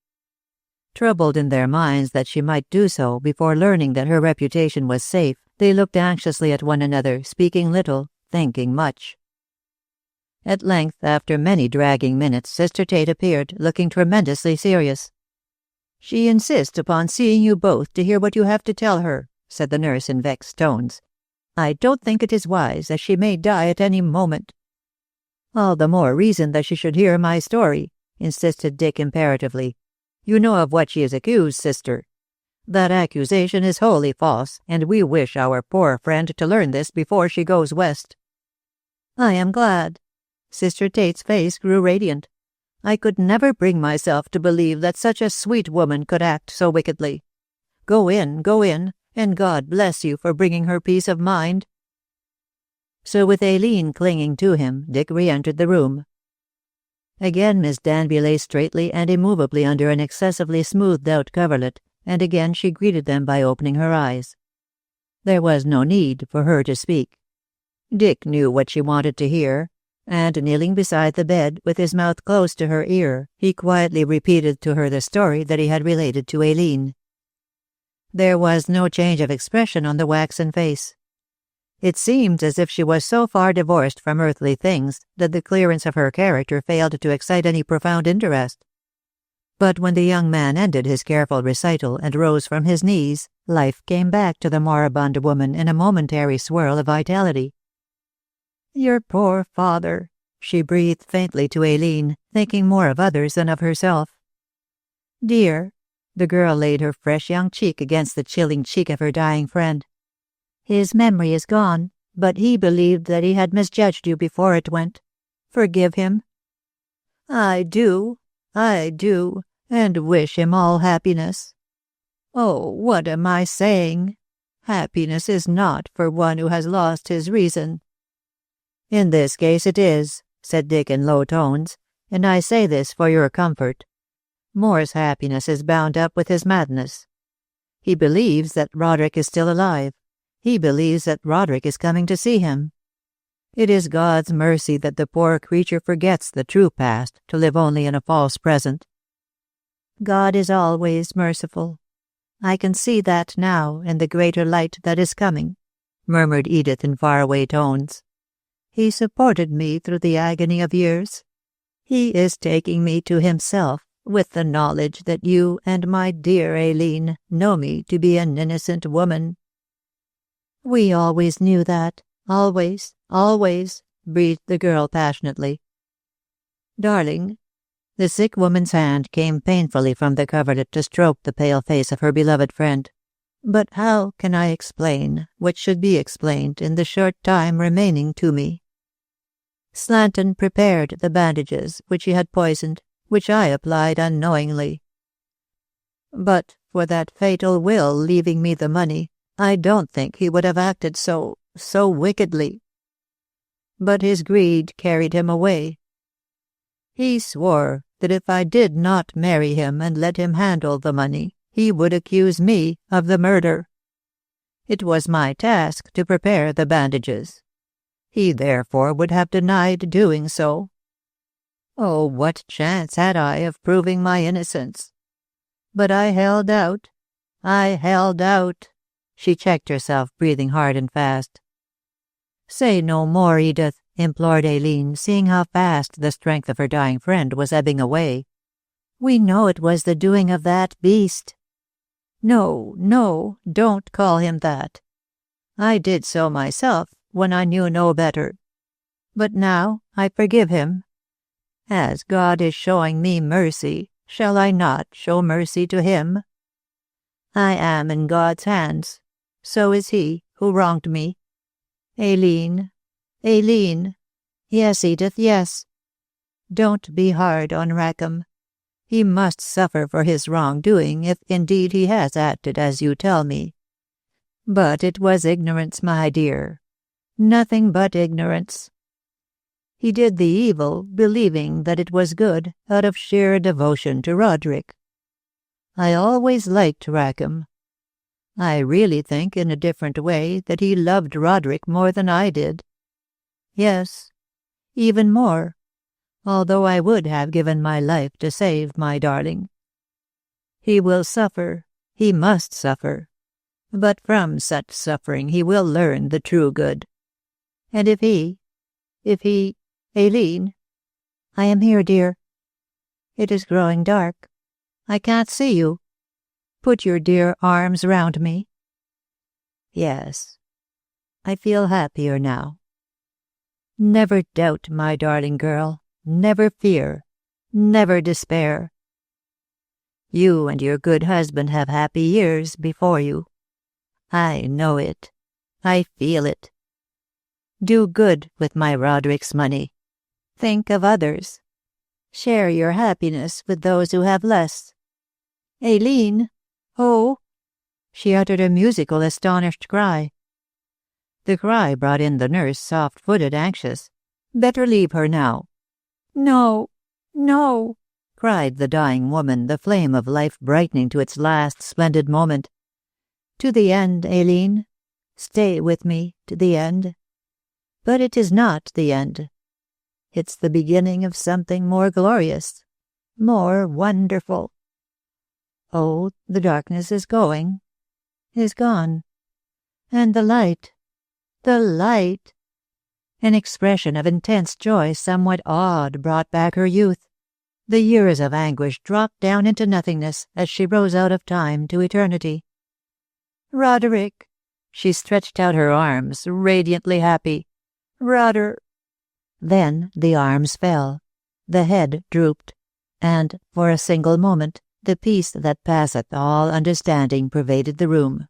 Troubled in their minds that she might do so before learning that her reputation was safe, they looked anxiously at one another, speaking little, thinking much. At length, after many dragging minutes, Sister Tate appeared, looking tremendously serious. "She insists upon seeing you both to hear what you have to tell her," said the nurse in vexed tones. "I don't think it is wise, as she may die at any moment." "All the more reason that she should hear my story," insisted Dick imperatively. "You know of what she is accused, sister. That accusation is wholly false, and we wish our poor friend to learn this before she goes west." "I am glad." Sister Tate's face grew radiant. "I could never bring myself to believe that such a sweet woman could act so wickedly. Go in, and God bless you for bringing her peace of mind." So with Aileen clinging to him, Dick re-entered the room. Again Miss Danby lay straightly and immovably under an excessively smoothed-out coverlet, and again she greeted them by opening her eyes. There was no need for her to speak. Dick knew what she wanted to hear, and kneeling beside the bed, with his mouth close to her ear, he quietly repeated to her the story that he had related to Aileen. There was no change of expression on the waxen face. It seemed as if she was so far divorced from earthly things that the clearance of her character failed to excite any profound interest. But when the young man ended his careful recital and rose from his knees, life came back to the moribund woman in a momentary swirl of vitality. "Your poor father," she breathed faintly to Aileen, thinking more of others than of herself. "Dear," the girl laid her fresh young cheek against the chilling cheek of her dying friend. "His memory is gone, but he believed that he had misjudged you before it went. Forgive him." I do, and wish him all happiness. Oh, what am I saying? Happiness is not for one who has lost his reason." "In this case it is," said Dick in low tones, "and I say this for your comfort. Moore's happiness is bound up with his madness. He believes that Roderick is still alive. He believes that Roderick is coming to see him. It is God's mercy that the poor creature forgets the true past to live only in a false present." "God is always merciful. I can see that now in the greater light that is coming," murmured Edith in faraway tones. "He supported me through the agony of years. He is taking me to himself with the knowledge that you and my dear Aileen know me to be an innocent woman." "We always knew that, always, breathed the girl passionately. "Darling," the sick woman's hand came painfully from the coverlet to stroke the pale face of her beloved friend. "But how can I explain what should be explained in the short time remaining to me? Slanton prepared the bandages which he had poisoned, which I applied unknowingly. But for that fatal will leaving me the money, I don't think he would have acted so wickedly. But his greed carried him away. He swore that if I did not marry him and let him handle the money, he would accuse me of the murder. It was my task to prepare the bandages. He therefore would have denied doing so. Oh, what chance had I of proving my innocence? But I held out. I held out. She checked herself, breathing hard and fast. Say no more, Edith, implored Aileen, seeing how fast the strength of her dying friend was ebbing away. We know it was the doing of that beast. No, no, don't call him that. I did so myself when I knew no better. But now I forgive him. As God is showing me mercy, shall I not show mercy to him? I am in God's hands. So is he who wronged me. Aileen, Aileen. Yes, Edith, yes. Don't be hard on Rackham. He must suffer for his wrongdoing if indeed he has acted as you tell me. But it was ignorance, my dear. Nothing but ignorance. He did the evil, believing that it was good, out of sheer devotion to Roderick. I always liked Rackham. I really think, in a different way, that he loved Roderick more than I did. Yes, even more, although I would have given my life to save my darling. He will suffer, he must suffer, but from such suffering he will learn the true good. And if he, Aileen, I am here, dear. It is growing dark. I can't see you. Put your dear arms round me. Yes, I feel happier now. Never doubt, my darling girl, never fear, never despair. You and your good husband have happy years before you. I know it. I feel it. Do good with my Roderick's money. Think of others. Share your happiness with those who have less. Aileen! Oh! She uttered a musical, astonished cry. The cry brought in the nurse, soft-footed, anxious. Better leave her now. No, no, cried the dying woman, the flame of life brightening to its last splendid moment. To the end, Aileen. Stay with me to the end. But it is not the end. It's the beginning of something more glorious, more wonderful. Oh, the darkness is gone. And the light. An expression of intense joy, somewhat awed, brought back her youth. The years of anguish dropped down into nothingness as she rose out of time to eternity. Roderick! She stretched out her arms, radiantly happy. Then the arms fell, the head drooped, and, for a single moment, the peace that passeth all understanding pervaded the room.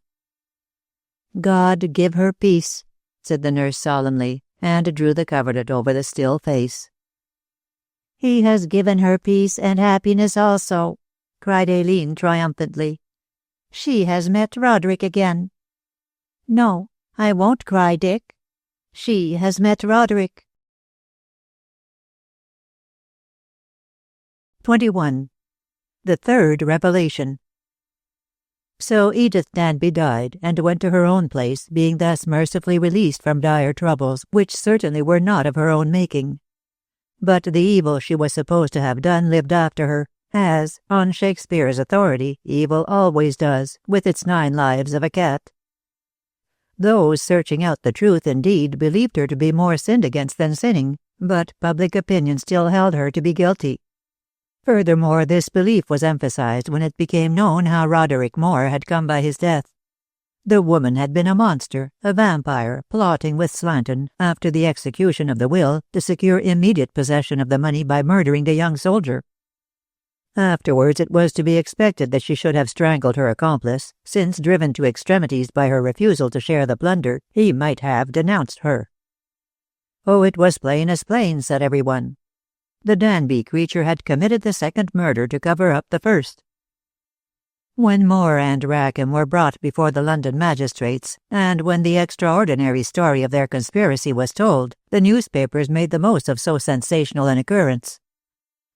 God give her peace, said the nurse solemnly, and drew the coverlet over the still face. He has given her peace and happiness also, cried Aileen triumphantly. She has met Roderick again. No, I won't cry, Dick. She has met Roderick. 21. The Third Revelation. So Edith Danby died, and went to her own place, being thus mercifully released from dire troubles, which certainly were not of her own making. But the evil she was supposed to have done lived after her, as, on Shakespeare's authority, evil always does, with its 9 lives of a cat. Those searching out the truth, indeed, believed her to be more sinned against than sinning, but public opinion still held her to be guilty. Furthermore, this belief was emphasized when it became known how Roderick More had come by his death. The woman had been a monster, a vampire, plotting with Slanton, after the execution of the will, to secure immediate possession of the money by murdering the young soldier. Afterwards it was to be expected that she should have strangled her accomplice, since, driven to extremities by her refusal to share the plunder, he might have denounced her. Oh, it was plain as plain, said everyone. The Danby creature had committed the second murder to cover up the first. When Moore and Rackham were brought before the London magistrates, and when the extraordinary story of their conspiracy was told, the newspapers made the most of so sensational an occurrence.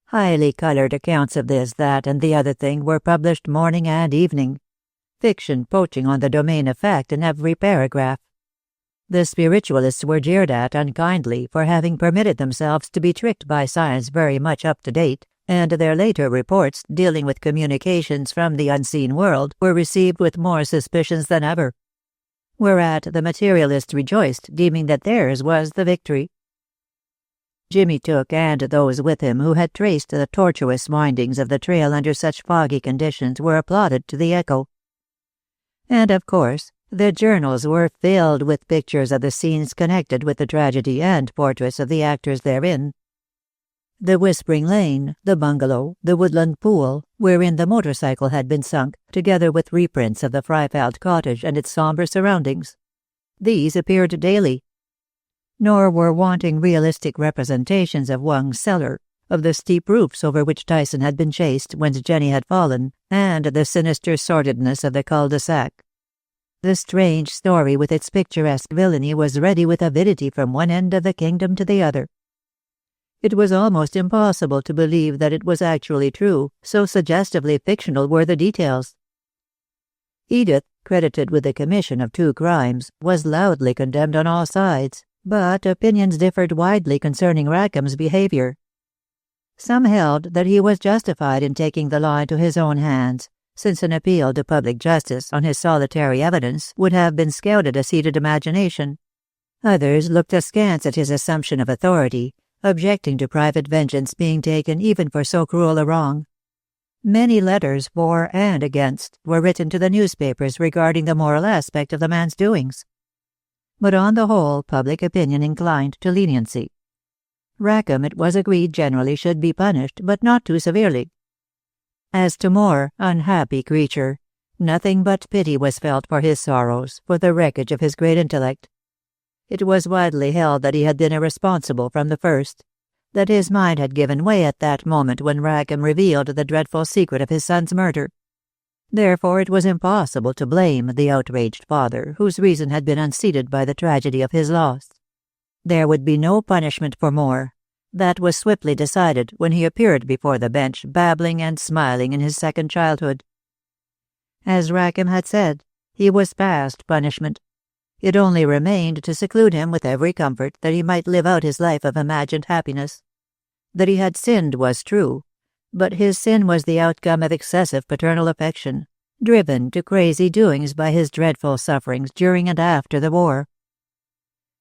Highly coloured accounts of this, that, and the other thing were published morning and evening, fiction poaching on the domain of fact in every paragraph. The spiritualists were jeered at unkindly for having permitted themselves to be tricked by science very much up to date, and their later reports dealing with communications from the unseen world were received with more suspicions than ever. Whereat the materialists rejoiced, deeming that theirs was the victory. Jimmy Took and those with him who had traced the tortuous windings of the trail under such foggy conditions were applauded to the echo. And of course, the journals were filled with pictures of the scenes connected with the tragedy and portraits of the actors therein. The Whispering Lane, the bungalow, the woodland pool, wherein the motorcycle had been sunk, together with reprints of the Freifeld cottage and its sombre surroundings. These appeared daily. Nor were wanting realistic representations of Wang's cellar, of the steep roofs over which Tyson had been chased when Jenny had fallen, and the sinister sordidness of the cul-de-sac. The strange story with its picturesque villainy was ready with avidity from one end of the kingdom to the other. It was almost impossible to believe that it was actually true, so suggestively fictional were the details. Edith, credited with the commission of 2 crimes, was loudly condemned on all sides, but opinions differed widely concerning Rackham's behavior. Some held that he was justified in taking the law into his own hands, since an appeal to public justice on his solitary evidence would have been scouted as heated imagination. Others looked askance at his assumption of authority, objecting to private vengeance being taken even for so cruel a wrong. Many letters for and against were written to the newspapers regarding the moral aspect of the man's doings. But on the whole, public opinion inclined to leniency. Rackham, it was agreed, generally should be punished, but not too severely. As to Moore, unhappy creature, nothing but pity was felt for his sorrows, for the wreckage of his great intellect. It was widely held that he had been irresponsible from the first, that his mind had given way at that moment when Rackham revealed the dreadful secret of his son's murder. Therefore it was impossible to blame the outraged father, whose reason had been unseated by the tragedy of his loss. There would be no punishment for Moore. That was swiftly decided when he appeared before the bench, babbling and smiling in his second childhood. As Rackham had said, he was past punishment. It only remained to seclude him with every comfort that he might live out his life of imagined happiness. That he had sinned was true, but his sin was the outcome of excessive paternal affection, driven to crazy doings by his dreadful sufferings during and after the war.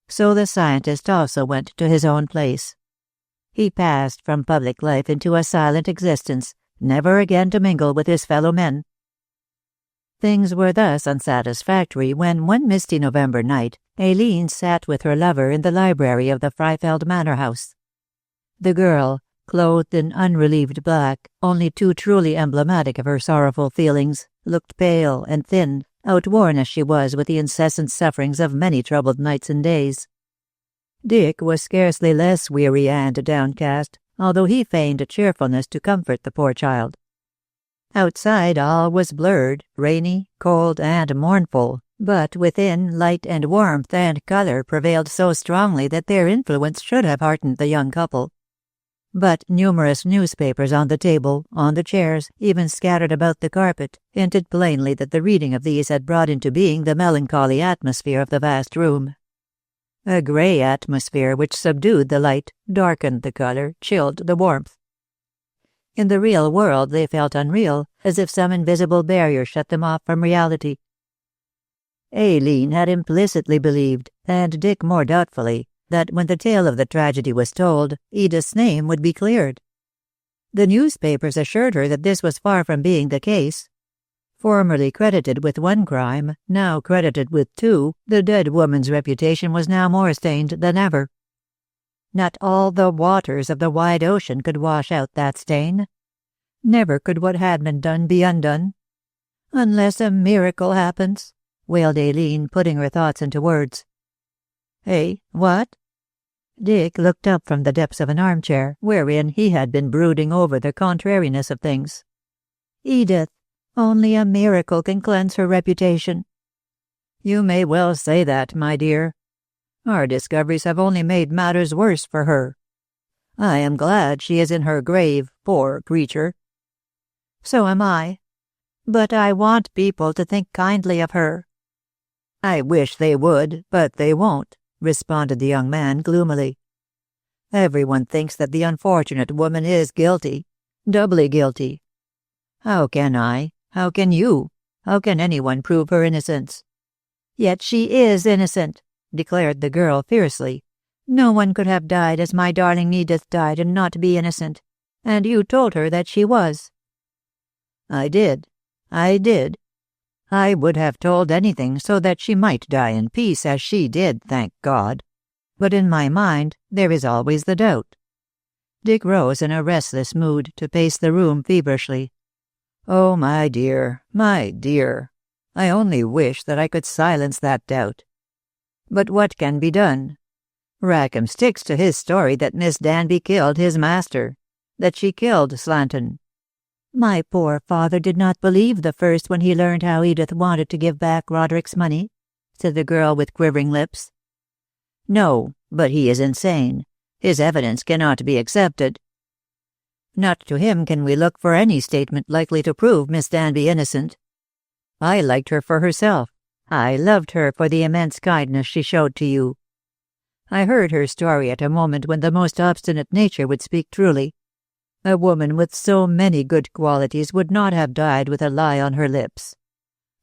So the scientist also went to his own place. He passed from public life into a silent existence, never again to mingle with his fellow men. Things were thus unsatisfactory when, one misty November night, Aileen sat with her lover in the library of the Freifeld Manor House. The girl, clothed in unrelieved black, only too truly emblematic of her sorrowful feelings, looked pale and thin, outworn as she was with the incessant sufferings of many troubled nights and days. Dick was scarcely less weary and downcast, although he feigned cheerfulness to comfort the poor child. Outside all was blurred, rainy, cold, and mournful, but within light and warmth and color prevailed so strongly that their influence should have heartened the young couple. But numerous newspapers on the table, on the chairs, even scattered about the carpet, hinted plainly that the reading of these had brought into being the melancholy atmosphere of the vast room. A grey atmosphere which subdued the light, darkened the color, chilled the warmth. In the real world they felt unreal, as if some invisible barrier shut them off from reality. Aileen had implicitly believed, and Dick more doubtfully, that when the tale of the tragedy was told, Edith's name would be cleared. The newspapers assured her that this was far from being the case. Formerly credited with 1 crime, now credited with 2, the dead woman's reputation was now more stained than ever. Not all the waters of the wide ocean could wash out that stain. Never could what had been done be undone. Unless a miracle happens, wailed Aileen, putting her thoughts into words. Hey, what? Dick looked up from the depths of an armchair, wherein he had been brooding over the contrariness of things. Edith, only a miracle can cleanse her reputation. You may well say that, my dear. Our discoveries have only made matters worse for her. I am glad she is in her grave, poor creature. So am I. But I want people to think kindly of her. I wish they would, but they won't," responded the young man gloomily. "Everyone thinks that the unfortunate woman is guilty, doubly guilty. How can you, how can anyone prove her innocence?" "Yet she is innocent," declared the girl fiercely. "No one could have died as my darling Edith died and not be innocent. And you told her that she was." I did. I would have told anything so that she might die in peace as she did, thank God. But in my mind there is always the doubt." Dick rose in a restless mood to pace the room feverishly. "Oh, my dear, I only wish that I could silence that doubt. But what can be done? Rackham sticks to his story that Miss Danby killed his master, that she killed Slanton." "My poor father did not believe the first when he learned how Edith wanted to give back Roderick's money," said the girl with quivering lips. "No, but he is insane. His evidence cannot be accepted. Not to him can we look for any statement likely to prove Miss Danby innocent. I liked her for herself. I loved her for the immense kindness she showed to you. I heard her story at a moment when the most obstinate nature would speak truly. A woman with so many good qualities would not have died with a lie on her lips.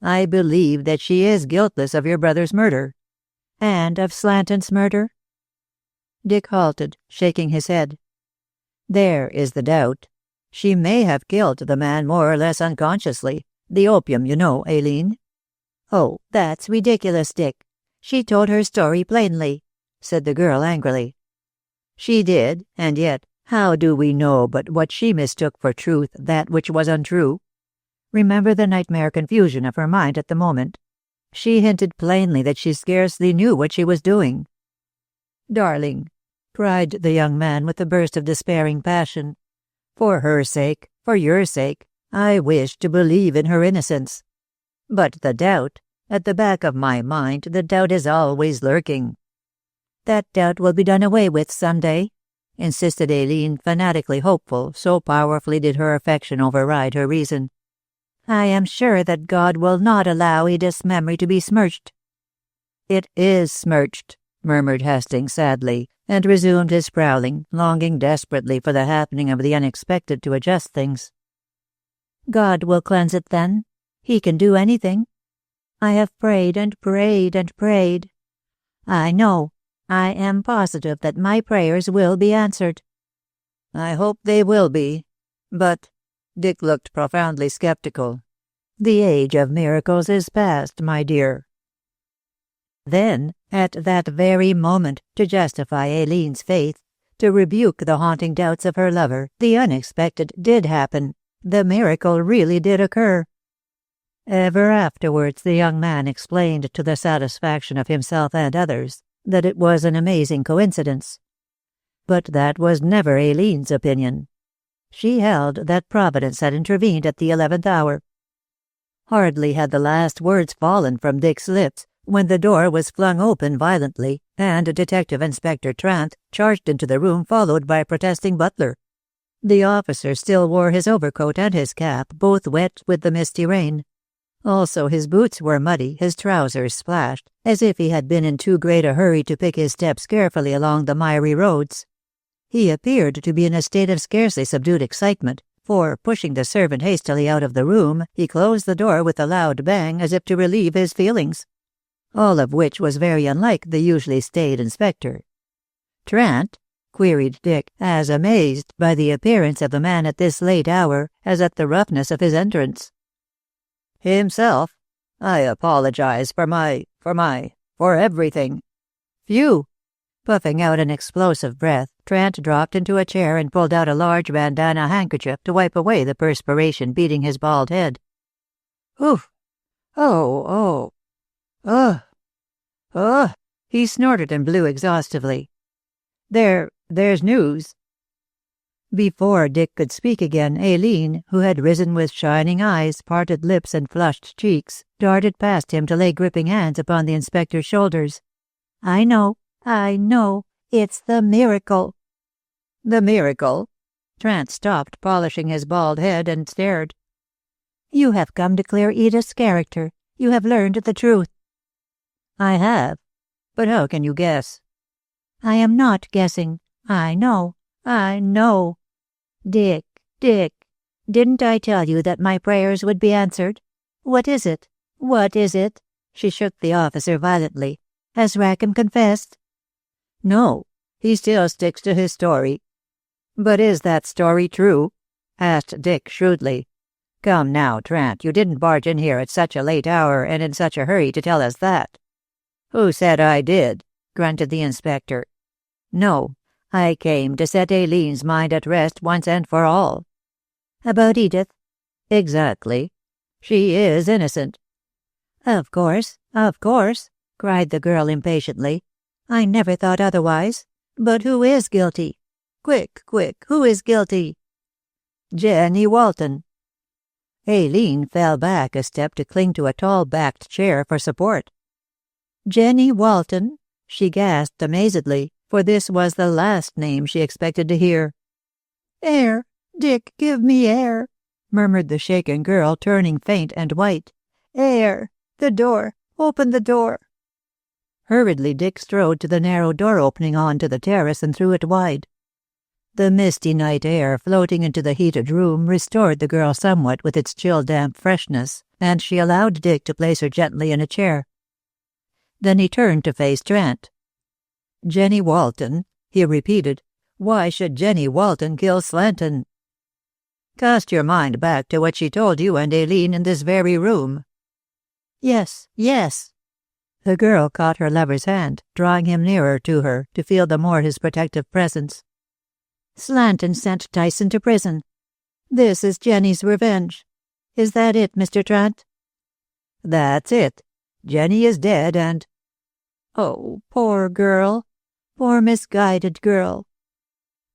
I believe that she is guiltless of your brother's murder." "And of Slanton's murder?" Dick halted, shaking his head. "There is the doubt. She may have killed the man more or less unconsciously. The opium, you know, Aileen." "Oh, that's ridiculous, Dick. She told her story plainly," said the girl angrily. "She did, and yet how do we know but what she mistook for truth that which was untrue? Remember the nightmare confusion of her mind at the moment. She hinted plainly that she scarcely knew what she was doing." "Darling," cried the young man with a burst of despairing passion, "for her sake, for your sake, I wish to believe in her innocence. But the doubt, at the back of my mind, the doubt is always lurking." "That doubt will be done away with some day," insisted Aileen, fanatically hopeful, so powerfully did her affection override her reason. "I am sure that God will not allow Edith's memory to be smirched." "It is smirched," murmured Hastings sadly, and resumed his prowling, longing desperately for the happening of the unexpected to adjust things. "God will cleanse it then. He can do anything. I have prayed and prayed and prayed. I know, I am positive that my prayers will be answered." "I hope they will be. But," Dick looked profoundly skeptical, "the age of miracles is past, my dear." Then, at that very moment, to justify Aileen's faith, to rebuke the haunting doubts of her lover, the unexpected did happen. The miracle really did occur. Ever afterwards the young man explained to the satisfaction of himself and others that it was an amazing coincidence. But that was never Aileen's opinion. She held that Providence had intervened at the 11th hour. Hardly had the last words fallen from Dick's lips when the door was flung open violently, and Detective Inspector Trant charged into the room followed by a protesting butler. The officer still wore his overcoat and his cap, both wet with the misty rain. Also his boots were muddy, his trousers splashed, as if he had been in too great a hurry to pick his steps carefully along the miry roads. He appeared to be in a state of scarcely subdued excitement, for, pushing the servant hastily out of the room, he closed the door with a loud bang as if to relieve his feelings. All of which was very unlike the usually staid inspector. "Trant?" queried Dick, as amazed by the appearance of the man at this late hour as at the roughness of his entrance. "Himself. I apologize for everything." "Phew!" Puffing out an explosive breath, Trant dropped into a chair and pulled out a large bandana handkerchief to wipe away the perspiration beading his bald head. "Oof! Oh! Ugh!" He snorted and blew exhaustively. There's news." Before Dick could speak again, Aileen, who had risen with shining eyes, parted lips, and flushed cheeks, darted past him to lay gripping hands upon the inspector's shoulders. I know. It's the miracle." "The miracle?" Trant stopped polishing his bald head and stared. "You have come to clear Edith's character. You have learned the truth." I have. But how can you guess? I am not guessing. I know. Dick, didn't I tell you that my prayers would be answered? What is it? She shook the officer violently. Has Rackham confessed? No, he still sticks to his story. But is that story true? Asked Dick shrewdly. Come now, Trant, you didn't barge in here at such a late hour and in such a hurry to tell us that. Who said I did? Grunted the inspector. No, I came to set Aileen's mind at rest once and for all. About Edith? Exactly. She is innocent. Of course, cried the girl impatiently. I never thought otherwise. But who is guilty? Quick, who is guilty? Jenny Walton. Aileen fell back a step to cling to a tall-backed chair for support. Jenny Walton? She gasped amazedly, for this was the last name she expected to hear. Air, Dick, give me air, murmured the shaken girl, turning faint and white. Air, the door, open the door. Hurriedly Dick strode to the narrow door opening onto the terrace and threw it wide. The misty night air floating into the heated room restored the girl somewhat with its chill damp freshness, and she allowed Dick to place her gently in a chair. Then he turned to face Trent. Jenny Walton, he repeated. Why should Jenny Walton kill Slanton? Cast your mind back to what she told you and Aileen in this very room. Yes. The girl caught her lover's hand, drawing him nearer to her to feel the more his protective presence. Slanton sent Tyson to prison. This is Jenny's revenge. Is that it, Mr. Trent? That's it. Jenny is dead and— Oh, poor girl. Poor misguided girl.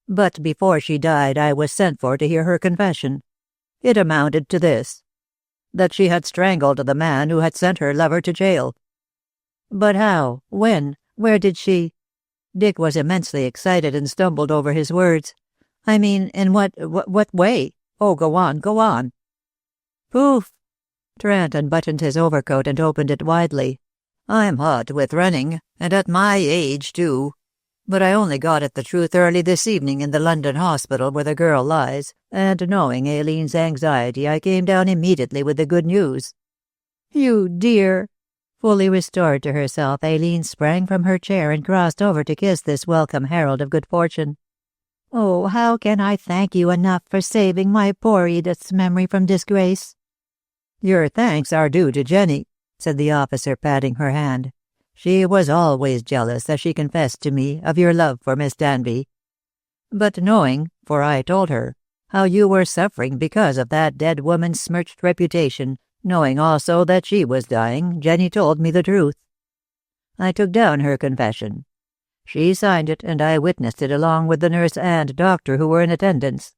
But before she died I was sent for to hear her confession. It amounted to this: that she had strangled the man who had sent her lover to jail. But how? When? Where did she— Dick was immensely excited and stumbled over his words. I mean, in what way? Oh, go on. Poof! Trent unbuttoned his overcoat and opened it widely. I'm hot with running, and at my age, too. But I only got at the truth early this evening in the London hospital where the girl lies, and knowing Aileen's anxiety, I came down immediately with the good news. You dear! Fully restored to herself, Aileen sprang from her chair and crossed over to kiss this welcome herald of good fortune. Oh, how can I thank you enough for saving my poor Edith's memory from disgrace? Your thanks are due to Jenny, said the officer, patting her hand. She was always jealous, as she confessed to me, of your love for Miss Danby. But knowing, for I told her, how you were suffering because of that dead woman's smirched reputation, knowing also that she was dying, Jenny told me the truth. I took down her confession. She signed it, and I witnessed it along with the nurse and doctor who were in attendance.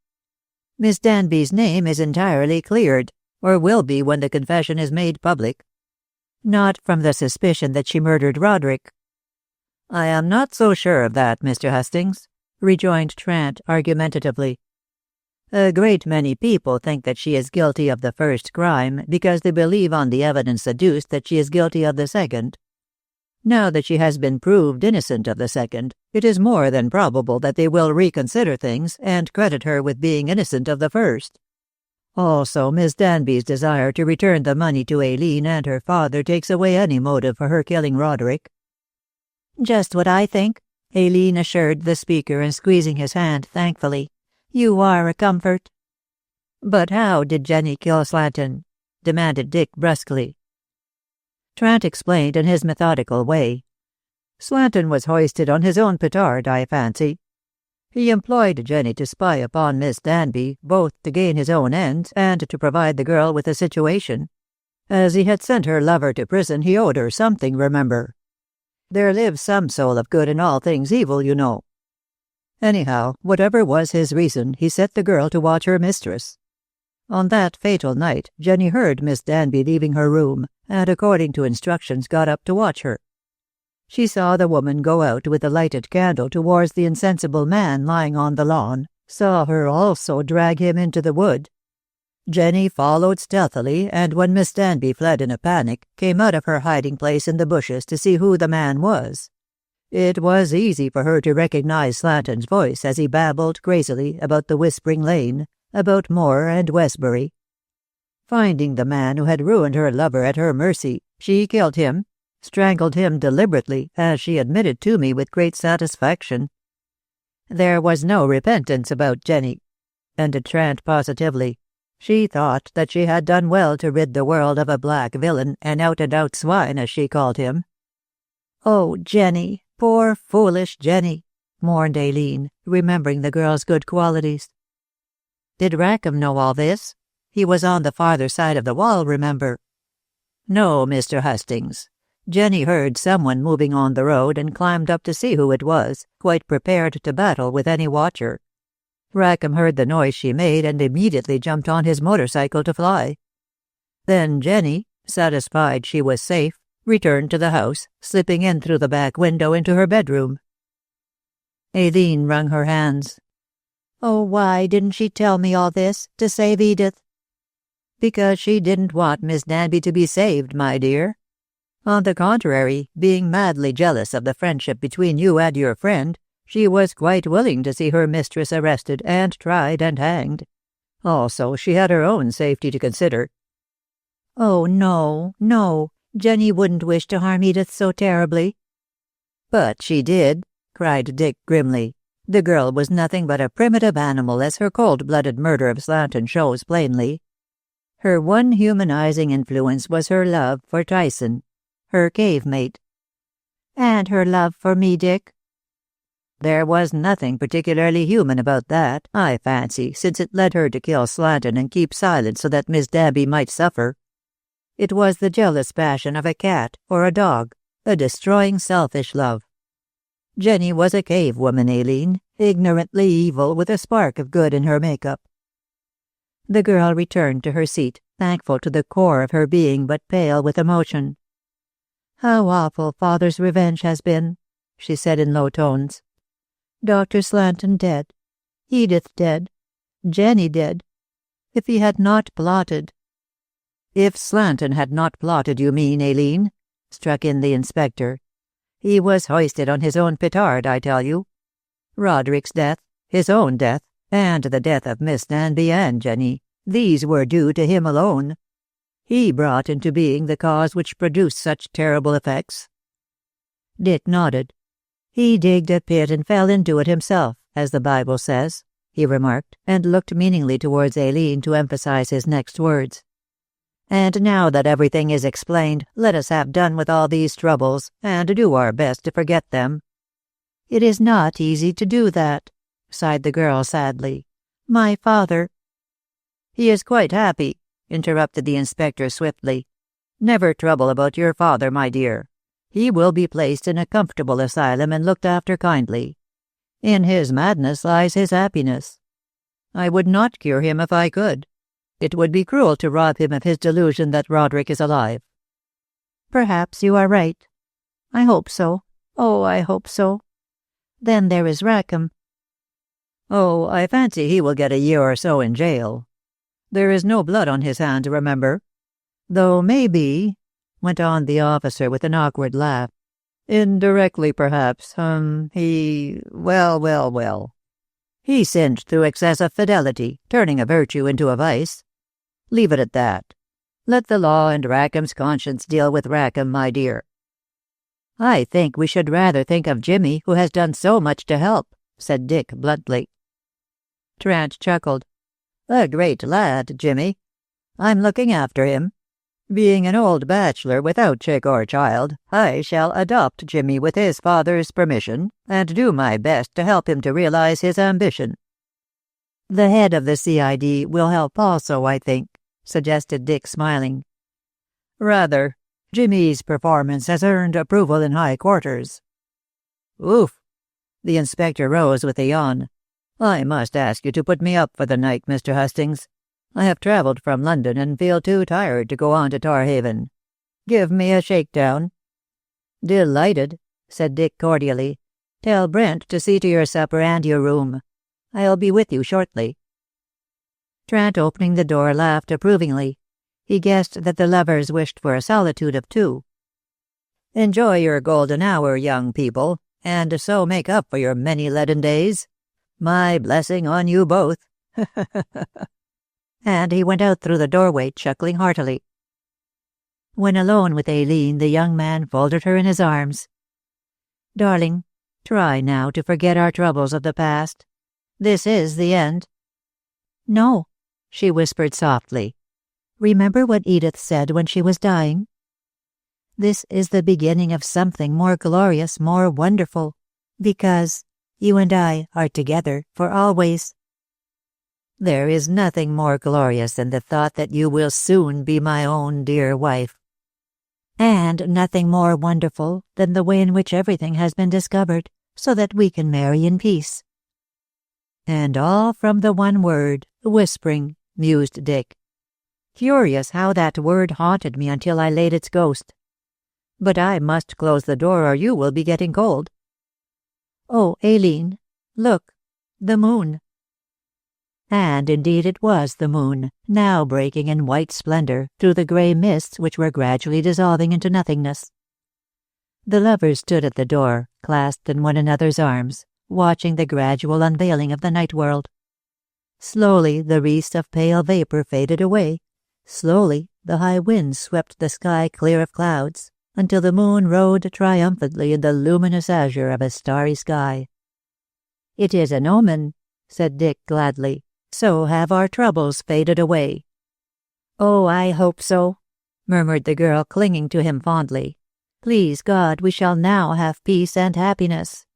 Miss Danby's name is entirely cleared, or will be when the confession is made public. Not from the suspicion that she murdered Roderick. I am not so sure of that, Mr. Hastings, rejoined Trant argumentatively. A great many people think that she is guilty of the first crime because they believe on the evidence adduced that she is guilty of the second. Now that she has been proved innocent of the second, it is more than probable that they will reconsider things and credit her with being innocent of the first. Also, Miss Danby's desire to return the money to Aileen and her father takes away any motive for her killing Roderick. Just what I think, Aileen assured the speaker, and squeezing his hand thankfully. You are a comfort. But how did Jenny kill Slanton? Demanded Dick brusquely. Trant explained in his methodical way. Slanton was hoisted on his own petard, I fancy. He employed Jenny to spy upon Miss Danby, both to gain his own ends and to provide the girl with a situation. As he had sent her lover to prison, he owed her something, remember. There lives some soul of good in all things evil, you know. Anyhow, whatever was his reason, he set the girl to watch her mistress. On that fatal night, Jenny heard Miss Danby leaving her room, and according to instructions got up to watch her. She saw the woman go out with a lighted candle towards the insensible man lying on the lawn, saw her also drag him into the wood. Jenny followed stealthily, and when Miss Danby fled in a panic, came out of her hiding place in the bushes to see who the man was. It was easy for her to recognize Slanton's voice as he babbled crazily about the Whispering Lane, about Moor and Westbury. Finding the man who had ruined her lover at her mercy, she killed him, strangled him deliberately, as she admitted to me with great satisfaction. There was no repentance about Jenny, ended Trant positively. She thought that she had done well to rid the world of a black villain, an out-and-out swine, as she called him. "Oh, Jenny, poor foolish Jenny," mourned Aileen, remembering the girl's good qualities. "Did Rackham know all this? He was on the farther side of the wall, remember." "No, Mr. Hastings. Jenny heard someone moving on the road and climbed up to see who it was, quite prepared to battle with any watcher. Rackham heard the noise she made and immediately jumped on his motorcycle to fly. Then Jenny, satisfied she was safe, returned to the house, slipping in through the back window into her bedroom." Aileen wrung her hands. "Oh, why didn't she tell me all this, to save Edith?" "Because she didn't want Miss Danby to be saved, my dear. On the contrary, being madly jealous of the friendship between you and your friend, she was quite willing to see her mistress arrested and tried and hanged. Also, she had her own safety to consider." "Oh, no, no, Jenny wouldn't wish to harm Edith so terribly." "But she did," cried Dick grimly. "The girl was nothing but a primitive animal, as her cold-blooded murder of Slanton shows plainly. Her one humanizing influence was her love for Tyson, her cave-mate." "And her love for me, Dick?" "There was nothing particularly human about that, I fancy, since it led her to kill Slanton and keep silent so that Miss Danby might suffer. It was the jealous passion of a cat or a dog, a destroying, selfish love. Jenny was a cave woman, Aileen, ignorantly evil with a spark of good in her make-up." The girl returned to her seat, thankful to the core of her being but pale with emotion. "How awful Father's revenge has been," she said in low tones. "Dr. Slanton dead, Edith dead, Jenny dead. If he had not plotted—" "If Slanton had not plotted, you mean, Aileen," struck in the inspector. "He was hoisted on his own petard, I tell you. Roderick's death, his own death, and the death of Miss Danby and Jenny, these were due to him alone. He brought into being the cause which produced such terrible effects." Dick nodded. "He digged a pit and fell into it himself, as the Bible says," he remarked, and looked meaningly towards Aileen to emphasize his next words. "And now that everything is explained, let us have done with all these troubles, and do our best to forget them." "It is not easy to do that," sighed the girl sadly. "My father—" "He is quite happy," interrupted the inspector swiftly. "Never trouble about your father, my dear. He will be placed in a comfortable asylum and looked after kindly. In his madness lies his happiness. I would not cure him if I could. It would be cruel to rob him of his delusion that Roderick is alive." "Perhaps you are right. I hope so. Oh, I hope so. Then there is Rackham." "Oh, I fancy he will get a year or so in jail. There is no blood on his hands, remember. Though maybe," went on the officer with an awkward laugh, "indirectly perhaps, well. He sinned through excess of fidelity, turning a virtue into a vice. Leave it at that. Let the law and Rackham's conscience deal with Rackham, my dear." "I think we should rather think of Jimmy, who has done so much to help," said Dick bluntly. Trant chuckled. "A great lad, Jimmy. I'm looking after him. Being an old bachelor without chick or child, I shall adopt Jimmy with his father's permission, and do my best to help him to realize his ambition." "The head of the CID will help also, I think," suggested Dick, smiling. "Rather. Jimmy's performance has earned approval in high quarters." "Oof." The inspector rose with a yawn. "I must ask you to put me up for the night, Mr. Hastings. I have travelled from London and feel too tired to go on to Tarhaven. Give me a shakedown." "Delighted," said Dick cordially. "Tell Brent to see to your supper and your room. I'll be with you shortly." Trant, opening the door, laughed approvingly. He guessed that the lovers wished for a solitude of two. "Enjoy your golden hour, young people, and so make up for your many leaden days. My blessing on you both." And he went out through the doorway, chuckling heartily. When alone with Aileen, the young man folded her in his arms. "Darling, try now to forget our troubles of the past. This is the end." "No," she whispered softly. "Remember what Edith said when she was dying? This is the beginning of something more glorious, more wonderful, because you and I are together for always." "There is nothing more glorious than the thought that you will soon be my own dear wife." "And nothing more wonderful than the way in which everything has been discovered, so that we can marry in peace." "And all from the one word, whispering," mused Dick. "Curious how that word haunted me until I laid its ghost. But I must close the door or you will be getting cold. Oh, Aileen, look, the moon." And indeed it was the moon, now breaking in white splendor through the grey mists which were gradually dissolving into nothingness. The lovers stood at the door, clasped in one another's arms, watching the gradual unveiling of the night world. Slowly the wreaths of pale vapor faded away. Slowly the high winds swept the sky clear of clouds, until the moon rode triumphantly in the luminous azure of a starry sky. "It is an omen," said Dick gladly. "So have our troubles faded away." "Oh, I hope so," murmured the girl, clinging to him fondly. "Please God, we shall now have peace and happiness."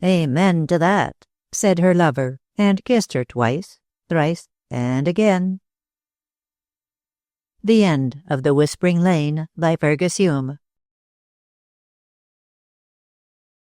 "Amen to that," said her lover, and kissed her twice, thrice, and again. The End of The Whispering Lane by Fergus Hume.